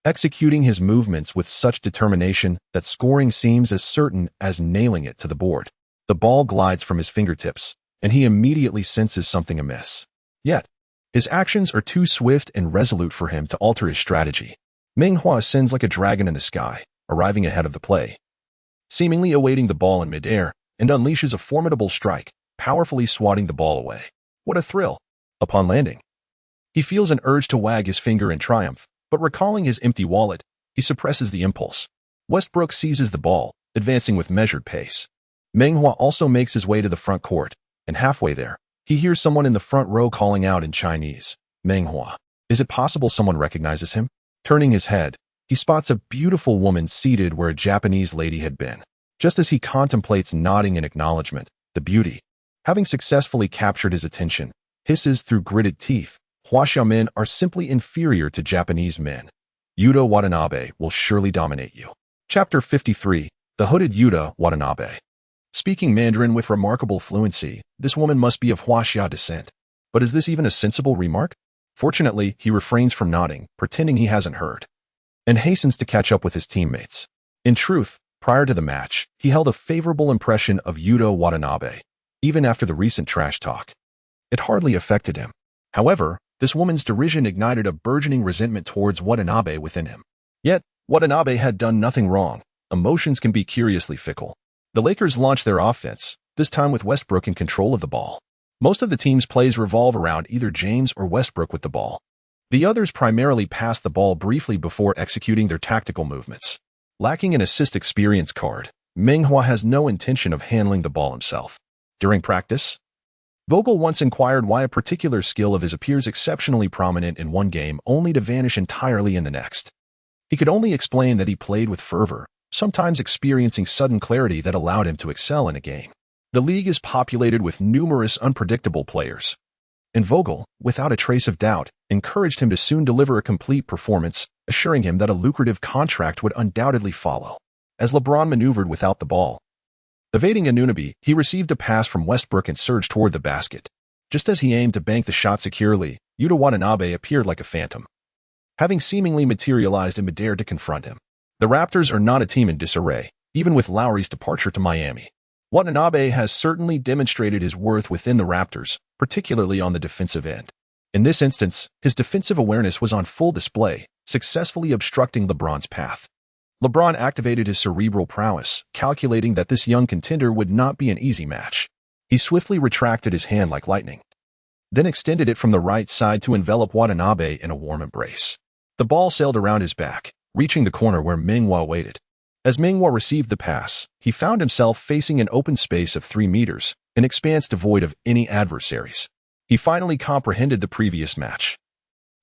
executing his movements with such determination that scoring seems as certain as nailing it to the board. The ball glides from his fingertips, and he immediately senses something amiss. Yet, his actions are too swift and resolute for him to alter his strategy. Meng Hua ascends like a dragon in the sky, arriving ahead of the play, seemingly awaiting the ball in midair, and unleashes a formidable strike, powerfully swatting the ball away. What a thrill! Upon landing, he feels an urge to wag his finger in triumph, but recalling his empty wallet, he suppresses the impulse. Westbrook seizes the ball, advancing with measured pace. Meng Hua also makes his way to the front court, and halfway there, he hears someone in the front row calling out in Chinese, Meng Hua. Is it possible someone recognizes him? Turning his head, he spots a beautiful woman seated where a Japanese lady had been. Just as he contemplates nodding in acknowledgement, the beauty, having successfully captured his attention, hisses through gritted teeth, Huaxia men are simply inferior to Japanese men. Yuta Watanabe will surely dominate you. Chapter 53, The Hooded Yuta Watanabe. Speaking Mandarin with remarkable fluency, this woman must be of Huaxia descent. But is this even a sensible remark? Fortunately, he refrains from nodding, pretending he hasn't heard, and hastens to catch up with his teammates. In truth, prior to the match, he held a favorable impression of Yuta Watanabe, even after the recent trash talk. It hardly affected him. However, this woman's derision ignited a burgeoning resentment towards Watanabe within him. Yet, Watanabe had done nothing wrong. Emotions can be curiously fickle. The Lakers launched their offense, this time with Westbrook in control of the ball. Most of the team's plays revolve around either James or Westbrook with the ball. The others primarily pass the ball briefly before executing their tactical movements. Lacking an assist experience card, Meng Hua has no intention of handling the ball himself. During practice, Vogel once inquired why a particular skill of his appears exceptionally prominent in one game only to vanish entirely in the next. He could only explain that he played with fervor, sometimes experiencing sudden clarity that allowed him to excel in a game. The league is populated with numerous unpredictable players, and Vogel, without a trace of doubt, encouraged him to soon deliver a complete performance, assuring him that a lucrative contract would undoubtedly follow. As LeBron maneuvered without the ball, evading Anunoby, he received a pass from Westbrook and surged toward the basket. Just as he aimed to bank the shot securely, Yuta Watanabe appeared like a phantom, having seemingly materialized in midair to confront him. The Raptors are not a team in disarray, even with Lowry's departure to Miami. Watanabe has certainly demonstrated his worth within the Raptors, particularly on the defensive end. In this instance, his defensive awareness was on full display, successfully obstructing LeBron's path. LeBron activated his cerebral prowess, calculating that this young contender would not be an easy match. He swiftly retracted his hand like lightning, then extended it from the right side to envelop Watanabe in a warm embrace. The ball sailed around his back, reaching the corner where Meng Hua waited. As Meng Hua received the pass, he found himself facing an open space of 3 meters, an expanse devoid of any adversaries. He finally comprehended the previous match,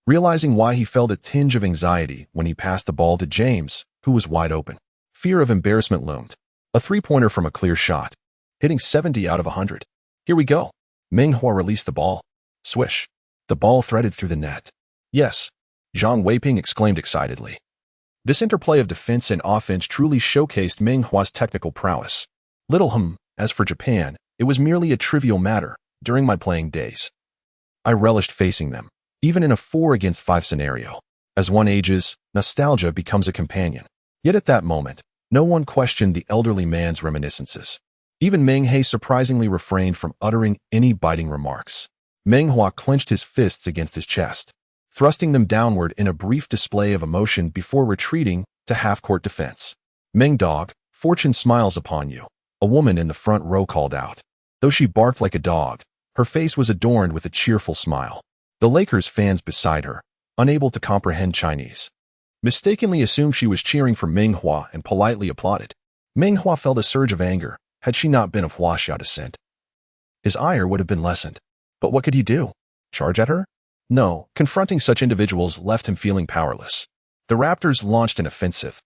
realizing why he felt a tinge of anxiety when he passed the ball to James, who was wide open. Fear of embarrassment loomed. A three-pointer from a clear shot, hitting 70 out of 100. Here we go. Meng Hua released the ball. Swish. The ball threaded through the net. Yes, Zhang Weiping exclaimed excitedly. This interplay of defense and offense truly showcased Meng Hua's technical prowess. As for Japan, it was merely a trivial matter during my playing days. I relished facing them, even in a 4-against-5 scenario. As one ages, nostalgia becomes a companion. Yet at that moment, no one questioned the elderly man's reminiscences. Even Meng He surprisingly refrained from uttering any biting remarks. Meng Hua clenched his fists against his chest, thrusting them downward in a brief display of emotion before retreating to half-court defense. Meng dog, fortune smiles upon you, a woman in the front row called out. Though she barked like a dog, her face was adorned with a cheerful smile. The Lakers fans beside her, unable to comprehend Chinese, mistakenly assumed she was cheering for Meng Hua and politely applauded. Meng Hua felt a surge of anger had she not been of Huaxia descent. His ire would have been lessened. But what could he do? Charge at her? No, confronting such individuals left him feeling powerless. The Raptors launched an offensive.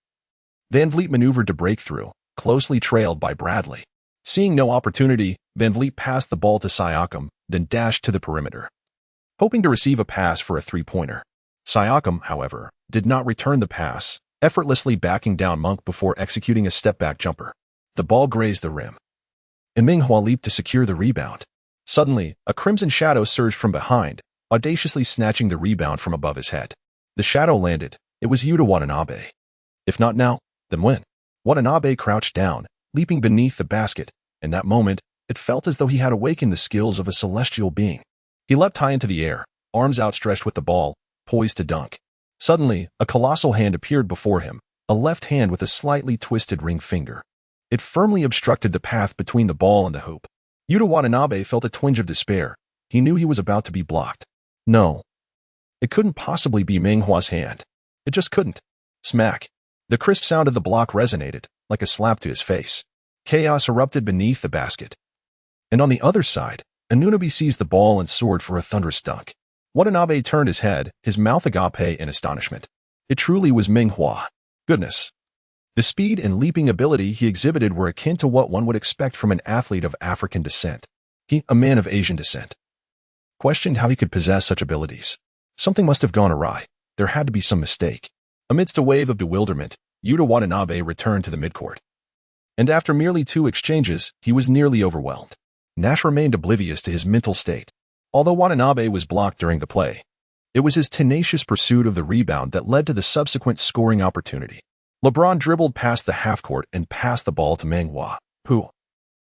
Van Vliet maneuvered to break through, closely trailed by Bradley. Seeing no opportunity, Van Vliet passed the ball to Siakam, then dashed to the perimeter, hoping to receive a pass for a three-pointer. Siakam, however, did not return the pass, effortlessly backing down Monk before executing a step-back jumper. The ball grazed the rim, and Meng Hua leaped to secure the rebound. Suddenly, a crimson shadow surged from behind, audaciously snatching the rebound from above his head. The shadow landed. It was Yuta Watanabe. If not now, then when? Watanabe crouched down, leaping beneath the basket. In that moment, it felt as though he had awakened the skills of a celestial being. He leapt high into the air, arms outstretched with the ball, poised to dunk. Suddenly, a colossal hand appeared before him, a left hand with a slightly twisted ring finger. It firmly obstructed the path between the ball and the hoop. Yuta Watanabe felt a twinge of despair. He knew he was about to be blocked. No. It couldn't possibly be Meng Hua's hand. It just couldn't. Smack. The crisp sound of the block resonated, like a slap to his face. Chaos erupted beneath the basket. And on the other side, Anunoby seized the ball and soared for a thunderous dunk. Watanabe turned his head, his mouth agape in astonishment. It truly was Meng Hua. Goodness. The speed and leaping ability he exhibited were akin to what one would expect from an athlete of African descent. He, a man of Asian descent, questioned how he could possess such abilities. Something must have gone awry. There had to be some mistake. Amidst a wave of bewilderment, Yuta Watanabe returned to the midcourt. And after merely 2 exchanges, he was nearly overwhelmed. Nash remained oblivious to his mental state. Although Watanabe was blocked during the play, it was his tenacious pursuit of the rebound that led to the subsequent scoring opportunity. LeBron dribbled past the half-court and passed the ball to Meng Hua, who,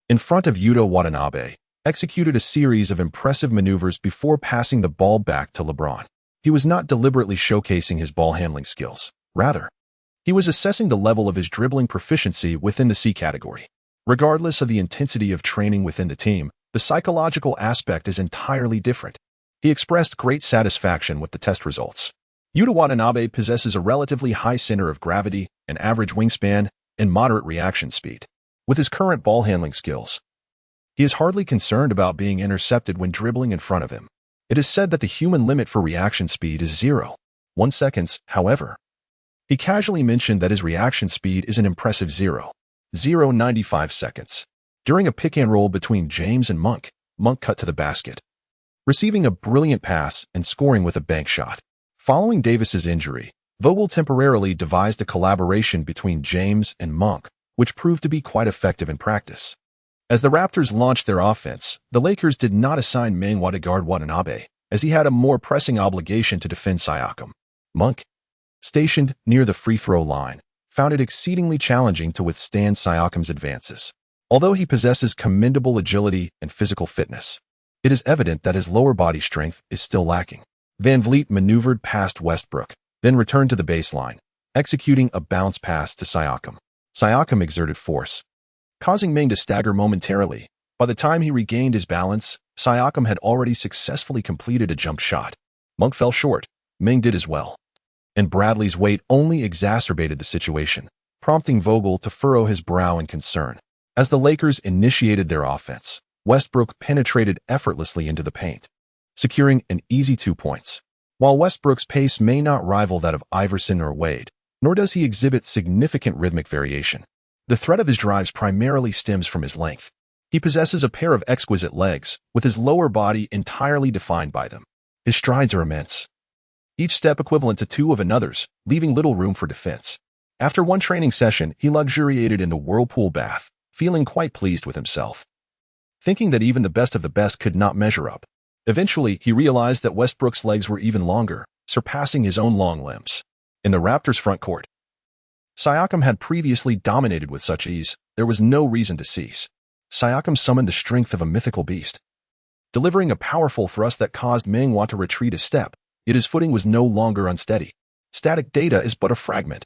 in front of Yuta Watanabe, executed a series of impressive maneuvers before passing the ball back to LeBron. He was not deliberately showcasing his ball-handling skills. Rather, he was assessing the level of his dribbling proficiency within the C category. Regardless of the intensity of training within the team, the psychological aspect is entirely different. He expressed great satisfaction with the test results. Yuta Watanabe possesses a relatively high center of gravity, an average wingspan, and moderate reaction speed. With his current ball-handling skills, he is hardly concerned about being intercepted when dribbling in front of him. It is said that the human limit for reaction speed is 0.1 seconds, however. He casually mentioned that his reaction speed is an impressive 0.095 seconds. During a pick-and-roll between James and Monk cut to the basket, receiving a brilliant pass and scoring with a bank shot. Following Davis's injury, Vogel temporarily devised a collaboration between James and Monk, which proved to be quite effective in practice. As the Raptors launched their offense, the Lakers did not assign Meng Hua to guard Watanabe, as he had a more pressing obligation to defend Siakam. Monk, stationed near the free-throw line, found it exceedingly challenging to withstand Siakam's advances. Although he possesses commendable agility and physical fitness, it is evident that his lower body strength is still lacking. Van Vliet maneuvered past Westbrook, then returned to the baseline, executing a bounce pass to Siakam. Siakam exerted force, causing Meng to stagger momentarily, By the time he regained his balance, Siakam had already successfully completed a jump shot. Monk fell short. Meng did as well. And Bradley's weight only exacerbated the situation, prompting Vogel to furrow his brow in concern. As the Lakers initiated their offense, Westbrook penetrated effortlessly into the paint, securing an easy 2 points. While Westbrook's pace may not rival that of Iverson or Wade, nor does he exhibit significant rhythmic variation, the threat of his drives primarily stems from his length. He possesses a pair of exquisite legs, with his lower body entirely defined by them. His strides are immense, each step equivalent to 2 of another's, leaving little room for defense. After one training session, he luxuriated in the whirlpool bath, feeling quite pleased with himself, thinking that even the best of the best could not measure up. Eventually, he realized that Westbrook's legs were even longer, surpassing his own long limbs. In the Raptors' front court, Siakam had previously dominated with such ease. There was no reason to cease. Siakam summoned the strength of a mythical beast, delivering a powerful thrust that caused Meng Hua to retreat a step, yet his footing was no longer unsteady. Static data is but a fragment.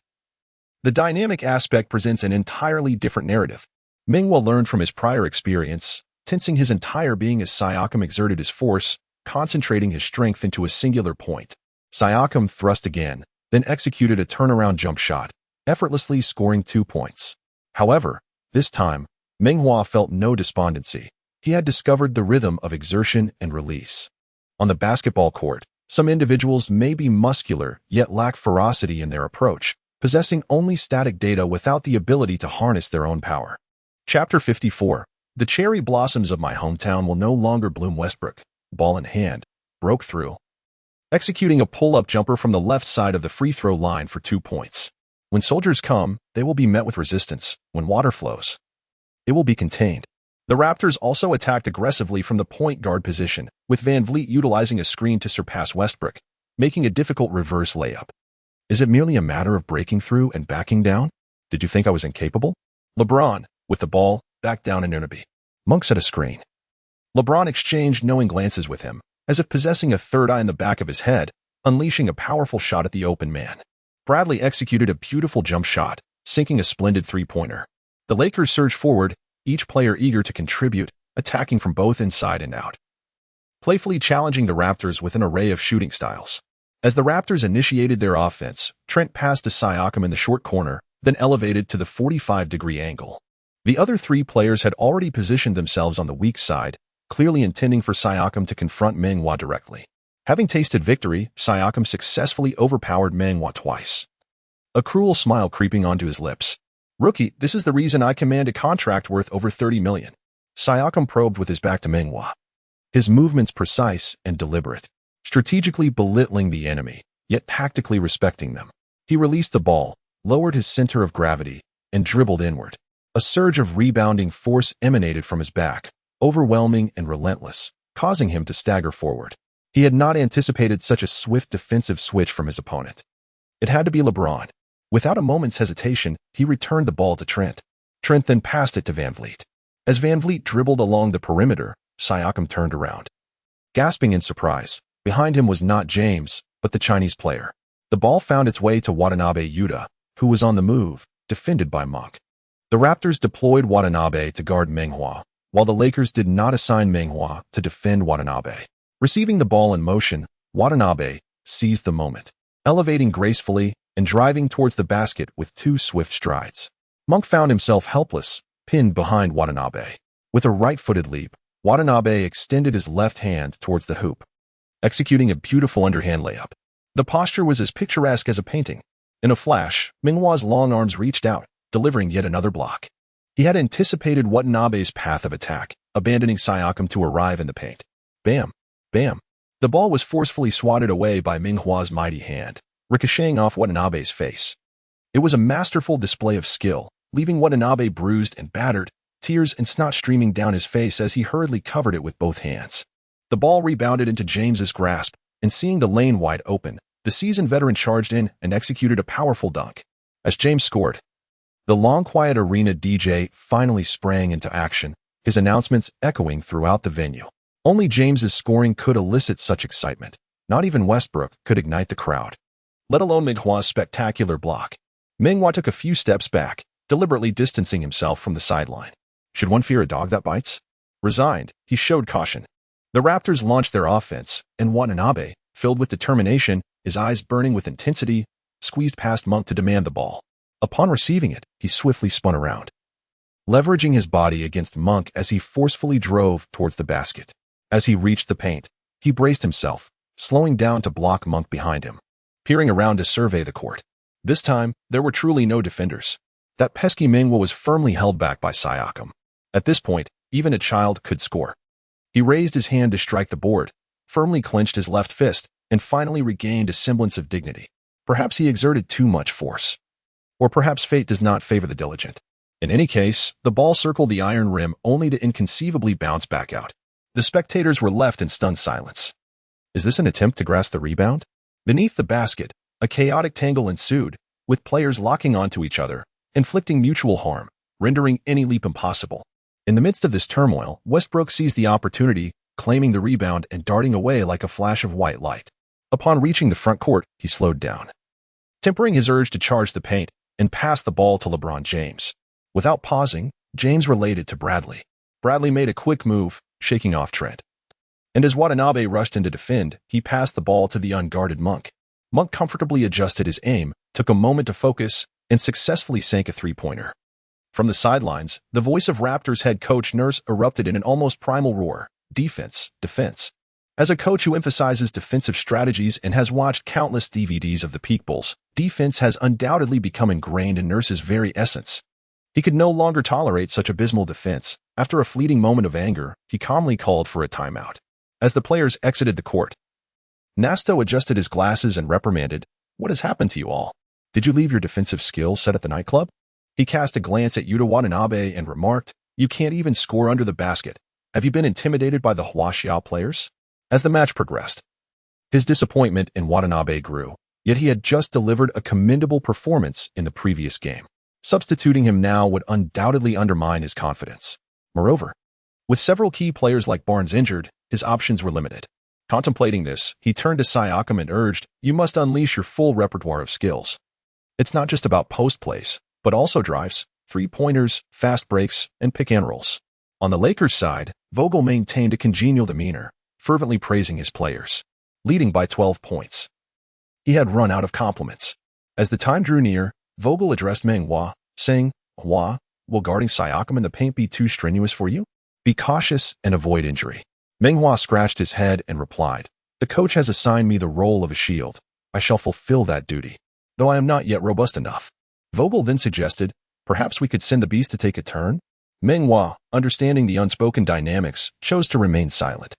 The dynamic aspect presents an entirely different narrative. Meng Hua learned from his prior experience, tensing his entire being as Siakam exerted his force, concentrating his strength into a singular point. Siakam thrust again, then executed a turnaround jump shot, effortlessly scoring 2 points. However, this time, Meng Hua felt no despondency. He had discovered the rhythm of exertion and release. On the basketball court, some individuals may be muscular yet lack ferocity in their approach, possessing only static data without the ability to harness their own power. Chapter 54. The cherry blossoms of my hometown will no longer bloom. Westbrook, ball in hand, broke through, executing a pull-up jumper from the left side of the free throw line for 2 points. When soldiers come, they will be met with resistance. When water flows, it will be contained. The Raptors also attacked aggressively from the point guard position, with Van Vliet utilizing a screen to surpass Westbrook, making a difficult reverse layup. Is it merely a matter of breaking through and backing down? Did you think I was incapable? LeBron, with the ball, backed down in Ernaby. Monk set a screen. LeBron exchanged knowing glances with him, as if possessing a third eye in the back of his head, unleashing a powerful shot at the open man. Bradley executed a beautiful jump shot, sinking a splendid three-pointer. The Lakers surged forward, each player eager to contribute, attacking from both inside and out, playfully challenging the Raptors with an array of shooting styles. As the Raptors initiated their offense, Trent passed to Siakam in the short corner, then elevated to the 45-degree angle. The other 3 players had already positioned themselves on the weak side, clearly intending for Siakam to confront Meng Hua directly. Having tasted victory, Siakam successfully overpowered Meng Hua twice, a cruel smile creeping onto his lips. Rookie, this is the reason I command a contract worth over $30 million. Siakam probed with his back to Meng Hua, his movements precise and deliberate, strategically belittling the enemy, yet tactically respecting them. He released the ball, lowered his center of gravity, and dribbled inward. A surge of rebounding force emanated from his back, overwhelming and relentless, causing him to stagger forward. He had not anticipated such a swift defensive switch from his opponent. It had to be LeBron. Without a moment's hesitation, he returned the ball to Trent. Trent then passed it to Van Vliet. As Van Vliet dribbled along the perimeter, Siakam turned around, gasping in surprise. Behind him was not James, but the Chinese player. The ball found its way to Watanabe Yuta, who was on the move, defended by Monk. The Raptors deployed Watanabe to guard Meng Hua, while the Lakers did not assign Meng Hua to defend Watanabe. Receiving the ball in motion, Watanabe seized the moment, elevating gracefully and driving towards the basket with 2 swift strides. Monk found himself helpless, pinned behind Watanabe. With a right-footed leap, Watanabe extended his left hand towards the hoop, executing a beautiful underhand layup. The posture was as picturesque as a painting. In a flash, Meng Hua's long arms reached out, delivering yet another block. He had anticipated Watanabe's path of attack, abandoning Siakam to arrive in the paint. Bam! Bam! The ball was forcefully swatted away by Meng Hua's mighty hand, ricocheting off Watanabe's face. It was a masterful display of skill, leaving Watanabe bruised and battered, tears and snot streaming down his face as he hurriedly covered it with both hands. The ball rebounded into James's grasp, and seeing the lane wide open, the seasoned veteran charged in and executed a powerful dunk. As James scored, the long quiet arena DJ finally sprang into action, his announcements echoing throughout the venue. Only James's scoring could elicit such excitement. Not even Westbrook could ignite the crowd, let alone Meng Hua's spectacular block. Meng Hua took a few steps back, deliberately distancing himself from the sideline. Should one fear a dog that bites? Resigned, he showed caution. The Raptors launched their offense, and Watanabe, filled with determination, his eyes burning with intensity, squeezed past Monk to demand the ball. Upon receiving it, he swiftly spun around, leveraging his body against Monk as he forcefully drove towards the basket. As he reached the paint, he braced himself, slowing down to block Monk behind him, peering around to survey the court. This time, there were truly no defenders. That pesky Meng Hua was firmly held back by Siakam. At this point, even a child could score. He raised his hand to strike the board, firmly clenched his left fist, and finally regained a semblance of dignity. Perhaps he exerted too much force. Or perhaps fate does not favor the diligent. In any case, the ball circled the iron rim only to inconceivably bounce back out. The spectators were left in stunned silence. Is this an attempt to grasp the rebound? Beneath the basket, a chaotic tangle ensued, with players locking onto each other, inflicting mutual harm, rendering any leap impossible. In the midst of this turmoil, Westbrook seized the opportunity, claiming the rebound and darting away like a flash of white light. Upon reaching the front court, he slowed down, tempering his urge to charge the paint and pass the ball to LeBron James. Without pausing, James relayed it to Bradley. Bradley made a quick move, shaking off Trent. And as Watanabe rushed in to defend, he passed the ball to the unguarded Monk. Monk comfortably adjusted his aim, took a moment to focus, and successfully sank a three-pointer. From the sidelines, the voice of Raptors head coach Nurse erupted in an almost primal roar. Defense, defense. As a coach who emphasizes defensive strategies and has watched countless DVDs of the Peak Bulls, defense has undoubtedly become ingrained in Nurse's very essence. He could no longer tolerate such abysmal defense. After a fleeting moment of anger, he calmly called for a timeout. As the players exited the court, Nasto adjusted his glasses and reprimanded, "What has happened to you all? Did you leave your defensive skills set at the nightclub?" He cast a glance at Yuta Watanabe and remarked, "You can't even score under the basket. Have you been intimidated by the Huaxia players?" As the match progressed, his disappointment in Watanabe grew, yet he had just delivered a commendable performance in the previous game. Substituting him now would undoubtedly undermine his confidence. Moreover, with several key players like Barnes injured, his options were limited. Contemplating this, he turned to Siakam and urged, "You must unleash your full repertoire of skills. It's not just about post plays, but also drives, three-pointers, fast breaks, and pick-and-rolls." On the Lakers' side, Vogel maintained a congenial demeanor, fervently praising his players, leading by 12 points. He had run out of compliments. As the time drew near, Vogel addressed Meng Hua, saying, "Hua, will guarding Siakam in the paint be too strenuous for you? Be cautious and avoid injury." Meng Hua scratched his head and replied, "The coach has assigned me the role of a shield. I shall fulfill that duty, though I am not yet robust enough." Vogel then suggested, "Perhaps we could send the beast to take a turn?" Meng Hua, understanding the unspoken dynamics, chose to remain silent.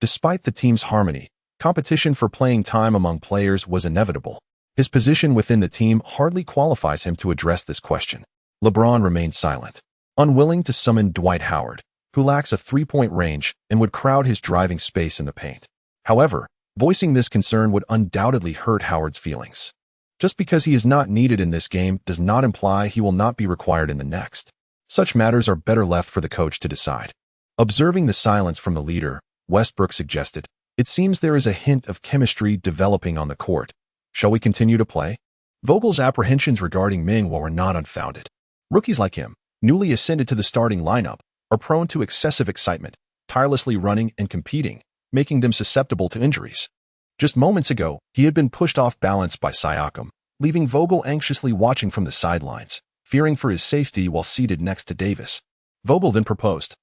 Despite the team's harmony, competition for playing time among players was inevitable. His position within the team hardly qualifies him to address this question. LeBron remained silent, unwilling to summon Dwight Howard, who lacks a three-point range and would crowd his driving space in the paint. However, voicing this concern would undoubtedly hurt Howard's feelings. Just because he is not needed in this game does not imply he will not be required in the next. Such matters are better left for the coach to decide. Observing the silence from the leader, Westbrook suggested, "It seems there is a hint of chemistry developing on the court. Shall we continue to play?" Vogel's apprehensions regarding Meng Hua were not unfounded. Rookies like him, newly ascended to the starting lineup, are prone to excessive excitement, tirelessly running and competing, making them susceptible to injuries. Just moments ago, he had been pushed off balance by Siakam, leaving Vogel anxiously watching from the sidelines, fearing for his safety while seated next to Davis. Vogel then proposed,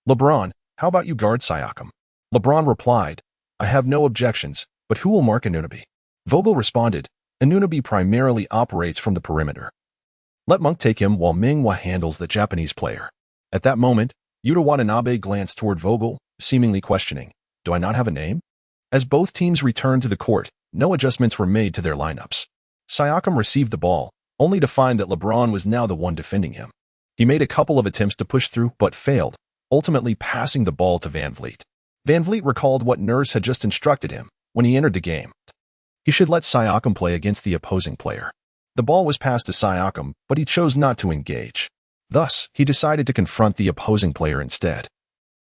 "LeBron, how about you guard Siakam?" LeBron replied, "I have no objections, but who will mark Anunoby?" Vogel responded, "Anunoby primarily operates from the perimeter. Let Monk take him while Meng Hua handles the Japanese player." At that moment, Yuta Watanabe glanced toward Vogel, seemingly questioning, "Do I not have a name?" As both teams returned to the court, no adjustments were made to their lineups. Siakam received the ball, only to find that LeBron was now the one defending him. He made a couple of attempts to push through, but failed, ultimately passing the ball to VanVleet. VanVleet recalled what Nurse had just instructed him when he entered the game. He should let Siakam play against the opposing player. The ball was passed to Siakam, but he chose not to engage. Thus, he decided to confront the opposing player instead,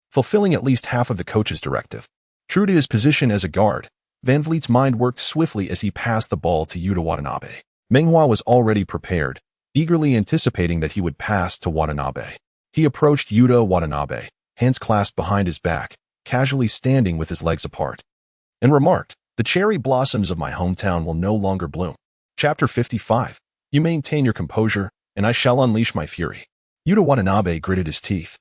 fulfilling at least half of the coach's directive. True to his position as a guard, VanVleet's mind worked swiftly as he passed the ball to Yuta Watanabe. Meng Hua was already prepared, eagerly anticipating that he would pass to Watanabe. He approached Yuta Watanabe, hands clasped behind his back, casually standing with his legs apart, and remarked, "The cherry blossoms of my hometown will no longer bloom." Chapter 55. You maintain your composure, and I shall unleash my fury. Yuta Watanabe gritted his teeth,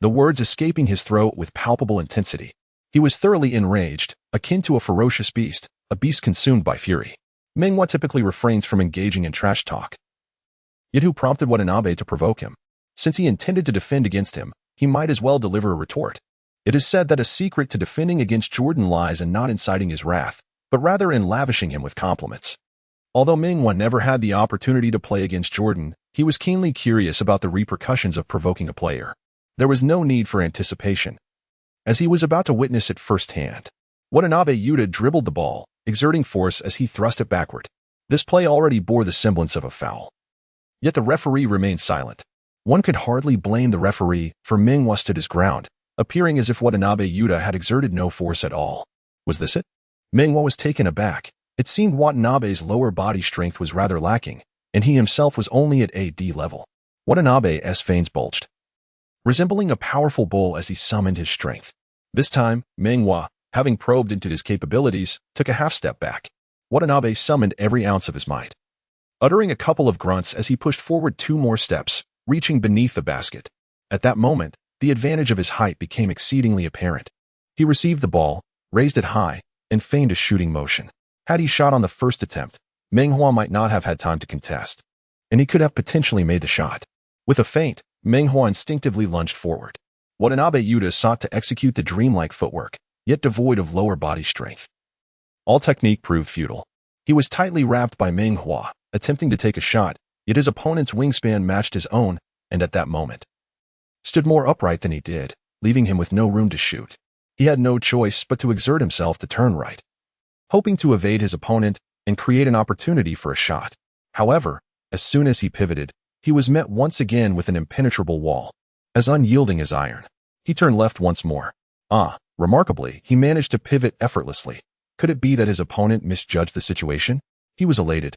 the words escaping his throat with palpable intensity. He was thoroughly enraged, akin to a ferocious beast, a beast consumed by fury. Meng Hua typically refrains from engaging in trash talk. Yet who prompted Watanabe to provoke him? Since he intended to defend against him, he might as well deliver a retort. It is said that a secret to defending against Jordan lies in not inciting his wrath, but rather in lavishing him with compliments. Although Meng Hua never had the opportunity to play against Jordan, he was keenly curious about the repercussions of provoking a player. There was no need for anticipation, as he was about to witness it firsthand. Watanabe Yuta dribbled the ball, exerting force as he thrust it backward. This play already bore the semblance of a foul. Yet the referee remained silent. One could hardly blame the referee, for Meng Hua stood his ground, appearing as if Watanabe Yuta had exerted no force at all. Was this it? Meng Hua was taken aback. It seemed Watanabe's lower body strength was rather lacking, and he himself was only at AD level. Watanabe's veins bulged, resembling a powerful bull as he summoned his strength. This time, Meng Hua, having probed into his capabilities, took a half-step back. Watanabe summoned every ounce of his might, uttering a couple of grunts as he pushed forward 2 more steps, reaching beneath the basket. At that moment, the advantage of his height became exceedingly apparent. He received the ball, raised it high, and feigned a shooting motion. Had he shot on the first attempt, Meng Hua might not have had time to contest, and he could have potentially made the shot. With a feint, Meng Hua instinctively lunged forward. Watanabe Yuta sought to execute the dreamlike footwork, yet devoid of lower body strength. All technique proved futile. He was tightly wrapped by Meng Hua, attempting to take a shot, yet his opponent's wingspan matched his own, and at that moment, stood more upright than he did, leaving him with no room to shoot. He had no choice but to exert himself to turn right, hoping to evade his opponent and create an opportunity for a shot. However, as soon as he pivoted, he was met once again with an impenetrable wall, as unyielding as iron. He turned left once more. Remarkably, he managed to pivot effortlessly. Could it be that his opponent misjudged the situation? He was elated,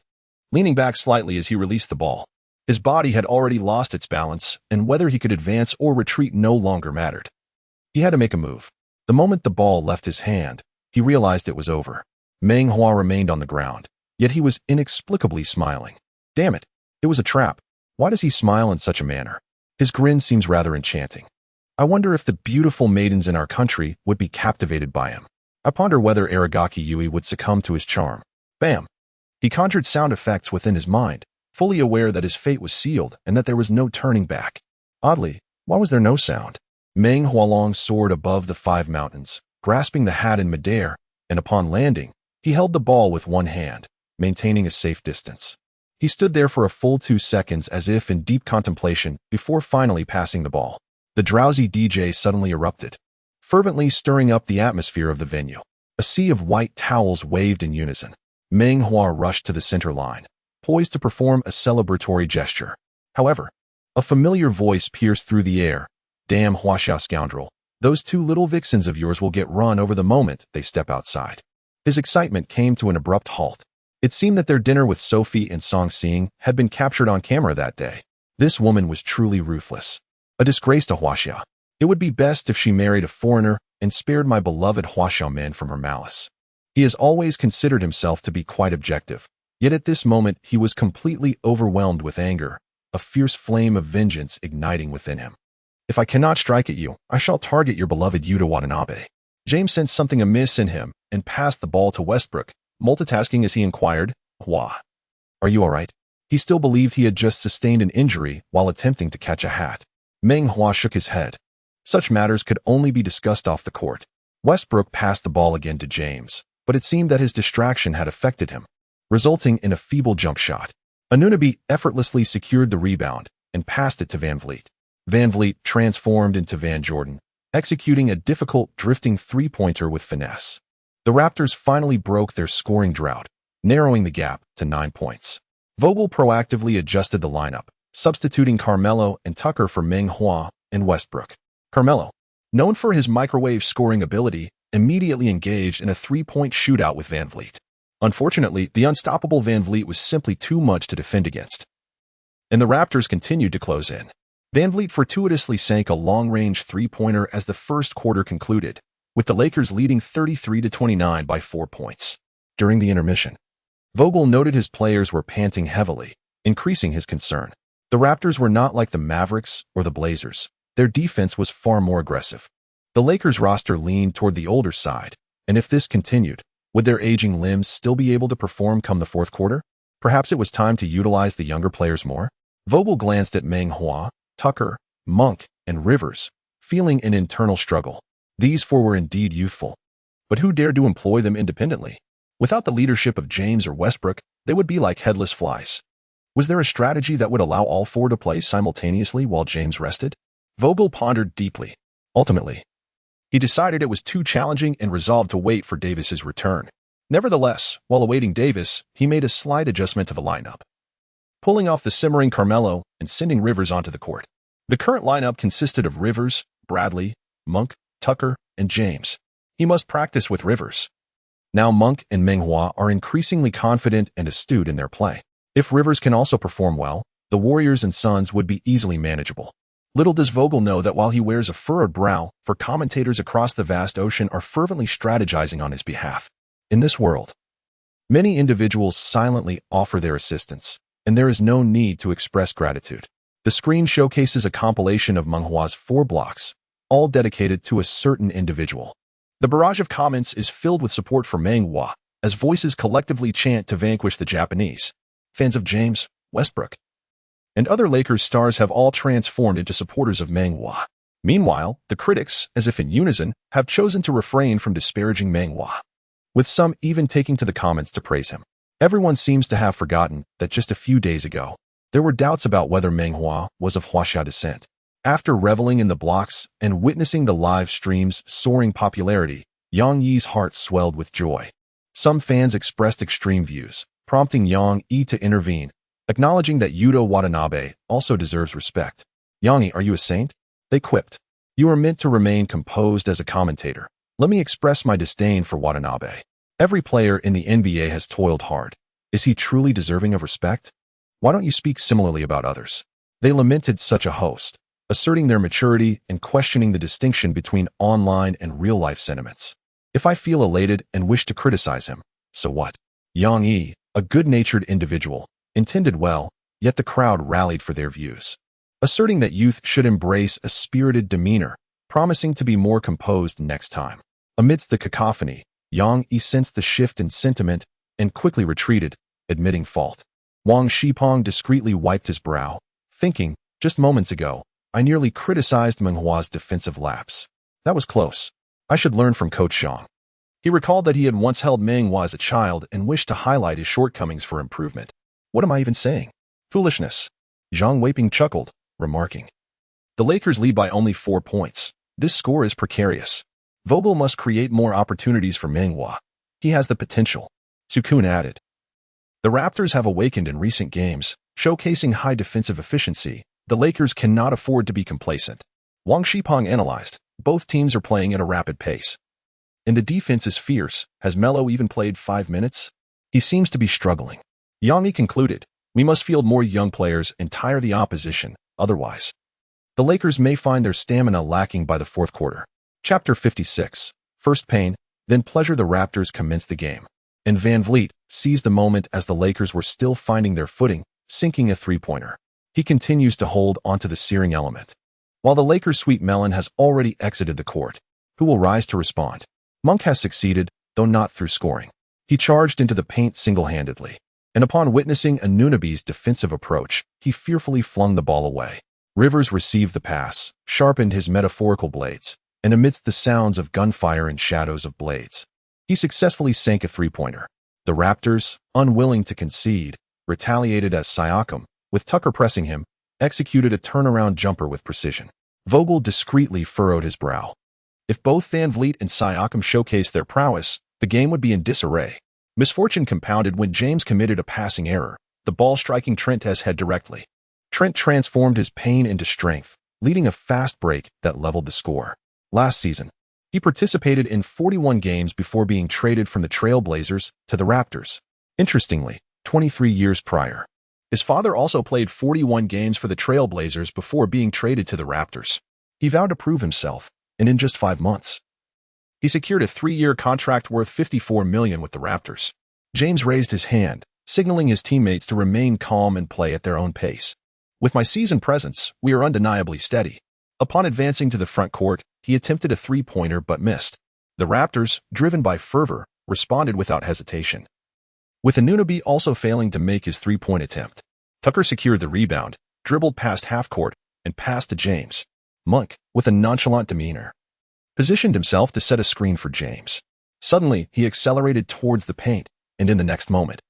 leaning back slightly as he released the ball. His body had already lost its balance, and whether he could advance or retreat no longer mattered. He had to make a move. The moment the ball left his hand, he realized it was over. Meng Hua remained on the ground, yet he was inexplicably smiling. Damn it, it was a trap. Why does he smile in such a manner? His grin seems rather enchanting. I wonder if the beautiful maidens in our country would be captivated by him. I ponder whether Aragaki Yui would succumb to his charm. Bam! He conjured sound effects within his mind, fully aware that his fate was sealed and that there was no turning back. Oddly, why was there no sound? Meng Hualong soared above the 5 mountains, grasping the hat in midair, and upon landing, he held the ball with one hand, maintaining a safe distance. He stood there for a full 2 seconds as if in deep contemplation before finally passing the ball. The drowsy DJ suddenly erupted, fervently stirring up the atmosphere of the venue. A sea of white towels waved in unison. Meng Hua rushed to the center line, poised to perform a celebratory gesture. However, a familiar voice pierced through the air. Damn Huaxia scoundrel, those 2 little vixens of yours will get run over the moment they step outside. His excitement came to an abrupt halt. It seemed that their dinner with Sophie and Song Xing had been captured on camera that day. This woman was truly ruthless. A disgrace to Huaxia. It would be best if she married a foreigner and spared my beloved Huaxia man from her malice. He has always considered himself to be quite objective, yet at this moment he was completely overwhelmed with anger, a fierce flame of vengeance igniting within him. If I cannot strike at you, I shall target your beloved Yuta Watanabe. James sensed something amiss in him and passed the ball to Westbrook, multitasking as he inquired, Hua, are you all right? He still believed he had just sustained an injury while attempting to catch a hat. Meng Hua shook his head. Such matters could only be discussed off the court. Westbrook passed the ball again to James, but it seemed that his distraction had affected him, resulting in a feeble jump shot. Anunoby effortlessly secured the rebound and passed it to Van Vliet. Van Vliet transformed into Van Jordan, executing a difficult drifting 3-pointer with finesse. The Raptors finally broke their scoring drought, narrowing the gap to 9 points. Vogel proactively adjusted the lineup, substituting Carmelo and Tucker for Meng Hua and Westbrook. Carmelo, known for his microwave scoring ability, immediately engaged in a 3-point shootout with Van Vliet. Unfortunately, the unstoppable Van Vliet was simply too much to defend against, and the Raptors continued to close in. VanVleet fortuitously sank a long-range three-pointer as the first quarter concluded, with the Lakers leading 33-29 by 4 points. During the intermission, Vogel noted his players were panting heavily, increasing his concern. The Raptors were not like the Mavericks or the Blazers. Their defense was far more aggressive. The Lakers roster leaned toward the older side, and if this continued, would their aging limbs still be able to perform come the fourth quarter? Perhaps it was time to utilize the younger players more? Vogel glanced at Meng Hua, Tucker, Monk, and Rivers, feeling an internal struggle. These four were indeed youthful, but who dared to employ them independently? Without the leadership of James or Westbrook, they would be like headless flies. Was there a strategy that would allow all four to play simultaneously while James rested? Vogel pondered deeply. Ultimately, he decided it was too challenging and resolved to wait for Davis's return. Nevertheless, while awaiting Davis, he made a slight adjustment to the lineup, pulling off the simmering Carmelo and sending Rivers onto the court. The current lineup consisted of Rivers, Bradley, Monk, Tucker, and James. He must practice with Rivers. Now Monk and Meng Hua are increasingly confident and astute in their play. If Rivers can also perform well, the Warriors and Suns would be easily manageable. Little does Vogel know that while he wears a furrowed brow, for commentators across the vast ocean are fervently strategizing on his behalf. In this world, many individuals silently offer their assistance, and there is no need to express gratitude. The screen showcases a compilation of Meng Hua's 4 blocks, all dedicated to a certain individual. The barrage of comments is filled with support for Meng Hua, as voices collectively chant to vanquish the Japanese. Fans of James, Westbrook, and other Lakers stars have all transformed into supporters of Meng Hua. Meanwhile, the critics, as if in unison, have chosen to refrain from disparaging Meng Hua, with some even taking to the comments to praise him. Everyone seems to have forgotten that just a few days ago, there were doubts about whether Meng Hua was of Huaxia descent. After reveling in the blocks and witnessing the live stream's soaring popularity, Yang Yi's heart swelled with joy. Some fans expressed extreme views, prompting Yang Yi to intervene, acknowledging that Yuto Watanabe also deserves respect. "Yang Yi, are you a saint?" they quipped. "You are meant to remain composed as a commentator. Let me express my disdain for Watanabe. Every player in the NBA has toiled hard. Is he truly deserving of respect? Why don't you speak similarly about others?" They lamented such a host, asserting their maturity and questioning the distinction between online and real-life sentiments. If I feel elated and wish to criticize him, so what? Yang Yi, a good-natured individual, intended well, yet the crowd rallied for their views, asserting that youth should embrace a spirited demeanor, promising to be more composed next time. Amidst the cacophony, Yang Yi sensed the shift in sentiment and quickly retreated, admitting fault. Wang Shipong discreetly wiped his brow, thinking, just moments ago, I nearly criticized Meng Hua's defensive lapse. That was close. I should learn from Coach Zhang. He recalled that he had once held Meng Hua as a child and wished to highlight his shortcomings for improvement. What am I even saying? Foolishness. Zhang Weiping chuckled, remarking. The Lakers lead by only 4 points. This score is precarious. Vogel must create more opportunities for Meng Hua. He has the potential. Sukun added. The Raptors have awakened in recent games, showcasing high defensive efficiency. The Lakers cannot afford to be complacent. Wang Shipong analyzed. Both teams are playing at a rapid pace. And the defense is fierce. Has Melo even played 5 minutes? He seems to be struggling. Yang Yi concluded, we must field more young players and tire the opposition, otherwise the Lakers may find their stamina lacking by the fourth quarter. Chapter 56. First pain, then pleasure. The Raptors commenced the game, and VanVleet seized the moment as the Lakers were still finding their footing, sinking a three-pointer. He continues to hold onto the searing element. While the Lakers' sweet melon has already exited the court, who will rise to respond? Monk has succeeded, though not through scoring. He charged into the paint single-handedly, and upon witnessing Anunoby's defensive approach, he fearfully flung the ball away. Rivers received the pass, sharpened his metaphorical blades, and amidst the sounds of gunfire and shadows of blades, he successfully sank a three-pointer. The Raptors, unwilling to concede, retaliated as Siakam, with Tucker pressing him, executed a turnaround jumper with precision. Vogel discreetly furrowed his brow. If both VanVleet and Siakam showcased their prowess, the game would be in disarray. Misfortune compounded when James committed a passing error, the ball striking Trent's head directly. Trent transformed his pain into strength, leading a fast break that leveled the score. Last season, he participated in 41 games before being traded from the Trail Blazers to the Raptors. Interestingly, 23 years prior, His father also played 41 games for the Trailblazers before being traded to the Raptors. He vowed to prove himself, and in just 5 months, he secured a 3-year contract worth $54 million with the Raptors. James raised his hand, signaling his teammates to remain calm and play at their own pace. With my seasoned presence, we are undeniably steady. Upon advancing to the front court, he attempted a three-pointer but missed. The Raptors, driven by fervor, responded without hesitation, with Anunoby also failing to make his three-point attempt. Tucker secured the rebound, dribbled past half-court, and passed to James. Monk, with a nonchalant demeanor, positioned himself to set a screen for James. Suddenly, he accelerated towards the paint, and in the next moment,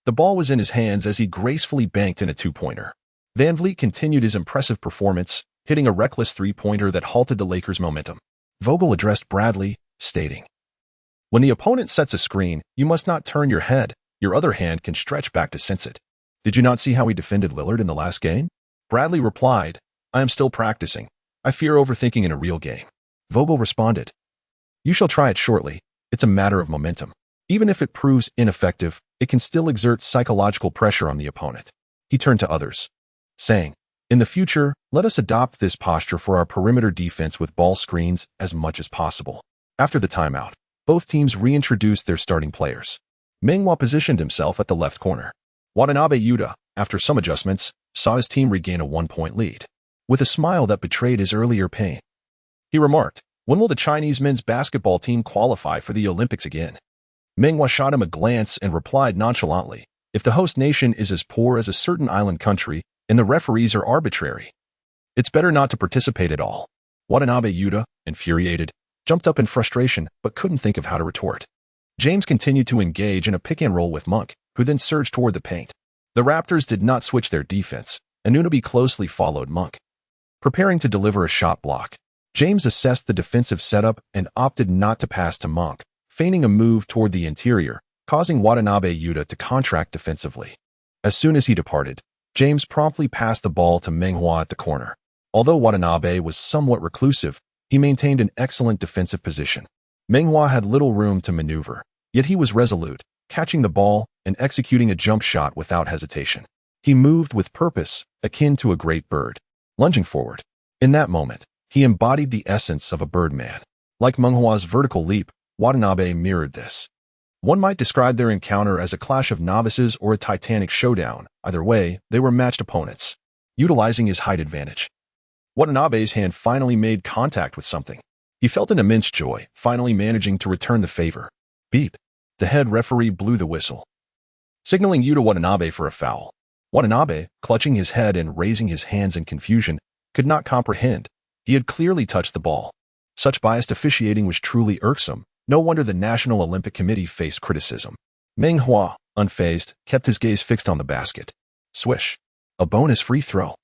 the ball was in his hands as he gracefully banked in a two-pointer. Van Vliet continued his impressive performance, hitting a reckless three-pointer that halted the Lakers' momentum. Vogel addressed Bradley, stating, "When the opponent sets a screen, you must not turn your head. Your other hand can stretch back to sense it. Did you not see how he defended Lillard in the last game?" Bradley replied, "I am still practicing. I fear overthinking in a real game." Vogel responded, "You shall try it shortly. It's a matter of momentum. Even if it proves ineffective, it can still exert psychological pressure on the opponent." He turned to others, saying, "In the future, let us adopt this posture for our perimeter defense with ball screens as much as possible." After the timeout, both teams reintroduced their starting players. Meng Hua positioned himself at the left corner. Watanabe Yuta, after some adjustments, saw his team regain a 1-point lead. With a smile that betrayed his earlier pain, he remarked, "When will the Chinese men's basketball team qualify for the Olympics again?" Meng Hua shot him a glance and replied nonchalantly, "If the host nation is as poor as a certain island country and the referees are arbitrary, it's better not to participate at all." Watanabe Yuta, infuriated, jumped up in frustration but couldn't think of how to retort. James continued to engage in a pick-and-roll with Monk, who then surged toward the paint. The Raptors did not switch their defense, and Anunoby closely followed Monk, preparing to deliver a shot block. James assessed the defensive setup and opted not to pass to Monk, feigning a move toward the interior, causing Watanabe Yuta to contract defensively. As soon as he departed, James promptly passed the ball to Meng Hua at the corner. Although Watanabe was somewhat reclusive, he maintained an excellent defensive position. Meng Hua had little room to maneuver, yet he was resolute, catching the ball and executing a jump shot without hesitation. He moved with purpose, akin to a great bird, lunging forward. In that moment, he embodied the essence of a birdman. Like Meng Hua's vertical leap, Watanabe mirrored this. One might describe their encounter as a clash of novices or a titanic showdown. Either way, they were matched opponents, utilizing his height advantage. Watanabe's hand finally made contact with something. He felt an immense joy, finally managing to return the favor. Beep. The head referee blew the whistle, signaling Yuta Watanabe for a foul. Watanabe, clutching his head and raising his hands in confusion, could not comprehend. He had clearly touched the ball. Such biased officiating was truly irksome. No wonder the National Olympic Committee faced criticism. Meng Hua, unfazed, kept his gaze fixed on the basket. Swish. A bonus free throw.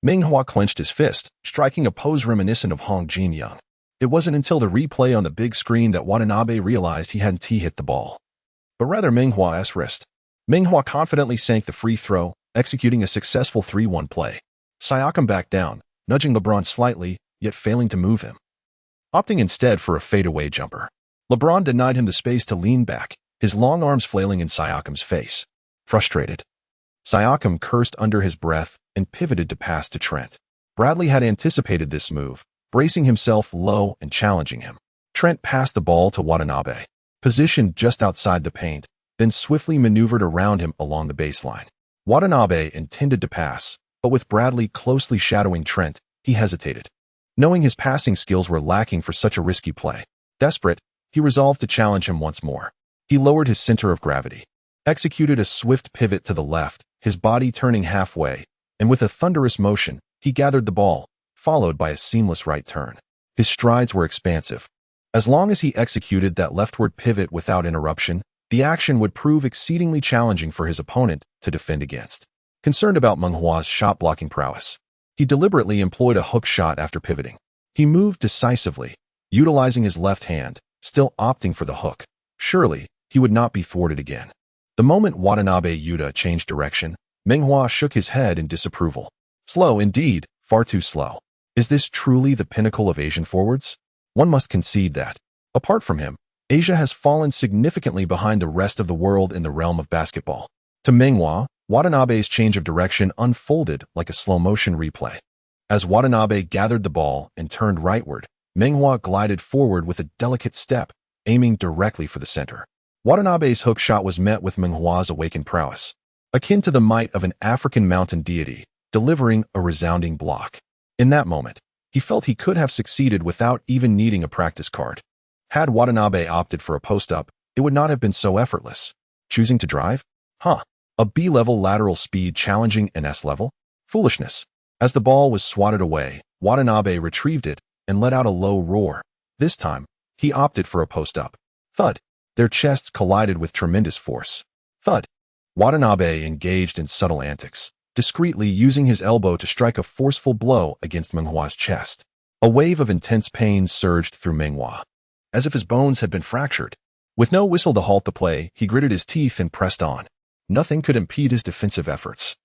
Meng Hua clenched his fist, striking a pose reminiscent of Hong Jin-young. It wasn't until the replay on the big screen that Watanabe realized he hadn't hit the ball, but rather Meng Hua's wrist. Meng Hua confidently sank the free throw, executing a successful 3-1 play. Siakam backed down, nudging LeBron slightly, yet failing to move him, opting instead for a fadeaway jumper. LeBron denied him the space to lean back, his long arms flailing in Siakam's face. Frustrated, Siakam cursed under his breath and pivoted to pass to Trent. Bradley had anticipated this move, bracing himself low and challenging him. Trent passed the ball to Watanabe, positioned just outside the paint, then swiftly maneuvered around him along the baseline. Watanabe intended to pass, but with Bradley closely shadowing Trent, he hesitated, knowing his passing skills were lacking for such a risky play. Desperate, he resolved to challenge him once more. He lowered his center of gravity, executed a swift pivot to the left, his body turning halfway, and with a thunderous motion, he gathered the ball, followed by a seamless right turn. His strides were expansive. As long as he executed that leftward pivot without interruption, the action would prove exceedingly challenging for his opponent to defend against. Concerned about Meng Hua's shot-blocking prowess, he deliberately employed a hook shot after pivoting. He moved decisively, utilizing his left hand, still opting for the hook. Surely, he would not be thwarted again. The moment Watanabe Yuta changed direction, Meng Hua shook his head in disapproval. Slow indeed, far too slow. Is this truly the pinnacle of Asian forwards? One must concede that, apart from him, Asia has fallen significantly behind the rest of the world in the realm of basketball. To Meng Hua, Watanabe's change of direction unfolded like a slow-motion replay. As Watanabe gathered the ball and turned rightward, Meng Hua glided forward with a delicate step, aiming directly for the center. Watanabe's hook shot was met with Meng Hua's awakened prowess, akin to the might of an African mountain deity, delivering a resounding block. In that moment, he felt he could have succeeded without even needing a practice card. Had Watanabe opted for a post-up, it would not have been so effortless. Choosing to drive? A B-level lateral speed challenging an S-level? Foolishness. As the ball was swatted away, Watanabe retrieved it and let out a low roar. This time, he opted for a post-up. Thud. Their chests collided with tremendous force. Thud. Watanabe engaged in subtle antics, discreetly using his elbow to strike a forceful blow against Meng Hua's chest. A wave of intense pain surged through Meng Hua, as if his bones had been fractured. With no whistle to halt the play, he gritted his teeth and pressed on. Nothing could impede his defensive efforts,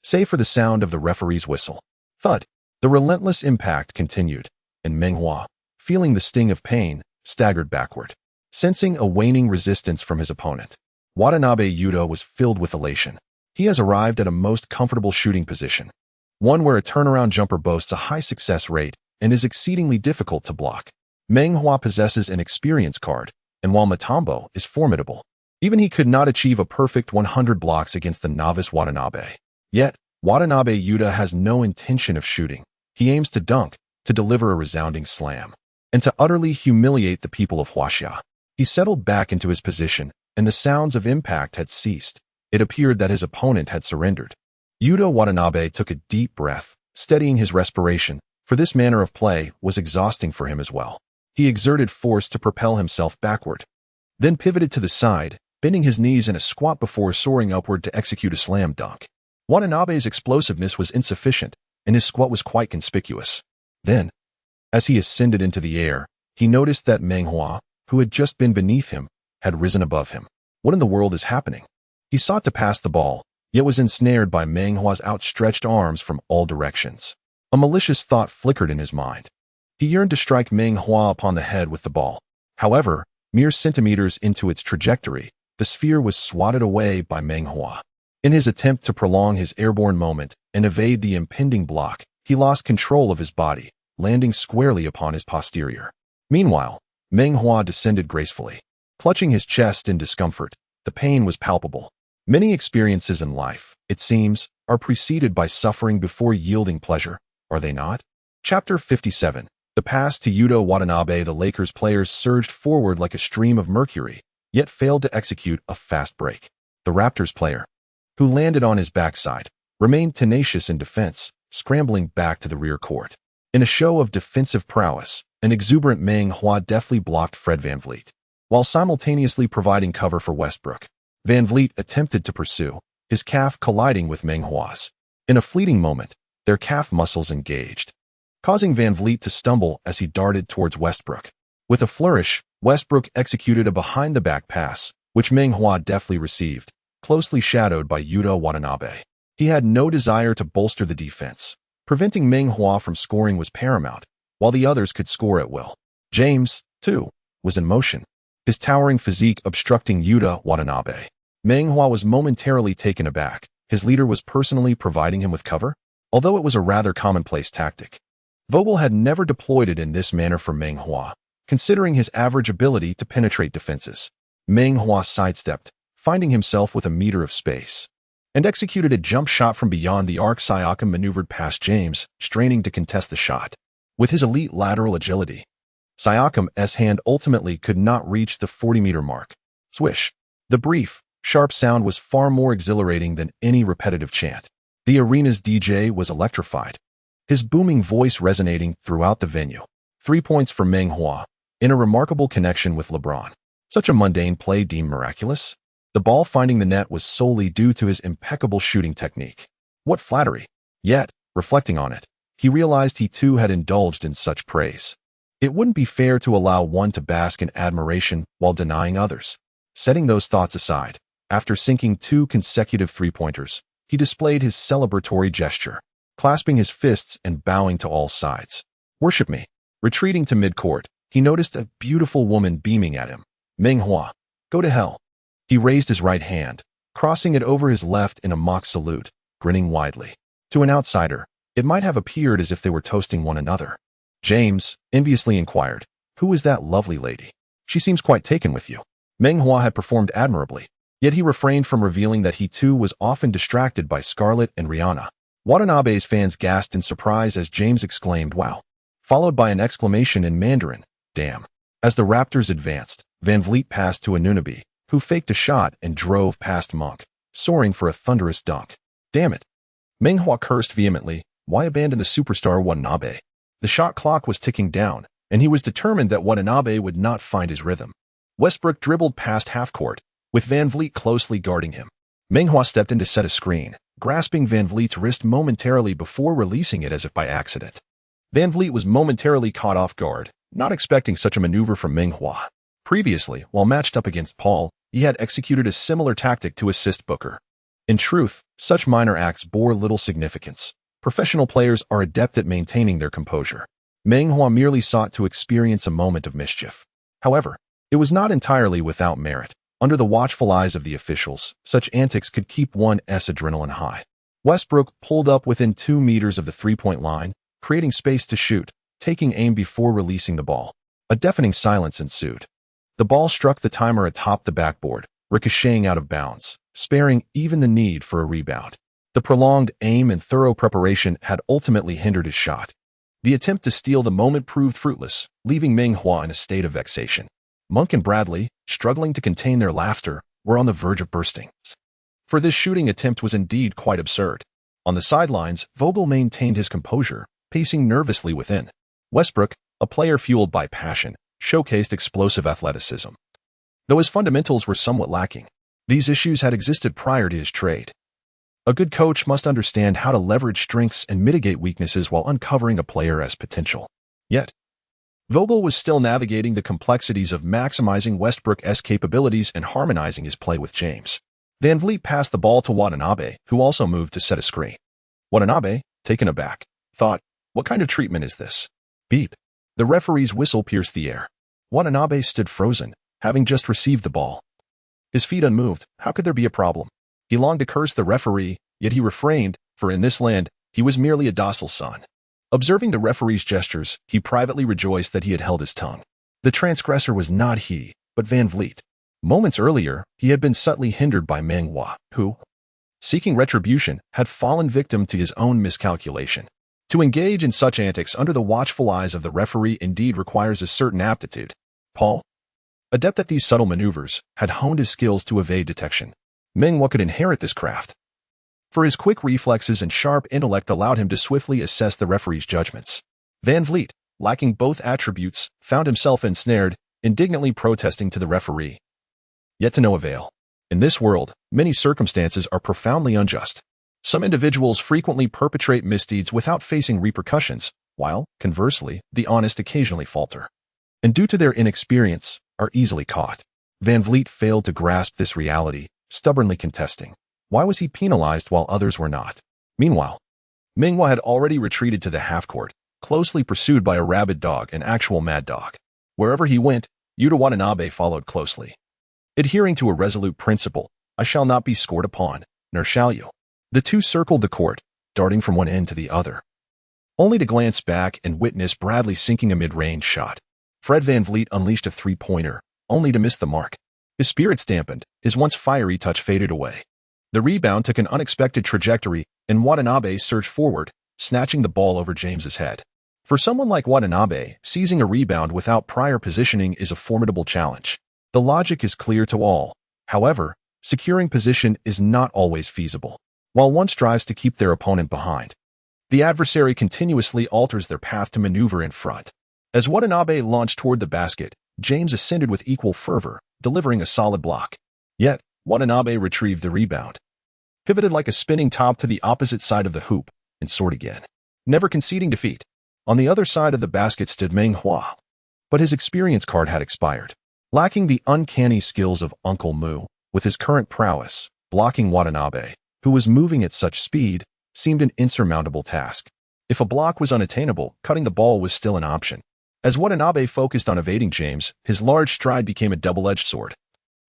save for the sound of the referee's whistle. Thud. The relentless impact continued, and Meng Hua, feeling the sting of pain, staggered backward, sensing a waning resistance from his opponent. Watanabe Yudo was filled with elation. He has arrived at a most comfortable shooting position, one where a turnaround jumper boasts a high success rate and is exceedingly difficult to block. Meng Hua possesses an experience card, and while Matambo is formidable, even he could not achieve a perfect 100 blocks against the novice Watanabe. Yet, Watanabe Yuda has no intention of shooting. He aims to dunk, to deliver a resounding slam, and to utterly humiliate the people of Huaxia. He settled back into his position, and the sounds of impact had ceased. It appeared that his opponent had surrendered. Yudo Watanabe took a deep breath, steadying his respiration, for this manner of play was exhausting for him as well. He exerted force to propel himself backward, then pivoted to the side, bending his knees in a squat before soaring upward to execute a slam dunk. Watanabe's explosiveness was insufficient, and his squat was quite conspicuous. Then, as he ascended into the air, he noticed that Meng Hua, who had just been beneath him, had risen above him. What in the world is happening? He sought to pass the ball, yet was ensnared by Meng Hua's outstretched arms from all directions. A malicious thought flickered in his mind. He yearned to strike Meng Hua upon the head with the ball. However, mere centimeters into its trajectory, the sphere was swatted away by Meng Hua. In his attempt to prolong his airborne moment and evade the impending block, he lost control of his body, landing squarely upon his posterior. Meanwhile, Meng Hua descended gracefully. Clutching his chest in discomfort, the pain was palpable. Many experiences in life, it seems, are preceded by suffering before yielding pleasure, are they not? Chapter 57. The pass to Yudo Watanabe. The Lakers players surged forward like a stream of mercury, yet failed to execute a fast break. The Raptors player, who landed on his backside, remained tenacious in defense, scrambling back to the rear court. In a show of defensive prowess, an exuberant Meng Hua deftly blocked Fred VanVleet, while simultaneously providing cover for Westbrook. VanVleet attempted to pursue, his calf colliding with Meng Hua's. In a fleeting moment, their calf muscles engaged, causing VanVleet to stumble as he darted towards Westbrook. With a flourish, Westbrook executed a behind-the-back pass, which Meng Hua deftly received, closely shadowed by Yudo Watanabe. He had no desire to bolster the defense. Preventing Meng Hua from scoring was paramount, while the others could score at will. James, too, was in motion, his towering physique obstructing Yudo Watanabe. Meng Hua was momentarily taken aback. His leader was personally providing him with cover, although it was a rather commonplace tactic. Vogel had never deployed it in this manner for Meng Hua, considering his average ability to penetrate defenses. Meng Hua sidestepped, finding himself with a meter of space, and executed a jump shot from beyond the arc. Siakam maneuvered past James, straining to contest the shot. With his elite lateral agility, Siakam's hand ultimately could not reach the 40-meter mark. Swish. The brief, sharp sound was far more exhilarating than any repetitive chant. The arena's DJ was electrified, his booming voice resonating throughout the venue. 3 points for Meng Hua, in a remarkable connection with LeBron. Such a mundane play deemed miraculous? The ball finding the net was solely due to his impeccable shooting technique. What flattery! Yet, reflecting on it, he realized he too had indulged in such praise. It wouldn't be fair to allow one to bask in admiration while denying others. Setting those thoughts aside, after sinking 2 consecutive three-pointers, he displayed his celebratory gesture, clasping his fists and bowing to all sides. Worship me. Retreating to mid-court, he noticed a beautiful woman beaming at him. Meng Hua, go to hell. He raised his right hand, crossing it over his left in a mock salute, grinning widely. To an outsider, it might have appeared as if they were toasting one another. James enviously inquired, "Who is that lovely lady? She seems quite taken with you." Meng Hua had performed admirably, yet he refrained from revealing that he too was often distracted by Scarlett and Rihanna. Watanabe's fans gasped in surprise as James exclaimed, "Wow," followed by an exclamation in Mandarin, "Damn." As the Raptors advanced, Van Vliet passed to Anunoby, who faked a shot and drove past Monk, soaring for a thunderous dunk. "Damn it." Meng Hua cursed vehemently. Why abandon the superstar Watanabe? The shot clock was ticking down, and he was determined that Watanabe would not find his rhythm. Westbrook dribbled past half-court, with Van Vliet closely guarding him. Meng Hua stepped in to set a screen, grasping Van Vliet's wrist momentarily before releasing it as if by accident. Van Vliet was momentarily caught off guard, not expecting such a maneuver from Meng Hua. Previously, while matched up against Paul, he had executed a similar tactic to assist Booker. In truth, such minor acts bore little significance. Professional players are adept at maintaining their composure. Meng Hua merely sought to experience a moment of mischief. However, it was not entirely without merit. Under the watchful eyes of the officials, such antics could keep one's adrenaline high. Westbrook pulled up within 2 meters of the three-point line, creating space to shoot, taking aim before releasing the ball. A deafening silence ensued. The ball struck the timer atop the backboard, ricocheting out of bounds, sparing even the need for a rebound. The prolonged aim and thorough preparation had ultimately hindered his shot. The attempt to steal the moment proved fruitless, leaving Meng Hua in a state of vexation. Monk and Bradley, struggling to contain their laughter, were on the verge of bursting. For this shooting attempt was indeed quite absurd. On the sidelines, Vogel maintained his composure, pacing nervously within. Westbrook, a player fueled by passion, showcased explosive athleticism. Though his fundamentals were somewhat lacking, these issues had existed prior to his trade. A good coach must understand how to leverage strengths and mitigate weaknesses while uncovering a player's potential. Yet, Vogel was still navigating the complexities of maximizing Westbrook's capabilities and harmonizing his play with James. Van Vliet passed the ball to Watanabe, who also moved to set a screen. Watanabe, taken aback, thought, "What kind of treatment is this?" Beep. The referee's whistle pierced the air. Watanabe stood frozen, having just received the ball. His feet unmoved, how could there be a problem? He longed to curse the referee, yet he refrained, for in this land, he was merely a docile son. Observing the referee's gestures, he privately rejoiced that he had held his tongue. The transgressor was not he, but Van Vliet. Moments earlier, he had been subtly hindered by Meng Hua, who, seeking retribution, had fallen victim to his own miscalculation. To engage in such antics under the watchful eyes of the referee indeed requires a certain aptitude. Paul, adept at these subtle maneuvers, had honed his skills to evade detection. Meng Hua could inherit this craft, for his quick reflexes and sharp intellect allowed him to swiftly assess the referee's judgments. Van Vliet, lacking both attributes, found himself ensnared, indignantly protesting to the referee. Yet to no avail. In this world, many circumstances are profoundly unjust. Some individuals frequently perpetrate misdeeds without facing repercussions, while, conversely, the honest occasionally falter, and due to their inexperience, are easily caught. Van Vliet failed to grasp this reality, stubbornly contesting. Why was he penalized while others were not? Meanwhile, Meng Hua had already retreated to the half-court, closely pursued by a rabid dog, an actual mad dog. Wherever he went, Yuta Watanabe followed closely. Adhering to a resolute principle, I shall not be scored upon, nor shall you. The two circled the court, darting from one end to the other, only to glance back and witness Bradley sinking a mid-range shot. Fred Van Vliet unleashed a three-pointer, only to miss the mark. His spirits dampened, his once fiery touch faded away. The rebound took an unexpected trajectory, and Watanabe surged forward, snatching the ball over James's head. For someone like Watanabe, seizing a rebound without prior positioning is a formidable challenge. The logic is clear to all. However, securing position is not always feasible. While one strives to keep their opponent behind, the adversary continuously alters their path to maneuver in front. As Watanabe launched toward the basket, James ascended with equal fervor, delivering a solid block. Yet, Watanabe retrieved the rebound, pivoted like a spinning top to the opposite side of the hoop, and soared again, never conceding defeat. On the other side of the basket stood Meng Hua, but his experience card had expired. Lacking the uncanny skills of Uncle Mu, with his current prowess, blocking Watanabe, who was moving at such speed, seemed an insurmountable task. If a block was unattainable, cutting the ball was still an option. As Watanabe focused on evading James, his large stride became a double-edged sword,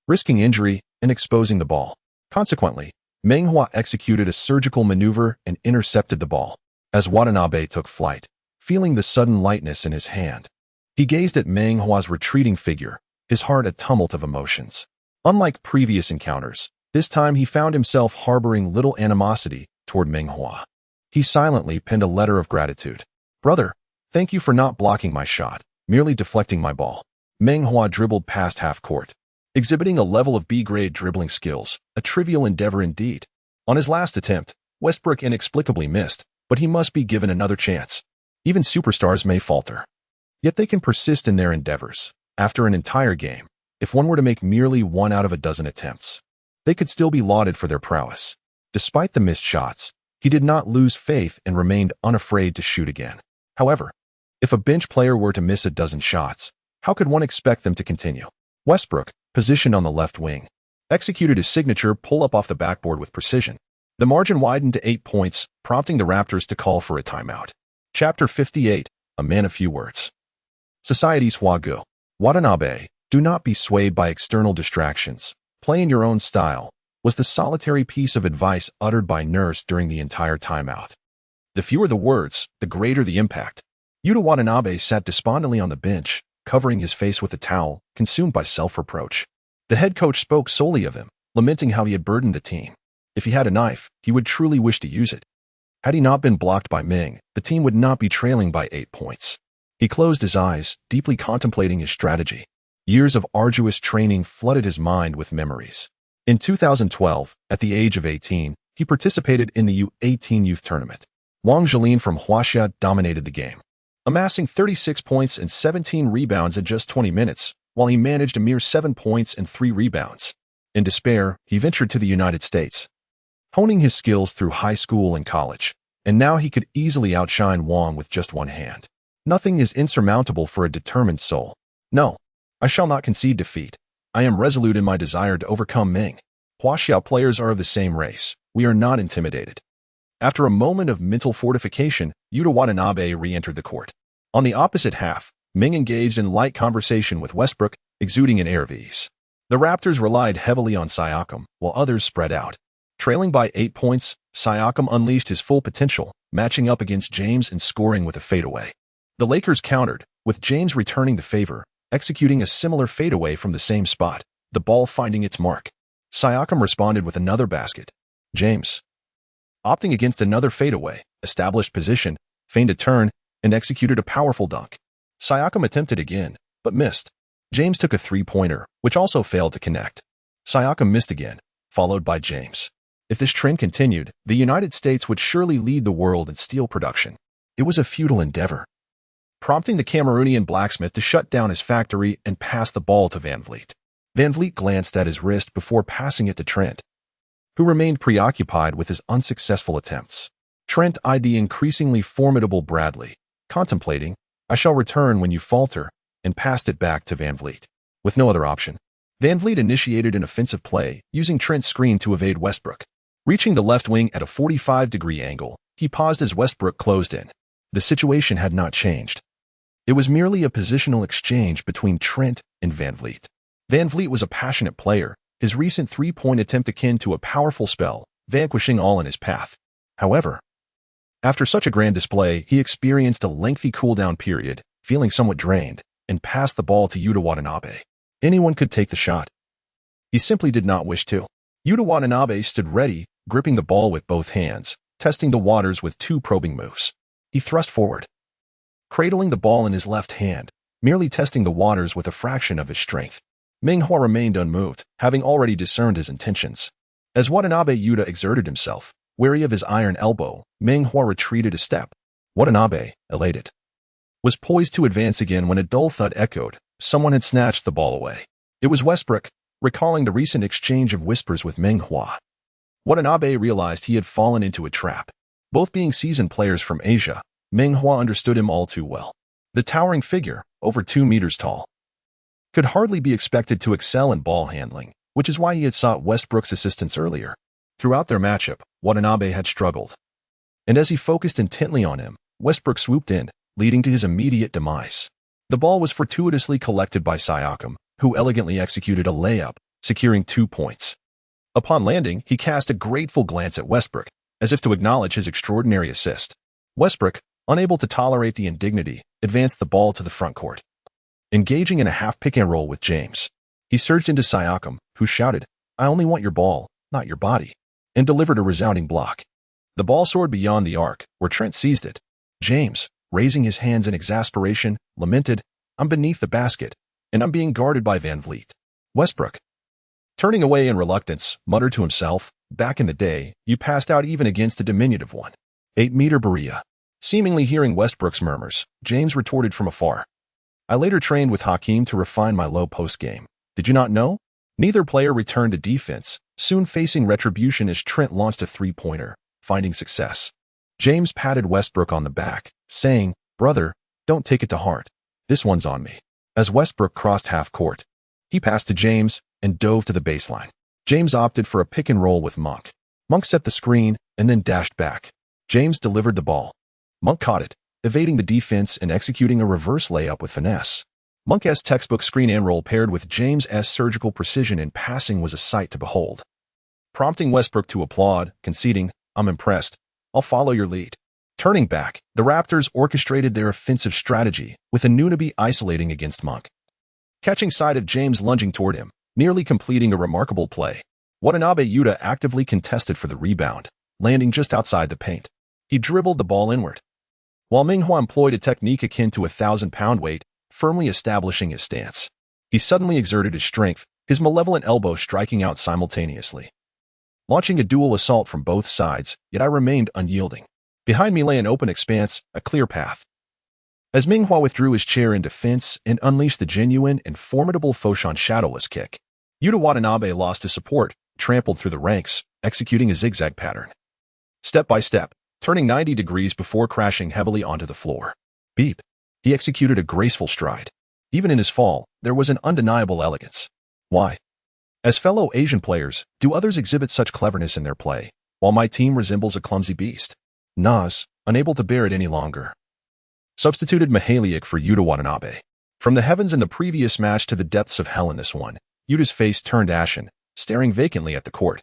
risking injury and exposing the ball. Consequently, Meng Hua executed a surgical maneuver and intercepted the ball. As Watanabe took flight, feeling the sudden lightness in his hand, he gazed at Meng Hua's retreating figure, his heart a tumult of emotions. Unlike previous encounters, this time he found himself harboring little animosity toward Meng Hua. He silently penned a letter of gratitude. "Brother, thank you for not blocking my shot, merely deflecting my ball." Meng Hua dribbled past half-court, exhibiting a level of B-grade dribbling skills, a trivial endeavor indeed. On his last attempt, Westbrook inexplicably missed, but he must be given another chance. Even superstars may falter. Yet they can persist in their endeavors. After an entire game, if one were to make merely 1 out of a dozen attempts, they could still be lauded for their prowess. Despite the missed shots, he did not lose faith and remained unafraid to shoot again. However, if a bench player were to miss a dozen shots, how could one expect them to continue? Westbrook, positioned on the left wing, executed his signature pull-up off the backboard with precision. The margin widened to 8 points, prompting the Raptors to call for a timeout. Chapter 58, A Man of Few Words. Society's Hua-gu. Watanabe, do not be swayed by external distractions. Play in your own style, was the solitary piece of advice uttered by Nurse during the entire timeout. The fewer the words, the greater the impact. Yuta Watanabe sat despondently on the bench, covering his face with a towel, consumed by self-reproach. The head coach spoke solely of him, lamenting how he had burdened the team. If he had a knife, he would truly wish to use it. Had he not been blocked by Meng, the team would not be trailing by 8 points. He closed his eyes, deeply contemplating his strategy. Years of arduous training flooded his mind with memories. In 2012, at the age of 18, he participated in the U18 youth tournament. Wang Zhilin from Huaxia dominated the game, amassing 36 points and 17 rebounds in just 20 minutes, while he managed a mere 7 points and 3 rebounds. In despair, he ventured to the United States, honing his skills through high school and college, and now he could easily outshine Wang with just one hand. Nothing is insurmountable for a determined soul. No, I shall not concede defeat. I am resolute in my desire to overcome Meng. Huaxiao players are of the same race. We are not intimidated. After a moment of mental fortification, Yuta Watanabe re-entered the court. On the opposite half, Meng engaged in light conversation with Westbrook, exuding an air of ease. The Raptors relied heavily on Siakam, while others spread out. Trailing by 8 points, Siakam unleashed his full potential, matching up against James and scoring with a fadeaway. The Lakers countered, with James returning the favor, executing a similar fadeaway from the same spot, the ball finding its mark. Siakam responded with another basket. James, opting against another fadeaway, established position, feigned a turn, and executed a powerful dunk. Siakam attempted again, but missed. James took a three-pointer, which also failed to connect. Siakam missed again, followed by James. If this trend continued, the United States would surely lead the world in steel production. It was a futile endeavor, prompting the Cameroonian blacksmith to shut down his factory and pass the ball to Van Vliet. Van Vliet glanced at his wrist before passing it to Trent, who remained preoccupied with his unsuccessful attempts. Trent eyed the increasingly formidable Bradley, contemplating, "I shall return when you falter," and passed it back to Van Vliet. With no other option, Van Vliet initiated an offensive play, using Trent's screen to evade Westbrook. Reaching the left wing at a 45-degree angle, he paused as Westbrook closed in. The situation had not changed. It was merely a positional exchange between Trent and Van Vliet. Van Vliet was a passionate player, his recent three-point attempt akin to a powerful spell, vanquishing all in his path. However, after such a grand display, he experienced a lengthy cool-down period, feeling somewhat drained, and passed the ball to Yuta Watanabe. Anyone could take the shot. He simply did not wish to. Yuta Watanabe stood ready, gripping the ball with both hands, testing the waters with 2 probing moves. He thrust forward, cradling the ball in his left hand, merely testing the waters with a fraction of his strength. Meng Hua remained unmoved, having already discerned his intentions. As Watanabe Yuta exerted himself, wary of his iron elbow, Meng Hua retreated a step. Watanabe, elated, was poised to advance again when a dull thud echoed. Someone had snatched the ball away. It was Westbrook, recalling the recent exchange of whispers with Meng Hua. Watanabe realized he had fallen into a trap. Both being seasoned players from Asia, Meng Hua understood him all too well. The towering figure, over 2 meters tall, could hardly be expected to excel in ball handling, which is why he had sought Westbrook's assistance earlier. Throughout their matchup, Watanabe had struggled. And as he focused intently on him, Westbrook swooped in, leading to his immediate demise. The ball was fortuitously collected by Siakam, who elegantly executed a layup, securing 2 points. Upon landing, he cast a grateful glance at Westbrook, as if to acknowledge his extraordinary assist. Westbrook, unable to tolerate the indignity, advanced the ball to the front court. Engaging in a half pick-and-roll with James, he surged into Siakam, who shouted, "I only want your ball, not your body," and delivered a resounding block. The ball soared beyond the arc, where Trent seized it. James, raising his hands in exasperation, lamented, "I'm beneath the basket, and I'm being guarded by Van Vliet." Westbrook, turning away in reluctance, muttered to himself, "Back in the day, you passed out even against a diminutive one." 8-meter Berea. Seemingly hearing Westbrook's murmurs, James retorted from afar, "I later trained with Hakeem to refine my low post game. Did you not know?" Neither player returned to defense, soon facing retribution as Trent launched a three-pointer, finding success. James patted Westbrook on the back, saying, "Brother, don't take it to heart. This one's on me." As Westbrook crossed half court, he passed to James and dove to the baseline. James opted for a pick-and-roll with Monk. Monk set the screen and then dashed back. James delivered the ball. Monk caught it, evading the defense and executing a reverse layup with finesse. Monk's textbook screen and roll paired with James's surgical precision in passing was a sight to behold, prompting Westbrook to applaud, conceding, "I'm impressed. I'll follow your lead." Turning back, the Raptors orchestrated their offensive strategy, with Anunoby isolating against Monk. Catching sight of James lunging toward him, nearly completing a remarkable play, Watanabe Yuta actively contested for the rebound, landing just outside the paint. He dribbled the ball inward, while Meng Hua employed a technique akin to a 1,000-pound weight, firmly establishing his stance. He suddenly exerted his strength, his malevolent elbow striking out simultaneously, launching a dual assault from both sides, yet I remained unyielding. Behind me lay an open expanse, a clear path. As Meng Hua withdrew his chair in defense and unleashed the genuine and formidable Foshan shadowless kick, Yuta Watanabe lost his support, trampled through the ranks, executing a zigzag pattern. Step by step, turning 90 degrees before crashing heavily onto the floor. Beep. He executed a graceful stride. Even in his fall, there was an undeniable elegance. Why? As fellow Asian players, do others exhibit such cleverness in their play, while my team resembles a clumsy beast? Nas, unable to bear it any longer, substituted Mahaliak for Yuta Watanabe. From the heavens in the previous match to the depths of hell in this one, Yuta's face turned ashen, staring vacantly at the court.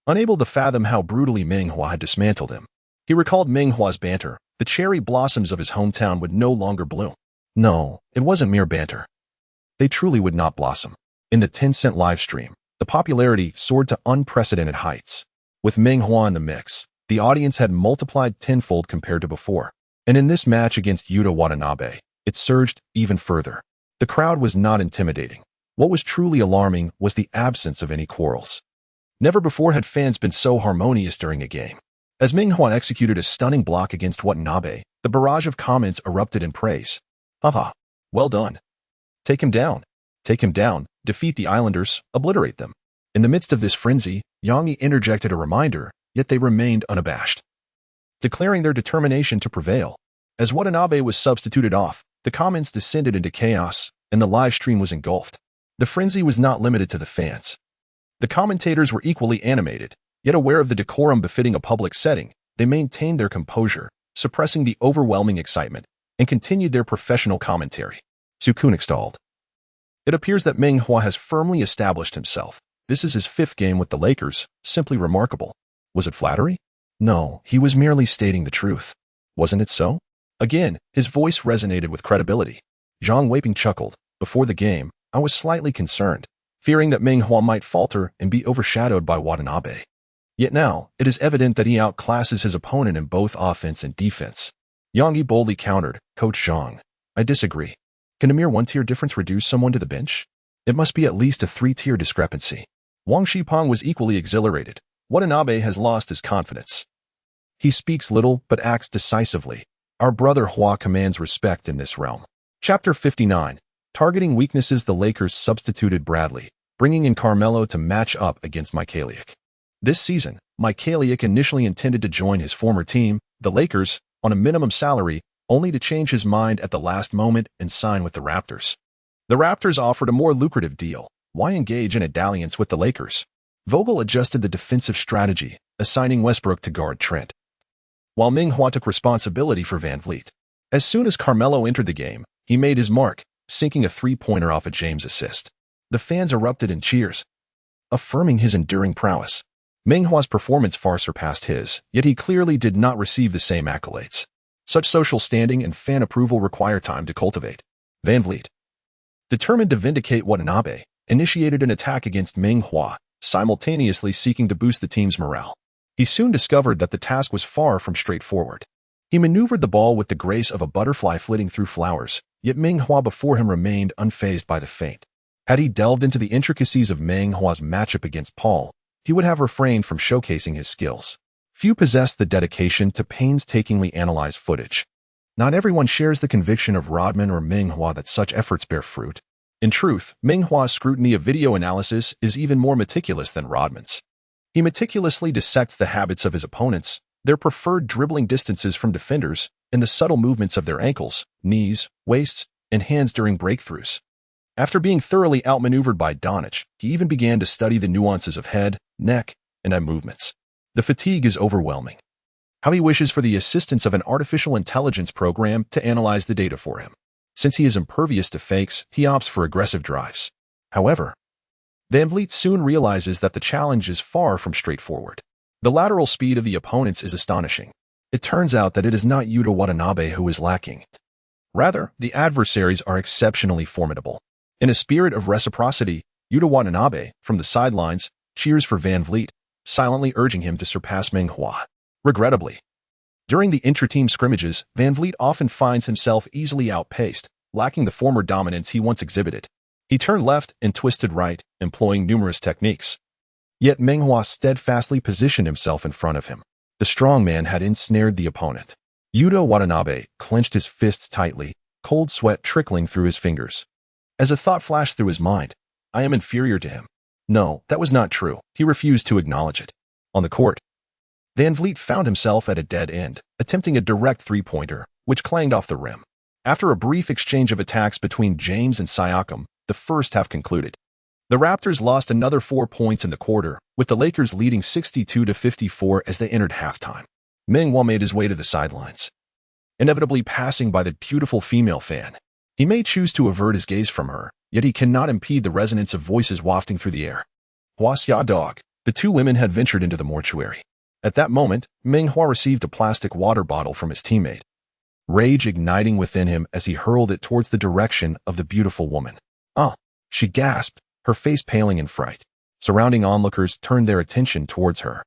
Unable to fathom how brutally Meng Hua had dismantled him, he recalled Meng Hua's banter. The cherry blossoms of his hometown would no longer bloom. No, it wasn't mere banter. They truly would not blossom. In the 10-cent live stream, the popularity soared to unprecedented heights. With Meng Hua in the mix, the audience had multiplied tenfold compared to before. And in this match against Yuta Watanabe, it surged even further. The crowd was not intimidating. What was truly alarming was the absence of any quarrels. Never before had fans been so harmonious during a game. As Meng Hua executed a stunning block against Watanabe, the barrage of comments erupted in praise. Haha, well done. Take him down. Take him down. Defeat the Islanders. Obliterate them. In the midst of this frenzy, Yangi interjected a reminder, yet they remained unabashed, declaring their determination to prevail. As Watanabe was substituted off, the comments descended into chaos, and the live stream was engulfed. The frenzy was not limited to the fans. The commentators were equally animated. Yet aware of the decorum befitting a public setting, they maintained their composure, suppressing the overwhelming excitement, and continued their professional commentary. Sukun installed. It appears that Meng Hua has firmly established himself. This is his 5th game with the Lakers, simply remarkable. Was it flattery? No, he was merely stating the truth. Wasn't it so? Again, his voice resonated with credibility. Zhang Weiping chuckled. Before the game, I was slightly concerned, fearing that Meng Hua might falter and be overshadowed by Watanabe. Yet now, it is evident that he outclasses his opponent in both offense and defense. Yangi boldly countered, "Coach Zhang, I disagree. Can a mere 1-tier difference reduce someone to the bench? It must be at least a 3-tier discrepancy." Wang Shipeng was equally exhilarated. Watanabe has lost his confidence. He speaks little but acts decisively. Our brother Hua commands respect in this realm. Chapter 59. Targeting weaknesses. The Lakers substituted Bradley, bringing in Carmelo to match up against Mikhailiuk. This season, Mikhailiuk initially intended to join his former team, the Lakers, on a minimum salary, only to change his mind at the last moment and sign with the Raptors. The Raptors offered a more lucrative deal. Why engage in a dalliance with the Lakers? Vogel adjusted the defensive strategy, assigning Westbrook to guard Trent, while Meng Hua took responsibility for Van Vliet. As soon as Carmelo entered the game, he made his mark, sinking a three-pointer off a James assist. The fans erupted in cheers. affirming his enduring prowess. Meng Hua's performance far surpassed his, yet he clearly did not receive the same accolades. Such social standing and fan approval require time to cultivate. Van Vliet, determined to vindicate Watanabe, initiated an attack against Meng Hua, simultaneously seeking to boost the team's morale. He soon discovered that the task was far from straightforward. He maneuvered the ball with the grace of a butterfly flitting through flowers, yet Meng Hua before him remained unfazed by the feint. Had he delved into the intricacies of Meng Hua's matchup against Paul, he would have refrained from showcasing his skills. Few possessed the dedication to painstakingly analyze footage. Not everyone shares the conviction of Rodman or Meng Hua that such efforts bear fruit. In truth, Meng Hua's scrutiny of video analysis is even more meticulous than Rodman's. He meticulously dissects the habits of his opponents, their preferred dribbling distances from defenders, and the subtle movements of their ankles, knees, waists, and hands during breakthroughs. After being thoroughly outmaneuvered by Donich, he even began to study the nuances of head, neck, and eye movements. The fatigue is overwhelming. How he wishes for the assistance of an artificial intelligence program to analyze the data for him. Since he is impervious to fakes, he opts for aggressive drives. However, Van Vliet soon realizes that the challenge is far from straightforward. The lateral speed of the opponents is astonishing. It turns out that it is not Yuta Watanabe who is lacking. Rather, the adversaries are exceptionally formidable. In a spirit of reciprocity, Yuta Watanabe, from the sidelines, cheers for Van Vliet, silently urging him to surpass Meng Hua. Regrettably, during the intra-team scrimmages, Van Vliet often finds himself easily outpaced, lacking the former dominance he once exhibited. He turned left and twisted right, employing numerous techniques. Yet Meng Hua steadfastly positioned himself in front of him. The strong man had ensnared the opponent. Yuta Watanabe clenched his fists tightly, cold sweat trickling through his fingers. As a thought flashed through his mind, I am inferior to him. No, that was not true. He refused to acknowledge it. On the court, Van Vliet found himself at a dead end, attempting a direct three-pointer, which clanged off the rim. After a brief exchange of attacks between James and Siakam, the first half concluded. The Raptors lost another 4 points in the quarter, with the Lakers leading 62-54 as they entered halftime. Meng Hua made his way to the sidelines, inevitably passing by the beautiful female fan. He may choose to avert his gaze from her, yet he cannot impede the resonance of voices wafting through the air. Huaxia dog. The two women had ventured into the mortuary. At that moment, Meng Hua received a plastic water bottle from his teammate, rage igniting within him as he hurled it towards the direction of the beautiful woman. "Ah!" she gasped, her face paling in fright. Surrounding onlookers turned their attention towards her,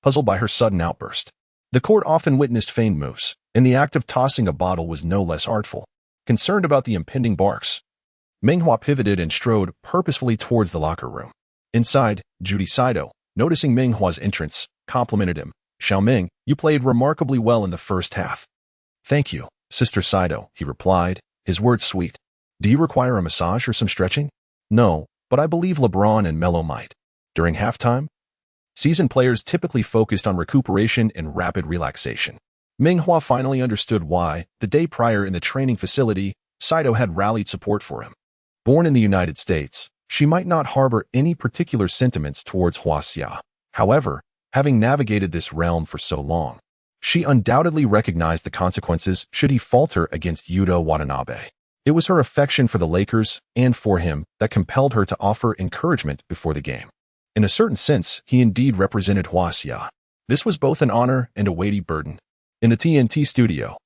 puzzled by her sudden outburst. The court often witnessed feigned moves, and the act of tossing a bottle was no less artful. Concerned about the impending barks, Meng Hua pivoted and strode purposefully towards the locker room. Inside, Judy Saito, noticing Meng Hua's entrance, complimented him. "Xiaoming, you played remarkably well in the first half." "Thank you, Sister Saito," he replied, his words sweet. "Do you require a massage or some stretching?" "No, but I believe LeBron and Melo might." During halftime, seasoned players typically focused on recuperation and rapid relaxation. Meng Hua finally understood why, the day prior in the training facility, Saito had rallied support for him. Born in the United States, she might not harbor any particular sentiments towards Huaxia. However, having navigated this realm for so long, she undoubtedly recognized the consequences should he falter against Yuta Watanabe. It was her affection for the Lakers and for him that compelled her to offer encouragement before the game. In a certain sense, he indeed represented Huaxia. This was both an honor and a weighty burden. In the TNT studio,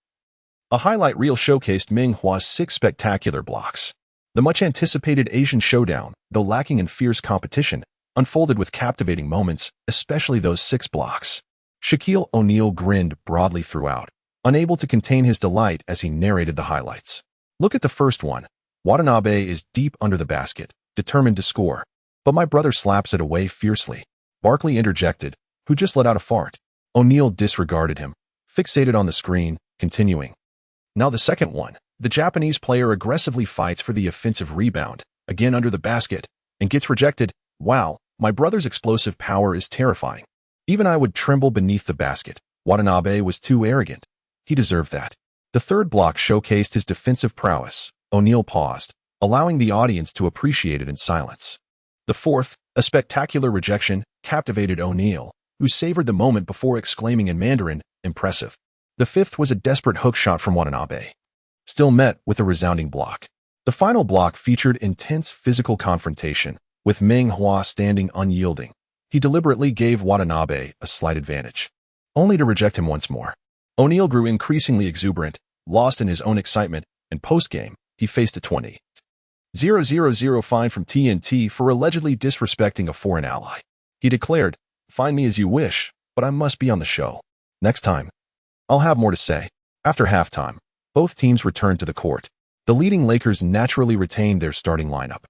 a highlight reel showcased Meng Hua's 6 spectacular blocks. The much-anticipated Asian showdown, though lacking in fierce competition, unfolded with captivating moments, especially those 6 blocks. Shaquille O'Neal grinned broadly throughout, unable to contain his delight as he narrated the highlights. "Look at the first one. Watanabe is deep under the basket, determined to score. But my brother slaps it away fiercely." Barkley interjected, who just let out a fart. O'Neal disregarded him, fixated on the screen, continuing. "Now the second one. The Japanese player aggressively fights for the offensive rebound, again under the basket, and gets rejected. Wow, my brother's explosive power is terrifying. Even I would tremble beneath the basket. Watanabe was too arrogant. He deserved that." The third block showcased his defensive prowess. O'Neal paused, allowing the audience to appreciate it in silence. The fourth, a spectacular rejection, captivated O'Neal, who savored the moment before exclaiming in Mandarin, "Impressive." The fifth was a desperate hook shot from Watanabe, still met with a resounding block. The final block featured intense physical confrontation, With Meng Hua standing unyielding, he deliberately gave Watanabe a slight advantage, only to reject him once more. O'Neal grew increasingly exuberant, lost in his own excitement, and post-game, he faced a 20,000 fine from TNT for allegedly disrespecting a foreign ally. He declared, "Find me as you wish, but I must be on the show. Next time, I'll have more to say." After halftime, both teams returned to the court. The leading Lakers naturally retained their starting lineup,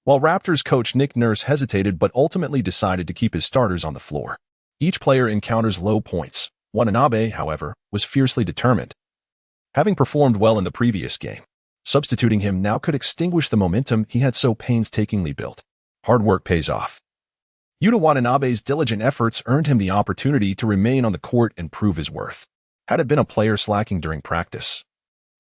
while Raptors coach Nick Nurse hesitated but ultimately decided to keep his starters on the floor. Each player encounters low points. Watanabe, however, was fiercely determined. Having performed well in the previous game, substituting him now could extinguish the momentum he had so painstakingly built. Hard work pays off. Yuta Watanabe's diligent efforts earned him the opportunity to remain on the court and prove his worth. Had it been a player slacking during practice,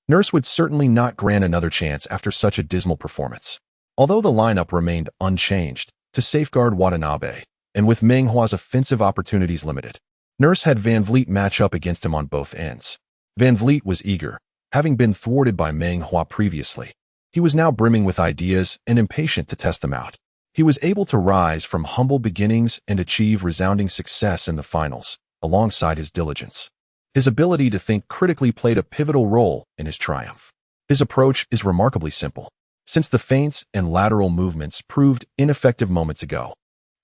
Nurse would certainly not grant another chance after such a dismal performance. Although the lineup remained unchanged to safeguard Watanabe, and with Meng Hua's offensive opportunities limited, Nurse had Van Vliet match up against him on both ends. Van Vliet was eager, having been thwarted by Meng Hua previously. He was now brimming with ideas and impatient to test them out. He was able to rise from humble beginnings and achieve resounding success in the finals, alongside his diligence. His ability to think critically played a pivotal role in his triumph. His approach is remarkably simple. Since the feints and lateral movements proved ineffective moments ago,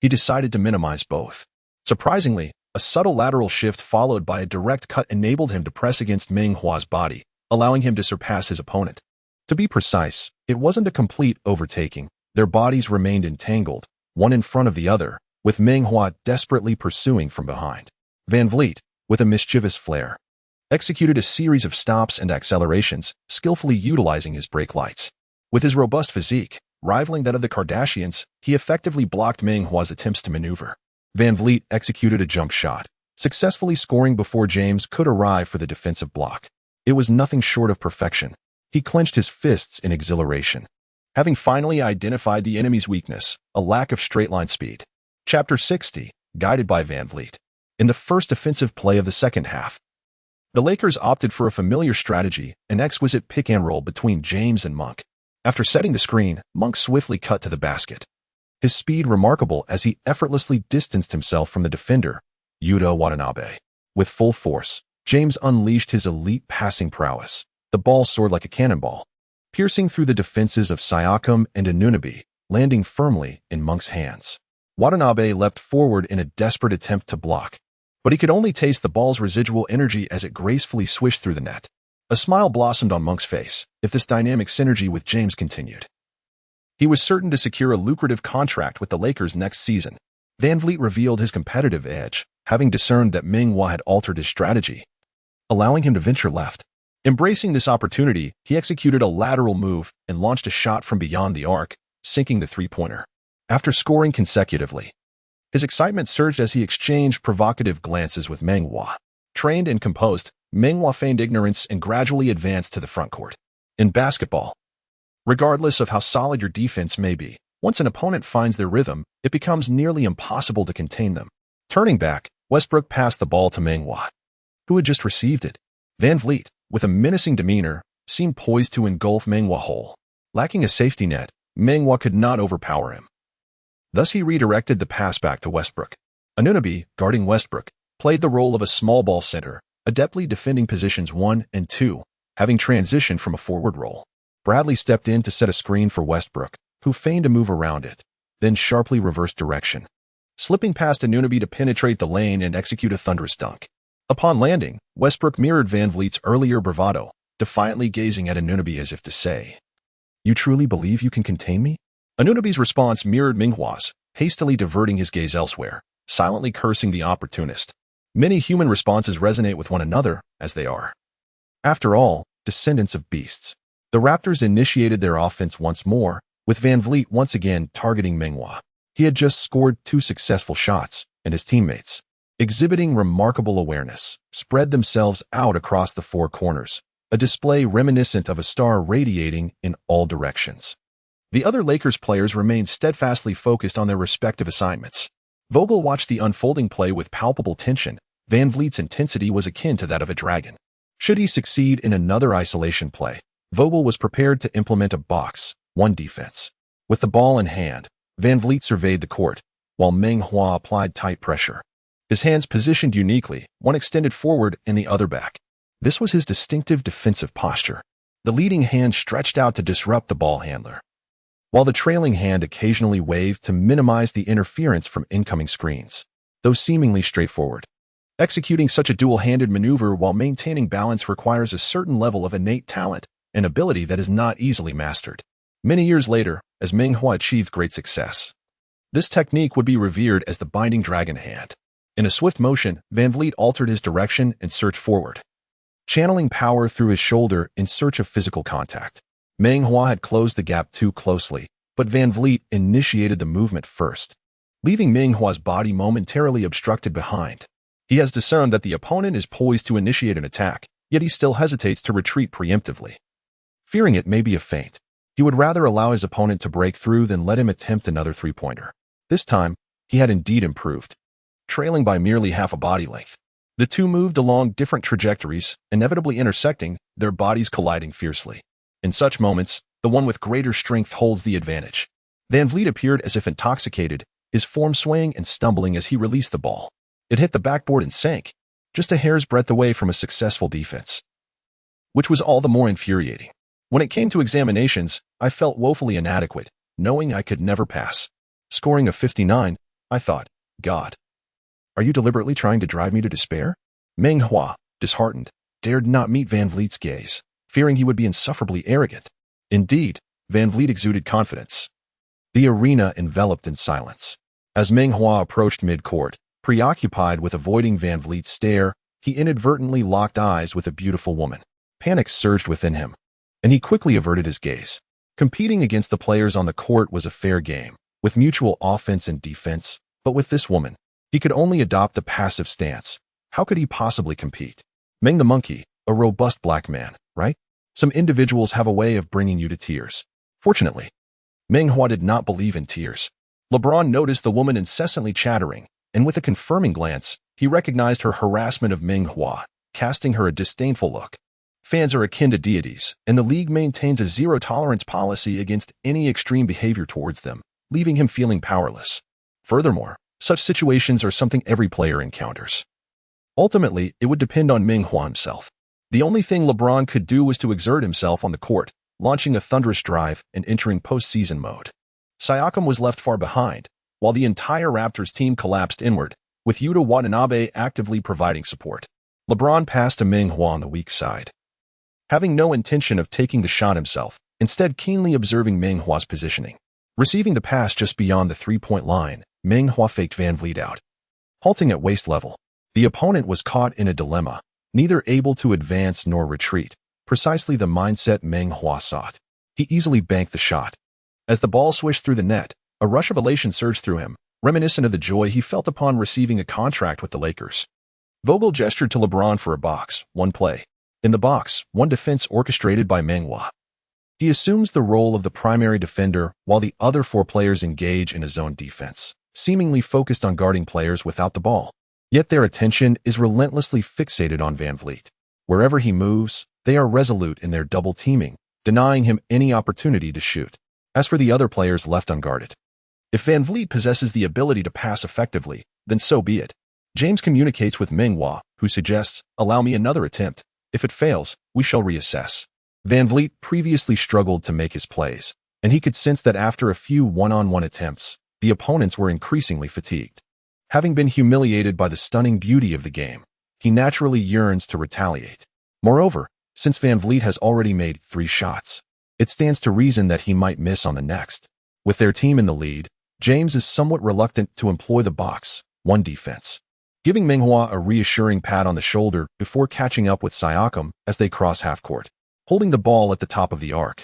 he decided to minimize both. Surprisingly, a subtle lateral shift followed by a direct cut enabled him to press against Meng Hua's body, allowing him to surpass his opponent. To be precise, it wasn't a complete overtaking. Their bodies remained entangled, one in front of the other, with Meng Hua desperately pursuing from behind. Van Vliet, with a mischievous flair, executed a series of stops and accelerations, skillfully utilizing his brake lights. With his robust physique, rivaling that of the Kardashians, he effectively blocked Meng Hua's attempts to maneuver. Van Vliet executed a jump shot, successfully scoring before James could arrive for the defensive block. It was nothing short of perfection. He clenched his fists in exhilaration, having finally identified the enemy's weakness, a lack of straight-line speed. Chapter 60, guided by Van Vliet. In the first offensive play of the second half, the Lakers opted for a familiar strategy, an exquisite pick-and-roll between James and Monk. After setting the screen, Monk swiftly cut to the basket, his speed remarkable as he effortlessly distanced himself from the defender, Yuta Watanabe. With full force, James unleashed his elite passing prowess. The ball soared like a cannonball, piercing through the defenses of Siakam and Anunoby, landing firmly in Monk's hands. Watanabe leapt forward in a desperate attempt to block, but he could only taste the ball's residual energy as it gracefully swished through the net. A smile blossomed on Monk's face if this dynamic synergy with James continued. He was certain to secure a lucrative contract with the Lakers next season. Van Vliet revealed his competitive edge, having discerned that Meng Hua had altered his strategy, allowing him to venture left. Embracing this opportunity, he executed a lateral move and launched a shot from beyond the arc, sinking the three-pointer. After scoring consecutively, his excitement surged as he exchanged provocative glances with Meng Hua. Trained and composed, Meng Hua feigned ignorance and gradually advanced to the front court. In basketball, regardless of how solid your defense may be, once an opponent finds their rhythm, it becomes nearly impossible to contain them. Turning back, Westbrook passed the ball to Meng Hua, who had just received it. Van Vliet, with a menacing demeanor, seemed poised to engulf Meng Hua whole. Lacking a safety net, Meng Hua could not overpower him. Thus he redirected the pass back to Westbrook. Anunoby, guarding Westbrook, played the role of a small ball center, adeptly defending positions 1 and 2, having transitioned from a forward role. Bradley stepped in to set a screen for Westbrook, who feigned to move around it, then sharply reversed direction, slipping past Anunoby to penetrate the lane and execute a thunderous dunk. Upon landing, Westbrook mirrored Van Vliet's earlier bravado, defiantly gazing at Anunoby as if to say, "You truly believe you can contain me?" Anunoby's response mirrored Meng Hua's, hastily diverting his gaze elsewhere, silently cursing the opportunist. Many human responses resonate with one another, as they are, after all, descendants of beasts. The Raptors initiated their offense once more, with Van Vliet once again targeting Meng Hua. He had just scored 2 successful shots, and his teammates, exhibiting remarkable awareness, spread themselves out across the 4 corners, a display reminiscent of a star radiating in all directions. The other Lakers players remained steadfastly focused on their respective assignments. Vogel watched the unfolding play with palpable tension. Van Vliet's intensity was akin to that of a dragon. Should he succeed in another isolation play, Vogel was prepared to implement a box-1 defense. With the ball in hand, Van Vliet surveyed the court, while Meng Hua applied tight pressure. His hands positioned uniquely, one extended forward and the other back. This was his distinctive defensive posture. The leading hand stretched out to disrupt the ball handler, while the trailing hand occasionally waved to minimize the interference from incoming screens, though seemingly straightforward. Executing such a dual-handed maneuver while maintaining balance requires a certain level of innate talent and ability that is not easily mastered. Many years later, as Meng Hua achieved great success, this technique would be revered as the binding dragon hand. In a swift motion, Van Vliet altered his direction and surged forward, channeling power through his shoulder in search of physical contact. Meng Hua had closed the gap too closely, but Van Vliet initiated the movement first, leaving Meng Hua's body momentarily obstructed behind. He has discerned that the opponent is poised to initiate an attack, yet he still hesitates to retreat preemptively. Fearing it may be a feint, he would rather allow his opponent to break through than let him attempt another three-pointer. This time, he had indeed improved, trailing by merely half a body length. The two moved along different trajectories, inevitably intersecting, their bodies colliding fiercely. In such moments, the one with greater strength holds the advantage. Van Vliet appeared as if intoxicated, his form swaying and stumbling as he released the ball. It hit the backboard and sank, just a hair's breadth away from a successful defense, which was all the more infuriating. When it came to examinations, I felt woefully inadequate, knowing I could never pass. Scoring a 59, I thought, God, are you deliberately trying to drive me to despair? Meng Hua, disheartened, dared not meet Van Vliet's gaze, fearing he would be insufferably arrogant. Indeed, Van Vliet exuded confidence. The arena enveloped in silence. As Meng Hua approached mid-court, preoccupied with avoiding Van Vliet's stare, he inadvertently locked eyes with a beautiful woman. Panic surged within him, and he quickly averted his gaze. Competing against the players on the court was a fair game, with mutual offense and defense, but with this woman, he could only adopt a passive stance. How could he possibly compete? Meng the monkey, a robust black man, right? Some individuals have a way of bringing you to tears. Fortunately, Meng Hua did not believe in tears. LeBron noticed the woman incessantly chattering, and with a confirming glance, he recognized her harassment of Meng Hua, casting her a disdainful look. Fans are akin to deities, and the league maintains a zero-tolerance policy against any extreme behavior towards them, leaving him feeling powerless. Furthermore, such situations are something every player encounters. Ultimately, it would depend on Meng Hua himself. The only thing LeBron could do was to exert himself on the court, launching a thunderous drive and entering postseason mode. Siakam was left far behind, while the entire Raptors team collapsed inward, with Yuta Watanabe actively providing support. LeBron passed to Meng Hua on the weak side, having no intention of taking the shot himself, instead keenly observing Meng Hua's positioning. Receiving the pass just beyond the three-point line, Meng Hua faked Van Vliet out. Halting at waist level, the opponent was caught in a dilemma, neither able to advance nor retreat, precisely the mindset Meng Hua sought. He easily banked the shot. As the ball swished through the net, a rush of elation surged through him, reminiscent of the joy he felt upon receiving a contract with the Lakers. Vogel gestured to LeBron for a box, one play. In the box, one defense orchestrated by Meng Hua. He assumes the role of the primary defender while the other four players engage in a zone defense, seemingly focused on guarding players without the ball. Yet their attention is relentlessly fixated on Van Vliet. Wherever he moves, they are resolute in their double teaming, denying him any opportunity to shoot. As for the other players left unguarded, if Van Vliet possesses the ability to pass effectively, then so be it. James communicates with Meng Hua, who suggests, "Allow me another attempt. If it fails, we shall reassess." Van Vliet previously struggled to make his plays, and he could sense that after a few one-on-one attempts, the opponents were increasingly fatigued. Having been humiliated by the stunning beauty of the game, he naturally yearns to retaliate. Moreover, since Van Vliet has already made 3 shots, it stands to reason that he might miss on the next. With their team in the lead, James is somewhat reluctant to employ the box, one defense, giving Meng Hua a reassuring pat on the shoulder before catching up with Siakam as they cross half-court. Holding the ball at the top of the arc,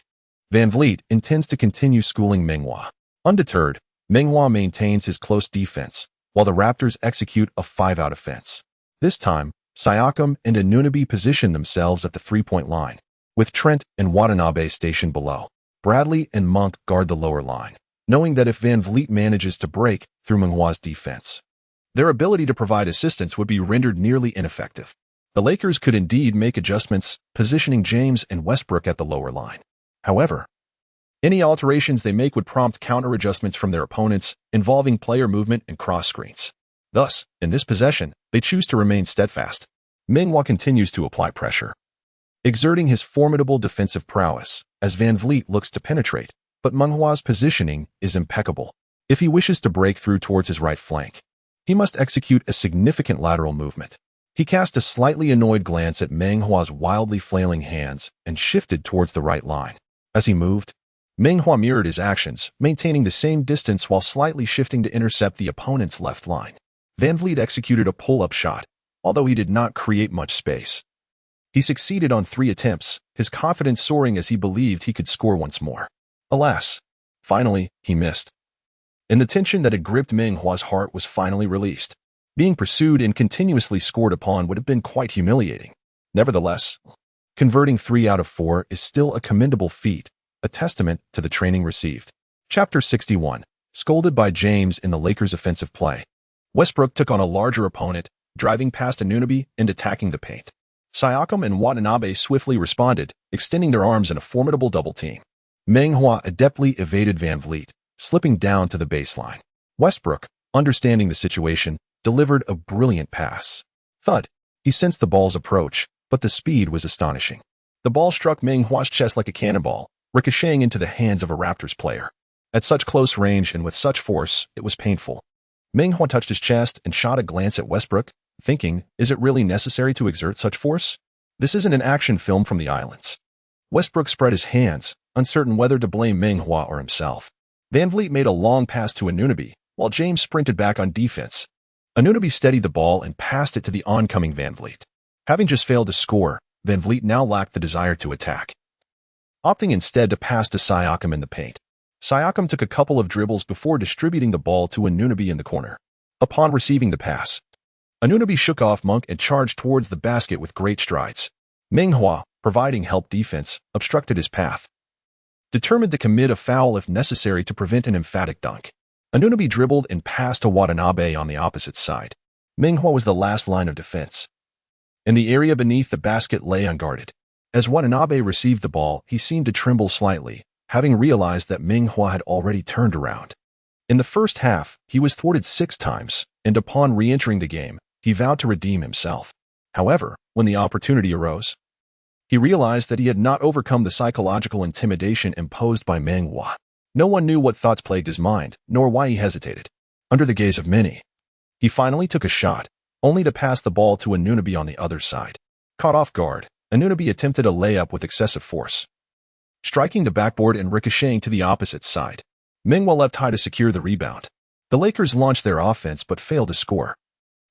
Van Vliet intends to continue schooling Meng Hua. Undeterred, Meng Hua maintains his close defense, while the Raptors execute a 5-out offense. This time, Siakam and Anunoby position themselves at the three-point line, with Trent and Watanabe stationed below. Bradley and Monk guard the lower line, knowing that if Van Vliet manages to break through Meng Hua's defense, their ability to provide assistance would be rendered nearly ineffective. The Lakers could indeed make adjustments, positioning James and Westbrook at the lower line. However, Any alterations they make would prompt counter-adjustments from their opponents, involving player movement and cross screens. Thus, in this possession, they choose to remain steadfast. Meng Hua continues to apply pressure, exerting his formidable defensive prowess as Van Vliet looks to penetrate, but Meng Hua's positioning is impeccable. If he wishes to break through towards his right flank, he must execute a significant lateral movement. He cast a slightly annoyed glance at Meng Hua's wildly flailing hands and shifted towards the right line. As he moved, Meng Hua mirrored his actions, maintaining the same distance while slightly shifting to intercept the opponent's left line. Van Vliet executed a pull-up shot, although he did not create much space. He succeeded on 3 attempts, his confidence soaring as he believed he could score once more. Alas, finally, he missed. And the tension that had gripped Meng Hua's heart was finally released. Being pursued and continuously scored upon would have been quite humiliating. Nevertheless, converting 3 out of 4 is still a commendable feat, a testament to the training received. Chapter 61. Scolded by James in the Lakers' offensive play. Westbrook took on a larger opponent, driving past Anunoby and attacking the paint. Siakam and Watanabe swiftly responded, extending their arms in a formidable double team. Meng Hua adeptly evaded Van Vliet, slipping down to the baseline. Westbrook, understanding the situation, delivered a brilliant pass. Thud! He sensed the ball's approach, but the speed was astonishing. The ball struck Meng Hua's chest like a cannonball, ricocheting into the hands of a Raptors player. At such close range and with such force, it was painful. Meng Hua touched his chest and shot a glance at Westbrook, thinking, is it really necessary to exert such force? This isn't an action film from the islands. Westbrook spread his hands, uncertain whether to blame Meng Hua or himself. Van Vliet made a long pass to Anunoby, while James sprinted back on defense. Anunoby steadied the ball and passed it to the oncoming Van Vliet. Having just failed to score, Van Vliet now lacked the desire to attack, opting instead to pass to Siakam in the paint. Siakam took a couple of dribbles before distributing the ball to Anunoby in the corner. Upon receiving the pass, Anunoby shook off Monk and charged towards the basket with great strides. Meng Hua, providing help defense, obstructed his path, determined to commit a foul if necessary to prevent an emphatic dunk. Anunoby dribbled and passed to Watanabe on the opposite side. Meng Hua was the last line of defense, and the area beneath the basket lay unguarded. As Watanabe received the ball, he seemed to tremble slightly, having realized that Meng Hua had already turned around. In the first half, he was thwarted 6 times, and upon re-entering the game, he vowed to redeem himself. However, when the opportunity arose, he realized that he had not overcome the psychological intimidation imposed by Meng Hua. No one knew what thoughts plagued his mind, nor why he hesitated. Under the gaze of many, he finally took a shot, only to pass the ball to Anunoby on the other side. Caught off guard, Anunoby attempted a layup with excessive force, striking the backboard and ricocheting to the opposite side. Meng Hua leapt high to secure the rebound. The Lakers launched their offense but failed to score,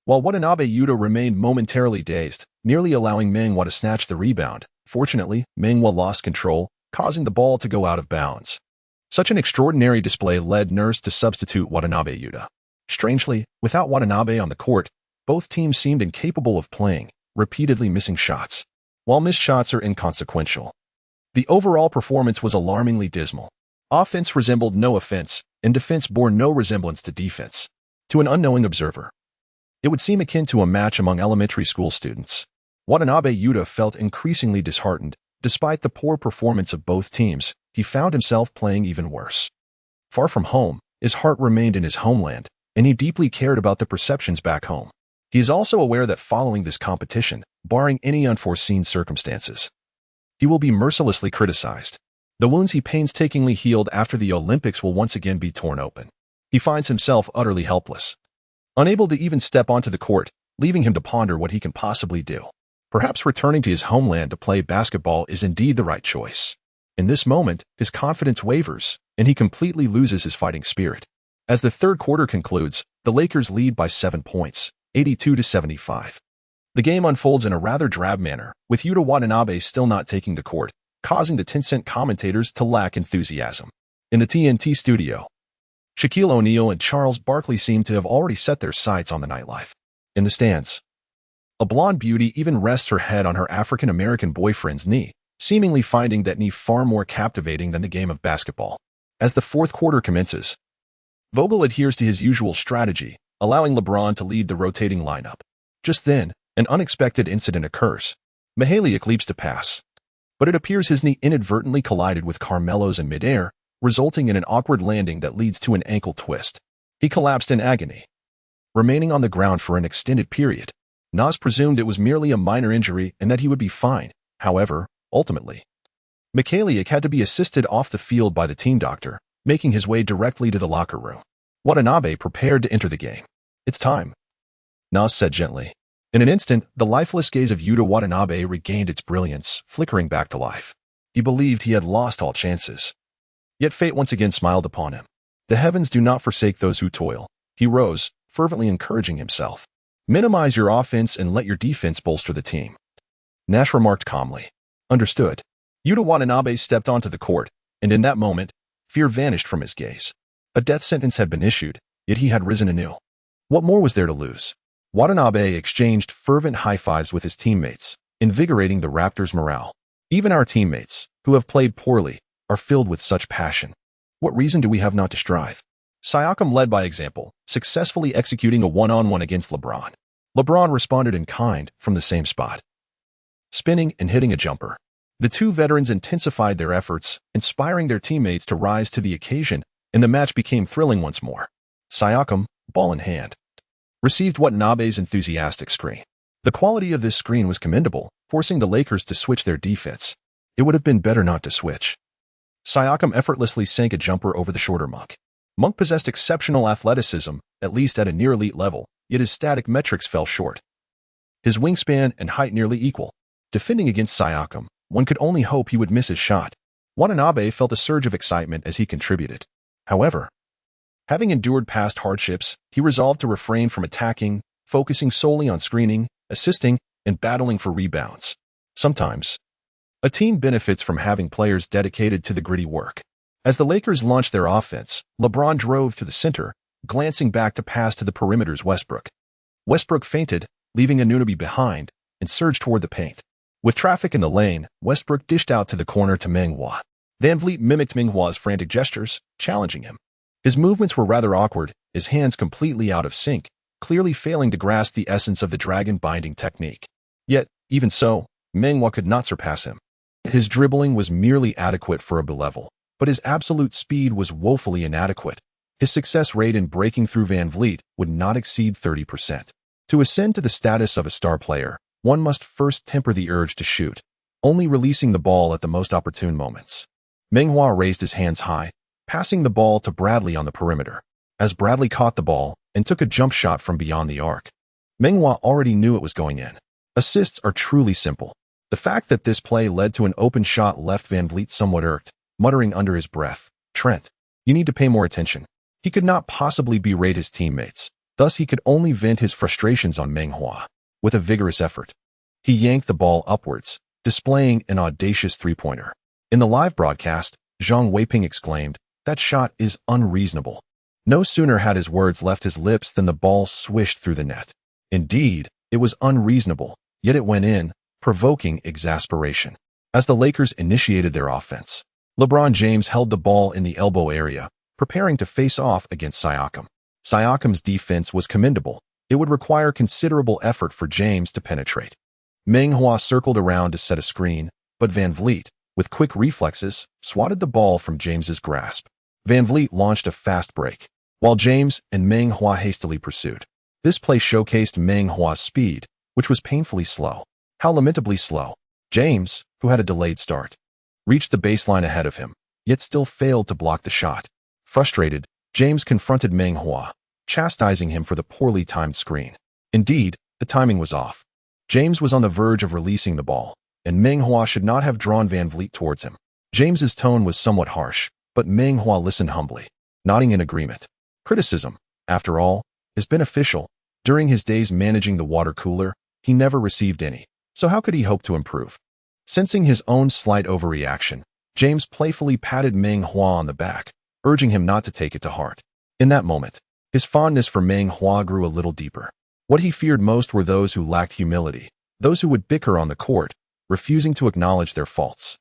while Watanabe Yuta remained momentarily dazed, nearly allowing Meng Hua to snatch the rebound. Fortunately, Meng Hua lost control, causing the ball to go out of bounds. Such an extraordinary display led Nurse to substitute Watanabe Yuta. Strangely, without Watanabe on the court, both teams seemed incapable of playing, repeatedly missing shots. While missed shots are inconsequential, the overall performance was alarmingly dismal. Offense resembled no offense, and defense bore no resemblance to defense. To an unknowing observer, it would seem akin to a match among elementary school students. Watanabe Yuta felt increasingly disheartened. Despite the poor performance of both teams, he found himself playing even worse. Far from home, his heart remained in his homeland, and he deeply cared about the perceptions back home. He is also aware that following this competition, barring any unforeseen circumstances, he will be mercilessly criticized. The wounds he painstakingly healed after the Olympics will once again be torn open. He finds himself utterly helpless, unable to even step onto the court, leaving him to ponder what he can possibly do. Perhaps returning to his homeland to play basketball is indeed the right choice. In this moment, his confidence wavers, and he completely loses his fighting spirit. As the third quarter concludes, the Lakers lead by 7 points, 82-75. The game unfolds in a rather drab manner, with Yuta Watanabe still not taking the court, causing the Tencent commentators to lack enthusiasm. In the TNT studio, Shaquille O'Neal and Charles Barkley seem to have already set their sights on the nightlife. In the stands, a blonde beauty even rests her head on her African-American boyfriend's knee, seemingly finding that knee far more captivating than the game of basketball. As the fourth quarter commences, Vogel adheres to his usual strategy, allowing LeBron to lead the rotating lineup. Just then, an unexpected incident occurs. Mihaliuk leaps to pass, but it appears his knee inadvertently collided with Carmelo's in midair, resulting in an awkward landing that leads to an ankle twist. He collapsed in agony, remaining on the ground for an extended period. Nas presumed it was merely a minor injury and that he would be fine. However, ultimately, Mikhailiuk had to be assisted off the field by the team doctor, making his way directly to the locker room. Watanabe prepared to enter the game. "It's time," Nas said gently. In an instant, the lifeless gaze of Yuta Watanabe regained its brilliance, flickering back to life. He believed he had lost all chances. Yet fate once again smiled upon him. "The heavens do not forsake those who toil." He rose, fervently encouraging himself. "Minimize your offense and let your defense bolster the team." Nash remarked calmly. "Understood." Yuta Watanabe stepped onto the court, and in that moment, fear vanished from his gaze. A death sentence had been issued, yet he had risen anew. What more was there to lose? Watanabe exchanged fervent high-fives with his teammates, invigorating the Raptors' morale. "Even our teammates, who have played poorly, are filled with such passion. What reason do we have not to strive?" Siakam led by example, successfully executing a one-on-one against LeBron. LeBron responded in kind from the same spot, spinning and hitting a jumper. The two veterans intensified their efforts, inspiring their teammates to rise to the occasion, and the match became thrilling once more. Siakam, ball in hand, received Watanabe's enthusiastic screen. The quality of this screen was commendable, forcing the Lakers to switch their defense. It would have been better not to switch. Siakam effortlessly sank a jumper over the shorter Monk. Monk possessed exceptional athleticism, at least at a near-elite level, yet his static metrics fell short. His wingspan and height nearly equal. Defending against Siakam, one could only hope he would miss his shot. Watanabe felt a surge of excitement as he contributed. However, having endured past hardships, he resolved to refrain from attacking, focusing solely on screening, assisting, and battling for rebounds. Sometimes, a team benefits from having players dedicated to the gritty work. As the Lakers launched their offense, LeBron drove to the center, glancing back to pass to the perimeter's Westbrook. Westbrook feinted, leaving Anunoby behind, and surged toward the paint. With traffic in the lane, Westbrook dished out to the corner to Meng Hua. VanVleet mimicked Meng Hua's frantic gestures, challenging him. His movements were rather awkward, his hands completely out of sync, clearly failing to grasp the essence of the dragon binding technique. Yet, even so, Meng Hua could not surpass him. His dribbling was merely adequate for a B-level, but his absolute speed was woefully inadequate. His success rate in breaking through VanVleet would not exceed 30%. To ascend to the status of a star player, one must first temper the urge to shoot, only releasing the ball at the most opportune moments. Meng Hua raised his hands high, passing the ball to Bradley on the perimeter. As Bradley caught the ball and took a jump shot from beyond the arc, Meng Hua already knew it was going in. Assists are truly simple. The fact that this play led to an open shot left VanVleet somewhat irked, muttering under his breath, "Trent, you need to pay more attention." He could not possibly berate his teammates, thus he could only vent his frustrations on Meng Hua. With a vigorous effort, he yanked the ball upwards, displaying an audacious three-pointer. In the live broadcast, Zhang Weiping exclaimed, "That shot is unreasonable." No sooner had his words left his lips than the ball swished through the net. Indeed, it was unreasonable, yet it went in, provoking exasperation. As the Lakers initiated their offense, LeBron James held the ball in the elbow area, preparing to face off against Siakam. Siakam's defense was commendable. It would require considerable effort for James to penetrate. Meng Hua circled around to set a screen, but VanVleet, with quick reflexes, swatted the ball from James's grasp. VanVleet launched a fast break, while James and Meng Hua hastily pursued. This play showcased Meng Hua's speed, which was painfully slow. How lamentably slow. James, who had a delayed start, reached the baseline ahead of him, yet still failed to block the shot. Frustrated, James confronted Meng Hua, chastising him for the poorly timed screen. Indeed, the timing was off. James was on the verge of releasing the ball, and Meng Hua should not have drawn VanVleet towards him. James's tone was somewhat harsh, but Meng Hua listened humbly, nodding in agreement. Criticism, after all, is beneficial. During his days managing the water cooler, he never received any, so how could he hope to improve? Sensing his own slight overreaction, James playfully patted Meng Hua on the back, urging him not to take it to heart. In that moment, his fondness for Meng Hua grew a little deeper. What he feared most were those who lacked humility, those who would bicker on the court, refusing to acknowledge their faults.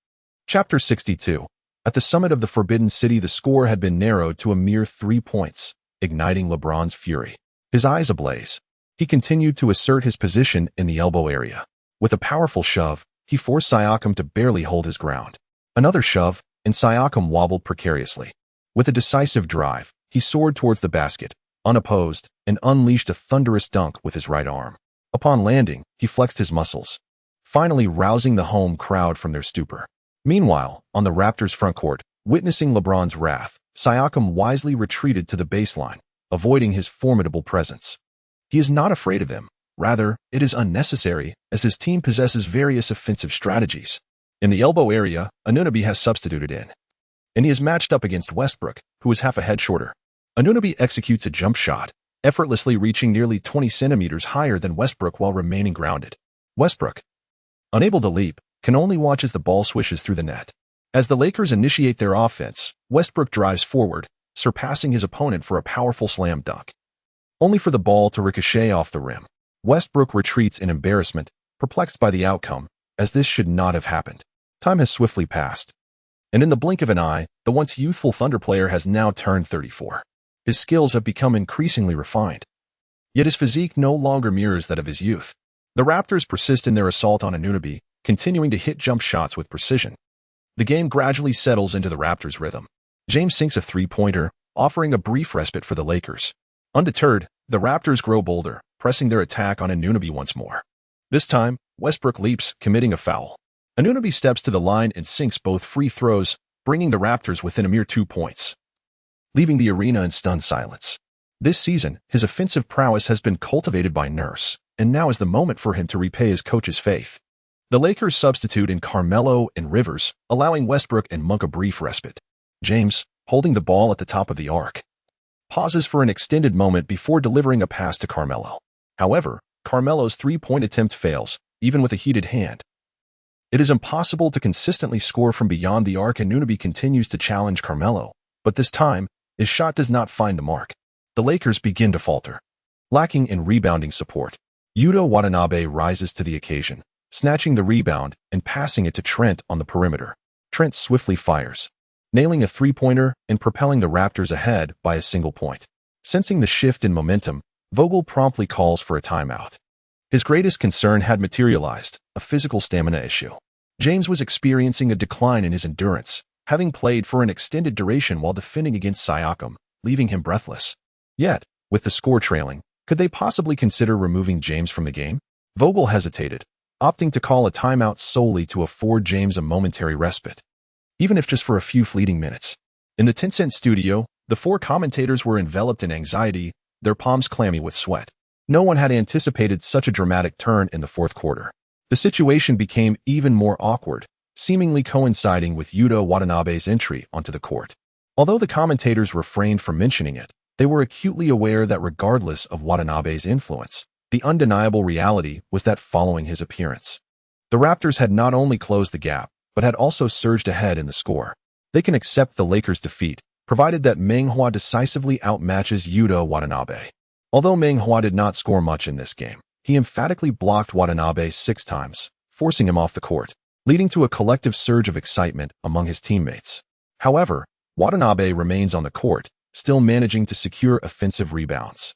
Chapter 62. At the summit of the Forbidden City, the score had been narrowed to a mere 3 points, igniting LeBron's fury. His eyes ablaze, he continued to assert his position in the elbow area. With a powerful shove, he forced Siakam to barely hold his ground. Another shove, and Siakam wobbled precariously. With a decisive drive, he soared towards the basket, unopposed, and unleashed a thunderous dunk with his right arm. Upon landing, he flexed his muscles, finally rousing the home crowd from their stupor. Meanwhile, on the Raptors' frontcourt, witnessing LeBron's wrath, Siakam wisely retreated to the baseline, avoiding his formidable presence. He is not afraid of him. Rather, it is unnecessary, as his team possesses various offensive strategies. In the elbow area, Anunoby has substituted in, and he is matched up against Westbrook, who is half a head shorter. Anunoby executes a jump shot, effortlessly reaching nearly 20 centimeters higher than Westbrook while remaining grounded. Westbrook, unable to leap, can only watch as the ball swishes through the net. As the Lakers initiate their offense, Westbrook drives forward, surpassing his opponent for a powerful slam dunk, only for the ball to ricochet off the rim. Westbrook retreats in embarrassment, perplexed by the outcome, as this should not have happened. Time has swiftly passed, and in the blink of an eye, the once youthful Thunder player has now turned 34. His skills have become increasingly refined, yet his physique no longer mirrors that of his youth. The Raptors persist in their assault on Anunoby, continuing to hit jump shots with precision. The game gradually settles into the Raptors' rhythm. James sinks a three-pointer, offering a brief respite for the Lakers. Undeterred, the Raptors grow bolder, pressing their attack on Anunoby once more. This time, Westbrook leaps, committing a foul. Anunoby steps to the line and sinks both free throws, bringing the Raptors within a mere 2 points, leaving the arena in stunned silence. This season, his offensive prowess has been cultivated by Nurse, and now is the moment for him to repay his coach's faith. The Lakers substitute in Carmelo and Rivers, allowing Westbrook and Monk a brief respite. James, holding the ball at the top of the arc, pauses for an extended moment before delivering a pass to Carmelo. However, Carmelo's three-point attempt fails, even with a heated hand. It is impossible to consistently score from beyond the arc, and Anunoby continues to challenge Carmelo, but this time, his shot does not find the mark. The Lakers begin to falter. Lacking in rebounding support, Yuta Watanabe rises to the occasion, snatching the rebound and passing it to Trent on the perimeter. Trent swiftly fires, nailing a three-pointer and propelling the Raptors ahead by a single point. Sensing the shift in momentum, Vogel promptly calls for a timeout. His greatest concern had materialized, a physical stamina issue. James was experiencing a decline in his endurance, having played for an extended duration while defending against Siakam, leaving him breathless. Yet, with the score trailing, could they possibly consider removing James from the game? Vogel hesitated, opting to call a timeout solely to afford James a momentary respite, even if just for a few fleeting minutes. In the Tencent studio, the four commentators were enveloped in anxiety, their palms clammy with sweat. No one had anticipated such a dramatic turn in the fourth quarter. The situation became even more awkward, seemingly coinciding with Yuta Watanabe's entry onto the court. Although the commentators refrained from mentioning it, they were acutely aware that regardless of Watanabe's influence, the undeniable reality was that following his appearance, the Raptors had not only closed the gap, but had also surged ahead in the score. They can accept the Lakers' defeat, provided that Meng Hua decisively outmatches Yuta Watanabe. Although Meng Hua did not score much in this game, he emphatically blocked Watanabe 6 times, forcing him off the court, leading to a collective surge of excitement among his teammates. However, Watanabe remains on the court, still managing to secure offensive rebounds.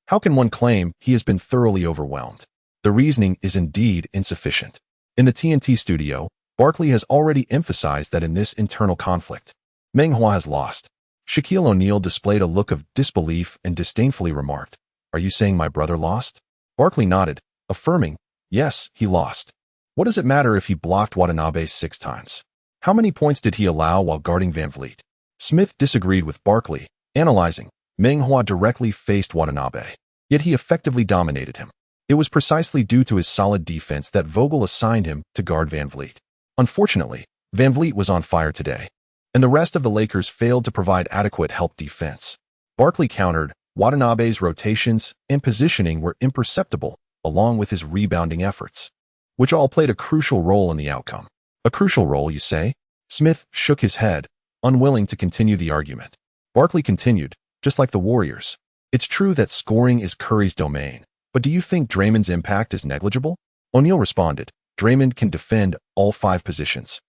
How can one claim he has been thoroughly overwhelmed? The reasoning is indeed insufficient. In the TNT studio, Barkley has already emphasized that in this internal conflict, Meng Hua has lost. Shaquille O'Neal displayed a look of disbelief and disdainfully remarked, "Are you saying my brother lost?" Barkley nodded, affirming, "Yes, he lost. What does it matter if he blocked Watanabe 6 times? How many points did he allow while guarding Van Vliet?" Smith disagreed with Barkley, analyzing, Meng Hua directly faced Watanabe, yet he effectively dominated him. It was precisely due to his solid defense that Vogel assigned him to guard Van Vliet. Unfortunately, Van Vliet was on fire today, and the rest of the Lakers failed to provide adequate help defense. Barkley countered, Watanabe's rotations and positioning were imperceptible, along with his rebounding efforts, which all played a crucial role in the outcome. A crucial role, you say? Smith shook his head, unwilling to continue the argument. Barkley continued, just like the Warriors. It's true that scoring is Curry's domain, but do you think Draymond's impact is negligible? O'Neal responded, Draymond can defend all 5 positions,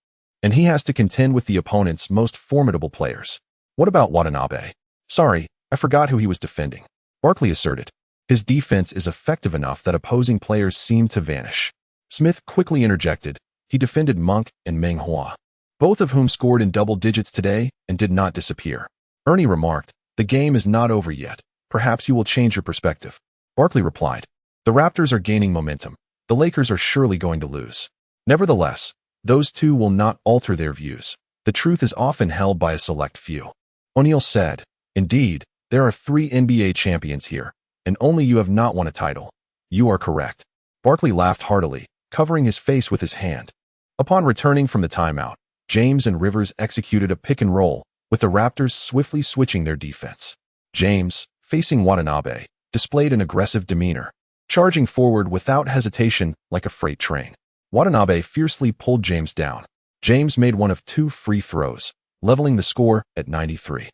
and he has to contend with the opponent's most formidable players. What about Watanabe? Sorry, I forgot who he was defending. Barkley asserted. His defense is effective enough that opposing players seem to vanish. Smith quickly interjected. He defended Monk and Meng Hua. both of whom scored in double digits today and did not disappear. Ernie remarked, "The game is not over yet. Perhaps you will change your perspective." Barkley replied, "The Raptors are gaining momentum. The Lakers are surely going to lose. Nevertheless, those two will not alter their views. The truth is often held by a select few." O'Neal said, "Indeed, there are 3 NBA champions here, and only you have not won a title." "You are correct." Barkley laughed heartily, covering his face with his hand. Upon returning from the timeout, James and Rivers executed a pick and roll, with the Raptors swiftly switching their defense. James, facing Watanabe, displayed an aggressive demeanor, charging forward without hesitation like a freight train. Watanabe fiercely pulled James down. James made one of 2 free throws, leveling the score at 93.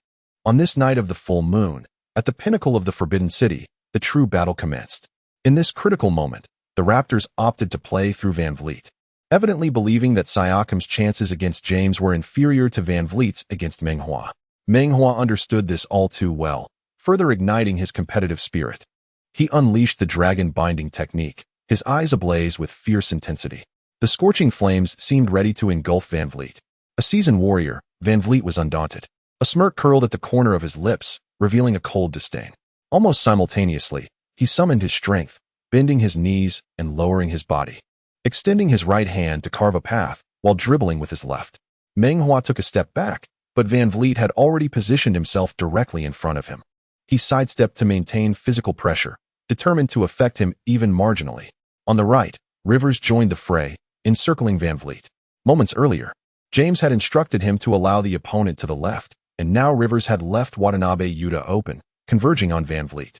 On this night of the full moon, at the pinnacle of the Forbidden City, the true battle commenced. In this critical moment, the Raptors opted to play through Van Vliet, evidently believing that Siakam's chances against James were inferior to Van Vliet's against Meng Hua. Meng Hua understood this all too well, further igniting his competitive spirit. He unleashed the dragon-binding technique, his eyes ablaze with fierce intensity. The scorching flames seemed ready to engulf Van Vliet. A seasoned warrior, Van Vliet was undaunted. A smirk curled at the corner of his lips, revealing a cold disdain. Almost simultaneously, he summoned his strength, bending his knees and lowering his body, extending his right hand to carve a path while dribbling with his left. Meng Hua took a step back, but Van Vliet had already positioned himself directly in front of him. He sidestepped to maintain physical pressure, determined to affect him even marginally. On the right, Rivers joined the fray, encircling Van Vliet. Moments earlier, James had instructed him to allow the opponent to the left, and now Rivers had left Watanabe Yuta open, converging on Van Vliet.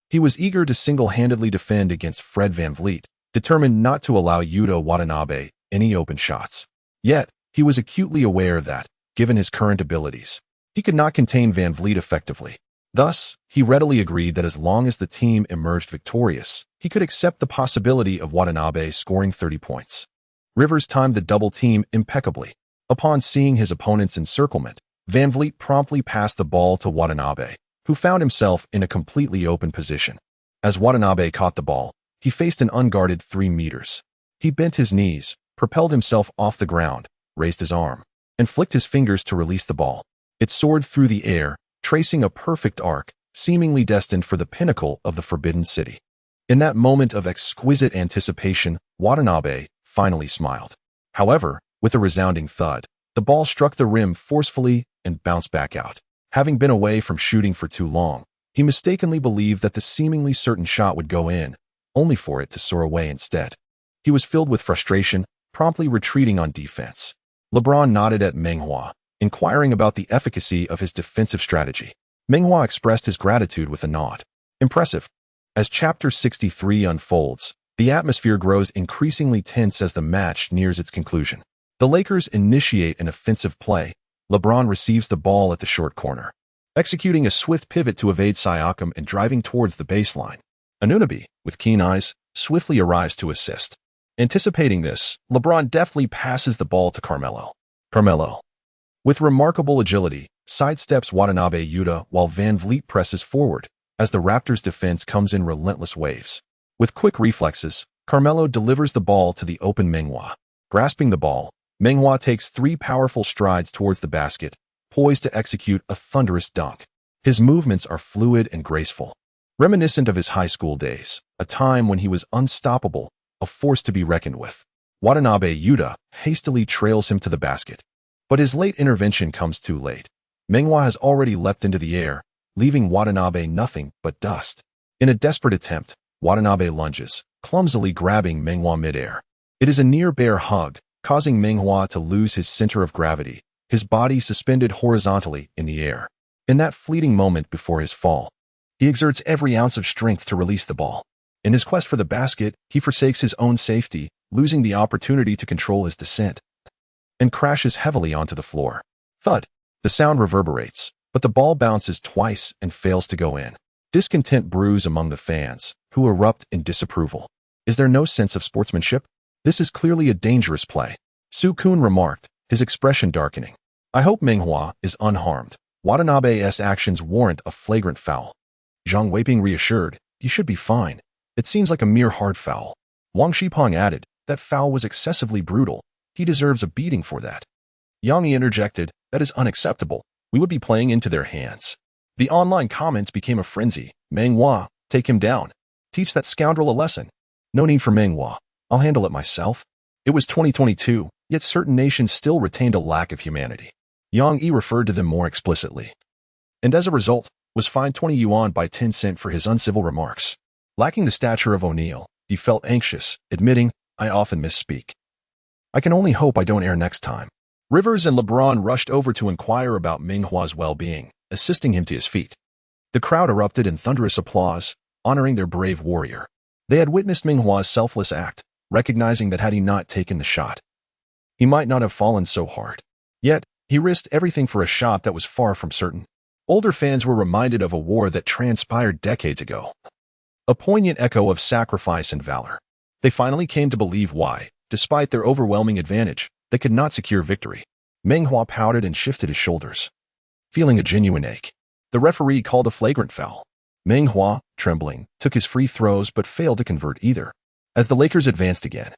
He was eager to single-handedly defend against Fred Van Vliet, determined not to allow Yuta Watanabe any open shots. Yet, he was acutely aware that, given his current abilities, he could not contain Van Vliet effectively. Thus, he readily agreed that as long as the team emerged victorious, he could accept the possibility of Watanabe scoring 30 points. Rivers timed the double team impeccably. Upon seeing his opponent's encirclement, Van Vliet promptly passed the ball to Watanabe, who found himself in a completely open position. As Watanabe caught the ball, he faced an unguarded 3 meters. He bent his knees, propelled himself off the ground, raised his arm, and flicked his fingers to release the ball. It soared through the air, tracing a perfect arc, seemingly destined for the pinnacle of the Forbidden City. In that moment of exquisite anticipation, Watanabe finally smiled. However, with a resounding thud, the ball struck the rim forcefully and bounced back out. Having been away from shooting for too long, he mistakenly believed that the seemingly certain shot would go in, only for it to soar away instead. He was filled with frustration, promptly retreating on defense. LeBron nodded at Meng Hua, inquiring about the efficacy of his defensive strategy. Meng Hua expressed his gratitude with a nod. Impressive. As Chapter 63 unfolds, the atmosphere grows increasingly tense as the match nears its conclusion. The Lakers initiate an offensive play. LeBron receives the ball at the short corner, executing a swift pivot to evade Siakam and driving towards the baseline. Anunoby, with keen eyes, swiftly arrives to assist. Anticipating this, LeBron deftly passes the ball to Carmelo. Carmelo, with remarkable agility, sidesteps Watanabe Yuta while Van Vliet presses forward, as the Raptors' defense comes in relentless waves. With quick reflexes, Carmelo delivers the ball to the open Meng Hua. Grasping the ball, Meng Hua takes 3 powerful strides towards the basket, poised to execute a thunderous dunk. His movements are fluid and graceful, reminiscent of his high school days, a time when he was unstoppable, a force to be reckoned with. Watanabe Yuta hastily trails him to the basket, but his late intervention comes too late. Meng Hua has already leapt into the air, leaving Watanabe nothing but dust. In a desperate attempt, Watanabe lunges, clumsily grabbing Meng Hua midair. It is a near-bear hug, causing Meng Hua to lose his center of gravity, his body suspended horizontally in the air. In that fleeting moment before his fall, he exerts every ounce of strength to release the ball. In his quest for the basket, he forsakes his own safety, losing the opportunity to control his descent, and crashes heavily onto the floor. Thud. The sound reverberates, but the ball bounces twice and fails to go in. Discontent brews among the fans, who erupt in disapproval. Is there no sense of sportsmanship? This is clearly a dangerous play. Su Kun remarked, his expression darkening. I hope Meng Hua is unharmed. Watanabe's actions warrant a flagrant foul. Zhang Weiping reassured, he should be fine. It seems like a mere hard foul. Wang Shipong added, that foul was excessively brutal. He deserves a beating for that. Yang interjected, "That is unacceptable. We would be playing into their hands." The online comments became a frenzy. "Meng Hua, take him down. Teach that scoundrel a lesson." "No need for Meng Hua. I'll handle it myself." It was 2022, yet certain nations still retained a lack of humanity. Yang Yi referred to them more explicitly, and as a result, was fined 20 yuan by Tencent for his uncivil remarks. Lacking the stature of O'Neill, he felt anxious, admitting, "I often misspeak. I can only hope I don't err next time." Rivers and LeBron rushed over to inquire about Meng Hua's well-being, assisting him to his feet. The crowd erupted in thunderous applause, honoring their brave warrior. They had witnessed Meng Hua's selfless act, recognizing that had he not taken the shot, he might not have fallen so hard. Yet, he risked everything for a shot that was far from certain. Older fans were reminded of a war that transpired decades ago. A poignant echo of sacrifice and valor. They finally came to believe why, despite their overwhelming advantage, they could not secure victory. Meng Hua pouted and shifted his shoulders, feeling a genuine ache. The referee called a flagrant foul. Meng Hua, trembling, took his free throws but failed to convert either. As the Lakers advanced again,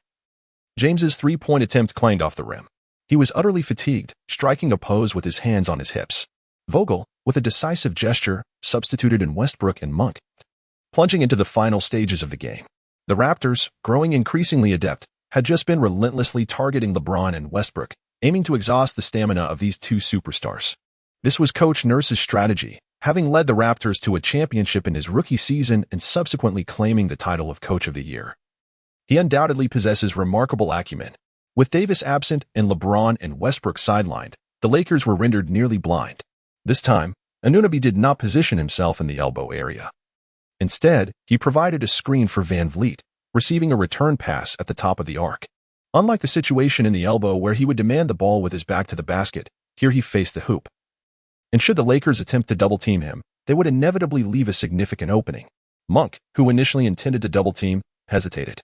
James's three-point attempt clanged off the rim. He was utterly fatigued, striking a pose with his hands on his hips. Vogel, with a decisive gesture, substituted in Westbrook and Monk, plunging into the final stages of the game. The Raptors, growing increasingly adept, had just been relentlessly targeting LeBron and Westbrook, aiming to exhaust the stamina of these two superstars. This was Coach Nurse's strategy, having led the Raptors to a championship in his rookie season and subsequently claiming the title of Coach of the Year. He undoubtedly possesses remarkable acumen. With Davis absent and LeBron and Westbrook sidelined, the Lakers were rendered nearly blind. This time, Anunoby did not position himself in the elbow area. Instead, he provided a screen for Van Vliet, receiving a return pass at the top of the arc. Unlike the situation in the elbow where he would demand the ball with his back to the basket, here he faced the hoop. And should the Lakers attempt to double-team him, they would inevitably leave a significant opening. Monk, who initially intended to double-team, hesitated.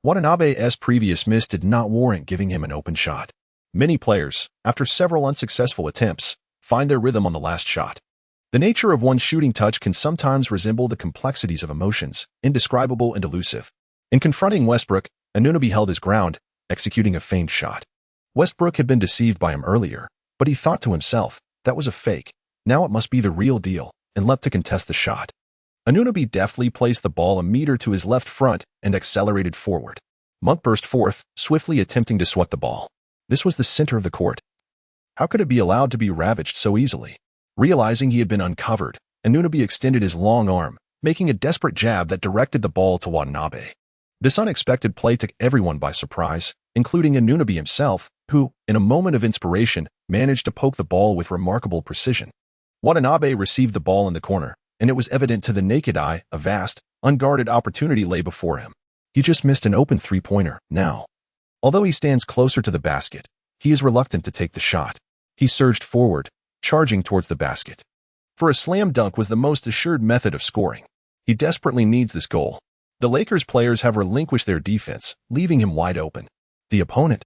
Watanabe's previous miss did not warrant giving him an open shot. Many players, after several unsuccessful attempts, find their rhythm on the last shot. The nature of one's shooting touch can sometimes resemble the complexities of emotions, indescribable and elusive. In confronting Westbrook, Anunoby held his ground, executing a feigned shot. Westbrook had been deceived by him earlier, but he thought to himself, that was a fake. Now it must be the real deal, and leapt to contest the shot. Anunoby deftly placed the ball a meter to his left front and accelerated forward. Monk burst forth, swiftly attempting to swat the ball. This was the center of the court. How could it be allowed to be ravaged so easily? Realizing he had been uncovered, Anunoby extended his long arm, making a desperate jab that directed the ball to Watanabe. This unexpected play took everyone by surprise, including Anunoby himself, who, in a moment of inspiration, managed to poke the ball with remarkable precision. Watanabe received the ball in the corner, and it was evident to the naked eye a vast, unguarded opportunity lay before him. He just missed an open three-pointer, now. Although he stands closer to the basket, he is reluctant to take the shot. He surged forward, charging towards the basket. For a slam dunk was the most assured method of scoring. He desperately needs this goal. The Lakers players have relinquished their defense, leaving him wide open. The opponent,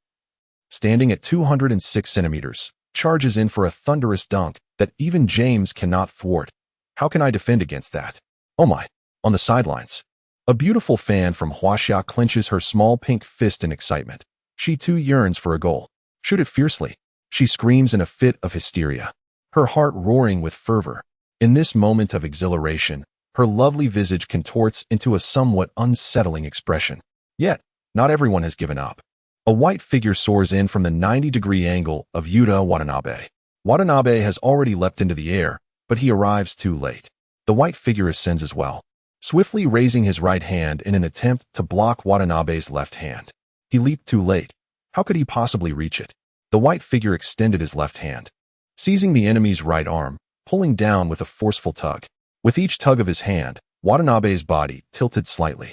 standing at 206 centimeters, charges in for a thunderous dunk that even James cannot thwart. How can I defend against that? Oh my. On the sidelines, a beautiful fan from Huaxia clenches her small pink fist in excitement. She too yearns for a goal. Shoot it fiercely. She screams in a fit of hysteria, her heart roaring with fervor. In this moment of exhilaration, her lovely visage contorts into a somewhat unsettling expression. Yet, not everyone has given up. A white figure soars in from the 90-degree angle of Yuta Watanabe. Watanabe has already leapt into the air, but he arrives too late. The white figure ascends as well, swiftly raising his right hand in an attempt to block Watanabe's left hand. He leaped too late. How could he possibly reach it? The white figure extended his left hand, seizing the enemy's right arm, pulling down with a forceful tug. With each tug of his hand, Watanabe's body tilted slightly.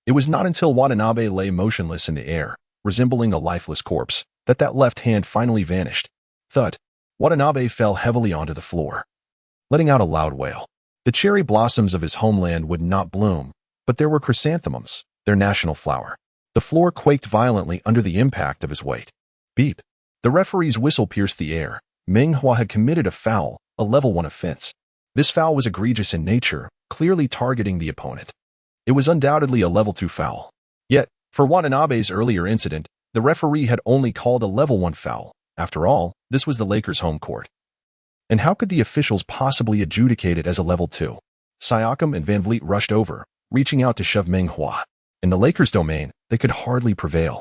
It was not until Watanabe lay motionless in the air, resembling a lifeless corpse, that left hand finally vanished. Thud. Watanabe fell heavily onto the floor, letting out a loud wail. The cherry blossoms of his homeland would not bloom, but there were chrysanthemums, their national flower. The floor quaked violently under the impact of his weight. Beep. The referee's whistle pierced the air. Meng Hua had committed a foul, a level 1 offense. This foul was egregious in nature, clearly targeting the opponent. It was undoubtedly a level 2 foul. Yet, for Watanabe's earlier incident, the referee had only called a level 1 foul, After all, this was the Lakers' home court. And how could the officials possibly adjudicate it as a level 2? Siakam and Van Vliet rushed over, reaching out to shove Meng Hua. In the Lakers' domain, they could hardly prevail.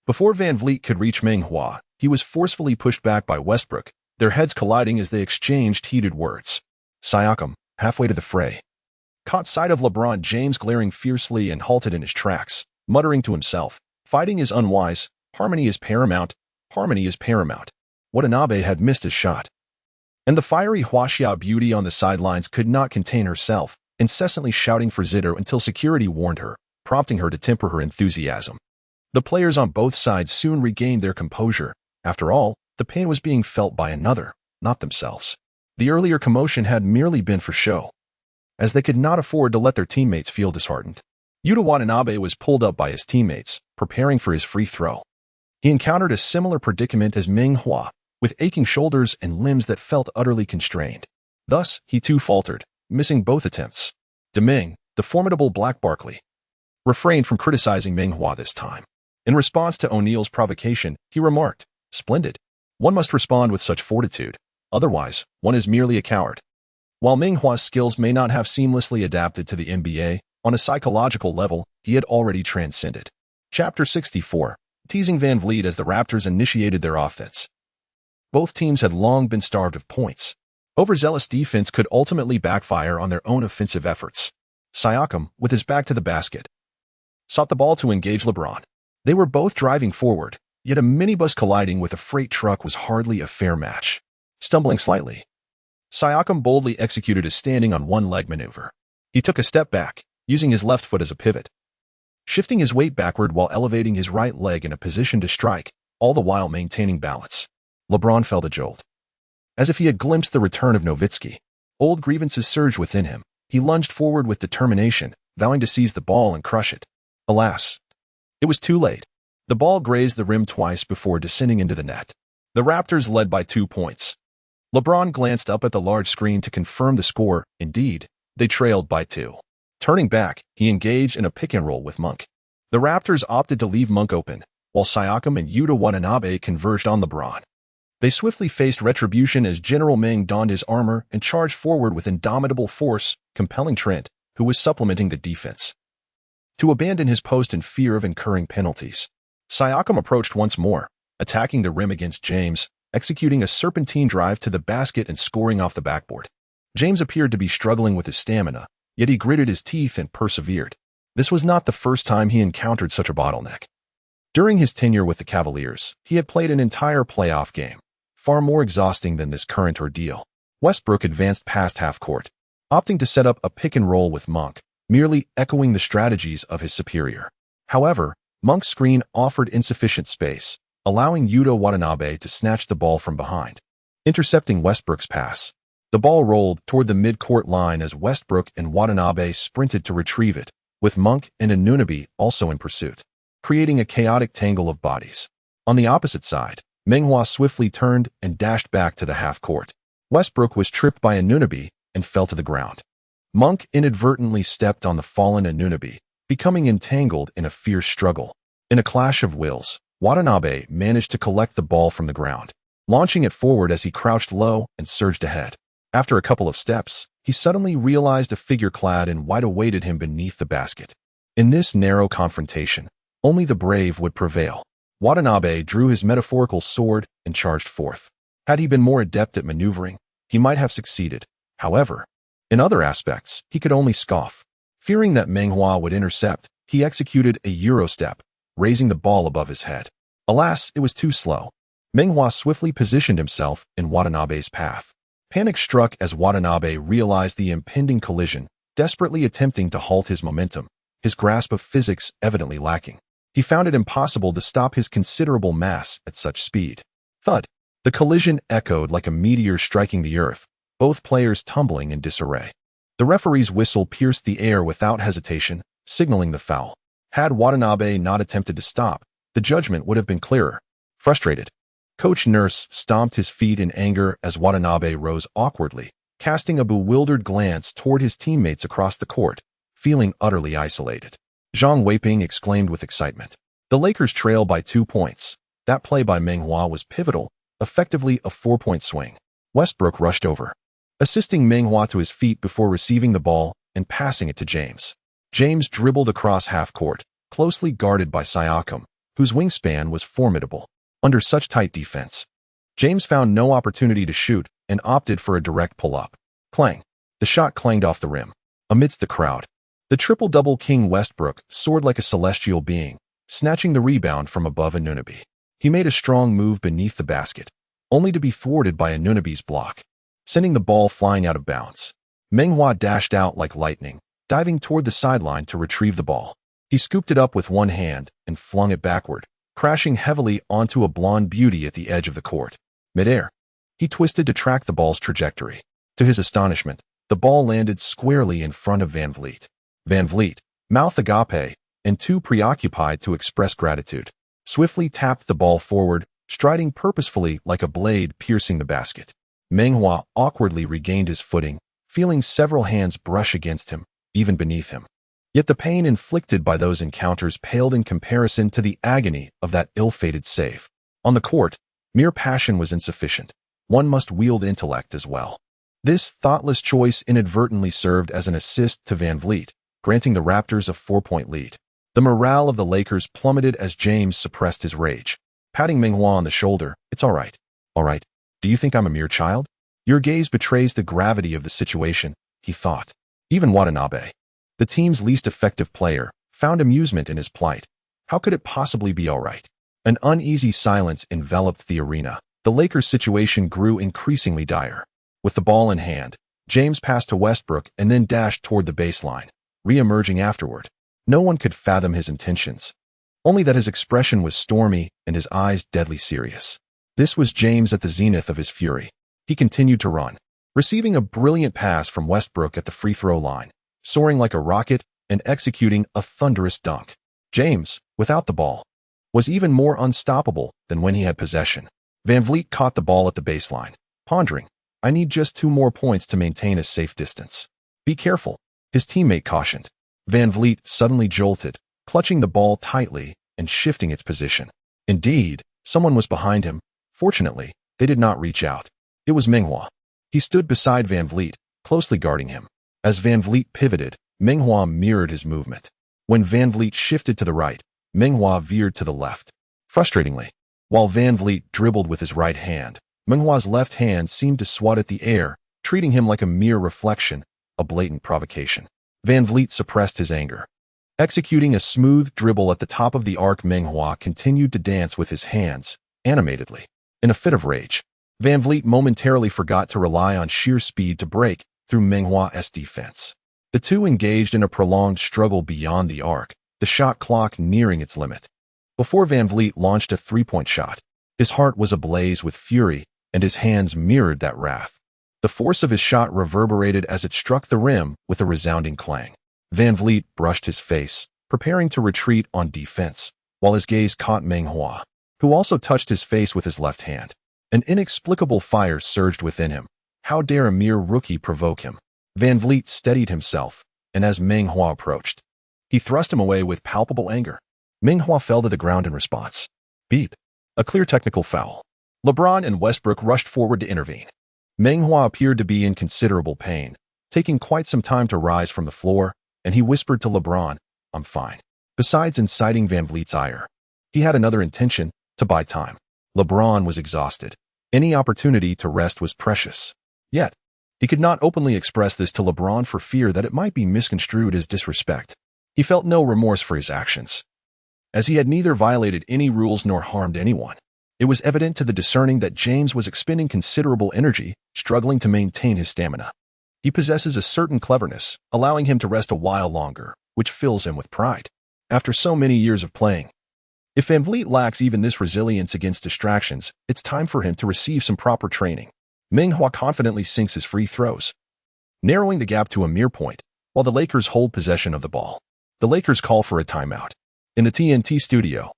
Before Van Vliet could reach Meng Hua, he was forcefully pushed back by Westbrook, their heads colliding as they exchanged heated words. Siakam, halfway to the fray, caught sight of LeBron James glaring fiercely and halted in his tracks, muttering to himself, "Fighting is unwise, harmony is paramount, harmony is paramount." Watanabe had missed his shot. And the fiery Huaxia beauty on the sidelines could not contain herself, incessantly shouting for Zitter until security warned her, prompting her to temper her enthusiasm. The players on both sides soon regained their composure. After all, the pain was being felt by another, not themselves. The earlier commotion had merely been for show, as they could not afford to let their teammates feel disheartened. Yuta Watanabe was pulled up by his teammates, preparing for his free throw. He encountered a similar predicament as Meng Hua, with aching shoulders and limbs that felt utterly constrained. Thus, he too faltered, missing both attempts. Deming, the formidable Black Barkley, refrained from criticizing Meng Hua this time. In response to O'Neal's provocation, he remarked, "Splendid. One must respond with such fortitude. Otherwise, one is merely a coward." While Meng Hua's skills may not have seamlessly adapted to the NBA, on a psychological level, he had already transcended. Chapter 64, teasing Van Vliet as the Raptors initiated their offense. Both teams had long been starved of points. Overzealous defense could ultimately backfire on their own offensive efforts. Siakam, with his back to the basket, sought the ball to engage LeBron. They were both driving forward, yet a minibus colliding with a freight truck was hardly a fair match. Stumbling slightly, Siakam boldly executed a standing on one-leg maneuver. He took a step back, using his left foot as a pivot, shifting his weight backward while elevating his right leg in a position to strike, all the while maintaining balance. LeBron felt a jolt, as if he had glimpsed the return of Nowitzki. Old grievances surged within him. He lunged forward with determination, vowing to seize the ball and crush it. Alas, it was too late. The ball grazed the rim twice before descending into the net. The Raptors led by 2 points. LeBron glanced up at the large screen to confirm the score. Indeed, they trailed by 2. Turning back, he engaged in a pick-and-roll with Monk. The Raptors opted to leave Monk open, while Siakam and Yuta Watanabe converged on LeBron. They swiftly faced retribution as General Meng donned his armor and charged forward with indomitable force, compelling Trent, who was supplementing the defense, to abandon his post in fear of incurring penalties. Siakam approached once more, attacking the rim against James, executing a serpentine drive to the basket and scoring off the backboard. James appeared to be struggling with his stamina, yet he gritted his teeth and persevered. This was not the first time he encountered such a bottleneck. During his tenure with the Cavaliers, he had played an entire playoff game, far more exhausting than this current ordeal. Westbrook advanced past half-court, opting to set up a pick-and-roll with Monk, merely echoing the strategies of his superior. However, Monk's screen offered insufficient space, allowing Yuta Watanabe to snatch the ball from behind, intercepting Westbrook's pass. The ball rolled toward the mid-court line as Westbrook and Watanabe sprinted to retrieve it, with Monk and Anunoby also in pursuit, creating a chaotic tangle of bodies. On the opposite side, Meng Hua swiftly turned and dashed back to the half-court. Westbrook was tripped by Anunoby and fell to the ground. Monk inadvertently stepped on the fallen Anunoby, becoming entangled in a fierce struggle. In a clash of wills, Watanabe managed to collect the ball from the ground, launching it forward as he crouched low and surged ahead. After a couple of steps, he suddenly realized a figure clad in white awaited him beneath the basket. In this narrow confrontation, only the brave would prevail. Watanabe drew his metaphorical sword and charged forth. Had he been more adept at maneuvering, he might have succeeded. However, in other aspects, he could only scoff. Fearing that Meng Hua would intercept, he executed a Euro step, raising the ball above his head. Alas, it was too slow. Meng Hua swiftly positioned himself in Watanabe's path. Panic struck as Watanabe realized the impending collision, desperately attempting to halt his momentum, his grasp of physics evidently lacking. He found it impossible to stop his considerable mass at such speed. Thud! The collision echoed like a meteor striking the earth, both players tumbling in disarray. The referee's whistle pierced the air without hesitation, signaling the foul. Had Watanabe not attempted to stop, the judgment would have been clearer. Frustrated, Coach Nurse stomped his feet in anger as Watanabe rose awkwardly, casting a bewildered glance toward his teammates across the court, feeling utterly isolated. Zhang Weiping exclaimed with excitement. The Lakers trailed by 2 points. That play by Meng Hua was pivotal, effectively a 4-point swing. Westbrook rushed over, assisting Meng Hua to his feet before receiving the ball and passing it to James. James dribbled across half-court, closely guarded by Siakam, whose wingspan was formidable. Under such tight defense, James found no opportunity to shoot and opted for a direct pull-up. Clang! The shot clanged off the rim. Amidst the crowd, the triple-double King Westbrook soared like a celestial being, snatching the rebound from above Anunoby. He made a strong move beneath the basket, only to be thwarted by Anunoby's block, sending the ball flying out of bounds. Meng Hua dashed out like lightning, diving toward the sideline to retrieve the ball. He scooped it up with one hand and flung it backward, crashing heavily onto a blonde beauty at the edge of the court. Midair, he twisted to track the ball's trajectory. To his astonishment, the ball landed squarely in front of Van Vliet. Van Vliet, mouth agape, and too preoccupied to express gratitude, swiftly tapped the ball forward, striding purposefully like a blade piercing the basket. Meng Hua awkwardly regained his footing, feeling several hands brush against him, even beneath him. Yet the pain inflicted by those encounters paled in comparison to the agony of that ill-fated save. On the court, mere passion was insufficient. One must wield intellect as well. This thoughtless choice inadvertently served as an assist to Van Vliet, granting the Raptors a 4-point lead. The morale of the Lakers plummeted as James suppressed his rage. Patting Meng Hua on the shoulder, "It's all right. All right. Do you think I'm a mere child? Your gaze betrays the gravity of the situation," he thought. Even Watanabe, the team's least effective player, found amusement in his plight. How could it possibly be all right? An uneasy silence enveloped the arena. The Lakers' situation grew increasingly dire. With the ball in hand, James passed to Westbrook and then dashed toward the baseline, re-emerging afterward. No one could fathom his intentions, only that his expression was stormy and his eyes deadly serious. This was James at the zenith of his fury. He continued to run, receiving a brilliant pass from Westbrook at the free throw line, soaring like a rocket and executing a thunderous dunk. James, without the ball, was even more unstoppable than when he had possession. Van Vliet caught the ball at the baseline, pondering, "I need just 2 more points to maintain a safe distance." "Be careful," his teammate cautioned. Van Vliet suddenly jolted, clutching the ball tightly and shifting its position. Indeed, someone was behind him. Fortunately, they did not reach out. It was Meng Hua. He stood beside Van Vliet, closely guarding him. As Van Vliet pivoted, Meng Hua mirrored his movement. When Van Vliet shifted to the right, Meng Hua veered to the left. Frustratingly, while Van Vliet dribbled with his right hand, Meng Hua's left hand seemed to swat at the air, treating him like a mere reflection, a blatant provocation. Van Vliet suppressed his anger. Executing a smooth dribble at the top of the arc, Meng Hua continued to dance with his hands, animatedly. In a fit of rage, Van Vliet momentarily forgot to rely on sheer speed to break through Meng Hua's defense. The two engaged in a prolonged struggle beyond the arc, the shot clock nearing its limit. Before Van Vliet launched a 3-point shot, his heart was ablaze with fury and his hands mirrored that wrath. The force of his shot reverberated as it struck the rim with a resounding clang. Van Vliet brushed his face, preparing to retreat on defense, while his gaze caught Meng Hua, who also touched his face with his left hand. An inexplicable fire surged within him. How dare a mere rookie provoke him? Van Vliet steadied himself, and as Meng Hua approached, he thrust him away with palpable anger. Meng Hua fell to the ground in response. Beep. A clear technical foul. LeBron and Westbrook rushed forward to intervene. Meng Hua appeared to be in considerable pain, taking quite some time to rise from the floor, and he whispered to LeBron, "I'm fine." Besides inciting Van Vliet's ire, he had another intention: to buy time. LeBron was exhausted. Any opportunity to rest was precious. Yet, he could not openly express this to LeBron for fear that it might be misconstrued as disrespect. He felt no remorse for his actions, as he had neither violated any rules nor harmed anyone. It was evident to the discerning that James was expending considerable energy, struggling to maintain his stamina. He possesses a certain cleverness, allowing him to rest a while longer, which fills him with pride. After so many years of playing, if Van Vliet lacks even this resilience against distractions, it's time for him to receive some proper training. Meng Hua confidently sinks his free throws, narrowing the gap to a mere point, while the Lakers hold possession of the ball. The Lakers call for a timeout. In the TNT studio,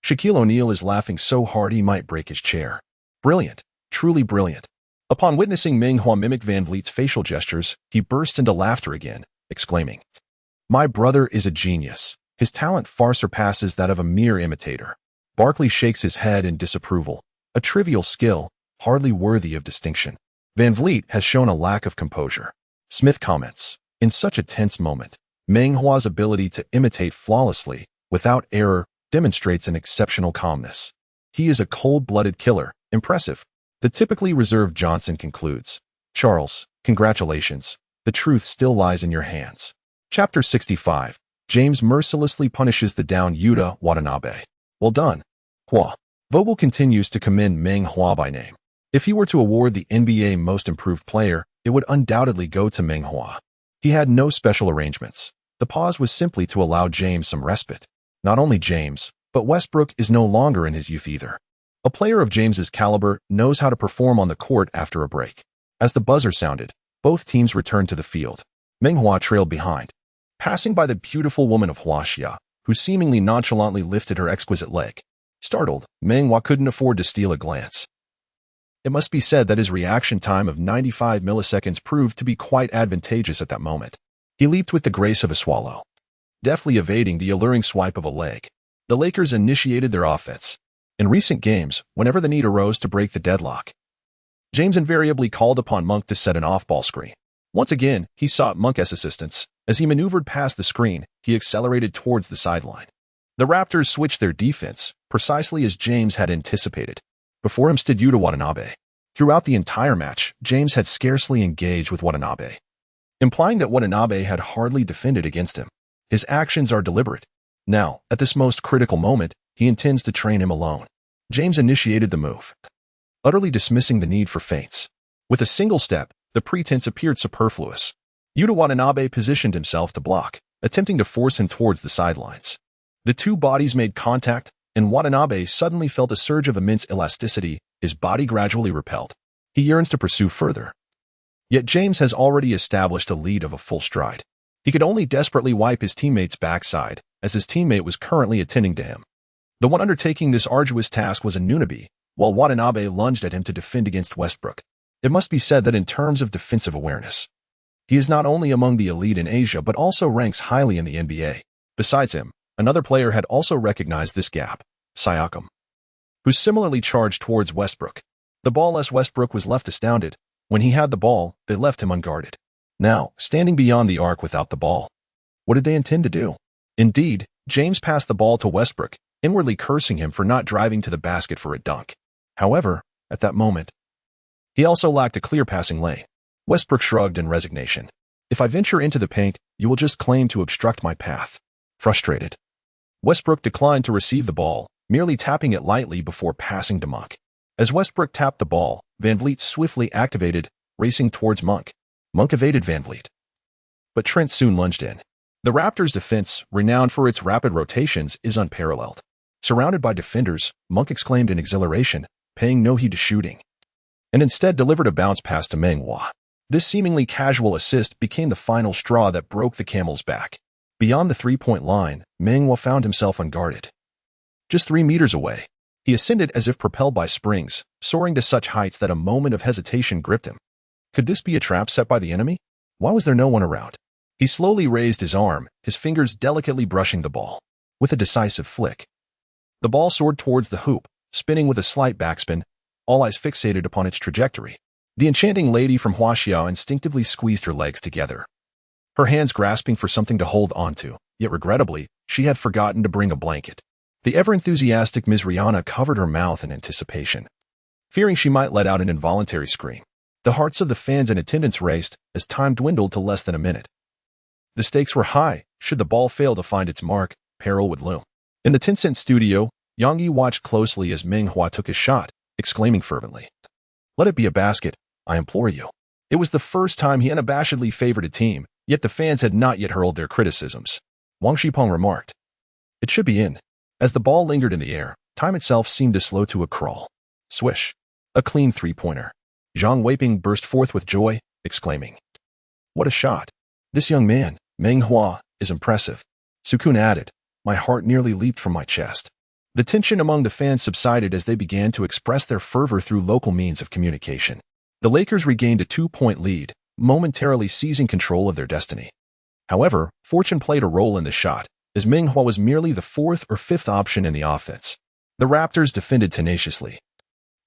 Shaquille O'Neal is laughing so hard he might break his chair. Brilliant, truly brilliant. Upon witnessing Meng Hua mimic Van Vliet's facial gestures, he burst into laughter again, exclaiming, "My brother is a genius. His talent far surpasses that of a mere imitator." Barkley shakes his head in disapproval. A trivial skill, hardly worthy of distinction. Van Vliet has shown a lack of composure. Smith comments, in such a tense moment, Meng Hua's ability to imitate flawlessly, without error, demonstrates an exceptional calmness. He is a cold-blooded killer, impressive. The typically reserved Johnson concludes, Charles, congratulations. The truth still lies in your hands. Chapter 65. James mercilessly punishes the down Yuta Watanabe. Well done. Hua. Vogel continues to commend Meng Hua by name. If he were to award the NBA Most Improved Player, it would undoubtedly go to Meng Hua. He had no special arrangements. The pause was simply to allow James some respite. Not only James, but Westbrook is no longer in his youth either. A player of James's caliber knows how to perform on the court after a break. As the buzzer sounded, both teams returned to the field. Meng Hua trailed behind, passing by the beautiful woman of Huaxia, who seemingly nonchalantly lifted her exquisite leg. Startled, Meng Hua couldn't afford to steal a glance. It must be said that his reaction time of 95 milliseconds proved to be quite advantageous at that moment. He leaped with the grace of a swallow, deftly evading the alluring swipe of a leg. The Lakers initiated their offense. In recent games, whenever the need arose to break the deadlock, James invariably called upon Monk to set an off-ball screen. Once again, he sought Monk's assistance. As he maneuvered past the screen, he accelerated towards the sideline. The Raptors switched their defense, precisely as James had anticipated. Before him stood Yuta Watanabe. Throughout the entire match, James had scarcely engaged with Watanabe, implying that Watanabe had hardly defended against him. His actions are deliberate. Now, at this most critical moment, he intends to train him alone. James initiated the move, utterly dismissing the need for feints. With a single step, the pretense appeared superfluous. Yuta Watanabe positioned himself to block, attempting to force him towards the sidelines. The two bodies made contact, and Watanabe suddenly felt a surge of immense elasticity. His body gradually repelled. He yearns to pursue further. Yet James has already established a lead of a full stride. He could only desperately wipe his teammate's backside, as his teammate was currently attending to him. The one undertaking this arduous task was Anunoby, while Watanabe lunged at him to defend against Westbrook. It must be said that in terms of defensive awareness, he is not only among the elite in Asia but also ranks highly in the NBA. Besides him, another player had also recognized this gap, Siakam, who similarly charged towards Westbrook. The ball-less Westbrook was left astounded. When he had the ball, they left him unguarded. Now, standing beyond the arc without the ball, what did they intend to do? Indeed, James passed the ball to Westbrook, inwardly cursing him for not driving to the basket for a dunk. However, at that moment, he also lacked a clear passing lane. Westbrook shrugged in resignation. If I venture into the paint, you will just claim to obstruct my path. Frustrated, Westbrook declined to receive the ball, merely tapping it lightly before passing to Monk. As Westbrook tapped the ball, Van Vliet swiftly activated, racing towards Monk. Monk evaded Van Vliet, but Trent soon lunged in. The Raptors' defense, renowned for its rapid rotations, is unparalleled. Surrounded by defenders, Monk exclaimed in exhilaration, paying no heed to shooting, and instead delivered a bounce pass to Meng Hua. This seemingly casual assist became the final straw that broke the camel's back. Beyond the three-point line, Meng Hua found himself unguarded. Just 3 meters away, he ascended as if propelled by springs, soaring to such heights that a moment of hesitation gripped him. Could this be a trap set by the enemy? Why was there no one around? He slowly raised his arm, his fingers delicately brushing the ball. With a decisive flick, the ball soared towards the hoop, spinning with a slight backspin, all eyes fixated upon its trajectory. The enchanting lady from Huaxia instinctively squeezed her legs together, her hands grasping for something to hold onto, yet regrettably, she had forgotten to bring a blanket. The ever-enthusiastic Ms. Rihanna covered her mouth in anticipation, fearing she might let out an involuntary scream. The hearts of the fans in attendance raced as time dwindled to less than a minute. The stakes were high. Should the ball fail to find its mark, peril would loom. In the Tencent studio, Yang Yi watched closely as Meng Hua took his shot, exclaiming fervently, "Let it be a basket, I implore you." It was the first time he unabashedly favored a team, yet the fans had not yet hurled their criticisms. Wang Shipeng remarked, "It should be in." As the ball lingered in the air, time itself seemed to slow to a crawl. Swish. A clean three-pointer. Zhang Weiping burst forth with joy, exclaiming, "What a shot! This young man, Meng Hua, is impressive." Sukun added, "My heart nearly leaped from my chest." The tension among the fans subsided as they began to express their fervor through local means of communication. The Lakers regained a 2-point lead, momentarily seizing control of their destiny. However, fortune played a role in the shot, as Meng Hua was merely the 4th or 5th option in the offense. The Raptors defended tenaciously,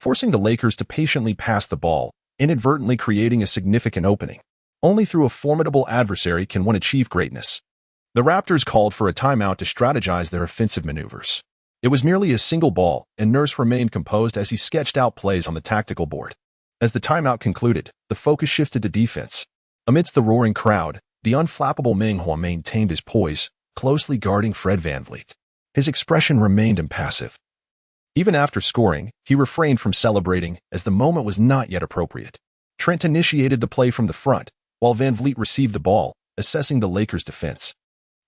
forcing the Lakers to patiently pass the ball, inadvertently creating a significant opening. Only through a formidable adversary can one achieve greatness. The Raptors called for a timeout to strategize their offensive maneuvers. It was merely a single ball, and Nurse remained composed as he sketched out plays on the tactical board. As the timeout concluded, the focus shifted to defense. Amidst the roaring crowd, the unflappable Meng Hua maintained his poise, closely guarding Fred VanVleet. His expression remained impassive. Even after scoring, he refrained from celebrating as the moment was not yet appropriate. Trent initiated the play from the front, while VanVleet received the ball, assessing the Lakers' defense.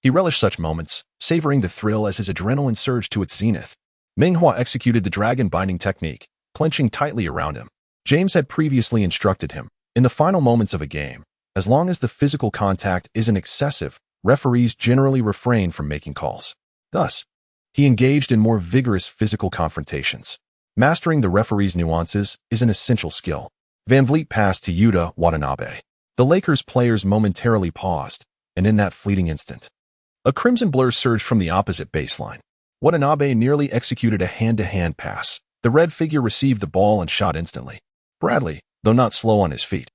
He relished such moments, savoring the thrill as his adrenaline surged to its zenith. Meng Hua executed the dragon binding technique, clenching tightly around him. James had previously instructed him, in the final moments of a game, as long as the physical contact isn't excessive, referees generally refrain from making calls. Thus, he engaged in more vigorous physical confrontations. Mastering the referee's nuances is an essential skill. VanVleet passed to Yuta Watanabe. The Lakers players momentarily paused, and in that fleeting instant, a crimson blur surged from the opposite baseline. Watanabe nearly executed a hand-to-hand pass. The red figure received the ball and shot instantly. Bradley, though not slow on his feet,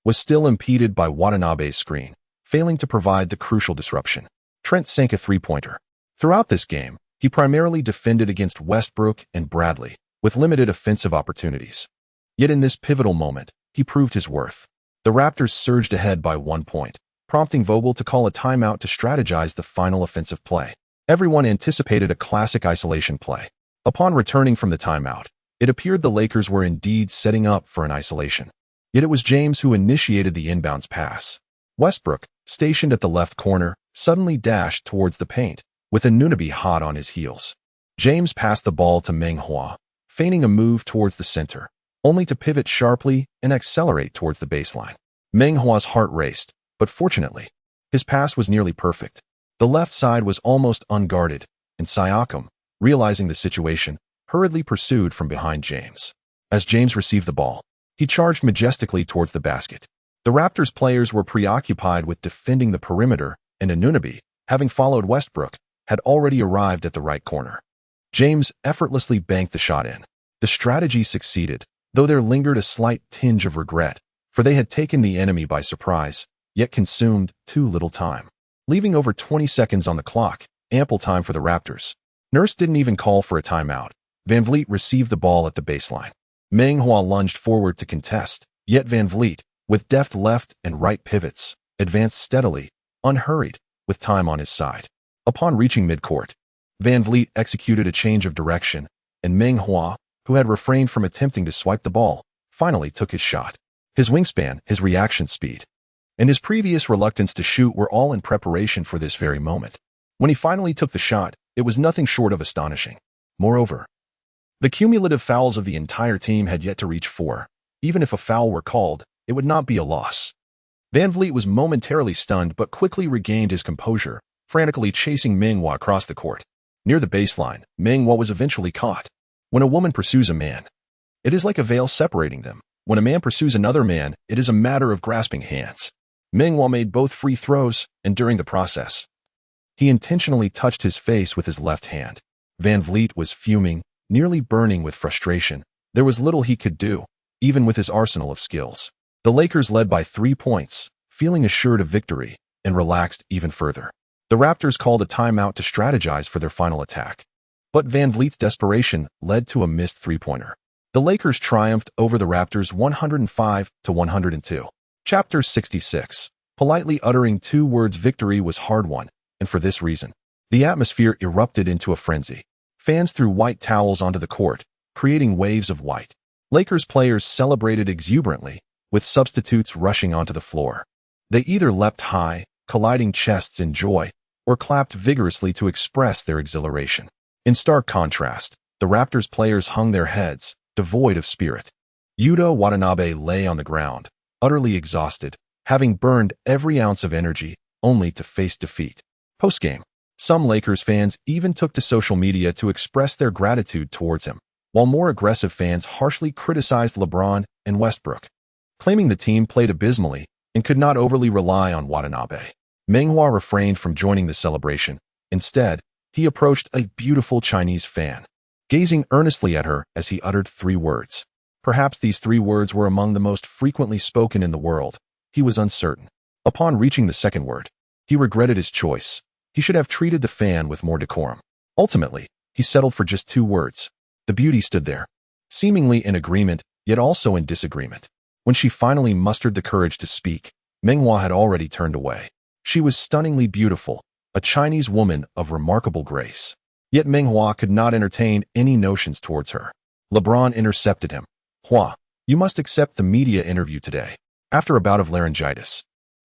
was still impeded by Watanabe's screen, failing to provide the crucial disruption. Trent sank a three-pointer. Throughout this game, he primarily defended against Westbrook and Bradley, with limited offensive opportunities. Yet in this pivotal moment, he proved his worth. The Raptors surged ahead by 1 point, prompting Vogel to call a timeout to strategize the final offensive play. Everyone anticipated a classic isolation play. Upon returning from the timeout, it appeared the Lakers were indeed setting up for an isolation. Yet it was James who initiated the inbounds pass. Westbrook, stationed at the left corner, suddenly dashed towards the paint, with Anunoby hot on his heels. James passed the ball to Meng Hua, feigning a move towards the center, only to pivot sharply and accelerate towards the baseline. Meng Hua's heart raced, but fortunately, his pass was nearly perfect. The left side was almost unguarded, and Siakam, realizing the situation, hurriedly pursued from behind James. As James received the ball, he charged majestically towards the basket. The Raptors players were preoccupied with defending the perimeter, and Anunoby, having followed Westbrook, had already arrived at the right corner. James effortlessly banked the shot in. The strategy succeeded, though there lingered a slight tinge of regret, for they had taken the enemy by surprise, yet consumed too little time. Leaving over 20 seconds on the clock, ample time for the Raptors. Nurse didn't even call for a timeout. VanVleet received the ball at the baseline. Meng Hua lunged forward to contest, yet VanVleet, with deft left and right pivots, advanced steadily, unhurried, with time on his side. Upon reaching midcourt, VanVleet executed a change of direction, and Meng Hua, who had refrained from attempting to swipe the ball, finally took his shot. His wingspan, his reaction speed, and his previous reluctance to shoot were all in preparation for this very moment. When he finally took the shot, it was nothing short of astonishing. Moreover, the cumulative fouls of the entire team had yet to reach 4. Even if a foul were called, it would not be a loss. VanVleet was momentarily stunned but quickly regained his composure, frantically chasing Meng Hua across the court. Near the baseline, Meng Hua was eventually caught. When a woman pursues a man, it is like a veil separating them. When a man pursues another man, it is a matter of grasping hands. Meng Hua made both free throws, and during the process, he intentionally touched his face with his left hand. VanVleet was fuming, nearly burning with frustration. There was little he could do, even with his arsenal of skills. The Lakers led by 3 points, feeling assured of victory, and relaxed even further. The Raptors called a timeout to strategize for their final attack. But VanVleet's desperation led to a missed three-pointer. The Lakers triumphed over the Raptors 105-102. Chapter 66. Politely uttering 2 words, victory was hard-won, and for this reason, the atmosphere erupted into a frenzy. Fans threw white towels onto the court, creating waves of white. Lakers players celebrated exuberantly, with substitutes rushing onto the floor. They either leapt high, colliding chests in joy, or clapped vigorously to express their exhilaration. In stark contrast, the Raptors players hung their heads, devoid of spirit. Yuta Watanabe lay on the ground, utterly exhausted, having burned every ounce of energy, only to face defeat. Postgame, some Lakers fans even took to social media to express their gratitude towards him, while more aggressive fans harshly criticized LeBron and Westbrook, claiming the team played abysmally and could not overly rely on Watanabe. Meng Hua refrained from joining the celebration. Instead, he approached a beautiful Chinese fan. gazing earnestly at her as he uttered 3 words. Perhaps these 3 words were among the most frequently spoken in the world. He was uncertain. Upon reaching the second word, he regretted his choice. He should have treated the fan with more decorum. Ultimately, he settled for just 2 words. The beauty stood there, seemingly in agreement, yet also in disagreement. When she finally mustered the courage to speak, Meng Hua had already turned away. She was stunningly beautiful, a Chinese woman of remarkable grace. Yet Meng Hua could not entertain any notions towards her. LeBron intercepted him. Hua, you must accept the media interview today. After a bout of laryngitis,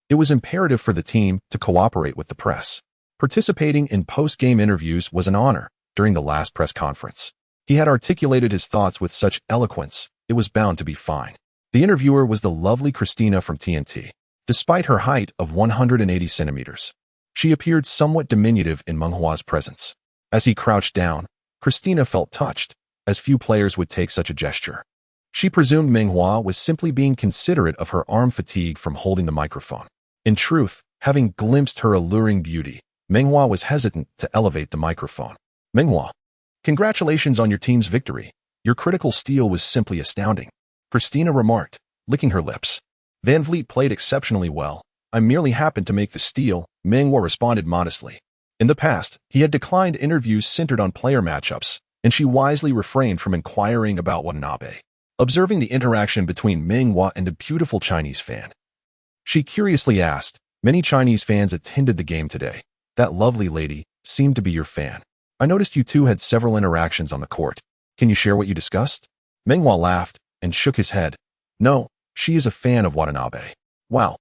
it was imperative for the team to cooperate with the press. Participating in post-game interviews was an honor. During the last press conference, he had articulated his thoughts with such eloquence, it was bound to be fine. The interviewer was the lovely Christina from TNT. Despite her height of 180 centimeters, she appeared somewhat diminutive in Meng Hua's presence. As he crouched down, Christina felt touched, as few players would take such a gesture. She presumed Meng Hua was simply being considerate of her arm fatigue from holding the microphone. In truth, having glimpsed her alluring beauty, Meng Hua was hesitant to elevate the microphone. Meng Hua, congratulations on your team's victory. Your critical steal was simply astounding, Christina remarked, licking her lips. Van Vliet played exceptionally well. I merely happened to make the steal, Meng Hua responded modestly. In the past, he had declined interviews centered on player matchups, and she wisely refrained from inquiring about Watanabe. Observing the interaction between Meng Hua and the beautiful Chinese fan, she curiously asked, many Chinese fans attended the game today. That lovely lady seemed to be your fan. I noticed you two had several interactions on the court. Can you share what you discussed? Meng Hua laughed and shook his head. No, she is a fan of Watanabe. Wow.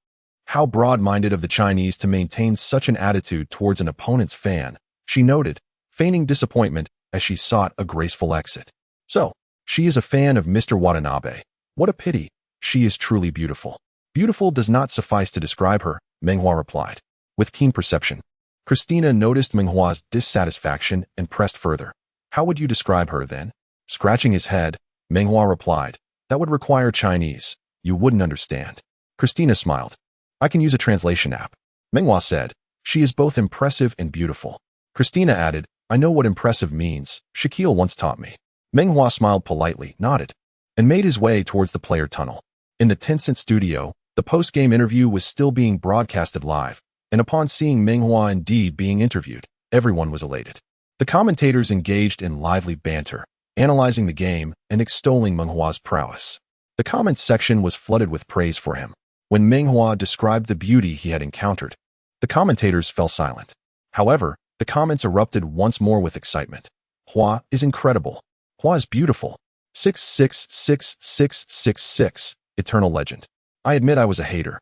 How broad-minded of the Chinese to maintain such an attitude towards an opponent's fan, she noted, feigning disappointment as she sought a graceful exit. So, she is a fan of Mr. Watanabe. What a pity. She is truly beautiful. Beautiful does not suffice to describe her, Meng Hua replied. With keen perception, Christina noticed Meng Hua's dissatisfaction and pressed further. How would you describe her then? Scratching his head, Meng Hua replied, that would require Chinese. You wouldn't understand. Christina smiled. I can use a translation app. Meng Hua said, she is both impressive and beautiful. Christina added, I know what impressive means. Shaquille once taught me. Meng Hua smiled politely, nodded, and made his way towards the player tunnel. In the Tencent studio, the post-game interview was still being broadcasted live, and upon seeing Meng Hua indeed being interviewed, everyone was elated. The commentators engaged in lively banter, analyzing the game and extolling Meng Hua's prowess. The comments section was flooded with praise for him. When Meng Hua described the beauty he had encountered, the commentators fell silent. However, the comments erupted once more with excitement. Hua is incredible. Hua is beautiful. 6666666, eternal legend. I admit I was a hater,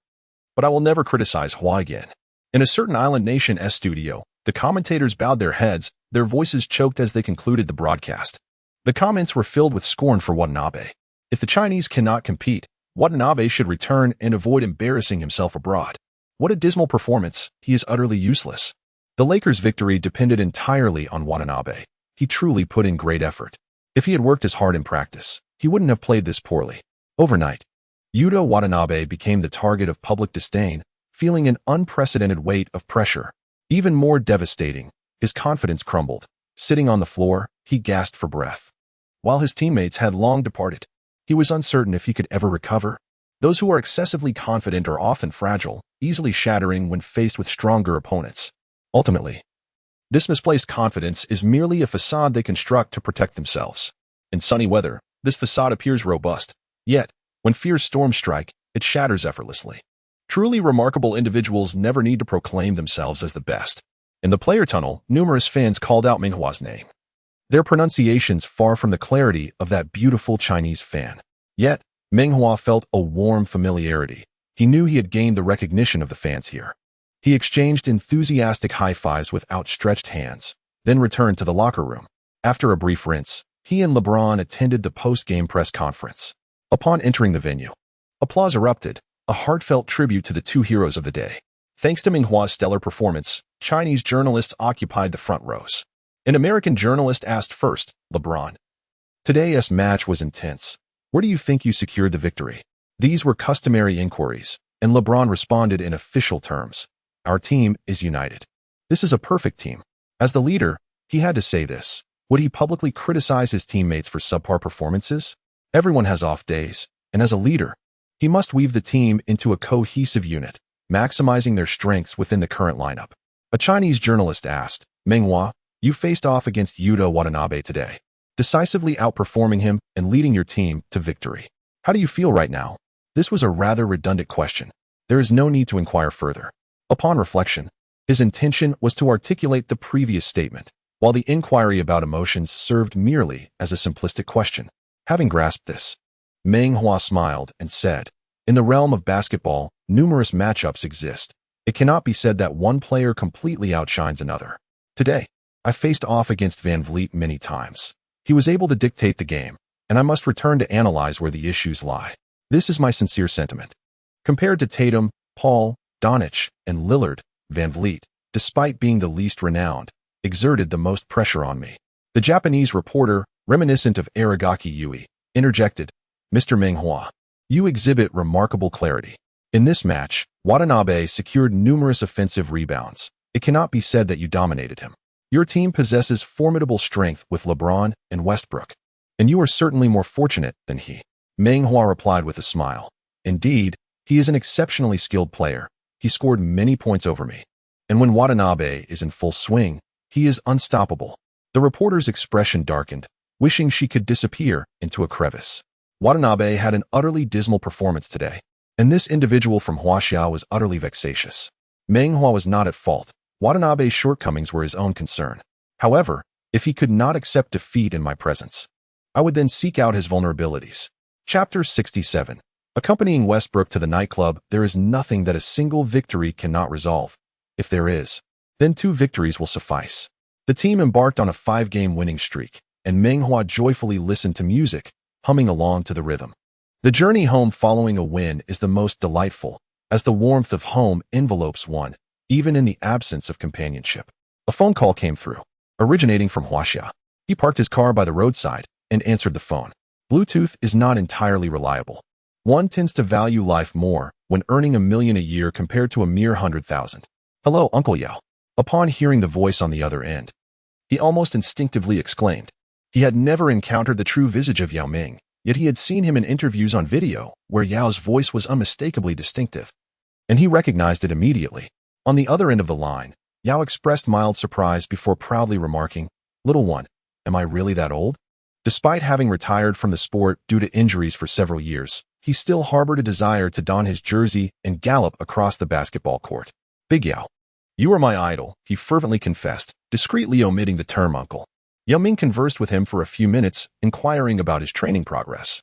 but I will never criticize Hua again. In a certain island nation S studio, the commentators bowed their heads, their voices choked as they concluded the broadcast. The comments were filled with scorn for Watanabe. If the Chinese cannot compete, Watanabe should return and avoid embarrassing himself abroad. What a dismal performance. He is utterly useless. The Lakers' victory depended entirely on Watanabe. He truly put in great effort. If he had worked as hard in practice, he wouldn't have played this poorly. Overnight, Yuto Watanabe became the target of public disdain, feeling an unprecedented weight of pressure. Even more devastating, his confidence crumbled. Sitting on the floor, he gasped for breath. While his teammates had long departed, he was uncertain if he could ever recover. Those who are excessively confident are often fragile, easily shattering when faced with stronger opponents. Ultimately, this misplaced confidence is merely a facade they construct to protect themselves. In sunny weather, this facade appears robust. Yet, when fierce storms strike, it shatters effortlessly. Truly remarkable individuals never need to proclaim themselves as the best. In the player tunnel, numerous fans called out Meng Hua's name, their pronunciations far from the clarity of that beautiful Chinese fan. Yet, Meng Hua felt a warm familiarity. He knew he had gained the recognition of the fans here. He exchanged enthusiastic high-fives with outstretched hands, then returned to the locker room. After a brief rinse, he and LeBron attended the post-game press conference. Upon entering the venue, applause erupted, a heartfelt tribute to the two heroes of the day. Thanks to Meng Hua's stellar performance, Chinese journalists occupied the front rows. An American journalist asked first, LeBron, today's match was intense. Where do you think you secured the victory? These were customary inquiries, and LeBron responded in official terms. Our team is united. This is a perfect team. As the leader, he had to say this. Would he publicly criticize his teammates for subpar performances? Everyone has off days, and as a leader, he must weave the team into a cohesive unit, maximizing their strengths within the current lineup. A Chinese journalist asked, Meng Hua, you faced off against Yuta Watanabe today, decisively outperforming him and leading your team to victory. How do you feel right now? This was a rather redundant question. There is no need to inquire further. Upon reflection, his intention was to articulate the previous statement, while the inquiry about emotions served merely as a simplistic question. Having grasped this, Meng Hua smiled and said, in the realm of basketball, numerous matchups exist. It cannot be said that one player completely outshines another. Today, I faced off against Van Vliet many times. He was able to dictate the game, and I must return to analyze where the issues lie. This is my sincere sentiment. Compared to Tatum, Paul, Doncic, and Lillard, Van Vliet, despite being the least renowned, exerted the most pressure on me. The Japanese reporter, reminiscent of Aragaki Yui, interjected, Mr. Meng Hua, you exhibit remarkable clarity. In this match, Watanabe secured numerous offensive rebounds. It cannot be said that you dominated him. Your team possesses formidable strength with LeBron and Westbrook, and you are certainly more fortunate than he. Meng Hua replied with a smile. Indeed, he is an exceptionally skilled player. He scored many points over me. And when Watanabe is in full swing, he is unstoppable. The reporter's expression darkened, wishing she could disappear into a crevice. Watanabe had an utterly dismal performance today, and this individual from Huaxia was utterly vexatious. Meng Hua was not at fault. Watanabe's shortcomings were his own concern. However, if he could not accept defeat in my presence, I would then seek out his vulnerabilities. Chapter 67. Accompanying Westbrook to the nightclub, there is nothing that a single victory cannot resolve. If there is, then 2 victories will suffice. The team embarked on a 5-game winning streak, and Meng Hua joyfully listened to music, humming along to the rhythm. The journey home following a win is the most delightful, as the warmth of home envelopes one, even in the absence of companionship. A phone call came through, originating from Huaxia. He parked his car by the roadside and answered the phone. Bluetooth is not entirely reliable. One tends to value life more when earning $1 million a year compared to a mere 100,000. Hello, Uncle Yao. Upon hearing the voice on the other end, he almost instinctively exclaimed. He had never encountered the true visage of Yao Ming, yet he had seen him in interviews on video where Yao's voice was unmistakably distinctive, and he recognized it immediately. On the other end of the line, Yao expressed mild surprise before proudly remarking, Little one, am I really that old? Despite having retired from the sport due to injuries for several years, he still harbored a desire to don his jersey and gallop across the basketball court. Big Yao, you are my idol, he fervently confessed, discreetly omitting the term uncle. Yao Ming conversed with him for a few minutes, inquiring about his training progress,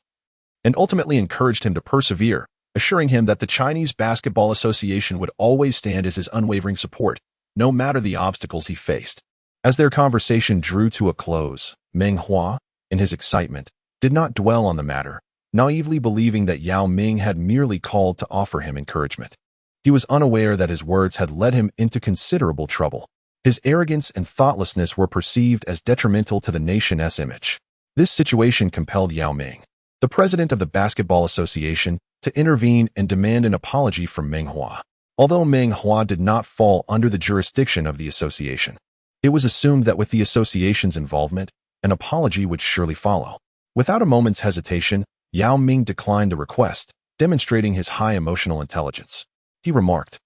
and ultimately encouraged him to persevere, assuring him that the Chinese Basketball Association would always stand as his unwavering support, no matter the obstacles he faced. As their conversation drew to a close, Meng Hua, in his excitement, did not dwell on the matter, naively believing that Yao Ming had merely called to offer him encouragement. He was unaware that his words had led him into considerable trouble. His arrogance and thoughtlessness were perceived as detrimental to the nation's image. This situation compelled Yao Ming, the president of the Basketball Association, to intervene and demand an apology from Meng Hua. Although Meng Hua did not fall under the jurisdiction of the association, it was assumed that with the association's involvement, an apology would surely follow. Without a moment's hesitation, Yao Ming declined the request, demonstrating his high emotional intelligence. He remarked,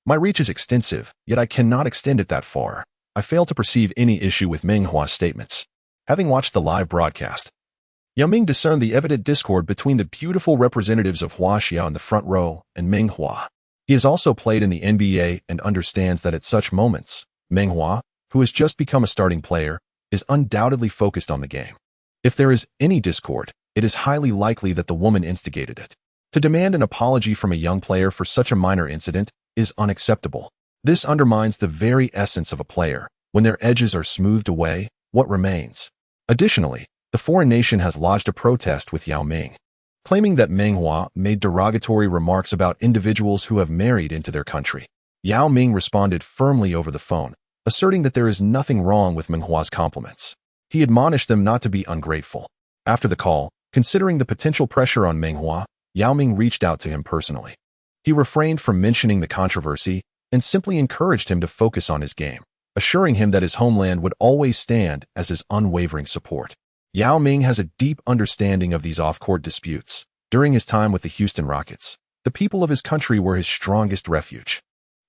My reach is extensive, yet I cannot extend it that far. I fail to perceive any issue with Meng Hua's statements. Having watched the live broadcast, Yao Ming discerned the evident discord between the beautiful representatives of Huaxia in the front row and Meng Hua. He has also played in the NBA and understands that at such moments, Meng Hua, who has just become a starting player, is undoubtedly focused on the game. If there is any discord, it is highly likely that the woman instigated it. To demand an apology from a young player for such a minor incident is unacceptable. This undermines the very essence of a player. When their edges are smoothed away, what remains? Additionally, the foreign nation has lodged a protest with Yao Ming, claiming that Meng Hua made derogatory remarks about individuals who have married into their country. Yao Ming responded firmly over the phone, asserting that there is nothing wrong with Meng Hua's compliments. He admonished them not to be ungrateful. After the call, considering the potential pressure on Meng Hua, Yao Ming reached out to him personally. He refrained from mentioning the controversy and simply encouraged him to focus on his game. assuring him that his homeland would always stand as his unwavering support. Yao Ming has a deep understanding of these off-court disputes. During his time with the Houston Rockets, the people of his country were his strongest refuge.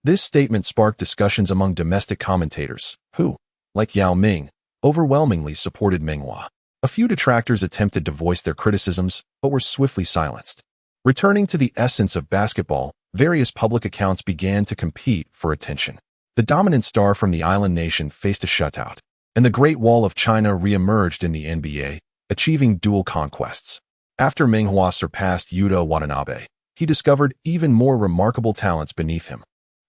This statement sparked discussions among domestic commentators, who, like Yao Ming, overwhelmingly supported Meng Hua. A few detractors attempted to voice their criticisms, but were swiftly silenced. Returning to the essence of basketball, various public accounts began to compete for attention. The dominant star from the island nation faced a shutout, and the Great Wall of China re-emerged in the NBA, achieving dual conquests. After Meng Hua surpassed Yuta Watanabe, he discovered even more remarkable talents beneath him.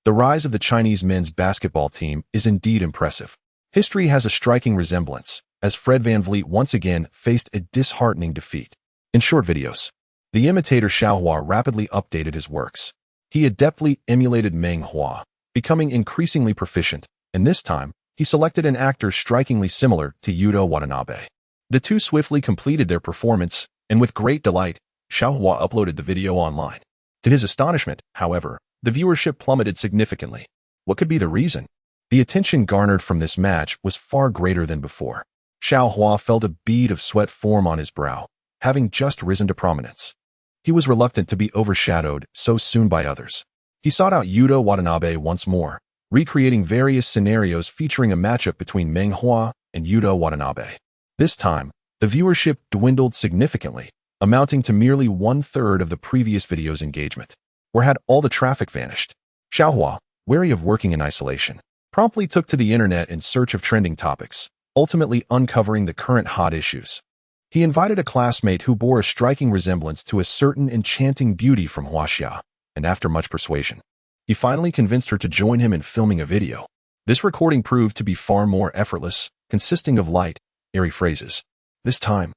The rise of the Chinese men's basketball team is indeed impressive. History has a striking resemblance, as Fred VanVleet once again faced a disheartening defeat. In short videos, the imitator Xiaohua rapidly updated his works. He adeptly emulated Meng Hua, becoming increasingly proficient, and this time, he selected an actor strikingly similar to Yuta Watanabe. The two swiftly completed their performance, and with great delight, Xiaohua uploaded the video online. To his astonishment, however, the viewership plummeted significantly. What could be the reason? The attention garnered from this match was far greater than before. Xiaohua felt a bead of sweat form on his brow, having just risen to prominence. He was reluctant to be overshadowed so soon by others. He sought out Yuta Watanabe once more, recreating various scenarios featuring a matchup between Meng Hua and Yuta Watanabe. This time, the viewership dwindled significantly, amounting to merely 1/3 of the previous video's engagement. Where had all the traffic vanished? Xiaohua, wary of working in isolation, promptly took to the internet in search of trending topics, ultimately uncovering the current hot issues. He invited a classmate who bore a striking resemblance to a certain enchanting beauty from Huaxia, and after much persuasion, he finally convinced her to join him in filming a video. This recording proved to be far more effortless, consisting of light, airy phrases. This time,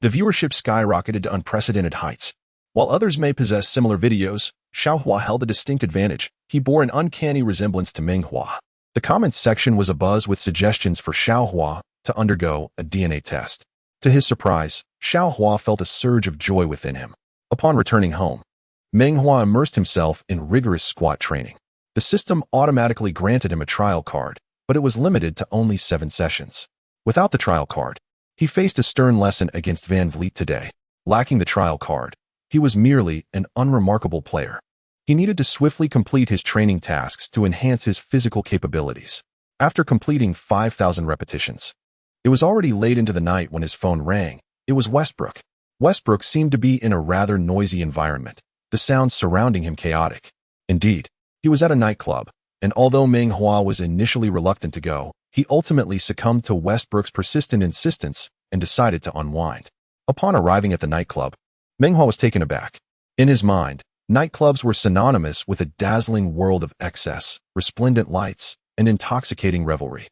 the viewership skyrocketed to unprecedented heights. While others may possess similar videos, Xiaohua held a distinct advantage. He bore an uncanny resemblance to Meng Hua. The comments section was abuzz with suggestions for Xiaohua to undergo a DNA test. To his surprise, Xiaohua felt a surge of joy within him. Upon returning home, Meng Hua immersed himself in rigorous squat training. The system automatically granted him a trial card, but it was limited to only 7 sessions. Without the trial card, he faced a stern lesson against VanVleet today. Lacking the trial card, he was merely an unremarkable player. He needed to swiftly complete his training tasks to enhance his physical capabilities. After completing 5,000 repetitions, it was already late into the night when his phone rang. It was Westbrook. Westbrook seemed to be in a rather noisy environment, the sounds surrounding him chaotic. Indeed, he was at a nightclub, and although Meng Hua was initially reluctant to go, he ultimately succumbed to Westbrook's persistent insistence and decided to unwind. Upon arriving at the nightclub, Meng Hua was taken aback. In his mind, nightclubs were synonymous with a dazzling world of excess, resplendent lights, and intoxicating revelry.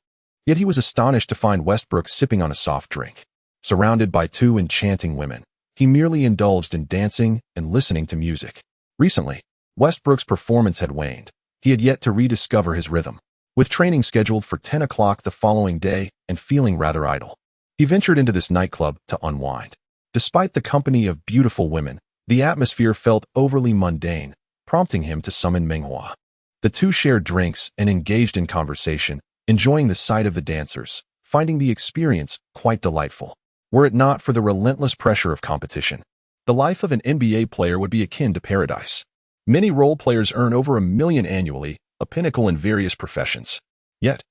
Yet he was astonished to find Westbrook sipping on a soft drink. Surrounded by 2 enchanting women, he merely indulged in dancing and listening to music. Recently, Westbrook's performance had waned. He had yet to rediscover his rhythm. With training scheduled for 10 o'clock the following day and feeling rather idle, he ventured into this nightclub to unwind. Despite the company of beautiful women, the atmosphere felt overly mundane, prompting him to summon Meng Hua. The two shared drinks and engaged in conversation, enjoying the sight of the dancers, finding the experience quite delightful. Were it not for the relentless pressure of competition, the life of an NBA player would be akin to paradise. Many role players earn over $1 million annually, a pinnacle in various professions. Yet,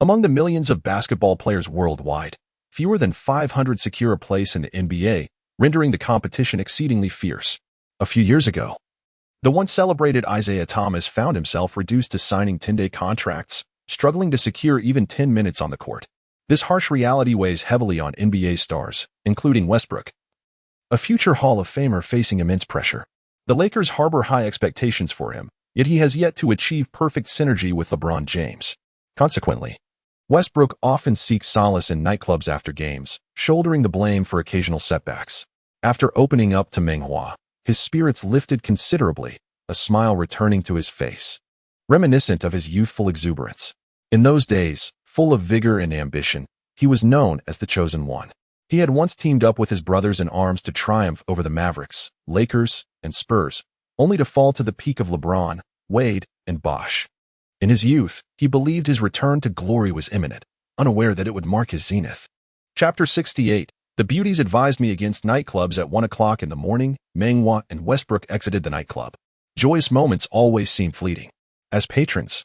among the millions of basketball players worldwide, fewer than 500 secure a place in the NBA, rendering the competition exceedingly fierce. A few years ago, the once celebrated Isaiah Thomas found himself reduced to signing 10-day contracts, struggling to secure even 10 minutes on the court. This harsh reality weighs heavily on NBA stars, including Westbrook, a future Hall of Famer facing immense pressure. The Lakers harbor high expectations for him, yet he has yet to achieve perfect synergy with LeBron James. Consequently, Westbrook often seeks solace in nightclubs after games, shouldering the blame for occasional setbacks. After opening up to Meng Hua, his spirits lifted considerably, a smile returning to his face, reminiscent of his youthful exuberance. In those days, full of vigor and ambition, he was known as the Chosen One. He had once teamed up with his brothers in arms to triumph over the Mavericks, Lakers, and Spurs, only to fall to the peak of LeBron, Wade, and Bosh. In his youth, he believed his return to glory was imminent, unaware that it would mark his zenith. Chapter 68. The beauties advised me against nightclubs at 1 o'clock in the morning. Meng Hua and Westbrook exited the nightclub. Joyous moments always seem fleeting. As patrons,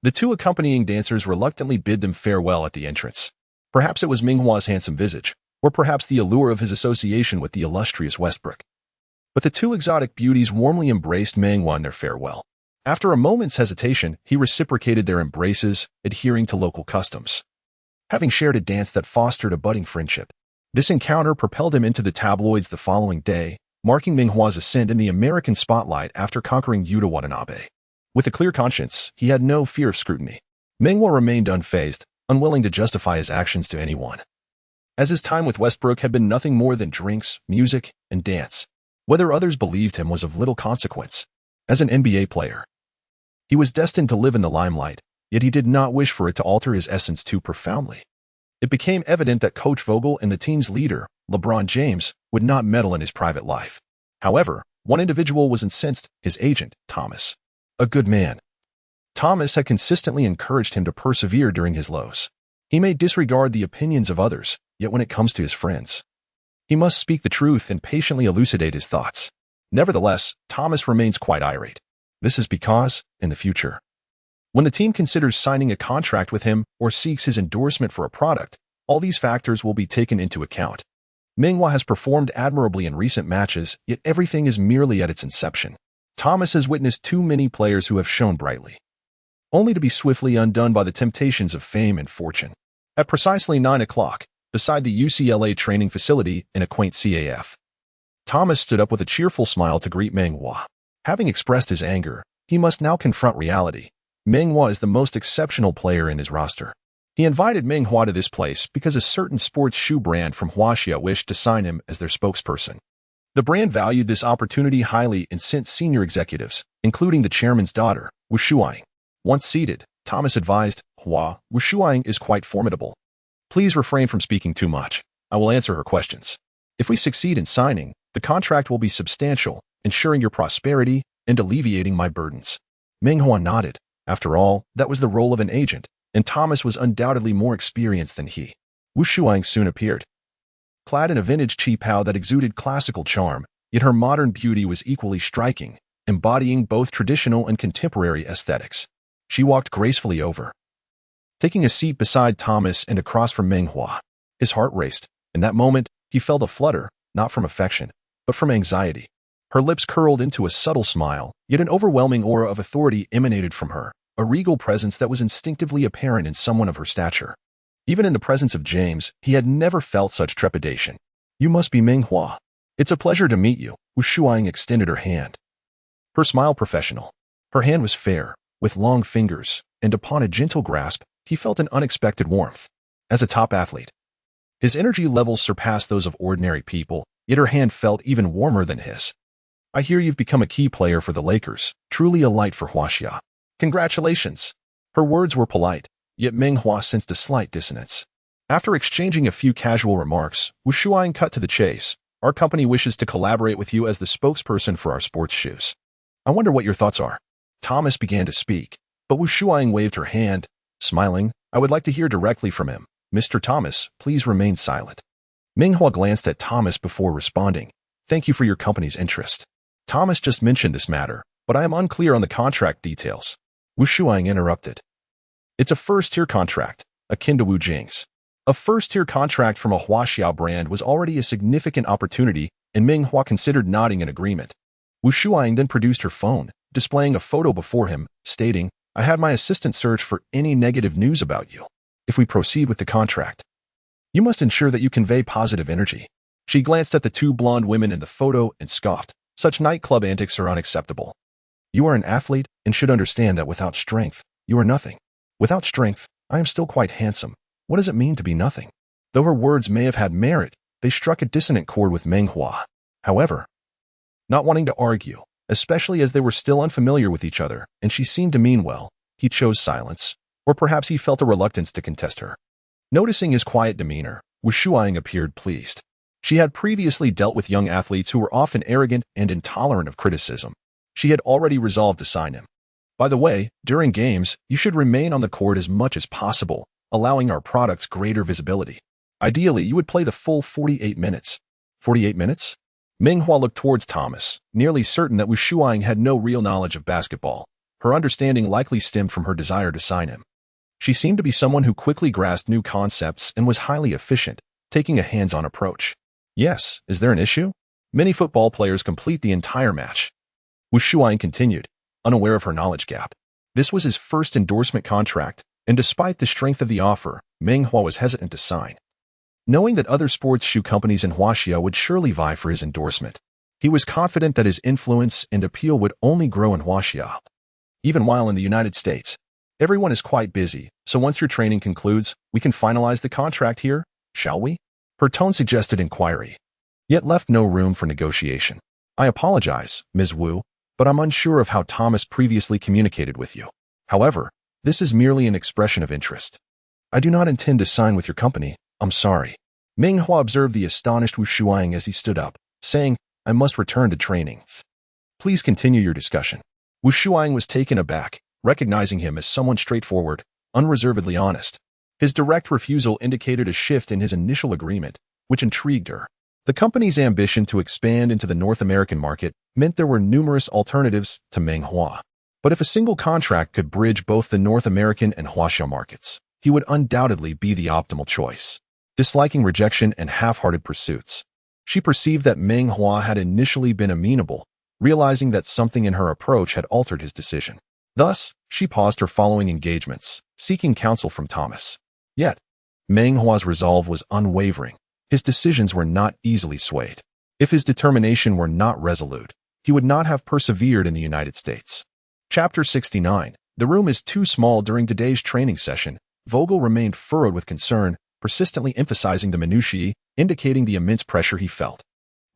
the two accompanying dancers reluctantly bid them farewell at the entrance. Perhaps it was Meng Hua's handsome visage, or perhaps the allure of his association with the illustrious Westbrook. But the two exotic beauties warmly embraced Meng Hua in their farewell. After a moment's hesitation, he reciprocated their embraces, adhering to local customs. Having shared a dance that fostered a budding friendship, this encounter propelled him into the tabloids the following day, marking Meng Hua's ascent in the American spotlight after conquering Yuta Watanabe. With a clear conscience, he had no fear of scrutiny. Meng Hua remained unfazed, unwilling to justify his actions to anyone. As his time with Westbrook had been nothing more than drinks, music, and dance, whether others believed him was of little consequence. As an NBA player, he was destined to live in the limelight, yet he did not wish for it to alter his essence too profoundly. It became evident that Coach Vogel and the team's leader, LeBron James, would not meddle in his private life. However, one individual was incensed, his agent, Thomas. A good man. Thomas had consistently encouraged him to persevere during his lows. He may disregard the opinions of others, yet when it comes to his friends, he must speak the truth and patiently elucidate his thoughts. Nevertheless, Thomas remains quite irate. This is because, in the future, when the team considers signing a contract with him or seeks his endorsement for a product, all these factors will be taken into account. Meng Hua has performed admirably in recent matches, yet everything is merely at its inception. Thomas has witnessed too many players who have shone brightly, only to be swiftly undone by the temptations of fame and fortune. At precisely 9 o'clock, beside the UCLA training facility in a quaint CAF, Thomas stood up with a cheerful smile to greet Meng Hua. Having expressed his anger, he must now confront reality. Meng Hua is the most exceptional player in his roster. He invited Meng Hua to this place because a certain sports shoe brand from Huaxia wished to sign him as their spokesperson. The brand valued this opportunity highly and sent senior executives, including the chairman's daughter, Wu Shuang. Once seated, Thomas advised, Hua, Wu Shuang is quite formidable. Please refrain from speaking too much. I will answer her questions. If we succeed in signing, the contract will be substantial, ensuring your prosperity and alleviating my burdens. Meng Hua nodded. After all, that was the role of an agent, and Thomas was undoubtedly more experienced than he. Wu Shuang soon appeared. Clad in a vintage cheapao that exuded classical charm, yet her modern beauty was equally striking, embodying both traditional and contemporary aesthetics. She walked gracefully over, taking a seat beside Thomas and across from Meng Hua. His heart raced. In that moment, he felt a flutter, not from affection, but from anxiety. Her lips curled into a subtle smile, yet an overwhelming aura of authority emanated from her, a regal presence that was instinctively apparent in someone of her stature. Even in the presence of James, he had never felt such trepidation. You must be Meng Hua. It's a pleasure to meet you. Wu Shuang extended her hand. Her smile professional. Her hand was fair, with long fingers, and upon a gentle grasp, he felt an unexpected warmth. As a top athlete, his energy levels surpassed those of ordinary people, yet her hand felt even warmer than his. I hear you've become a key player for the Lakers, truly a light for Huaxia. Congratulations. Her words were polite, yet Meng Hua sensed a slight dissonance. After exchanging a few casual remarks, Wu Shuang cut to the chase. Our company wishes to collaborate with you as the spokesperson for our sports shoes. I wonder what your thoughts are. Thomas began to speak, but Wu Shuang waved her hand. Smiling, I would like to hear directly from him. Mr. Thomas, please remain silent. Meng Hua glanced at Thomas before responding. Thank you for your company's interest. Thomas just mentioned this matter, but I am unclear on the contract details. Wu Shuang interrupted. It's a first-tier contract, akin to Wu Jing's. A first-tier contract from a Huaxiao brand was already a significant opportunity, and Meng Hua considered nodding in agreement. Wu Shuang then produced her phone, displaying a photo before him, stating, I had my assistant search for any negative news about you. If we proceed with the contract, you must ensure that you convey positive energy. She glanced at the two blonde women in the photo and scoffed. Such nightclub antics are unacceptable. You are an athlete and should understand that without strength, you are nothing. Without strength, I am still quite handsome. What does it mean to be nothing? Though her words may have had merit, they struck a dissonant chord with Meng Hua. However, not wanting to argue, especially as they were still unfamiliar with each other, and she seemed to mean well, he chose silence, or perhaps he felt a reluctance to contest her. Noticing his quiet demeanor, Wu Shuang appeared pleased. She had previously dealt with young athletes who were often arrogant and intolerant of criticism. She had already resolved to sign him. By the way, during games, you should remain on the court as much as possible, allowing our products greater visibility. Ideally, you would play the full 48 minutes. 48 minutes? Meng Hua looked towards Thomas, nearly certain that Wu Shuang had no real knowledge of basketball. Her understanding likely stemmed from her desire to sign him. She seemed to be someone who quickly grasped new concepts and was highly efficient, taking a hands-on approach. Yes, is there an issue? Many football players complete the entire match. Wu Shuang continued, unaware of her knowledge gap. This was his first endorsement contract, and despite the strength of the offer, Meng Hua was hesitant to sign. Knowing that other sports shoe companies in Huaxia would surely vie for his endorsement, he was confident that his influence and appeal would only grow in Huaxia. Even while in the United States, everyone is quite busy, so once your training concludes, we can finalize the contract here, shall we? Her tone suggested inquiry, yet left no room for negotiation. I apologize, Ms. Wu, but I'm unsure of how Thomas previously communicated with you. However, this is merely an expression of interest. I do not intend to sign with your company. I'm sorry. Meng Hua observed the astonished Wu Shuang as he stood up, saying, I must return to training. Please continue your discussion. Wu Shuang was taken aback, recognizing him as someone straightforward, unreservedly honest. His direct refusal indicated a shift in his initial agreement, which intrigued her. The company's ambition to expand into the North American market meant there were numerous alternatives to Meng Hua. But if a single contract could bridge both the North American and Huaxia markets, he would undoubtedly be the optimal choice. Disliking rejection and half-hearted pursuits, she perceived that Meng Hua had initially been amenable, realizing that something in her approach had altered his decision. Thus, she paused her following engagements, seeking counsel from Thomas. Yet, Meng Hua's resolve was unwavering. His decisions were not easily swayed. If his determination were not resolute, he would not have persevered in the United States. Chapter 69. The room is too small. During today's training session, Vogel remained furrowed with concern, persistently emphasizing the minutiae, indicating the immense pressure he felt.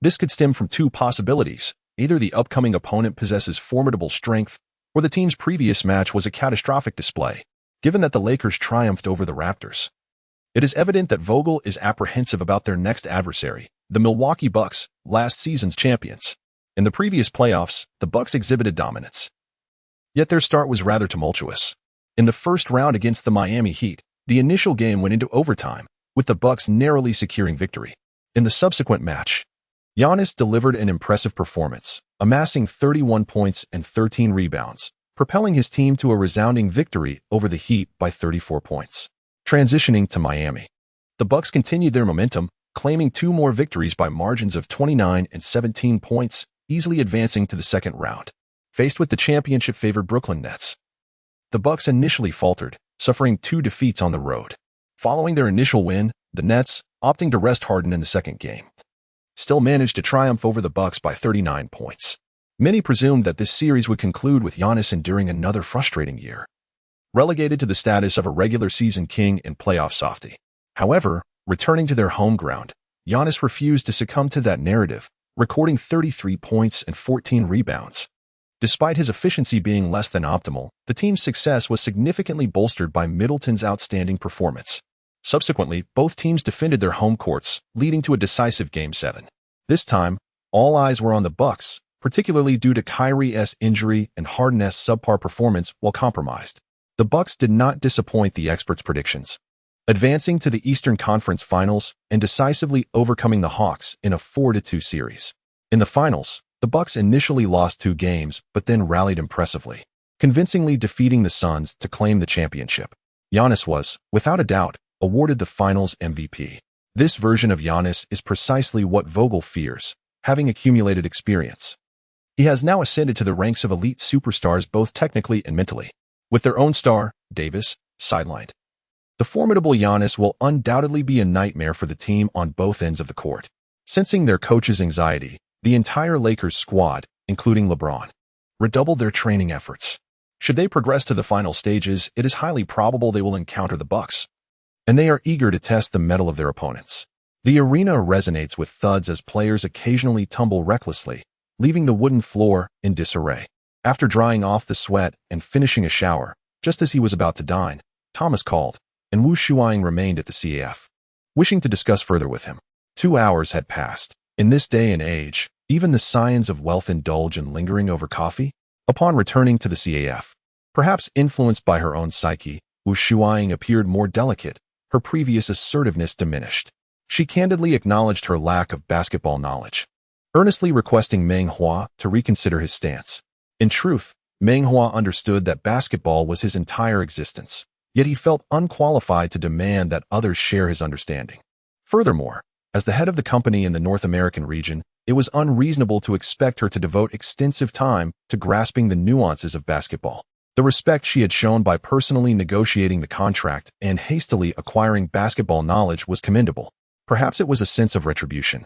This could stem from two possibilities. Either the upcoming opponent possesses formidable strength, or the team's previous match was a catastrophic display, given that the Lakers triumphed over the Raptors. It is evident that Vogel is apprehensive about their next adversary, the Milwaukee Bucks, last season's champions. In the previous playoffs, the Bucks exhibited dominance. Yet their start was rather tumultuous. In the first round against the Miami Heat, the initial game went into overtime, with the Bucks narrowly securing victory. In the subsequent match, Giannis delivered an impressive performance, amassing 31 points and 13 rebounds, propelling his team to a resounding victory over the Heat by 34 points. Transitioning to Miami, the Bucks continued their momentum, claiming two more victories by margins of 29 and 17 points, easily advancing to the second round. Faced with the championship-favored Brooklyn Nets, the Bucks initially faltered, suffering two defeats on the road. Following their initial win, the Nets, opting to rest Harden in the second game, still managed to triumph over the Bucks by 39 points. Many presumed that this series would conclude with Giannis enduring another frustrating year, relegated to the status of a regular season king and playoff softie. However, returning to their home ground, Giannis refused to succumb to that narrative, recording 33 points and 14 rebounds. Despite his efficiency being less than optimal, the team's success was significantly bolstered by Middleton's outstanding performance. Subsequently, both teams defended their home courts, leading to a decisive Game 7. This time, all eyes were on the Bucks, particularly due to Kyrie's injury and Harden's subpar performance while compromised. The Bucks did not disappoint the experts' predictions, advancing to the Eastern Conference Finals and decisively overcoming the Hawks in a 4-2 series. In the finals, the Bucks initially lost 2 games but then rallied impressively, convincingly defeating the Suns to claim the championship. Giannis was, without a doubt, awarded the Finals MVP. This version of Giannis is precisely what Vogel fears, having accumulated experience. He has now ascended to the ranks of elite superstars both technically and mentally. With their own star, Davis, sidelined, the formidable Giannis will undoubtedly be a nightmare for the team on both ends of the court. Sensing their coach's anxiety, the entire Lakers squad, including LeBron, redoubled their training efforts. Should they progress to the final stages, it is highly probable they will encounter the Bucks, and they are eager to test the mettle of their opponents. The arena resonates with thuds as players occasionally tumble recklessly, leaving the wooden floor in disarray. After drying off the sweat and finishing a shower, just as he was about to dine, Thomas called, and Wu Shuang remained at the CAF, wishing to discuss further with him. 2 hours had passed. In this day and age, even the scions of wealth indulge in lingering over coffee. Upon returning to the CAF, Perhaps influenced by her own psyche, Wu Shuaing appeared more delicate, her previous assertiveness diminished. She candidly acknowledged her lack of basketball knowledge, earnestly requesting Meng Hua to reconsider his stance. In truth, Meng Hua understood that basketball was his entire existence, yet he felt unqualified to demand that others share his understanding. Furthermore, as the head of the company in the North American region, it was unreasonable to expect her to devote extensive time to grasping the nuances of basketball. The respect she had shown by personally negotiating the contract and hastily acquiring basketball knowledge was commendable. Perhaps it was a sense of retribution,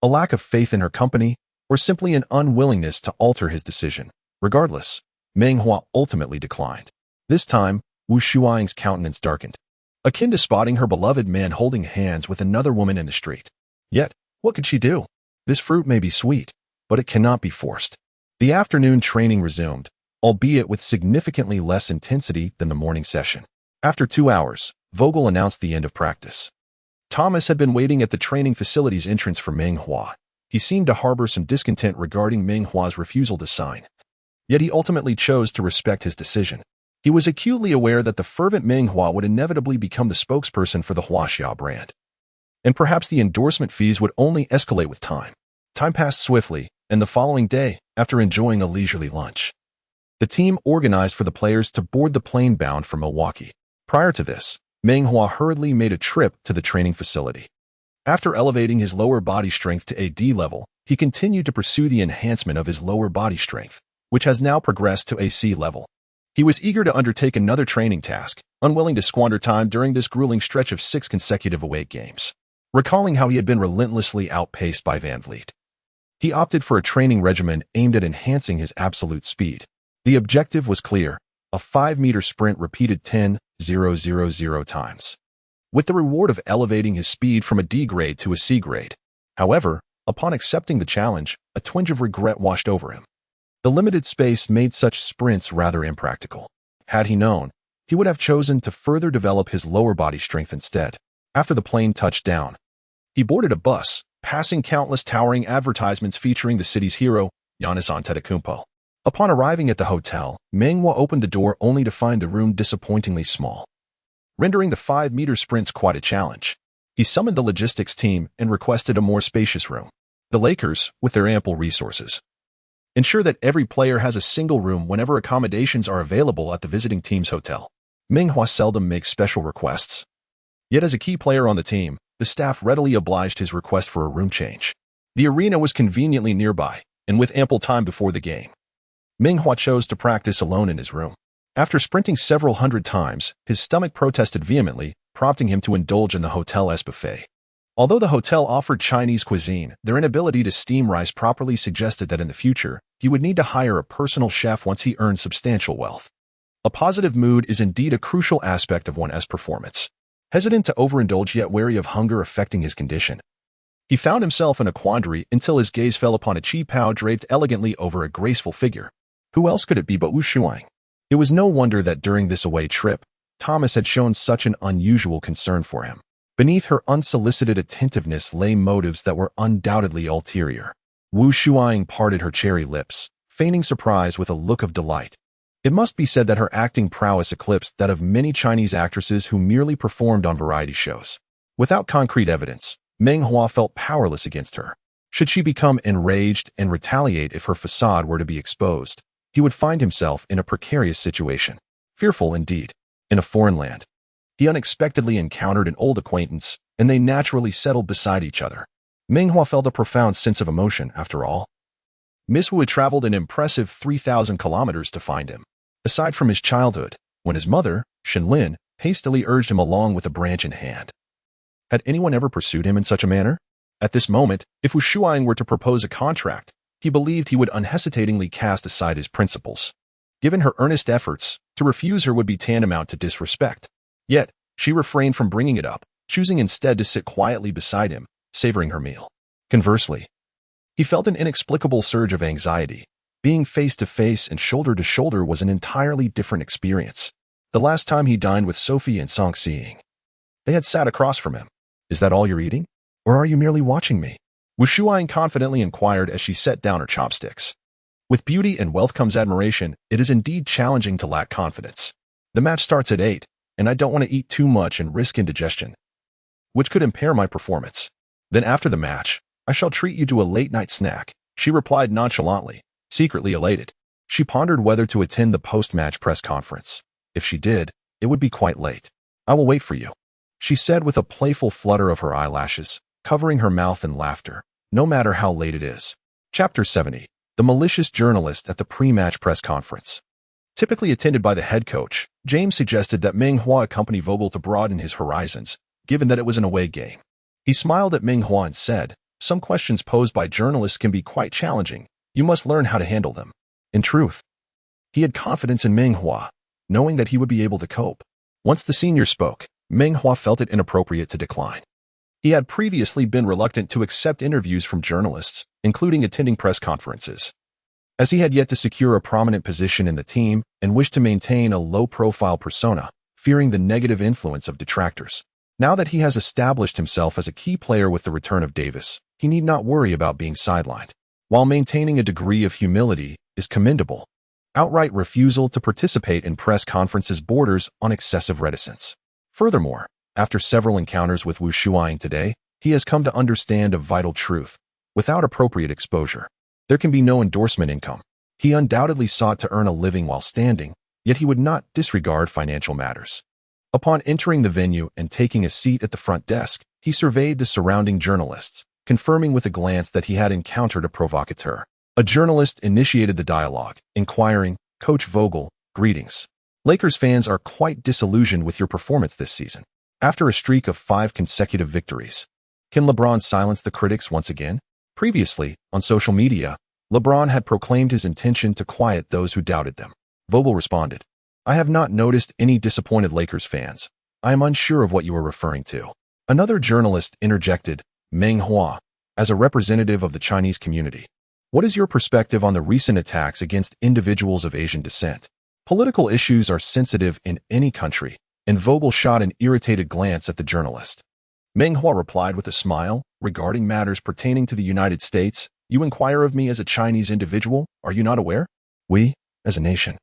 a lack of faith in her company, or simply an unwillingness to alter his decision. Regardless, Meng Hua ultimately declined. This time, Wu Shuaing's countenance darkened, akin to spotting her beloved man holding hands with another woman in the street. Yet, what could she do? This fruit may be sweet, but it cannot be forced. The afternoon training resumed, albeit with significantly less intensity than the morning session. After 2 hours, Vogel announced the end of practice. Thomas had been waiting at the training facility's entrance for Meng Hua. He seemed to harbor some discontent regarding Meng Hua's refusal to sign. Yet he ultimately chose to respect his decision. He was acutely aware that the fervent Meng Hua would inevitably become the spokesperson for the Huaxia brand. And perhaps the endorsement fees would only escalate with time. Time passed swiftly, and the following day, after enjoying a leisurely lunch, the team organized for the players to board the plane bound for Milwaukee. Prior to this, Meng Hua hurriedly made a trip to the training facility. After elevating his lower body strength to a D level, he continued to pursue the enhancement of his lower body strength, which has now progressed to a C level. He was eager to undertake another training task, unwilling to squander time during this grueling stretch of 6 consecutive away games. Recalling how he had been relentlessly outpaced by Van Vliet, he opted for a training regimen aimed at enhancing his absolute speed. The objective was clear: a 5-meter sprint repeated 10,000 times, with the reward of elevating his speed from a D grade to a C grade. However, upon accepting the challenge, a twinge of regret washed over him. The limited space made such sprints rather impractical. Had he known, he would have chosen to further develop his lower body strength instead. After the plane touched down, he boarded a bus, passing countless towering advertisements featuring the city's hero, Giannis Antetokounmpo. Upon arriving at the hotel, Meng Hua opened the door only to find the room disappointingly small, rendering the 5-meter sprints quite a challenge. He summoned the logistics team and requested a more spacious room. The Lakers, with their ample resources, ensure that every player has a single room whenever accommodations are available at the visiting team's hotel. Meng Hua seldom makes special requests. Yet as a key player on the team, the staff readily obliged his request for a room change. The arena was conveniently nearby, and with ample time before the game, Meng Hua chose to practice alone in his room. After sprinting several hundred times, his stomach protested vehemently, prompting him to indulge in the hotel's buffet. Although the hotel offered Chinese cuisine, their inability to steam rice properly suggested that in the future, he would need to hire a personal chef once he earned substantial wealth. A positive mood is indeed a crucial aspect of one's performance. Hesitant to overindulge yet wary of hunger affecting his condition, he found himself in a quandary until his gaze fell upon a qipao draped elegantly over a graceful figure. Who else could it be but Wu Shuaing? It was no wonder that during this away trip, Thomas had shown such an unusual concern for him. Beneath her unsolicited attentiveness lay motives that were undoubtedly ulterior. Wu Shuaing parted her cherry lips, feigning surprise with a look of delight. It must be said that her acting prowess eclipsed that of many Chinese actresses who merely performed on variety shows. Without concrete evidence, Meng Hua felt powerless against her. Should she become enraged and retaliate if her facade were to be exposed, he would find himself in a precarious situation. Fearful indeed. In a foreign land, he unexpectedly encountered an old acquaintance, and they naturally settled beside each other. Meng Hua felt a profound sense of emotion, after all. Miss Wu had traveled an impressive 3,000 kilometers to find him. Aside from his childhood, when his mother, Shenlin, hastily urged him along with a branch in hand. Had anyone ever pursued him in such a manner? At this moment, if Wu Shuaing were to propose a contract, he believed he would unhesitatingly cast aside his principles. Given her earnest efforts, to refuse her would be tantamount to disrespect. Yet, she refrained from bringing it up, choosing instead to sit quietly beside him, savoring her meal. Conversely, he felt an inexplicable surge of anxiety. Being face to face and shoulder to shoulder was an entirely different experience. The last time he dined with Sophie and Song Xiying, they had sat across from him. Is that all you're eating? Or are you merely watching me? Wu Shuaing confidently inquired as she set down her chopsticks. With beauty and wealth comes admiration. It is indeed challenging to lack confidence. The match starts at 8, and I don't want to eat too much and risk indigestion, which could impair my performance. Then after the match, I shall treat you to a late-night snack, she replied nonchalantly, secretly elated. She pondered whether to attend the post-match press conference. If she did, it would be quite late. I will wait for you, she said with a playful flutter of her eyelashes, covering her mouth in laughter, no matter how late it is. Chapter 70. The malicious journalist at the pre-match press conference. Typically attended by the head coach, James suggested that Meng Hua accompany Vogel to broaden his horizons, given that it was an away game. He smiled at Meng Hua and said, "Some questions posed by journalists can be quite challenging. You must learn how to handle them." In truth, he had confidence in Meng Hua, knowing that he would be able to cope. Once the senior spoke, Meng Hua felt it inappropriate to decline. He had previously been reluctant to accept interviews from journalists, including attending press conferences, as he had yet to secure a prominent position in the team and wished to maintain a low-profile persona, fearing the negative influence of detractors. Now that he has established himself as a key player with the return of Davis, he need not worry about being sidelined. While maintaining a degree of humility is commendable, outright refusal to participate in press conferences borders on excessive reticence. Furthermore, after several encounters with Wu Shuaing today, he has come to understand a vital truth. Without appropriate exposure, there can be no endorsement income. He undoubtedly sought to earn a living while standing, yet he would not disregard financial matters. Upon entering the venue and taking a seat at the front desk, he surveyed the surrounding journalists, confirming with a glance that he had encountered a provocateur. A journalist initiated the dialogue, inquiring, "Coach Vogel, greetings. Lakers fans are quite disillusioned with your performance this season. After a streak of 5 consecutive victories, can LeBron silence the critics once again?" Previously, on social media, LeBron had proclaimed his intention to quiet those who doubted them. Vogel responded, "I have not noticed any disappointed Lakers fans. I am unsure of what you are referring to." Another journalist interjected, "Meng Hua, as a representative of the Chinese community, what is your perspective on the recent attacks against individuals of Asian descent? Political issues are sensitive in any country," and Vogel shot an irritated glance at the journalist. Meng Hua replied with a smile, "Regarding matters pertaining to the United States, you inquire of me as a Chinese individual, are you not aware? We, as a nation,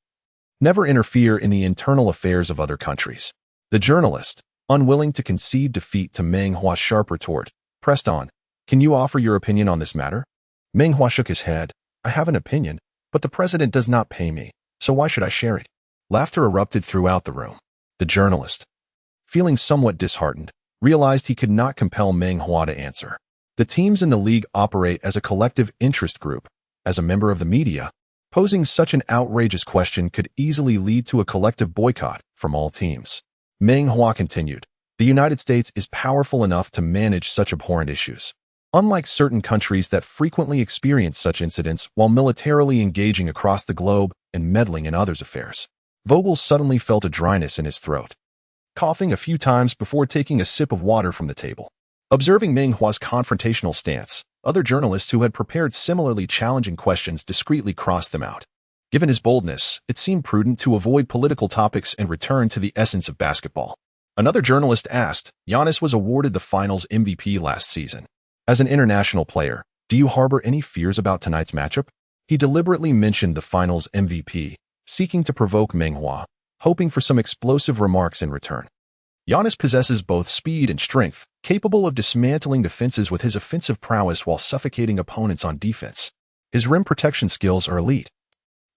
never interfere in the internal affairs of other countries." The journalist, unwilling to concede defeat to Meng Hua's sharp retort, pressed on, "Can you offer your opinion on this matter?" Meng Hua shook his head, "I have an opinion, but the president does not pay me, so why should I share it?" Laughter erupted throughout the room. The journalist, feeling somewhat disheartened, realized he could not compel Meng Hua to answer. The teams in the league operate as a collective interest group. As a member of the media, posing such an outrageous question could easily lead to a collective boycott from all teams. Meng Hua continued, "The United States is powerful enough to manage such abhorrent issues. Unlike certain countries that frequently experience such incidents while militarily engaging across the globe and meddling in others' affairs." Vogel suddenly felt a dryness in his throat, coughing a few times before taking a sip of water from the table. Observing Meng Hua's confrontational stance, other journalists who had prepared similarly challenging questions discreetly crossed them out. Given his boldness, it seemed prudent to avoid political topics and return to the essence of basketball. Another journalist asked, "Giannis was awarded the Finals MVP last season. As an international player, do you harbor any fears about tonight's matchup?" He deliberately mentioned the Finals MVP, seeking to provoke Meng Hua, hoping for some explosive remarks in return. Giannis possesses both speed and strength, capable of dismantling defenses with his offensive prowess while suffocating opponents on defense. His rim protection skills are elite,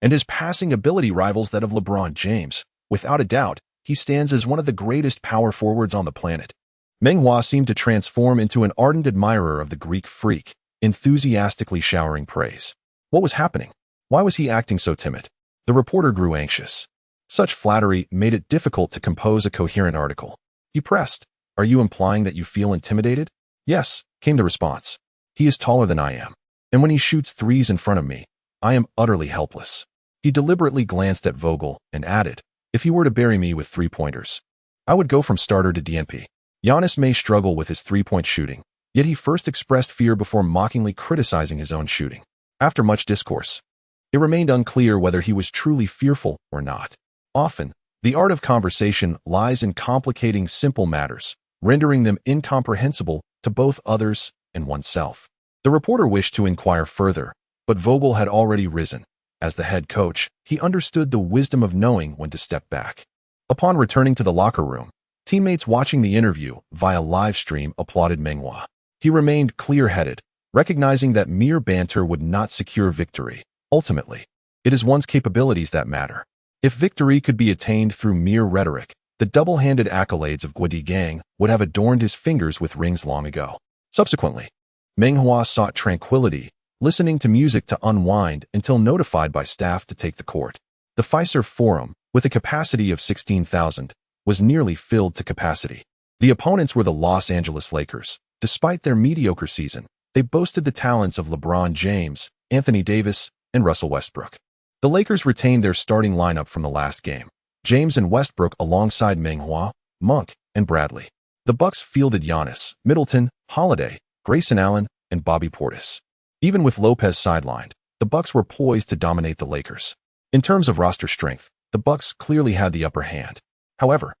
and his passing ability rivals that of LeBron James. Without a doubt, he stands as one of the greatest power forwards on the planet. Meng Hua seemed to transform into an ardent admirer of the Greek freak, enthusiastically showering praise. What was happening? Why was he acting so timid? The reporter grew anxious. Such flattery made it difficult to compose a coherent article. He pressed, "Are you implying that you feel intimidated?" "Yes," came the response. "He is taller than I am, and when he shoots threes in front of me, I am utterly helpless." He deliberately glanced at Vogel and added, "If he were to bury me with 3-pointers, I would go from starter to DNP." Giannis may struggle with his 3-point shooting, yet he first expressed fear before mockingly criticizing his own shooting. After much discourse, it remained unclear whether he was truly fearful or not. Often, the art of conversation lies in complicating simple matters, rendering them incomprehensible to both others and oneself. The reporter wished to inquire further, but Vogel had already risen, As the head coach, he understood the wisdom of knowing when to step back. Upon returning to the locker room, teammates watching the interview via live stream applauded Meng Hua. He remained clear-headed, recognizing that mere banter would not secure victory. Ultimately, it is one's capabilities that matter. If victory could be attained through mere rhetoric, the double-handed accolades of Guodi Gang would have adorned his fingers with rings long ago. Subsequently, Meng Hua sought tranquility, listening to music to unwind until notified by staff to take the court. The Fiserv Forum, with a capacity of 16,000, was nearly filled to capacity. The opponents were the Los Angeles Lakers. Despite their mediocre season, they boasted the talents of LeBron James, Anthony Davis, and Russell Westbrook. The Lakers retained their starting lineup from the last game: James and Westbrook alongside Meng Hua, Monk, and Bradley. The Bucks fielded Giannis, Middleton, Holiday, Grayson Allen, and Bobby Portis. Even with Lopez sidelined, the Bucks were poised to dominate the Lakers. In terms of roster strength, the Bucks clearly had the upper hand. However,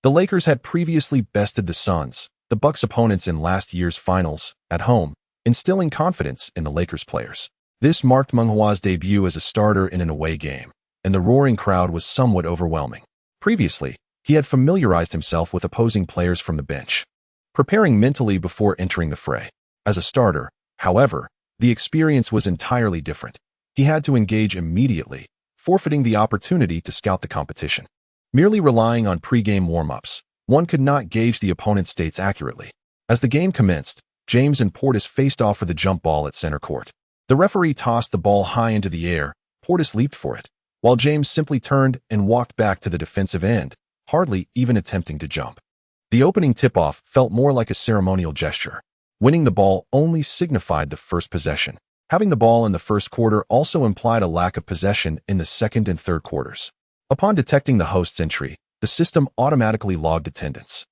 the Lakers had previously bested the Suns, the Bucks' opponents in last year's finals, at home, instilling confidence in the Lakers players. This marked Meng Hua's debut as a starter in an away game, and the roaring crowd was somewhat overwhelming. Previously, he had familiarized himself with opposing players from the bench, preparing mentally before entering the fray. As a starter, however, the experience was entirely different. He had to engage immediately, forfeiting the opportunity to scout the competition. Merely relying on pre-game warm-ups, one could not gauge the opponent's states accurately. As the game commenced, James and Portis faced off for the jump ball at center court. The referee tossed the ball high into the air. Portis leaped for it, while James simply turned and walked back to the defensive end, hardly even attempting to jump. The opening tip-off felt more like a ceremonial gesture. Winning the ball only signified the first possession. Having the ball in the first quarter also implied a lack of possession in the second and third quarters. Upon detecting the host's entry, the system automatically logged attendance.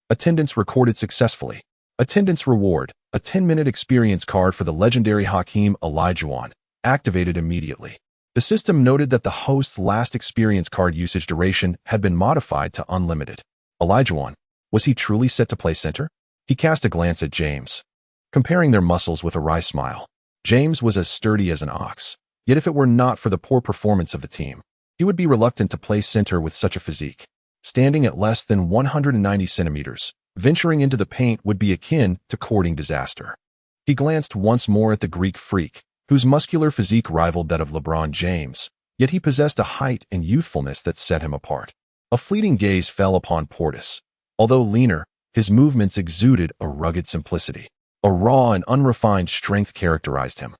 Attendance recorded successfully. Attendance reward, a 10-minute experience card for the legendary Hakeem Olajuwon, activated immediately. The system noted that the host's last experience card usage duration had been modified to unlimited. Olajuwon, was he truly set to play center? He cast a glance at James, comparing their muscles with a wry smile. James was as sturdy as an ox, yet if it were not for the poor performance of the team, he would be reluctant to play center with such a physique. Standing at less than 190 centimeters, venturing into the paint would be akin to courting disaster. He glanced once more at the Greek freak, whose muscular physique rivaled that of LeBron James, yet he possessed a height and youthfulness that set him apart. A fleeting gaze fell upon Portis. Although leaner, his movements exuded a rugged simplicity. A raw and unrefined strength characterized him.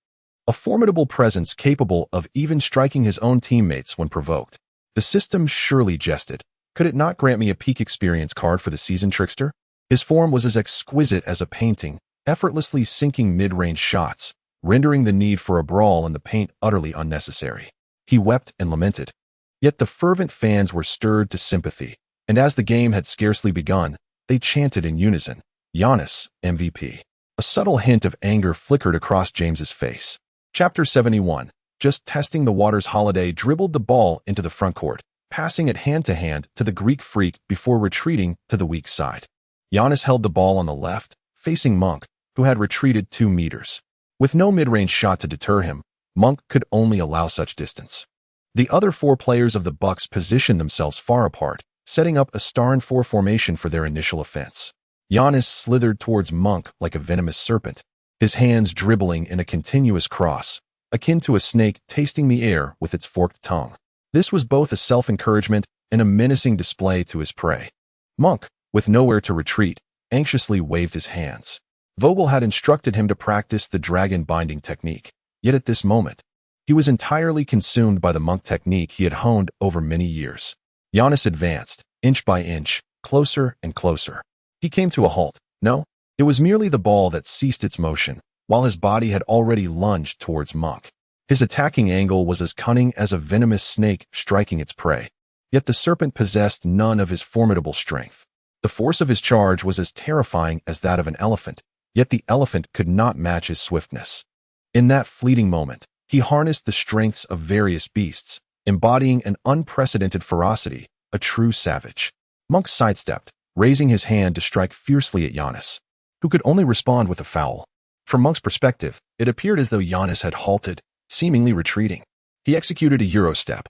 A formidable presence capable of even striking his own teammates when provoked. The system surely jested. Could it not grant me a peak experience card for the seasoned trickster? His form was as exquisite as a painting, effortlessly sinking mid-range shots, rendering the need for a brawl in the paint utterly unnecessary. He wept and lamented. Yet the fervent fans were stirred to sympathy, and as the game had scarcely begun, they chanted in unison, "Giannis, MVP." A subtle hint of anger flickered across James's face. Chapter 71. Just testing the waters. Holiday dribbled the ball into the front court, passing it hand-to-hand to the Greek freak before retreating to the weak side. Giannis held the ball on the left, facing Monk, who had retreated 2 meters. With no mid-range shot to deter him, Monk could only allow such distance. The other 4 players of the Bucks positioned themselves far apart, setting up a star and 4 formation for their initial offense. Giannis slithered towards Monk like a venomous serpent, his hands dribbling in a continuous cross, akin to a snake tasting the air with its forked tongue. This was both a self-encouragement and a menacing display to his prey. Monk, with nowhere to retreat, anxiously waved his hands. Vogel had instructed him to practice the dragon binding technique, yet at this moment, he was entirely consumed by the Monk technique he had honed over many years. Giannis advanced, inch by inch, closer and closer. He came to a halt. No, it was merely the ball that ceased its motion, while his body had already lunged towards Monk. His attacking angle was as cunning as a venomous snake striking its prey, yet the serpent possessed none of his formidable strength. The force of his charge was as terrifying as that of an elephant, yet the elephant could not match his swiftness. In that fleeting moment, he harnessed the strengths of various beasts, embodying an unprecedented ferocity, a true savage. Monk sidestepped, raising his hand to strike fiercely at Giannis, who could only respond with a foul. From Monk's perspective, it appeared as though Giannis had halted, seemingly retreating. He executed a Euro step,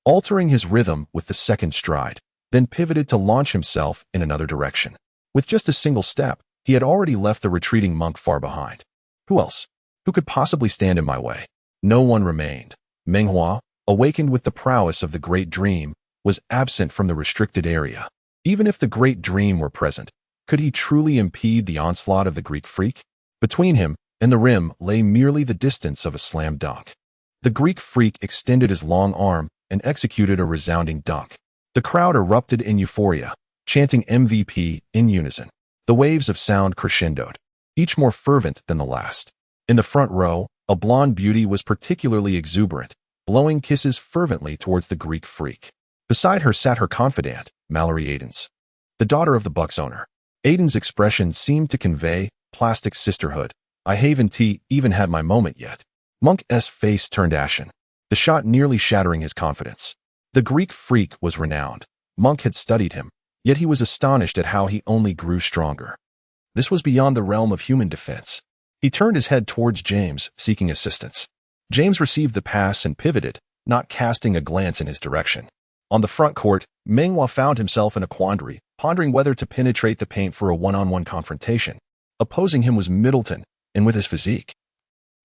altering his rhythm with the second stride, then pivoted to launch himself in another direction. With just a single step, he had already left the retreating monk far behind. Who else? Who could possibly stand in my way? No one remained. Meng Hua, awakened with the prowess of the Great Dream, was absent from the restricted area. Even if the Great Dream were present, could he truly impede the onslaught of the Greek freak? Between him and the rim lay merely the distance of a slam dunk. The Greek freak extended his long arm and executed a resounding dunk. The crowd erupted in euphoria, chanting MVP in unison. The waves of sound crescendoed, each more fervent than the last. In the front row, a blonde beauty was particularly exuberant, blowing kisses fervently towards the Greek freak. Beside her sat her confidant, Mallory Aidens, the daughter of the Bucks owner. Aiden's expression seemed to convey plastic sisterhood. I haven't even had my moment yet. Monk's face turned ashen, the shot nearly shattering his confidence. The Greek freak was renowned. Monk had studied him, yet he was astonished at how he only grew stronger. This was beyond the realm of human defense. He turned his head towards James, seeking assistance. James received the pass and pivoted, not casting a glance in his direction. On the front court, Meng Hua found himself in a quandary, pondering whether to penetrate the paint for a one-on-one confrontation. Opposing him was Middleton, and with his physique,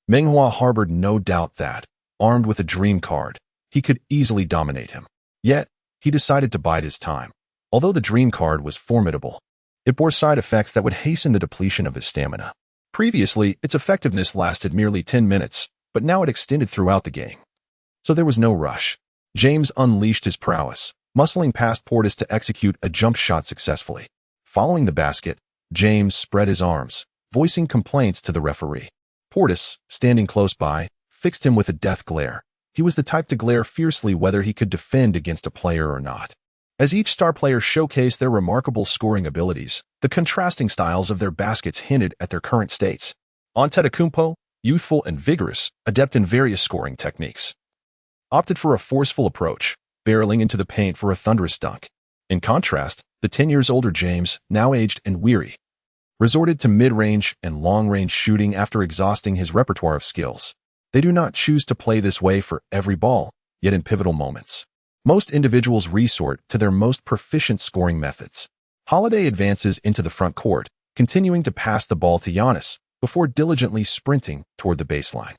Meng Hua harbored no doubt that, armed with a dream card, he could easily dominate him. Yet, he decided to bide his time. Although the dream card was formidable, it bore side effects that would hasten the depletion of his stamina. Previously, its effectiveness lasted merely 10 minutes, but now it extended throughout the game. So there was no rush. James unleashed his prowess, muscling past Portis to execute a jump shot successfully. Following the basket, James spread his arms, voicing complaints to the referee. Portis, standing close by, fixed him with a death glare. He was the type to glare fiercely whether he could defend against a player or not. As each star player showcased their remarkable scoring abilities, the contrasting styles of their baskets hinted at their current states. Antetokounmpo, youthful and vigorous, adept in various scoring techniques, opted for a forceful approach, barreling into the paint for a thunderous dunk. In contrast, the 10 years older James, now aged and weary, resorted to mid-range and long-range shooting after exhausting his repertoire of skills. They do not choose to play this way for every ball, yet in pivotal moments, most individuals resort to their most proficient scoring methods. Holiday advances into the front court, continuing to pass the ball to Giannis before diligently sprinting toward the baseline.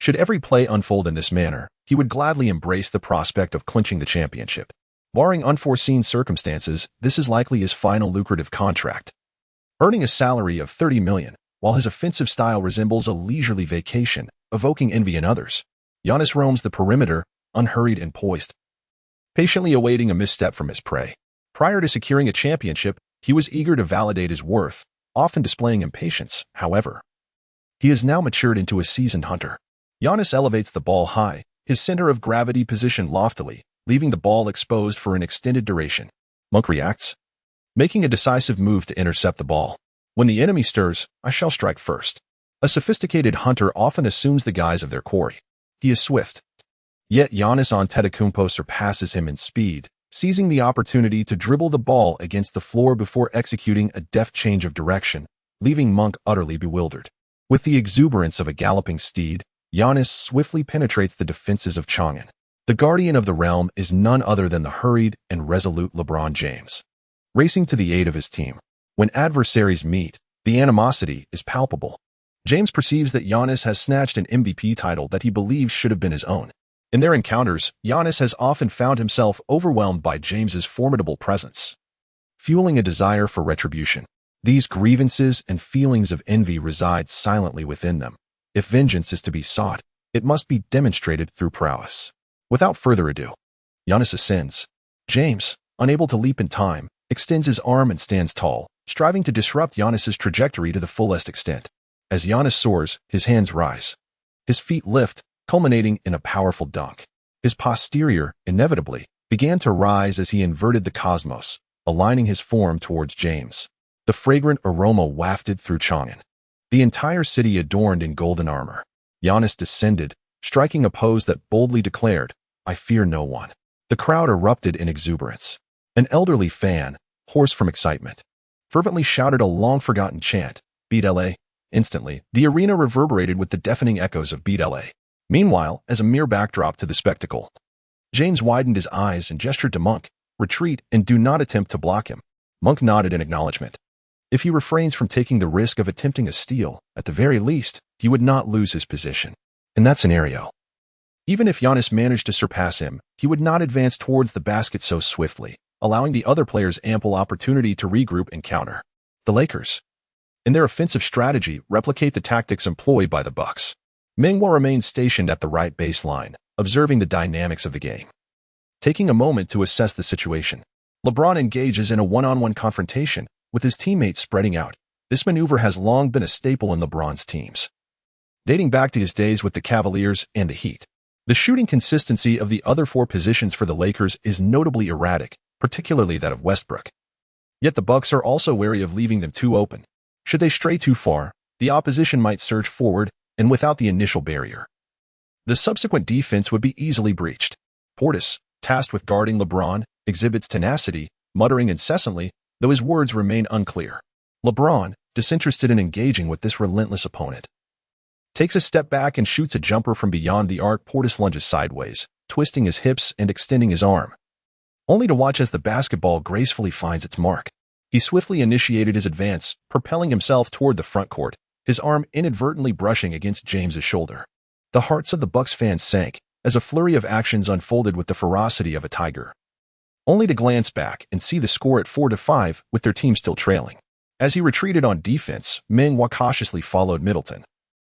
Should every play unfold in this manner, he would gladly embrace the prospect of clinching the championship. Barring unforeseen circumstances, this is likely his final lucrative contract. Earning a salary of $30 million, while his offensive style resembles a leisurely vacation, evoking envy in others, Giannis roams the perimeter, unhurried and poised, patiently awaiting a misstep from his prey. Prior to securing a championship, he was eager to validate his worth, often displaying impatience, however. He has now matured into a seasoned hunter. Giannis elevates the ball high, his center of gravity positioned loftily, leaving the ball exposed for an extended duration. Monk reacts, making a decisive move to intercept the ball. When the enemy stirs, I shall strike first. A sophisticated hunter often assumes the guise of their quarry. He is swift. Yet Giannis Antetokounmpo surpasses him in speed, seizing the opportunity to dribble the ball against the floor before executing a deft change of direction, leaving Monk utterly bewildered. With the exuberance of a galloping steed, Giannis swiftly penetrates the defenses of Chang'an. The guardian of the realm is none other than the hurried and resolute LeBron James, racing to the aid of his team. When adversaries meet, the animosity is palpable. James perceives that Giannis has snatched an MVP title that he believes should have been his own. In their encounters, Giannis has often found himself overwhelmed by James's formidable presence, fueling a desire for retribution. These grievances and feelings of envy reside silently within them. If vengeance is to be sought, it must be demonstrated through prowess. Without further ado, Giannis ascends. James, unable to leap in time, extends his arm and stands tall, striving to disrupt Giannis's trajectory to the fullest extent. As Giannis soars, his hands rise. His feet lift, culminating in a powerful dunk. His posterior, inevitably, began to rise as he inverted the cosmos, aligning his form towards James. The fragrant aroma wafted through Chang'an, the entire city adorned in golden armor. Giannis descended, striking a pose that boldly declared, I fear no one. The crowd erupted in exuberance. An elderly fan, hoarse from excitement, fervently shouted a long-forgotten chant, Beat LA. Instantly, the arena reverberated with the deafening echoes of Beat LA. Meanwhile, as a mere backdrop to the spectacle, James widened his eyes and gestured to Monk, "Retreat and do not attempt to block him." Monk nodded in acknowledgement. If he refrains from taking the risk of attempting a steal, at the very least, he would not lose his position. In that scenario, even if Giannis managed to surpass him, he would not advance towards the basket so swiftly, allowing the other players ample opportunity to regroup and counter. The Lakers, in their offensive strategy, replicate the tactics employed by the Bucks. Meng Hua remained stationed at the right baseline, observing the dynamics of the game. Taking a moment to assess the situation, LeBron engages in a one-on-one confrontation, with his teammates spreading out. This maneuver has long been a staple in LeBron's teams, dating back to his days with the Cavaliers and the Heat. The shooting consistency of the other four positions for the Lakers is notably erratic, particularly that of Westbrook. Yet the Bucks are also wary of leaving them too open. Should they stray too far, the opposition might surge forward, and without the initial barrier, the subsequent defense would be easily breached. Portis, tasked with guarding LeBron, exhibits tenacity, muttering incessantly, though his words remain unclear. LeBron, disinterested in engaging with this relentless opponent, takes a step back and shoots a jumper from beyond the arc. Portis lunges sideways, twisting his hips and extending his arm, only to watch as the basketball gracefully finds its mark. He swiftly initiated his advance, propelling himself toward the front court, his arm inadvertently brushing against James's shoulder. The hearts of the Bucks fans sank as a flurry of actions unfolded with the ferocity of a tiger, only to glance back and see the score at 4-5 with their team still trailing. As he retreated on defense, Meng Hua cautiously followed Middleton,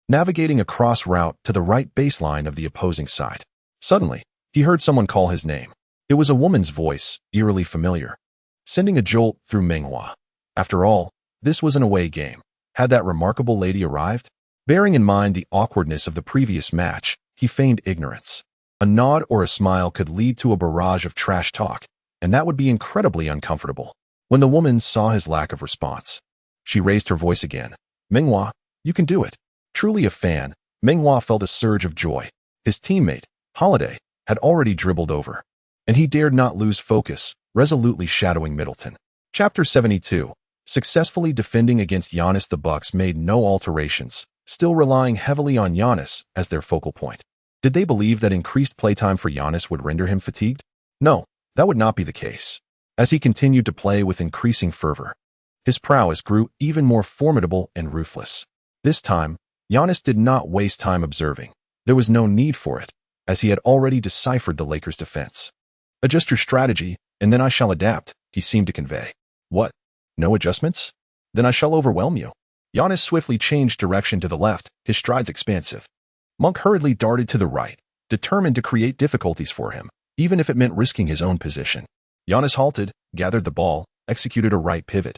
navigating a cross route to the right baseline of the opposing side. Suddenly, he heard someone call his name. It was a woman's voice, eerily familiar, sending a jolt through Meng Hua. After all, this was an away game. Had that remarkable lady arrived? Bearing in mind the awkwardness of the previous match, he feigned ignorance. A nod or a smile could lead to a barrage of trash talk, and that would be incredibly uncomfortable. When the woman saw his lack of response, she raised her voice again. "Meng Hua, you can do it." Truly a fan, Meng Hua felt a surge of joy. His teammate, Holiday, had already dribbled over, and he dared not lose focus, resolutely shadowing Middleton. Chapter 72. Successfully defending against Giannis. The Bucks made no alterations, still relying heavily on Giannis as their focal point. Did they believe that increased playtime for Giannis would render him fatigued? No, that would not be the case. As he continued to play with increasing fervor, his prowess grew even more formidable and ruthless. This time, Giannis did not waste time observing. There was no need for it, as he had already deciphered the Lakers' defense. "Adjust your strategy, and then I shall adapt," he seemed to convey. "What? No adjustments? Then I shall overwhelm you." Giannis swiftly changed direction to the left, his strides expansive. Monk hurriedly darted to the right, determined to create difficulties for him, even if it meant risking his own position. Giannis halted, gathered the ball, executed a right pivot,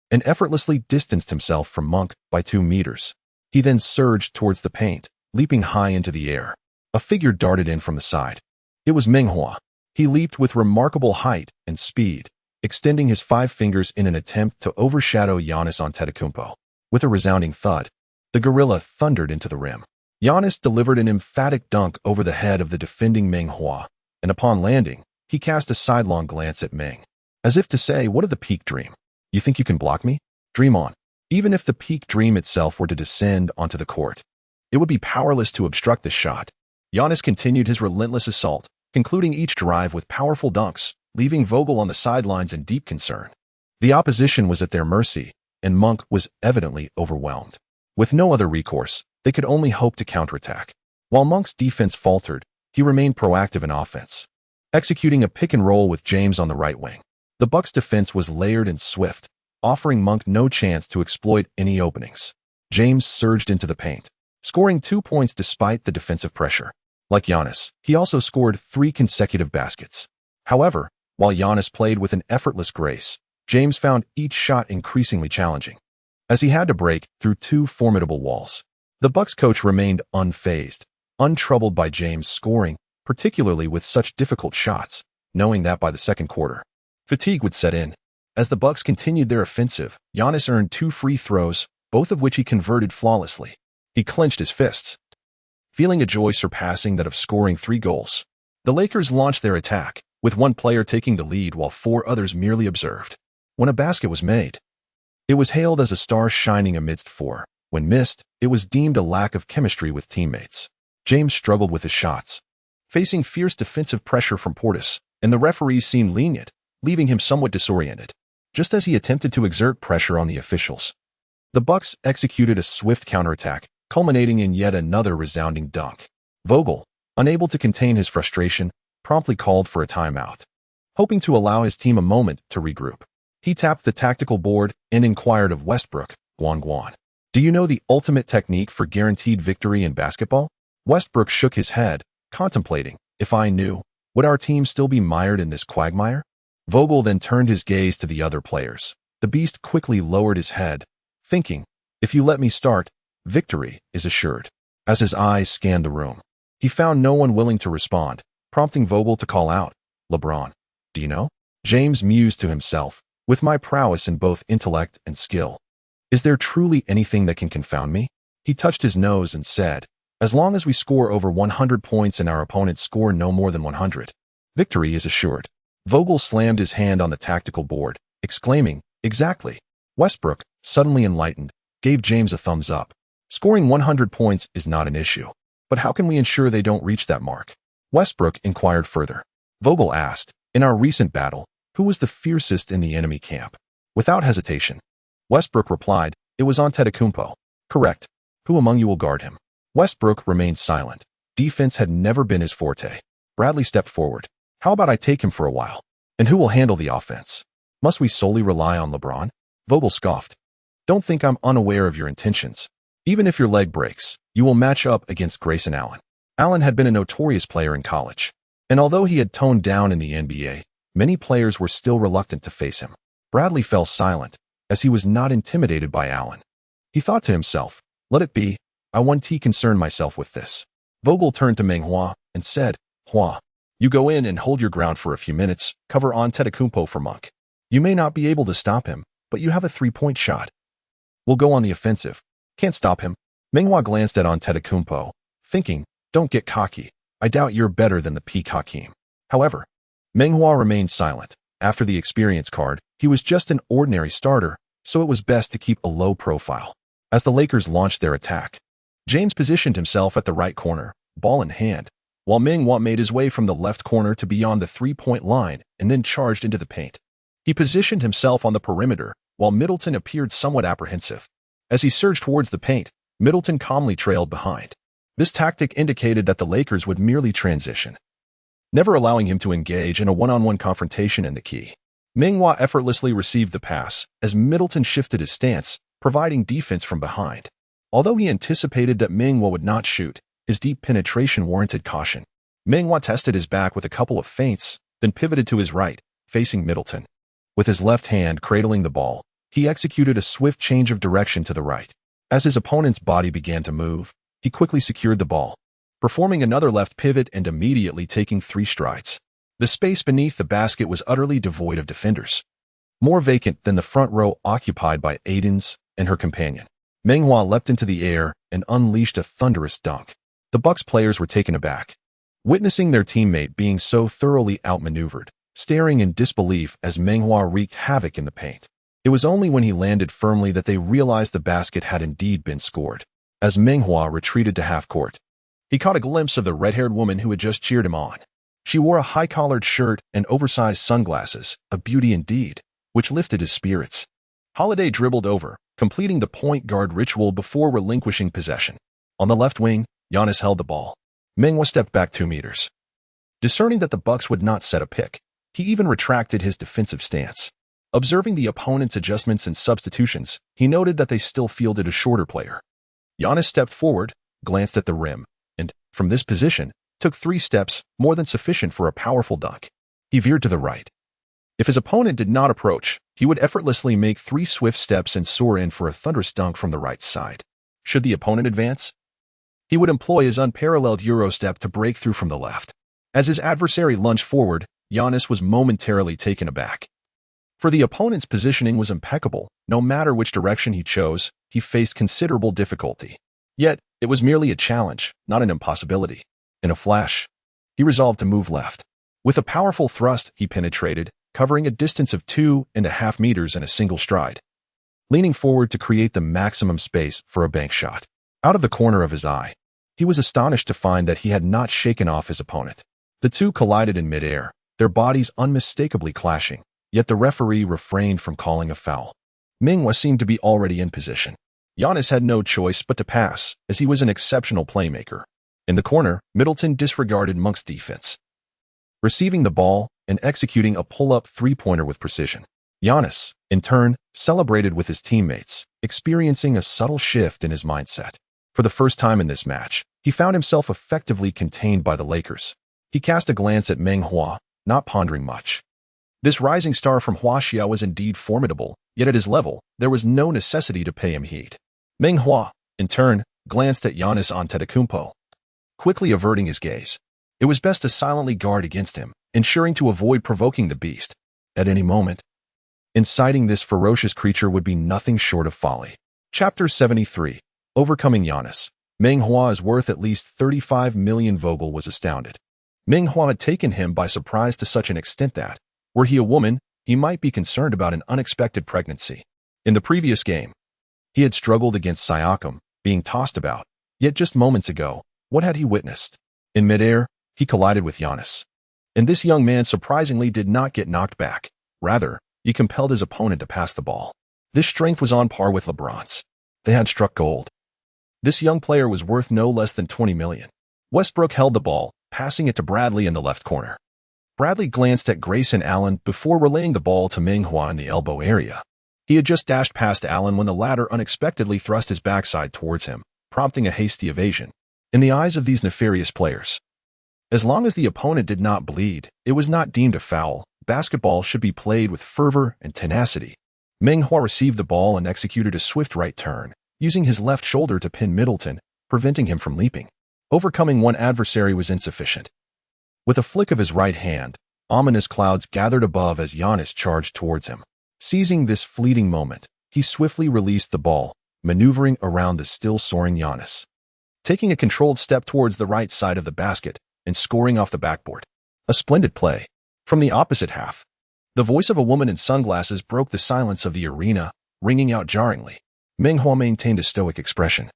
and effortlessly distanced himself from Monk by 2 meters. He then surged towards the paint, leaping high into the air. A figure darted in from the side. It was Meng Hua. He leaped with remarkable height and speed, extending his 5 fingers in an attempt to overshadow Giannis Antetokounmpo. With a resounding thud, the gorilla thundered into the rim. Giannis delivered an emphatic dunk over the head of the defending Meng Hua, and upon landing, he cast a sidelong glance at Meng, as if to say, "What of the peak dream? You think you can block me? Dream on." Even if the peak dream itself were to descend onto the court, it would be powerless to obstruct the shot. Giannis continued his relentless assault, concluding each drive with powerful dunks, leaving Vogel on the sidelines in deep concern. The opposition was at their mercy, and Monk was evidently overwhelmed. With no other recourse, they could only hope to counterattack. While Monk's defense faltered, he remained proactive in offense, executing a pick and roll with James on the right wing. The Bucks' defense was layered and swift, offering Monk no chance to exploit any openings. James surged into the paint, scoring 2 points despite the defensive pressure. Like Giannis, he also scored 3 consecutive baskets. However, while Giannis played with an effortless grace, James found each shot increasingly challenging, as he had to break through 2 formidable walls. The Bucks coach remained unfazed, untroubled by James' scoring, particularly with such difficult shots, knowing that by the second quarter, fatigue would set in. As the Bucks continued their offensive, Giannis earned 2 free throws, both of which he converted flawlessly. He clenched his fists, feeling a joy surpassing that of scoring 3 goals. The Lakers launched their attack, with one player taking the lead while 4 others merely observed. When a basket was made, it was hailed as a star shining amidst 4. When missed, it was deemed a lack of chemistry with teammates. James struggled with his shots, facing fierce defensive pressure from Portis, and the referees seemed lenient, leaving him somewhat disoriented. Just as he attempted to exert pressure on the officials, the Bucks executed a swift counterattack, culminating in yet another resounding dunk. Vogel, unable to contain his frustration, promptly called for a timeout, hoping to allow his team a moment to regroup. He tapped the tactical board and inquired of Westbrook, Guan, "Do you know the ultimate technique for guaranteed victory in basketball?" Westbrook shook his head, contemplating, "If I knew, would our team still be mired in this quagmire?" Vogel then turned his gaze to the other players. The beast quickly lowered his head, thinking, "If you let me start, victory is assured." As his eyes scanned the room, he found no one willing to respond, prompting Vogel to call out, "LeBron, do you know?" James mused to himself, "With my prowess in both intellect and skill, is there truly anything that can confound me?" He touched his nose and said, "As long as we score over 100 points and our opponents score no more than 100, victory is assured." Vogel slammed his hand on the tactical board, exclaiming, "Exactly." Westbrook, suddenly enlightened, gave James a thumbs up. "Scoring 100 points is not an issue. But how can we ensure they don't reach that mark?" Westbrook inquired further. Vogel asked, "In our recent battle, who was the fiercest in the enemy camp?" Without hesitation, Westbrook replied, "It was Antetokounmpo." "Correct. Who among you will guard him?" Westbrook remained silent. Defense had never been his forte. Bradley stepped forward. "How about I take him for a while? And who will handle the offense? Must we solely rely on LeBron?" Vogel scoffed. "Don't think I'm unaware of your intentions. Even if your leg breaks, you will match up against Grayson Allen." Allen had been a notorious player in college, and although he had toned down in the NBA, many players were still reluctant to face him. Bradley fell silent, as he was not intimidated by Allen. He thought to himself, "Let it be, I won't concern myself with this." Vogel turned to Meng Hua and said, "Hua, you go in and hold your ground for a few minutes, cover Antetokounmpo for Monk. You may not be able to stop him, but you have a three-point shot. We'll go on the offensive. Can't stop him." Meng Hua glanced at Antetokounmpo, thinking, "Don't get cocky. I doubt you're better than the peak Hakeem." However, Meng Hua remained silent. After the experience card, he was just an ordinary starter, so it was best to keep a low profile. As the Lakers launched their attack, James positioned himself at the right corner, ball in hand, while Meng Hua made his way from the left corner to beyond the three-point line and then charged into the paint. He positioned himself on the perimeter, while Middleton appeared somewhat apprehensive. As he surged towards the paint, Middleton calmly trailed behind. This tactic indicated that the Lakers would merely transition, never allowing him to engage in a one-on-one confrontation in the key. Meng Hua effortlessly received the pass as Middleton shifted his stance, providing defense from behind. Although he anticipated that Meng Hua would not shoot, his deep penetration warranted caution. Meng Hua tested his back with a couple of feints, then pivoted to his right, facing Middleton. With his left hand cradling the ball, he executed a swift change of direction to the right. As his opponent's body began to move, he quickly secured the ball, performing another left pivot and immediately taking 3 strides. The space beneath the basket was utterly devoid of defenders, more vacant than the front row occupied by Aidens and her companion. Meng Hua leapt into the air and unleashed a thunderous dunk. The Bucks players were taken aback, witnessing their teammate being so thoroughly outmaneuvered, staring in disbelief as Meng Hua wreaked havoc in the paint. It was only when he landed firmly that they realized the basket had indeed been scored. As Meng Hua retreated to half-court, he caught a glimpse of the red-haired woman who had just cheered him on. She wore a high-collared shirt and oversized sunglasses, a beauty indeed, which lifted his spirits. Holiday dribbled over, completing the point guard ritual before relinquishing possession. On the left wing, Giannis held the ball. Meng Hua stepped back 2 meters. Discerning that the Bucks would not set a pick, he even retracted his defensive stance. Observing the opponent's adjustments and substitutions, he noted that they still fielded a shorter player. Giannis stepped forward, glanced at the rim, and, from this position, took 3 steps, more than sufficient for a powerful dunk. He veered to the right. If his opponent did not approach, he would effortlessly make 3 swift steps and soar in for a thunderous dunk from the right side. Should the opponent advance, he would employ his unparalleled Euro step to break through from the left. As his adversary lunged forward, Giannis was momentarily taken aback. For the opponent's positioning was impeccable. No matter which direction he chose, he faced considerable difficulty. Yet, it was merely a challenge, not an impossibility. In a flash, he resolved to move left. With a powerful thrust, he penetrated, covering a distance of 2.5 meters in a single stride, leaning forward to create the maximum space for a bank shot. Out of the corner of his eye, He was astonished to find that he had not shaken off his opponent. The two collided in midair, their bodies unmistakably clashing, yet the referee refrained from calling a foul. Meng Hua seemed to be already in position. Giannis had no choice but to pass, as he was an exceptional playmaker. In the corner, Middleton disregarded Monk's defense, receiving the ball and executing a pull-up three-pointer with precision. Giannis, in turn, celebrated with his teammates, experiencing a subtle shift in his mindset. For the first time in this match, he found himself effectively contained by the Lakers. He cast a glance at Meng Hua, not pondering much. This rising star from Huaxia was indeed formidable, yet at his level, there was no necessity to pay him heed. Meng Hua, in turn, glanced at Giannis Antetokounmpo, quickly averting his gaze. It was best to silently guard against him, ensuring to avoid provoking the beast. At any moment, inciting this ferocious creature would be nothing short of folly. Chapter 73. Overcoming Giannis. Meng Hua is worth at least 35 million. Vogel was astounded. Meng Hua had taken him by surprise to such an extent that, were he a woman, he might be concerned about an unexpected pregnancy. In the previous game, he had struggled against Siakam, being tossed about, yet just moments ago, what had he witnessed? In midair, he collided with Giannis. And this young man surprisingly did not get knocked back. Rather, he compelled his opponent to pass the ball. This strength was on par with LeBron's. They had struck gold. This young player was worth no less than 20 million. Westbrook held the ball, passing it to Bradley in the left corner. Bradley glanced at Grayson Allen before relaying the ball to Meng Hua in the elbow area. He had just dashed past Allen when the latter unexpectedly thrust his backside towards him, prompting a hasty evasion. In the eyes of these nefarious players, as long as the opponent did not bleed, it was not deemed a foul. Basketball should be played with fervor and tenacity. Meng Hua received the ball and executed a swift right turn, using his left shoulder to pin Middleton, preventing him from leaping. Overcoming one adversary was insufficient. With a flick of his right hand, ominous clouds gathered above as Giannis charged towards him. Seizing this fleeting moment, he swiftly released the ball, maneuvering around the still soaring Giannis, taking a controlled step towards the right side of the basket and scoring off the backboard. A splendid play. From the opposite half, the voice of a woman in sunglasses broke the silence of the arena, ringing out jarringly. Meng Hua maintained a stoic expression,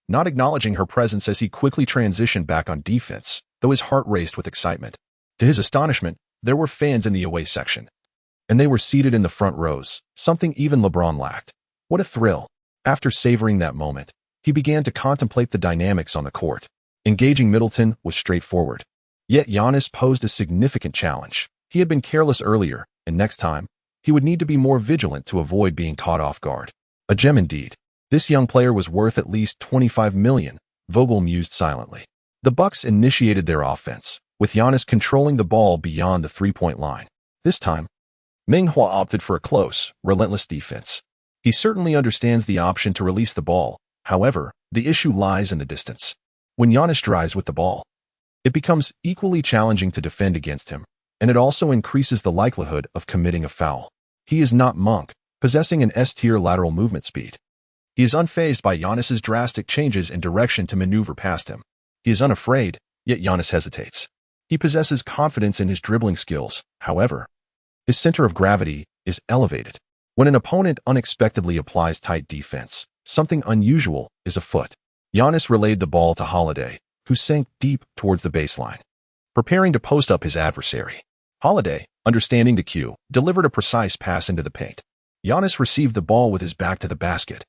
not acknowledging her presence as he quickly transitioned back on defense, though his heart raced with excitement. To his astonishment, there were fans in the away section, and they were seated in the front rows, something even LeBron lacked. What a thrill! After savoring that moment, he began to contemplate the dynamics on the court. Engaging Middleton was straightforward. Yet Giannis posed a significant challenge. He had been careless earlier, and next time, he would need to be more vigilant to avoid being caught off guard. A gem indeed. This young player was worth at least 25 million, Vogel mused silently. The Bucks initiated their offense, with Giannis controlling the ball beyond the three-point line. This time, Meng Hua opted for a close, relentless defense. He certainly understands the option to release the ball. However, the issue lies in the distance. When Giannis drives with the ball, it becomes equally challenging to defend against him, and it also increases the likelihood of committing a foul. He is not Monk, possessing an S-tier lateral movement speed. He is unfazed by Giannis's drastic changes in direction to maneuver past him. He is unafraid, yet Giannis hesitates. He possesses confidence in his dribbling skills. However, his center of gravity is elevated. When an opponent unexpectedly applies tight defense, something unusual is afoot. Giannis relayed the ball to Holiday, who sank deep towards the baseline, preparing to post up his adversary. Holiday, understanding the cue, delivered a precise pass into the paint. Giannis received the ball with his back to the basket,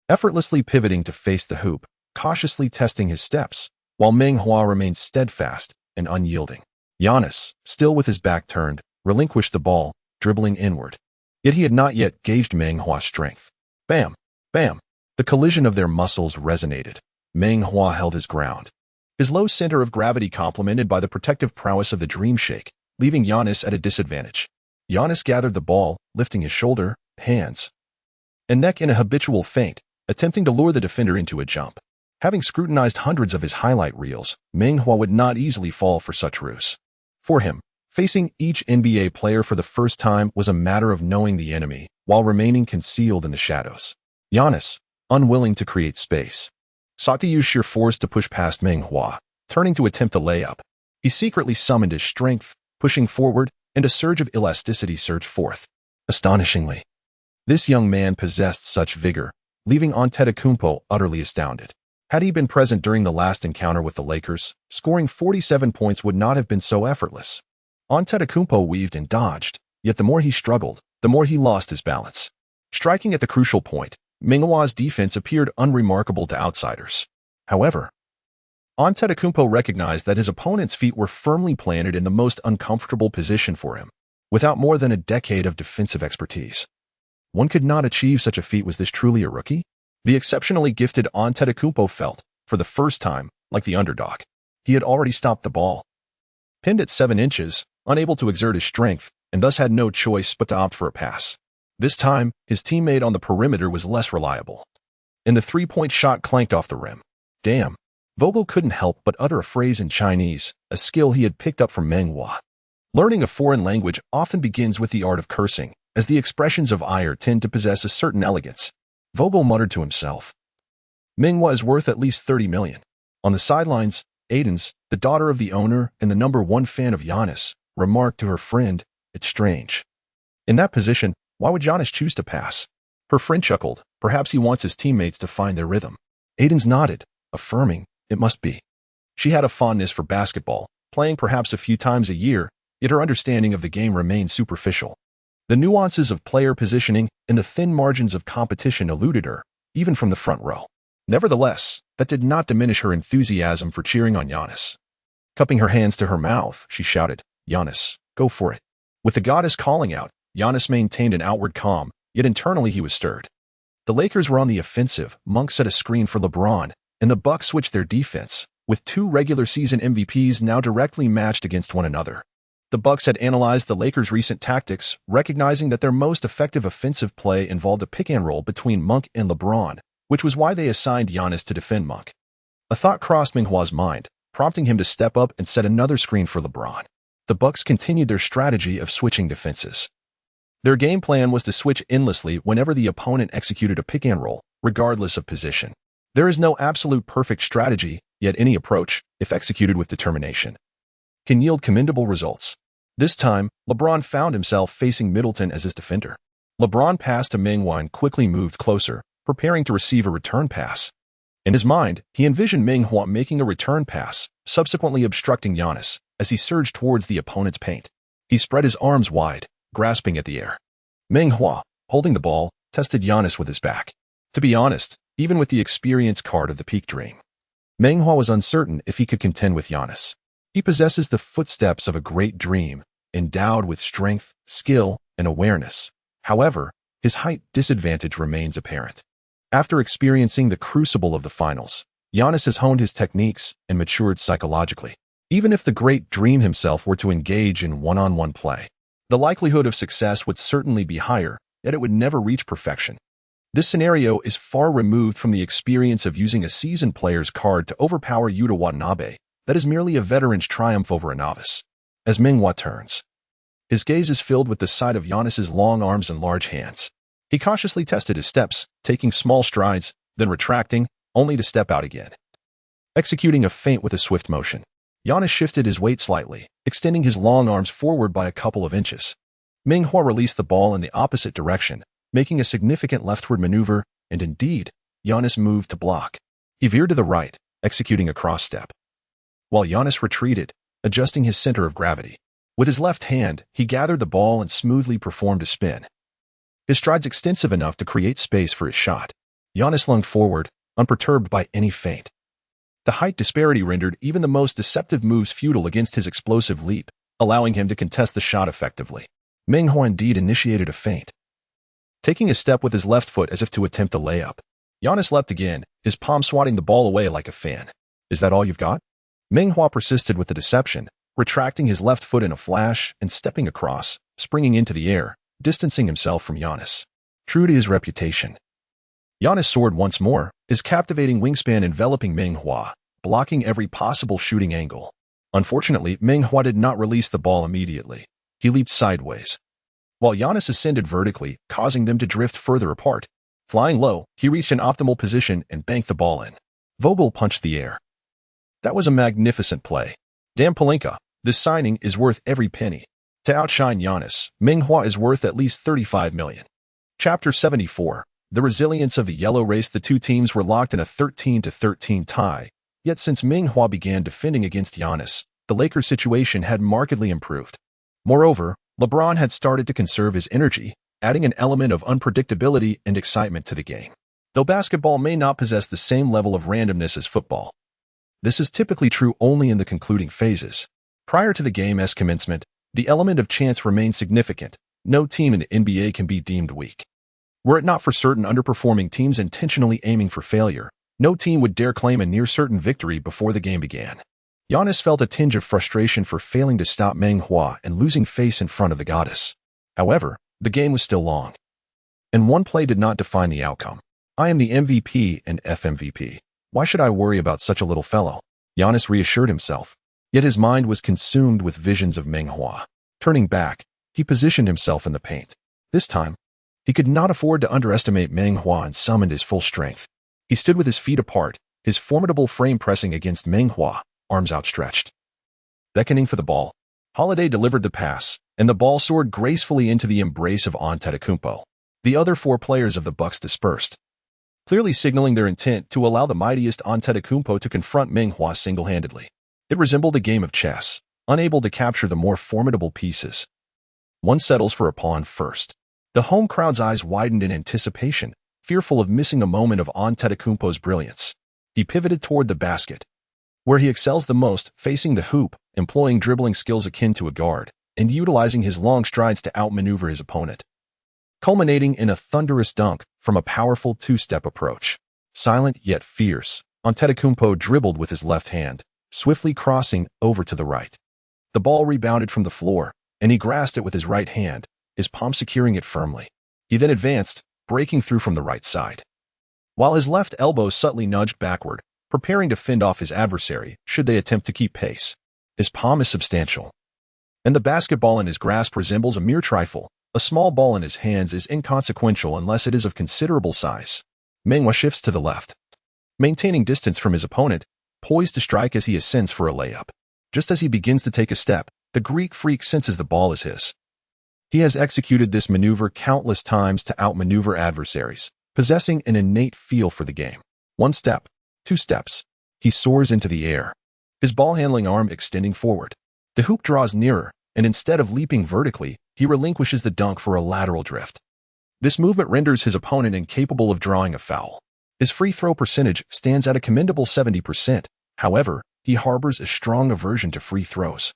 effortlessly pivoting to face the hoop, cautiously testing his steps, while Meng Hua remained steadfast and unyielding. Giannis, still with his back turned, relinquished the ball, dribbling inward. Yet he had not yet gauged Meng Hua's strength. Bam! Bam! The collision of their muscles resonated. Meng Hua held his ground, his low center of gravity complemented by the protective prowess of the Dream Shake, leaving Giannis at a disadvantage. Giannis gathered the ball, lifting his shoulder, hands, and neck in a habitual feint, attempting to lure the defender into a jump. Having scrutinized hundreds of his highlight reels, Meng Hua would not easily fall for such ruse. For him, facing each NBA player for the first time was a matter of knowing the enemy while remaining concealed in the shadows. Giannis, unwilling to create space, sought to use sheer force to push past Meng Hua, turning to attempt a layup. He secretly summoned his strength, pushing forward, and a surge of elasticity surged forth. Astonishingly, this young man possessed such vigor, leaving Antetokounmpo utterly astounded. Had he been present during the last encounter with the Lakers, scoring 47 points would not have been so effortless. Antetokounmpo weaved and dodged, yet the more he struggled, the more he lost his balance. Striking at the crucial point, Meng Hua's defense appeared unremarkable to outsiders. However, Antetokounmpo recognized that his opponent's feet were firmly planted in the most uncomfortable position for him, without more than a decade of defensive expertise. One could not achieve such a feat. Was this truly a rookie? The exceptionally gifted Antetokounmpo felt, for the first time, like the underdog. He had already stopped the ball. Pinned at 7 inches, unable to exert his strength, and thus had no choice but to opt for a pass. This time, his teammate on the perimeter was less reliable, and the three-point shot clanked off the rim. Damn. Vogel couldn't help but utter a phrase in Chinese, a skill he had picked up from Meng Hua. Learning a foreign language often begins with the art of cursing, as the expressions of ire tend to possess a certain elegance. Vogel muttered to himself. Meng Hua is worth at least 30 million. On the sidelines, Aidens, the daughter of the owner and the #1 fan of Giannis, remarked to her friend, "It's strange." In that position, why would Giannis choose to pass? Her friend chuckled. Perhaps he wants his teammates to find their rhythm. Aidens nodded, affirming, "It must be." She had a fondness for basketball, playing perhaps a few times a year, yet her understanding of the game remained superficial. The nuances of player positioning and the thin margins of competition eluded her, even from the front row. Nevertheless, that did not diminish her enthusiasm for cheering on Giannis. Cupping her hands to her mouth, she shouted, "Giannis, go for it." With the goddess calling out, Giannis maintained an outward calm, yet internally he was stirred. The Lakers were on the offensive. Monk set a screen for LeBron, and the Bucks switched their defense, with 2 regular season MVPs now directly matched against one another. The Bucks had analyzed the Lakers' recent tactics, recognizing that their most effective offensive play involved a pick-and-roll between Monk and LeBron, which was why they assigned Giannis to defend Monk. A thought crossed Meng Hua's mind, prompting him to step up and set another screen for LeBron. The Bucks continued their strategy of switching defenses. Their game plan was to switch endlessly whenever the opponent executed a pick-and-roll, regardless of position. There is no absolute perfect strategy, yet any approach, if executed with determination, can yield commendable results. This time, LeBron found himself facing Middleton as his defender. LeBron passed to Meng Hua and quickly moved closer, preparing to receive a return pass. In his mind, he envisioned Meng Hua making a return pass, subsequently obstructing Giannis as he surged towards the opponent's paint. He spread his arms wide, grasping at the air. Meng Hua, holding the ball, tested Giannis with his back. To be honest, even with the experience card of the peak dream, Meng Hua was uncertain if he could contend with Giannis. He possesses the footsteps of a great dream, endowed with strength, skill, and awareness. However, his height disadvantage remains apparent. After experiencing the crucible of the finals, Giannis has honed his techniques and matured psychologically. Even if the great dream himself were to engage in one-on-one play, the likelihood of success would certainly be higher, yet it would never reach perfection. This scenario is far removed from the experience of using a seasoned player's card to overpower Yuta Watanabe. That is merely a veteran's triumph over a novice. As Meng Hua turns, his gaze is filled with the sight of Giannis's long arms and large hands. He cautiously tested his steps, taking small strides, then retracting, only to step out again. Executing a feint with a swift motion, Giannis shifted his weight slightly, extending his long arms forward by a couple of inches. Meng Hua released the ball in the opposite direction, making a significant leftward maneuver, and indeed, Giannis moved to block. He veered to the right, executing a cross step, while Giannis retreated, adjusting his center of gravity. With his left hand, he gathered the ball and smoothly performed a spin. His strides extensive enough to create space for his shot. Giannis lunged forward, unperturbed by any feint. The height disparity rendered even the most deceptive moves futile against his explosive leap, allowing him to contest the shot effectively. Meng Hua indeed initiated a feint, taking a step with his left foot as if to attempt a layup. Giannis leapt again, his palm swatting the ball away like a fan. "Is that all you've got?" Meng Hua persisted with the deception, retracting his left foot in a flash and stepping across, springing into the air, distancing himself from Giannis. True to his reputation, Giannis soared once more, his captivating wingspan enveloping Meng Hua, blocking every possible shooting angle. Unfortunately, Meng Hua did not release the ball immediately. He leaped sideways, while Giannis ascended vertically, causing them to drift further apart. Flying low, he reached an optimal position and banked the ball in. Vogel punched the air. That was a magnificent play. Damn Pelinka, this signing is worth every penny. To outshine Giannis, Meng Hua is worth at least 35 million. Chapter 74. The resilience of the yellow race, the two teams were locked in a 13-13 tie. Yet since Meng Hua began defending against Giannis, the Lakers' situation had markedly improved. Moreover, LeBron had started to conserve his energy, adding an element of unpredictability and excitement to the game. Though basketball may not possess the same level of randomness as football, this is typically true only in the concluding phases. Prior to the game's commencement, the element of chance remains significant. No team in the NBA can be deemed weak. Were it not for certain underperforming teams intentionally aiming for failure, no team would dare claim a near-certain victory before the game began. Giannis felt a tinge of frustration for failing to stop Meng Hua and losing face in front of the goddess. However, the game was still long, and one play did not define the outcome. I am the MVP and FMVP. Why should I worry about such a little fellow? Giannis reassured himself. Yet his mind was consumed with visions of Meng Hua. Turning back, he positioned himself in the paint. This time, he could not afford to underestimate Meng Hua and summoned his full strength. He stood with his feet apart, his formidable frame pressing against Meng Hua, arms outstretched. Beckoning for the ball, Holiday delivered the pass, and the ball soared gracefully into the embrace of Antetokounmpo. The other four players of the Bucks dispersed, clearly signaling their intent to allow the mightiest Antetokounmpo to confront Meng Hua single-handedly. It resembled a game of chess, unable to capture the more formidable pieces. One settles for a pawn first. The home crowd's eyes widened in anticipation, fearful of missing a moment of Antetokounmpo's brilliance. He pivoted toward the basket, where he excels the most, facing the hoop, employing dribbling skills akin to a guard, and utilizing his long strides to outmaneuver his opponent, culminating in a thunderous dunk from a powerful two-step approach. Silent yet fierce, Antetokounmpo dribbled with his left hand, swiftly crossing over to the right. The ball rebounded from the floor, and he grasped it with his right hand, his palm securing it firmly. He then advanced, breaking through from the right side, while his left elbow subtly nudged backward, preparing to fend off his adversary should they attempt to keep pace. His palm is substantial, and the basketball in his grasp resembles a mere trifle. A small ball in his hands is inconsequential unless it is of considerable size. Meng Hua shifts to the left, maintaining distance from his opponent, poised to strike as he ascends for a layup. Just as he begins to take a step, the Greek freak senses the ball is his. He has executed this maneuver countless times to outmaneuver adversaries, possessing an innate feel for the game. One step, two steps, he soars into the air, his ball-handling arm extending forward. The hoop draws nearer, and instead of leaping vertically, he relinquishes the dunk for a lateral drift. This movement renders his opponent incapable of drawing a foul. His free throw percentage stands at a commendable 70%. However, he harbors a strong aversion to free throws,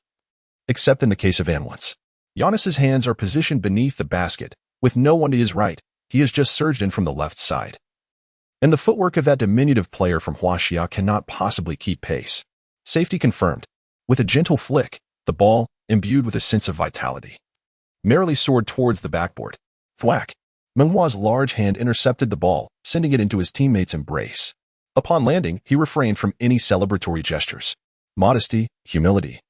except in the case of ones. Giannis's hands are positioned beneath the basket. With no one to his right, he has just surged in from the left side, and the footwork of that diminutive player from Huaxia cannot possibly keep pace. Safety confirmed. With a gentle flick, the ball, imbued with a sense of vitality, merrily soared towards the backboard. Thwack! Meng Hua's large hand intercepted the ball, sending it into his teammate's embrace. Upon landing, he refrained from any celebratory gestures. Modesty, humility,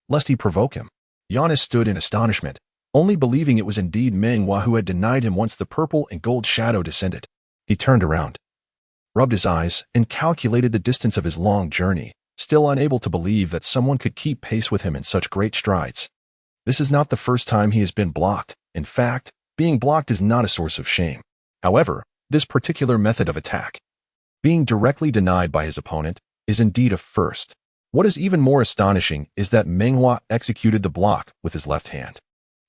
lest he provoke him. Giannis stood in astonishment, only believing it was indeed Meng Hua who had denied him once the purple and gold shadow descended. He turned around, rubbed his eyes, and calculated the distance of his long journey, still unable to believe that someone could keep pace with him in such great strides. This is not the first time he has been blocked. In fact, being blocked is not a source of shame. However, this particular method of attack, being directly denied by his opponent, is indeed a first. What is even more astonishing is that Meng Hua executed the block with his left hand.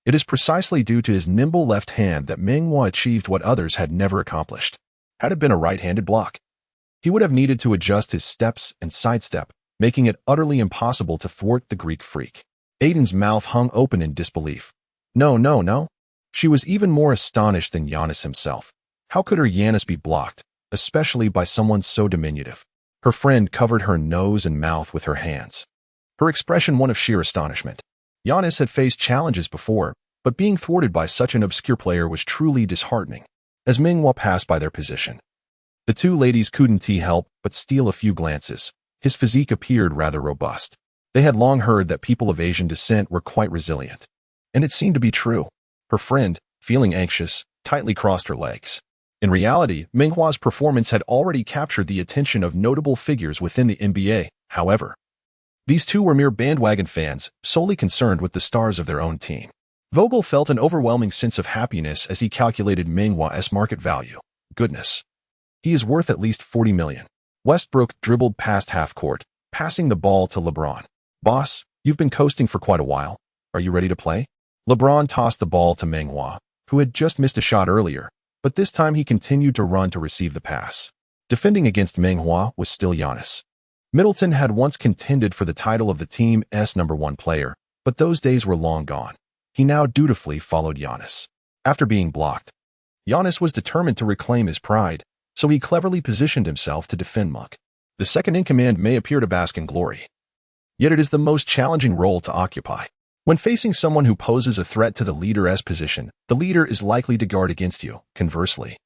It is precisely due to his nimble left hand that Meng Hua achieved what others had never accomplished. Had it been a right-handed block, he would have needed to adjust his steps and sidestep, making it utterly impossible to thwart the Greek freak. Aiden's mouth hung open in disbelief. No. She was even more astonished than Giannis himself. How could her Giannis be blocked, especially by someone so diminutive? Her friend covered her nose and mouth with her hands, her expression one of sheer astonishment. Giannis had faced challenges before, but being thwarted by such an obscure player was truly disheartening. As Meng Hua passed by their position, the two ladies couldn't help but steal a few glances. His physique appeared rather robust. They had long heard that people of Asian descent were quite resilient, and it seemed to be true. Her friend, feeling anxious, tightly crossed her legs. In reality, Meng Hua's performance had already captured the attention of notable figures within the NBA. However, these two were mere bandwagon fans, solely concerned with the stars of their own team. Vogel felt an overwhelming sense of happiness as he calculated Meng Hua's market value. goodness. He is worth at least 40 million. Westbrook dribbled past half-court, passing the ball to LeBron. Boss, you've been coasting for quite a while. Are you ready to play? LeBron tossed the ball to Meng Hua, who had just missed a shot earlier, but this time he continued to run to receive the pass. Defending against Meng Hua was still Giannis. Middleton had once contended for the title of the team's #1 player, but those days were long gone. He now dutifully followed Giannis. After being blocked, Giannis was determined to reclaim his pride, so he cleverly positioned himself to defend Monk. The second-in-command may appear to bask in glory, yet it is the most challenging role to occupy. When facing someone who poses a threat to the leader's position, the leader is likely to guard against you. Conversely,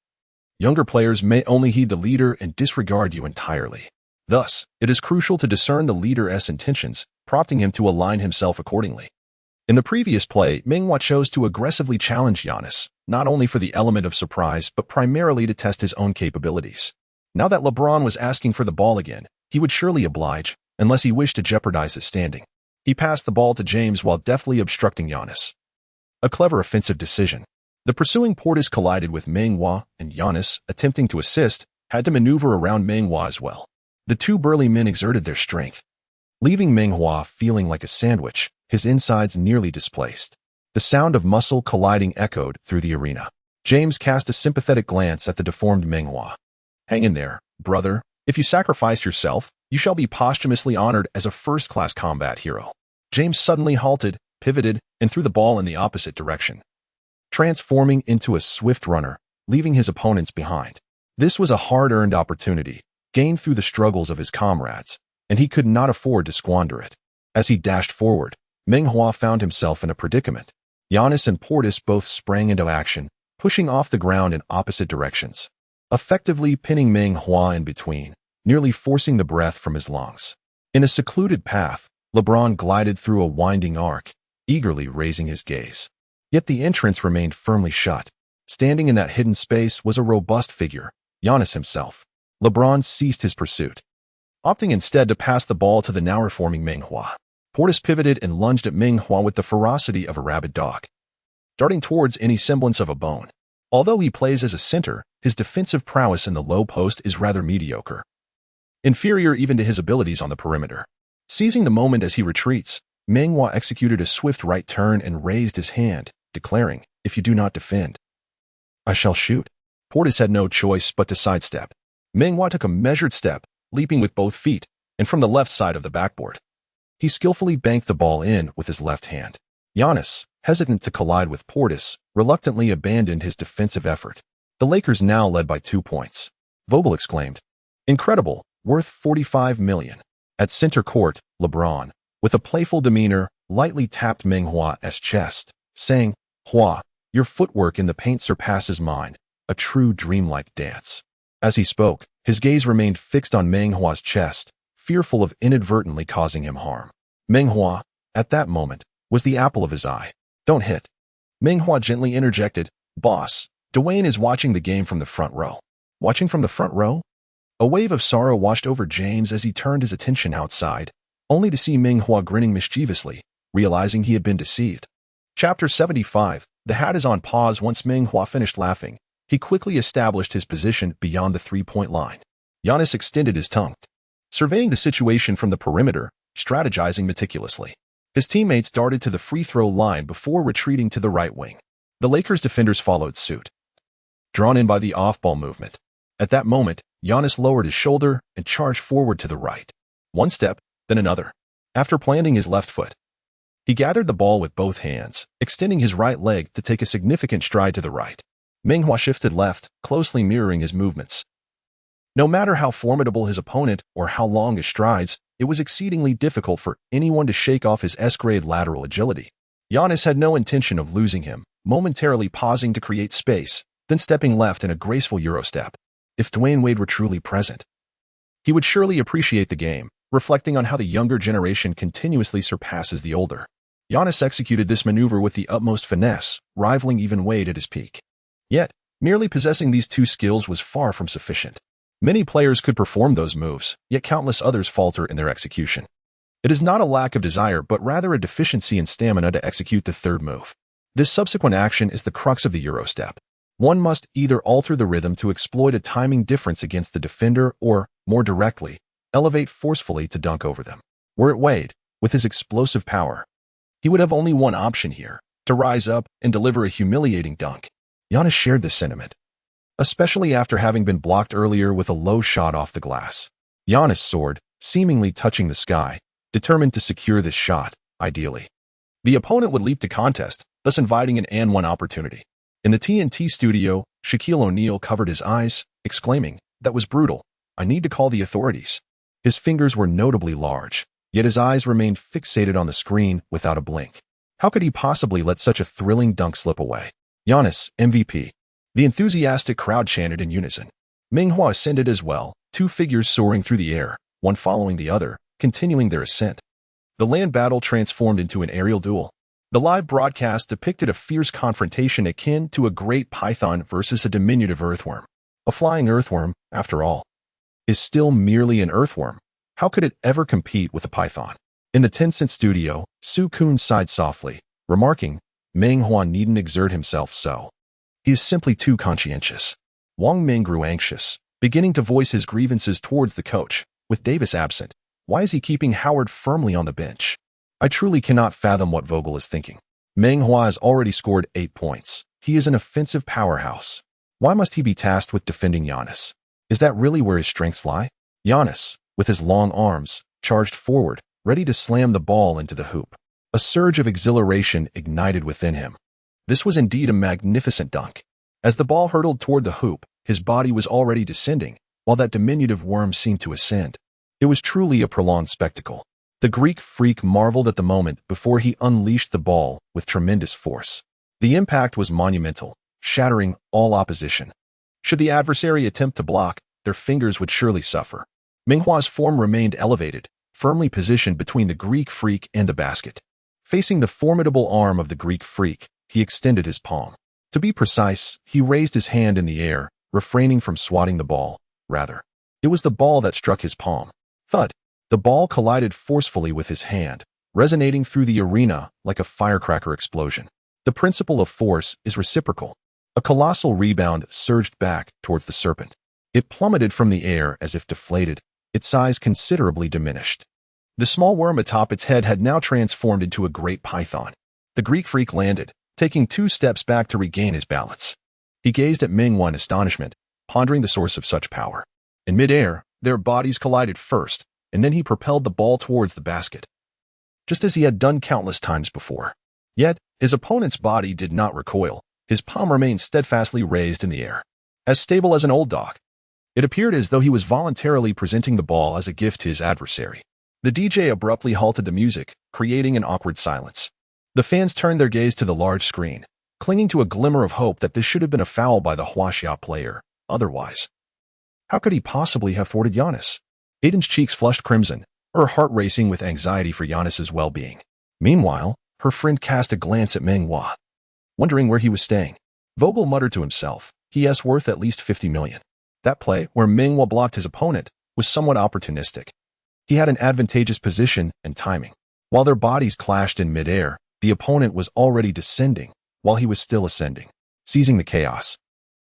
younger players may only heed the leader and disregard you entirely. Thus, it is crucial to discern the leader's intentions, prompting him to align himself accordingly. In the previous play, Meng Hua chose to aggressively challenge Giannis, not only for the element of surprise, but primarily to test his own capabilities. Now that LeBron was asking for the ball again, he would surely oblige, unless he wished to jeopardize his standing. He passed the ball to James while deftly obstructing Giannis. A clever offensive decision. The pursuing Portis collided with Meng Hua, and Giannis, attempting to assist, had to maneuver around Meng Hua as well. The two burly men exerted their strength, leaving Meng Hua feeling like a sandwich, his insides nearly displaced. The sound of muscle colliding echoed through the arena. James cast a sympathetic glance at the deformed Meng Hua. Hang in there, brother. If you sacrifice yourself, you shall be posthumously honored as a first-class combat hero. James suddenly halted, pivoted, and threw the ball in the opposite direction, transforming into a swift runner, leaving his opponents behind. This was a hard-earned opportunity, gained through the struggles of his comrades, and he could not afford to squander it. As he dashed forward, Meng Hua found himself in a predicament. Giannis and Portis both sprang into action, pushing off the ground in opposite directions, effectively pinning Meng Hua in between, nearly forcing the breath from his lungs. In a secluded path, LeBron glided through a winding arc, eagerly raising his gaze. Yet the entrance remained firmly shut. Standing in that hidden space was a robust figure, Giannis himself. LeBron ceased his pursuit, opting instead to pass the ball to the now-reforming Meng Hua. Portis pivoted and lunged at Meng Hua with the ferocity of a rabid dog, darting towards any semblance of a bone. Although he plays as a center, his defensive prowess in the low post is rather mediocre, inferior even to his abilities on the perimeter. Seizing the moment as he retreats, Meng Hua executed a swift right turn and raised his hand, declaring, "If you do not defend, I shall shoot." Portis had no choice but to sidestep. Meng Hua took a measured step, leaping with both feet, and from the left side of the backboard. He skillfully banked the ball in with his left hand. Giannis, hesitant to collide with Portis, reluctantly abandoned his defensive effort. The Lakers now led by 2 points. Vogel exclaimed, "Incredible, worth 45 million. At center court, LeBron, with a playful demeanor, lightly tapped Meng Hua's chest, saying, "Hua, your footwork in the paint surpasses mine, a true dreamlike dance." As he spoke, his gaze remained fixed on Meng Hua's chest, fearful of inadvertently causing him harm. Meng Hua, at that moment, was the apple of his eye. "Don't hit." Meng Hua gently interjected, "Boss, Dwayne is watching the game from the front row." Watching from the front row? A wave of sorrow washed over James as he turned his attention outside, only to see Meng Hua grinning mischievously, realizing he had been deceived. Chapter 75. The hat is on pause. Once Meng Hua finished laughing, he quickly established his position beyond the three-point line. Giannis extended his tongue, surveying the situation from the perimeter, strategizing meticulously. His teammates darted to the free-throw line before retreating to the right wing. The Lakers defenders followed suit, drawn in by the off-ball movement. At that moment, Giannis lowered his shoulder and charged forward to the right. One step, then another. After planting his left foot, he gathered the ball with both hands, extending his right leg to take a significant stride to the right. Meng Hua shifted left, closely mirroring his movements. No matter how formidable his opponent or how long his strides, it was exceedingly difficult for anyone to shake off his S-grade lateral agility. Giannis had no intention of losing him, momentarily pausing to create space, then stepping left in a graceful Euro step. If Dwayne Wade were truly present, he would surely appreciate the game, reflecting on how the younger generation continuously surpasses the older. Giannis executed this maneuver with the utmost finesse, rivaling even Wade at his peak. Yet, merely possessing these two skills was far from sufficient. Many players could perform those moves, yet countless others falter in their execution. It is not a lack of desire, but rather a deficiency in stamina to execute the third move. This subsequent action is the crux of the Euro step. One must either alter the rhythm to exploit a timing difference against the defender or, more directly, elevate forcefully to dunk over them. Were it Wade, with his explosive power, he would have only one option here, to rise up and deliver a humiliating dunk. Giannis shared this sentiment, especially after having been blocked earlier with a low shot off the glass. Giannis soared, seemingly touching the sky, determined to secure this shot, ideally. The opponent would leap to contest, thus inviting an and one opportunity. In the TNT studio, Shaquille O'Neal covered his eyes, exclaiming, "That was brutal. I need to call the authorities." His fingers were notably large, yet his eyes remained fixated on the screen without a blink. How could he possibly let such a thrilling dunk slip away? Giannis, MVP. The enthusiastic crowd chanted in unison. Meng Hua ascended as well, two figures soaring through the air, one following the other, continuing their ascent. The land battle transformed into an aerial duel. The live broadcast depicted a fierce confrontation akin to a great python versus a diminutive earthworm. A flying earthworm, after all, is still merely an earthworm. How could it ever compete with a python? In the Tencent studio, Su Kun sighed softly, remarking, "Meng Hua needn't exert himself so. He is simply too conscientious." Wang Ming grew anxious, beginning to voice his grievances towards the coach. With Davis absent, why is he keeping Howard firmly on the bench? I truly cannot fathom what Vogel is thinking. Meng Hua has already scored 8 points. He is an offensive powerhouse. Why must he be tasked with defending Giannis? Is that really where his strengths lie? Giannis, with his long arms, charged forward, ready to slam the ball into the hoop. A surge of exhilaration ignited within him. This was indeed a magnificent dunk. As the ball hurtled toward the hoop, his body was already descending, while that diminutive worm seemed to ascend. It was truly a prolonged spectacle. The Greek freak marveled at the moment before he unleashed the ball with tremendous force. The impact was monumental, shattering all opposition. Should the adversary attempt to block, their fingers would surely suffer. Meng Hua's form remained elevated, firmly positioned between the Greek freak and the basket. Facing the formidable arm of the Greek freak, he extended his palm. To be precise, he raised his hand in the air, refraining from swatting the ball. Rather, it was the ball that struck his palm. Thud. The ball collided forcefully with his hand, resonating through the arena like a firecracker explosion. The principle of force is reciprocal. A colossal rebound surged back towards the serpent. It plummeted from the air as if deflated, its size considerably diminished. The small worm atop its head had now transformed into a great python. The Greek freak landed, taking 2 steps back to regain his balance. He gazed at Meng Hua in astonishment, pondering the source of such power. In midair, their bodies collided first, and then he propelled the ball towards the basket, just as he had done countless times before. Yet, his opponent's body did not recoil. His palm remained steadfastly raised in the air, as stable as an old dog. It appeared as though he was voluntarily presenting the ball as a gift to his adversary. The DJ abruptly halted the music, creating an awkward silence. The fans turned their gaze to the large screen, clinging to a glimmer of hope that this should have been a foul by the Huaxia player. Otherwise, how could he possibly have thwarted Giannis? Aiden's cheeks flushed crimson, her heart racing with anxiety for Giannis's well-being. Meanwhile, her friend cast a glance at Meng Hua, wondering where he was staying. Vogel muttered to himself, he is worth at least 50 million. That play, where Meng Hua blocked his opponent, was somewhat opportunistic. He had an advantageous position and timing. While their bodies clashed in midair, the opponent was already descending, while he was still ascending. Seizing the chaos,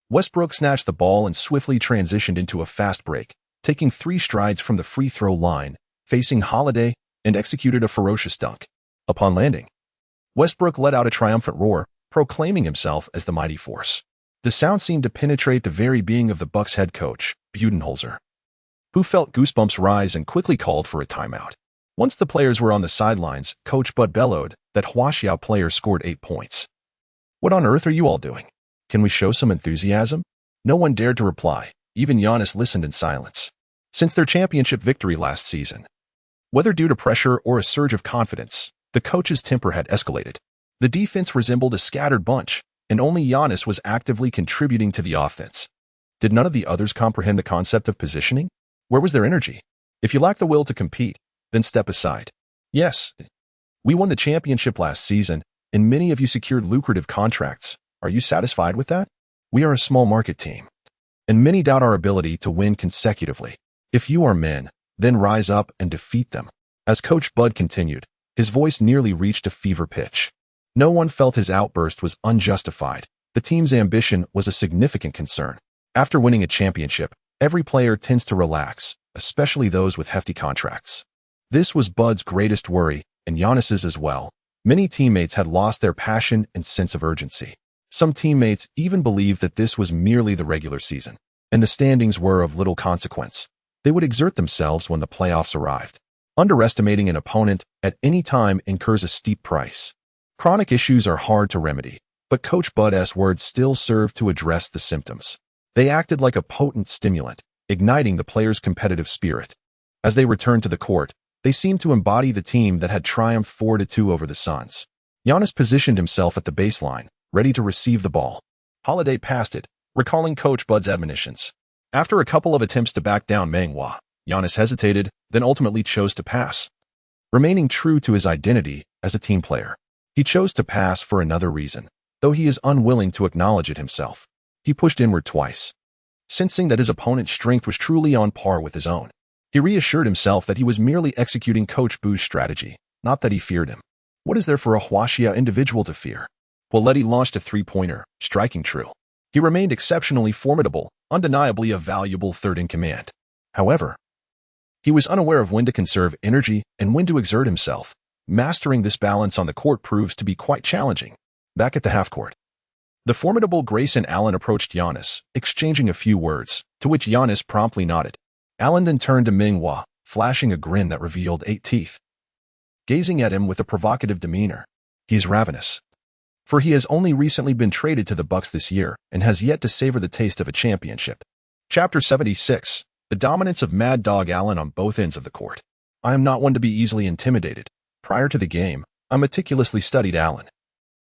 Westbrook snatched the ball and swiftly transitioned into a fast break, taking 3 strides from the free throw line, facing Holiday, and executed a ferocious dunk. Upon landing, Westbrook let out a triumphant roar, proclaiming himself as the mighty force. The sound seemed to penetrate the very being of the Bucks head coach, Budenholzer, who felt goosebumps rise and quickly called for a timeout. Once the players were on the sidelines, Coach Bud bellowed that Huaxia player scored 8 points. "What on earth are you all doing? Can we show some enthusiasm?" No one dared to reply. Even Giannis listened in silence. Since their championship victory last season, whether due to pressure or a surge of confidence, the coach's temper had escalated. The defense resembled a scattered bunch, and only Giannis was actively contributing to the offense. Did none of the others comprehend the concept of positioning? Where was their energy? If you lack the will to compete, then step aside. Yes, we won the championship last season, and many of you secured lucrative contracts. Are you satisfied with that? We are a small market team, and many doubt our ability to win consecutively. If you are men, then rise up and defeat them. As Coach Bud continued, his voice nearly reached a fever pitch. No one felt his outburst was unjustified. The team's ambition was a significant concern. After winning a championship, every player tends to relax, especially those with hefty contracts. This was Bud's greatest worry, and Giannis's as well. Many teammates had lost their passion and sense of urgency. Some teammates even believed that this was merely the regular season, and the standings were of little consequence. They would exert themselves when the playoffs arrived. Underestimating an opponent at any time incurs a steep price. Chronic issues are hard to remedy, but Coach Bud's words still serve to address the symptoms. They acted like a potent stimulant, igniting the players' competitive spirit. As they returned to the court, they seemed to embody the team that had triumphed 4-2 over the Suns. Giannis positioned himself at the baseline, ready to receive the ball. Holiday passed it, recalling Coach Bud's admonitions. After a couple of attempts to back down Meng Hua, Giannis hesitated, then ultimately chose to pass. Remaining true to his identity as a team player, he chose to pass for another reason, though he is unwilling to acknowledge it himself. He pushed inward twice. Sensing that his opponent's strength was truly on par with his own, he reassured himself that he was merely executing Coach Bu's strategy, not that he feared him. What is there for a Huaxia individual to fear? Poletti launched a three-pointer, striking true. He remained exceptionally formidable, undeniably a valuable third-in-command. However, he was unaware of when to conserve energy and when to exert himself. Mastering this balance on the court proves to be quite challenging. Back at the half-court, the formidable Grayson Allen approached Giannis, exchanging a few words, to which Giannis promptly nodded. Allen then turned to Meng Hua, flashing a grin that revealed 8 teeth. Gazing at him with a provocative demeanor, he's ravenous. For he has only recently been traded to the Bucks this year and has yet to savor the taste of a championship. Chapter 76. The dominance of Mad Dog Allen on both ends of the court. I am not one to be easily intimidated. Prior to the game, I meticulously studied Allen,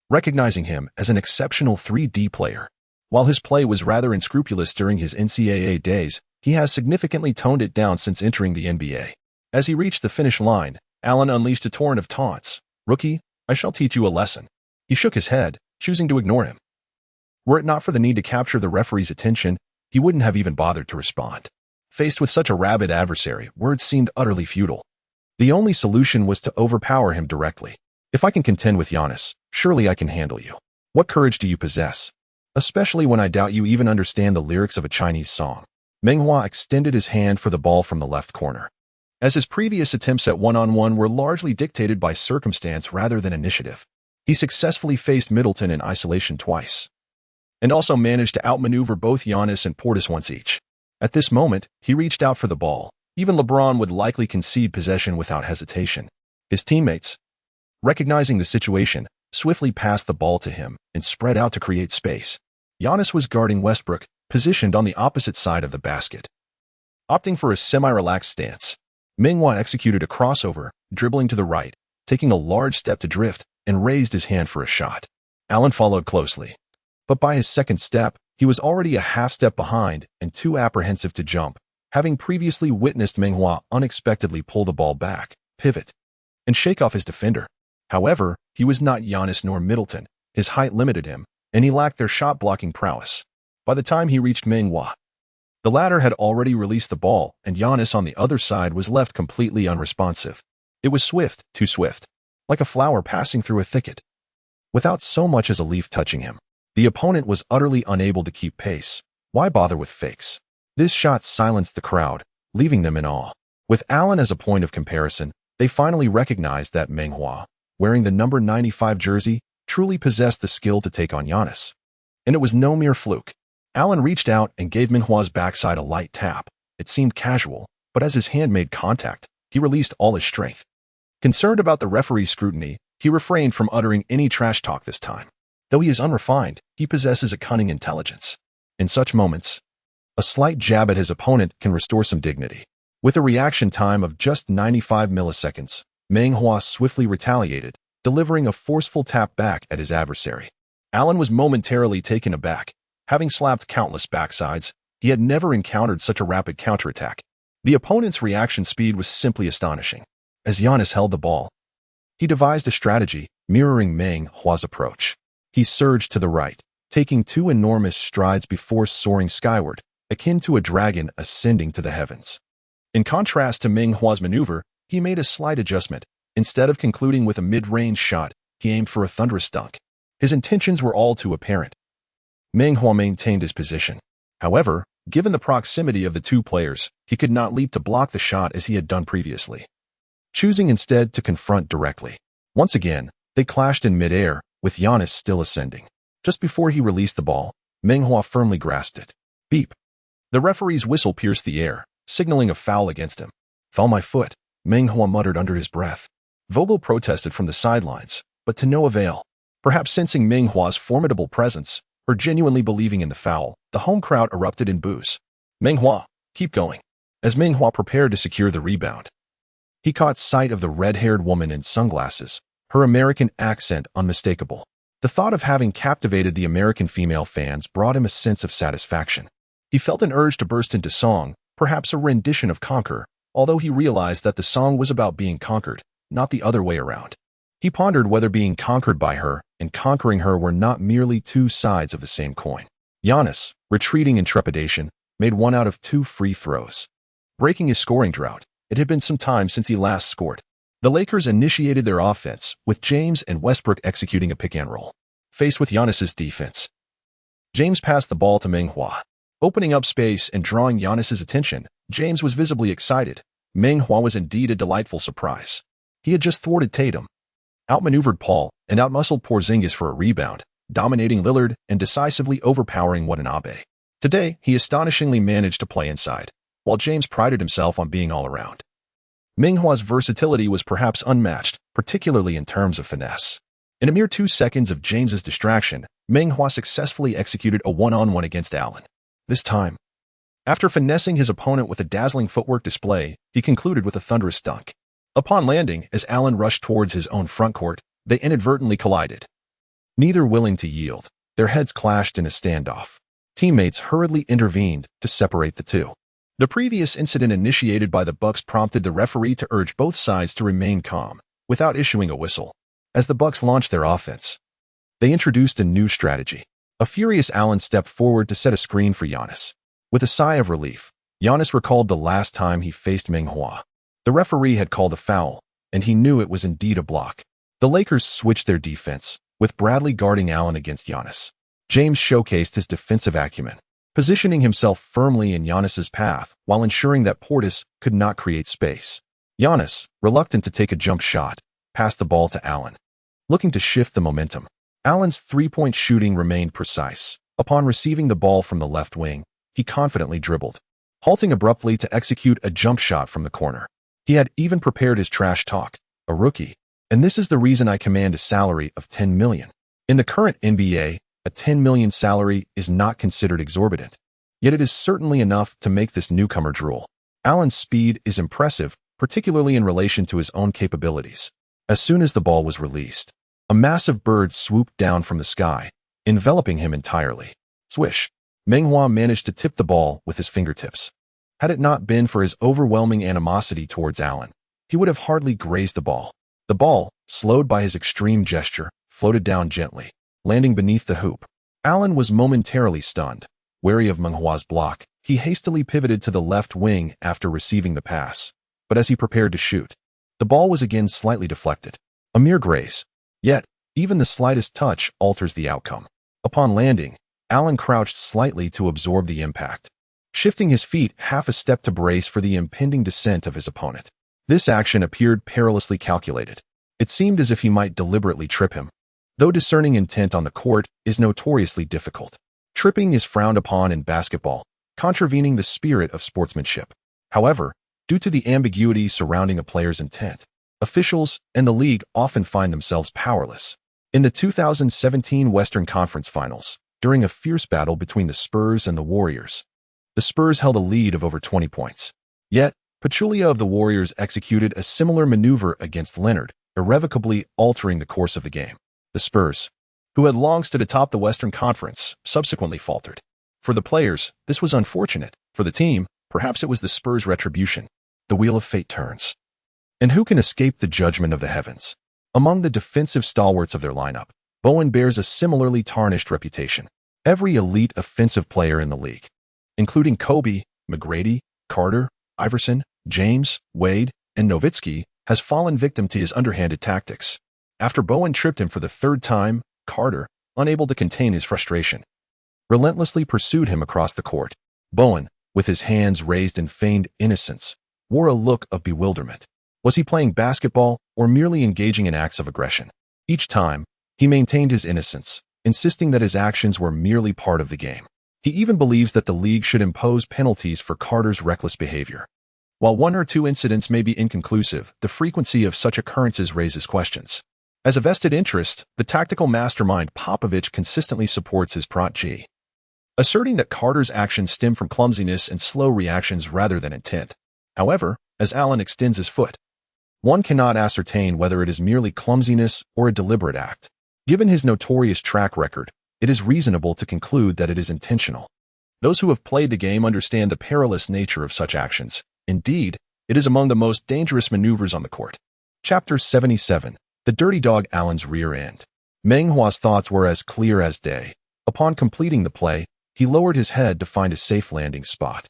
recognizing him as an exceptional 3D player. While his play was rather unscrupulous during his NCAA days, he has significantly toned it down since entering the NBA. As he reached the finish line, Allen unleashed a torrent of taunts. "Rookie, I shall teach you a lesson." He shook his head, choosing to ignore him. Were it not for the need to capture the referee's attention, he wouldn't have even bothered to respond. Faced with such a rabid adversary, words seemed utterly futile. The only solution was to overpower him directly. If I can contend with Giannis, surely I can handle you. What courage do you possess? Especially when I doubt you even understand the lyrics of a Chinese song. Meng Hua extended his hand for the ball from the left corner. As his previous attempts at one-on-one were largely dictated by circumstance rather than initiative, he successfully faced Middleton in isolation twice, and also managed to outmaneuver both Giannis and Portis once each. At this moment, he reached out for the ball. Even LeBron would likely concede possession without hesitation. His teammates, recognizing the situation, swiftly passed the ball to him and spread out to create space. Giannis was guarding Westbrook, positioned on the opposite side of the basket. Opting for a semi-relaxed stance, Meng Hua executed a crossover, dribbling to the right, taking a large step to drift, and raised his hand for a shot. Allen followed closely, but by his second step, he was already a half step behind and too apprehensive to jump, having previously witnessed Meng Hua unexpectedly pull the ball back, pivot, and shake off his defender. However, he was not Giannis nor Middleton. His height limited him, and he lacked their shot-blocking prowess. By the time he reached Meng Hua, the latter had already released the ball, and Giannis on the other side was left completely unresponsive. It was swift, too swift, like a flower passing through a thicket, without so much as a leaf touching him. The opponent was utterly unable to keep pace. Why bother with fakes? This shot silenced the crowd, leaving them in awe. With Allen as a point of comparison, they finally recognized that Meng Hua, wearing the number 95 jersey, truly possessed the skill to take on Giannis. And it was no mere fluke. Allen reached out and gave Meng Hua's backside a light tap. It seemed casual, but as his hand made contact, he released all his strength. Concerned about the referee's scrutiny, he refrained from uttering any trash talk this time. Though he is unrefined, he possesses a cunning intelligence. In such moments, a slight jab at his opponent can restore some dignity. With a reaction time of just 95 milliseconds, Meng Hua swiftly retaliated, delivering a forceful tap back at his adversary. Allen was momentarily taken aback. Having slapped countless backsides, he had never encountered such a rapid counterattack. The opponent's reaction speed was simply astonishing. As Giannis held the ball, he devised a strategy mirroring Meng Hua's approach. He surged to the right, taking 2 enormous strides before soaring skyward, akin to a dragon ascending to the heavens. In contrast to Meng Hua's maneuver, he made a slight adjustment. Instead of concluding with a mid-range shot, he aimed for a thunderous dunk. His intentions were all too apparent. Meng Hua maintained his position. However, given the proximity of the two players, he could not leap to block the shot as he had done previously, choosing instead to confront directly. Once again, they clashed in midair, with Giannis still ascending. Just before he released the ball, Meng Hua firmly grasped it. Beep. The referee's whistle pierced the air, signaling a foul against him. "Foul my foot," Meng Hua muttered under his breath. Vogel protested from the sidelines, but to no avail. Perhaps sensing Meng Hua's formidable presence, or genuinely believing in the foul, the home crowd erupted in boos. "Meng Hua, keep going." As Meng Hua prepared to secure the rebound, he caught sight of the red-haired woman in sunglasses, her American accent unmistakable. The thought of having captivated the American female fans brought him a sense of satisfaction. He felt an urge to burst into song, perhaps a rendition of Conquer, although he realized that the song was about being conquered, not the other way around. He pondered whether being conquered by her and conquering her were not merely two sides of the same coin. Giannis, retreating in trepidation, made 1 out of 2 free throws, breaking his scoring drought. It had been some time since he last scored. The Lakers initiated their offense, with James and Westbrook executing a pick-and-roll. Faced with Giannis's defense, James passed the ball to Meng Hua. Opening up space and drawing Giannis's attention, James was visibly excited. Meng Hua was indeed a delightful surprise. He had just thwarted Tatum, outmaneuvered Paul, and outmuscled Porzingis for a rebound, dominating Lillard and decisively overpowering Watanabe. Today, he astonishingly managed to play inside, while James prided himself on being all-around. Meng Hua's versatility was perhaps unmatched, particularly in terms of finesse. In a mere 2 seconds of James's distraction, Meng Hua successfully executed a one-on-one against Allen. This time, after finessing his opponent with a dazzling footwork display, he concluded with a thunderous dunk. Upon landing, as Allen rushed towards his own frontcourt, they inadvertently collided. Neither willing to yield, their heads clashed in a standoff. Teammates hurriedly intervened to separate the two. The previous incident initiated by the Bucks prompted the referee to urge both sides to remain calm, without issuing a whistle. As the Bucks launched their offense, they introduced a new strategy. A furious Allen stepped forward to set a screen for Giannis. With a sigh of relief, Giannis recalled the last time he faced Meng Hua. The referee had called a foul, and he knew it was indeed a block. The Lakers switched their defense, with Bradley guarding Allen against Giannis. James showcased his defensive acumen, positioning himself firmly in Giannis's path while ensuring that Portis could not create space. Giannis, reluctant to take a jump shot, passed the ball to Allen, looking to shift the momentum. Allen's three-point shooting remained precise. Upon receiving the ball from the left wing, he confidently dribbled, halting abruptly to execute a jump shot from the corner. He had even prepared his trash talk, a rookie, and this is the reason I command a salary of $10 million. In the current NBA, a $10 million salary is not considered exorbitant, yet it is certainly enough to make this newcomer drool. Allen's speed is impressive, particularly in relation to his own capabilities. As soon as the ball was released, a massive bird swooped down from the sky, enveloping him entirely. Swish! Meng Hua managed to tip the ball with his fingertips. Had it not been for his overwhelming animosity towards Allen, he would have hardly grazed the ball. The ball, slowed by his extreme gesture, floated down gently, landing beneath the hoop. Allen was momentarily stunned. Wary of Meng Hua's block, he hastily pivoted to the left wing after receiving the pass. But as he prepared to shoot, the ball was again slightly deflected. A mere graze. Yet, even the slightest touch alters the outcome. Upon landing, Allen crouched slightly to absorb the impact, shifting his feet half a step to brace for the impending descent of his opponent. This action appeared perilously calculated. It seemed as if he might deliberately trip him, though discerning intent on the court is notoriously difficult. Tripping is frowned upon in basketball, contravening the spirit of sportsmanship. However, due to the ambiguity surrounding a player's intent, officials and the league often find themselves powerless. In the 2017 Western Conference Finals, during a fierce battle between the Spurs and the Warriors, the Spurs held a lead of over 20 points. Yet, Pachulia of the Warriors executed a similar maneuver against Leonard, irrevocably altering the course of the game. The Spurs, who had long stood atop the Western Conference, subsequently faltered. For the players, this was unfortunate. For the team, perhaps it was the Spurs' retribution. The wheel of fate turns. And who can escape the judgment of the heavens? Among the defensive stalwarts of their lineup, Bowen bears a similarly tarnished reputation. Every elite offensive player in the league, including Kobe, McGrady, Carter, Iverson, James, Wade, and Nowitzki, has fallen victim to his underhanded tactics. After Bowen tripped him for the third time, Carter, unable to contain his frustration, relentlessly pursued him across the court. Bowen, with his hands raised in feigned innocence, wore a look of bewilderment. Was he playing basketball or merely engaging in acts of aggression? Each time, he maintained his innocence, insisting that his actions were merely part of the game. He even believes that the league should impose penalties for Carter's reckless behavior. While one or two incidents may be inconclusive, the frequency of such occurrences raises questions. As a vested interest, the tactical mastermind Popovich consistently supports his protege, asserting that Carter's actions stem from clumsiness and slow reactions rather than intent. However, as Allen extends his foot, one cannot ascertain whether it is merely clumsiness or a deliberate act. Given his notorious track record, it is reasonable to conclude that it is intentional. Those who have played the game understand the perilous nature of such actions. Indeed, it is among the most dangerous maneuvers on the court. Chapter 77. The Dirty Dog Allen's Rear End. Meng Hua's thoughts were as clear as day. Upon completing the play, he lowered his head to find a safe landing spot.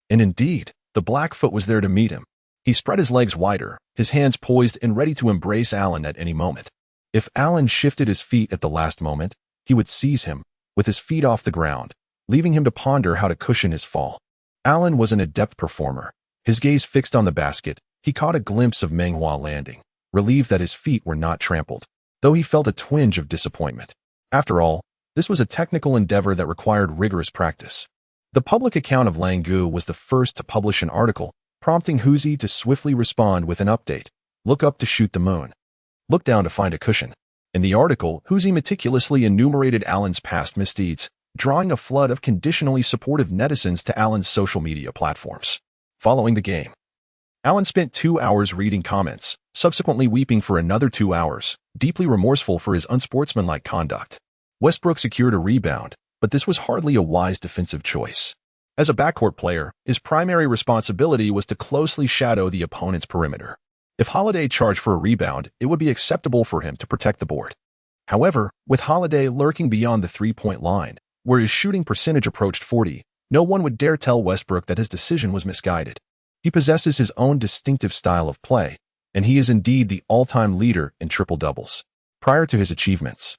And indeed, the Blackfoot was there to meet him. He spread his legs wider, his hands poised and ready to embrace Allen at any moment. If Allen shifted his feet at the last moment, he would seize him, with his feet off the ground, leaving him to ponder how to cushion his fall. Allen was an adept performer. His gaze fixed on the basket, he caught a glimpse of Meng Hua landing, relieved that his feet were not trampled, though he felt a twinge of disappointment. After all, this was a technical endeavor that required rigorous practice. The public account of Langu was the first to publish an article, prompting Huzi to swiftly respond with an update. Look up to shoot the moon. Look down to find a cushion. In the article, Huzi meticulously enumerated Allen's past misdeeds, drawing a flood of conditionally supportive netizens to Allen's social media platforms. Following the game, Allen spent 2 hours reading comments, subsequently weeping for another 2 hours, deeply remorseful for his unsportsmanlike conduct. Westbrook secured a rebound, but this was hardly a wise defensive choice. As a backcourt player, his primary responsibility was to closely shadow the opponent's perimeter. If Holiday charged for a rebound, it would be acceptable for him to protect the board. However, with Holiday lurking beyond the three-point line, where his shooting percentage approached 40, no one would dare tell Westbrook that his decision was misguided. He possesses his own distinctive style of play, and he is indeed the all-time leader in triple-doubles. Prior to his achievements,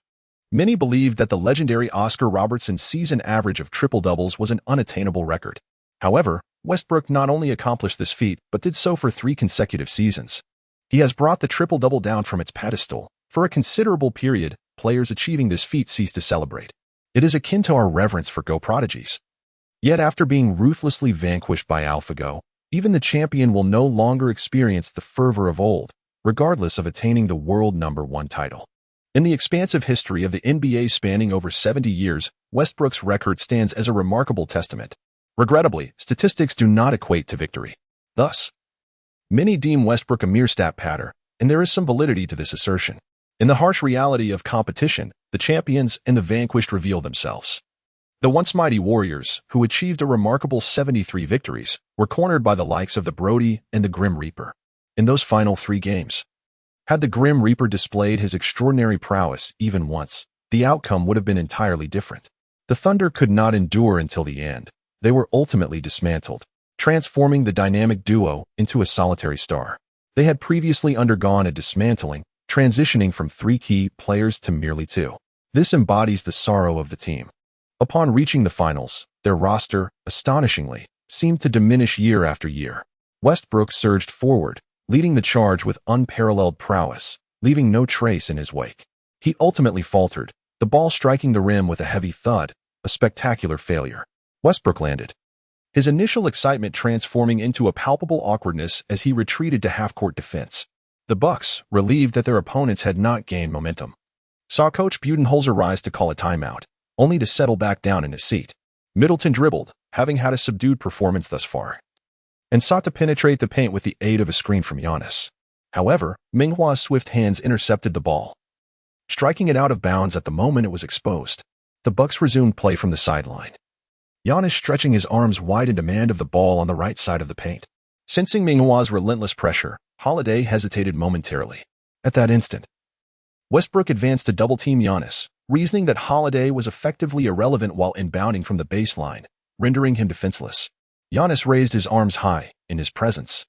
many believed that the legendary Oscar Robertson season average of triple-doubles was an unattainable record. However, Westbrook not only accomplished this feat, but did so for 3 consecutive seasons. He has brought the triple-double down from its pedestal. For a considerable period, players achieving this feat cease to celebrate. It is akin to our reverence for Go prodigies. Yet after being ruthlessly vanquished by AlphaGo, even the champion will no longer experience the fervor of old, regardless of attaining the world #1 title. In the expansive history of the NBA spanning over 70 years, Westbrook's record stands as a remarkable testament. Regrettably, statistics do not equate to victory. Thus, many deem Westbrook a mere stat patter, and there is some validity to this assertion. In the harsh reality of competition, the champions and the vanquished reveal themselves. The once mighty Warriors, who achieved a remarkable 73 victories, were cornered by the likes of the Brody and the Grim Reaper. In those final 3 games, had the Grim Reaper displayed his extraordinary prowess even once, the outcome would have been entirely different. The Thunder could not endure until the end. They were ultimately dismantled, transforming the dynamic duo into a solitary star. They had previously undergone a dismantling, transitioning from 3 key players to merely 2. This embodies the sorrow of the team. Upon reaching the finals, their roster, astonishingly, seemed to diminish year after year. Westbrook surged forward, leading the charge with unparalleled prowess, leaving no trace in his wake. He ultimately faltered, the ball striking the rim with a heavy thud, a spectacular failure. Westbrook landed, his initial excitement transforming into a palpable awkwardness as he retreated to half-court defense. The Bucks, relieved that their opponents had not gained momentum, saw Coach Budenholzer rise to call a timeout, only to settle back down in his seat. Middleton dribbled, having had a subdued performance thus far, and sought to penetrate the paint with the aid of a screen from Giannis. However, Meng Hua's swift hands intercepted the ball, striking it out of bounds at the moment it was exposed. The Bucks resumed play from the sideline, Giannis stretching his arms wide in demand of the ball on the right side of the paint. Sensing Meng Hua's relentless pressure, Holiday hesitated momentarily. At that instant, Westbrook advanced to double-team Giannis, reasoning that Holiday was effectively irrelevant while inbounding from the baseline, rendering him defenseless. Giannis raised his arms high, in his presence.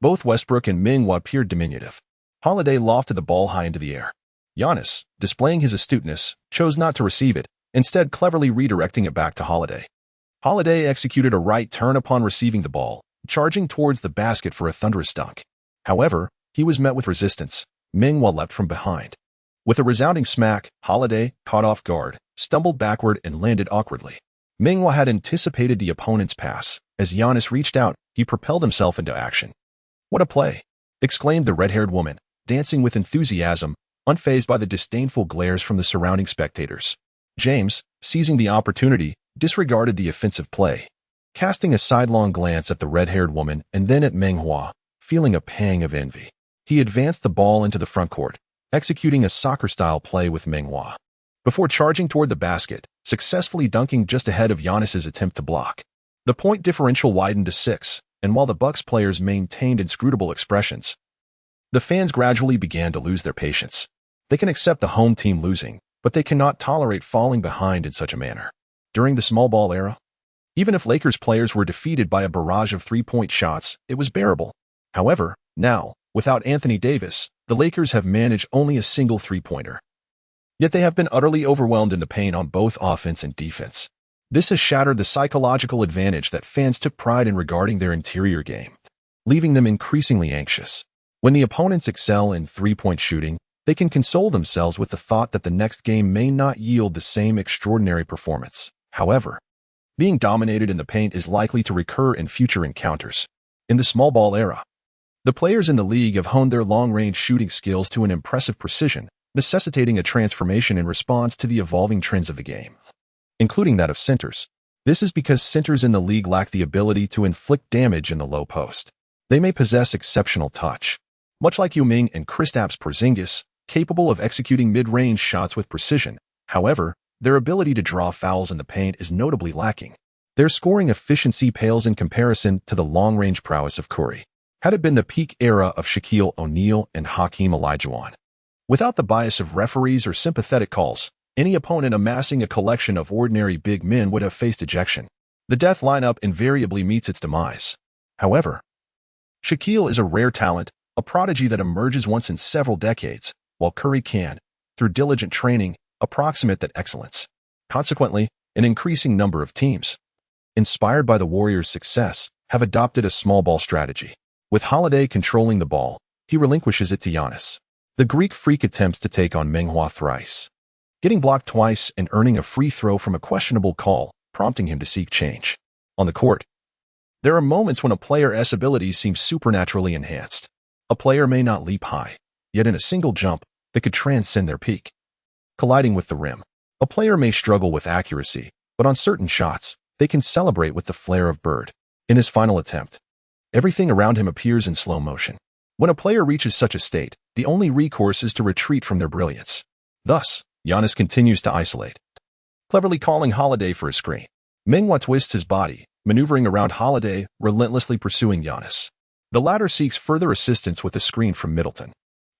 Both Westbrook and Meng Hua appeared diminutive. Holiday lofted the ball high into the air. Giannis, displaying his astuteness, chose not to receive it, instead cleverly redirecting it back to Holiday. Holiday executed a right turn upon receiving the ball, charging towards the basket for a thunderous dunk. However, he was met with resistance. Meng Hua leapt from behind. With a resounding smack, Holiday, caught off guard, stumbled backward and landed awkwardly. Meng Hua had anticipated the opponent's pass. As Giannis reached out, he propelled himself into action. "What a play!" exclaimed the red-haired woman, dancing with enthusiasm, unfazed by the disdainful glares from the surrounding spectators. James, seizing the opportunity, disregarded the offensive play. Casting a sidelong glance at the red-haired woman and then at Meng Hua, feeling a pang of envy, he advanced the ball into the front court, executing a soccer-style play with Meng Hua, before charging toward the basket, successfully dunking just ahead of Giannis's attempt to block. The point differential widened to 6, and while the Bucks players maintained inscrutable expressions, the fans gradually began to lose their patience. They can accept the home team losing, but they cannot tolerate falling behind in such a manner. During the small ball era, even if Lakers players were defeated by a barrage of three-point shots, it was bearable. However, now, without Anthony Davis, the Lakers have managed only a single three-pointer. Yet they have been utterly overwhelmed in the paint on both offense and defense. This has shattered the psychological advantage that fans took pride in regarding their interior game, leaving them increasingly anxious. When the opponents excel in three-point shooting, they can console themselves with the thought that the next game may not yield the same extraordinary performance. However, being dominated in the paint is likely to recur in future encounters. In the small ball era, the players in the league have honed their long-range shooting skills to an impressive precision, necessitating a transformation in response to the evolving trends of the game, including that of centers. This is because centers in the league lack the ability to inflict damage in the low post. They may possess exceptional touch, much like Yao Ming and Kristaps Porzingis, capable of executing mid-range shots with precision. However, their ability to draw fouls in the paint is notably lacking. Their scoring efficiency pales in comparison to the long-range prowess of Curry. Had it been the peak era of Shaquille O'Neal and Hakeem Olajuwon, without the bias of referees or sympathetic calls, any opponent amassing a collection of ordinary big men would have faced ejection. The death lineup invariably meets its demise. However, Shaquille is a rare talent, a prodigy that emerges once in several decades, while Curry can, through diligent training, approximate that excellence. Consequently, an increasing number of teams, inspired by the Warriors' success, have adopted a small ball strategy. With Holiday controlling the ball, he relinquishes it to Giannis. The Greek freak attempts to take on Meng Hua thrice, getting blocked twice and earning a free throw from a questionable call, prompting him to seek change. On the court, there are moments when a player's abilities seem supernaturally enhanced. A player may not leap high, yet in a single jump, they could transcend their peak, colliding with the rim. A player may struggle with accuracy, but on certain shots, they can celebrate with the flair of Bird. In his final attempt, everything around him appears in slow motion. When a player reaches such a state, the only recourse is to retreat from their brilliance. Thus, Giannis continues to isolate, cleverly calling Holiday for a screen. Meng Hua twists his body, maneuvering around Holiday, relentlessly pursuing Giannis. The latter seeks further assistance with a screen from Middleton.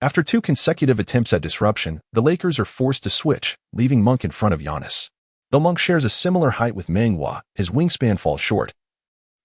After 2 consecutive attempts at disruption, the Lakers are forced to switch, leaving Monk in front of Giannis. Though Monk shares a similar height with Meng Hua, his wingspan falls short,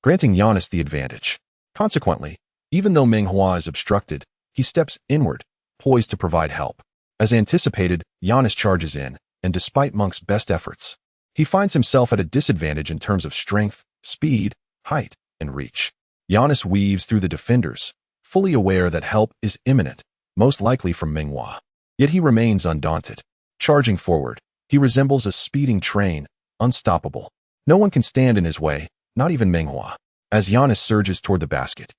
granting Giannis the advantage. Consequently, even though Meng Hua is obstructed, he steps inward, poised to provide help. As anticipated, Giannis charges in, and despite Monk's best efforts, he finds himself at a disadvantage in terms of strength, speed, height, and reach. Giannis weaves through the defenders, fully aware that help is imminent, most likely from Meng Hua. Yet he remains undaunted. Charging forward, he resembles a speeding train, unstoppable. No one can stand in his way, not even Meng Hua. As Giannis surges toward the basket,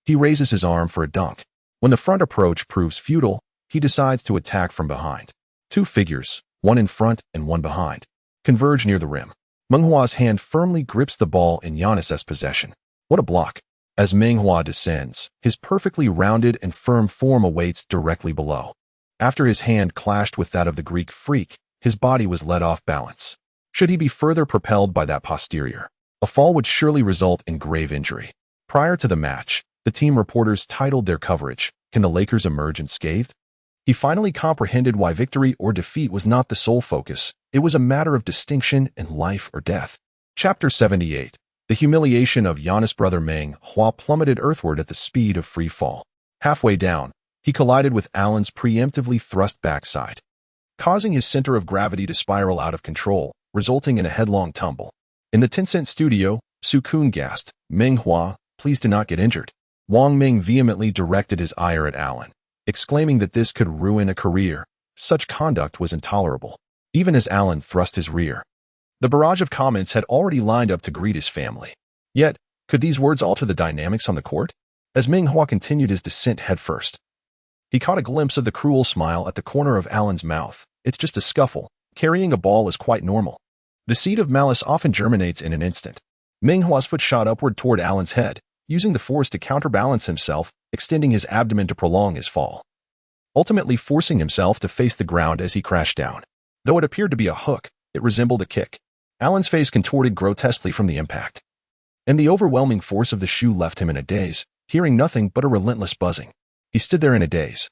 he raises his arm for a dunk. When the front approach proves futile, he decides to attack from behind. 2 figures, one in front and one behind, converge near the rim. Meng Hua's hand firmly grips the ball in Giannis's possession. What a block! As Meng Hua descends, his perfectly rounded and firm form awaits directly below. After his hand clashed with that of the Greek freak, his body was let off balance. Should he be further propelled by that posterior, a fall would surely result in grave injury. Prior to the match, the team reporters titled their coverage, "Can the Lakers emerge unscathed?" He finally comprehended why victory or defeat was not the sole focus. It was a matter of distinction and life or death. Chapter 78. The humiliation of Giannis' brother Meng Hua plummeted earthward at the speed of free fall. Halfway down, he collided with Allen's preemptively thrust backside, causing his center of gravity to spiral out of control. resulting in a headlong tumble. In the Tencent studio, Sukun gasped, "Meng Hua, please do not get injured." Wang Ming vehemently directed his ire at Allen, exclaiming that this could ruin a career. Such conduct was intolerable, even as Allen thrust his rear. The barrage of comments had already lined up to greet his family. Yet, could these words alter the dynamics on the court? As Meng Hua continued his descent headfirst, he caught a glimpse of the cruel smile at the corner of Allen's mouth. "It's just a scuffle. Carrying a ball is quite normal." The seed of malice often germinates in an instant. Meng Hua's foot shot upward toward Allen's head, using the force to counterbalance himself, extending his abdomen to prolong his fall, ultimately forcing himself to face the ground as he crashed down. Though it appeared to be a hook, it resembled a kick. Allen's face contorted grotesquely from the impact, and the overwhelming force of the shoe left him in a daze, hearing nothing but a relentless buzzing. He stood there in a daze,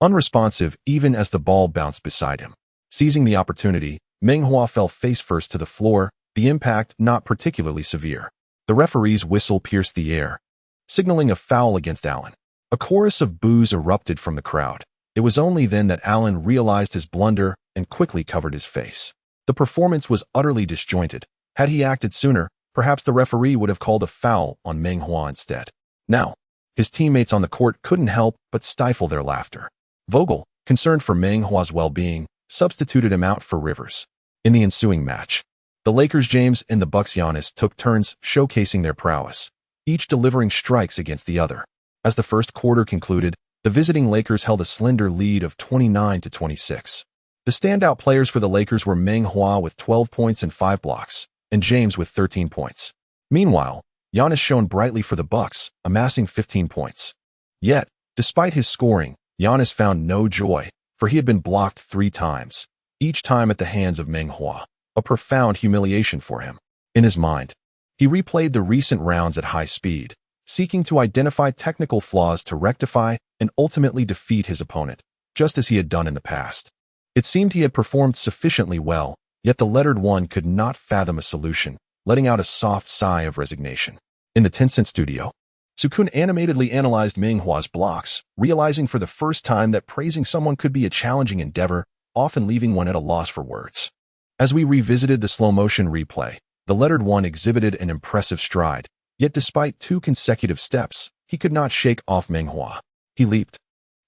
unresponsive even as the ball bounced beside him. Seizing the opportunity, Meng Hua fell face first to the floor, the impact not particularly severe. The referee's whistle pierced the air, signaling a foul against Allen. A chorus of boos erupted from the crowd. It was only then that Allen realized his blunder and quickly covered his face. The performance was utterly disjointed. Had he acted sooner, perhaps the referee would have called a foul on Meng Hua instead. Now, his teammates on the court couldn't help but stifle their laughter. Vogel, concerned for Meng Hua's well-being, substituted him out for Rivers. In the ensuing match, the Lakers' James and the Bucks' Giannis took turns showcasing their prowess, each delivering strikes against the other. As the first quarter concluded, the visiting Lakers held a slender lead of 29-26. The standout players for the Lakers were Meng Hua with 12 points and 5 blocks, and James with 13 points. Meanwhile, Giannis shone brightly for the Bucks, amassing 15 points. Yet, despite his scoring, Giannis found no joy, for he had been blocked 3 times, each time at the hands of Meng Hua, a profound humiliation for him. In his mind, he replayed the recent rounds at high speed, seeking to identify technical flaws to rectify and ultimately defeat his opponent, just as he had done in the past. It seemed he had performed sufficiently well, yet the lettered one could not fathom a solution, letting out a soft sigh of resignation. In the Tencent studio, Sukun animatedly analyzed Meng Hua's blocks, realizing for the first time that praising someone could be a challenging endeavor, often leaving one at a loss for words. As we revisited the slow-motion replay, the lettered one exhibited an impressive stride, yet despite 2 consecutive steps, he could not shake off Meng Hua. He leaped,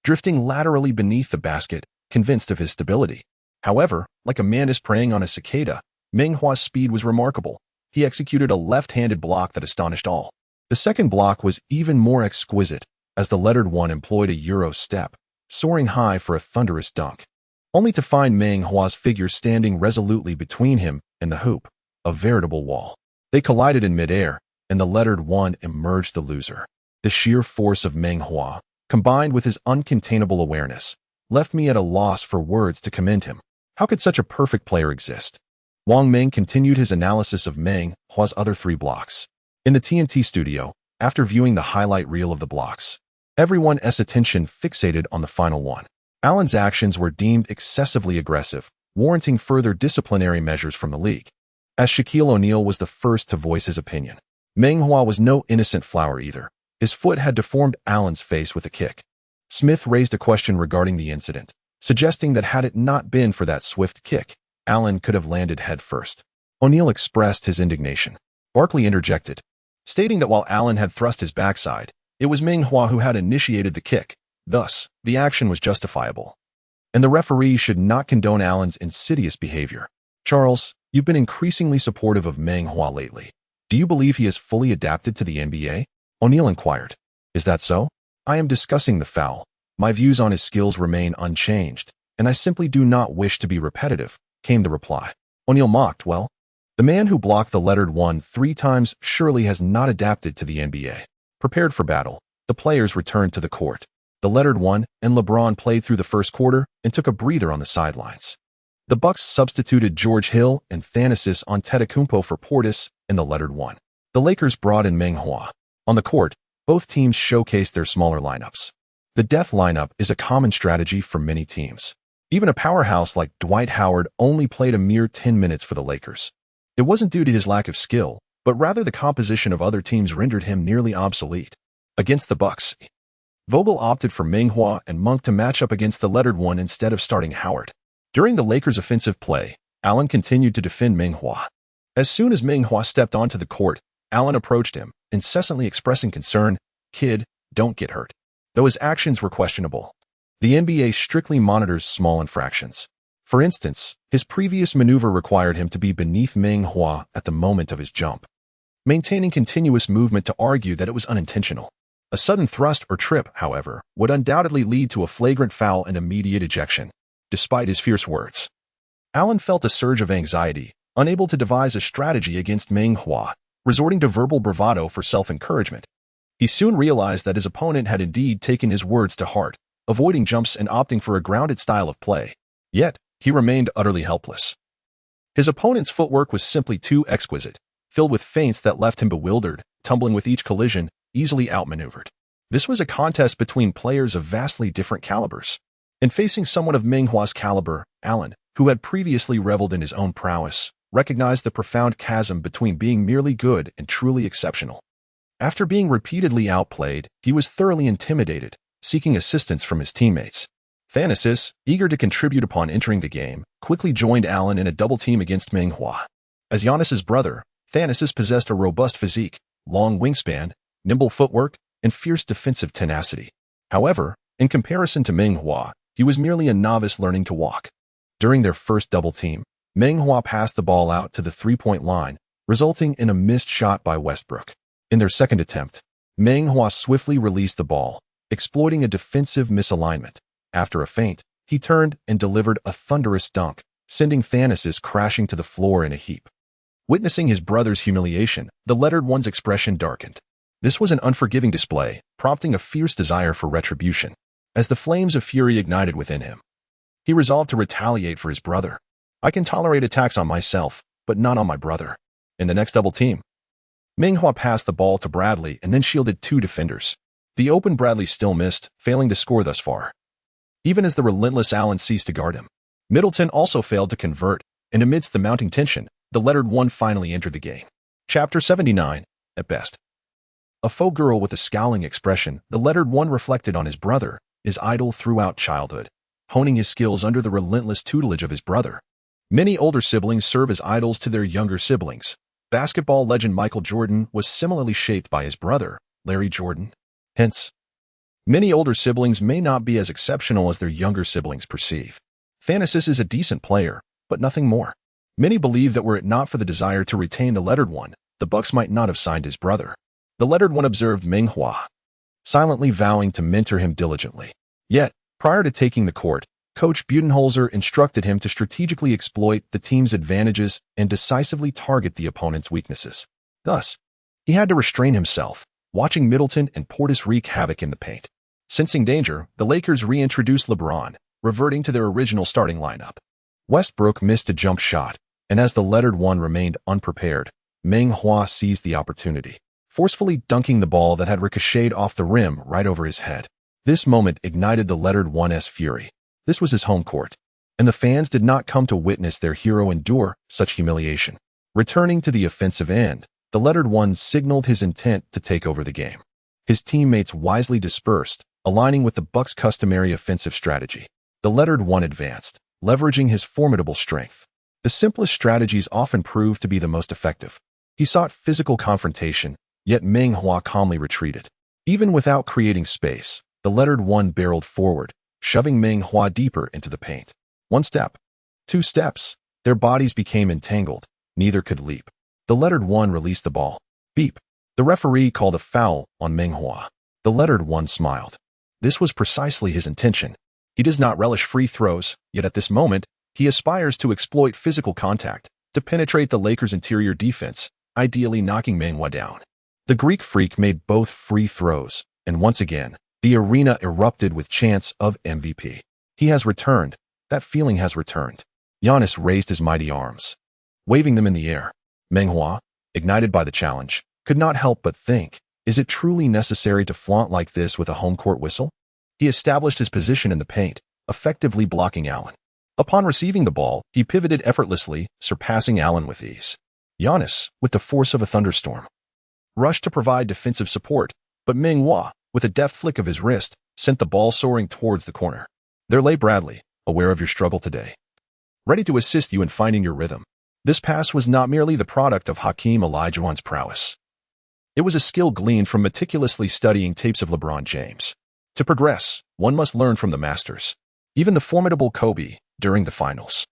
drifting laterally beneath the basket, convinced of his stability. However, like a mantis preying on a cicada, Meng Hua's speed was remarkable. He executed a left-handed block that astonished all. The second block was even more exquisite, as the lettered one employed a Euro step, soaring high for a thunderous dunk, only to find Meng Hua's figure standing resolutely between him and the hoop, a veritable wall. They collided in midair, and the lettered one emerged the loser. The sheer force of Meng Hua, combined with his uncontainable awareness, left me at a loss for words to commend him. How could such a perfect player exist? Wang Ming continued his analysis of Meng Hua's other 3 blocks. In the TNT studio, after viewing the highlight reel of the blocks, everyone's attention fixated on the final one. Allen's actions were deemed excessively aggressive, warranting further disciplinary measures from the league. As Shaquille O'Neal was the first to voice his opinion, Meng Hua was no innocent flower either. His foot had deformed Allen's face with a kick. Smith raised a question regarding the incident, suggesting that had it not been for that swift kick, Allen could have landed headfirst. O'Neal expressed his indignation. Barkley interjected, stating that while Allen had thrust his backside, it was Meng Hua who had initiated the kick. Thus, the action was justifiable, and the referee should not condone Allen's insidious behavior. Charles, you've been increasingly supportive of Meng Hua lately. Do you believe he has fully adapted to the NBA? O'Neal inquired. Is that so? I am discussing the foul. My views on his skills remain unchanged, and I simply do not wish to be repetitive, came the reply. O'Neal mocked, well, the man who blocked the lettered one 3 times surely has not adapted to the NBA. Prepared for battle, the players returned to the court. The lettered one and LeBron played through the first quarter and took a breather on the sidelines. The Bucks substituted George Hill and Thanasis Antetokounmpo for Portis and the lettered one. The Lakers brought in Meng Hua. On the court, both teams showcased their smaller lineups. The death lineup is a common strategy for many teams. Even a powerhouse like Dwight Howard only played a mere 10 minutes for the Lakers. It wasn't due to his lack of skill, but rather the composition of other teams rendered him nearly obsolete. Against the Bucks, Vogel opted for Meng Hua and Monk to match up against the lettered one instead of starting Howard. During the Lakers' offensive play, Allen continued to defend Meng Hua. As soon as Meng Hua stepped onto the court, Allen approached him, incessantly expressing concern, "Kid, don't get hurt." Though his actions were questionable, the NBA strictly monitors small infractions. For instance, his previous maneuver required him to be beneath Meng Hua at the moment of his jump, maintaining continuous movement to argue that it was unintentional. A sudden thrust or trip, however, would undoubtedly lead to a flagrant foul and immediate ejection. Despite his fierce words, Allen felt a surge of anxiety, unable to devise a strategy against Meng Hua, resorting to verbal bravado for self-encouragement. He soon realized that his opponent had indeed taken his words to heart, avoiding jumps and opting for a grounded style of play. Yet, he remained utterly helpless. His opponent's footwork was simply too exquisite, filled with feints that left him bewildered, tumbling with each collision, easily outmaneuvered. This was a contest between players of vastly different calibers. In facing someone of Meng Hua's caliber, Allen, who had previously reveled in his own prowess, recognized the profound chasm between being merely good and truly exceptional. After being repeatedly outplayed, he was thoroughly intimidated, seeking assistance from his teammates. Giannis, eager to contribute upon entering the game, quickly joined Allen in a double team against Meng Hua. As Giannis' brother, Giannis possessed a robust physique, long wingspan, nimble footwork, and fierce defensive tenacity. However, in comparison to Meng Hua, he was merely a novice learning to walk. During their first double team, Meng Hua passed the ball out to the three-point line, resulting in a missed shot by Westbrook. In their second attempt, Meng Hua swiftly released the ball, exploiting a defensive misalignment. After a feint, he turned and delivered a thunderous dunk, sending Giannis crashing to the floor in a heap. Witnessing his brother's humiliation, the lettered one's expression darkened. This was an unforgiving display, prompting a fierce desire for retribution. As the flames of fury ignited within him, he resolved to retaliate for his brother. "I can tolerate attacks on myself, but not on my brother." In the next double team, Meng Hua passed the ball to Bradley and then shielded two defenders. The open Bradley still missed, failing to score thus far, even as the relentless Allen ceased to guard him. Middleton also failed to convert, and amidst the mounting tension, the lettered one finally entered the game. Chapter 79, at best. A faux girl with a scowling expression, the lettered one reflected on his brother, his idol throughout childhood, honing his skills under the relentless tutelage of his brother. Many older siblings serve as idols to their younger siblings. Basketball legend Michael Jordan was similarly shaped by his brother, Larry Jordan. Hence, many older siblings may not be as exceptional as their younger siblings perceive. Giannis is a decent player, but nothing more. Many believe that were it not for the desire to retain the lettered one, the Bucks might not have signed his brother. The lettered one observed Meng Hua, silently vowing to mentor him diligently. Yet, prior to taking the court, Coach Budenholzer instructed him to strategically exploit the team's advantages and decisively target the opponent's weaknesses. Thus, he had to restrain himself, watching Middleton and Portis wreak havoc in the paint. Sensing danger, the Lakers reintroduced LeBron, reverting to their original starting lineup. Westbrook missed a jump shot, and as the lettered one remained unprepared, Meng Hua seized the opportunity, forcefully dunking the ball that had ricocheted off the rim right over his head. This moment ignited the lettered one's fury. This was his home court, and the fans did not come to witness their hero endure such humiliation. Returning to the offensive end, the lettered one signaled his intent to take over the game. His teammates wisely dispersed, aligning with the Bucks' customary offensive strategy. The lettered one advanced, leveraging his formidable strength. The simplest strategies often prove to be the most effective. He sought physical confrontation, yet Meng Hua calmly retreated. Even without creating space, the lettered one barreled forward, shoving Meng Hua deeper into the paint. One step, two steps, their bodies became entangled. Neither could leap. The lettered one released the ball. Beep. The referee called a foul on Meng Hua. The lettered one smiled. This was precisely his intention. He does not relish free throws, yet at this moment, he aspires to exploit physical contact, to penetrate the Lakers' interior defense, ideally knocking Meng Hua down. The Greek freak made both free throws, and once again, the arena erupted with chants of MVP. He has returned. That feeling has returned. Giannis raised his mighty arms, waving them in the air. Meng Hua, ignited by the challenge, could not help but think, is it truly necessary to flaunt like this with a home court whistle? He established his position in the paint, effectively blocking Allen. Upon receiving the ball, he pivoted effortlessly, surpassing Allen with ease. Giannis, with the force of a thunderstorm, rushed to provide defensive support, but Meng Hua, with a deft flick of his wrist, sent the ball soaring towards the corner. There lay Bradley, aware of your struggle today. ready to assist you in finding your rhythm. This pass was not merely the product of Hakeem Olajuwon's prowess. It was a skill gleaned from meticulously studying tapes of LeBron James. To progress, one must learn from the masters. Even the formidable Kobe, during the finals,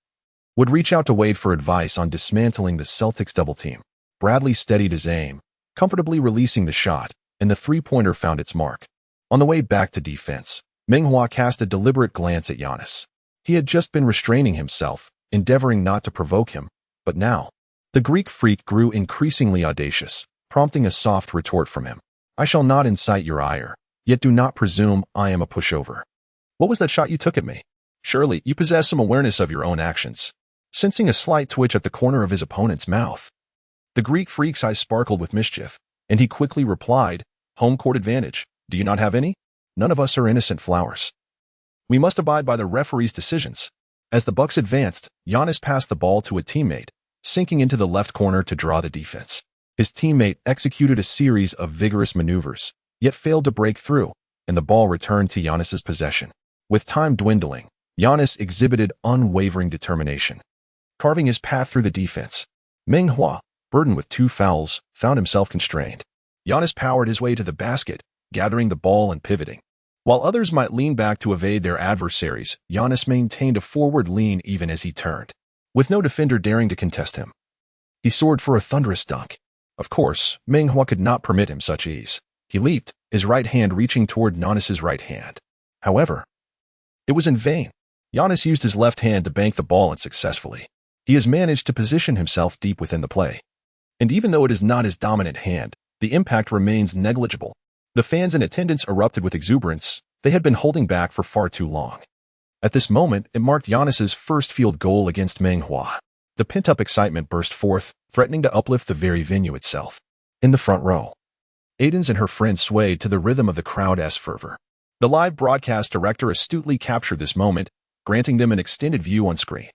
would reach out to Wade for advice on dismantling the Celtics double team. Bradley steadied his aim, comfortably releasing the shot, and the three-pointer found its mark. On the way back to defense, Meng Hua cast a deliberate glance at Giannis. He had just been restraining himself, endeavoring not to provoke him, but now, the Greek freak grew increasingly audacious, prompting a soft retort from him. I shall not incite your ire, yet do not presume I am a pushover. What was that shot you took at me? Surely you possess some awareness of your own actions. Sensing a slight twitch at the corner of his opponent's mouth, the Greek freak's eyes sparkled with mischief, and he quickly replied, home court advantage. Do you not have any? None of us are innocent flowers. We must abide by the referee's decisions. As the Bucks advanced, Giannis passed the ball to a teammate, sinking into the left corner to draw the defense. His teammate executed a series of vigorous maneuvers, yet failed to break through, and the ball returned to Giannis's possession. With time dwindling, Giannis exhibited unwavering determination, carving his path through the defense. Meng Hua, burdened with 2 fouls, found himself constrained. Giannis powered his way to the basket, gathering the ball and pivoting. While others might lean back to evade their adversaries, Giannis maintained a forward lean even as he turned, with no defender daring to contest him. He soared for a thunderous dunk. Of course, Meng Hua could not permit him such ease. He leaped, his right hand reaching toward Giannis's right hand. However, it was in vain. Giannis used his left hand to bank the ball unsuccessfully. He has managed to position himself deep within the play. And even though it is not his dominant hand, the impact remains negligible. The fans in attendance erupted with exuberance. They had been holding back for far too long. At this moment, it marked Giannis's first field goal against Meng Hua. The pent-up excitement burst forth, threatening to uplift the very venue itself. In the front row, Aidens and her friend swayed to the rhythm of the crowd's fervor. The live broadcast director astutely captured this moment, granting them an extended view on screen.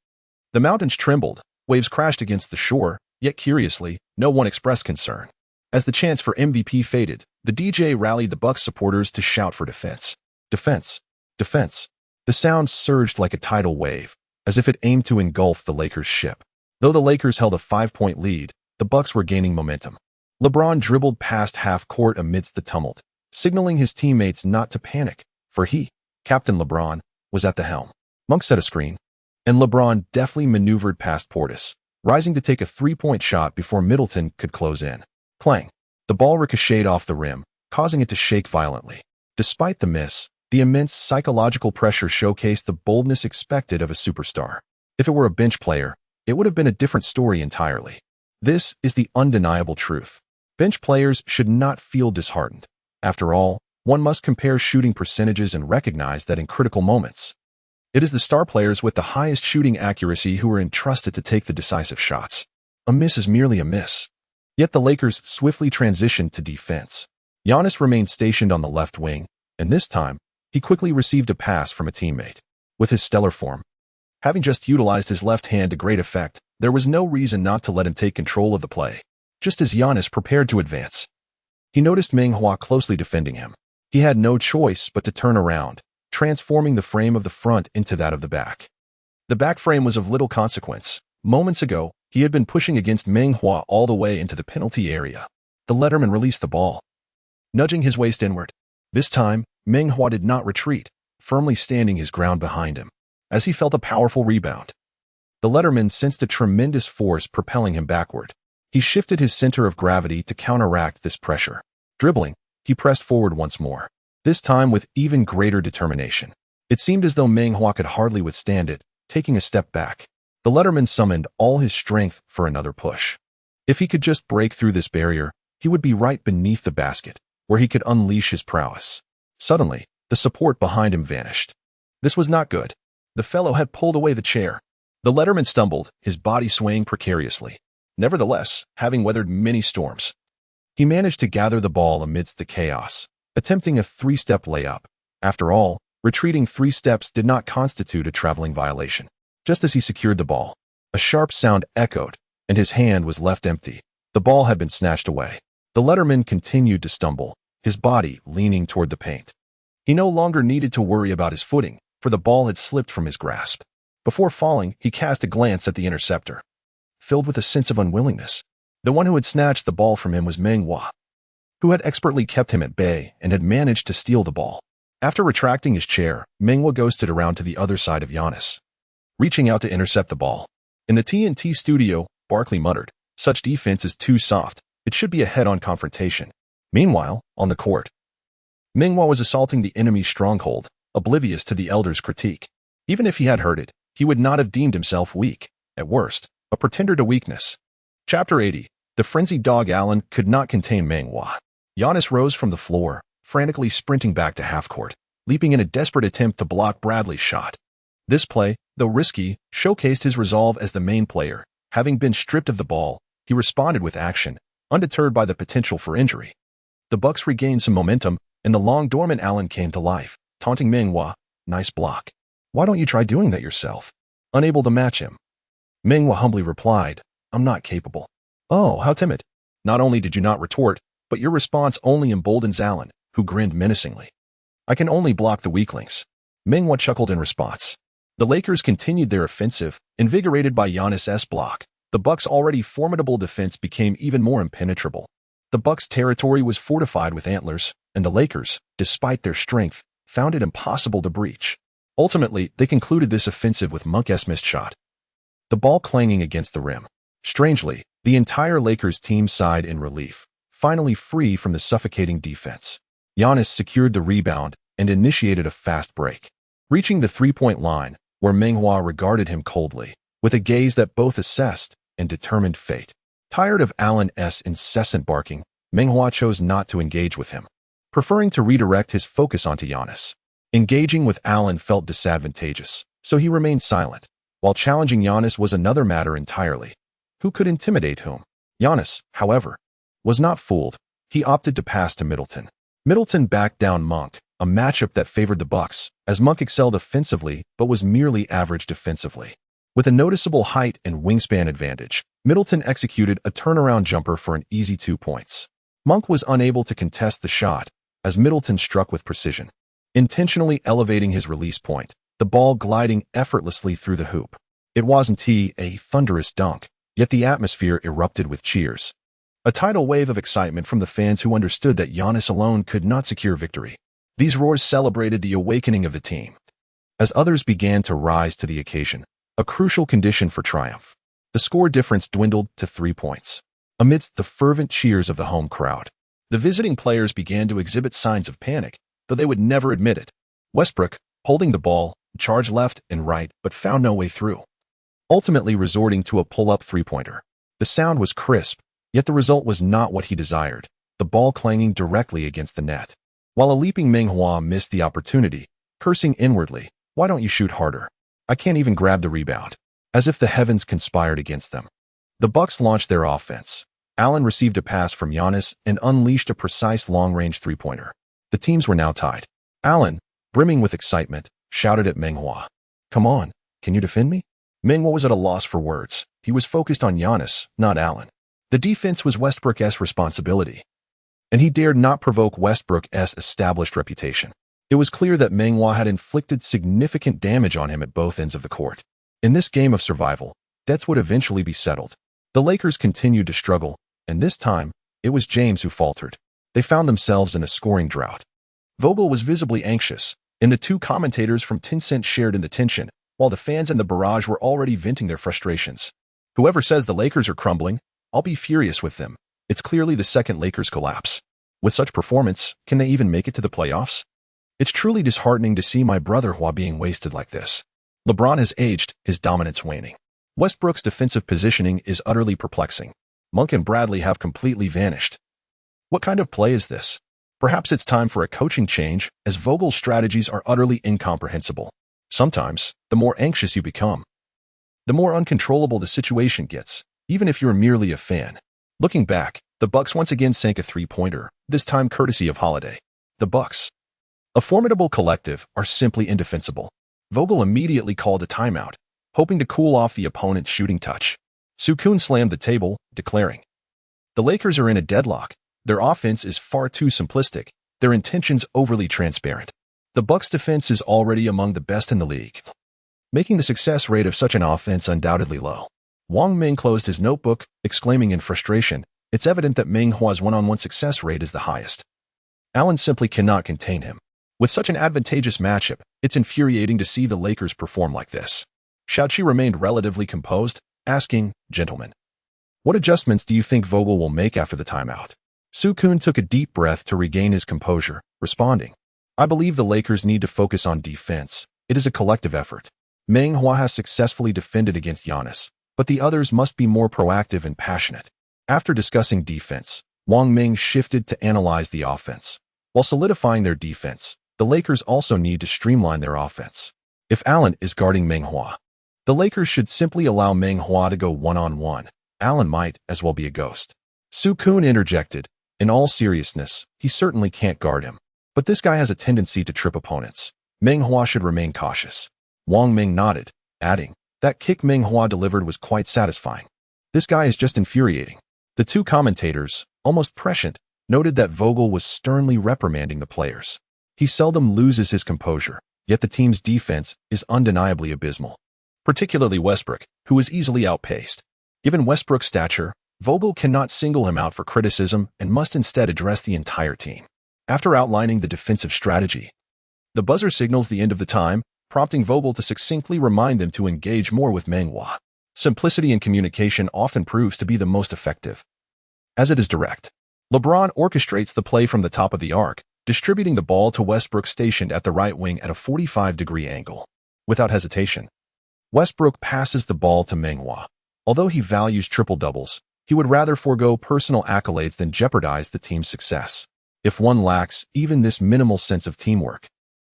The mountains trembled, waves crashed against the shore, yet curiously, no one expressed concern. As the chants for MVP faded, the DJ rallied the Bucks supporters to shout for defense. Defense. Defense. The sound surged like a tidal wave, as if it aimed to engulf the Lakers' ship. Though the Lakers held a 5-point lead, the Bucks were gaining momentum. LeBron dribbled past half-court amidst the tumult, signaling his teammates not to panic, for he, Captain LeBron, was at the helm. Monk set a screen, and LeBron deftly maneuvered past Portis, rising to take a 3-point shot before Middleton could close in. Clang. The ball ricocheted off the rim, causing it to shake violently. Despite the miss, the immense psychological pressure showcased the boldness expected of a superstar. If it were a bench player, it would have been a different story entirely. This is the undeniable truth. Bench players should not feel disheartened. After all, one must compare shooting percentages and recognize that in critical moments, it is the star players with the highest shooting accuracy who are entrusted to take the decisive shots. A miss is merely a miss. Yet the Lakers swiftly transitioned to defense. Giannis remained stationed on the left wing, and this time, he quickly received a pass from a teammate. With his stellar form, having just utilized his left hand to great effect, there was no reason not to let him take control of the play. Just as Giannis prepared to advance, he noticed Meng Hua closely defending him. He had no choice but to turn around, transforming the frame of the front into that of the back. The back frame was of little consequence. Moments ago, he had been pushing against Meng Hua all the way into the penalty area. The letterman released the ball, nudging his waist inward. This time, Meng Hua did not retreat, firmly standing his ground behind him. As he felt a powerful rebound, the letterman sensed a tremendous force propelling him backward. He shifted his center of gravity to counteract this pressure. Dribbling, he pressed forward once more, this time with even greater determination. It seemed as though Meng Hua could hardly withstand it, taking a step back. The letterman summoned all his strength for another push. If he could just break through this barrier, he would be right beneath the basket, where he could unleash his prowess. Suddenly, the support behind him vanished. This was not good. The fellow had pulled away the chair. The letterman stumbled, his body swaying precariously. Nevertheless, having weathered many storms, he managed to gather the ball amidst the chaos, attempting a 3-step layup. After all, retreating 3 steps did not constitute a traveling violation. Just as he secured the ball, a sharp sound echoed, and his hand was left empty. The ball had been snatched away. The letterman continued to stumble, his body leaning toward the paint. He no longer needed to worry about his footing, for the ball had slipped from his grasp. Before falling, he cast a glance at the interceptor, filled with a sense of unwillingness. The one who had snatched the ball from him was Meng Hua, who had expertly kept him at bay and had managed to steal the ball. After retracting his chair, Meng Hua ghosted around to the other side of Giannis, reaching out to intercept the ball. In the TNT studio, Barkley muttered, "Such defense is too soft. It should be a head-on confrontation." Meanwhile, on the court, Meng Hua was assaulting the enemy's stronghold, oblivious to the elder's critique. Even if he had heard it, he would not have deemed himself weak. At worst, a pretender to weakness. Chapter 80. The frenzied dog Allen could not contain Meng Hua. Giannis rose from the floor, frantically sprinting back to half-court, leaping in a desperate attempt to block Bradley's shot. This play, though risky, showcased his resolve as the main player. Having been stripped of the ball, he responded with action, undeterred by the potential for injury. The Bucks regained some momentum, and the long-dormant Allen came to life, taunting Meng Hua, "Nice block. Why don't you try doing that yourself?" Unable to match him, Meng Hua humbly replied, "I'm not capable." "Oh, how timid." Not only did you not retort, but your response only emboldens Allen, who grinned menacingly. "I can only block the weaklings." Meng Hua chuckled in response. The Lakers continued their offensive, invigorated by Giannis' block. The Bucks' already formidable defense became even more impenetrable. The Bucks' territory was fortified with antlers, and the Lakers, despite their strength, found it impossible to breach. Ultimately, they concluded this offensive with Monk's missed shot, the ball clanging against the rim. Strangely, the entire Lakers team sighed in relief, finally free from the suffocating defense. Giannis secured the rebound and initiated a fast break, reaching the three-point line, where Meng Hua regarded him coldly, with a gaze that both assessed and determined fate. Tired of Allen's incessant barking, Meng Hua chose not to engage with him, preferring to redirect his focus onto Giannis. Engaging with Allen felt disadvantageous, so he remained silent, while challenging Giannis was another matter entirely. Who could intimidate whom? Giannis, however, was not fooled. He opted to pass to Middleton. Middleton backed down Monk, a matchup that favored the Bucks, as Monk excelled offensively but was merely average defensively. With a noticeable height and wingspan advantage, Middleton executed a turnaround jumper for an easy 2 points. Monk was unable to contest the shot, as Middleton struck with precision, intentionally elevating his release point, the ball gliding effortlessly through the hoop. It wasn't a thunderous dunk, yet the atmosphere erupted with cheers. A tidal wave of excitement from the fans who understood that Giannis alone could not secure victory. These roars celebrated the awakening of the team. As others began to rise to the occasion, a crucial condition for triumph, the score difference dwindled to 3 points. Amidst the fervent cheers of the home crowd, the visiting players began to exhibit signs of panic, though they would never admit it. Westbrook, holding the ball, charged left and right but found no way through, ultimately resorting to a pull-up three-pointer. The sound was crisp, yet the result was not what he desired, the ball clanging directly against the net. While a leaping Meng Hua missed the opportunity, cursing inwardly, "Why don't you shoot harder? I can't even grab the rebound." As if the heavens conspired against them. The Bucks launched their offense. Allen received a pass from Giannis and unleashed a precise long-range three-pointer. The teams were now tied. Allen, brimming with excitement, shouted at Meng Hua, "Come on, can you defend me?" Meng Hua was at a loss for words. He was focused on Giannis, not Allen. The defense was Westbrook's responsibility, and he dared not provoke Westbrook's established reputation. It was clear that Meng Hua had inflicted significant damage on him at both ends of the court. In this game of survival, debts would eventually be settled. The Lakers continued to struggle, and this time, it was James who faltered. They found themselves in a scoring drought. Vogel was visibly anxious, and the two commentators from Tencent shared in the tension, while the fans in the barrage were already venting their frustrations. "Whoever says the Lakers are crumbling, I'll be furious with them. It's clearly the second Lakers collapse. With such performance, can they even make it to the playoffs? It's truly disheartening to see my brother Hua being wasted like this. LeBron has aged, his dominance waning. Westbrook's defensive positioning is utterly perplexing. Monk and Bradley have completely vanished. What kind of play is this? Perhaps it's time for a coaching change, as Vogel's strategies are utterly incomprehensible. Sometimes, the more anxious you become, the more uncontrollable the situation gets, even if you're merely a fan." Looking back, the Bucks once again sank a three-pointer, this time courtesy of Holiday. The Bucks, a formidable collective, are simply indefensible. Vogel immediately called a timeout, hoping to cool off the opponent's shooting touch. Sukun slammed the table, declaring, "The Lakers are in a deadlock. Their offense is far too simplistic, their intentions overly transparent. The Bucks' defense is already among the best in the league. making the success rate of such an offense undoubtedly low. Wang Ming closed his notebook, exclaiming in frustration, "It's evident that Meng Hua's one-on-one success rate is the highest. Allen simply cannot contain him. With such an advantageous matchup, it's infuriating to see the Lakers perform like this." Shao-Chi remained relatively composed, asking, "Gentlemen, what adjustments do you think Vogel will make after the timeout?" Su-Kun took a deep breath to regain his composure, responding, "I believe the Lakers need to focus on defense. It is a collective effort. Meng Hua has successfully defended against Giannis, but the others must be more proactive and passionate." After discussing defense, Wang Ming shifted to analyze the offense. While solidifying their defense, the Lakers also need to streamline their offense. If Allen is guarding Meng Hua, the Lakers should simply allow Meng Hua to go one-on-one. Allen might as well be a ghost. Su-Kun interjected, "In all seriousness, he certainly can't guard him. But this guy has a tendency to trip opponents. Meng Hua should remain cautious." Wang Ming nodded, adding, "That kick Meng Hua delivered was quite satisfying. This guy is just infuriating." The two commentators, almost prescient, noted that Vogel was sternly reprimanding the players. He seldom loses his composure, yet the team's defense is undeniably abysmal. Particularly Westbrook, who is easily outpaced. Given Westbrook's stature, Vogel cannot single him out for criticism and must instead address the entire team. After outlining the defensive strategy, the buzzer signals the end of the time, prompting Vogel to succinctly remind them to engage more with Meng Hua. Simplicity in communication often proves to be the most effective, as it is direct. LeBron orchestrates the play from the top of the arc, distributing the ball to Westbrook stationed at the right wing at a 45-degree angle. Without hesitation, Westbrook passes the ball to Meng Hua. Although he values triple-doubles, he would rather forego personal accolades than jeopardize the team's success. If one lacks even this minimal sense of teamwork,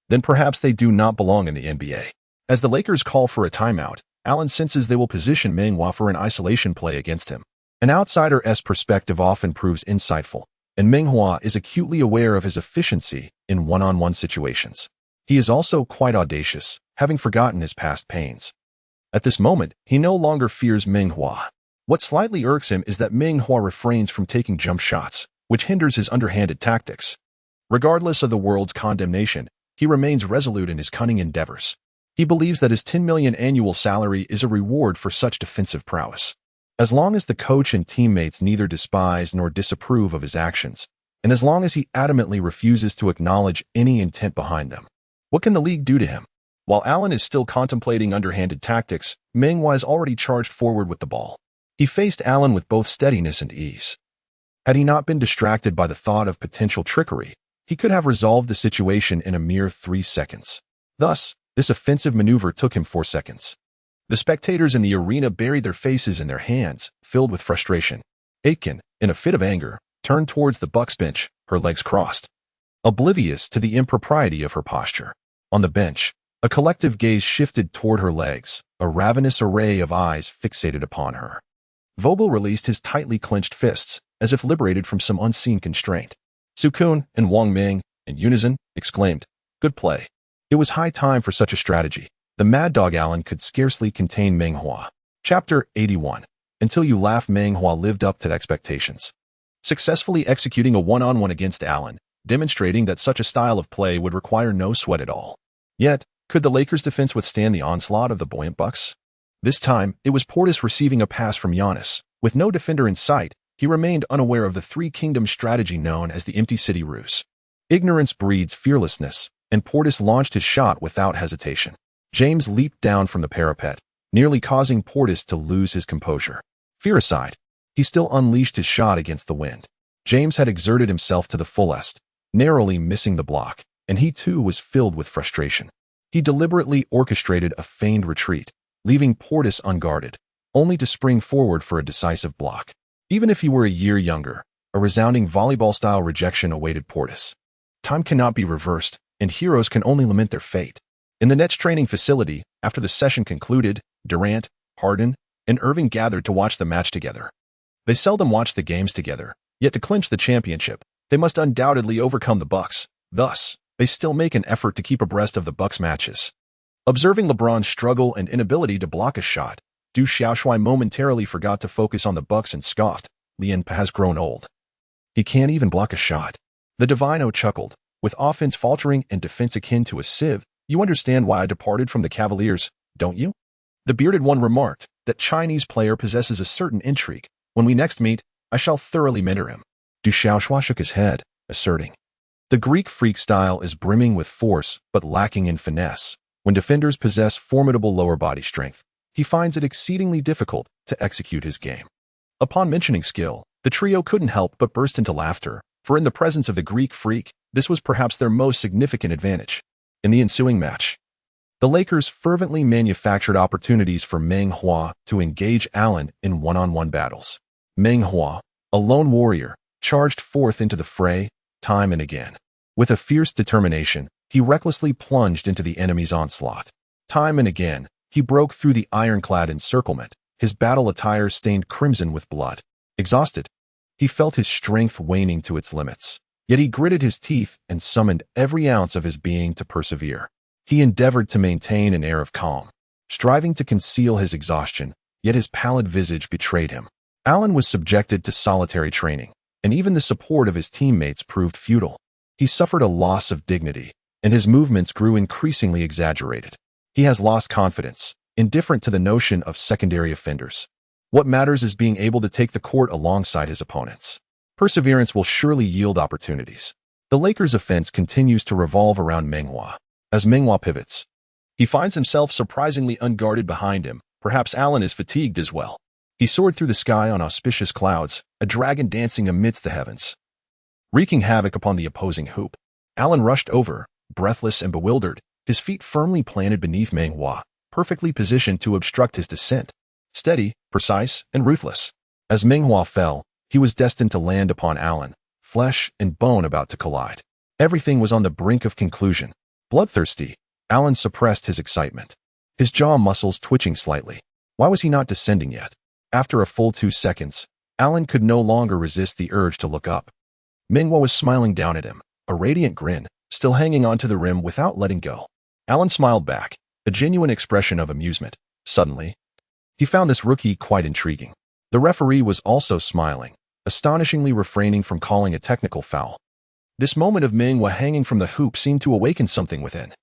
then perhaps they do not belong in the NBA. As the Lakers call for a timeout, Allen senses they will position Meng Hua for an isolation play against him. An outsider's perspective often proves insightful, and Meng Hua is acutely aware of his efficiency in one-on-one situations. He is also quite audacious, having forgotten his past pains. At this moment, he no longer fears Meng Hua. What slightly irks him is that Meng Hua refrains from taking jump shots, which hinders his underhanded tactics. Regardless of the world's condemnation, he remains resolute in his cunning endeavors. He believes that his $10 million annual salary is a reward for such defensive prowess. As long as the coach and teammates neither despise nor disapprove of his actions, and as long as he adamantly refuses to acknowledge any intent behind them, what can the league do to him? While Allen is still contemplating underhanded tactics, Meng Hua has already charged forward with the ball. He faced Allen with both steadiness and ease. Had he not been distracted by the thought of potential trickery, he could have resolved the situation in a mere 3 seconds. Thus, this offensive maneuver took him 4 seconds. The spectators in the arena buried their faces in their hands, filled with frustration. Aitken, in a fit of anger, turned towards the Bucks bench, her legs crossed, oblivious to the impropriety of her posture. On the bench, a collective gaze shifted toward her legs, a ravenous array of eyes fixated upon her. Vogel released his tightly clenched fists, as if liberated from some unseen constraint. Su-Kun and Wang Ming, in unison, exclaimed, "Good play." It was high time for such a strategy. The Mad Dog Allen could scarcely contain Meng Hua. Chapter 81. Until You Laugh. Meng Hua lived up to expectations, successfully executing a one-on-one against Allen, demonstrating that such a style of play would require no sweat at all. Yet, could the Lakers' defense withstand the onslaught of the buoyant Bucks? This time, it was Portis receiving a pass from Giannis. With no defender in sight, he remained unaware of the Three Kingdoms strategy known as the Empty City Ruse. Ignorance breeds fearlessness, and Portis launched his shot without hesitation. James leaped down from the parapet, nearly causing Portis to lose his composure. Fear aside, he still unleashed his shot against the wind. James had exerted himself to the fullest, narrowly missing the block, and he too was filled with frustration. He deliberately orchestrated a feigned retreat, leaving Portis unguarded, only to spring forward for a decisive block. Even if he were a year younger, a resounding volleyball-style rejection awaited Portis. Time cannot be reversed, and heroes can only lament their fate. In the Nets training facility, after the session concluded, Durant, Harden, and Irving gathered to watch the match together. They seldom watched the games together, yet to clinch the championship, they must undoubtedly overcome the Bucks. Thus, they still make an effort to keep abreast of the Bucks matches. Observing LeBron's struggle and inability to block a shot, Du Xiaoshui momentarily forgot to focus on the Bucks and scoffed, "Lian has grown old. He can't even block a shot." The Divino chuckled, "With offense faltering and defense akin to a sieve, you understand why I departed from the Cavaliers." don't you? The bearded one remarked. That Chinese player possesses a certain intrigue. When we next meet, I shall thoroughly mentor him. Du Xiaoxua shook his head, asserting. The Greek freak style is brimming with force but lacking in finesse. When defenders possess formidable lower body strength, he finds it exceedingly difficult to execute his game. Upon mentioning skill, the trio couldn't help but burst into laughter, for in the presence of the Greek freak, this was perhaps their most significant advantage. In the ensuing match, the Lakers fervently manufactured opportunities for Meng Hua to engage Allen in one-on-one battles. Meng Hua, a lone warrior, charged forth into the fray time and again. With a fierce determination, he recklessly plunged into the enemy's onslaught. Time and again, he broke through the ironclad encirclement, his battle attire stained crimson with blood. Exhausted, he felt his strength waning to its limits. Yet he gritted his teeth and summoned every ounce of his being to persevere. He endeavored to maintain an air of calm, striving to conceal his exhaustion, yet his pallid visage betrayed him. Allen was subjected to solitary training, and even the support of his teammates proved futile. He suffered a loss of dignity, and his movements grew increasingly exaggerated. He has lost confidence, indifferent to the notion of secondary offenders. What matters is being able to take the court alongside his opponents. Perseverance will surely yield opportunities. The Lakers' offense continues to revolve around Meng Hua. As Meng Hua pivots, he finds himself surprisingly unguarded behind him. Perhaps Allen is fatigued as well. He soared through the sky on auspicious clouds, a dragon dancing amidst the heavens, wreaking havoc upon the opposing hoop. Allen rushed over, breathless and bewildered, his feet firmly planted beneath Meng Hua, perfectly positioned to obstruct his descent. Steady, precise, and ruthless. As Meng Hua fell, he was destined to land upon Allen, flesh and bone about to collide. Everything was on the brink of conclusion. Bloodthirsty, Allen suppressed his excitement, his jaw muscles twitching slightly. Why was he not descending yet? After a full 2 seconds, Allen could no longer resist the urge to look up. Meng Hua was smiling down at him, a radiant grin, still hanging onto the rim without letting go. Allen smiled back, a genuine expression of amusement. Suddenly, he found this rookie quite intriguing. The referee was also smiling, astonishingly refraining from calling a technical foul. This moment of Meng Hua hanging from the hoop seemed to awaken something within.